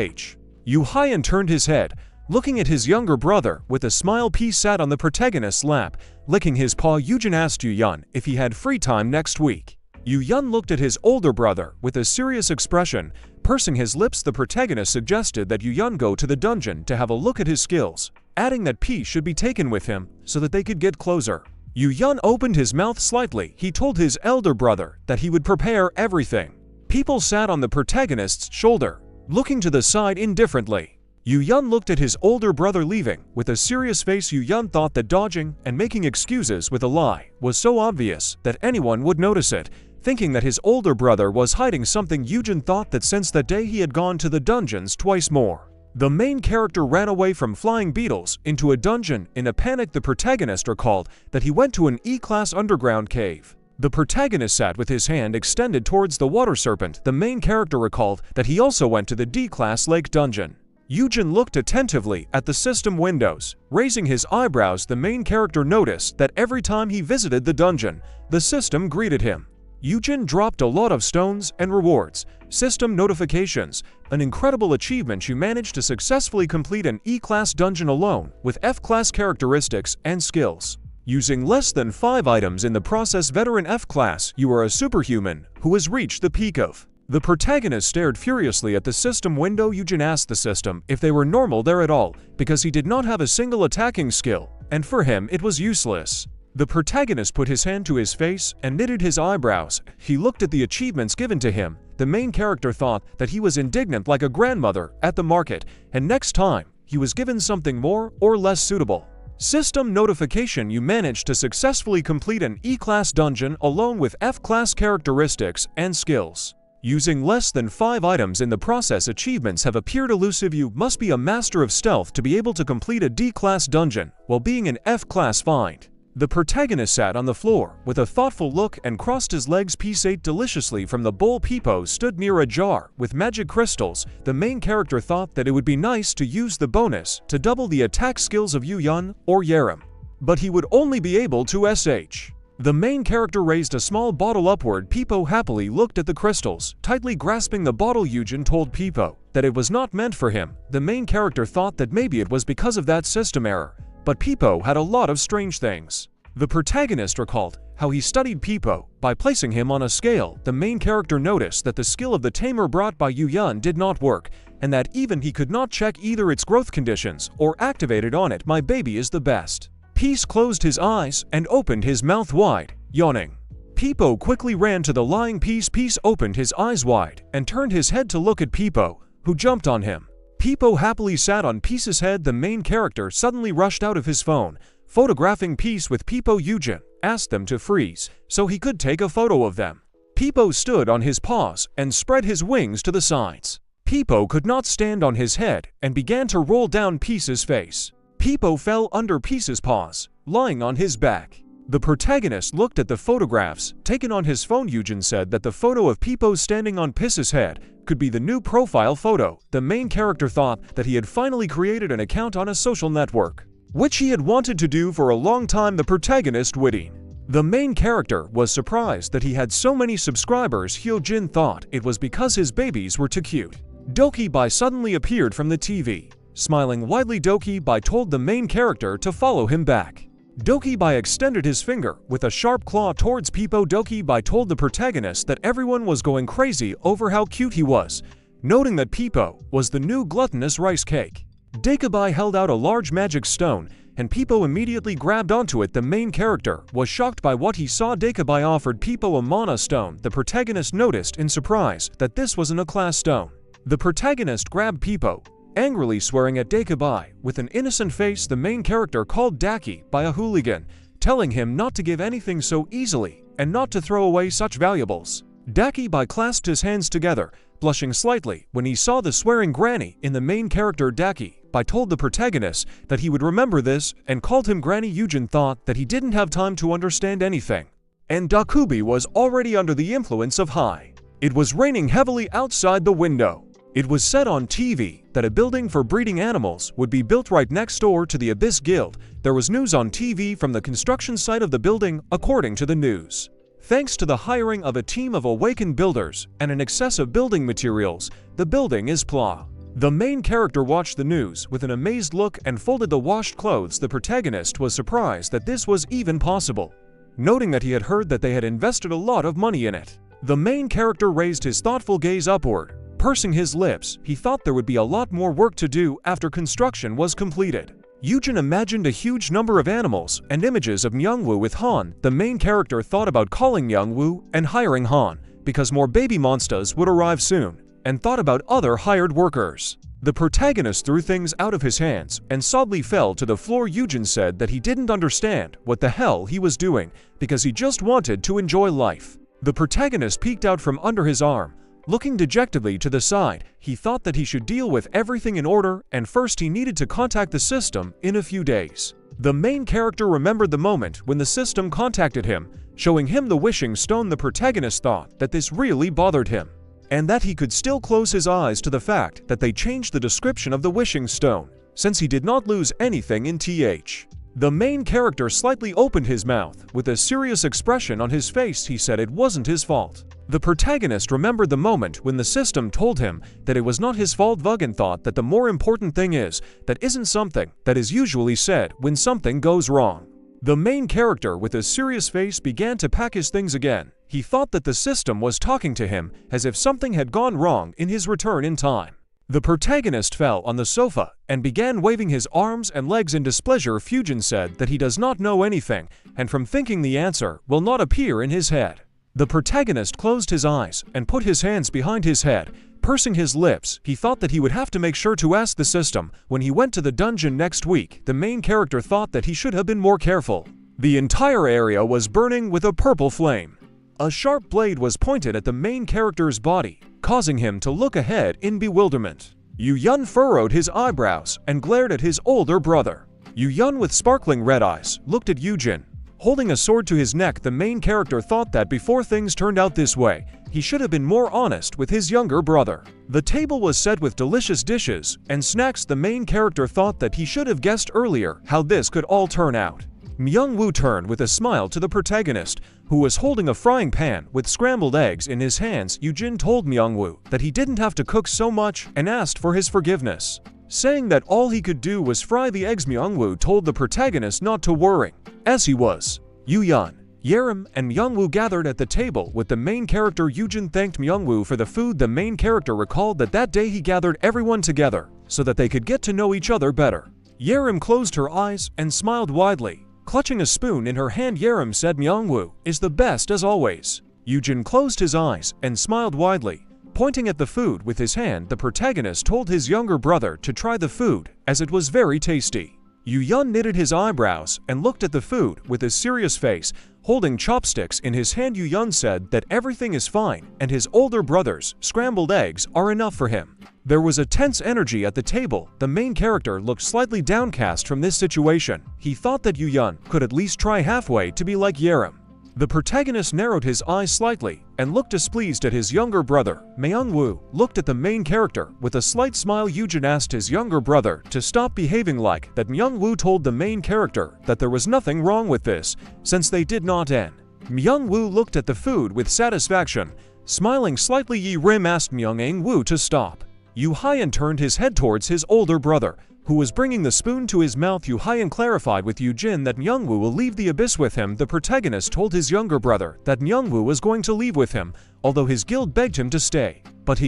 Yu Hyun turned his head, looking at his younger brother with a smile. Peace sat on the protagonist's lap, licking his paw. Eugene asked Eugene if he had free time next week. Eugene looked at his older brother with a serious expression, pursing his lips. The protagonist suggested that Eugene go to the dungeon to have a look at his skills, adding that Peace should be taken with him so that they could get closer. Eugene opened his mouth slightly. He told his elder brother that he would prepare everything. People sat on the protagonist's shoulder, looking to the side indifferently. Eugene looked at his older brother leaving with a serious face. Eugene thought that dodging and making excuses with a lie was so obvious that anyone would notice it. Thinking that his older brother was hiding something, Eugene thought that since that day he had gone to the dungeons twice more. The main character ran away from flying beetles into a dungeon. In a panic, the protagonist recalled that he went to an E-class underground cave. The protagonist sat with his hand extended towards the water serpent. The main character recalled that he also went to the D-class lake dungeon. Eugene looked attentively at the system windows, raising his eyebrows. The main character noticed that every time he visited the dungeon, the system greeted him. Eugene dropped a lot of stones and rewards, system notifications, an incredible achievement. You managed to successfully complete an E-class dungeon alone with F-class characteristics and skills, using less than 5 items in the process. Veteran F-class, you are a superhuman who has reached the peak of. The protagonist stared furiously at the system window. Eugene asked the system if they were normal there at all, because he did not have a single attacking skill, and for him it was useless. The protagonist put his hand to his face and knitted his eyebrows. He looked at the achievements given to him. the main character thought that he was indignant like a grandmother at the market, and next time, he was given something more or less suitable. System notification: you managed to successfully complete an E-class dungeon alone with F-class characteristics and skills. Using less than 5 items in the process, achievements have appeared elusive. You must be a master of stealth to be able to complete a D-class dungeon while being an F-class find. The protagonist sat on the floor with a thoughtful look and crossed his legs. Piece ate deliciously from the bowl. Peepo stood near a jar with magic crystals. The main character thought that it would be nice to use the bonus to double the attack skills of Yun or Yaram, but he would only be able to sh. The main character raised a small bottle upward. Peepo happily looked at the crystals, tightly grasping the bottle. Eugene told Peepo that it was not meant for him. The main character thought that maybe it was because of that system error, but Peepo had a lot of strange things. The protagonist recalled how he studied Peepo by placing him on a scale. The main character noticed that the skill of the tamer brought by Yun did not work, and that even he could not check either its growth conditions or activate it on it. My baby is the best. Peace closed his eyes and opened his mouth wide, yawning. Peepo quickly ran to the lying Peace. Peace opened his eyes wide and turned his head to look at Peepo, who jumped on him. Peepo happily sat on Peace's head. The main character suddenly rushed out of his phone, photographing Peace with Peepo. Eugene asked them to freeze so he could take a photo of them. Peepo stood on his paws and spread his wings to the sides. Peepo could not stand on his head and began to roll down Peace's face. Peepo fell under Peace's paws, lying on his back. The protagonist looked at the photographs taken on his phone. Eugene said that the photo of Peepo standing on Peace's head could be the new profile photo. The main character thought that he had finally created an account on a social network, which he had wanted to do for a long time. The protagonist witty. The main character was surprised that he had so many subscribers. Hyojin thought it was because his babies were too cute. Doki Bai suddenly appeared from the TV. Smiling widely, Doki Bai told the main character to follow him back. Doki Bai extended his finger with a sharp claw towards Peepo. Doki Bai told the protagonist that everyone was going crazy over how cute he was, noting that Peepo was the new gluttonous rice cake. Dakabai held out a large magic stone, and Peepo immediately grabbed onto it. The main character was shocked by what he saw. Dakabai offered Peepo a mana stone. The protagonist noticed in surprise that this wasn't a class stone. The protagonist grabbed Peepo, angrily swearing at Dakabai. With an innocent face, the main character called Daki by a hooligan, telling him not to give anything so easily and not to throw away such valuables. Daki Bai clasped his hands together, blushing slightly when he saw the swearing granny in the main character. Daki Bai told the protagonist that he would remember this and called him Granny. Eugene thought that he didn't have time to understand anything, and Dakubi was already under the influence of high. It was raining heavily outside the window. It was said on TV that a building for breeding animals would be built right next door to the Abyss Guild. There was news on TV from the construction site of the building. According to the news, thanks to the hiring of a team of awakened builders and an excess of building materials, the building is pla. The main character watched the news with an amazed look and folded the washed clothes. The protagonist was surprised that this was even possible, noting that he had heard that they had invested a lot of money in it. The main character raised his thoughtful gaze upward, pursing his lips. He thought there would be a lot more work to do after construction was completed. Eugene imagined a huge number of animals and images of Myungwoo with Han. The main character thought about calling Myungwoo and hiring Han because more baby monsters would arrive soon, and thought about other hired workers. The protagonist threw things out of his hands and sadly fell to the floor. Eugene said that he didn't understand what the hell he was doing because he just wanted to enjoy life. The protagonist peeked out from under his arm, looking dejectedly to the side. He thought that he should deal with everything in order, and first he needed to contact the system in a few days. The main character remembered the moment when the system contacted him, showing him the wishing stone. The protagonist thought that this really bothered him, and that he could still close his eyes to the fact that they changed the description of the wishing stone, since he did not lose anything in th. The main character slightly opened his mouth with a serious expression on his face. He said it wasn't his fault. The protagonist remembered the moment when the system told him that it was not his fault. Vugan thought that the more important thing is that isn't something that is usually said when something goes wrong. The main character with a serious face began to pack his things again. He thought that the system was talking to him as if something had gone wrong in his return in time. The protagonist fell on the sofa and began waving his arms and legs in displeasure. Fujian said that he does not know anything, and from thinking the answer will not appear in his head. The protagonist closed his eyes and put his hands behind his head, pursing his lips. He thought that he would have to make sure to ask the system when he went to the dungeon next week. The main character thought that he should have been more careful. The entire area was burning with a purple flame. A sharp blade was pointed at the main character's body, causing him to look ahead in bewilderment. Eugene furrowed his eyebrows and glared at his older brother. Eugene, with sparkling red eyes, looked at Eugene. Holding a sword to his neck, the main character thought that before things turned out this way, he should have been more honest with his younger brother. The table was set with delicious dishes and snacks. The main character thought that he should have guessed earlier how this could all turn out. Myung-woo turned with a smile to the protagonist, who was holding a frying pan with scrambled eggs in his hands. Eugene told Myung-woo that he didn't have to cook so much and asked for his forgiveness. Saying that all he could do was fry the eggs, Myung-woo told the protagonist not to worry, as he was. Eugene, Yaram, and Myung-woo gathered at the table with the main character. Eugene thanked Myung-woo for the food. The main character recalled that that day he gathered everyone together so that they could get to know each other better. Yaram closed her eyes and smiled widely. Clutching a spoon in her hand, Yaram said, "Myung-woo is the best as always." Eugene closed his eyes and smiled widely. Pointing at the food with his hand, the protagonist told his younger brother to try the food, as it was very tasty. Eugene knitted his eyebrows and looked at the food with a serious face. Holding chopsticks in his hand, Eugene said that everything is fine and his older brother's scrambled eggs are enough for him. There was a tense energy at the table. The main character looked slightly downcast from this situation. He thought that Eugene could at least try halfway to be like Yaram. The protagonist narrowed his eyes slightly and looked displeased at his younger brother. Myung-woo looked at the main character with a slight smile. Eugene asked his younger brother to stop behaving like that. Myung-woo told the main character that there was nothing wrong with this, since they did not end. Myung-woo looked at the food with satisfaction. Smiling slightly, Yaram asked Myung-woo to stop. Yoo-hyun turned his head towards his older brother, who was bringing the spoon to his mouth. Yoo-hyun clarified with Eugene that Myung-woo will leave the abyss with him. The protagonist told his younger brother that Myung-woo was going to leave with him, although his guild begged him to stay. But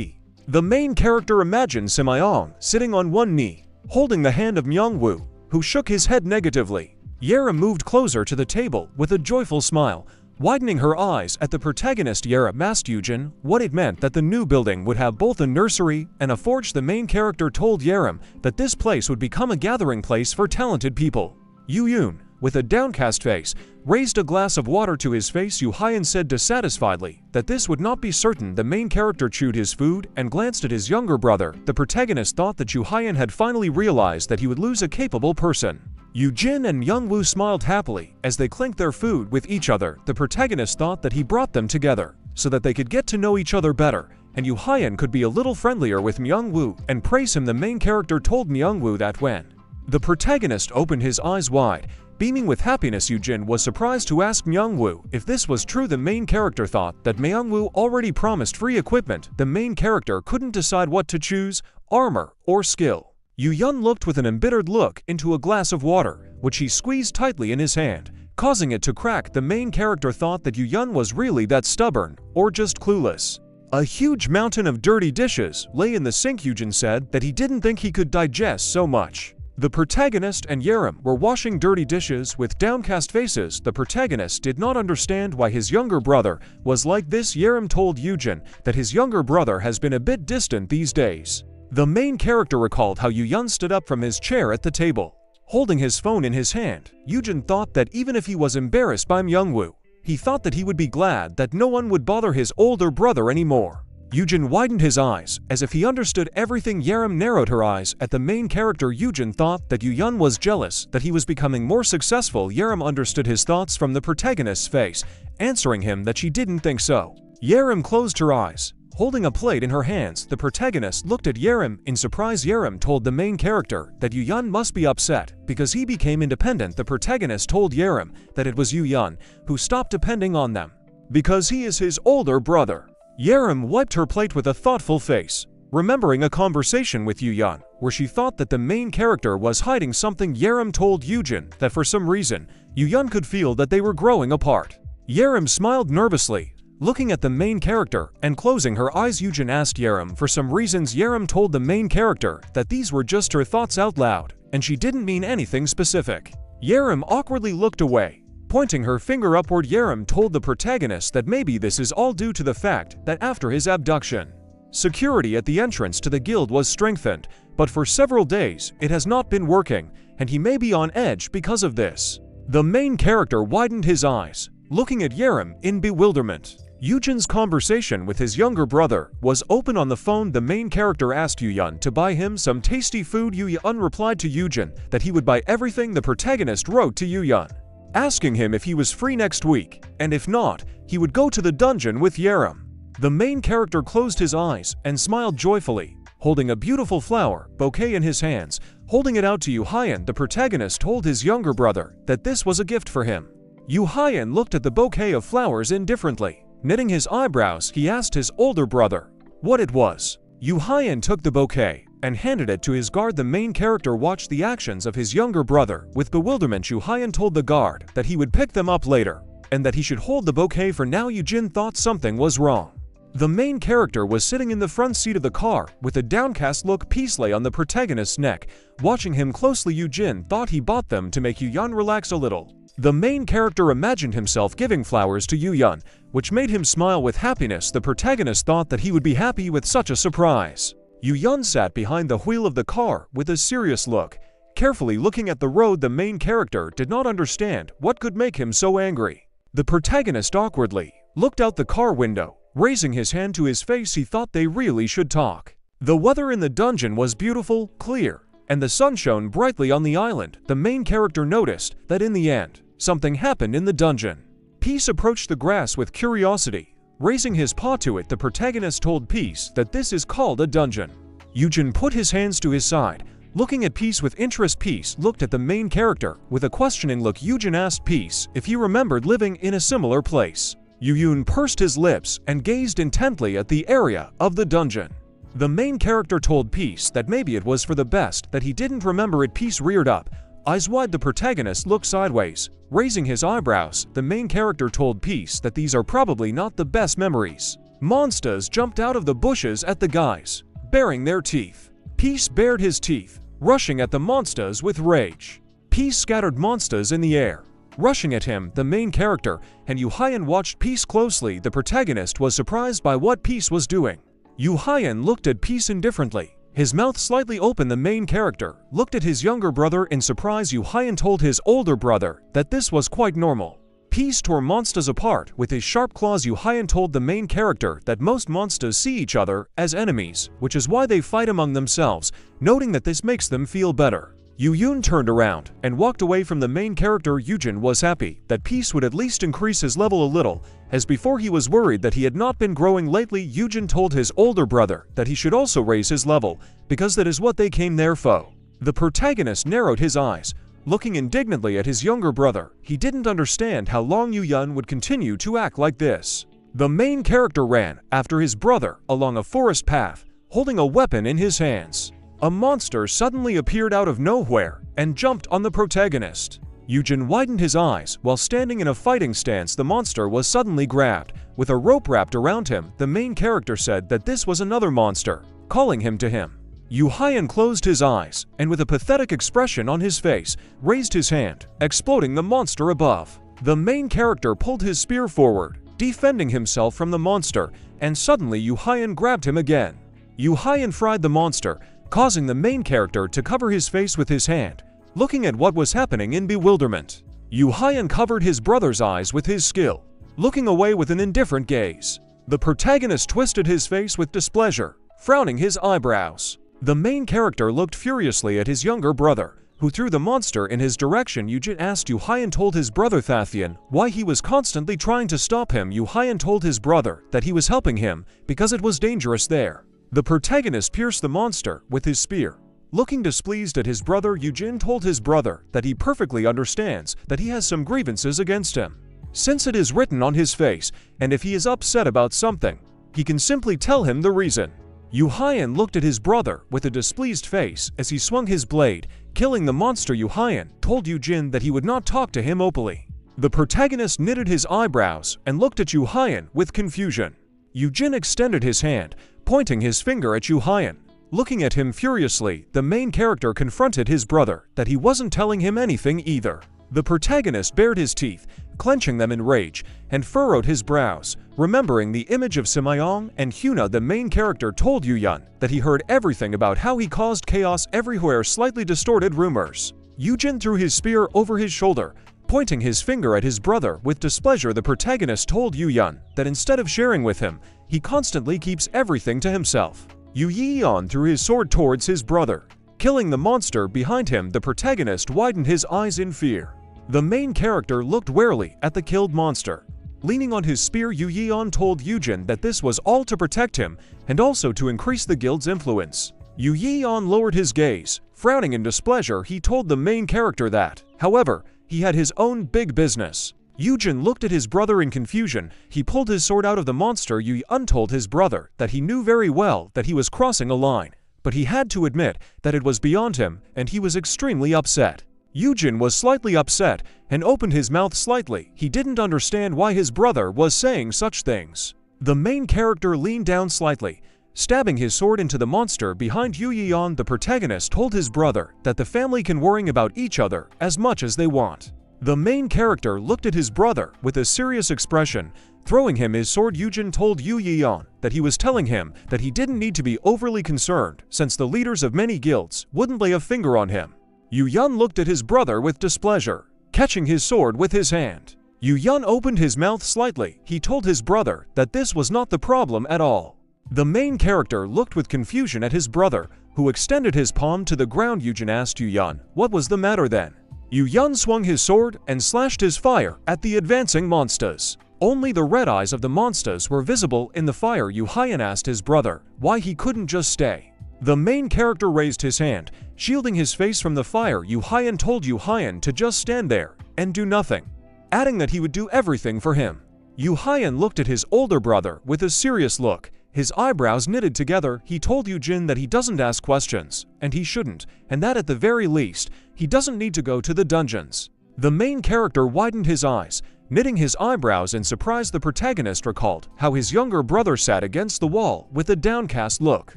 the main character imagined Semiong sitting on one knee, holding the hand of Myung-woo, who shook his head negatively. Yaram moved closer to the table with a joyful smile. Widening her eyes at the protagonist, Yaram asked Eugene what it meant that the new building would have both a nursery and a forge. The main character told Yaram that this place would become a gathering place for talented people. Eugene, with a downcast face, raised a glass of water to his face. Yoo-hyun said dissatisfiedly that this would not be certain. The main character chewed his food and glanced at his younger brother. The protagonist thought that Yoo-hyun had finally realized that he would lose a capable person. Eugene and Myung-woo smiled happily as they clinked their food with each other. The protagonist thought that he brought them together so that they could get to know each other better, and Yoo-hyun could be a little friendlier with Myung-woo and praise him. The main character told Myung-woo that when the protagonist opened his eyes wide, beaming with happiness, Eugene was surprised to ask Myung-woo if this was true. The main character thought that Myung-woo already promised free equipment. The main character couldn't decide what to choose, armor or skill. Eugene looked with an embittered look into a glass of water, which he squeezed tightly in his hand, causing it to crack. The main character thought that Eugene was really that stubborn, or just clueless. A huge mountain of dirty dishes lay in the sink. Eugene said that he didn't think he could digest so much. The protagonist and Yaram were washing dirty dishes with downcast faces. The protagonist did not understand why his younger brother was like this. Yaram told Eugene that his younger brother has been a bit distant these days. The main character recalled how Eugene stood up from his chair at the table, holding his phone in his hand. Eugene thought that even if he was embarrassed by Myung-woo, he thought that he would be glad that no one would bother his older brother anymore. Eugene widened his eyes as if he understood everything. Yaram narrowed her eyes at the main character. Eugene thought that Eugene was jealous that he was becoming more successful. Yaram understood his thoughts from the protagonist's face, answering him that she didn't think so. Yaram closed her eyes. Holding a plate in her hands, the protagonist looked at Yaram in surprise. Yaram told the main character that Eugene must be upset because he became independent. The protagonist told Yaram that it was Eugene who stopped depending on them because he is his older brother. Yaram wiped her plate with a thoughtful face, remembering a conversation with Eugene where she thought that the main character was hiding something. Yaram told Eugene that for some reason, Eugene could feel that they were growing apart. Yaram smiled nervously, looking at the main character and closing her eyes. Eugene asked Yaram for some reasons. Yaram told the main character that these were just her thoughts out loud, and she didn't mean anything specific. Yaram awkwardly looked away. Pointing her finger upward, Yaram told the protagonist that maybe this is all due to the fact that after his abduction, security at the entrance to the guild was strengthened, but for several days it has not been working, and he may be on edge because of this. The main character widened his eyes, looking at Yaram in bewilderment. Eugene's conversation with his younger brother was open on the phone. The main character asked Eugene to buy him some tasty food. Eugene replied to Eugene that he would buy everything. The protagonist wrote to Eugene, asking him if he was free next week, and if not, he would go to the dungeon with Yaram. The main character closed his eyes and smiled joyfully, holding a beautiful flower bouquet in his hands. Holding it out to Eugene, the protagonist told his younger brother that this was a gift for him. Eugene looked at the bouquet of flowers indifferently. Knitting his eyebrows, he asked his older brother what it was. Eugene took the bouquet and handed it to his guard. The main character watched the actions of his younger brother with bewilderment. Eugene told the guard that he would pick them up later and that he should hold the bouquet for now. Eugene thought something was wrong. The main character was sitting in the front seat of the car with a downcast look. Peace lay on the protagonist's neck. Watching him closely, Eugene thought he bought them to make Eugene relax a little. The main character imagined himself giving flowers to Eugene, which made him smile with happiness. The protagonist thought that he would be happy with such a surprise. Eugene sat behind the wheel of the car with a serious look, carefully looking at the road. The main character did not understand what could make him so angry. The protagonist awkwardly looked out the car window, raising his hand to his face. He thought they really should talk. The weather in the dungeon was beautiful, clear, and the sun shone brightly on the island. The main character noticed that in the end, something happened in the dungeon. Peace approached the grass with curiosity. Raising his paw to it, the protagonist told Peace that this is called a dungeon. Eugene put his hands to his side, looking at Peace with interest. Peace looked at the main character with a questioning look. Eugene asked Peace if he remembered living in a similar place. Eugene pursed his lips and gazed intently at the area of the dungeon. The main character told Peace that maybe it was for the best that he didn't remember it. Peace reared up, eyes wide. The protagonist looked sideways, raising his eyebrows. The main character told Peace that these are probably not the best memories. Monsters jumped out of the bushes at the guys, baring their teeth. Peace bared his teeth, rushing at the monsters with rage. Peace scattered monsters in the air, rushing at him. The main character and Eugene watched Peace closely. The protagonist was surprised by what Peace was doing. Eugene looked at Peace indifferently, his mouth slightly open. The main character looked at his younger brother in surprise. Eugene told his older brother that this was quite normal. Peace tore monsters apart with his sharp claws. Eugene told the main character that most monsters see each other as enemies, which is why they fight among themselves, noting that this makes them feel better. Eugene turned around and walked away from the main character. Eugene was happy that Peace would at least increase his level a little, as before he was worried that he had not been growing lately. Eugene told his older brother that he should also raise his level, because that is what they came there for. The protagonist narrowed his eyes, looking indignantly at his younger brother. He didn't understand how long Eugene would continue to act like this. The main character ran after his brother along a forest path, holding a weapon in his hands. A monster suddenly appeared out of nowhere and jumped on the protagonist. Eugene widened his eyes while standing in a fighting stance. The monster was suddenly grabbed, with a rope wrapped around him. The main character said that this was another monster, calling him to him. Eugene closed his eyes and with a pathetic expression on his face, raised his hand, exploding the monster above. The main character pulled his spear forward, defending himself from the monster, and suddenly Eugene grabbed him again. Eugene fried the monster, causing the main character to cover his face with his hand, looking at what was happening in bewilderment. Eugene covered his brother's eyes with his skill, looking away with an indifferent gaze. The protagonist twisted his face with displeasure, frowning his eyebrows. The main character looked furiously at his younger brother, who threw the monster in his direction. Eugene asked Eugene told his brother Thathian why he was constantly trying to stop him. Eugene told his brother that he was helping him because it was dangerous there. The protagonist pierced the monster with his spear. Looking displeased at his brother, Eugene told his brother that he perfectly understands that he has some grievances against him, since it is written on his face, and if he is upset about something, he can simply tell him the reason. Eugene looked at his brother with a displeased face as he swung his blade, killing the monster. Eugene told Eugene that he would not talk to him openly. The protagonist knitted his eyebrows and looked at Eugene with confusion. Eugene extended his hand, pointing his finger at Eugene. Looking at him furiously, the main character confronted his brother that he wasn't telling him anything either. The protagonist bared his teeth, clenching them in rage, and furrowed his brows. Remembering the image of Simayong and Hyuna, the main character told Yuyun that he heard everything about how he caused chaos everywhere, slightly distorted rumors. Eugene threw his spear over his shoulder, pointing his finger at his brother. With displeasure, the protagonist told Yuyun that instead of sharing with him, he constantly keeps everything to himself. Yuyun threw his sword towards his brother. Killing the monster behind him, the protagonist widened his eyes in fear. The main character looked warily at the killed monster. Leaning on his spear, Yuyun told Eugene that this was all to protect him and also to increase the guild's influence. Yuyun lowered his gaze. Frowning in displeasure, he told the main character that, however, he had his own big business. Eugene looked at his brother in confusion. He pulled his sword out of the monster. Yuyun told his brother that he knew very well that he was crossing a line, but he had to admit that it was beyond him, and he was extremely upset. Eugene was slightly upset and opened his mouth slightly. He didn't understand why his brother was saying such things. The main character leaned down slightly, stabbing his sword into the monster behind Yuyun. The protagonist told his brother that the family can worry about each other as much as they want. The main character looked at his brother with a serious expression, throwing him his sword. Eugene told Yuyun that he was telling him that he didn't need to be overly concerned since the leaders of many guilds wouldn't lay a finger on him. Yuyun looked at his brother with displeasure, catching his sword with his hand. Yuyun opened his mouth slightly. He told his brother that this was not the problem at all. The main character looked with confusion at his brother, who extended his palm to the ground. Eugene asked Yuyun what was the matter then. Yuyun swung his sword and slashed his fire at the advancing monsters. Only the red eyes of the monsters were visible in the fire. Yuyun asked his brother why he couldn't just stay. The main character raised his hand, shielding his face from the fire. Yuyun told Yuyun to just stand there and do nothing, adding that he would do everything for him. Yuyun looked at his older brother with a serious look, his eyebrows knitted together. He told Eugene that he doesn't ask questions, and he shouldn't, and that at the very least, he doesn't need to go to the dungeons. The main character widened his eyes, knitting his eyebrows in surprise. The protagonist recalled how his younger brother sat against the wall with a downcast look.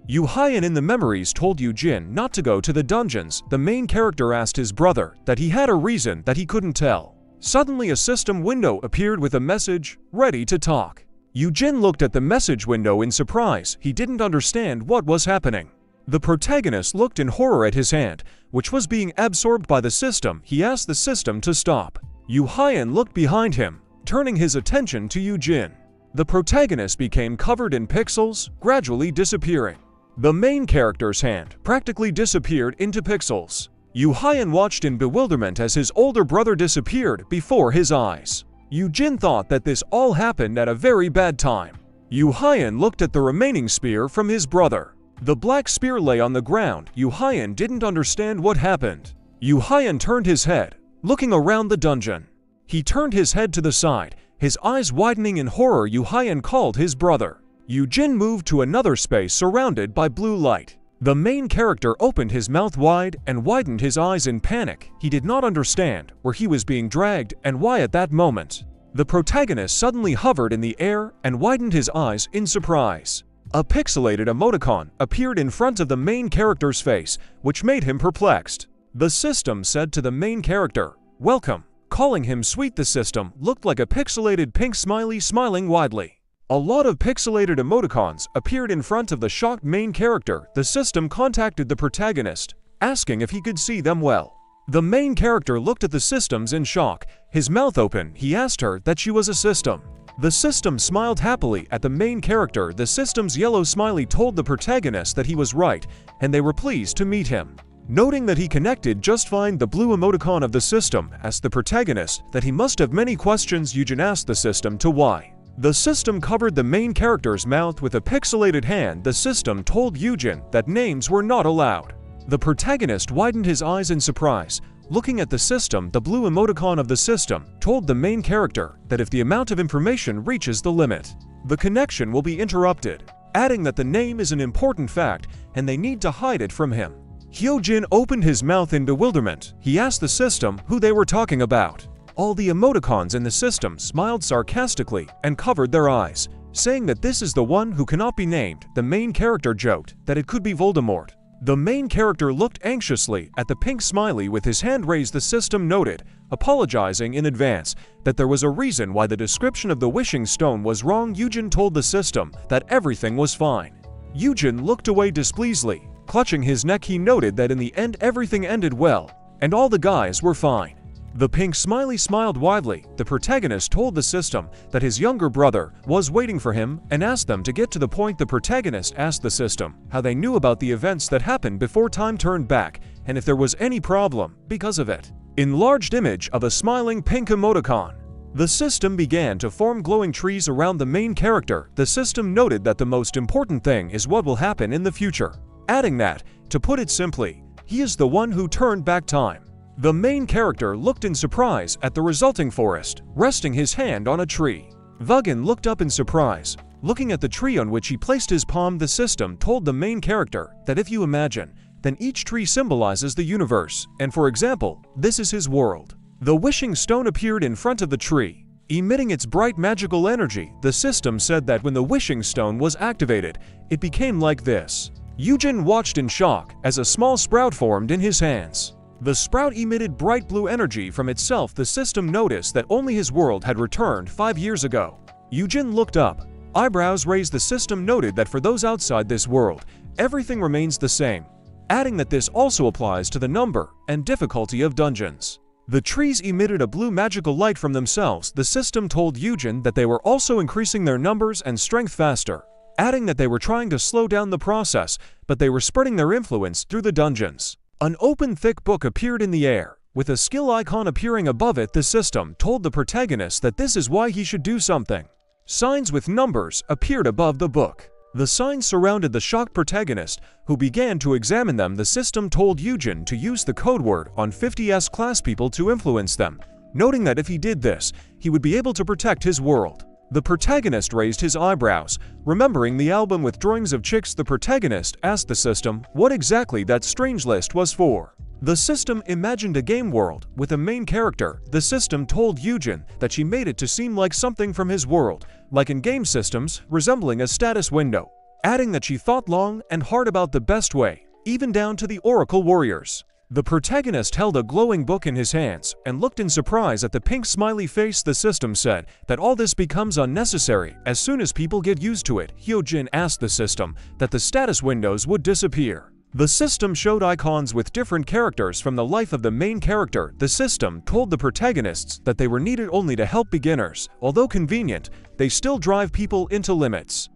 Yuyun in the memories told Eugene not to go to the dungeons. The main character asked his brother that he had a reason that he couldn't tell. Suddenly a system window appeared with a message, "Ready to talk." Eugene looked at the message window in surprise. He didn't understand what was happening. The protagonist looked in horror at his hand, which was being absorbed by the system. He asked the system to stop. Yuyun looked behind him, turning his attention to Eugene. The protagonist became covered in pixels, gradually disappearing. The main character's hand practically disappeared into pixels. Yuyun watched in bewilderment as his older brother disappeared before his eyes. Eugene thought that this all happened at a very bad time. Yuyun looked at the remaining spear from his brother. The black spear lay on the ground. Yuyun didn't understand what happened. Yuyun turned his head, looking around the dungeon. He turned his head to the side, his eyes widening in horror. Yuyun called his brother. Eugene moved to another space surrounded by blue light. The main character opened his mouth wide and widened his eyes in panic. He did not understand where he was being dragged and why at that moment. The protagonist suddenly hovered in the air and widened his eyes in surprise. A pixelated emoticon appeared in front of the main character's face, which made him perplexed. The system said to the main character, "Welcome," calling him sweet. The system looked like a pixelated pink smiley smiling widely. A lot of pixelated emoticons appeared in front of the shocked main character. The system contacted the protagonist, asking if he could see them well. The main character looked at the systems in shock, his mouth open. He asked her that she was a system. The system smiled happily at the main character. The system's yellow smiley told the protagonist that he was right, and they were pleased to meet him. Noting that he connected just fine, the blue emoticon of the system asked the protagonist that he must have many questions. Eugene asked the system to why. The system covered the main character's mouth with a pixelated hand. The system told Eugene that names were not allowed. The protagonist widened his eyes in surprise. Looking at the system, the blue emoticon of the system told the main character that if the amount of information reaches the limit, the connection will be interrupted, adding that the name is an important fact and they need to hide it from him. Hyojin opened his mouth in bewilderment. He asked the system who they were talking about. All the emoticons in the system smiled sarcastically and covered their eyes, saying that this is the one who cannot be named. The main character joked that it could be Voldemort. The main character looked anxiously at the pink smiley with his hand raised. The system noted, apologizing in advance, that there was a reason why the description of the wishing stone was wrong. Eugene told the system that everything was fine. Eugene looked away displeasedly. Clutching his neck, he noted that in the end everything ended well, and all the guys were fine. The pink smiley smiled widely. The protagonist told the system that his younger brother was waiting for him and asked them to get to the point. The protagonist asked the system how they knew about the events that happened before time turned back and if there was any problem because of it. Enlarged image of a smiling pink emoticon. The system began to form glowing trees around the main character. The system noted that the most important thing is what will happen in the future, adding that, to put it simply, he is the one who turned back time. The main character looked in surprise at the resulting forest, resting his hand on a tree. Vugan looked up in surprise, looking at the tree on which he placed his palm. The system told the main character that if you imagine, then each tree symbolizes the universe, and for example, this is his world. The wishing stone appeared in front of the tree, emitting its bright magical energy. The system said that when the wishing stone was activated, it became like this. Eugene watched in shock as a small sprout formed in his hands. The sprout emitted bright blue energy from itself. The system noticed that only his world had returned 5 years ago. Eugene looked up. Eyebrows raised. The system noted that for those outside this world, everything remains the same, adding that this also applies to the number and difficulty of dungeons. The trees emitted a blue magical light from themselves. The system told Eugene that they were also increasing their numbers and strength faster, adding that they were trying to slow down the process, but they were spreading their influence through the dungeons. An open thick book appeared in the air, with a skill icon appearing above it. The system told the protagonist that this is why he should do something. Signs with numbers appeared above the book. The signs surrounded the shocked protagonist, who began to examine them. The system told Eugene to use the code word on 50s class people to influence them, noting that if he did this, he would be able to protect his world. The protagonist raised his eyebrows, remembering the album with drawings of chicks. The protagonist asked the system what exactly that strange list was for. The system imagined a game world with a main character. The system told Eugene that she made it to seem like something from his world, like in game systems, resembling a status window, adding that she thought long and hard about the best way, even down to the Oracle Warriors. The protagonist held a glowing book in his hands and looked in surprise at the pink smiley face. The system said that all this becomes unnecessary as soon as people get used to it. Eugene asked the system that the status windows would disappear. The system showed icons with different characters from the life of the main character. The system told the protagonists that they were needed only to help beginners. Although convenient, they still drive people into limits.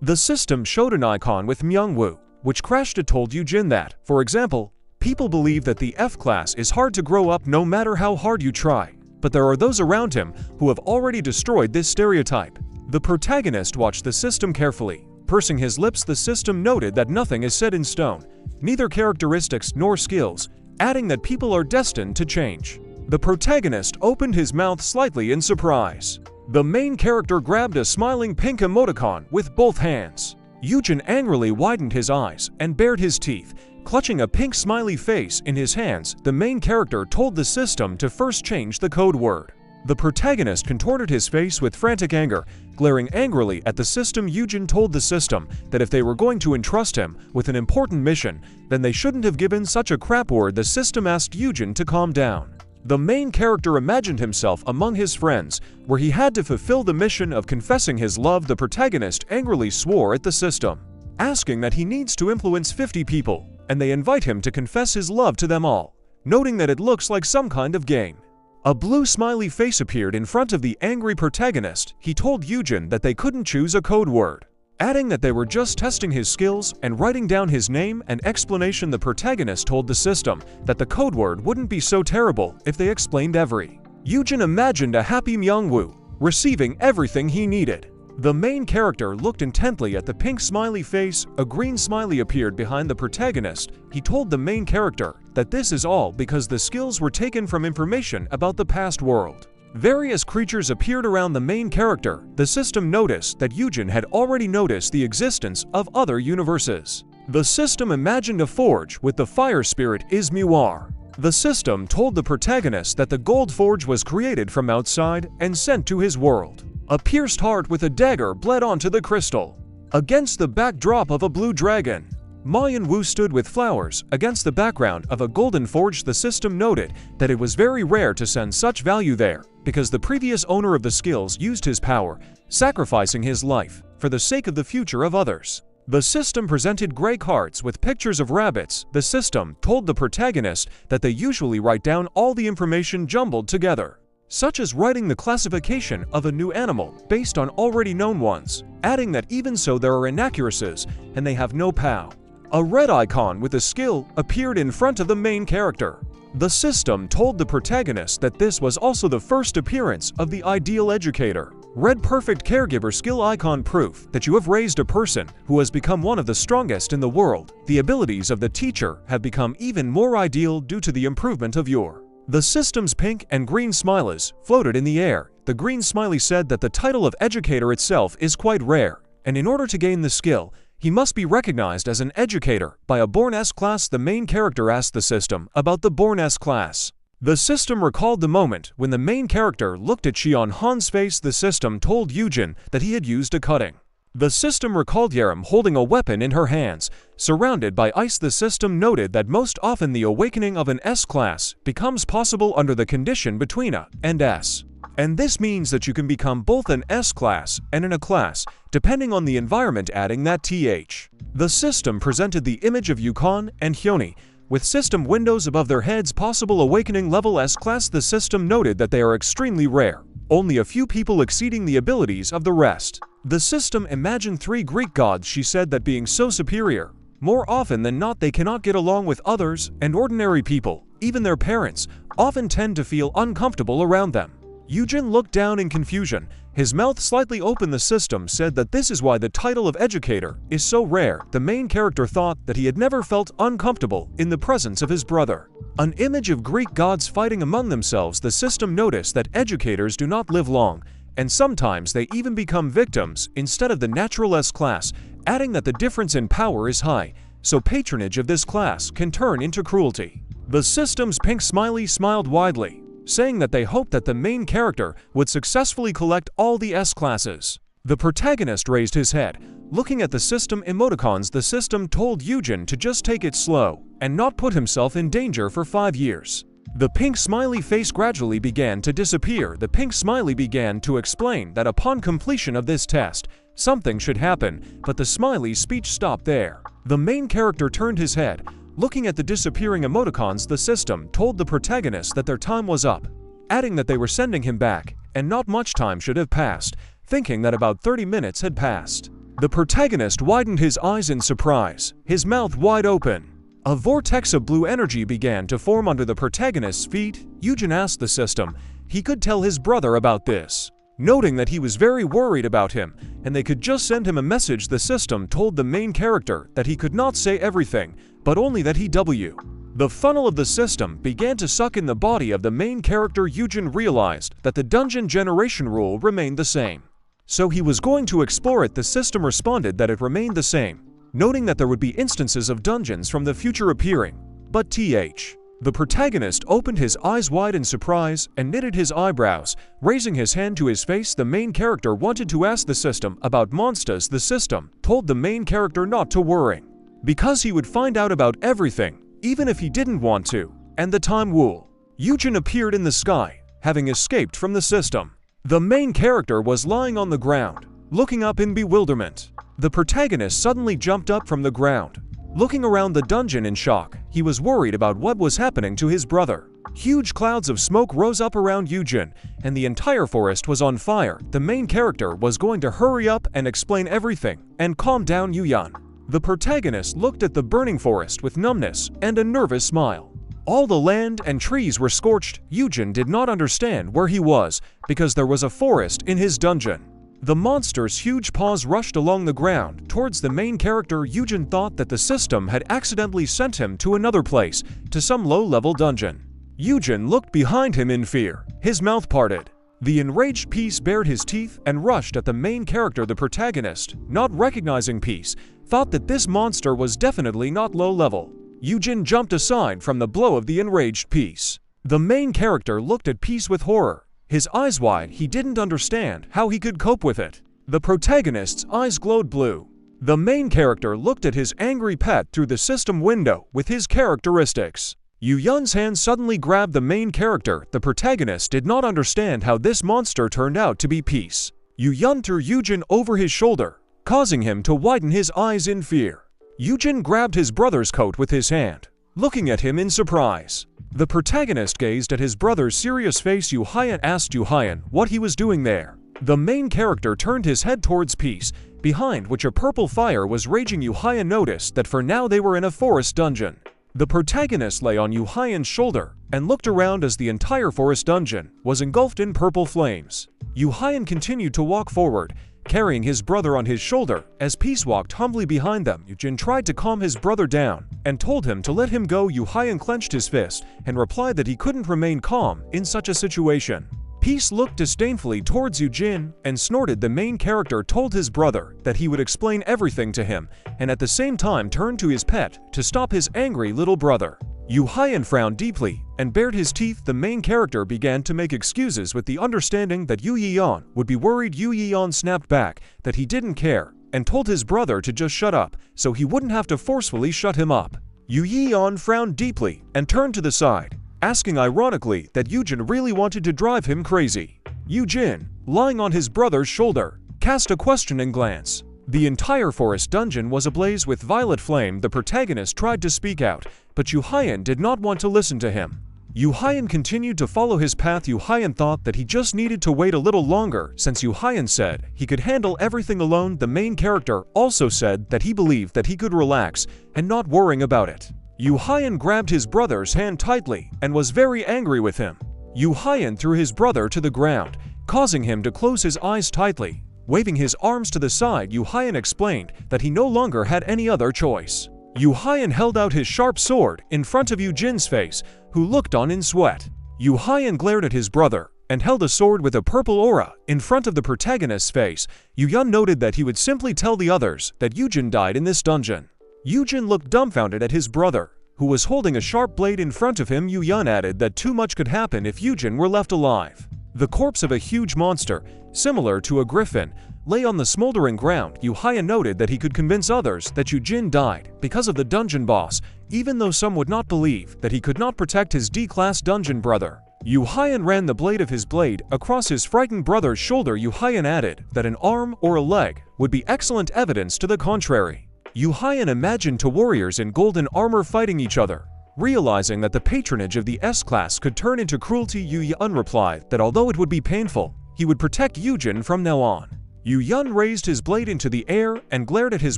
The system showed an icon with Myungwoo, which crashed. It told Eugene that, for example, people believe that the F class is hard to grow up no matter how hard you try, but there are those around him who have already destroyed this stereotype. The protagonist watched the system carefully, pursing his lips. The system noted that nothing is set in stone, neither characteristics nor skills, adding that people are destined to change. The protagonist opened his mouth slightly in surprise. The main character grabbed a smiling pink emoticon with both hands. Eugene angrily widened his eyes and bared his teeth, clutching a pink smiley face in his hands. The main character told the system to first change the code word. The protagonist contorted his face with frantic anger, glaring angrily at the system. Eugene told the system that if they were going to entrust him with an important mission, then they shouldn't have given such a crap word. The system asked Eugene to calm down. The main character imagined himself among his friends, where he had to fulfill the mission of confessing his love. The protagonist angrily swore at the system, asking that he needs to influence 50 people, and they invite him to confess his love to them all, noting that it looks like some kind of game. A blue smiley face appeared in front of the angry protagonist. He told Eugene that they couldn't choose a code word, adding that they were just testing his skills and writing down his name and explanation. The protagonist told the system that the code word wouldn't be so terrible if they explained every. Eugene imagined a happy Myungwoo, receiving everything he needed. The main character looked intently at the pink smiley face. A green smiley appeared behind the protagonist. He told the main character that this is all because the skills were taken from information about the past world. Various creatures appeared around the main character. The system noticed that Eugene had already noticed the existence of other universes. The system imagined a forge with the fire spirit Ismuar. The system told the protagonist that the gold forge was created from outside and sent to his world. A pierced heart with a dagger bled onto the crystal. Against the backdrop of a blue dragon, Manhwa stood with flowers against the background of a golden forge. The system noted that it was very rare to send such value there, because the previous owner of the skills used his power, sacrificing his life for the sake of the future of others. The system presented gray cards with pictures of rabbits. The system told the protagonist that they usually write down all the information jumbled together, such as writing the classification of a new animal based on already known ones, adding that even so there are inaccuracies and they have no POW. A red icon with a skill appeared in front of the main character. The system told the protagonist that this was also the first appearance of the ideal educator. Red perfect caregiver skill icon, proof that you have raised a person who has become one of the strongest in the world. The abilities of the teacher have become even more ideal due to the improvement of your. The system's pink and green smileys floated in the air. The green smiley said that the title of educator itself is quite rare, and in order to gain the skill, he must be recognized as an educator by a born S class. The main character asked the system about the born S class. The system recalled the moment when the main character looked at Shion Han's face. The system told Eugene that he had used a cutting. The system recalled Yaram holding a weapon in her hands, surrounded by ice. The system noted that most often the awakening of an S class becomes possible under the condition between A and S. And this means that you can become both an S class and an A class, depending on the environment, adding that TH. The system presented the image of Yukon and Hyoni, with system windows above their heads. Possible awakening level S class. The system noted that they are extremely rare, only a few people exceeding the abilities of the rest. The system imagined 3 Greek gods. She said that being so superior, more often than not they cannot get along with others, and ordinary people, even their parents, often tend to feel uncomfortable around them. Eugene looked down in confusion, his mouth slightly open. The system said that this is why the title of educator is so rare. The main character thought that he had never felt uncomfortable in the presence of his brother. An image of Greek gods fighting among themselves. The system noticed that educators do not live long, and sometimes they even become victims instead of the natural S class, adding that the difference in power is high, so patronage of this class can turn into cruelty. The system's pink smiley smiled widely, saying that they hoped that the main character would successfully collect all the S classes. The protagonist raised his head, looking at the system emoticons. The system told Eugene to just take it slow and not put himself in danger for 5 years. The pink smiley face gradually began to disappear. The pink smiley began to explain that upon completion of this test, something should happen, but the smiley's speech stopped there. The main character turned his head, looking at the disappearing emoticons. The system told the protagonist that their time was up, adding that they were sending him back, and not much time should have passed, thinking that about 30 minutes had passed. The protagonist widened his eyes in surprise, his mouth wide open. A vortex of blue energy began to form under the protagonist's feet. Eugene asked the system he could tell his brother about this, noting that he was very worried about him, and they could just send him a message. The system told the main character that he could not say everything, but only that he W. The funnel of the system began to suck in the body of the main character. Eugene realized that the dungeon generation rule remained the same, so he was going to explore it. The system responded that it remained the same, noting that there would be instances of dungeons from the future appearing, but TH. The protagonist opened his eyes wide in surprise and knitted his eyebrows, raising his hand to his face. The main character wanted to ask the system about monsters. The system told the main character not to worry, because he would find out about everything, even if he didn't want to. And the time wool. Eugene appeared in the sky, having escaped from the system. The main character was lying on the ground, looking up in bewilderment. The protagonist suddenly jumped up from the ground, looking around the dungeon in shock. He was worried about what was happening to his brother. Huge clouds of smoke rose up around Eugene, and the entire forest was on fire. The main character was going to hurry up and explain everything and calm down Eugene. The protagonist looked at the burning forest with numbness and a nervous smile. All the land and trees were scorched. Eugene did not understand where he was because there was a forest in his dungeon. The monster's huge paws rushed along the ground towards the main character. Eugene thought that the system had accidentally sent him to another place, to some low-level dungeon. Eugene looked behind him in fear, his mouth parted. The enraged Peace bared his teeth and rushed at the main character. The protagonist, not recognizing Peace, thought that this monster was definitely not low-level. Eugene jumped aside from the blow of the enraged Peace. The main character looked at Peace with horror. His eyes wide, he didn't understand how he could cope with it. The protagonist's eyes glowed blue. The main character looked at his angry pet through the system window with his characteristics. Yun's hand suddenly grabbed the main character. The protagonist did not understand how this monster turned out to be Peace. Yun threw Eugene over his shoulder, causing him to widen his eyes in fear. Eugene grabbed his brother's coat with his hand, looking at him in surprise. The protagonist gazed at his brother's serious face. Yuhyun asked Yuhyun what he was doing there. The main character turned his head towards Peace, behind which a purple fire was raging. Yuhyun noticed that for now they were in a forest dungeon. The protagonist lay on Yuhyun's shoulder and looked around as the entire forest dungeon was engulfed in purple flames. Yuhyun continued to walk forward, carrying his brother on his shoulder. As Peace walked humbly behind them, Eugene tried to calm his brother down and told him to let him go. Yuhyun clenched his fist and replied that he couldn't remain calm in such a situation. Peace looked disdainfully towards Eugene and snorted. The main character told his brother that he would explain everything to him and at the same time turned to his pet to stop his angry little brother. Yuhyun frowned deeply and bared his teeth. The main character began to make excuses with the understanding that Yun would be worried. Yun snapped back that he didn't care and told his brother to just shut up so he wouldn't have to forcefully shut him up. Yun frowned deeply and turned to the side, asking ironically that Eugene really wanted to drive him crazy. Eugene, lying on his brother's shoulder, cast a questioning glance. The entire forest dungeon was ablaze with violet flame. The protagonist tried to speak out, but Yuhyun did not want to listen to him. Yuhyun continued to follow his path. Yuhyun thought that he just needed to wait a little longer since Yuhyun said he could handle everything alone. The main character also said that he believed that he could relax and not worrying about it. Yuhyun grabbed his brother's hand tightly and was very angry with him. Yuhyun threw his brother to the ground, causing him to close his eyes tightly. Waving his arms to the side, Yuhyun explained that he no longer had any other choice. Yuhyun held out his sharp sword in front of Eugene's face, who looked on in sweat. Yuhyun glared at his brother and held a sword with a purple aura in front of the protagonist's face. Yun noted that he would simply tell the others that Eugene died in this dungeon. Eugene looked dumbfounded at his brother, who was holding a sharp blade in front of him. Yun added that too much could happen if Eugene were left alive. The corpse of a huge monster, similar to a griffin, lay on the smoldering ground. Yuhyun noted that he could convince others that Eugene died because of the dungeon boss, even though some would not believe that he could not protect his D-class dungeon brother. Yuhyun ran the blade of his blade across his frightened brother's shoulder. Yuhyun added that an arm or a leg would be excellent evidence to the contrary. Yuhyun imagined two warriors in golden armor fighting each other. Realizing that the patronage of the S-class could turn into cruelty, Yun replied that although it would be painful, he would protect Eugene from now on. Yun raised his blade into the air and glared at his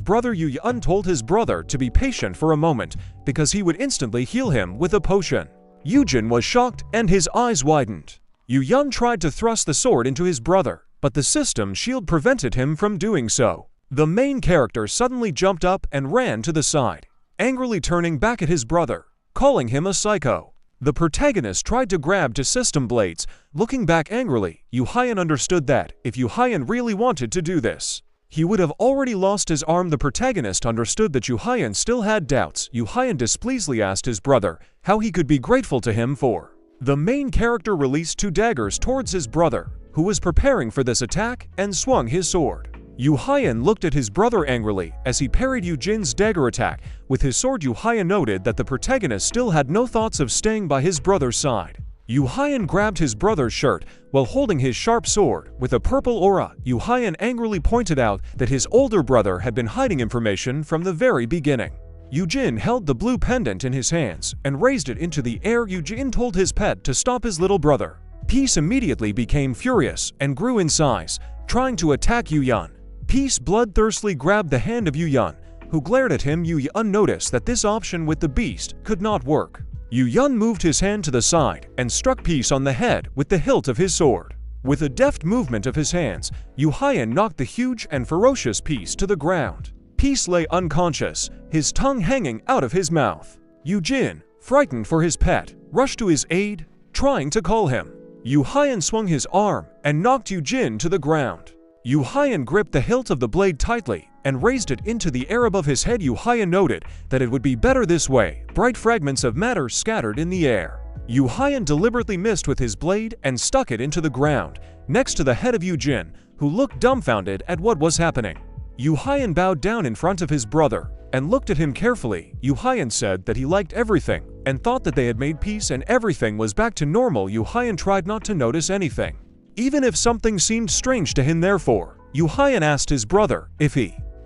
brother. Yun told his brother to be patient for a moment because he would instantly heal him with a potion. Eugene was shocked and his eyes widened. Yun tried to thrust the sword into his brother, but the system shield prevented him from doing so. The main character suddenly jumped up and ran to the side, angrily turning back at his brother, calling him a psycho. The protagonist tried to grab to system blades. Looking back angrily, Yuhyun understood that if Yuhyun really wanted to do this, he would have already lost his arm. The protagonist understood that Yuhyun still had doubts. Yuhyun displeasedly asked his brother how he could be grateful to him for. The main character released two daggers towards his brother, who was preparing for this attack, and swung his sword. Yuhyun looked at his brother angrily as he parried Eugene's dagger attack. With his sword, Yuhyun noted that the protagonist still had no thoughts of staying by his brother's side. Yuhyun grabbed his brother's shirt while holding his sharp sword with a purple aura. Yuhyun angrily pointed out that his older brother had been hiding information from the very beginning. Eugene held the blue pendant in his hands and raised it into the air. Eugene told his pet to stop his little brother. Peace immediately became furious and grew in size, trying to attack Yun. Peace bloodthirstily grabbed the hand of Yun, who glared at him. Yun noticed that this option with the beast could not work. Yun moved his hand to the side and struck Peace on the head with the hilt of his sword. With a deft movement of his hands, Yuhyun knocked the huge and ferocious Peace to the ground. Peace lay unconscious, his tongue hanging out of his mouth. Eugene, frightened for his pet, rushed to his aid, trying to call him. Yuhyun swung his arm and knocked Eugene to the ground. Yuhyun gripped the hilt of the blade tightly and raised it into the air above his head. Yuhaya noted that it would be better this way. Bright fragments of matter scattered in the air. Yuhaya deliberately missed with his blade and stuck it into the ground, next to the head of Eugene, who looked dumbfounded at what was happening. Yuhaya bowed down in front of his brother and looked at him carefully. Yuhaya said that he liked everything and thought that they had made peace and everything was back to normal. Yuhaya tried not to notice anything, even if something seemed strange to him. Therefore, Yuhaya asked his brother if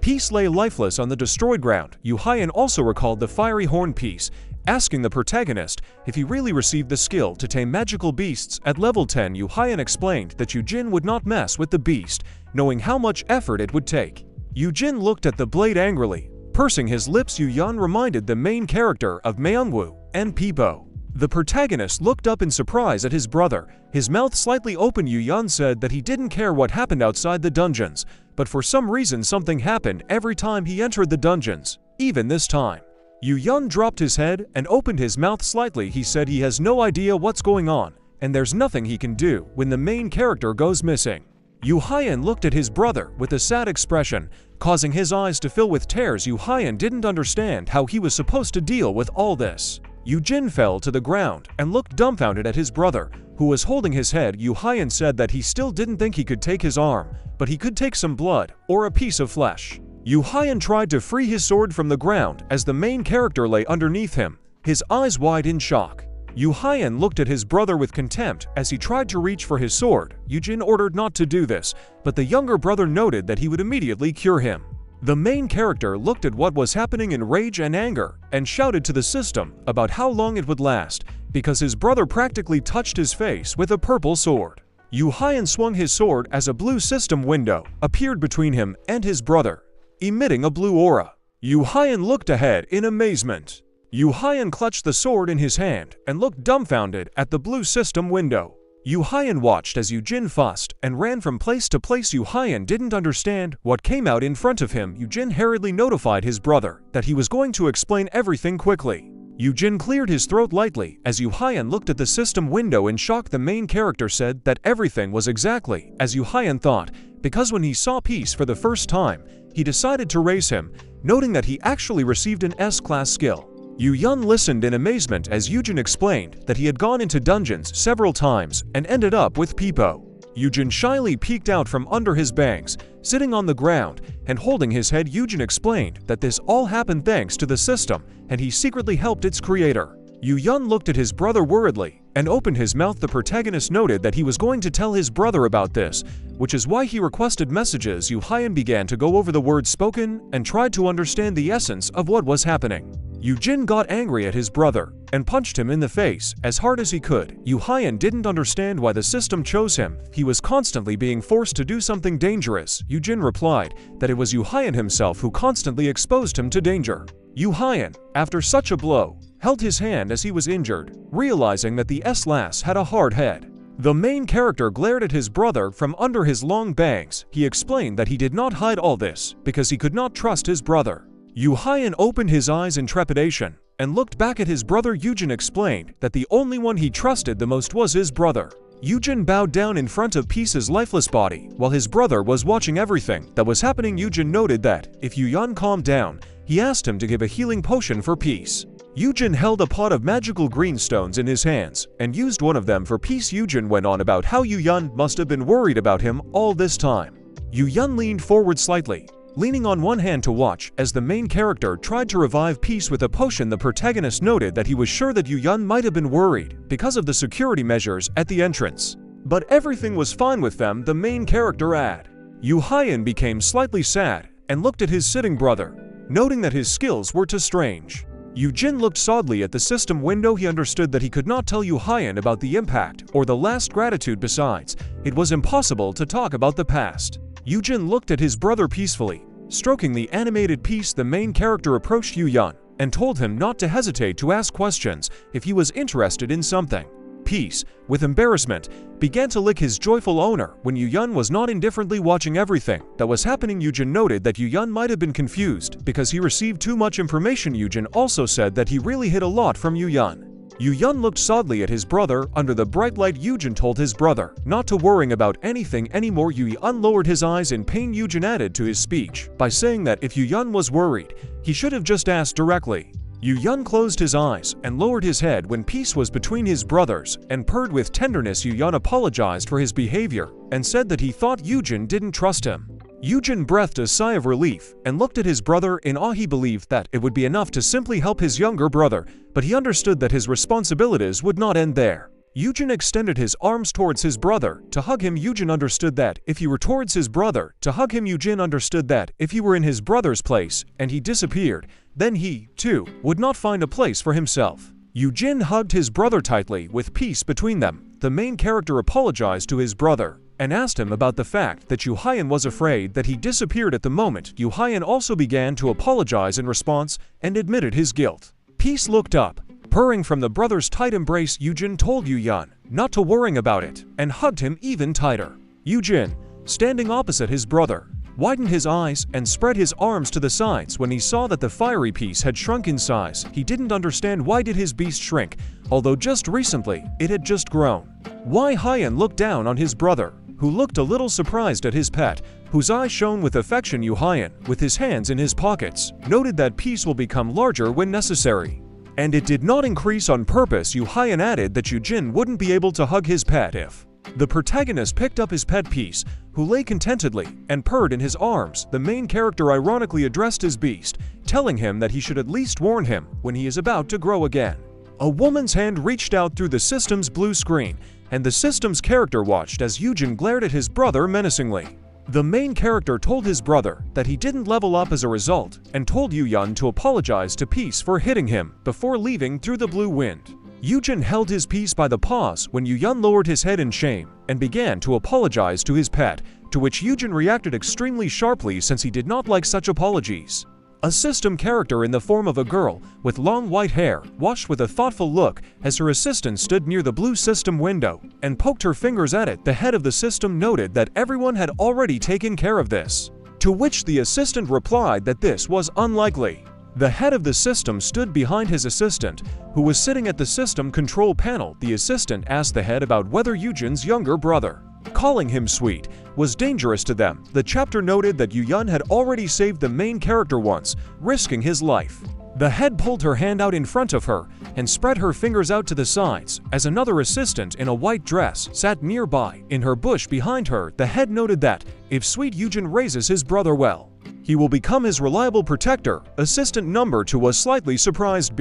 Peace lay lifeless on the destroyed ground. Yuhaya also recalled the fiery horn Peace, asking the protagonist if he really received the skill to tame magical beasts at level 10. Yuhaya explained that Eugene would not mess with the beast, knowing how much effort it would take. Eugene looked at the blade angrily, pursing his lips. Eugene reminded the main character of Manhwa and Peepo. The protagonist looked up in surprise at his brother, his mouth slightly open. Eugene said that he didn't care what happened outside the dungeons, but for some reason something happened every time he entered the dungeons, even this time. Eugene dropped his head and opened his mouth slightly. He said he has no idea what's going on, and there's nothing he can do when the main character goes missing. Yuhaya looked at his brother with a sad expression, causing his eyes to fill with tears. Yuhaya didn't understand how he was supposed to deal with all this. Eugene fell to the ground and looked dumbfounded at his brother, who was holding his head. Yuhaya said that he still didn't think he could take his arm, but he could take some blood or a piece of flesh. Yuhaya tried to free his sword from the ground as the main character lay underneath him, his eyes wide in shock. Yuhaya looked at his brother with contempt as he tried to reach for his sword. Eugene ordered not to do this, but the younger brother noted that he would immediately cure him. The main character looked at what was happening in rage and anger and shouted to the system about how long it would last because his brother practically touched his face with a purple sword. Yuhaya swung his sword as a blue system window appeared between him and his brother, emitting a blue aura. Yuhaya looked ahead in amazement. Yuhaya clutched the sword in his hand and looked dumbfounded at the blue system window. Yuhaya watched as Eugene fussed and ran from place to place. Yuhaya didn't understand what came out in front of him. Eugene hurriedly notified his brother that he was going to explain everything quickly. Eugene cleared his throat lightly as Yuhaya looked at the system window in shock. The main character said that everything was exactly as Yuhaya thought, because when he saw Peace for the first time, he decided to raise him, noting that he actually received an S-class skill. Eugene listened in amazement as Eugene explained that he had gone into dungeons several times and ended up with Peepo. Eugene shyly peeked out from under his bangs, sitting on the ground and holding his head. Eugene explained that this all happened thanks to the system and he secretly helped its creator. Eugene looked at his brother worriedly and opened his mouth. The protagonist noted that he was going to tell his brother about this, which is why he requested messages. Yuhaya began to go over the words spoken and tried to understand the essence of what was happening. Eugene got angry at his brother and punched him in the face as hard as he could. Yuhaya didn't understand why the system chose him. He was constantly being forced to do something dangerous. Eugene replied that it was Yuhaya himself who constantly exposed him to danger. Yuhaya, after such a blow, held his hand as he was injured, realizing that the S-lass had a hard head. The main character glared at his brother from under his long bangs. He explained that he did not hide all this because he could not trust his brother. Yuhaya opened his eyes in trepidation and looked back at his brother. Eugene explained that the only one he trusted the most was his brother. Eugene bowed down in front of Peace's lifeless body while his brother was watching everything that was happening. Eugene noted that if Eugene calmed down, he asked him to give a healing potion for Peace. Eugene held a pot of magical green stones in his hands and used one of them for Peace. Eugene went on about how Eugene must have been worried about him all this time. Eugene leaned forward slightly, leaning on one hand to watch as the main character tried to revive Peace with a potion. The protagonist noted that he was sure that Eugene might have been worried because of the security measures at the entrance, but everything was fine with them. The main character added. Yuhaya became slightly sad and looked at his sitting brother, noting that his skills were too strange. Eugene looked sadly at the system window. He understood that he could not tell Yuhaya about the impact or the last gratitude. Besides, it was impossible to talk about the past. Eugene looked at his brother peacefully, stroking the animated Peace. The main character approached Eugene and told him not to hesitate to ask questions if he was interested in something. Peace, with embarrassment, began to lick his joyful owner when Eugene was not indifferently watching everything that was happening. Eugene noted that Eugene might have been confused because he received too much information. Eugene also said that he really hid a lot from Eugene. Yun looked sadly at his brother. Under the bright light, Eugene told his brother not to worry about anything anymore. Yun lowered his eyes in pain. Eugene added to his speech by saying that if Yun was worried, he should have just asked directly. Yun closed his eyes and lowered his head when peace was between his brothers and purred with tenderness. Yun apologized for his behavior and said that he thought Eugene didn't trust him. Eugene breathed a sigh of relief and looked at his brother in awe. He believed that it would be enough to simply help his younger brother, but he understood that his responsibilities would not end there. Eugene extended his arms towards his brother to hug him. Eugene understood that if he were towards his brother to hug him, Eugene understood that if he were in his brother's place and he disappeared, then he, too, would not find a place for himself. Eugene hugged his brother tightly with peace between them. The main character apologized to his brother and asked him about the fact that Hyun was afraid that he disappeared at the moment. Hyun also began to apologize in response and admitted his guilt. Peace looked up, purring from the brother's tight embrace. Eugene told Yun not to worry about it and hugged him even tighter. Eugene, standing opposite his brother, widened his eyes and spread his arms to the sides when he saw that the fiery piece had shrunk in size. He didn't understand why did his beast shrink, although just recently it had just grown. Hyun looked down on his brother, who looked a little surprised at his pet, whose eyes shone with affection. Hyun, with his hands in his pockets, noted that peace will become larger when necessary. And it did not increase on purpose. Hyun added that Eugene wouldn't be able to hug his pet if. The protagonist picked up his pet Peace, who lay contentedly and purred in his arms. The main character ironically addressed his beast, telling him that he should at least warn him when he is about to grow again. A woman's hand reached out through the system's blue screen, and the system's character watched as Eugene glared at his brother menacingly. The main character told his brother that he didn't level up as a result and told Yun to apologize to Peace for hitting him before leaving through the blue wind. Eugene held his peace by the paws when Yun lowered his head in shame and began to apologize to his pet, to which Eugene reacted extremely sharply since he did not like such apologies. A system character in the form of a girl with long white hair watched with a thoughtful look as her assistant stood near the blue system window and poked her fingers at it. The head of the system noted that everyone had already taken care of this, to which the assistant replied that this was unlikely. The head of the system stood behind his assistant, who was sitting at the system control panel. The assistant asked the head about whether Eugene's younger brother, calling him sweet, was dangerous to them. The chapter noted that Yun had already saved the main character once, risking his life. The head pulled her hand out in front of her and spread her fingers out to the sides as another assistant in a white dress sat nearby. In her bush behind her, the head noted that if sweet Eugene raises his brother well, he will become his reliable protector. Assistant number 2 was slightly surprised.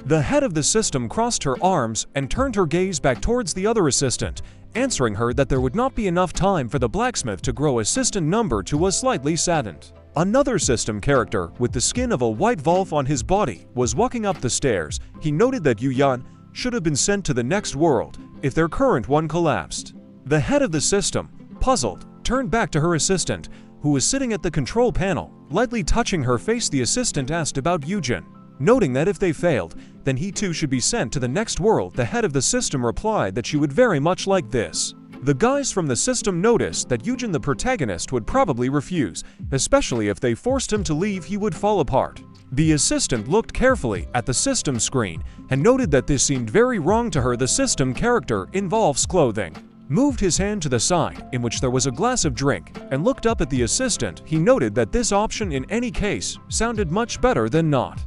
The head of the system crossed her arms and turned her gaze back towards the other assistant, answering her that there would not be enough time for the blacksmith to grow. Assistant number 2 was slightly saddened. Another system character with the skin of a white wolf on his body was walking up the stairs. He noted that Yun should have been sent to the next world if their current one collapsed. The head of the system, puzzled, turned back to her assistant, who was sitting at the control panel, lightly touching her face. The assistant asked about Eugene, noting that if they failed, then he too should be sent to the next world. The head of the system replied that she would very much like this. The guys from the system noticed that Eugene, the protagonist, would probably refuse, especially if they forced him to leave. He would fall apart. The assistant looked carefully at the system screen and noted that this seemed very wrong to her. The system character involves clothing. Moved his hand to the side in which there was a glass of drink and looked up at the assistant. He noted that this option in any case sounded much better than not.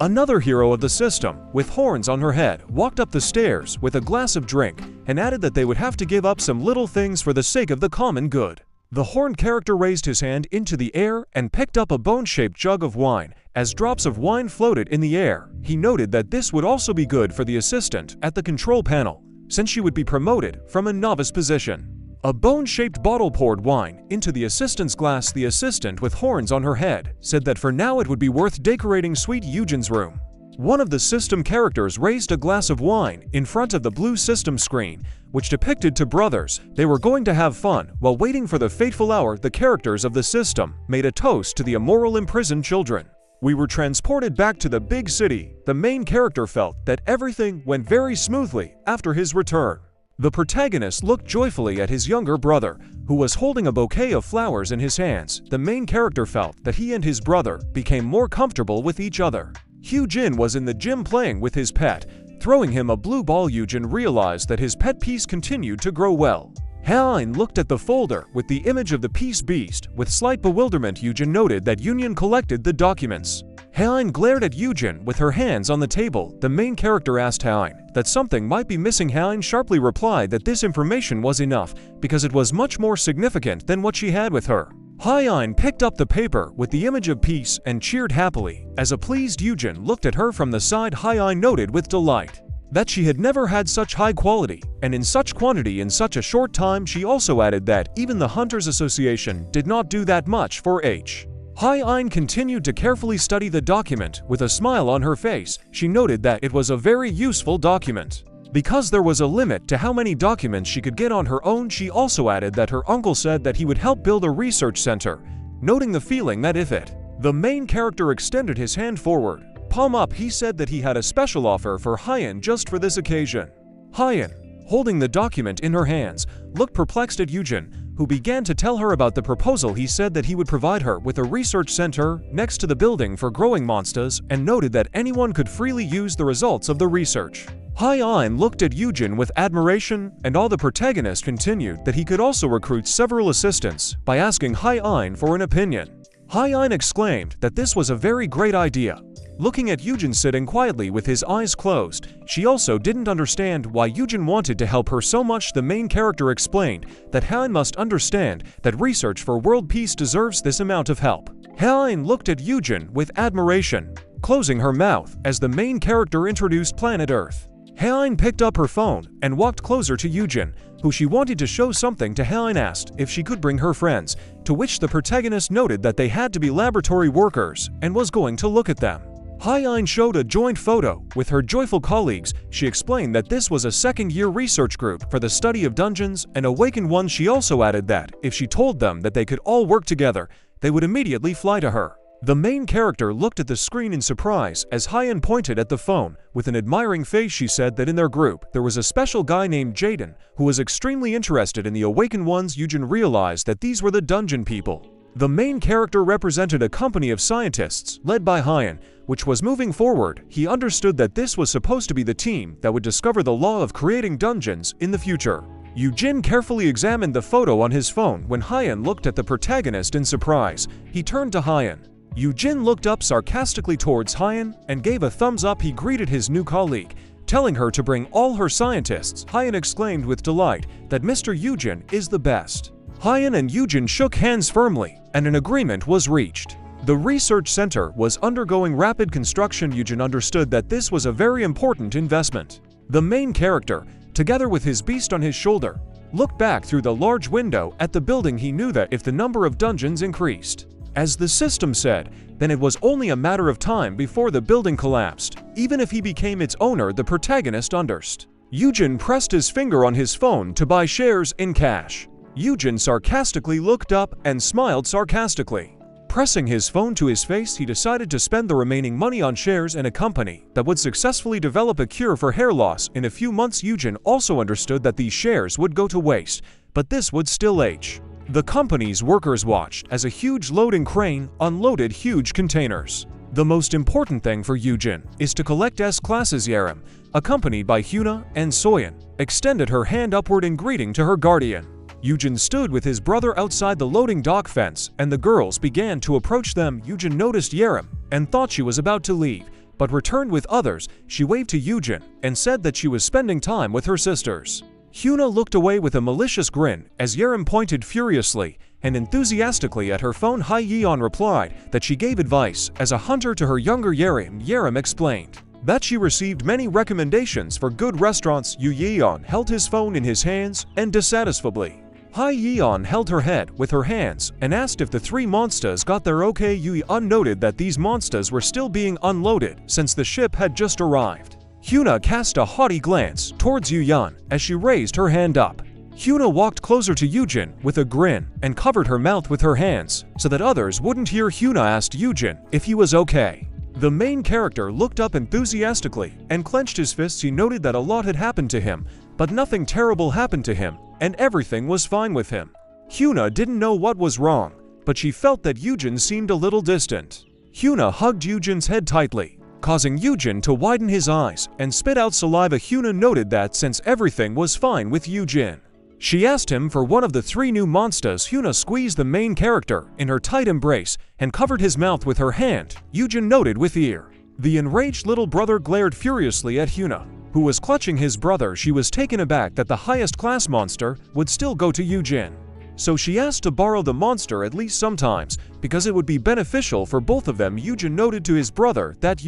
Another hero of the system, with horns on her head, walked up the stairs with a glass of drink and added that they would have to give up some little things for the sake of the common good. The horned character raised his hand into the air and picked up a bone-shaped jug of wine. As drops of wine floated in the air, he noted that this would also be good for the assistant at the control panel, since she would be promoted from a novice position. A bone-shaped bottle poured wine into the assistant's glass. The assistant with horns on her head said that for now it would be worth decorating sweet Eugene's room. One of the system characters raised a glass of wine in front of the blue system screen, which depicted two brothers. They were going to have fun while waiting for the fateful hour. The characters of the system made a toast to the immoral imprisoned children. We were transported back to the big city. The main character felt that everything went very smoothly after his return. The protagonist looked joyfully at his younger brother, who was holding a bouquet of flowers in his hands. The main character felt that he and his brother became more comfortable with each other. Eugene was in the gym playing with his pet, Throwing him a blue ball, Eugene realized that his pet piece continued to grow well. Hein looked at the folder with the image of the peace beast. With slight bewilderment, Eugene noted that Union collected the documents. Hein glared at Eugene with her hands on the table. The main character asked Hein that something might be missing. Hein sharply replied that this information was enough because it was much more significant than what she had with her. Hein picked up the paper with the image of peace and cheered happily. As a pleased Eugene looked at her from the side, Hein noted with delight that she had never had such high quality and in such quantity in such a short time. She also added that even the Hunters Association did not do that much for H. Hein continued to carefully study the document. With a smile on her face, she noted that it was a very useful document. Because there was a limit to how many documents she could get on her own, she also added that her uncle said that he would help build a research center, noting the feeling that if it. The main character extended his hand forward. Palm up, he said that he had a special offer for Hein just for this occasion. Hein, holding the document in her hands, looked perplexed at Eugene, who began to tell her about the proposal. He said that he would provide her with a research center next to the building for growing monsters and noted that anyone could freely use the results of the research. Hein looked at Eugene with admiration, and all the protagonist continued that he could also recruit several assistants by asking Hein for an opinion. Hein exclaimed that this was a very great idea. Looking at Eugene sitting quietly with his eyes closed, she also didn't understand why Eugene wanted to help her so much. The main character explained that Hein must understand that research for world peace deserves this amount of help. Hein looked at Eugene with admiration, closing her mouth as the main character introduced planet Earth. Hein picked up her phone and walked closer to Eugene, who she wanted to show something to. Hein asked if she could bring her friends, to which the protagonist noted that they had to be laboratory workers and was going to look at them. Hein showed a joint photo with her joyful colleagues. She explained that this was a second-year research group for the study of dungeons and awakened ones. She also added that if she told them that they could all work together, they would immediately fly to her. The main character looked at the screen in surprise as Hein pointed at the phone. With an admiring face, she said that in their group, there was a special guy named Jaden who was extremely interested in the awakened ones. Eugene realized that these were the dungeon people. The main character represented a company of scientists led by Hein, which was moving forward. He understood that this was supposed to be the team that would discover the law of creating dungeons in the future. Eugene carefully examined the photo on his phone. When Hein looked at the protagonist in surprise, he turned to Hein. Eugene looked up sarcastically towards Hein and gave a thumbs up. He greeted his new colleague, telling her to bring all her scientists. Hein exclaimed with delight that Mr. Eugene is the best. Hein and Eugene shook hands firmly, and an agreement was reached. The research center was undergoing rapid construction. Eugene understood that this was a very important investment. The main character, together with his beast on his shoulder, looked back through the large window at the building. He knew that if the number of dungeons increased, as the system said, then it was only a matter of time before the building collapsed. Even if he became its owner, the protagonist understood. Eugene pressed his finger on his phone to buy shares in cash. Eugene sarcastically looked up and smiled sarcastically. Pressing his phone to his face, he decided to spend the remaining money on shares in a company that would successfully develop a cure for hair loss in a few months. Eugene also understood that these shares would go to waste, but this would still age. The company's workers watched as a huge loading crane unloaded huge containers. The most important thing for Eugene is to collect S-classes. Yaram, accompanied by Huna and Soyeon, extended her hand upward in greeting to her guardian. Eugene stood with his brother outside the loading dock fence, and the girls began to approach them. Eugene noticed Yaram and thought she was about to leave, but returned with others. She waved to Eugene and said that she was spending time with her sisters. Huna looked away with a malicious grin as Yaram pointed furiously and enthusiastically at her phone. Yeon replied that she gave advice as a hunter to her younger Yaram. Yaram explained that she received many recommendations for good restaurants. Yeon held his phone in his hands and dissatisfiedly. Yeon held her head with her hands and asked if the three monsters got there okay. Yeon noted that these monsters were still being unloaded since the ship had just arrived. Huna cast a haughty glance towards Yeon as she raised her hand up. Huna walked closer to Eugene with a grin and covered her mouth with her hands so that others wouldn't hear. Huna asked Eugene if he was okay. The main character looked up enthusiastically and clenched his fists. He noted that a lot had happened to him, but nothing terrible happened to him, and everything was fine with him. Huna didn't know what was wrong, but she felt that Eugene seemed a little distant. Huna hugged Eugene's head tightly. causing Eugene to widen his eyes and spit out saliva. Hyuna noted that since everything was fine with Eugene, she asked him for one of the 3 new monsters. Hyuna squeezed the main character in her tight embrace and covered his mouth with her hand, Eugene noted with ear. The enraged little brother glared furiously at Hyuna, who was clutching his brother. She was taken aback that the highest class monster would still go to Eugene. So she asked to borrow the monster at least sometimes, because it would be beneficial for both of them. Eugene noted to his brother that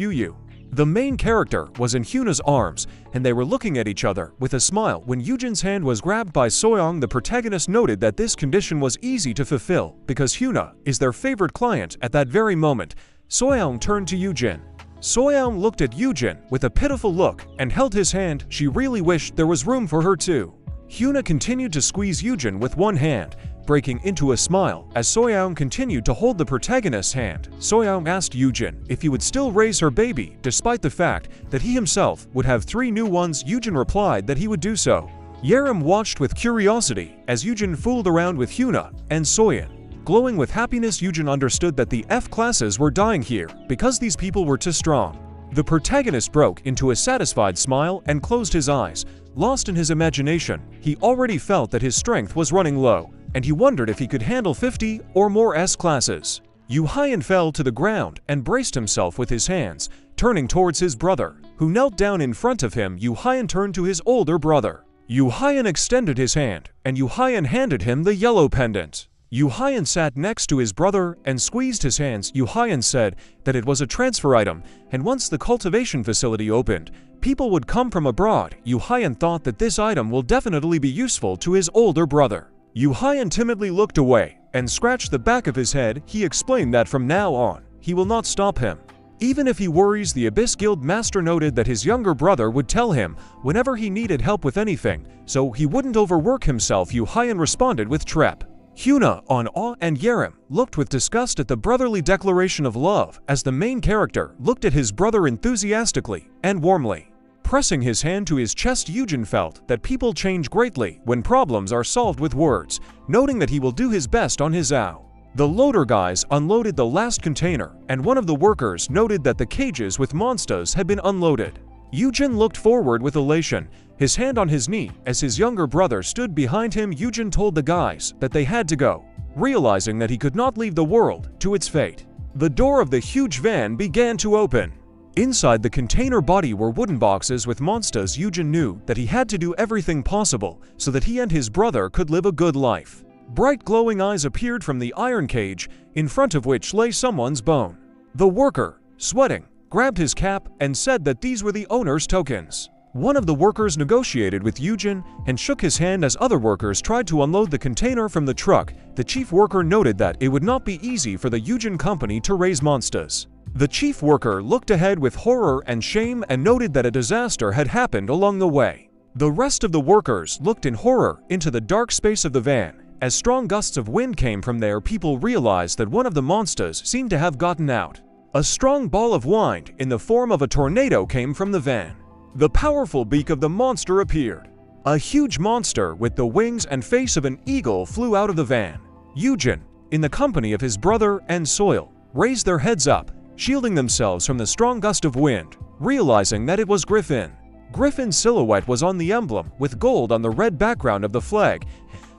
the main character, was in Hyuna's arms, and they were looking at each other with a smile when Eugene's hand was grabbed by Soyoung. The protagonist noted that this condition was easy to fulfill because Hyuna is their favorite client at that very moment. Soyoung turned to Eugene. Soyoung looked at Eugene with a pitiful look and held his hand. She really wished there was room for her too. Hyuna continued to squeeze Eugene with one hand, breaking into a smile as Soyoung continued to hold the protagonist's hand. Soyoung asked Eugene if he would still raise her baby despite the fact that he himself would have 3 new ones. Eugene replied that he would do so. Yaram watched with curiosity as Eugene fooled around with Hyuna and Soyeon. Glowing with happiness, Eugene understood that the F classes were dying here because these people were too strong. The protagonist broke into a satisfied smile and closed his eyes. Lost in his imagination, he already felt that his strength was running low, and he wondered if he could handle 50 or more S classes. Yu-Hyan fell to the ground and braced himself with his hands, turning towards his brother, who knelt down in front of him. Yu-Hyan turned to his older brother. Yu-Hyan extended his hand, and Yu-Hyan handed him the yellow pendant. Yu-Hyan sat next to his brother and squeezed his hands. Yu-Hyan said that it was a transfer item, and once the cultivation facility opened, people would come from abroad. Yu-Hyan thought that this item will definitely be useful to his older brother. Yu-Hyan timidly looked away and scratched the back of his head. He explained that from now on, he will not stop him. Even if he worries, the Abyss Guild Master noted that his younger brother would tell him whenever he needed help with anything, so he wouldn't overwork himself. Yu-Hyan responded with trep. Hyuna, on awe, and Yaram looked with disgust at the brotherly declaration of love as the main character looked at his brother enthusiastically and warmly. Pressing his hand to his chest, Eugene felt that people change greatly when problems are solved with words, noting that he will do his best on his ow. The loader guys unloaded the last container, and one of the workers noted that the cages with monsters had been unloaded. Eugene looked forward with elation, his hand on his knee as his younger brother stood behind him. Eugene told the guys that they had to go, realizing that he could not leave the world to its fate. The door of the huge van began to open. Inside the container body were wooden boxes with monsters. Eugene knew that he had to do everything possible so that he and his brother could live a good life. Bright glowing eyes appeared from the iron cage, in front of which lay someone's bone. The worker, sweating, grabbed his cap and said that these were the owner's tokens. One of the workers negotiated with Eugene and shook his hand as other workers tried to unload the container from the truck. The chief worker noted that it would not be easy for the Eugene company to raise monsters. The chief worker looked ahead with horror and shame and noted that a disaster had happened along the way. The rest of the workers looked in horror into the dark space of the van. As strong gusts of wind came from there, people realized that one of the monsters seemed to have gotten out. A strong ball of wind in the form of a tornado came from the van. The powerful beak of the monster appeared. A huge monster with the wings and face of an eagle flew out of the van. Eugene, in the company of his brother and Soil, raised their heads up, shielding themselves from the strong gust of wind, realizing that it was Griffin. Griffin's silhouette was on the emblem with gold on the red background of the flag,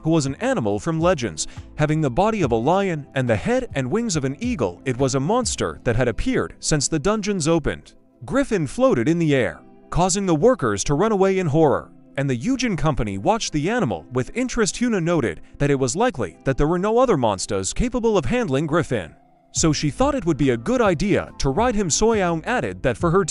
who was an animal from legends, having the body of a lion and the head and wings of an eagle. It was a monster that had appeared since the dungeons opened. Griffin floated in the air, causing the workers to run away in horror, and the Eugene company watched the animal with interest. Hyuna noted that it was likely that there were no other monsters capable of handling Griffin, so she thought it would be a good idea to ride him. Soyoung added that for her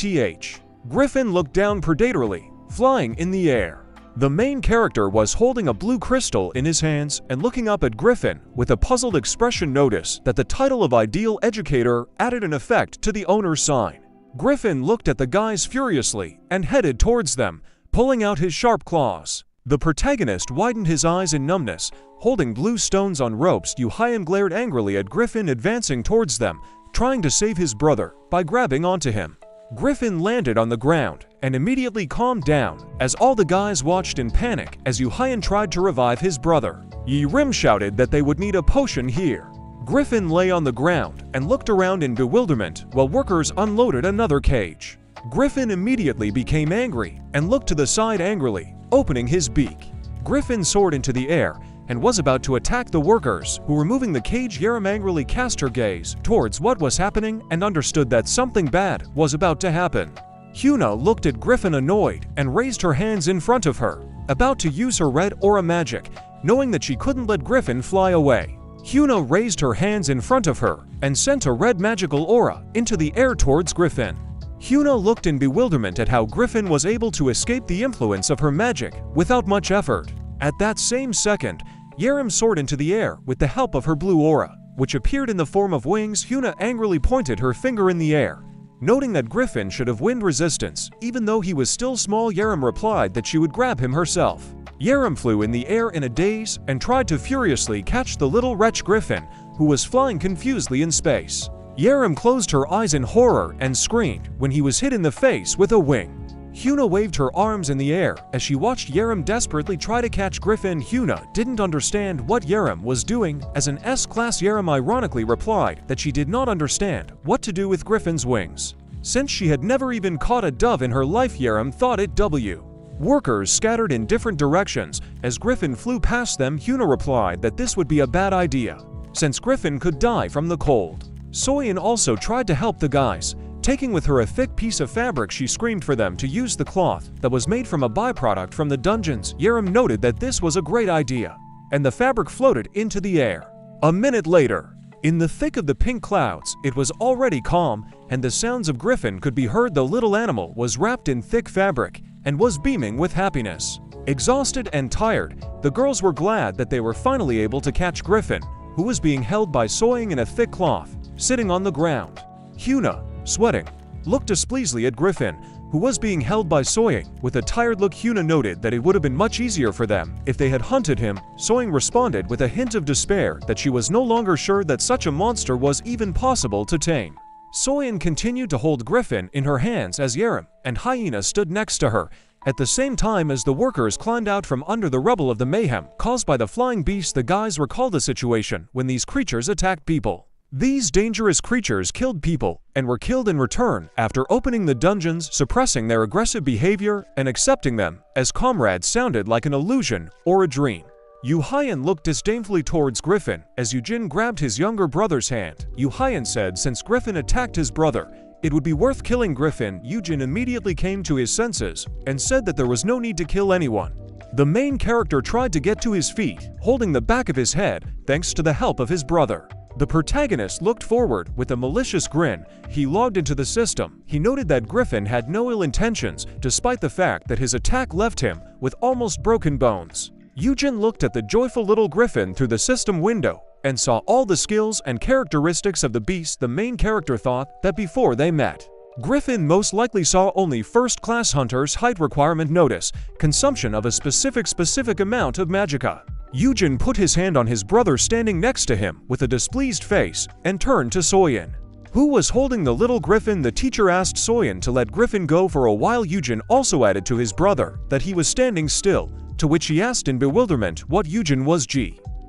Griffin looked down predatorily, flying in the air. The main character was holding a blue crystal in his hands and looking up at Griffin with a puzzled expression. Notice that the title of Ideal Educator added an effect to the owner's sign. Griffin looked at the guys furiously and headed towards them, pulling out his sharp claws. The protagonist widened his eyes in numbness, holding blue stones on ropes. Yu-Hyan glared angrily at Griffin advancing towards them, trying to save his brother by grabbing onto him. Griffin landed on the ground and immediately calmed down as all the guys watched in panic as Yu-Hyan tried to revive his brother. Yaram shouted that they would need a potion here. Griffin lay on the ground and looked around in bewilderment while workers unloaded another cage. Griffin immediately became angry and looked to the side angrily, opening his beak. Griffin soared into the air and was about to attack the workers who were moving the cage. Yaram angrily cast her gaze towards what was happening and understood that something bad was about to happen. Hyuna looked at Griffin annoyed and raised her hands in front of her, about to use her red aura magic, knowing that she couldn't let Griffin fly away. Hyuna raised her hands in front of her and sent a red magical aura into the air towards Griffin. Hyuna looked in bewilderment at how Griffin was able to escape the influence of her magic without much effort. At that same second, Yaram soared into the air with the help of her blue aura, which appeared in the form of wings. Hyuna angrily pointed her finger in the air. Noting that Griffin should have wind resistance, even though he was still small, Yaram replied that she would grab him herself. Yaram flew in the air in a daze and tried to furiously catch the little wretch Griffin, who was flying confusedly in space. Yaram closed her eyes in horror and screamed when he was hit in the face with a wing. Hyuna waved her arms in the air as she watched Yaram desperately try to catch Griffin. Hyuna didn't understand what Yaram was doing. As an S-class, Yaram ironically replied that she did not understand what to do with Griffin's wings. Since she had never even caught a dove in her life, Yaram thought it W. Workers scattered in different directions as Griffin flew past them. Hyuna replied that this would be a bad idea, since Griffin could die from the cold. Soyeon also tried to help the guys. Taking with her a thick piece of fabric, she screamed for them to use the cloth that was made from a byproduct from the dungeons. Yaram noted that this was a great idea, and the fabric floated into the air. A minute later, in the thick of the pink clouds, it was already calm, and the sounds of Griffin could be heard. The little animal was wrapped in thick fabric and was beaming with happiness. Exhausted and tired, the girls were glad that they were finally able to catch Griffin, who was being held by Soyeon in a thick cloth, sitting on the ground. Hyuna, sweating, looked displeasantly at Griffin, who was being held by Soyeon. With a tired look, Hyuna noted that it would have been much easier for them if they had hunted him. Soyeon responded with a hint of despair that she was no longer sure that such a monster was even possible to tame. Soyeon continued to hold Griffin in her hands as Yaram and Hyena stood next to her, at the same time as the workers climbed out from under the rubble of the mayhem caused by the flying beasts. The guys recalled the situation when these creatures attacked people. These dangerous creatures killed people and were killed in return after opening the dungeons. Suppressing their aggressive behavior and accepting them as comrades sounded like an illusion or a dream. Yu Hyan looked disdainfully towards Griffin as Eugene grabbed his younger brother's hand. Yu Hyan said since Griffin attacked his brother, it would be worth killing Griffin. Eugene immediately came to his senses and said that there was no need to kill anyone. The main character tried to get to his feet, holding the back of his head thanks to the help of his brother. The protagonist looked forward with a malicious grin. He logged into the system. He noted that Griffin had no ill intentions, despite the fact that his attack left him with almost broken bones. Eugene looked at the joyful little Griffin through the system window and saw all the skills and characteristics of the beast. The main character thought that before they met, Griffin most likely saw only first-class hunters. Height requirement notice, consumption of a specific amount of magicka. Eugene put his hand on his brother standing next to him with a displeased face and turned to Soyeon, who was holding the little Griffin. The teacher asked Soyeon to let Griffin go for a while. Eugene also added to his brother that he was standing still, to which he asked in bewilderment what Eugene was.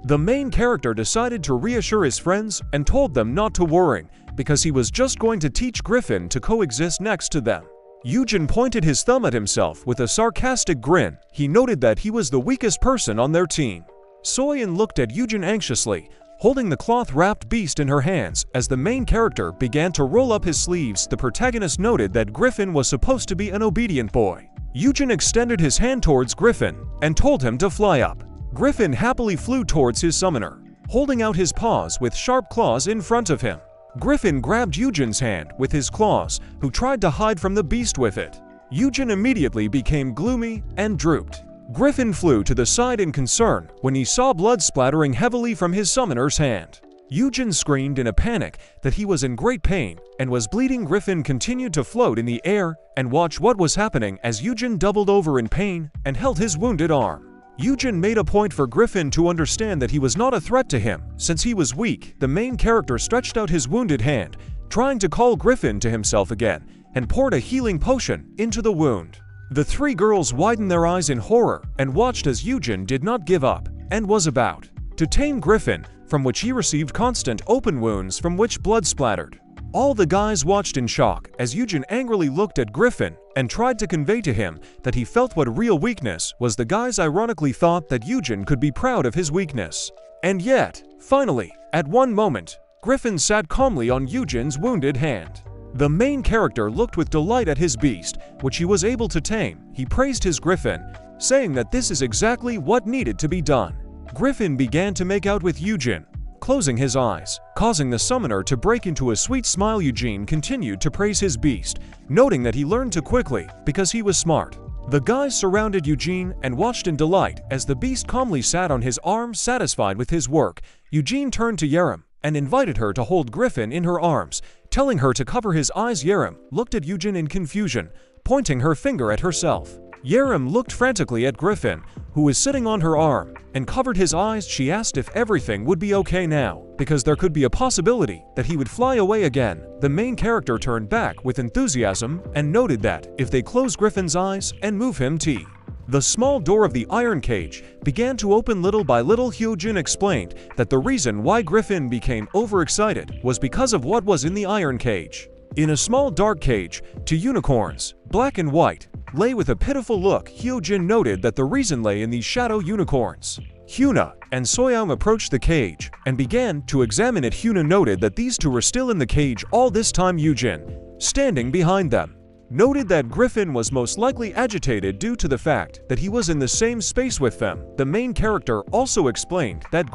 The main character decided to reassure his friends and told them not to worry, because he was just going to teach Griffin to coexist next to them. Eugene pointed his thumb at himself with a sarcastic grin. He noted that he was the weakest person on their team. Soyeon looked at Eugene anxiously, holding the cloth-wrapped beast in her hands. As the main character began to roll up his sleeves, the protagonist noted that Griffin was supposed to be an obedient boy. Eugene extended his hand towards Griffin and told him to fly up. Griffin happily flew towards his summoner, holding out his paws with sharp claws in front of him. Griffin grabbed Eugene's hand with his claws, who tried to hide from the beast with it. Eugene immediately became gloomy and drooped. Griffin flew to the side in concern when he saw blood splattering heavily from his summoner's hand. Eugene screamed in a panic that he was in great pain and was bleeding. Griffin continued to float in the air and watch what was happening as Eugene doubled over in pain and held his wounded arm. Eugene made a point for Griffin to understand that he was not a threat to him since he was weak. The main character stretched out his wounded hand, trying to call Griffin to himself again, and poured a healing potion into the wound. The three girls widened their eyes in horror and watched as Eugene did not give up and was about to tame Griffin. from which he received constant open wounds from which blood splattered. All the guys watched in shock as Eugene angrily looked at Griffin and tried to convey to him that he felt what real weakness was. The guys ironically thought that Eugene could be proud of his weakness. And yet, finally, at one moment, Griffin sat calmly on Eugene's wounded hand. The main character looked with delight at his beast, which he was able to tame. He praised his Griffin, saying that this is exactly what needed to be done. Griffin began to make out with Eugene, closing his eyes, causing the summoner to break into a sweet smile. Eugene continued to praise his beast, noting that he learned too quickly because he was smart. The guys surrounded Eugene and watched in delight as the beast calmly sat on his arm, satisfied with his work. Eugene turned to Yaram and invited her to hold Griffin in her arms, telling her to cover his eyes. Yaram looked at Eugene in confusion, pointing her finger at herself. Yaram looked frantically at Griffin, who was sitting on her arm, and covered his eyes. She asked if everything would be okay now, because there could be a possibility that he would fly away again. The main character turned back with enthusiasm and noted that if they close Griffin's eyes and move him the small door of the iron cage began to open little by little. Eugene explained that the reason why Griffin became overexcited was because of what was in the iron cage. In a small dark cage, two unicorns, black and white, lay with a pitiful look. Eugene noted that the reason lay in these shadow unicorns. Hyuna and Soyoung approached the cage and began to examine it. Hyuna noted that these two were still in the cage all this time. Eugene, standing behind them, noted that Griffin was most likely agitated due to the fact that he was in the same space with them. The main character also explained that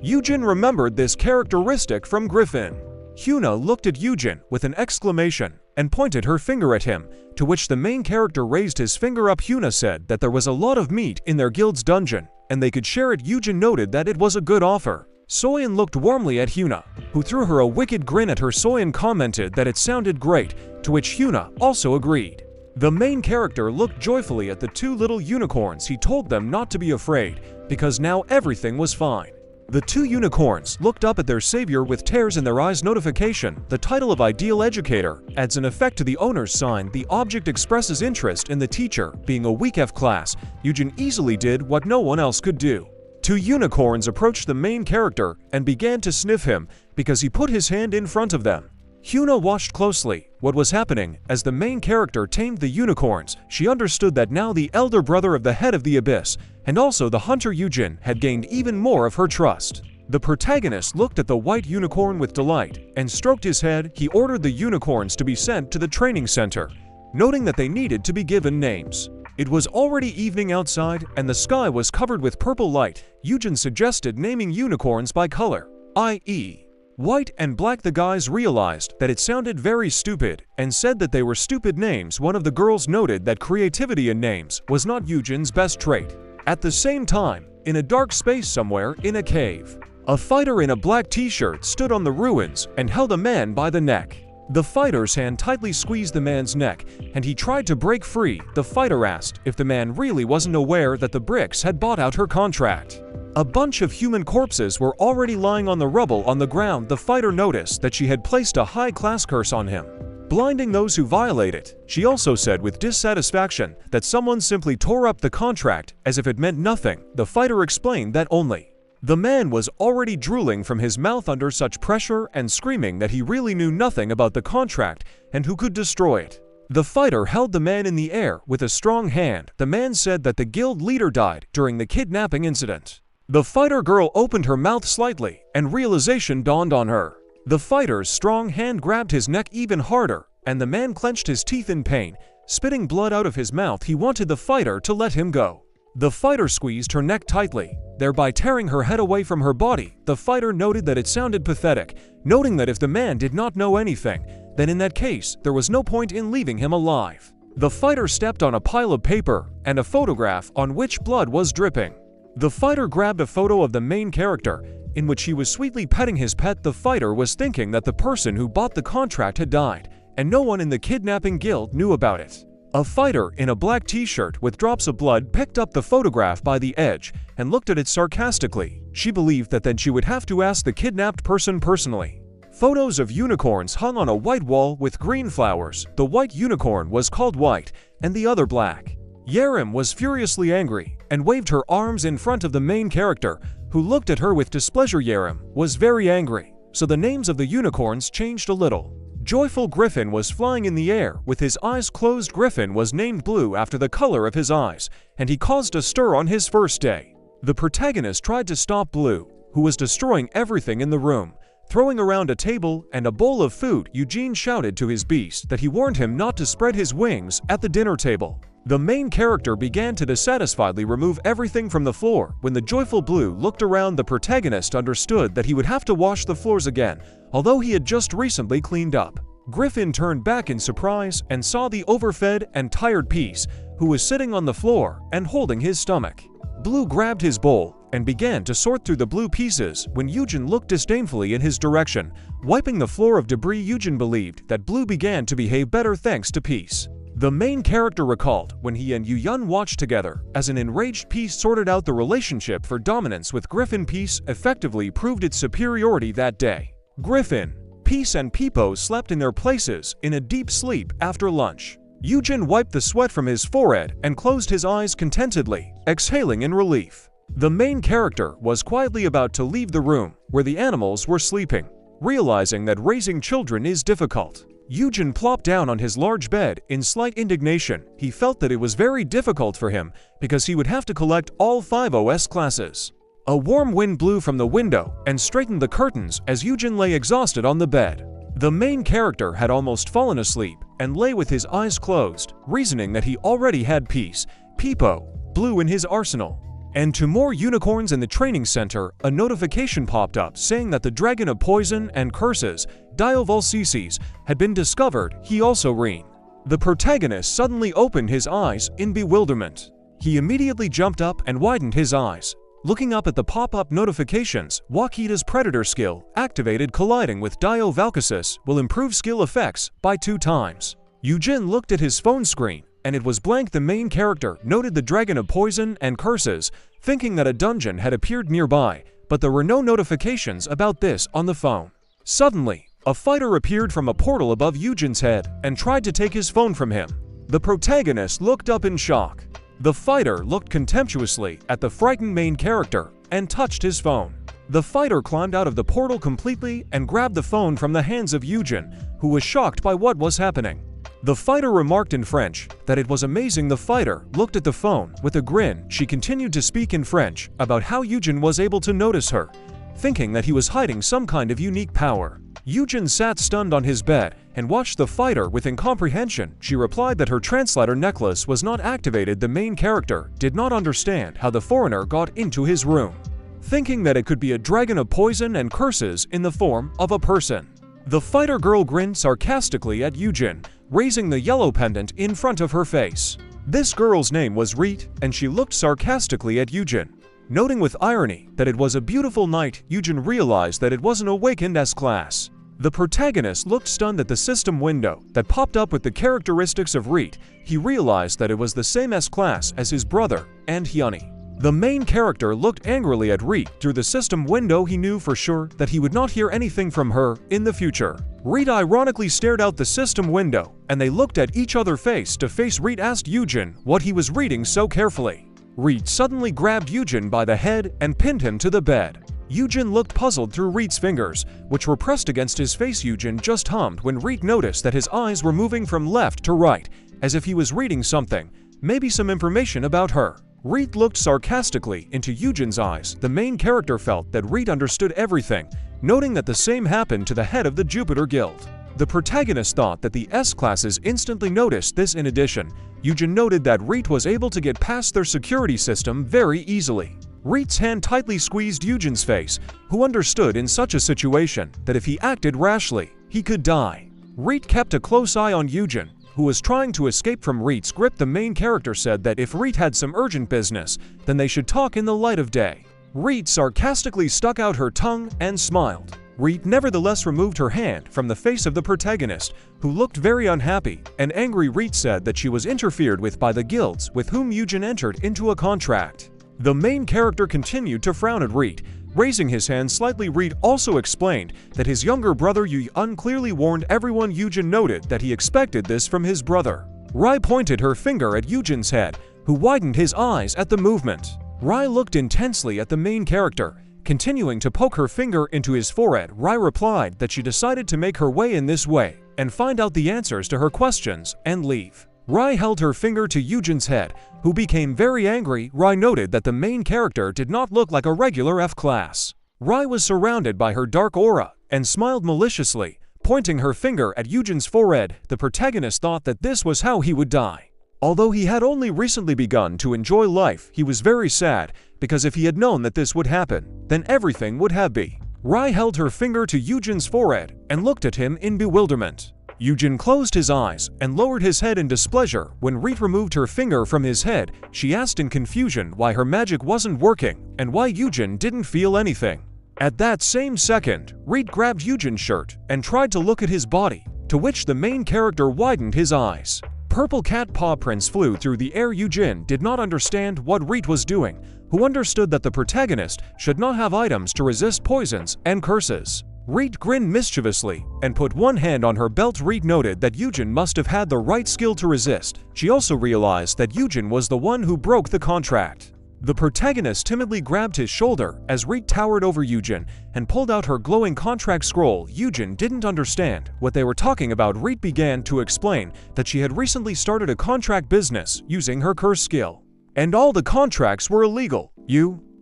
Eugene remembered this characteristic from Griffin. Hyuna looked at Eugene with an exclamation and pointed her finger at him, to which the main character raised his finger up. Hyuna said that there was a lot of meat in their guild's dungeon and they could share it. Eugene noted that it was a good offer. Soyeon looked warmly at Hyuna, who threw her a wicked grin at her. Soyeon commented that it sounded great, to which Hyuna also agreed. The main character looked joyfully at the two little unicorns. He told them not to be afraid, because now everything was fine. The two unicorns looked up at their savior with tears in their eyes. Notification: the title of Ideal Educator adds an effect to the owner's sign. The object expresses interest in the teacher. Being a weak F class, Eugene easily did what no one else could do. Two unicorns approached the main character and began to sniff him because he put his hand in front of them. Hyuna watched closely what was happening as the main character tamed the unicorns. She understood that now the elder brother of the head of the abyss and also the hunter Eugene had gained even more of her trust. The protagonist looked at the white unicorn with delight and stroked his head. He ordered the unicorns to be sent to the training center, noting that they needed to be given names. It was already evening outside and the sky was covered with purple light. Eugene suggested naming unicorns by color, i.e., white and black. The guys realized that it sounded very stupid and said that they were stupid names. One of the girls noted that creativity in names was not Eugene's best trait. At the same time, in a dark space somewhere in a cave, a fighter in a black t-shirt stood on the ruins and held a man by the neck. The fighter's hand tightly squeezed the man's neck, and he tried to break free. The fighter asked if the man really wasn't aware that the bricks had bought out her contract. A bunch of human corpses were already lying on the rubble on the ground. The fighter noticed that she had placed a high-class curse on him, blinding those who violate it. She also said with dissatisfaction that someone simply tore up the contract as if it meant nothing. The fighter explained that only the man was already drooling from his mouth under such pressure and screaming that he really knew nothing about the contract and who could destroy it. The fighter held the man in the air with a strong hand. The man said that the guild leader died during the kidnapping incident. The fighter girl opened her mouth slightly and realization dawned on her. The fighter's strong hand grabbed his neck even harder and the man clenched his teeth in pain, spitting blood out of his mouth. He wanted the fighter to let him go. The fighter squeezed her neck tightly, thereby tearing her head away from her body. The fighter noted that it sounded pathetic, noting that if the man did not know anything, then in that case, there was no point in leaving him alive. The fighter stepped on a pile of paper and a photograph on which blood was dripping. The fighter grabbed a photo of the main character, in which he was sweetly petting his pet. The fighter was thinking that the person who bought the contract had died, and no one in the kidnapping guild knew about it. A fighter in a black t-shirt with drops of blood picked up the photograph by the edge and looked at it sarcastically. She believed that then she would have to ask the kidnapped person personally. Photos of unicorns hung on a white wall with green flowers. The white unicorn was called White and the other Black. Yaram was furiously angry and waved her arms in front of the main character, who looked at her with displeasure. Yaram was very angry, so the names of the unicorns changed a little. Joyful Griffin was flying in the air with his eyes closed. Griffin was named Blue after the color of his eyes, and he caused a stir on his first day. The protagonist tried to stop Blue, who was destroying everything in the room. Throwing around a table and a bowl of food, Eugene shouted to his beast that he warned him not to spread his wings at the dinner table. The main character began to dissatisfiedly remove everything from the floor. When the joyful Blue looked around, the protagonist understood that he would have to wash the floors again, although he had just recently cleaned up. Griffin turned back in surprise and saw the overfed and tired Peace, who was sitting on the floor and holding his stomach. Blue grabbed his bowl and began to sort through the blue pieces when Eugene looked disdainfully in his direction. Wiping the floor of debris, Eugene believed that Blue began to behave better thanks to Peace. The main character recalled when he and Eugene watched together as an enraged Peace sorted out the relationship for dominance with Griffin. Peace effectively proved its superiority that day. Griffin, Peace and Peepo slept in their places in a deep sleep after lunch. Eugene wiped the sweat from his forehead and closed his eyes contentedly, exhaling in relief. The main character was quietly about to leave the room where the animals were sleeping. Realizing that raising children is difficult, Eugene plopped down on his large bed in slight indignation. He felt that it was very difficult for him because he would have to collect all 5 OS classes. A warm wind blew from the window and straightened the curtains as Eugene lay exhausted on the bed. The main character had almost fallen asleep and lay with his eyes closed, reasoning that he already had Peace, Peepo, Blue in his arsenal. And to more unicorns in the training center, a notification popped up saying that the dragon of poison and curses, Diavolcices, had been discovered. He also read. The protagonist suddenly opened his eyes in bewilderment. He immediately jumped up and widened his eyes. Looking up at the pop-up notifications, Wakita's predator skill, activated colliding with Diavolcices, will improve skill effects by 2 times. Eugene looked at his phone screen, and it was blank. The main character noted the dragon of poison and curses, thinking that a dungeon had appeared nearby, but there were no notifications about this on the phone. Suddenly, a fighter appeared from a portal above Eugene's head and tried to take his phone from him. The protagonist looked up in shock. The fighter looked contemptuously at the frightened main character and touched his phone. The fighter climbed out of the portal completely and grabbed the phone from the hands of Eugene, who was shocked by what was happening. The fighter remarked in French that it was amazing. The fighter looked at the phone with a grin. She continued to speak in French about how Eugene was able to notice her, thinking that he was hiding some kind of unique power. Eugene sat stunned on his bed and watched the fighter with incomprehension. She replied that her translator necklace was not activated. The main character did not understand how the foreigner got into his room, thinking that it could be a dragon of poison and curses in the form of a person. The fighter girl grinned sarcastically at Eugene, raising the yellow pendant in front of her face. This girl's name was Reet, and she looked sarcastically at Eugene. Noting with irony that it was a beautiful night, Eugene realized that it was an awakened S-class. The protagonist looked stunned at the system window that popped up with the characteristics of Reet. He realized that it was the same S-class as his brother and Yumi. The main character looked angrily at Reet through the system window. He knew for sure that he would not hear anything from her in the future. Reet ironically stared out the system window, and they looked at each other face to face. Reet asked Eugene what he was reading so carefully. Reet suddenly grabbed Eugene by the head and pinned him to the bed. Eugene looked puzzled through Reet's fingers, which were pressed against his face. Eugene just hummed when Reet noticed that his eyes were moving from left to right, as if he was reading something, maybe some information about her. Reet looked sarcastically into Eugene's eyes. The main character felt that Reet understood everything, noting that the same happened to the head of the Jupiter Guild. The protagonist thought that the S-classes instantly noticed this. In addition, Eugene noted that Reet was able to get past their security system very easily. Reet's hand tightly squeezed Eugene's face, who understood in such a situation that if he acted rashly, he could die. Reet kept a close eye on Eugene, who was trying to escape from Reet's grip. The main character said that if Reet had some urgent business, then they should talk in the light of day. Reet sarcastically stuck out her tongue and smiled. Reet nevertheless removed her hand from the face of the protagonist, who looked very unhappy and angry. Reet said that she was interfered with by the guilds with whom Eugene entered into a contract. The main character continued to frown at Reet, raising his hand slightly. Reet also explained that his younger brother Eugene clearly warned everyone. Eugene noted that he expected this from his brother. Rai pointed her finger at Eugene's head, who widened his eyes at the movement. Rai looked intensely at the main character, continuing to poke her finger into his forehead. Rai replied that she decided to make her way in this way and find out the answers to her questions and leave. Rai held her finger to Eugene's head, who became very angry. Rai noted that the main character did not look like a regular F-class. Rai was surrounded by her dark aura and smiled maliciously, pointing her finger at Eugene's forehead. The protagonist thought that this was how he would die. Although he had only recently begun to enjoy life, he was very sad, because if he had known that this would happen, then everything would have been. Rai held her finger to Eugene's forehead and looked at him in bewilderment. Eugene closed his eyes and lowered his head in displeasure. When Reet removed her finger from his head, she asked in confusion why her magic wasn't working and why Eugene didn't feel anything. At that same second, Reet grabbed Eugene's shirt and tried to look at his body, to which the main character widened his eyes. Purple cat paw prints flew through the air. Eugene did not understand what Reet was doing, who understood that the protagonist should not have items to resist poisons and curses. Reet grinned mischievously and put one hand on her belt. Reet noted that Eugene must have had the right skill to resist. She also realized that Eugene was the one who broke the contract. The protagonist timidly grabbed his shoulder as Reet towered over Eugene and pulled out her glowing contract scroll. Eugene didn't understand what they were talking about. Reet began to explain that she had recently started a contract business using her curse skill, and all the contracts were illegal.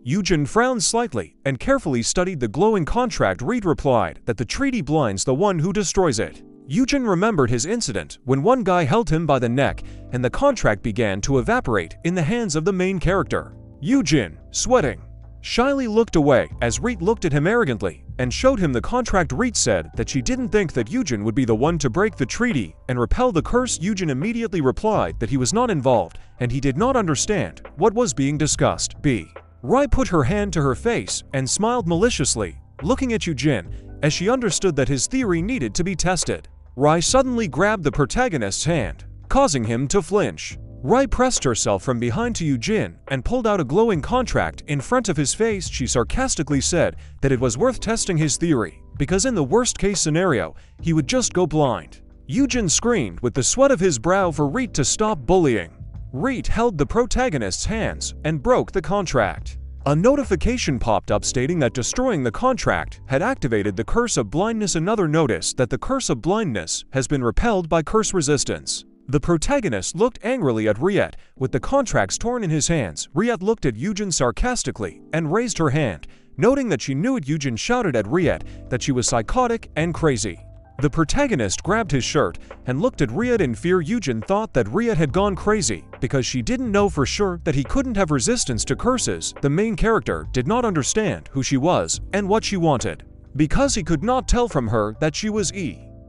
Eugene frowned slightly and carefully studied the glowing contract. Reet replied that the treaty blinds the one who destroys it. Eugene remembered his incident when one guy held him by the neck and the contract began to evaporate in the hands of the main character. Eugene, sweating, shyly looked away as Reet looked at him arrogantly and showed him the contract. Reet said that she didn't think that Eugene would be the one to break the treaty and repel the curse. Eugene immediately replied that he was not involved and he did not understand what was being discussed. Rai put her hand to her face and smiled maliciously, looking at Eugene as she understood that his theory needed to be tested. Rai suddenly grabbed the protagonist's hand, causing him to flinch. Rai pressed herself from behind to Eugene and pulled out a glowing contract in front of his face. She sarcastically said that it was worth testing his theory, because in the worst-case scenario, he would just go blind. Eugene screamed with the sweat of his brow for Reet to stop bullying. Reet held the protagonist's hands and broke the contract. A notification popped up stating that destroying the contract had activated the curse of blindness. Another notice that the curse of blindness has been repelled by curse resistance. The protagonist looked angrily at Riet, with the contracts torn in his hands. Riet looked at Eugene sarcastically and raised her hand, noting that she knew it. Eugene shouted at Riet that she was psychotic and crazy. The protagonist grabbed his shirt and looked at Riet in fear. Eugene thought that Riet had gone crazy because she didn't know for sure that he couldn't have resistance to curses. The main character did not understand who she was and what she wanted, because he could not tell from her that she was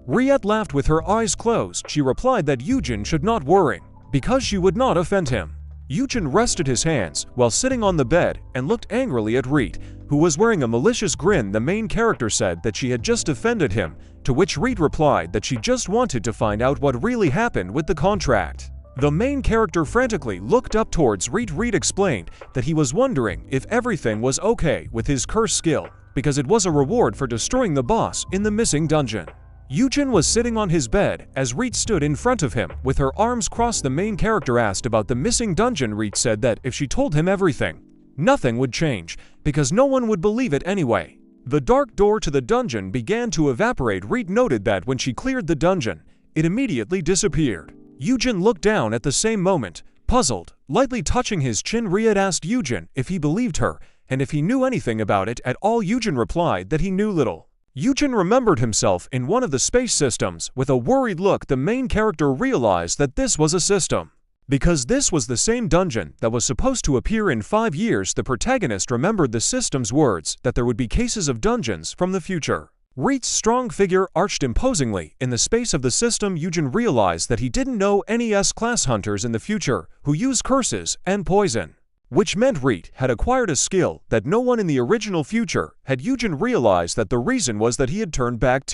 Riet laughed with her eyes closed. She replied that Eugene should not worry, because she would not offend him. Eugene rested his hands while sitting on the bed and looked angrily at Reet, who was wearing a malicious grin. The main character said that she had just offended him, to which Reet replied that she just wanted to find out what really happened with the contract. The main character frantically looked up towards Reet. Reet explained that he was wondering if everything was okay with his curse skill, because it was a reward for destroying the boss in the missing dungeon. Eugene was sitting on his bed as Reet stood in front of him with her arms crossed. The main character asked about the missing dungeon. Reet said that if she told him everything, nothing would change, because no one would believe it anyway. The dark door to the dungeon began to evaporate. Reet noted that when she cleared the dungeon, it immediately disappeared. Eugene looked down at the same moment, puzzled, lightly touching his chin. Riet asked Eugene if he believed her and if he knew anything about it at all. Eugene replied that he knew little. Eugene remembered himself in one of the space systems. With a worried look, the main character realized that this was a system, because this was the same dungeon that was supposed to appear in 5 years. The protagonist remembered the system's words that there would be cases of dungeons from the future. Reet's strong figure arched imposingly in the space of the system. Eugene realized that he didn't know any S-class hunters in the future who use curses and poison, which meant Reet had acquired a skill that no one in the original future had. Eugene realized that the reason was that he had turned back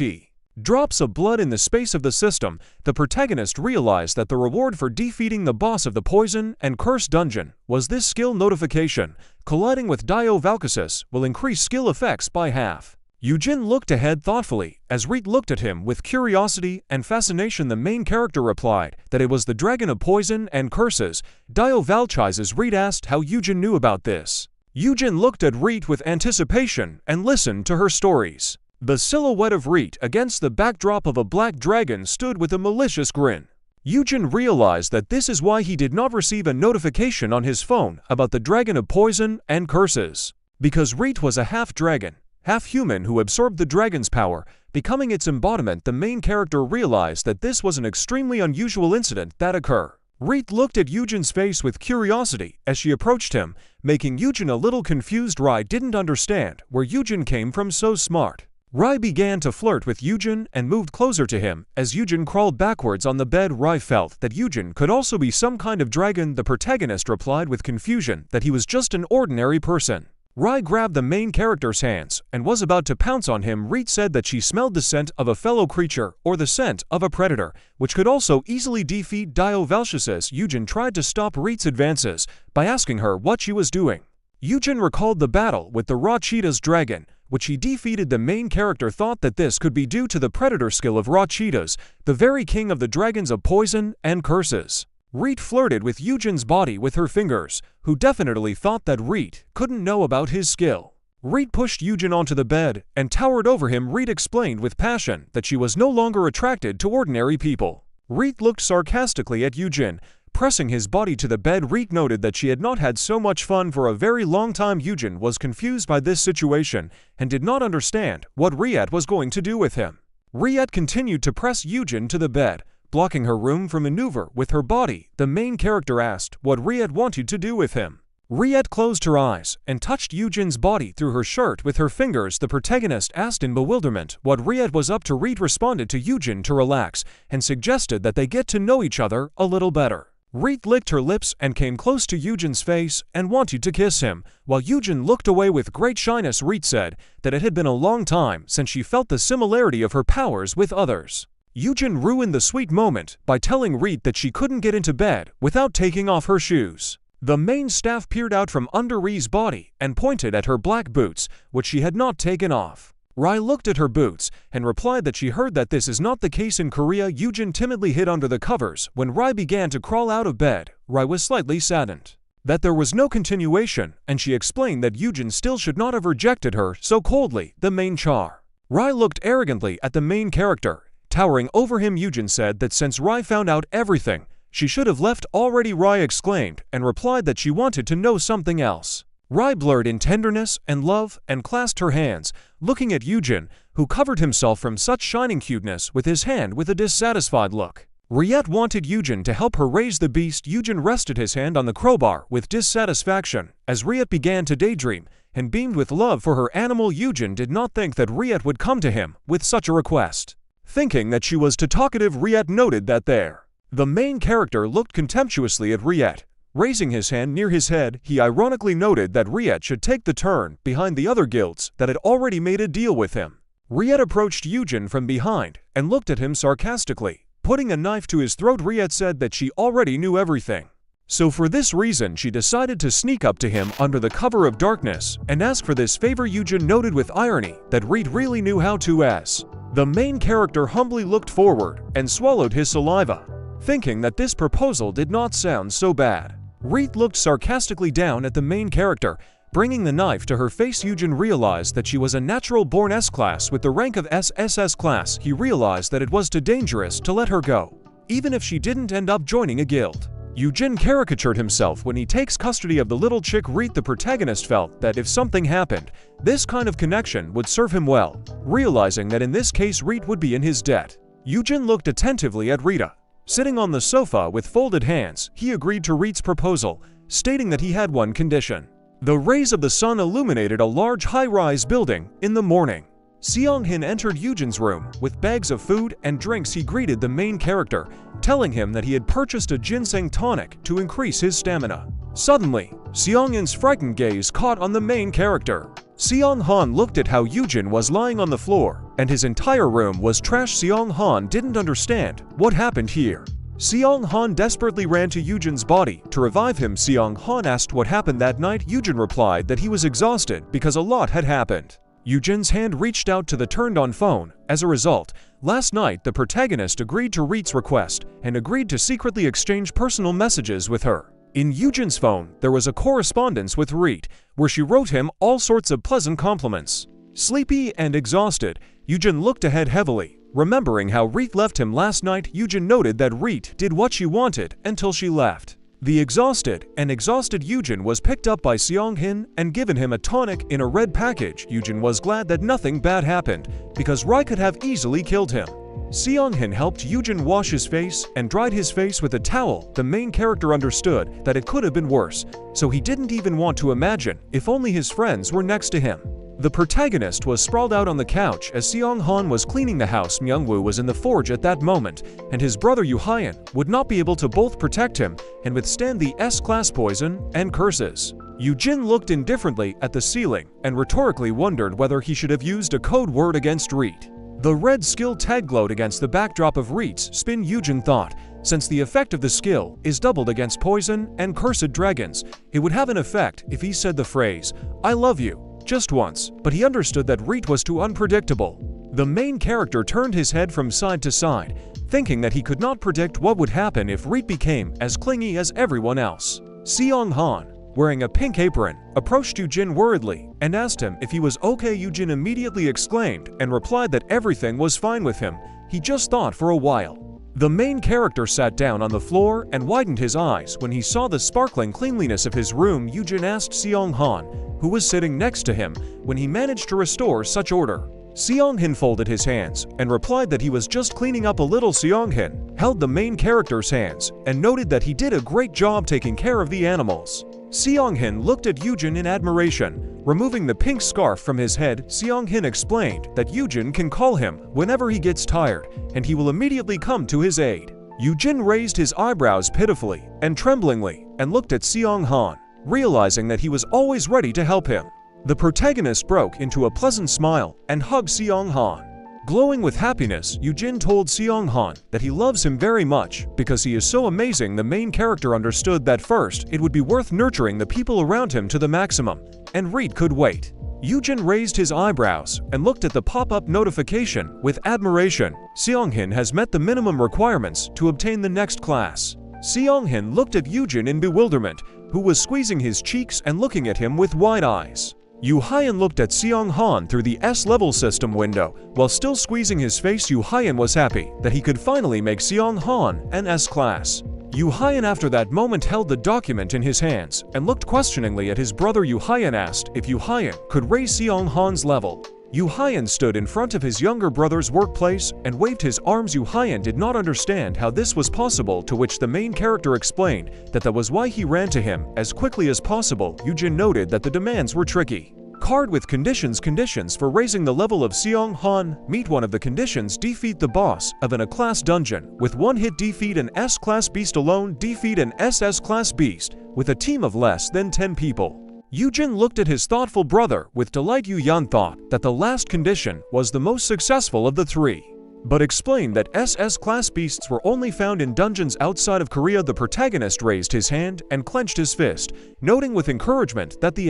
drops of blood in the space of the system. The protagonist realized that the reward for defeating the boss of the poison and curse dungeon was this skill notification. Colliding with Dio Valkysis will increase skill effects by half. Eugene looked ahead thoughtfully, as Reed looked at him with curiosity and fascination. The main character replied that it was the dragon of poison and curses. Dio Valchizes. Reed asked how Eugene knew about this. Eugene looked at Reed with anticipation and listened to her stories. The silhouette of Reed against the backdrop of a black dragon stood with a malicious grin. Eugene realized that this is why he did not receive a notification on his phone about the dragon of poison and curses. Because Reed was a half-dragon, half-human who absorbed the dragon's power, becoming its embodiment. The main character realized that this was an extremely unusual incident that occurred. Reed looked at Eugene's face with curiosity as she approached him, making Eugene a little confused. Rai didn't understand where Eugene came from so smart. Rai began to flirt with Eugene and moved closer to him. As Eugene crawled backwards on the bed, Rai felt that Eugene could also be some kind of dragon. The protagonist replied with confusion that he was just an ordinary person. Rai grabbed the main character's hands and was about to pounce on him. Reed said that she smelled the scent of a fellow creature or the scent of a predator, which could also easily defeat Dio Valchizes. Eugene tried to stop Reed's advances by asking her what she was doing. Eugene recalled the battle with the Raw Cheetah's dragon, which he defeated. The main character thought that this could be due to the predator skill of Raw Cheetahs, the very king of the dragons of poison and curses. Reed flirted with Eugene's body with her fingers, who definitely thought that Reed couldn't know about his skill. Reed pushed Eugene onto the bed and towered over him. Reed explained with passion that she was no longer attracted to ordinary people. Reed looked sarcastically at Eugene, pressing his body to the bed. Reed noted that she had not had so much fun for a very long time. Eugene was confused by this situation and did not understand what Reed was going to do with him. Reed continued to press Eugene to the bed, blocking her room for maneuver with her body. The main character asked what Reed wanted to do with him. Reed closed her eyes and touched Eugene's body through her shirt with her fingers. The protagonist asked in bewilderment what Reed was up to. Reed responded to Eugene to relax and suggested that they get to know each other a little better. Reed licked her lips and came close to Eugene's face and wanted to kiss him, while Eugene looked away with great shyness. Reed said that it had been a long time since she felt the similarity of her powers with others. Eugene ruined the sweet moment by telling Reed that she couldn't get into bed without taking off her shoes. The main staff peered out from under Reed's body and pointed at her black boots, which she had not taken off. Rai looked at her boots and replied that she heard that this is not the case in Korea. Eugene timidly hid under the covers. When Rai began to crawl out of bed, Rai was slightly saddened that there was no continuation, and she explained that Eugene still should not have rejected her so coldly. The main char. Rai looked arrogantly at the main character, towering over him. Eugene said that since Rai found out everything, she should have left already. Rai exclaimed and replied that she wanted to know something else. Rai blurred in tenderness and love and clasped her hands, looking at Eugene, who covered himself from such shining cuteness with his hand with a dissatisfied look. Riette wanted Eugene to help her raise the beast. Eugene rested his hand on the crowbar with dissatisfaction as Riette began to daydream and beamed with love for her animal. Eugene did not think that Riette would come to him with such a request. Thinking that she was too talkative, Riette noted that the main character looked contemptuously at Riette. Raising his hand near his head, he ironically noted that Riette should take the turn behind the other guilds that had already made a deal with him. Riette approached Eugene from behind and looked at him sarcastically. Putting a knife to his throat, Riette said that she already knew everything. So for this reason, she decided to sneak up to him under the cover of darkness and ask for this favor. Eugene noted with irony that Reed really knew how to as. The main character humbly looked forward and swallowed his saliva, thinking that this proposal did not sound so bad. Reed looked sarcastically down at the main character, bringing the knife to her face. Eugene realized that she was a natural-born S-class with the rank of SSS class. He realized that it was too dangerous to let her go, even if she didn't end up joining a guild. Eugene caricatured himself when he takes custody of the little chick. Reed, the protagonist, felt that if something happened, this kind of connection would serve him well, realizing that in this case Reed would be in his debt. Eugene looked attentively at Rita. Sitting on the sofa with folded hands, he agreed to Reed's proposal, stating that he had one condition. The rays of the sun illuminated a large high-rise building in the morning. Seong-hin entered Eugene's room with bags of food and drinks. He greeted the main character, telling him that he had purchased a ginseng tonic to increase his stamina. Suddenly, Seong-hin's frightened gaze caught on the main character. Seong-han looked at how Eugene was lying on the floor, and his entire room was trash. Seong-han didn't understand what happened here. Seong-han desperately ran to Eugene's body to revive him. Seong-han asked what happened that night. Eugene replied that he was exhausted because a lot had happened. Eugene's hand reached out to the turned-on phone. As a result, last night the protagonist agreed to Reet's request and agreed to secretly exchange personal messages with her. In Eugene's phone, there was a correspondence with Reet, where she wrote him all sorts of pleasant compliments. Sleepy and exhausted, Eugene looked ahead heavily. Remembering how Reet left him last night, Eugene noted that Reet did what she wanted until she left. The exhausted Eugene was picked up by Seong-hin and given him a tonic in a red package. Eugene was glad that nothing bad happened, because Rai could have easily killed him. Seong-hin helped Eugene wash his face and dried his face with a towel. The main character understood that it could have been worse, so he didn't even want to imagine if only his friends were next to him. The protagonist was sprawled out on the couch as Seong-han was cleaning the house. Myung-woo was in the forge at that moment, and his brother Yoo-hyun would not be able to both protect him and withstand the S-class poison and curses. Eugene looked indifferently at the ceiling and rhetorically wondered whether he should have used a code word against Reet. The red skill tag glowed against the backdrop of Reet's spin. Eugene thought, since the effect of the skill is doubled against poison and cursed dragons, it would have an effect if he said the phrase, "I love you," just once, but he understood that Reet was too unpredictable. The main character turned his head from side to side, thinking that he could not predict what would happen if Reet became as clingy as everyone else. Seong-han, wearing a pink apron, approached Eugene worriedly and asked him if he was okay. Eugene immediately exclaimed and replied that everything was fine with him. He just thought for a while. The main character sat down on the floor and widened his eyes when he saw the sparkling cleanliness of his room. Eugene asked Seong-han, who was sitting next to him, when he managed to restore such order. Seong-hin folded his hands and replied that he was just cleaning up a little. Seong-hin held the main character's hands and noted that he did a great job taking care of the animals. Seong-hin looked at Eugene in admiration. Removing the pink scarf from his head, Seong-hin explained that Eugene can call him whenever he gets tired, and he will immediately come to his aid. Eugene raised his eyebrows pitifully and tremblingly and looked at Seong-han, realizing that he was always ready to help him. The protagonist broke into a pleasant smile and hugged Seong-han. Glowing with happiness, Eugene told Seong-han that he loves him very much because he is so amazing. The main character understood that first it would be worth nurturing the people around him to the maximum, and Reet could wait. Eugene raised his eyebrows and looked at the pop-up notification with admiration. Seong-hin has met the minimum requirements to obtain the next class. Seong-hin looked at Eugene in bewilderment, who was squeezing his cheeks and looking at him with wide eyes. Yoo-hyun looked at Seong-han through the S-level system window. While still squeezing his face, Yoo-hyun was happy that he could finally make Seong-han an S-class. Yoo-hyun after that moment held the document in his hands and looked questioningly at his brother. Yoo-hyun asked if Yoo-hyun could raise Seong-han's level. Yoo-hyun stood in front of his younger brother's workplace and waved his arms. Yoo-hyun did not understand how this was possible, to which the main character explained that was why he ran to him as quickly as possible. Eugene noted that the demands were tricky. Card with conditions for raising the level of Seong-han. Meet one of the conditions: defeat the boss of an A-class dungeon with one hit, defeat an S-class beast alone, defeat an SS-class beast with a team of less than 10 people. Eugene looked at his thoughtful brother with delight. Yoo-hyun thought that the last condition was the most successful of the three, but explained that SS-class beasts were only found in dungeons outside of Korea. The protagonist raised his hand and clenched his fist, noting with encouragement that the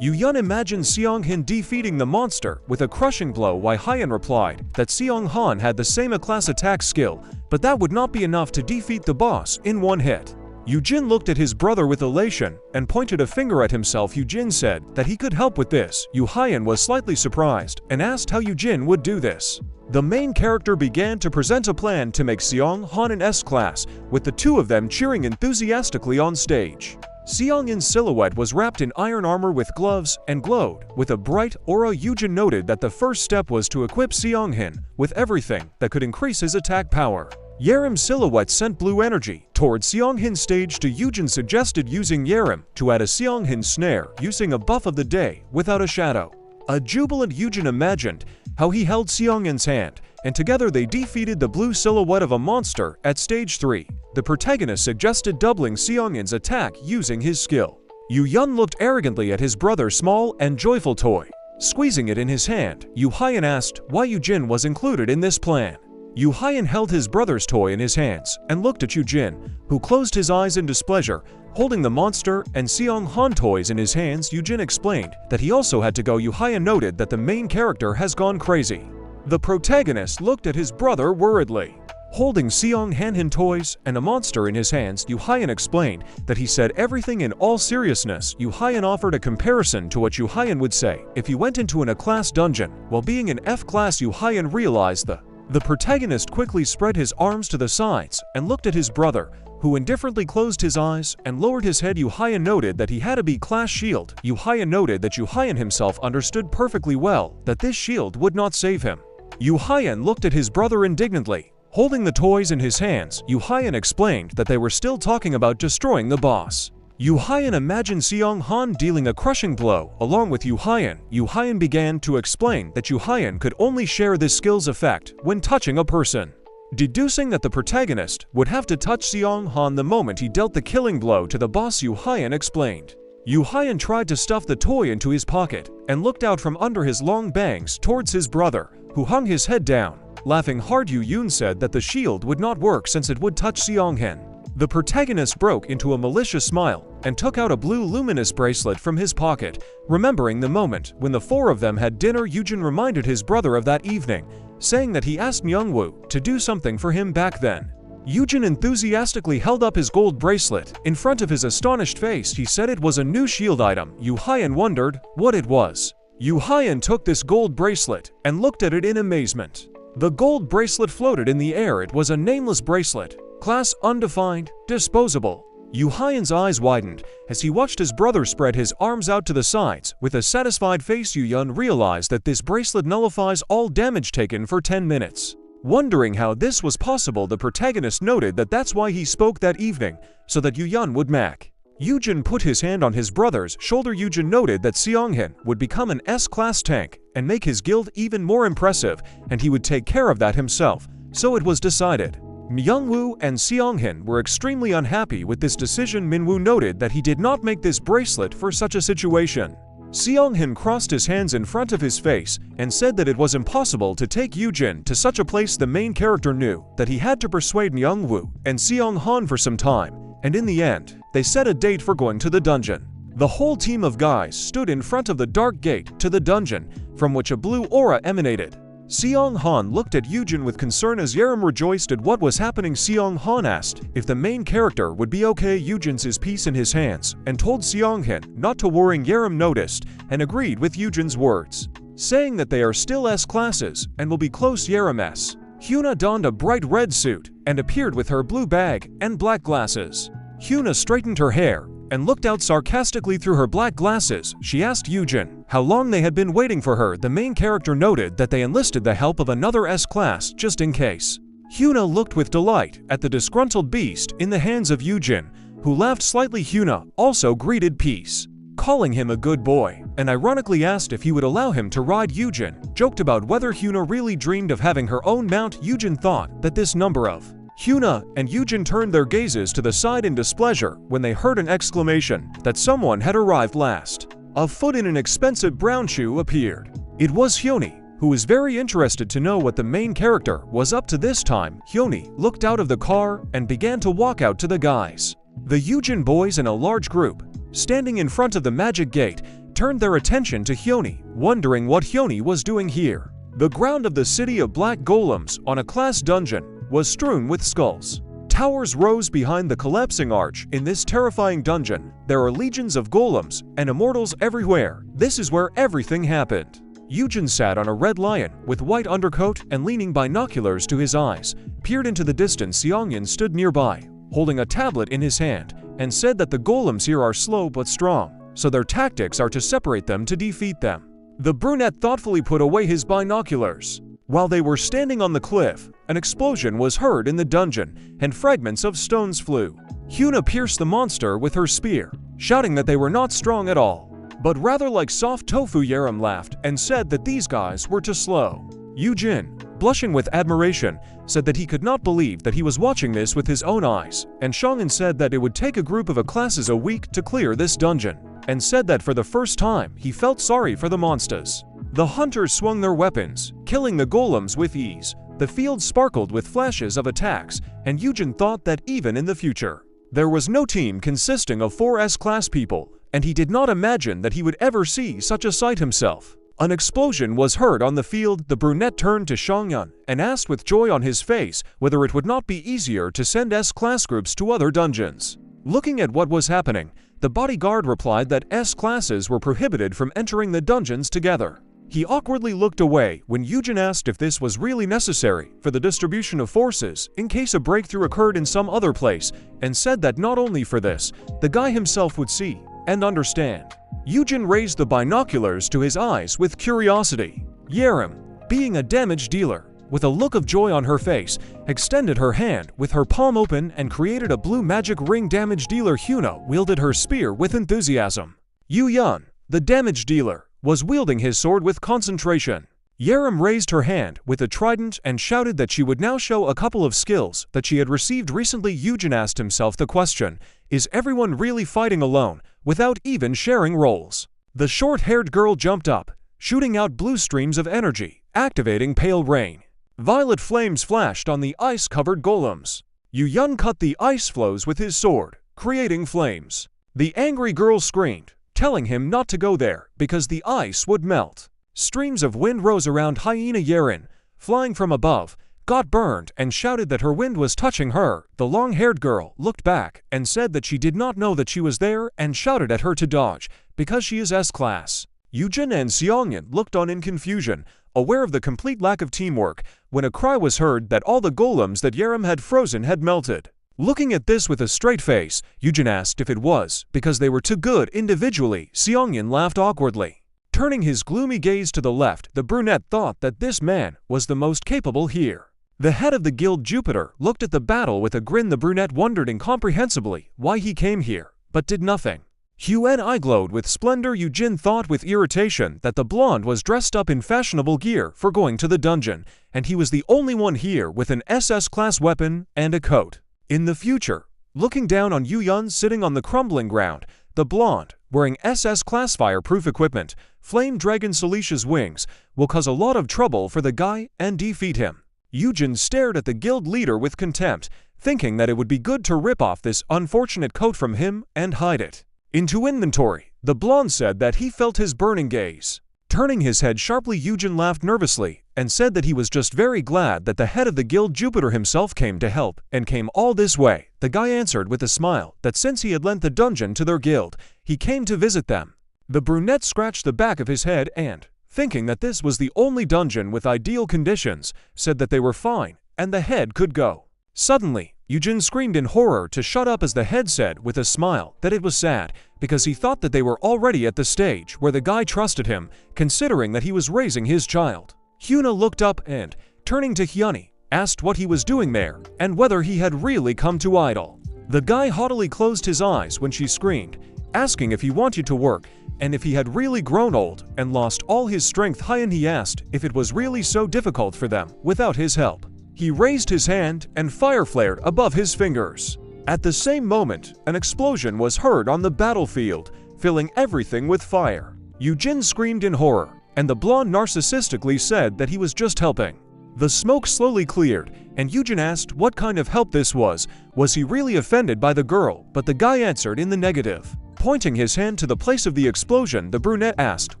Yoo-hyun imagined Seong-hin defeating the monster with a crushing blow. Yoo-hyun replied that Seong-han had the same A-class attack skill, but that would not be enough to defeat the boss in one hit. Eugene looked at his brother with elation and pointed a finger at himself. Eugene said that he could help with this. Yoo-hyun was slightly surprised and asked how Eugene would do this. The main character began to present a plan to make Seong-han an S-class, with the two of them cheering enthusiastically on stage. Seong-in's silhouette was wrapped in iron armor with gloves and glowed with a bright aura. Eugene noted that the first step was to equip Seong-hin with everything that could increase his attack power. Yaram's silhouette sent blue energy towards Seong-hin's stage. Eugene suggested using Yaram to add a Seong-hin snare using a buff of the day without a shadow. A jubilant Eugene imagined how he held Seong-hin's hand, and together they defeated the blue silhouette of a monster at stage 3. The protagonist suggested doubling Seong-hin's attack using his skill. Yoo-hyun looked arrogantly at his brother's small and joyful toy. Squeezing it in his hand, Yoo-hyun asked why Eugene was included in this plan. Yu Hyan held his brother's toy in his hands and looked at Eugene, who closed his eyes in displeasure. Holding the monster and Seong Han toys in his hands, Eugene explained that he also had to go. Yu Hyan noted that the main character has gone crazy. The protagonist looked at his brother worriedly. Holding Seong Han toys and a monster in his hands, Yu Hyan explained that he said everything in all seriousness. Yu Hyan offered a comparison to what Yu Hyan would say if he went into an A-class dungeon. While being in F-class, Yu Hyan realized the protagonist quickly spread his arms to the sides and looked at his brother, who indifferently closed his eyes and lowered his head. Yu Hyan noted that he had a B-class shield. Yu Hyan noted that Yu Hyan himself understood perfectly well that this shield would not save him. Yu Hyan looked at his brother indignantly. Holding the toys in his hands, Yu Hyan explained that they were still talking about destroying the boss. Yu Hyan imagined Seong Han dealing a crushing blow along with Yu Hyan. Yu Hyan began to explain that Yu Hyan could only share this skill's effect when touching a person, deducing that the protagonist would have to touch Seong Han the moment he dealt the killing blow to the boss. Yu Hyan explained. Yu Hyan tried to stuff the toy into his pocket and looked out from under his long bangs towards his brother, who hung his head down. Laughing hard, Eugene said that the shield would not work since it would touch Seong Han. The protagonist broke into a malicious smile and took out a blue luminous bracelet from his pocket. Remembering the moment when the four of them had dinner, Eugene reminded his brother of that evening, saying that he asked Myungwoo to do something for him back then. Eugene enthusiastically held up his gold bracelet in front of his astonished face. He said it was a new shield item. Yu Hyan wondered what it was. Yu Hyan took this gold bracelet and looked at it in amazement. The gold bracelet floated in the air. It was a nameless bracelet, class undefined, disposable. Yu Hyan's eyes widened as he watched his brother spread his arms out to the sides. With a satisfied face, Yu Yun realized that this bracelet nullifies all damage taken for 10 minutes. Wondering how this was possible, the protagonist noted that that's why he spoke that evening, so that Yu Yun would mac. Eugene put his hand on his brother's shoulder. Eugene noted that Seong Han would become an S-class tank and make his guild even more impressive, and he would take care of that himself, so it was decided. Myungwoo and Seong Han were extremely unhappy with this decision. Minwoo noted that he did not make this bracelet for such a situation. Seong Han crossed his hands in front of his face and said that it was impossible to take Eugene to such a place. The main character knew that he had to persuade Myungwoo and Seong Han for some time, and in the end, they set a date for going to the dungeon. The whole team of guys stood in front of the dark gate to the dungeon, from which a blue aura emanated. Seong Han looked at Eugene with concern as Yaram rejoiced at what was happening. Seong Han asked if the main character would be okay. Eugene's his piece in his hands and told Seong Han not to worry. Yaram noticed and agreed with Eugene's words, saying that they are still S-classes and will be close. Yaram S. Hyuna donned a bright red suit and appeared with her blue bag and black glasses. Hyuna straightened her hair and looked out sarcastically through her black glasses. She asked Eugene how long they had been waiting for her. The main character noted that they enlisted the help of another S-class just in case. Hyuna looked with delight at the disgruntled beast in the hands of Eugene, who laughed slightly. Hyuna also greeted Peace, calling him a good boy, and ironically asked if he would allow him to ride. Eugene joked about whether Hyuna really dreamed of having her own mount. Eugene thought that this number of Hyuna and Eugene turned their gazes to the side in displeasure when they heard an exclamation that someone had arrived last. A foot in an expensive brown shoe appeared. It was Hyuni, who was very interested to know what the main character was up to this time. Hyuni looked out of the car and began to walk out to the guys. The Eugene boys in a large group, standing in front of the magic gate, turned their attention to Hyuni, wondering what Hyuni was doing here. The ground of the city of black golems on a class dungeon was strewn with skulls. Towers rose behind the collapsing arch. In this terrifying dungeon, there are legions of golems and immortals everywhere. This is where everything happened. Eugene sat on a red lion with white undercoat and leaning binoculars to his eyes, peered into the distance. Seongyeon stood nearby, holding a tablet in his hand, and said that the golems here are slow but strong, so their tactics are to separate them to defeat them. The brunette thoughtfully put away his binoculars. While they were standing on the cliff, an explosion was heard in the dungeon, and fragments of stones flew. Hyuna pierced the monster with her spear, shouting that they were not strong at all, but rather like soft tofu. Yaram laughed and said that these guys were too slow. Eugene, blushing with admiration, said that he could not believe that he was watching this with his own eyes, and Shongin said that it would take a group of A-classes a week to clear this dungeon, and said that for the first time he felt sorry for the monsters. The hunters swung their weapons, killing the golems with ease. The field sparkled with flashes of attacks, and Eugene thought that even in the future, there was no team consisting of 4 S-class people, and he did not imagine that he would ever see such a sight himself. An explosion was heard on the field. The brunette turned to Xiangyun and asked with joy on his face whether it would not be easier to send S-class groups to other dungeons. Looking at what was happening, the bodyguard replied that S-classes were prohibited from entering the dungeons together. He awkwardly looked away when Eugene asked if this was really necessary for the distribution of forces in case a breakthrough occurred in some other place, and said that not only for this, the guy himself would see and understand. Eugene raised the binoculars to his eyes with curiosity. Yaram, being a damage dealer, with a look of joy on her face, extended her hand with her palm open and created a blue magic ring. Damage dealer Huna wielded her spear with enthusiasm. Yun, the damage dealer, was wielding his sword with concentration. Yaram raised her hand with a trident and shouted that she would now show a couple of skills that she had received recently. Eugene asked himself the question, is everyone really fighting alone, without even sharing roles? The short-haired girl jumped up, shooting out blue streams of energy, activating Pale Rain. Violet flames flashed on the ice-covered golems. Yun cut the ice flows with his sword, creating flames. The angry girl screamed, telling him not to go there because the ice would melt. Streams of wind rose around Hyena Yarin, flying from above, got burned and shouted that her wind was touching her. The long-haired girl looked back and said that she did not know that she was there and shouted at her to dodge because she is S-class. Eugene and Xiangyun looked on in confusion, aware of the complete lack of teamwork, when a cry was heard that all the golems that Yaram had frozen had melted. Looking at this with a straight face, Eugene asked if it was because they were too good individually. Xiangyun laughed awkwardly. Turning his gloomy gaze to the left, the brunette thought that this man was the most capable here. The head of the guild, Jupiter, looked at the battle with a grin. The brunette wondered incomprehensibly why he came here, but did nothing. Huan eye glowed with splendor. Eugene thought with irritation that the blonde was dressed up in fashionable gear for going to the dungeon, and he was the only one here with an SS-class weapon and a coat. In the future, looking down on Yun sitting on the crumbling ground, the blonde, wearing SS-class fireproof equipment, Flame Dragon Celestia's wings, will cause a lot of trouble for the guy and defeat him. Eugene stared at the guild leader with contempt, thinking that it would be good to rip off this unfortunate coat from him and hide it. Into inventory, the blonde said that he felt his burning gaze. Turning his head sharply, Eugene laughed nervously and said that he was just very glad that the head of the guild, Jupiter himself, came to help and came all this way. The guy answered with a smile that since he had lent the dungeon to their guild, he came to visit them. The brunette scratched the back of his head and, thinking that this was the only dungeon with ideal conditions, said that they were fine and the head could go. Suddenly, Eugene screamed in horror to shut up as the head said with a smile that it was sad because he thought that they were already at the stage where the guy trusted him, considering that he was raising his child. Huna looked up and, turning to Hyuni, asked what he was doing there and whether he had really come to idle. The guy haughtily closed his eyes when she screamed, asking if he wanted to work and if he had really grown old and lost all his strength. Hyun, he asked if it was really so difficult for them without his help. He raised his hand and fire flared above his fingers. At the same moment, an explosion was heard on the battlefield, filling everything with fire. Eugene screamed in horror, and the blonde narcissistically said that he was just helping. The smoke slowly cleared, and Eugene asked what kind of help this was. Was he really offended by the girl? But the guy answered in the negative. Pointing his hand to the place of the explosion, the brunette asked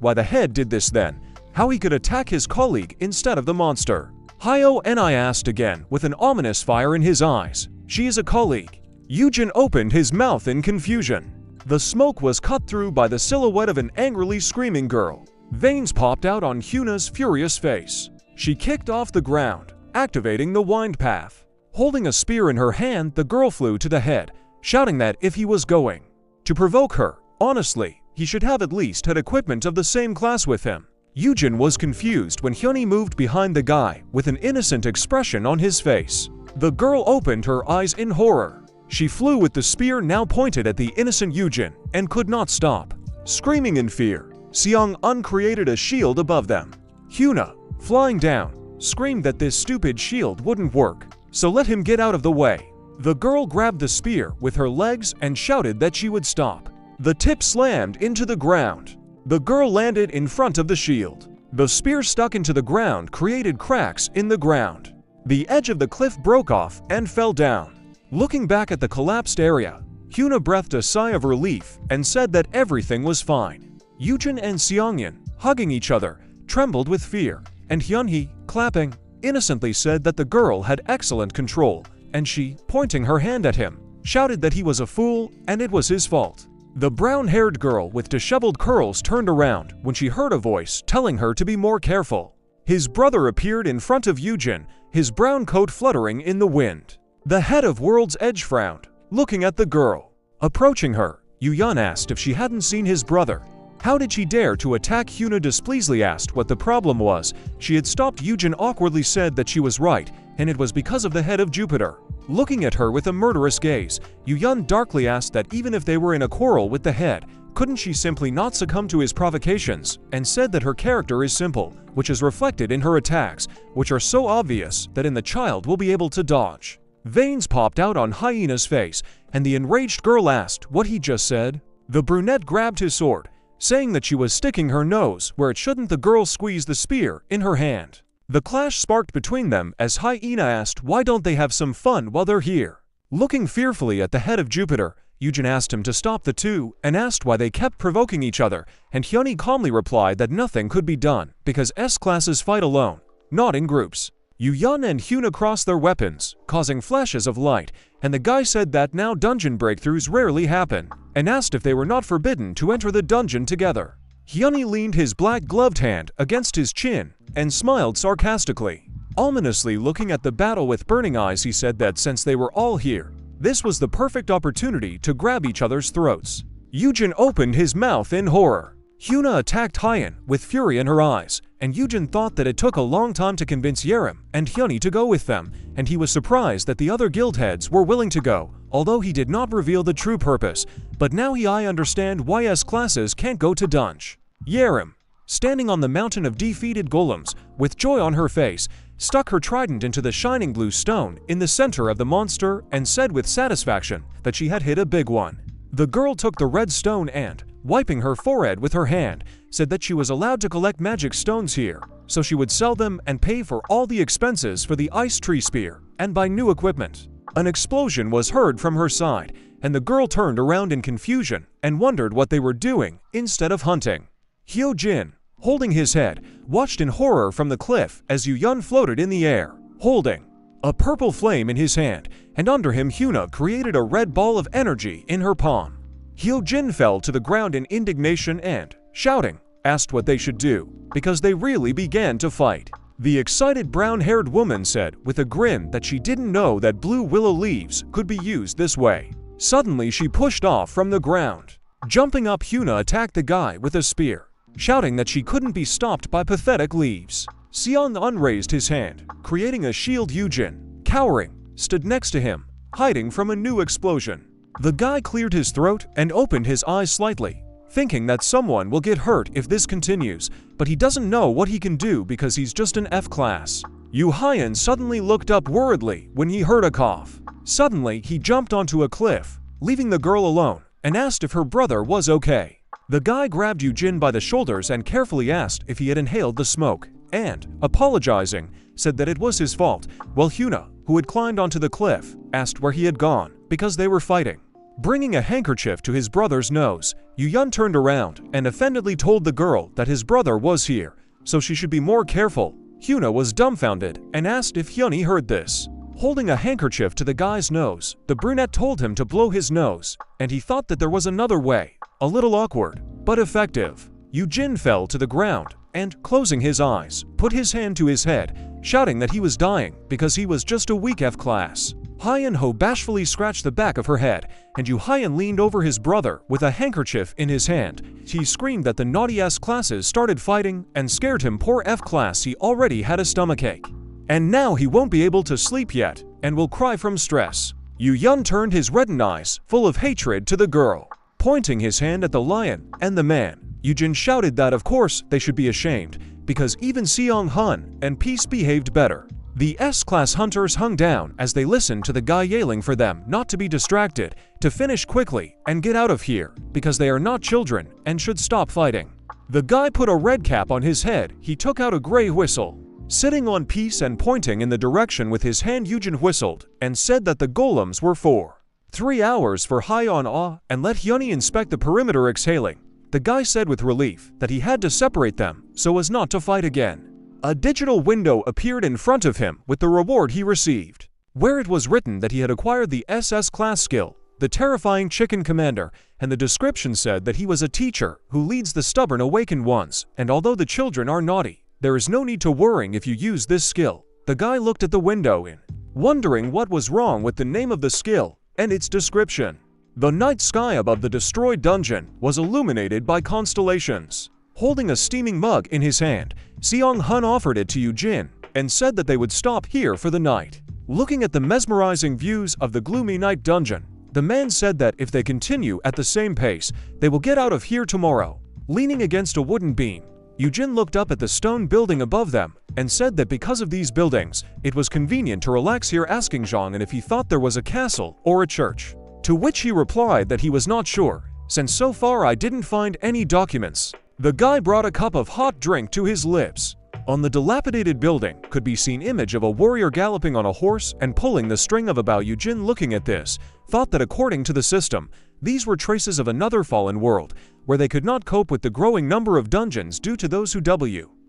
why the head did this then, how he could attack his colleague instead of the monster. Hyuni asked again with an ominous fire in his eyes. She is a colleague. Eugene opened his mouth in confusion. The smoke was cut through by the silhouette of an angrily screaming girl. Veins popped out on Huna's furious face. She kicked off the ground, activating the wind path. Holding a spear in her hand, the girl flew to the head, shouting that if he was going to provoke her, honestly, he should have at least had equipment of the same class with him. Eugene was confused when Hyuni moved behind the guy with an innocent expression on his face. The girl opened her eyes in horror. She flew with the spear now pointed at the innocent Eugene and could not stop. Screaming in fear, Xiangyun created a shield above them. Huna, flying down, screamed that this stupid shield wouldn't work, so let him get out of the way. The girl grabbed the spear with her legs and shouted that she would stop. The tip slammed into the ground. The girl landed in front of the shield. The spear stuck into the ground created cracks in the ground. The edge of the cliff broke off and fell down. Looking back at the collapsed area, Hyuna breathed a sigh of relief and said that everything was fine. Eugene and Seongyeon, hugging each other, trembled with fear, and Hyunhee, clapping, innocently said that the girl had excellent control, and she, pointing her hand at him, shouted that he was a fool and it was his fault. The brown-haired girl with disheveled curls turned around when she heard a voice telling her to be more careful. His brother appeared in front of Eugene, his brown coat fluttering in the wind. The head of World's Edge frowned, looking at the girl. Approaching her, Eugene asked if she hadn't seen his brother. How did she dare to attack? Hyuna displeasedly asked what the problem was. She had stopped. Eugene awkwardly said that she was right, and it was because of the head of Jupiter. Looking at her with a murderous gaze, Eugene darkly asked that even if they were in a quarrel with the head, couldn't she simply not succumb to his provocations, and said that her character is simple, which is reflected in her attacks, which are so obvious that the child will be able to dodge. Veins popped out on Hyena's face, and the enraged girl asked what he just said. The brunette grabbed his sword, saying that she was sticking her nose where it shouldn't. The girl squeezed the spear in her hand. The clash sparked between them as Hyena asked why don't they have some fun while they're here. Looking fearfully at the head of Jupiter, Eugene asked him to stop the two and asked why they kept provoking each other, and Hyunhee calmly replied that nothing could be done because S-classes fight alone, not in groups. Eugene and Hyuna crossed their weapons, causing flashes of light, and the guy said that now dungeon breakthroughs rarely happen, and asked if they were not forbidden to enter the dungeon together. Hyunhee leaned his black-gloved hand against his chin and smiled sarcastically. Ominously looking at the battle with burning eyes, he said that since they were all here, this was the perfect opportunity to grab each other's throats. Eugene opened his mouth in horror. Hyuna attacked Hyun with fury in her eyes, and Eugene thought that it took a long time to convince Yaram and Hyunhee to go with them, and he was surprised that the other guild heads were willing to go, although he did not reveal the true purpose. But now I understand why S-classes can't go to dungeon. Yaram, standing on the mountain of defeated golems, with joy on her face, stuck her trident into the shining blue stone in the center of the monster and said with satisfaction that she had hit a big one. The girl took the red stone and, wiping her forehead with her hand, said that she was allowed to collect magic stones here, so she would sell them and pay for all the expenses for the ice tree spear and buy new equipment. An explosion was heard from her side, and the girl turned around in confusion and wondered what they were doing instead of hunting. Hyojin, holding his head, watched in horror from the cliff as Eugene floated in the air, holding a purple flame in his hand, and under him Hyuna created a red ball of energy in her palm. Hyojin fell to the ground in indignation and, shouting, asked what they should do, because they really began to fight. The excited brown-haired woman said with a grin that she didn't know that blue willow leaves could be used this way. Suddenly she pushed off from the ground. Jumping up, Hyuna attacked the guy with a spear, shouting that she couldn't be stopped by pathetic leaves. Sion unraised his hand, creating a shield. Eugene, cowering, stood next to him, hiding from a new explosion. The guy cleared his throat and opened his eyes slightly, thinking that someone will get hurt if this continues, but he doesn't know what he can do because he's just an F-class. Yu Hyan suddenly looked up worriedly when he heard a cough. Suddenly, he jumped onto a cliff, leaving the girl alone, and asked if her brother was okay. The guy grabbed Eugene by the shoulders and carefully asked if he had inhaled the smoke, and, apologizing, said that it was his fault, while Hyuna, who had climbed onto the cliff, asked where he had gone, because they were fighting. Bringing a handkerchief to his brother's nose, Eugene turned around and offendedly told the girl that his brother was here, so she should be more careful. Hyuna was dumbfounded and asked if Hyunhee heard this. Holding a handkerchief to the guy's nose, the brunette told him to blow his nose, and he thought that there was another way, a little awkward, but effective. Eugene fell to the ground and, closing his eyes, put his hand to his head, shouting that he was dying because he was just a weak F-class. Hyeon-ho bashfully scratched the back of her head, and Yu Hyan leaned over his brother with a handkerchief in his hand. He screamed that the naughty S-classes started fighting and scared him. Poor F-class, he already had a stomachache. And now he won't be able to sleep yet, and will cry from stress. Yu-yun turned his reddened eyes, full of hatred, to the girl. Pointing his hand at the lion and the man, Eugene shouted that of course they should be ashamed, because even Seong-hun and Peace behaved better. The S-class hunters hung down as they listened to the guy yelling for them not to be distracted, to finish quickly and get out of here, because they are not children and should stop fighting. The guy put a red cap on his head. He took out a gray whistle. Sitting on peace and pointing in the direction with his hand, Eugene whistled and said that the golems were for 3 hours for high on awe and let Yumi inspect the perimeter, exhaling. The guy said with relief that he had to separate them so as not to fight again. A digital window appeared in front of him with the reward he received, where it was written that he had acquired the SS class skill, the terrifying chicken commander, and the description said that he was a teacher who leads the stubborn awakened ones, and although the children are naughty, there is no need to worrying if you use this skill. The guy looked at the window wondering what was wrong with the name of the skill and its description. The night sky above the destroyed dungeon was illuminated by constellations. Holding a steaming mug in his hand, Seong-hun offered it to Eugene and said that they would stop here for the night. Looking at the mesmerizing views of the gloomy night dungeon, the man said that if they continue at the same pace, they will get out of here tomorrow. Leaning against a wooden beam, Eugene looked up at the stone building above them and said that because of these buildings, it was convenient to relax here, asking Zhang if he thought there was a castle or a church. To which he replied that he was not sure, since so far I didn't find any documents. The guy brought a cup of hot drink to his lips. On the dilapidated building could be seen image of a warrior galloping on a horse and pulling the string of a bow. Eugene, looking at this, thought that according to the system, these were traces of another fallen world, where they could not cope with the growing number of dungeons due to those who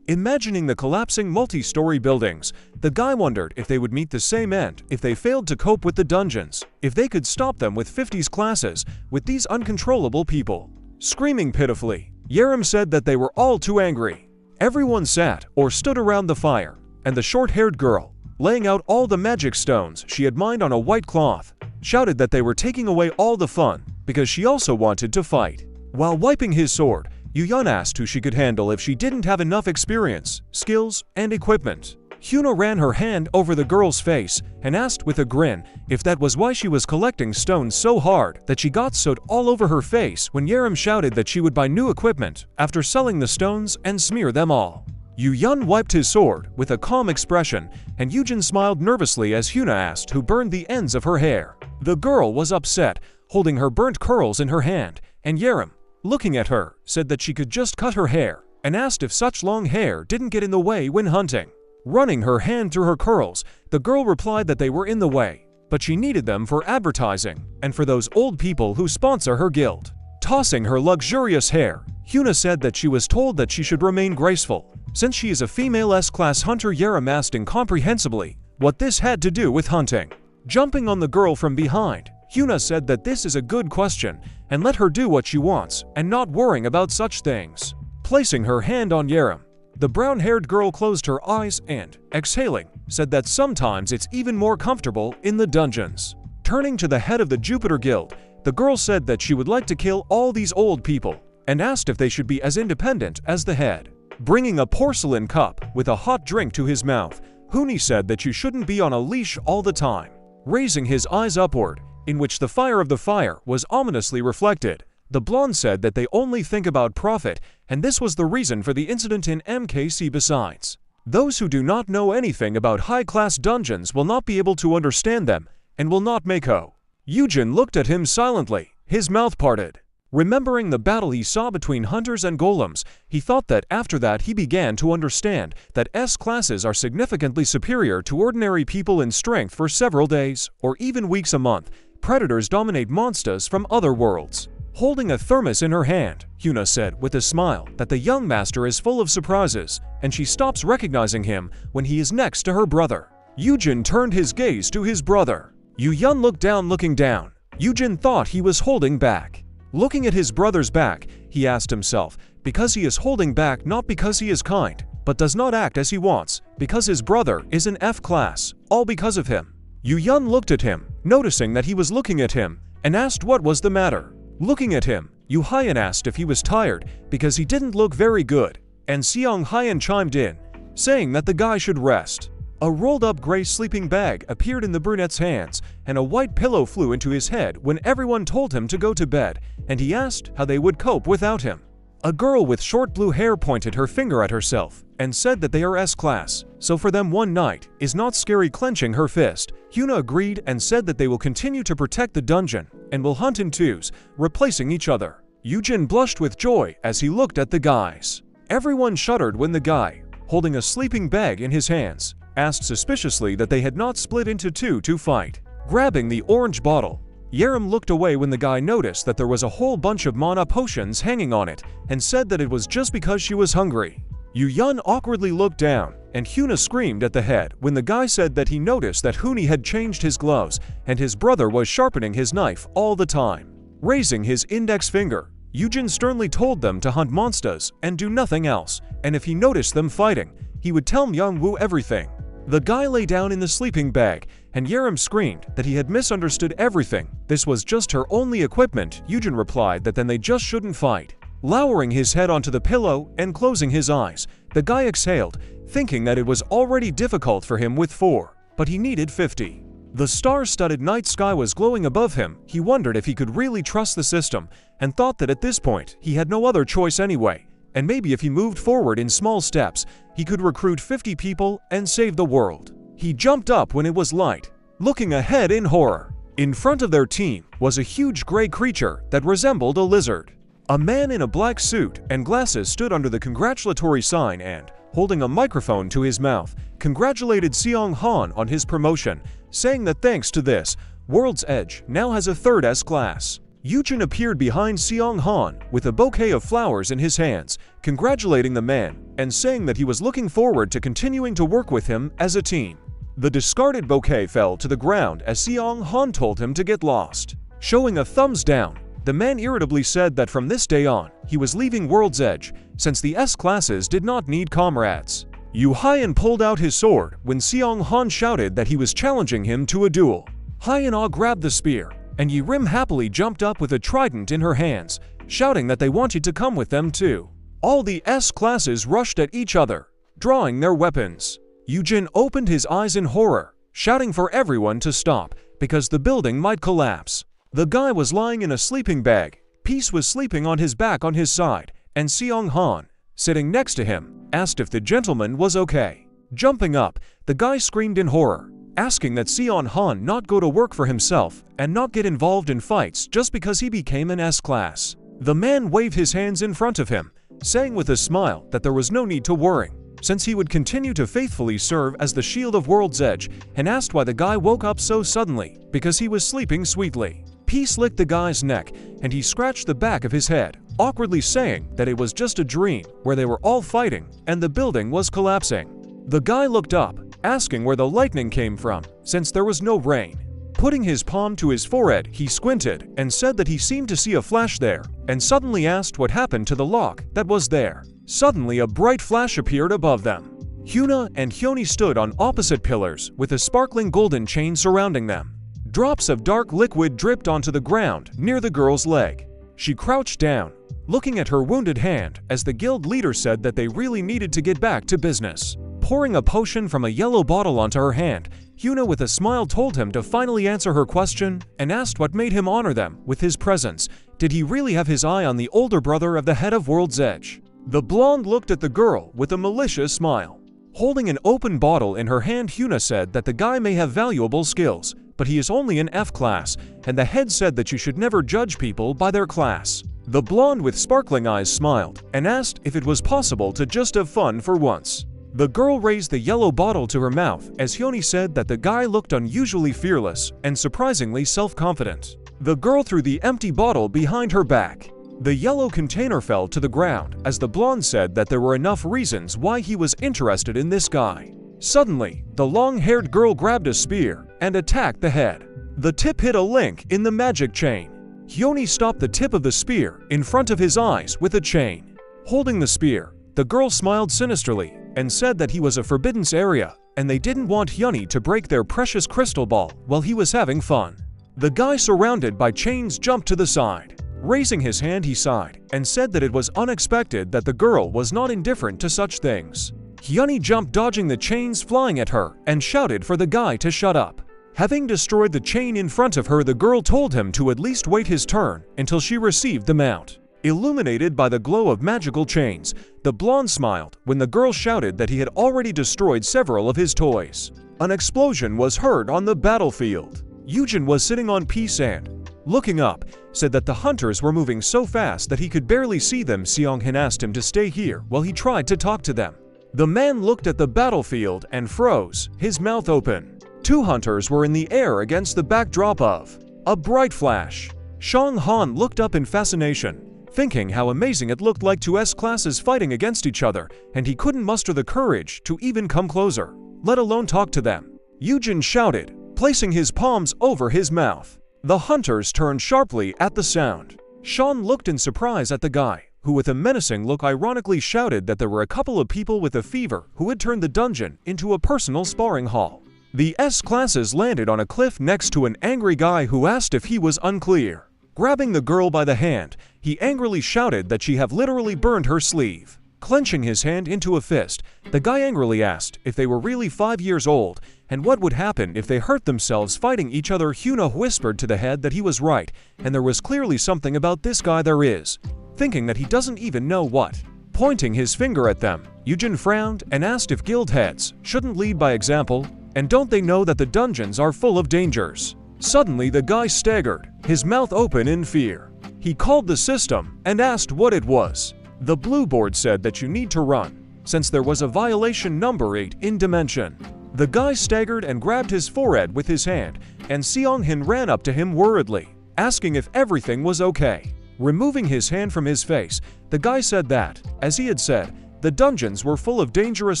imagining the collapsing multi-story buildings, the guy wondered if they would meet the same end if they failed to cope with the dungeons, if they could stop them with 50s classes, with these uncontrollable people screaming pitifully. Yaram said that they were all too angry. Everyone sat or stood around the fire, and the short-haired girl, laying out all the magic stones she had mined on a white cloth, shouted that they were taking away all the fun because she also wanted to fight. While wiping his sword, Eugene asked who she could handle if she didn't have enough experience, skills, and equipment. Huna ran her hand over the girl's face and asked with a grin if that was why she was collecting stones so hard that she got soot all over her face, when Yaram shouted that she would buy new equipment after selling the stones and smear them all. Eugene wiped his sword with a calm expression, and Eugene smiled nervously as Huna asked who burned the ends of her hair. The girl was upset, holding her burnt curls in her hand, and Yaram, looking at her, said that she could just cut her hair, and asked if such long hair didn't get in the way when hunting. Running her hand through her curls, the girl replied that they were in the way, but she needed them for advertising and for those old people who sponsor her guild. Tossing her luxurious hair, Huna said that she was told that she should remain graceful, since she is a female S-class hunter. Yaram asked incomprehensibly what this had to do with hunting. Jumping on the girl from behind, Huna said that this is a good question and let her do what she wants and not worrying about such things. Placing her hand on Yaram, the brown-haired girl closed her eyes and, exhaling, said that sometimes it's even more comfortable in the dungeons. Turning to the head of the Jupiter Guild, the girl said that she would like to kill all these old people and asked if they should be as independent as the head. Bringing a porcelain cup with a hot drink to his mouth, Huni said that you shouldn't be on a leash all the time. Raising his eyes upward, in which the fire of the fire was ominously reflected, the blonde said that they only think about profit, and this was the reason for the incident in MKC. Besides, those who do not know anything about high-class dungeons will not be able to understand them and will not make ho. Eugene looked at him silently, his mouth parted. Remembering the battle he saw between hunters and golems, he thought that after that he began to understand that S-classes are significantly superior to ordinary people in strength. For several days, or even weeks a month, predators dominate monsters from other worlds. Holding a thermos in her hand, Huna said with a smile that the young master is full of surprises, and she stops recognizing him when he is next to her brother. Eugene turned his gaze to his brother. Eugene looked down. Looking down, Eugene thought he was holding back. Looking at his brother's back, he asked himself, because he is holding back not because he is kind, but does not act as he wants, because his brother is an F-class, all because of him. Eugene looked at him, noticing that he was looking at him, and asked what was the matter. Looking at him, Yu Hyan asked if he was tired because he didn't look very good, and Seong Hyan chimed in, saying that the guy should rest. A rolled-up gray sleeping bag appeared in the brunette's hands, and a white pillow flew into his head when everyone told him to go to bed, and he asked how they would cope without him. A girl with short blue hair pointed her finger at herself and said that they are S-class, so for them one night is not scary. Clenching her fist, Huna agreed and said that they will continue to protect the dungeon and will hunt in twos, replacing each other. Eugene blushed with joy as he looked at the guys. Everyone shuddered when the guy, holding a sleeping bag in his hands, asked suspiciously that they had not split into two to fight. Grabbing the orange bottle, Yaram looked away when the guy noticed that there was a whole bunch of mana potions hanging on it and said that it was just because she was hungry. Yun awkwardly looked down, and Hyuna screamed at the head when the guy said that he noticed that Huni had changed his gloves and his brother was sharpening his knife all the time. Raising his index finger, Eugene sternly told them to hunt monsters and do nothing else, and if he noticed them fighting, he would tell Myungwoo everything. The guy lay down in the sleeping bag, and Yaram screamed that he had misunderstood everything. This was just her only equipment. Eugene replied that then they just shouldn't fight. Lowering his head onto the pillow and closing his eyes, the guy exhaled, thinking that it was already difficult for him with 4, but he needed 50. The star-studded night sky was glowing above him. He wondered if he could really trust the system, and thought that at this point, he had no other choice anyway, and maybe if he moved forward in small steps, he could recruit 50 people and save the world. He jumped up when it was light, looking ahead in horror. In front of their team was a huge gray creature that resembled a lizard. A man in a black suit and glasses stood under the congratulatory sign and, holding a microphone to his mouth, congratulated Seong-han on his promotion, saying that thanks to this, World's Edge now has a 3rd S-class. Eugene appeared behind Seong-han with a bouquet of flowers in his hands, congratulating the man and saying that he was looking forward to continuing to work with him as a team. The discarded bouquet fell to the ground as Seong-han told him to get lost. Showing a thumbs down, the man irritably said that from this day on, he was leaving World's Edge, since the S-classes did not need comrades. Yu Hyan pulled out his sword when Seong-han shouted that he was challenging him to a duel. Hyan grabbed the spear, and Yaram happily jumped up with a trident in her hands, shouting that they wanted to come with them too. All the S-classes rushed at each other, drawing their weapons. Eugene opened his eyes in horror, shouting for everyone to stop, because the building might collapse. The guy was lying in a sleeping bag, Peace was sleeping on his back on his side, and Seong-han, sitting next to him, asked if the gentleman was okay. Jumping up, the guy screamed in horror, asking that Seong-han not go to work for himself and not get involved in fights just because he became an S-class. The man waved his hands in front of him, saying with a smile that there was no need to worry, since he would continue to faithfully serve as the shield of World's Edge, and asked why the guy woke up so suddenly, because he was sleeping sweetly. Peace licked the guy's neck, and he scratched the back of his head, awkwardly saying that it was just a dream where they were all fighting and the building was collapsing. The guy looked up, asking where the lightning came from, since there was no rain. Putting his palm to his forehead, he squinted and said that he seemed to see a flash there, and suddenly asked what happened to the lock that was there. Suddenly, a bright flash appeared above them. Hyuna and Hyoni stood on opposite pillars with a sparkling golden chain surrounding them. Drops of dark liquid dripped onto the ground near the girl's leg. She crouched down, looking at her wounded hand as the guild leader said that they really needed to get back to business. Pouring a potion from a yellow bottle onto her hand, Hyuna with a smile told him to finally answer her question and asked what made him honor them with his presence. Did he really have his eye on the older brother of the head of World's Edge? The blonde looked at the girl with a malicious smile. Holding an open bottle in her hand, Hyuna said that the guy may have valuable skills, but he is only an F class, and the head said that you should never judge people by their class. The blonde with sparkling eyes smiled and asked if it was possible to just have fun for once. The girl raised the yellow bottle to her mouth as Hyoni said that the guy looked unusually fearless and surprisingly self-confident. The girl threw the empty bottle behind her back. The yellow container fell to the ground as the blonde said that there were enough reasons why he was interested in this guy. Suddenly, the long-haired girl grabbed a spear and attacked the head. The tip hit a link in the magic chain. Hyoni stopped the tip of the spear in front of his eyes with a chain. Holding the spear, the girl smiled sinisterly and said that he was a forbidden area and they didn't want Hyoni to break their precious crystal ball while he was having fun. The guy surrounded by chains jumped to the side. Raising his hand, he sighed and said that it was unexpected that the girl was not indifferent to such things. Hyuni jumped, dodging the chains flying at her, and shouted for the guy to shut up. Having destroyed the chain in front of her, the girl told him to at least wait his turn until she received the mount. Illuminated by the glow of magical chains, the blonde smiled when the girl shouted that he had already destroyed several of his toys. An explosion was heard on the battlefield. Eugene was sitting on Peace and, looking up, said that the hunters were moving so fast that he could barely see them. Seong-han asked him to stay here while he tried to talk to them. The man looked at the battlefield and froze, his mouth open. Two hunters were in the air against the backdrop of a bright flash. Shang Han looked up in fascination, thinking how amazing it looked like two S-classes fighting against each other, and he couldn't muster the courage to even come closer, let alone talk to them. Eugene shouted, placing his palms over his mouth. The hunters turned sharply at the sound. Sean looked in surprise at the guy, who with a menacing look ironically shouted that there were a couple of people with a fever who had turned the dungeon into a personal sparring hall. The S-classes landed on a cliff next to an angry guy who asked if he was unclear. Grabbing the girl by the hand, he angrily shouted that she have literally burned her sleeve. Clenching his hand into a fist, the guy angrily asked if they were really 5 years old and what would happen if they hurt themselves fighting each other. Hyuna whispered to the head that he was right, and there was clearly something about this guy there is, thinking that he doesn't even know what. Pointing his finger at them, Eugene frowned and asked if guild heads shouldn't lead by example, and don't they know that the dungeons are full of dangers. Suddenly the guy staggered, his mouth open in fear. He called the system and asked what it was. The blue board said that you need to run, since there was a violation number 8 in dimension. The guy staggered and grabbed his forehead with his hand, and Seong-hin ran up to him worriedly, asking if everything was okay. Removing his hand from his face, the guy said that, as he had said, the dungeons were full of dangerous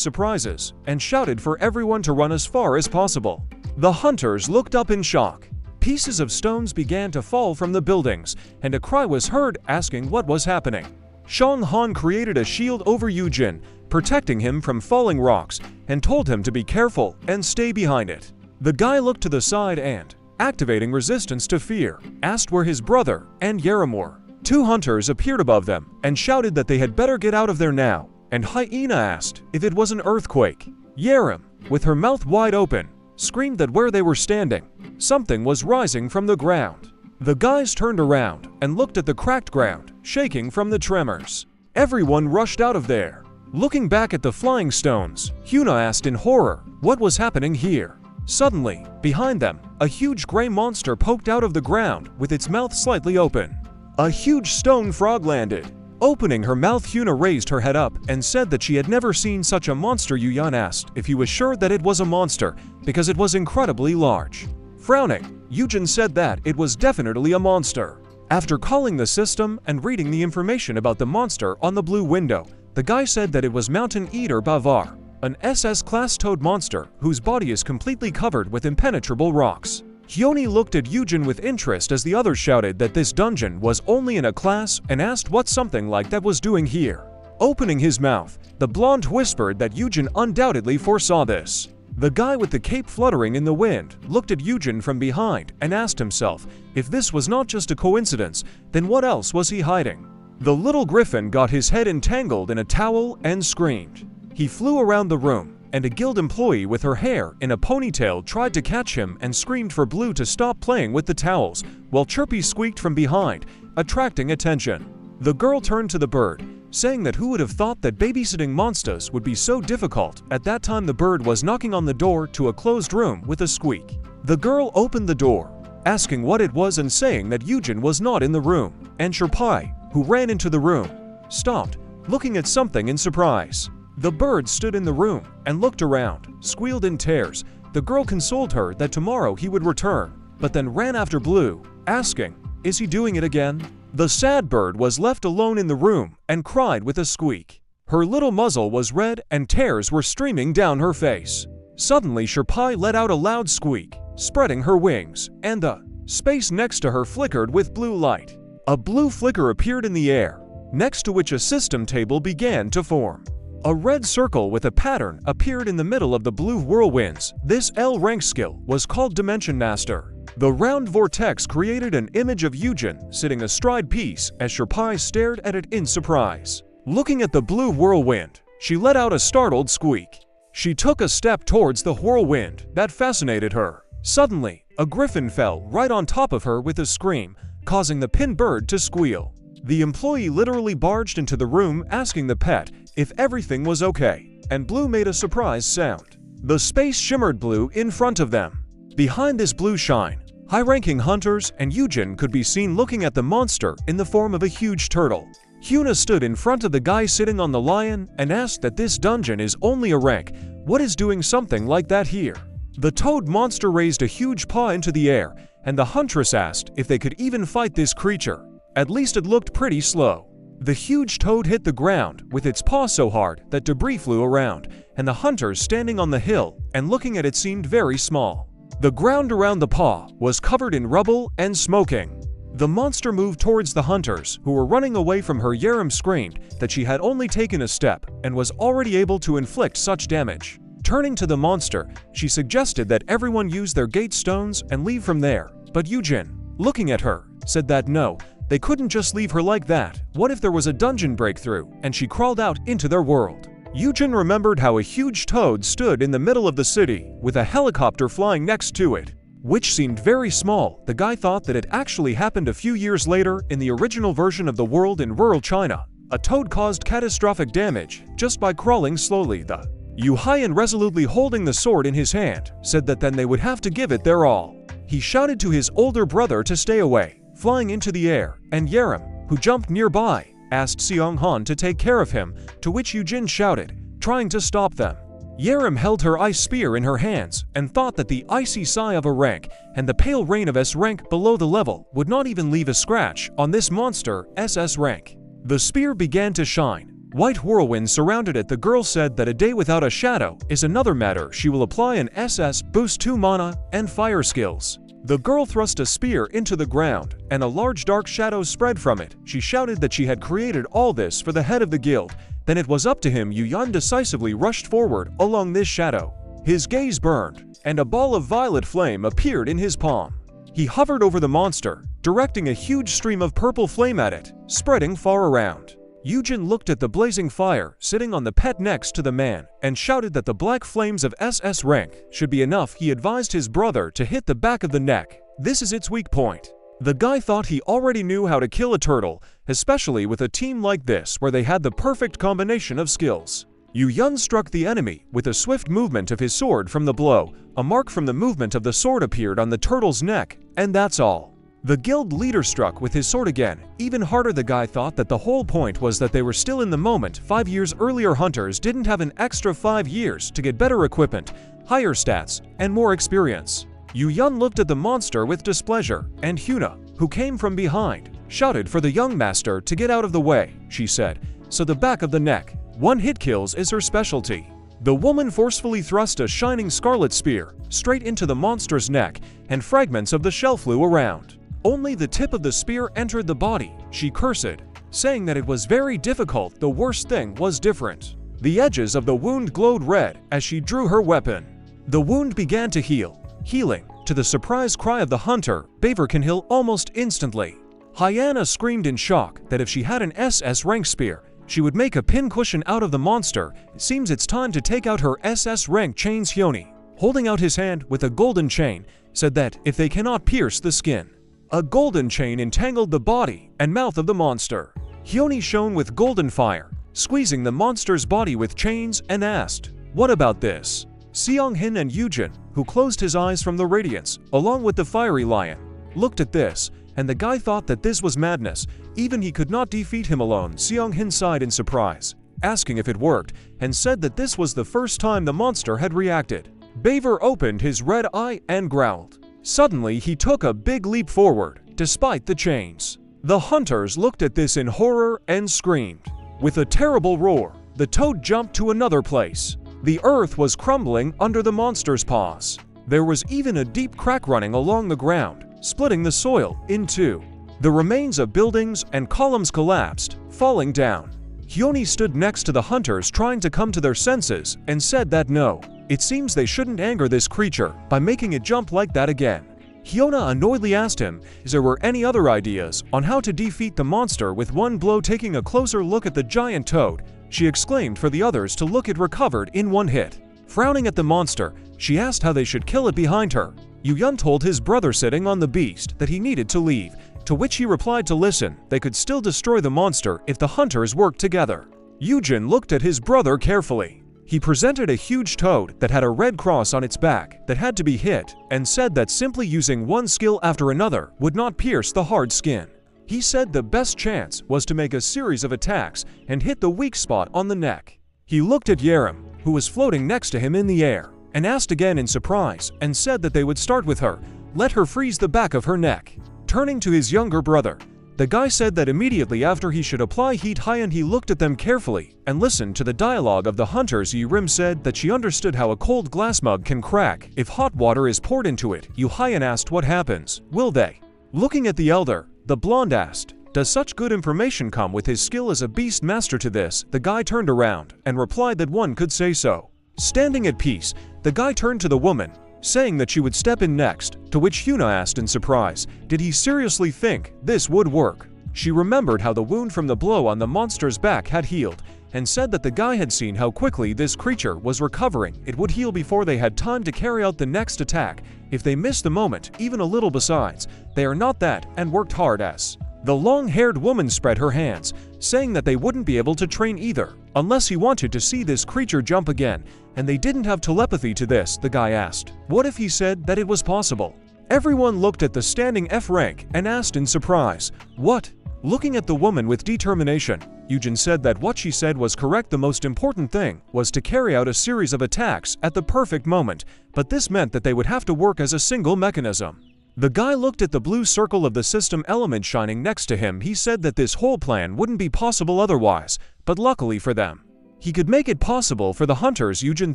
surprises, and shouted for everyone to run as far as possible. The hunters looked up in shock. Pieces of stones began to fall from the buildings, and a cry was heard asking what was happening. Shang Han created a shield over Eugene, protecting him from falling rocks, and told him to be careful and stay behind it. The guy looked to the side and, activating resistance to fear, asked where his brother and Yaram were. Two hunters appeared above them and shouted that they had better get out of there now, and Hyena asked if it was an earthquake. Yaram, with her mouth wide open, screamed that where they were standing, something was rising from the ground. The guys turned around and looked at the cracked ground, shaking from the tremors. Everyone rushed out of there. Looking back at the flying stones, Hyuna asked in horror what was happening here. Suddenly, behind them, a huge gray monster poked out of the ground with its mouth slightly open. A huge stone frog landed. Opening her mouth, Hyuna raised her head up and said that she had never seen such a monster. Yuyan asked if he was sure that it was a monster because it was incredibly large. Frowning, Eugene said that it was definitely a monster. After calling the system and reading the information about the monster on the blue window, the guy said that it was Mountain Eater Bavar, an SS-class toad monster whose body is completely covered with impenetrable rocks. Hyoni looked at Eugene with interest as the others shouted that this dungeon was only in a class and asked what something like that was doing here. Opening his mouth, the blonde whispered that Eugene undoubtedly foresaw this. The guy with the cape fluttering in the wind looked at Eugene from behind and asked himself if this was not just a coincidence, then what else was he hiding? The little griffin got his head entangled in a towel and screamed. He flew around the room, and a guild employee with her hair in a ponytail tried to catch him and screamed for Blue to stop playing with the towels, while Chirpy squeaked from behind, attracting attention. The girl turned to the bird, saying that who would have thought that babysitting monsters would be so difficult. At that time the bird was knocking on the door to a closed room with a squeak. The girl opened the door, asking what it was and saying that Eugene was not in the room, and Chirpy, who ran into the room, stopped, looking at something in surprise. The bird stood in the room and looked around, squealed in tears. The girl consoled her that tomorrow he would return, but then ran after Blue, asking, "Is he doing it again?" The sad bird was left alone in the room and cried with a squeak. Her little muzzle was red and tears were streaming down her face. Suddenly Chirpy let out a loud squeak, spreading her wings, and the space next to her flickered with blue light. A blue flicker appeared in the air, next to which a system table began to form. A red circle with a pattern appeared in the middle of the blue whirlwinds. This L rank skill was called Dimension Master. The round vortex created an image of Eugene sitting astride Peace as Chirpy stared at it in surprise. Looking at the blue whirlwind, she let out a startled squeak. She took a step towards the whirlwind that fascinated her. Suddenly, a griffin fell right on top of her with a scream, causing the pin bird to squeal. The employee literally barged into the room asking the pet if everything was okay, and Blue made a surprise sound. The space shimmered blue in front of them. Behind this blue shine, high-ranking hunters and Eugene could be seen looking at the monster in the form of a huge turtle. Hyuna stood in front of the guy sitting on the lion and asked that this dungeon is only a rank. What is doing something like that here? The toad monster raised a huge paw into the air, and the huntress asked if they could even fight this creature. At least it looked pretty slow. The huge toad hit the ground with its paw so hard that debris flew around, and the hunters standing on the hill and looking at it seemed very small. The ground around the paw was covered in rubble and smoking. The monster moved towards the hunters, who were running away from her. Yaram screamed that she had only taken a step and was already able to inflict such damage. Turning to the monster, she suggested that everyone use their gate stones and leave from there, but Eugene, looking at her, said that no, they couldn't just leave her like that. What if there was a dungeon breakthrough and she crawled out into their world? Eugene remembered how a huge toad stood in the middle of the city with a helicopter flying next to it, which seemed very small. The guy thought that it actually happened a few years later in the original version of the world in rural China. A toad caused catastrophic damage just by crawling slowly. The Yuhaian, resolutely holding the sword in his hand, said that then they would have to give it their all. He shouted to his older brother to stay away, flying into the air, and Yaram, who jumped nearby, asked Seong-han to take care of him, to which Eugene shouted, trying to stop them. Yaram held her ice spear in her hands and thought that the icy sigh of a rank and the pale rain of S rank below the level would not even leave a scratch on this monster SS rank. The spear began to shine. White whirlwind surrounded it. The girl said that a day without a shadow is another matter. She will apply an SS boost 2 mana and fire skills. The girl thrust a spear into the ground, and a large dark shadow spread from it. She shouted that she had created all this for the head of the guild. Then it was up to him. Eugene decisively rushed forward along this shadow. His gaze burned, and a ball of violet flame appeared in his palm. He hovered over the monster, directing a huge stream of purple flame at it, spreading far around. Eugene looked at the blazing fire sitting on the pet next to the man and shouted that the black flames of SS rank should be enough. He advised his brother to hit the back of the neck. This is its weak point. The guy thought he already knew how to kill a turtle, especially with a team like this where they had the perfect combination of skills. Eugene struck the enemy with a swift movement of his sword. From the blow, a mark from the movement of the sword appeared on the turtle's neck, and that's all. The guild leader struck with his sword again, even harder. The guy thought that the whole point was that they were still in the moment. 5 years earlier, hunters didn't have an extra 5 years to get better equipment, higher stats, and more experience. Eugene looked at the monster with displeasure, and Hyuna, who came from behind, shouted for the young master to get out of the way. She said, so the back of the neck. 1 hit kills is her specialty. The woman forcefully thrust a shining scarlet spear straight into the monster's neck, and fragments of the shell flew around. Only the tip of the spear entered the body. She cursed, saying that it was very difficult. The worst thing was different. The edges of the wound glowed red as she drew her weapon. The wound began to heal, healing. To the surprise cry of the hunter, Beaver can heal almost instantly. Hyena screamed in shock that if she had an SS rank spear, she would make a pincushion out of the monster. It seems it's time to take out her SS rank chains. Hyoni, holding out his hand with a golden chain, said that if they cannot pierce the skin, a golden chain entangled the body and mouth of the monster. Hyoni shone with golden fire, squeezing the monster's body with chains, and asked, what about this? Seong-hin and Eugene, who closed his eyes from the radiance, along with the fiery lion, looked at this, and the guy thought that this was madness. Even he could not defeat him alone. Seong-hin sighed in surprise, asking if it worked, and said that this was the first time the monster had reacted. Beaver opened his red eye and growled. Suddenly, he took a big leap forward, despite the chains. The hunters looked at this in horror and screamed. With a terrible roar, the toad jumped to another place. The earth was crumbling under the monster's paws. There was even a deep crack running along the ground, splitting the soil in two. The remains of buildings and columns collapsed, falling down. Hyoni stood next to the hunters, trying to come to their senses, and said that no, it seems they shouldn't anger this creature by making it jump like that again. Hyuna annoyedly asked him if there were any other ideas on how to defeat the monster with one blow. Taking a closer look at the giant toad, she exclaimed for the others to look. It recovered in 1 hit. Frowning at the monster, she asked how they should kill it behind her. Eugene told his brother sitting on the beast that he needed to leave, to which he replied to listen. They could still destroy the monster if the hunters worked together. Eugene looked at his brother carefully. He presented a huge toad that had a red cross on its back that had to be hit, and said that simply using one skill after another would not pierce the hard skin. He said the best chance was to make a series of attacks and hit the weak spot on the neck. He looked at Yaram, who was floating next to him in the air, and asked again in surprise and said that they would start with her, let her freeze the back of her neck. Turning to his younger brother, the guy said that immediately after he should apply heat high, and he looked at them carefully and listened to the dialogue of the hunters. Yaram said that she understood how a cold glass mug can crack if hot water is poured into it. Hyun asked what happens, will they? Looking at the elder, the blonde asked, does such good information come with his skill as a beast master? To this, the guy turned around and replied that one could say so. Standing at peace, the guy turned to the woman, saying that she would step in next, to which Hyun asked in surprise, did he seriously think this would work? She remembered how the wound from the blow on the monster's back had healed, and said that the guy had seen how quickly this creature was recovering. It would heal before they had time to carry out the next attack, if they missed the moment, even a little. Besides, they are not that, and worked hard as. The long-haired woman spread her hands, saying that they wouldn't be able to train either, unless he wanted to see this creature jump again, and they didn't have telepathy. To this, the guy asked, what if he said that it was possible? Everyone looked at the standing F rank and asked in surprise, what? Looking at the woman with determination, Eugene said that what she said was correct. The most important thing was to carry out a series of attacks at the perfect moment, but this meant that they would have to work as a single mechanism. The guy looked at the blue circle of the system element shining next to him. He said that this whole plan wouldn't be possible otherwise, but luckily for them, he could make it possible for the hunters. Eugene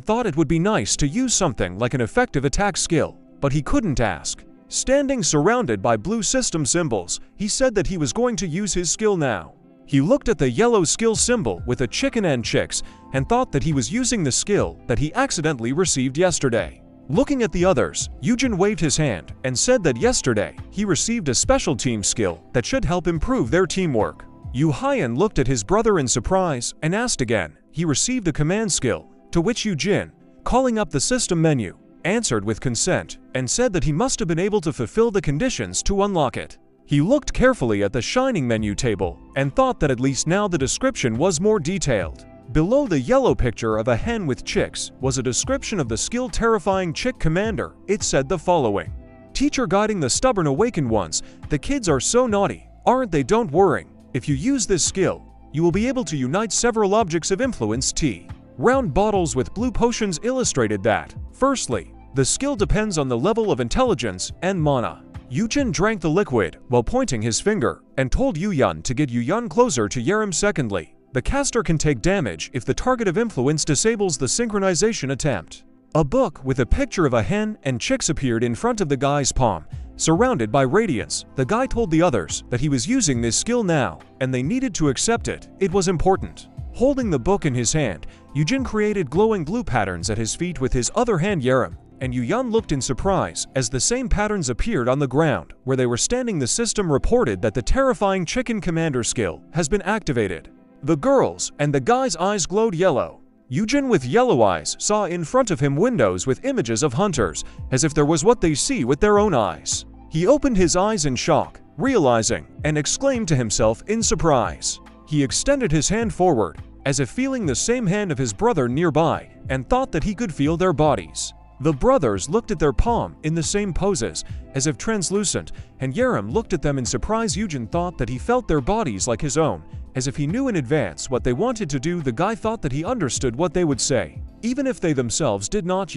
thought it would be nice to use something like an effective attack skill, but he couldn't ask. Standing surrounded by blue system symbols, he said that he was going to use his skill now. He looked at the yellow skill symbol with a chicken and chicks and thought that he was using the skill that he accidentally received yesterday. Looking at the others, Eugene waved his hand and said that yesterday he received a special team skill that should help improve their teamwork. Hyun looked at his brother in surprise and asked again. He received a command skill, to which Eugene, calling up the system menu, answered with consent and said that he must have been able to fulfill the conditions to unlock it. He looked carefully at the shining menu table and thought that at least now the description was more detailed. Below the yellow picture of a hen with chicks was a description of the skill Terrifying Chick Commander. It said the following. Teacher guiding the stubborn awakened ones. The kids are so naughty, aren't they? Don't worry. If you use this skill, you will be able to unite several objects of influence. Round bottles with blue potions illustrated that. Firstly, the skill depends on the level of intelligence and mana. Eugene drank the liquid while pointing his finger and told Hyun to get Hyun closer to Yaram. Secondly, the caster can take damage if the target of influence disables the synchronization attempt. A book with a picture of a hen and chicks appeared in front of the guy's palm, surrounded by radiance. The guy told the others that he was using this skill now, and they needed to accept it. It was important. Holding the book in his hand, Eugene created glowing blue patterns at his feet with his other hand. Yaram and Hyun looked in surprise as the same patterns appeared on the ground where they were standing. The system reported that the Terrifying Chicken Commander skill has been activated. The girls and the guy's eyes glowed yellow. Eugene with yellow eyes saw in front of him windows with images of hunters, as if there was what they see with their own eyes. He opened his eyes in shock, realizing, and exclaimed to himself in surprise. He extended his hand forward, as if feeling the same hand of his brother nearby, and thought that he could feel their bodies. The brothers looked at their palm in the same poses, as if translucent, and Yaram looked at them in surprise. Eugene thought that he felt their bodies like his own, as if he knew in advance what they wanted to do. The guy thought that he understood what they would say, even if they themselves did not.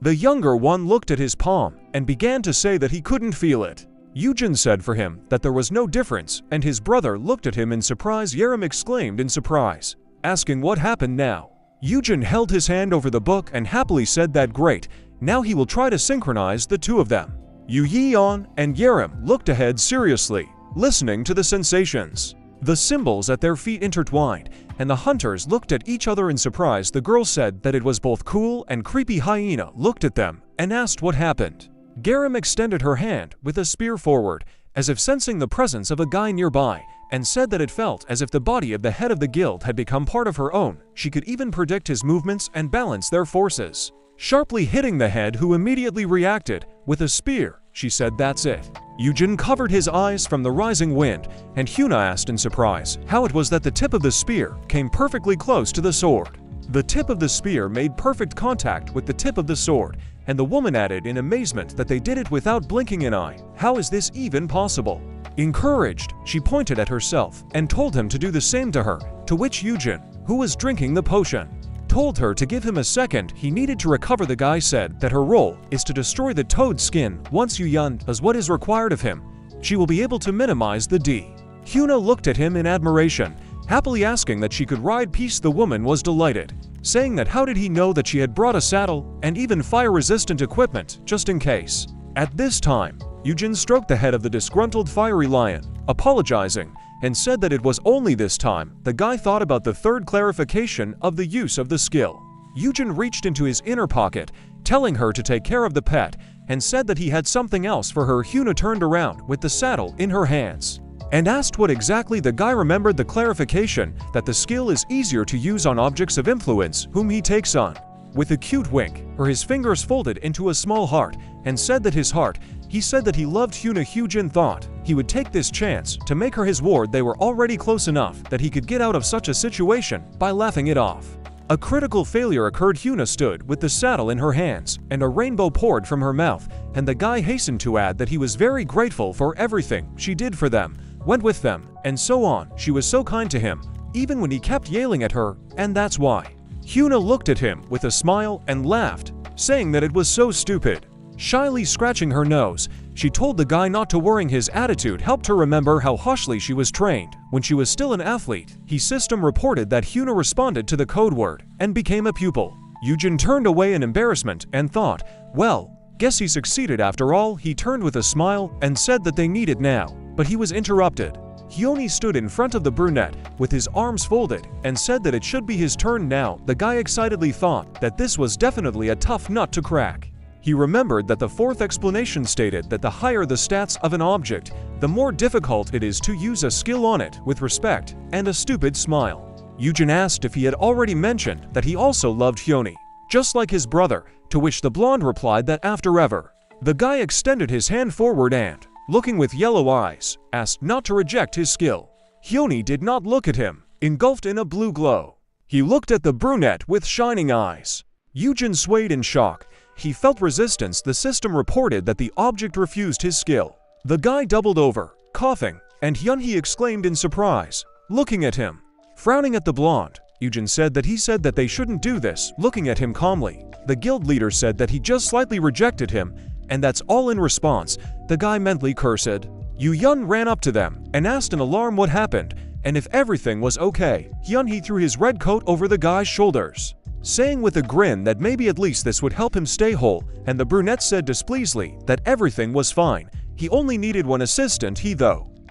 The younger one looked at his palm and began to say that he couldn't feel it. Eugene said for him that there was no difference, and his brother looked at him in surprise. Yaram exclaimed in surprise, asking what happened now. Eugene held his hand over the book and happily said that great, now he will try to synchronize the two of them. Hyun and Yaram looked ahead seriously, listening to the sensations. The symbols at their feet intertwined, and the hunters looked at each other in surprise. The girl said that it was both cool and creepy. Hyena looked at them and asked what happened. Yaram extended her hand with a spear forward, as if sensing the presence of a guy nearby, and said that it felt as if the body of the head of the guild had become part of her own. She could even predict his movements and balance their forces. Sharply hitting the head, who immediately reacted with a spear, she said, "That's it." Eugene covered his eyes from the rising wind, and Hyuna asked in surprise how it was that the tip of the spear came perfectly close to the sword. The tip of the spear made perfect contact with the tip of the sword, and the woman added in amazement that they did it without blinking an eye. How is this even possible? Encouraged, she pointed at herself and told him to do the same to her, to which Eugene, who was drinking the potion, told her to give him a second he needed to recover. The guy said that her role is to destroy the toad skin. Once Eugene does what is required of him, she will be able to minimize the D. Hyuna looked at him in admiration, happily asking that she could ride peace. The woman was delighted, saying that how did he know that she had brought a saddle and even fire-resistant equipment just in case. At this time, Eugene stroked the head of the disgruntled fiery lion, apologizing, and said that it was only this time. The guy thought about the third clarification of the use of the skill. Eugene reached into his inner pocket, telling her to take care of the pet, and said that he had something else for her. Hyuna turned around with the saddle in her hands and asked what exactly. The guy remembered the clarification that the skill is easier to use on objects of influence whom he takes on. With a cute wink, his fingers folded into a small heart, and said that his heart, he said that he loved Hyuna. Eugene thought he would take this chance to make her his ward. They were already close enough that he could get out of such a situation by laughing it off. A critical failure occurred. Hyuna stood with the saddle in her hands, and a rainbow poured from her mouth, and the guy hastened to add that he was very grateful for everything she did for them, went with them, and so on. She was so kind to him, even when he kept yelling at her, and that's why. Hyuna looked at him with a smile and laughed, saying that it was so stupid. Shyly scratching her nose, she told the guy not to worry. His attitude helped her remember how harshly she was trained when she was still an athlete. His system reported that Hyuna responded to the code word and became a pupil. Eugene turned away in embarrassment and thought, well, guess he succeeded after all. He turned with a smile and said that they needed now, but he was interrupted. He only stood in front of the brunette with his arms folded and said that it should be his turn now. The guy excitedly thought that this was definitely a tough nut to crack. He remembered that the fourth explanation stated that the higher the stats of an object, the more difficult it is to use a skill on it with respect and a stupid smile. Eugene asked if he had already mentioned that he also loved Hyuna, just like his brother, to which the blonde replied that after ever. The guy extended his hand forward and, looking with yellow eyes, asked not to reject his skill. Hyuna did not look at him, engulfed in a blue glow. He looked at the brunette with shining eyes. Eugene swayed in shock. He felt resistance. The system reported that the object refused his skill. The guy doubled over, coughing, and he exclaimed in surprise, looking at him. Frowning at the blonde, Eugene said that they shouldn't do this. Looking at him calmly, the guild leader said that he just slightly rejected him, and that's all. In response, the guy mentally cursed. Eugene ran up to them and asked in alarm what happened and if everything was okay. He threw his red coat over the guy's shoulders, saying with a grin that maybe at least this would help him stay whole, and the brunette said displeasedly that everything was fine. He only needed one assistant.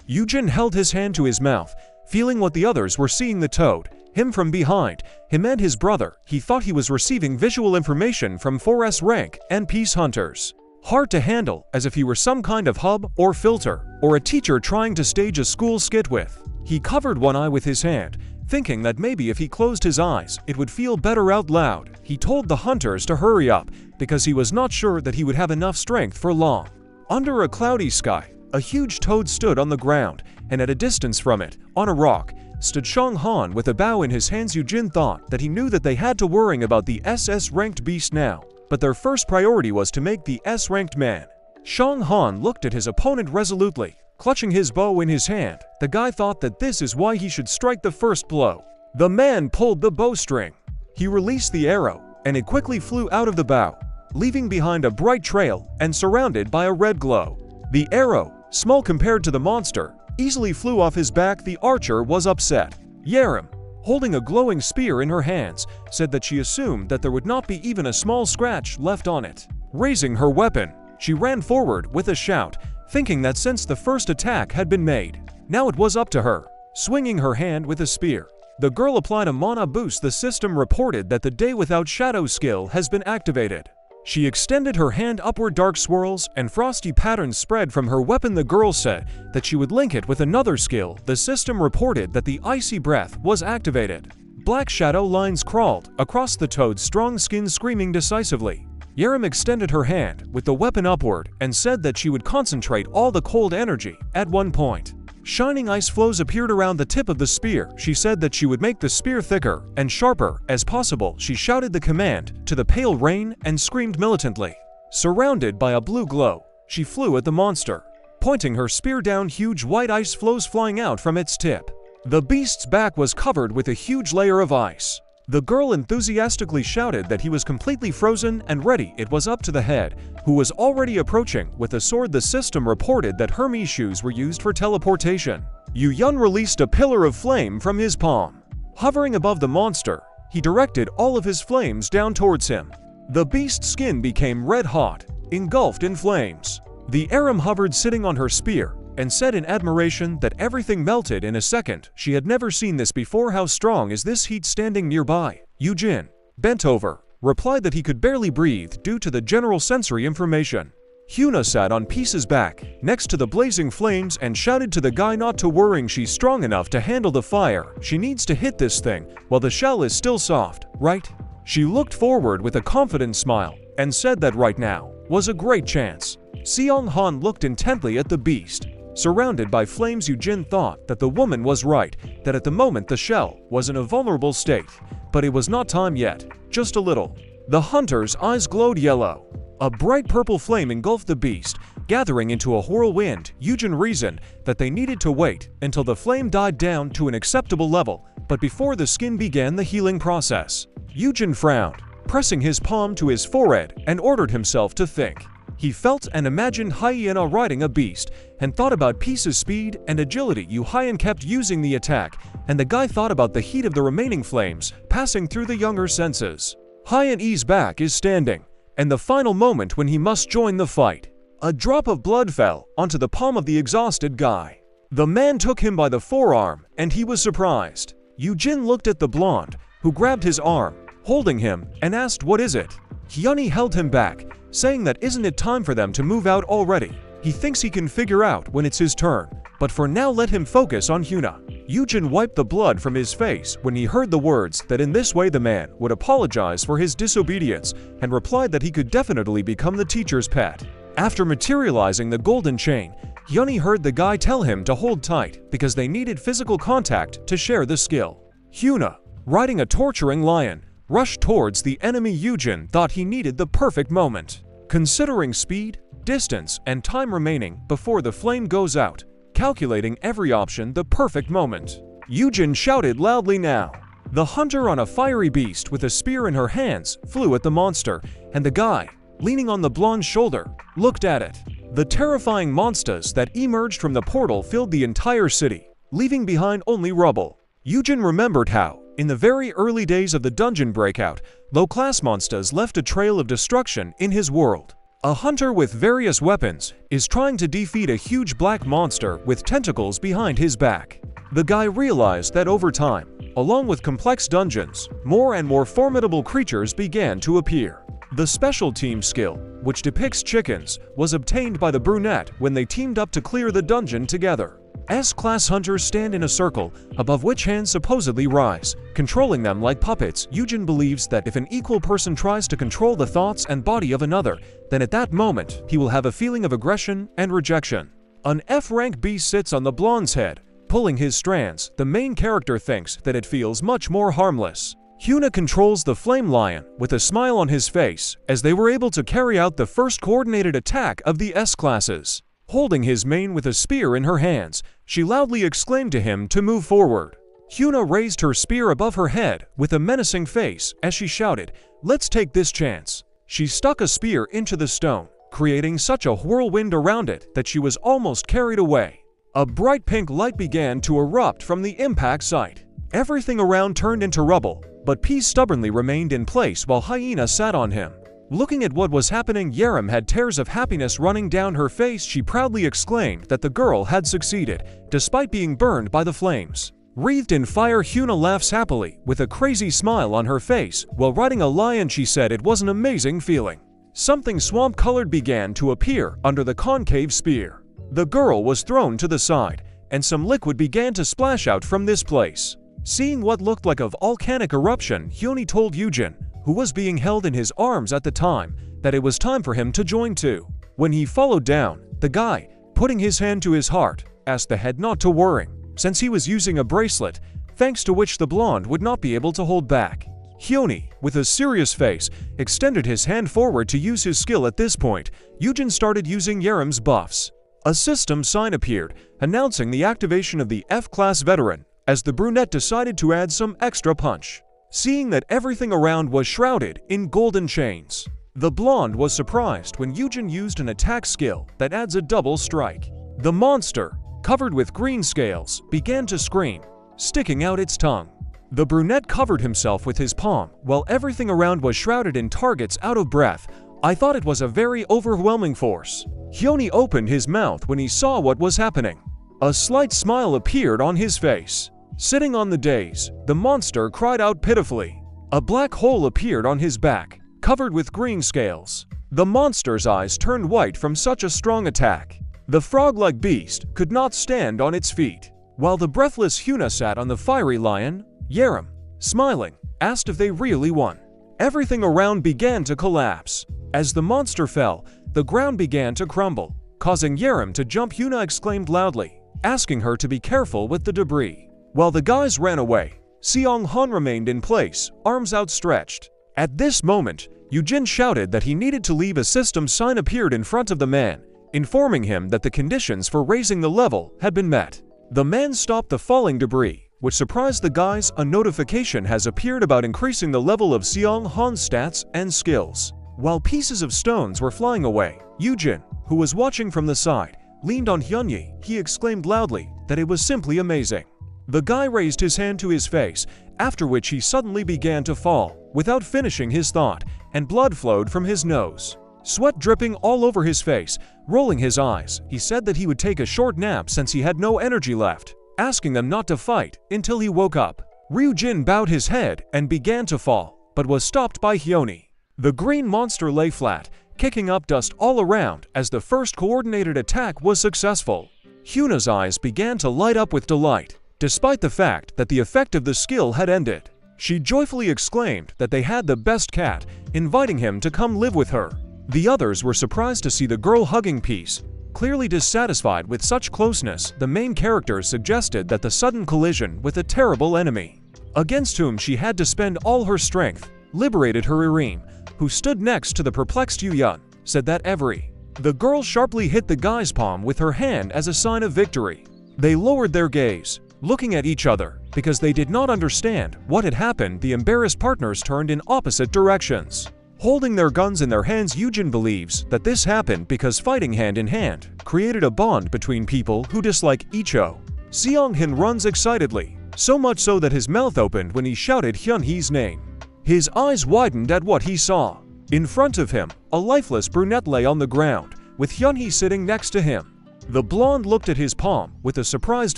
Eugene held his hand to his mouth, feeling what the others were seeing. The toad, him from behind, him and his brother. He thought he was receiving visual information from 4S rank and peace hunters. Hard to handle, as if he were some kind of hub or filter, or a teacher trying to stage a school skit with. He covered one eye with his hand, thinking that maybe if he closed his eyes, it would feel better. Out loud, he told the hunters to hurry up, because he was not sure that he would have enough strength for long. Under a cloudy sky, a huge toad stood on the ground, and at a distance from it, on a rock, stood Shang Han with a bow in his hands. Eugene thought that he knew that they had to worry about the SS-ranked beast now, but their first priority was to make the S-ranked man. Shang Han looked at his opponent resolutely, clutching his bow in his hand. The guy thought that this is why he should strike the first blow. The man pulled the bowstring. He released the arrow, and it quickly flew out of the bow, leaving behind a bright trail and surrounded by a red glow. The arrow, small compared to the monster, easily flew off his back. The archer was upset. Yaram, holding a glowing spear in her hands, said that she assumed that there would not be even a small scratch left on it. Raising her weapon, she ran forward with a shout, thinking that since the first attack had been made, now it was up to her. Swinging her hand with a spear, the girl applied a mana boost. The system reported that the Day Without Shadow skill has been activated. She extended her hand upward. Dark swirls and frosty patterns spread from her weapon. The girl said that she would link it with another skill. The system reported that the icy breath was activated. Black shadow lines crawled across the toad's strong skin, screaming decisively. Yaram extended her hand with the weapon upward and said that she would concentrate all the cold energy at one point. Shining ice flows appeared around the tip of the spear. She said that she would make the spear thicker and sharper as possible. She shouted the command to the pale rain and screamed militantly. Surrounded by a blue glow, she flew at the monster. Pointing her spear down, huge white ice flows flying out from its tip. The beast's back was covered with a huge layer of ice. The girl enthusiastically shouted that he was completely frozen and ready. It was up to the head, who was already approaching with a sword. The system reported that Hermes' shoes were used for teleportation. Yun released a pillar of flame from his palm. Hovering above the monster, he directed all of his flames down towards him. The beast's skin became red hot, engulfed in flames. The Yaram hovered sitting on her spear and said in admiration that everything melted in a second. She had never seen this before. How strong is this heat? Standing nearby, Eugene, bent over, replied that he could barely breathe due to the general sensory information. Hyuna sat on Peace's back, next to the blazing flames, and shouted to the guy not to worry. She's strong enough to handle the fire. She needs to hit this thing while the shell is still soft, right? She looked forward with a confident smile and said that right now was a great chance. Seong-han looked intently at the beast. Surrounded by flames, Eugene thought that the woman was right, that at the moment the shell was in a vulnerable state. But it was not time yet, just a little. The hunter's eyes glowed yellow. A bright purple flame engulfed the beast, gathering into a whirlwind. Eugene reasoned that they needed to wait until the flame died down to an acceptable level, but before the skin began the healing process. Eugene frowned, pressing his palm to his forehead, and ordered himself to think. He felt and imagined hyena riding a beast, and thought about Peace's speed and agility. Hyena kept using the attack, and the guy thought about the heat of the remaining flames passing through the younger senses. Hyena's back is standing, and the final moment when he must join the fight. A drop of blood fell onto the palm of the exhausted guy. The man took him by the forearm, and he was surprised. Eugene looked at the blonde, who grabbed his arm, holding him, and asked, "What is it?" Hyuna held him back, saying that isn't it time for them to move out already? He thinks he can figure out when it's his turn, but for now let him focus on Hyuna. Eugene wiped the blood from his face when he heard the words that in this way the man would apologize for his disobedience, and replied that he could definitely become the teacher's pet. After materializing the golden chain, Hyuna heard the guy tell him to hold tight because they needed physical contact to share the skill. Hyuna, riding a torturing lion, rushed towards the enemy. Eugene thought he needed the perfect moment. Considering speed, distance, and time remaining before the flame goes out, calculating every option, the perfect moment. Eugene shouted loudly now. The hunter on a fiery beast with a spear in her hands flew at the monster, and the guy, leaning on the blonde's shoulder, looked at it. The terrifying monsters that emerged from the portal filled the entire city, leaving behind only rubble. Eugene remembered how, in the very early days of the dungeon breakout, low-class monsters left a trail of destruction in his world. A hunter with various weapons is trying to defeat a huge black monster with tentacles behind his back. The guy realized that over time, along with complex dungeons, more and more formidable creatures began to appear. The special team skill, which depicts chickens, was obtained by the brunette when they teamed up to clear the dungeon together. S-class hunters stand in a circle, above which hands supposedly rise, controlling them like puppets. Eugene believes that if an equal person tries to control the thoughts and body of another, then at that moment, he will have a feeling of aggression and rejection. An F-rank beast sits on the blonde's head, pulling his strands. The main character thinks that it feels much more harmless. Hyuna controls the flame lion with a smile on his face as they were able to carry out the first coordinated attack of the S-classes. Holding his mane with a spear in her hands, she loudly exclaimed to him to move forward. Hyuna raised her spear above her head with a menacing face as she shouted, "Let's take this chance." She stuck a spear into the stone, creating such a whirlwind around it that she was almost carried away. A bright pink light began to erupt from the impact site. Everything around turned into rubble, but Peace stubbornly remained in place while Hyena sat on him. Looking at what was happening, Yaram had tears of happiness running down her face. She proudly exclaimed that the girl had succeeded, despite being burned by the flames. Wreathed in fire, Hyuna laughs happily, with a crazy smile on her face. While riding a lion, she said it was an amazing feeling. Something swamp-colored began to appear under the concave spear. The girl was thrown to the side, and some liquid began to splash out from this place. Seeing what looked like a volcanic eruption, Hyuna told Eugene, who was being held in his arms at the time, that it was time for him to join too. When he followed down, the guy, putting his hand to his heart, asked the head not to worry, since he was using a bracelet, thanks to which the blonde would not be able to hold back. Yumi, with a serious face, extended his hand forward to use his skill. At this point, Eugene started using Yaram's buffs. A system sign appeared, announcing the activation of the F-class veteran, as the brunette decided to add some extra punch. Seeing that everything around was shrouded in golden chains, the blonde was surprised when Eugene used an attack skill that adds a double strike. The monster, covered with green scales, began to scream, sticking out its tongue. The brunette covered himself with his palm, while everything around was shrouded in targets. Out of breath, I thought it was a very overwhelming force. Yumi opened his mouth when he saw what was happening. A slight smile appeared on his face. Sitting on the dais, the monster cried out pitifully. A black hole appeared on his back, covered with green scales. The monster's eyes turned white from such a strong attack. The frog-like beast could not stand on its feet, while the breathless Huna sat on the fiery lion. Yaram, smiling, asked if they really won. Everything around began to collapse. As the monster fell, the ground began to crumble, causing Yaram to jump. Huna exclaimed loudly, asking her to be careful with the debris. While the guys ran away, Seong-han remained in place, arms outstretched. At this moment, Eugene shouted that he needed to leave. A system sign appeared in front of the man, informing him that the conditions for raising the level had been met. The man stopped the falling debris, which surprised the guys. A notification has appeared about increasing the level of Seong-han's stats and skills. While pieces of stones were flying away, Eugene, who was watching from the side, leaned on Hyunyi. He exclaimed loudly that it was simply amazing. The guy raised his hand to his face, after which he suddenly began to fall, without finishing his thought, and blood flowed from his nose. Sweat dripping all over his face, rolling his eyes, he said that he would take a short nap since he had no energy left, asking them not to fight until he woke up. Ryujin bowed his head and began to fall, but was stopped by Hyunyi. The green monster lay flat, kicking up dust all around as the first coordinated attack was successful. Huna's eyes began to light up with delight, despite the fact that the effect of the skill had ended. She joyfully exclaimed that they had the best cat, inviting him to come live with her. The others were surprised to see the girl hugging peace. Clearly dissatisfied with such closeness, the main character suggested that the sudden collision with a terrible enemy, against whom she had to spend all her strength, liberated her. Yaram, who stood next to the perplexed Yuyun, said that the girl sharply hit the guy's palm with her hand as a sign of victory. They lowered their gaze, looking at each other, because they did not understand what had happened. The embarrassed partners turned in opposite directions. Holding their guns in their hands, Eugene believes that this happened because fighting hand in hand created a bond between people who dislike each other. Seong-hin runs excitedly, so much so that his mouth opened when he shouted Hyunhee's name. His eyes widened at what he saw. In front of him, a lifeless brunette lay on the ground, with Hyunhee sitting next to him. The blonde looked at his palm with a surprised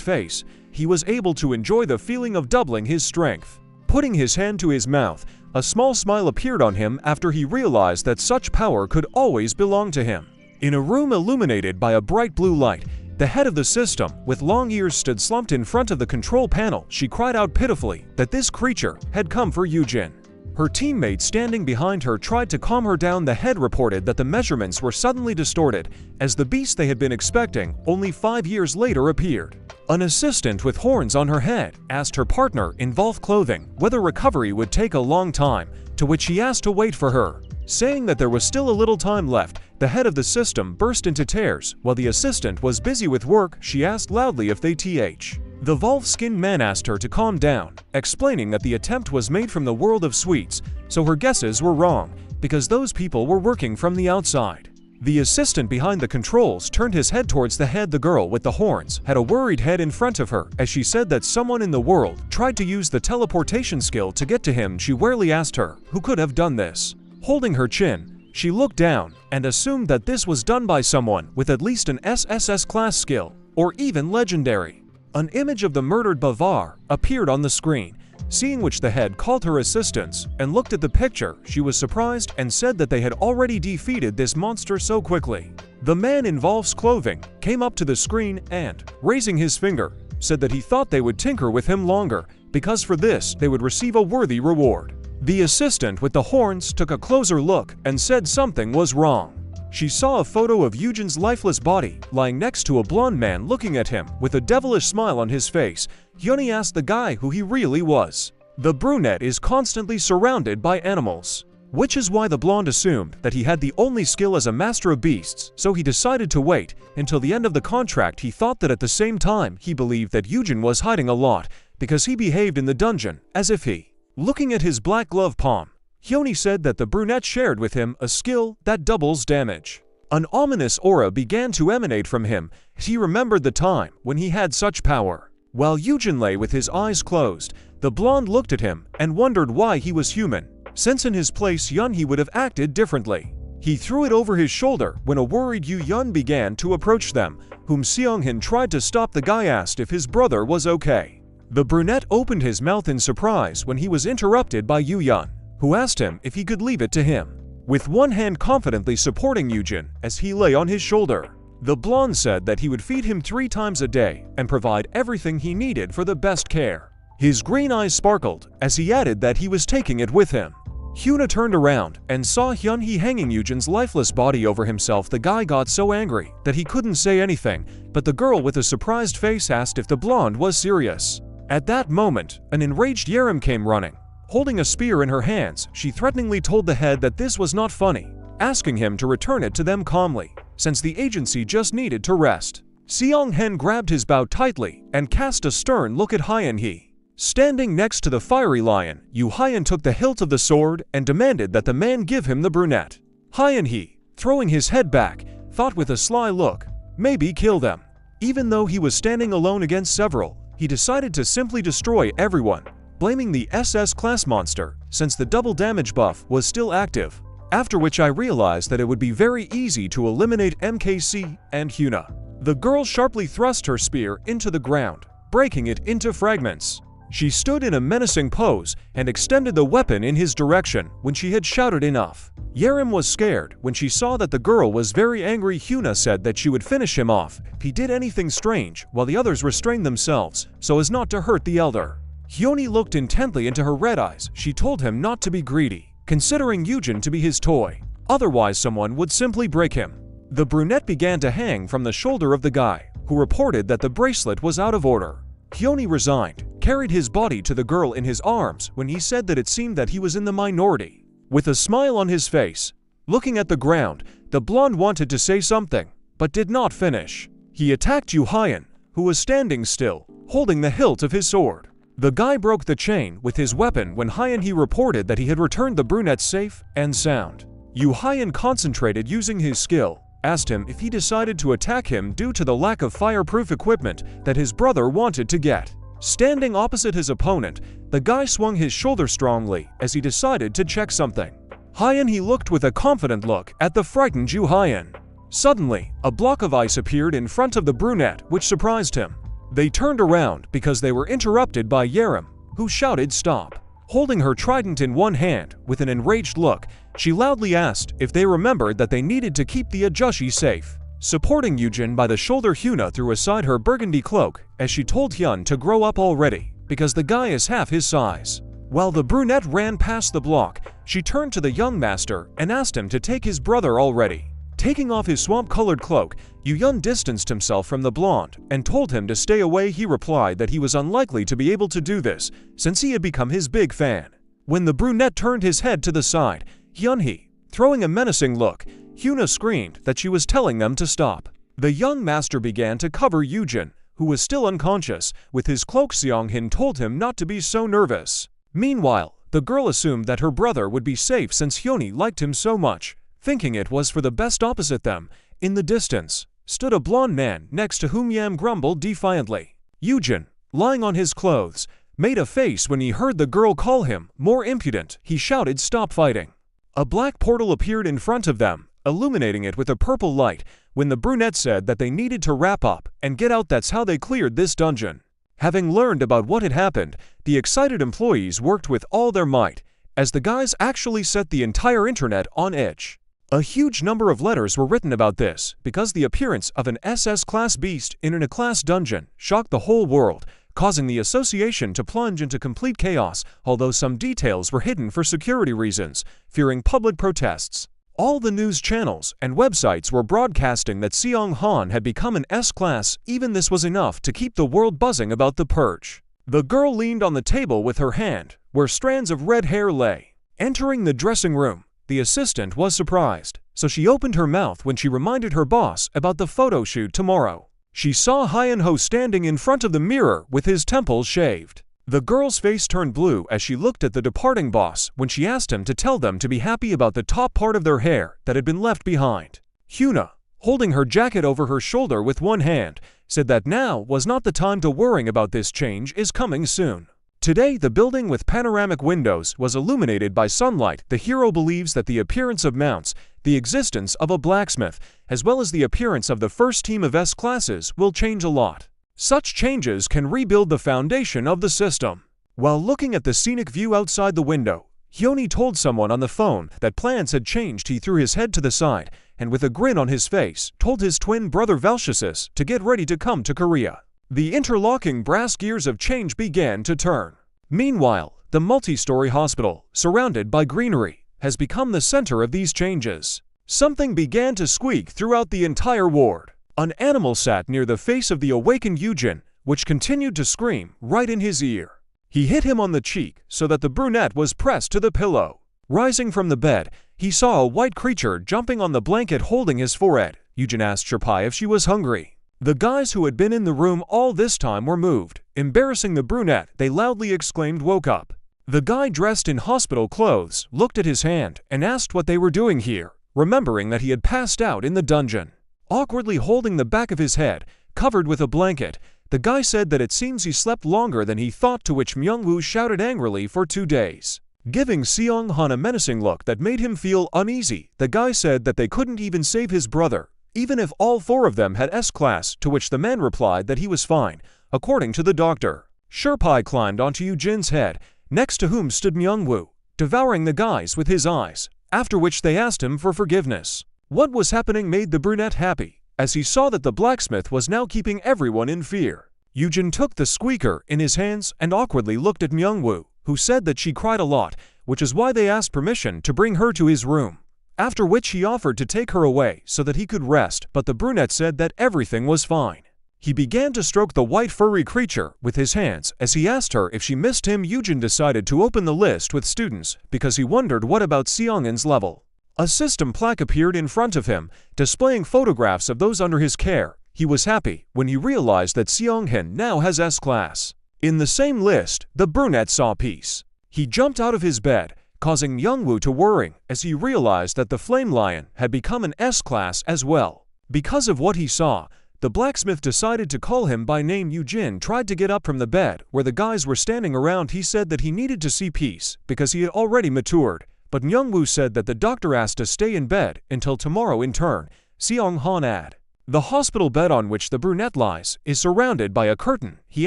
face. He was able to enjoy the feeling of doubling his strength. Putting his hand to his mouth, a small smile appeared on him after he realized that such power could always belong to him. In a room illuminated by a bright blue light, the head of the system, with long ears, stood slumped in front of the control panel. She cried out pitifully that this creature had come for Eugene. Her teammate standing behind her tried to calm her down. The head reported that the measurements were suddenly distorted, as the beast they had been expecting only 5 years later appeared. An assistant with horns on her head asked her partner in Volf clothing whether recovery would take a long time, to which he asked to wait for her. Saying that there was still a little time left, the head of the system burst into tears. While the assistant was busy with work, she asked loudly if they th. The Volf-skinned man asked her to calm down, explaining that the attempt was made from the world of sweets, so her guesses were wrong, because those people were working from the outside. The assistant behind the controls turned his head towards the head. The girl with the horns had a worried head in front of her as she said that someone in the world tried to use the teleportation skill to get to him. She warily asked her who could have done this. Holding her chin, she looked down and assumed that this was done by someone with at least an SSS class skill, or even legendary. An image of the murdered Bavar appeared on the screen, seeing which the head called her assistants and looked at the picture. She was surprised and said that they had already defeated this monster so quickly. The man in Volf's clothing came up to the screen and, raising his finger, said that he thought they would tinker with him longer, because for this they would receive a worthy reward. The assistant with the horns took a closer look and said something was wrong. She saw a photo of Eugene's lifeless body lying next to a blonde man looking at him with a devilish smile on his face. Yumi asked the guy who he really was. The brunette is constantly surrounded by animals, which is why the blonde assumed that he had the only skill as a master of beasts, so he decided to wait until the end of the contract. He thought that at the same time he believed that Eugene was hiding a lot because he behaved in the dungeon as if he. Looking at his black glove palm, Yumi said that the brunette shared with him a skill that doubles damage. An ominous aura began to emanate from him as he remembered the time when he had such power. While Eugene lay with his eyes closed, the blonde looked at him and wondered why he was human, since in his place he would have acted differently. He threw it over his shoulder when a worried Yun began to approach them, whom Seong-hin tried to stop. The guy asked if his brother was okay. The brunette opened his mouth in surprise when he was interrupted by Yun, who asked him if he could leave it to him, with one hand confidently supporting Eugene as he lay on his shoulder. The blonde said that he would feed him 3 times a day and provide everything he needed for the best care. His green eyes sparkled as he added that he was taking it with him. Hyuna turned around and saw Hyun-hee hanging Eugene's lifeless body over himself. The guy got so angry that he couldn't say anything, but the girl with a surprised face asked if the blonde was serious. At that moment, an enraged Yaram came running. Holding a spear in her hands, she threateningly told the head that this was not funny, asking him to return it to them calmly, since the agency just needed to rest. Seong-hen grabbed his bow tightly and cast a stern look at Hyun-hee. Standing next to the fiery lion, Hyun took the hilt of the sword and demanded that the man give him the brunette. Hyun-hee, throwing his head back, thought with a sly look, maybe kill them. Even though he was standing alone against several, he decided to simply destroy everyone, blaming the SS class monster since the double damage buff was still active. After which I realized that it would be very easy to eliminate MKC and Hyuna. The girl sharply thrust her spear into the ground, breaking it into fragments. She stood in a menacing pose and extended the weapon in his direction when she had shouted enough. Yaram was scared when she saw that the girl was very angry. Hyuna said that she would finish him off if he did anything strange, while the others restrained themselves so as not to hurt the elder. Hyuni looked intently into her red eyes. She told him not to be greedy, considering Eugene to be his toy. Otherwise someone would simply break him. The brunette began to hang from the shoulder of the guy, who reported that the bracelet was out of order. Hyuni resigned, carried his body to the girl in his arms when he said that it seemed that he was in the minority. With a smile on his face, looking at the ground, the blonde wanted to say something, but did not finish. He attacked Hyun, who was standing still, holding the hilt of his sword. The guy broke the chain with his weapon when Hyun reported that he had returned the brunette safe and sound. Hyun concentrated using his skill, asked him if he decided to attack him due to the lack of fireproof equipment that his brother wanted to get. Standing opposite his opponent, the guy swung his shoulder strongly as he decided to check something. He looked with a confident look at the frightened Hyun. Suddenly, a block of ice appeared in front of the brunette, which surprised him. They turned around because they were interrupted by Yaram, who shouted stop. Holding her trident in one hand, with an enraged look, she loudly asked if they remembered that they needed to keep the Ajushi safe. Supporting Eugene by the shoulder, Hyuna threw aside her burgundy cloak as she told Hyun to grow up already, because the guy is half his size. While the brunette ran past the block, she turned to the young master and asked him to take his brother already. Taking off his swamp-colored cloak, Yun distanced himself from the blonde and told him to stay away. He replied that he was unlikely to be able to do this, since he had become his big fan. When the brunette turned his head to the side, Hyun-hee, throwing a menacing look, Hyuna screamed that she was telling them to stop. The young master began to cover Eugene, who was still unconscious, with his cloak. Seong-hin told him not to be so nervous. Meanwhile, the girl assumed that her brother would be safe since Hyuni liked him so much. Thinking it was for the best. Opposite them, in the distance, stood a blonde man next to whom Yam grumbled defiantly. Eugene, lying on his clothes, made a face when he heard the girl call him more impudent. He shouted stop fighting. A black portal appeared in front of them, illuminating it with a purple light. When the brunette said that they needed to wrap up and get out, that's how they cleared this dungeon. Having learned about what had happened, the excited employees worked with all their might, as the guys actually set the entire internet on edge. A huge number of letters were written about this, because the appearance of an SS-class beast in an A-class dungeon shocked the whole world, causing the association to plunge into complete chaos, although some details were hidden for security reasons, fearing public protests. All the news channels and websites were broadcasting that Seong-han had become an S-class. Even this was enough to keep the world buzzing about the purge. The girl leaned on the table with her hand, where strands of red hair lay. Entering the dressing room, the assistant was surprised, so she opened her mouth when she reminded her boss about the photo shoot tomorrow. She saw Hyun-ho standing in front of the mirror with his temples shaved. The girl's face turned blue as she looked at the departing boss when she asked him to tell them to be happy about the top part of their hair that had been left behind. Hyuna, holding her jacket over her shoulder with one hand, said that now was not the time to worry about this, change is coming soon. Today, the building with panoramic windows was illuminated by sunlight. The hero believes that the appearance of mounts, the existence of a blacksmith, as well as the appearance of the first team of S-classes will change a lot. Such changes can rebuild the foundation of the system. While looking at the scenic view outside the window, Hyuni told someone on the phone that plans had changed. He threw his head to the side and with a grin on his face, told his twin brother Valsius to get ready to come to Korea. The interlocking brass gears of change began to turn. Meanwhile, the multi-story hospital, surrounded by greenery, has become the center of these changes. Something began to squeak throughout the entire ward. An animal sat near the face of the awakened Eugene, which continued to scream right in his ear. He hit him on the cheek so that the brunette was pressed to the pillow. Rising from the bed, he saw a white creature jumping on the blanket holding his forehead. Eugene asked Sherpai if she was hungry. The guys who had been in the room all this time were moved. Embarrassing the brunette, they loudly exclaimed, "Woke up." The guy dressed in hospital clothes looked at his hand and asked what they were doing here, remembering that he had passed out in the dungeon. Awkwardly holding the back of his head, covered with a blanket, the guy said that it seems he slept longer than he thought, to which Myung-woo shouted angrily for 2 days. Giving Seong-han a menacing look that made him feel uneasy, the guy said that they couldn't even save his brother, even if all 4 of them had S-class, to which the man replied that he was fine, according to the doctor. Sherpai climbed onto Eugene's head, next to whom stood Myung-woo, devouring the guys with his eyes, after which they asked him for forgiveness. What was happening made the brunette happy, as he saw that the blacksmith was now keeping everyone in fear. Eugene took the squeaker in his hands and awkwardly looked at Myung-woo, who said that she cried a lot, which is why they asked permission to bring her to his room. After which he offered to take her away so that he could rest, but the brunette said that everything was fine. He began to stroke the white furry creature with his hands as he asked her if she missed him. Eugene decided to open the list with students because he wondered what about Seong-han's level. A system plaque appeared in front of him, displaying photographs of those under his care. He was happy when he realized that Seong-han now has S-class. In the same list, the brunette saw peace. He jumped out of his bed, causing Myung-woo to worry as he realized that the flame lion had become an S-class as well. Because of what he saw, the blacksmith decided to call him by name. Eugene tried to get up from the bed where the guys were standing around. He said that he needed to see peace because he had already matured. But Myung-woo said that the doctor asked to stay in bed until tomorrow. In turn, Seong-han added. The hospital bed on which the brunette lies is surrounded by a curtain. He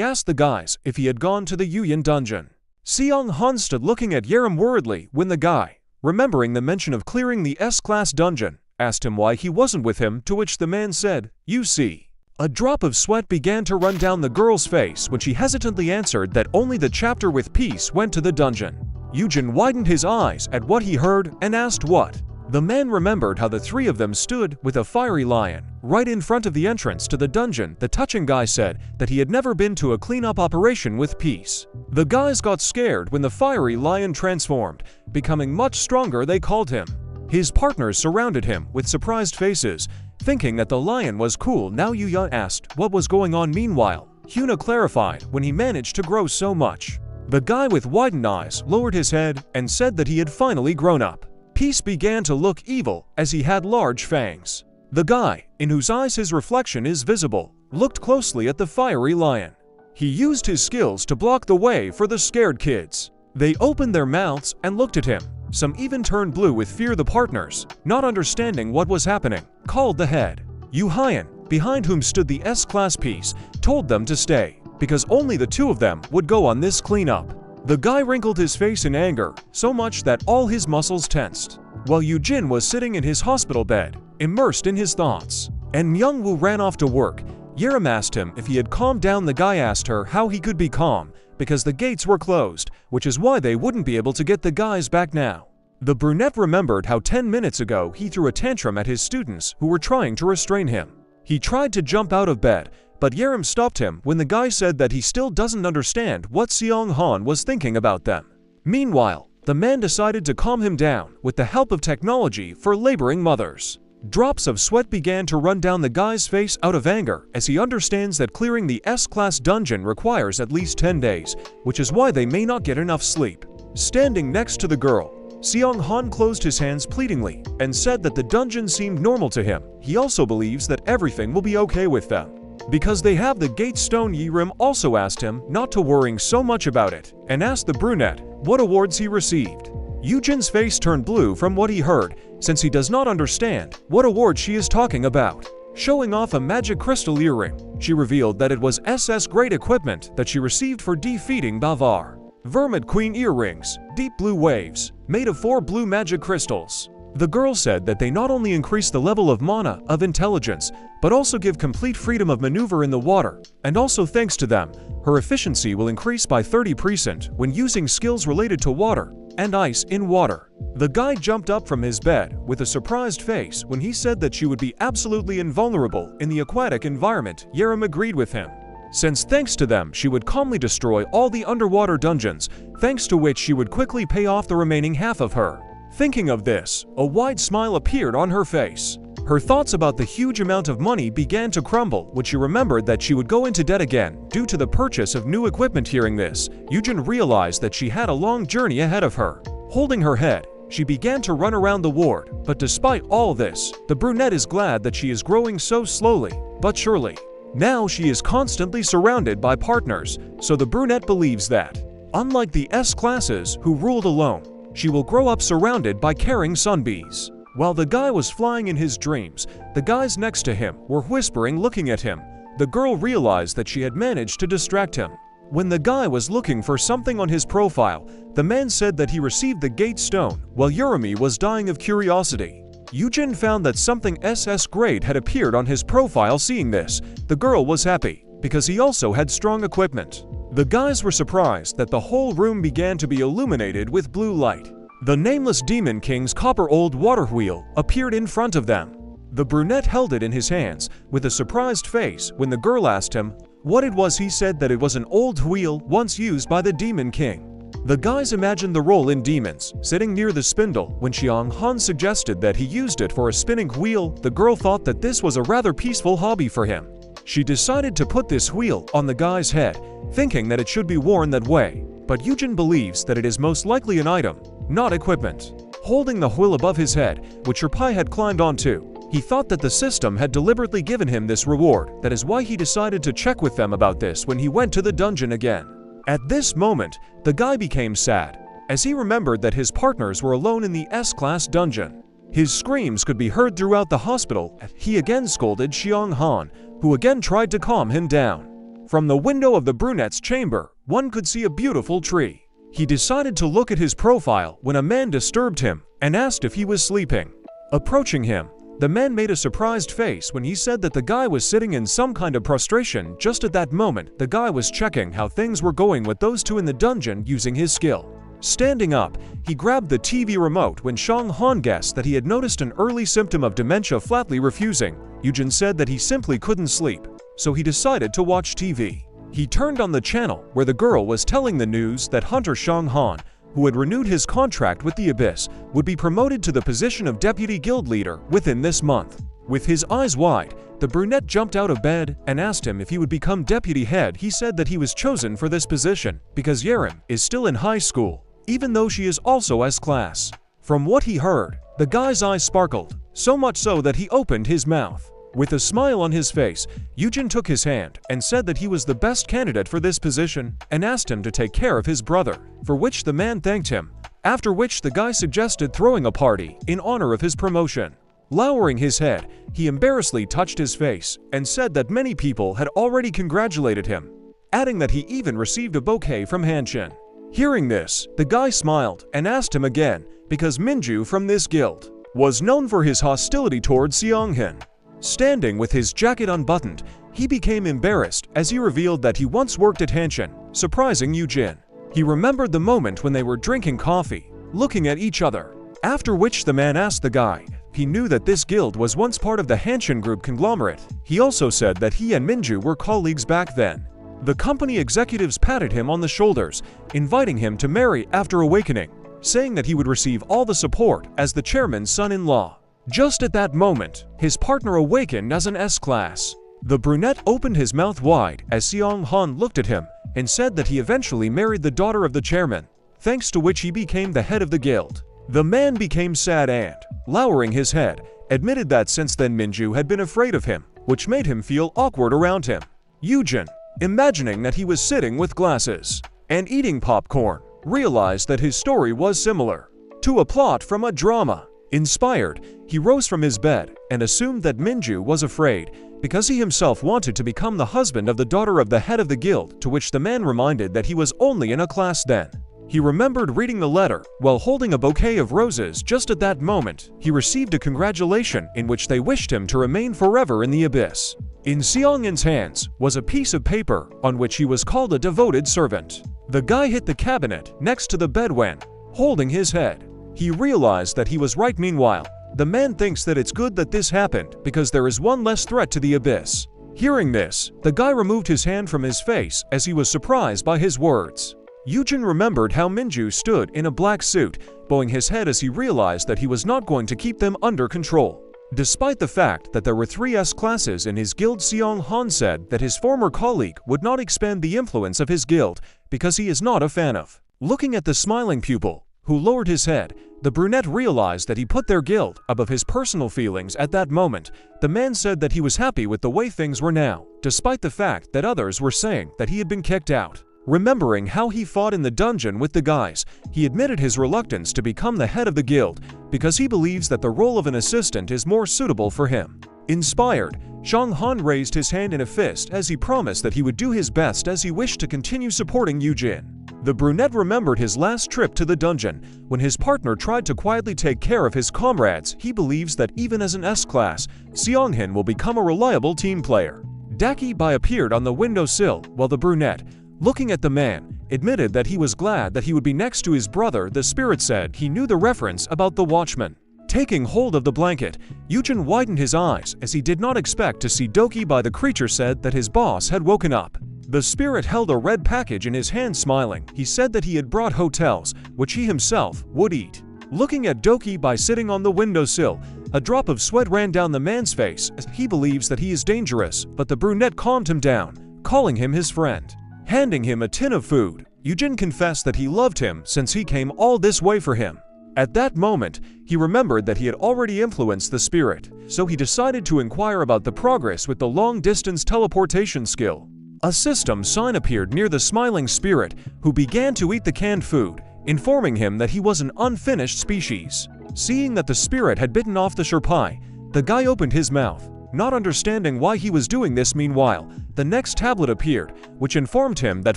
asked the guys if he had gone to the Yuyan dungeon. Seong-han stood looking at Yaram worriedly when the guy, remembering the mention of clearing the S-class dungeon, asked him why he wasn't with him, to which the man said, "You see." A drop of sweat began to run down the girl's face when she hesitantly answered that only the chapter with peace went to the dungeon. Eugene widened his eyes at what he heard and asked what. The man remembered how the 3 of them stood with a fiery lion right in front of the entrance to the dungeon. The touching guy said that he had never been to a cleanup operation with peace. The guys got scared when the fiery lion transformed, becoming much stronger. They called him. His partners surrounded him with surprised faces, thinking that the lion was cool. Now Yuya asked what was going on. Meanwhile, Hyuna clarified when he managed to grow so much. The guy with widened eyes lowered his head and said that he had finally grown up. Peace began to look evil as he had large fangs. The guy, in whose eyes his reflection is visible, looked closely at the fiery lion. He used his skills to block the way for the scared kids. They opened their mouths and looked at him. Some even turned blue with fear. The partners, not understanding what was happening, called the head. Yu Hyun, behind whom stood the S-class piece, told them to stay, because only the 2 of them would go on this cleanup. The guy wrinkled his face in anger, so much that all his muscles tensed. While Eugene was sitting in his hospital bed, immersed in his thoughts, and Myung-woo ran off to work, Yaram asked him if he had calmed down. The guy asked her how he could be calm, because the gates were closed, which is why they wouldn't be able to get the guys back now. The brunette remembered how 10 minutes ago he threw a tantrum at his students who were trying to restrain him. He tried to jump out of bed, but Yaram stopped him when the guy said that he still doesn't understand what Seong-han was thinking about them. Meanwhile, the man decided to calm him down with the help of technology for laboring mothers. Drops of sweat began to run down the guy's face out of anger as he understands that clearing the S-class dungeon requires at least 10 days, which is why they may not get enough sleep. Standing next to the girl, Seong-han closed his hands pleadingly and said that the dungeon seemed normal to him. He also believes that everything will be okay with them. Because they have the gate stone, Yaram also asked him not to worry so much about it and asked the brunette what awards he received. Eugene's face turned blue from what he heard, since he does not understand what award she is talking about. Showing off a magic crystal earring, she revealed that it was SS grade equipment that she received for defeating Bavar. Vermit Queen earrings, deep blue waves, made of 4 blue magic crystals. The girl said that they not only increase the level of mana of intelligence, but also give complete freedom of maneuver in the water, and also thanks to them, her efficiency will increase by 30% when using skills related to water and ice in water. The guy jumped up from his bed with a surprised face when he said that she would be absolutely invulnerable in the aquatic environment. Yaram agreed with him, since thanks to them she would calmly destroy all the underwater dungeons, thanks to which she would quickly pay off the remaining half of her. Thinking of this, a wide smile appeared on her face. Her thoughts about the huge amount of money began to crumble when she remembered that she would go into debt again due to the purchase of new equipment. Hearing this, Eugene realized that she had a long journey ahead of her. Holding her head, she began to run around the ward, but despite all this, the brunette is glad that she is growing so slowly, but surely. Now she is constantly surrounded by partners, so the brunette believes that, unlike the S-classes who ruled alone, she will grow up surrounded by caring sunbees. While the guy was flying in his dreams, the guys next to him were whispering, looking at him. The girl realized that she had managed to distract him. When the guy was looking for something on his profile, the man said that he received the gate stone, while Yumi was dying of curiosity. Eugene found that something SS grade had appeared on his profile. Seeing this, the girl was happy, because he also had strong equipment. The guys were surprised that the whole room began to be illuminated with blue light. The nameless Demon King's copper old water wheel appeared in front of them. The brunette held it in his hands with a surprised face when the girl asked him what it was. He said that it was an old wheel once used by the Demon King. The guys imagined the role in demons sitting near the spindle. When Seong-han suggested that he used it for a spinning wheel, the girl thought that this was a rather peaceful hobby for him. She decided to put this wheel on the guy's head, thinking that it should be worn that way. But Eugene believes that it is most likely an item, not equipment. Holding the wheel above his head, which Pai had climbed onto, he thought that the system had deliberately given him this reward. That is why he decided to check with them about this when he went to the dungeon again. At this moment, the guy became sad, as he remembered that his partners were alone in the S-class dungeon. His screams could be heard throughout the hospital. He again scolded Seong-han, who again tried to calm him down. From the window of the brunette's chamber, one could see a beautiful tree. He decided to look at his profile when a man disturbed him and asked if he was sleeping. Approaching him, the man made a surprised face when he said that the guy was sitting in some kind of prostration. Just at that moment, the guy was checking how things were going with those two in the dungeon using his skill. Standing up, he grabbed the TV remote when Seong-han guessed that he had noticed an early symptom of dementia. Flatly refusing, Eugene said that he simply couldn't sleep, so he decided to watch TV. He turned on the channel where the girl was telling the news that Hunter Seong-han, who had renewed his contract with the Abyss, would be promoted to the position of deputy guild leader within this month. With his eyes wide, the brunette jumped out of bed and asked him if he would become deputy head. He said that he was chosen for this position because Yaram is still in high school, even though she is also S-class. From what he heard, the guy's eyes sparkled, so much so that he opened his mouth. With a smile on his face, Eugene took his hand and said that he was the best candidate for this position and asked him to take care of his brother, for which the man thanked him, after which the guy suggested throwing a party in honor of his promotion. Lowering his head, he embarrassedly touched his face and said that many people had already congratulated him, adding that he even received a bouquet from Hanshin. Hearing this, the guy smiled and asked him again because Minju from this guild was known for his hostility towards Seong-han. Standing with his jacket unbuttoned, he became embarrassed as he revealed that he once worked at Hanshin, surprising Eugene. He remembered the moment when they were drinking coffee, looking at each other. After which the man asked the guy. He knew that this guild was once part of the Hanshin Group conglomerate. He also said that he and Minju were colleagues back then. The company executives patted him on the shoulders, inviting him to marry after awakening, saying that he would receive all the support as the chairman's son-in-law. Just at that moment, his partner awakened as an S-class. The brunette opened his mouth wide as Seong Han looked at him and said that he eventually married the daughter of the chairman, thanks to which he became the head of the guild. The man became sad and, lowering his head, admitted that since then Minju had been afraid of him, which made him feel awkward around him. Eugene, imagining that he was sitting with glasses and eating popcorn, realized that his story was similar to a plot from a drama. Inspired, he rose from his bed and assumed that Minju was afraid because he himself wanted to become the husband of the daughter of the head of the guild, to which the man reminded that he was only in a class then. He remembered reading the letter while holding a bouquet of roses. Just at that moment, he received a congratulation in which they wished him to remain forever in the abyss. In Seong-in's hands was a piece of paper on which he was called a devoted servant. The guy hit the cabinet next to the bed when, holding his head, he realized that he was right. Meanwhile, the man thinks that it's good that this happened because there is one less threat to the abyss. Hearing this, the guy removed his hand from his face as he was surprised by his words. Eugene remembered how Minju stood in a black suit, bowing his head as he realized that he was not going to keep them under control. Despite the fact that there were 3 S-classes in his guild, Seong Han said that his former colleague would not expand the influence of his guild because he is not a fan of. Looking at the smiling pupil, who lowered his head, the brunette realized that he put their guild above his personal feelings at that moment. The man said that he was happy with the way things were now, despite the fact that others were saying that he had been kicked out. Remembering how he fought in the dungeon with the guys, he admitted his reluctance to become the head of the guild because he believes that the role of an assistant is more suitable for him. Inspired, Seong Han raised his hand in a fist as he promised that he would do his best as he wished to continue supporting Eugene. The brunette remembered his last trip to the dungeon when his partner tried to quietly take care of his comrades. He believes that even as an S-class, Seong-hin will become a reliable team player. Daki Bai appeared on the windowsill while the brunette, looking at the man, admitted that he was glad that he would be next to his brother. The spirit said he knew the reference about the watchman. Taking hold of the blanket, Eugene widened his eyes as he did not expect to see Doki Bai. The creature said that his boss had woken up. The spirit held a red package in his hand, smiling. He said that he had brought hotels, which he himself would eat. Looking at Doki Bai sitting on the windowsill, a drop of sweat ran down the man's face as he believes that he is dangerous, but the brunette calmed him down, calling him his friend. Handing him a tin of food, Eugene confessed that he loved him since he came all this way for him. At that moment, he remembered that he had already influenced the spirit, so he decided to inquire about the progress with the long-distance teleportation skill. A system sign appeared near the smiling spirit, who began to eat the canned food, informing him that he was an unfinished species. Seeing that the spirit had bitten off the sherpai, the guy opened his mouth, not understanding why he was doing this. Meanwhile, the next tablet appeared, which informed him that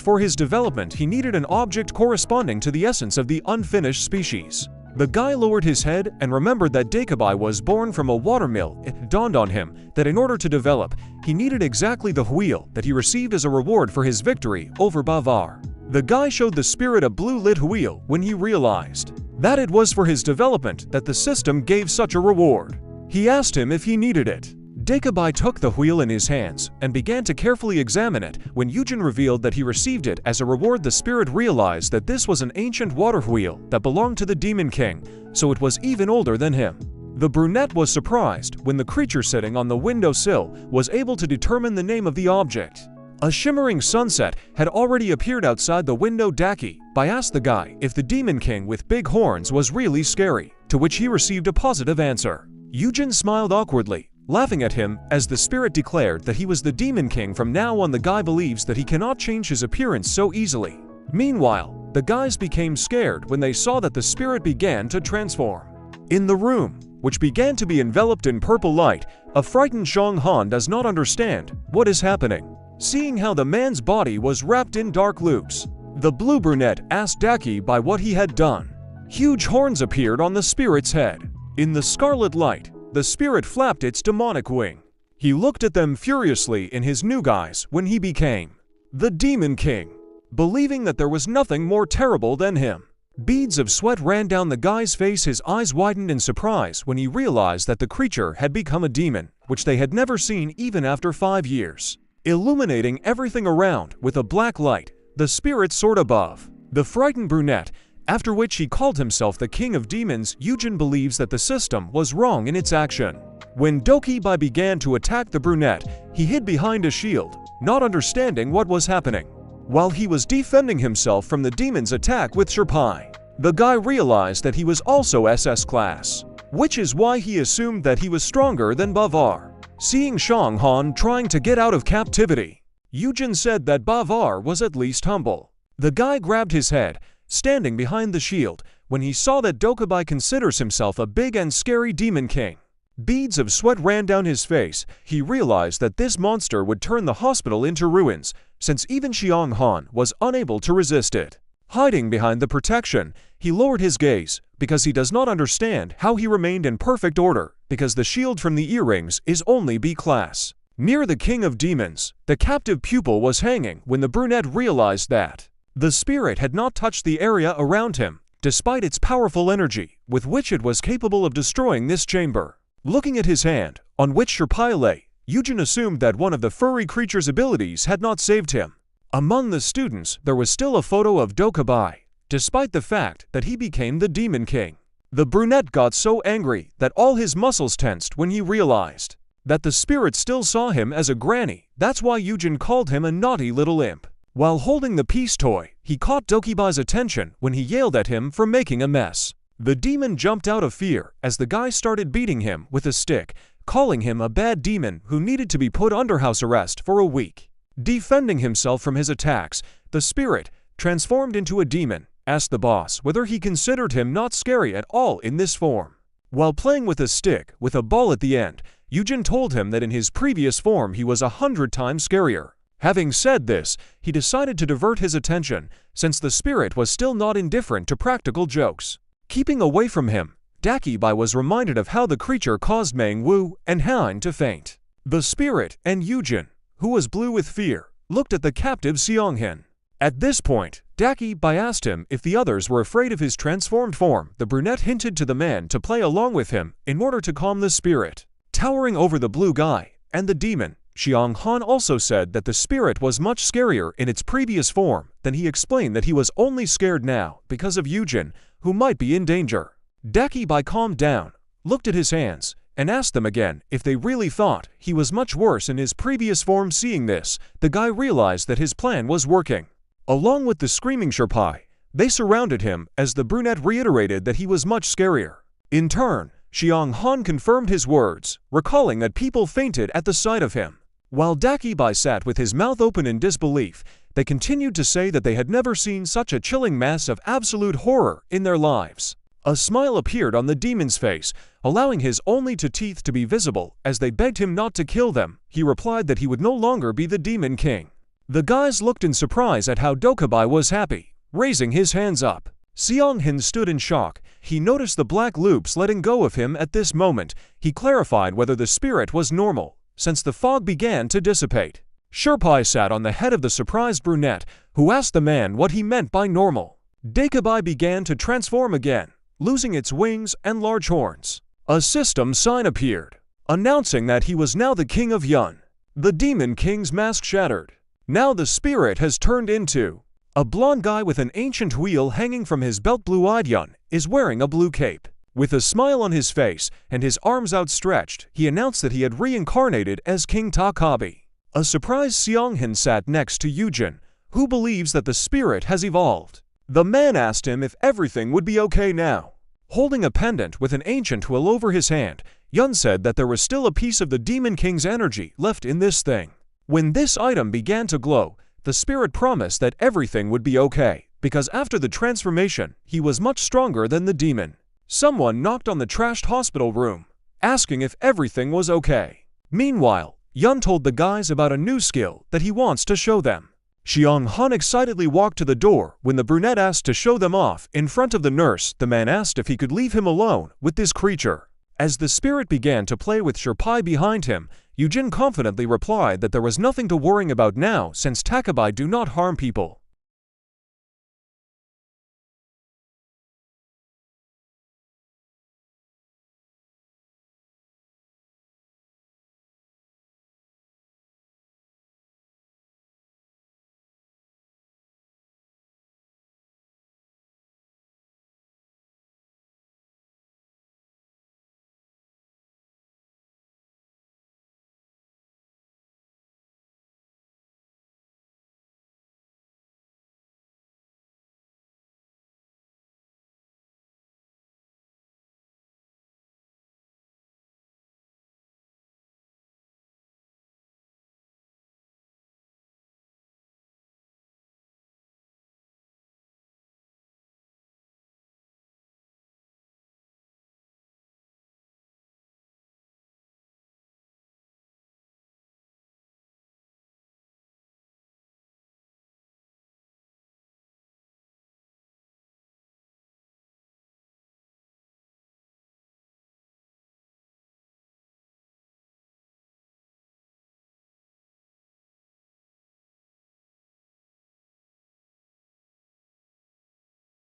for his development he needed an object corresponding to the essence of the unfinished species. The guy lowered his head and remembered that Dakabai was born from a watermill. It dawned on him that in order to develop, he needed exactly the wheel that he received as a reward for his victory over Bavar. The guy showed the spirit a blue-lit wheel when he realized that it was for his development that the system gave such a reward. He asked him if he needed it. Dakabai took the wheel in his hands and began to carefully examine it. When Eugene revealed that he received it as a reward, the spirit realized that this was an ancient water wheel that belonged to the Demon King, so it was even older than him. The brunette was surprised when the creature sitting on the windowsill was able to determine the name of the object. A shimmering sunset had already appeared outside the window. Daki Bai asked the guy if the Demon King with big horns was really scary, to which he received a positive answer. Eugene smiled awkwardly, laughing at him as the spirit declared that he was the Demon King from now on. The guy believes that he cannot change his appearance so easily. Meanwhile, the guys became scared when they saw that the spirit began to transform. In the room, which began to be enveloped in purple light, a frightened Seong Han does not understand what is happening. Seeing how the man's body was wrapped in dark loops, the blue brunette asked Daki Bai what he had done. Huge horns appeared on the spirit's head. In the scarlet light, the spirit flapped its demonic wing. He looked at them furiously in his new guise when he became the Demon King, believing that there was nothing more terrible than him. Beads of sweat ran down the guy's face. His eyes widened in surprise when he realized that the creature had become a demon, which they had never seen even after 5 years. Illuminating everything around with a black light, the spirit soared above the frightened brunette, after which he called himself the king of demons. Eugene believes that the system was wrong in its action. When Dokibai began to attack the brunette, he hid behind a shield, not understanding what was happening. While he was defending himself from the demon's attack with Sherpai, the guy realized that he was also SS class, which is why he assumed that he was stronger than Bavar. Seeing Shanghan trying to get out of captivity, Eugene said that Bavar was at least humble. The guy grabbed his head, standing behind the shield, when he saw that Dokibai considers himself a big and scary demon king. Beads of sweat ran down his face. He realized that this monster would turn the hospital into ruins, since even Xianghan was unable to resist it. Hiding behind the protection, he lowered his gaze, because he does not understand how he remained in perfect order, because the shield from the earrings is only B class. Near the king of demons, the captive pupil was hanging when the brunette realized that the spirit had not touched the area around him, despite its powerful energy, with which it was capable of destroying this chamber. Looking at his hand, on which Sherpai lay, Eugene assumed that one of the furry creature's abilities had not saved him. Among the students, there was still a photo of Dokibai, despite the fact that he became the Demon King. The brunette got so angry that all his muscles tensed when he realized that the spirit still saw him as a granny. That's why Eugene called him a naughty little imp. While holding the peace toy, he caught Dokibai's attention when he yelled at him for making a mess. The demon jumped out of fear as the guy started beating him with a stick, calling him a bad demon who needed to be put under house arrest for a week. Defending himself from his attacks, the spirit, transformed into a demon, asked the boss whether he considered him not scary at all in this form. While playing with a stick with a ball at the end, Eugene told him that in his previous form he was 100 times scarier. Having said this, he decided to divert his attention, since the spirit was still not indifferent to practical jokes. Keeping away from him, Dakibai was reminded of how the creature caused Mangwu and Han to faint. The spirit and Eugene, who was blue with fear, looked at the captive Seonghin. At this point, Dakibai asked him if the others were afraid of his transformed form. The brunette hinted to the man to play along with him in order to calm the spirit. Towering over the blue guy and the demon, Xianghan also said that the spirit was much scarier in its previous form. Then he explained that he was only scared now because of Eugene, who might be in danger. Dakibai calmed down, looked at his hands, and asked them again if they really thought he was much worse in his previous form. Seeing this, the guy realized that his plan was working. Along with the screaming Sherpai, they surrounded him as the brunette reiterated that he was much scarier. In turn, Xianghan confirmed his words, recalling that people fainted at the sight of him. While Dakibai sat with his mouth open in disbelief, they continued to say that they had never seen such a chilling mass of absolute horror in their lives. A smile appeared on the demon's face, allowing his only two teeth to be visible. As they begged him not to kill them, he replied that he would no longer be the Demon King. The guys looked in surprise at how Dokibai was happy, raising his hands up. Seonghin stood in shock. He noticed the black loops letting go of him at this moment. He clarified whether the spirit was normal, since the fog began to dissipate. Sherpai sat on the head of the surprised brunette, who asked the man what he meant by normal. Dokibai began to transform again, losing its wings and large horns. A system sign appeared, announcing that he was now the king of Yun. The Demon King's mask shattered. Now the spirit has turned into a blonde guy with an ancient wheel hanging from his belt. Blue-eyed Yun is wearing a blue cape. With a smile on his face and his arms outstretched, he announced that he had reincarnated as King Takabi. A surprised Seonghin sat next to Eugene, who believes that the spirit has evolved. The man asked him if everything would be okay now. Holding a pendant with an ancient wheel over his hand, Yun said that there was still a piece of the Demon King's energy left in this thing. When this item began to glow, the spirit promised that everything would be okay, because after the transformation, he was much stronger than the demon. Someone knocked on the trashed hospital room, asking if everything was okay. Meanwhile, Yun told the guys about a new skill that he wants to show them. Xianghan excitedly walked to the door when the brunette asked to show them off in front of the nurse. The man asked if he could leave him alone with this creature. As the spirit began to play with Sherpai behind him, Eugene confidently replied that there was nothing to worry about now since Takabai do not harm people.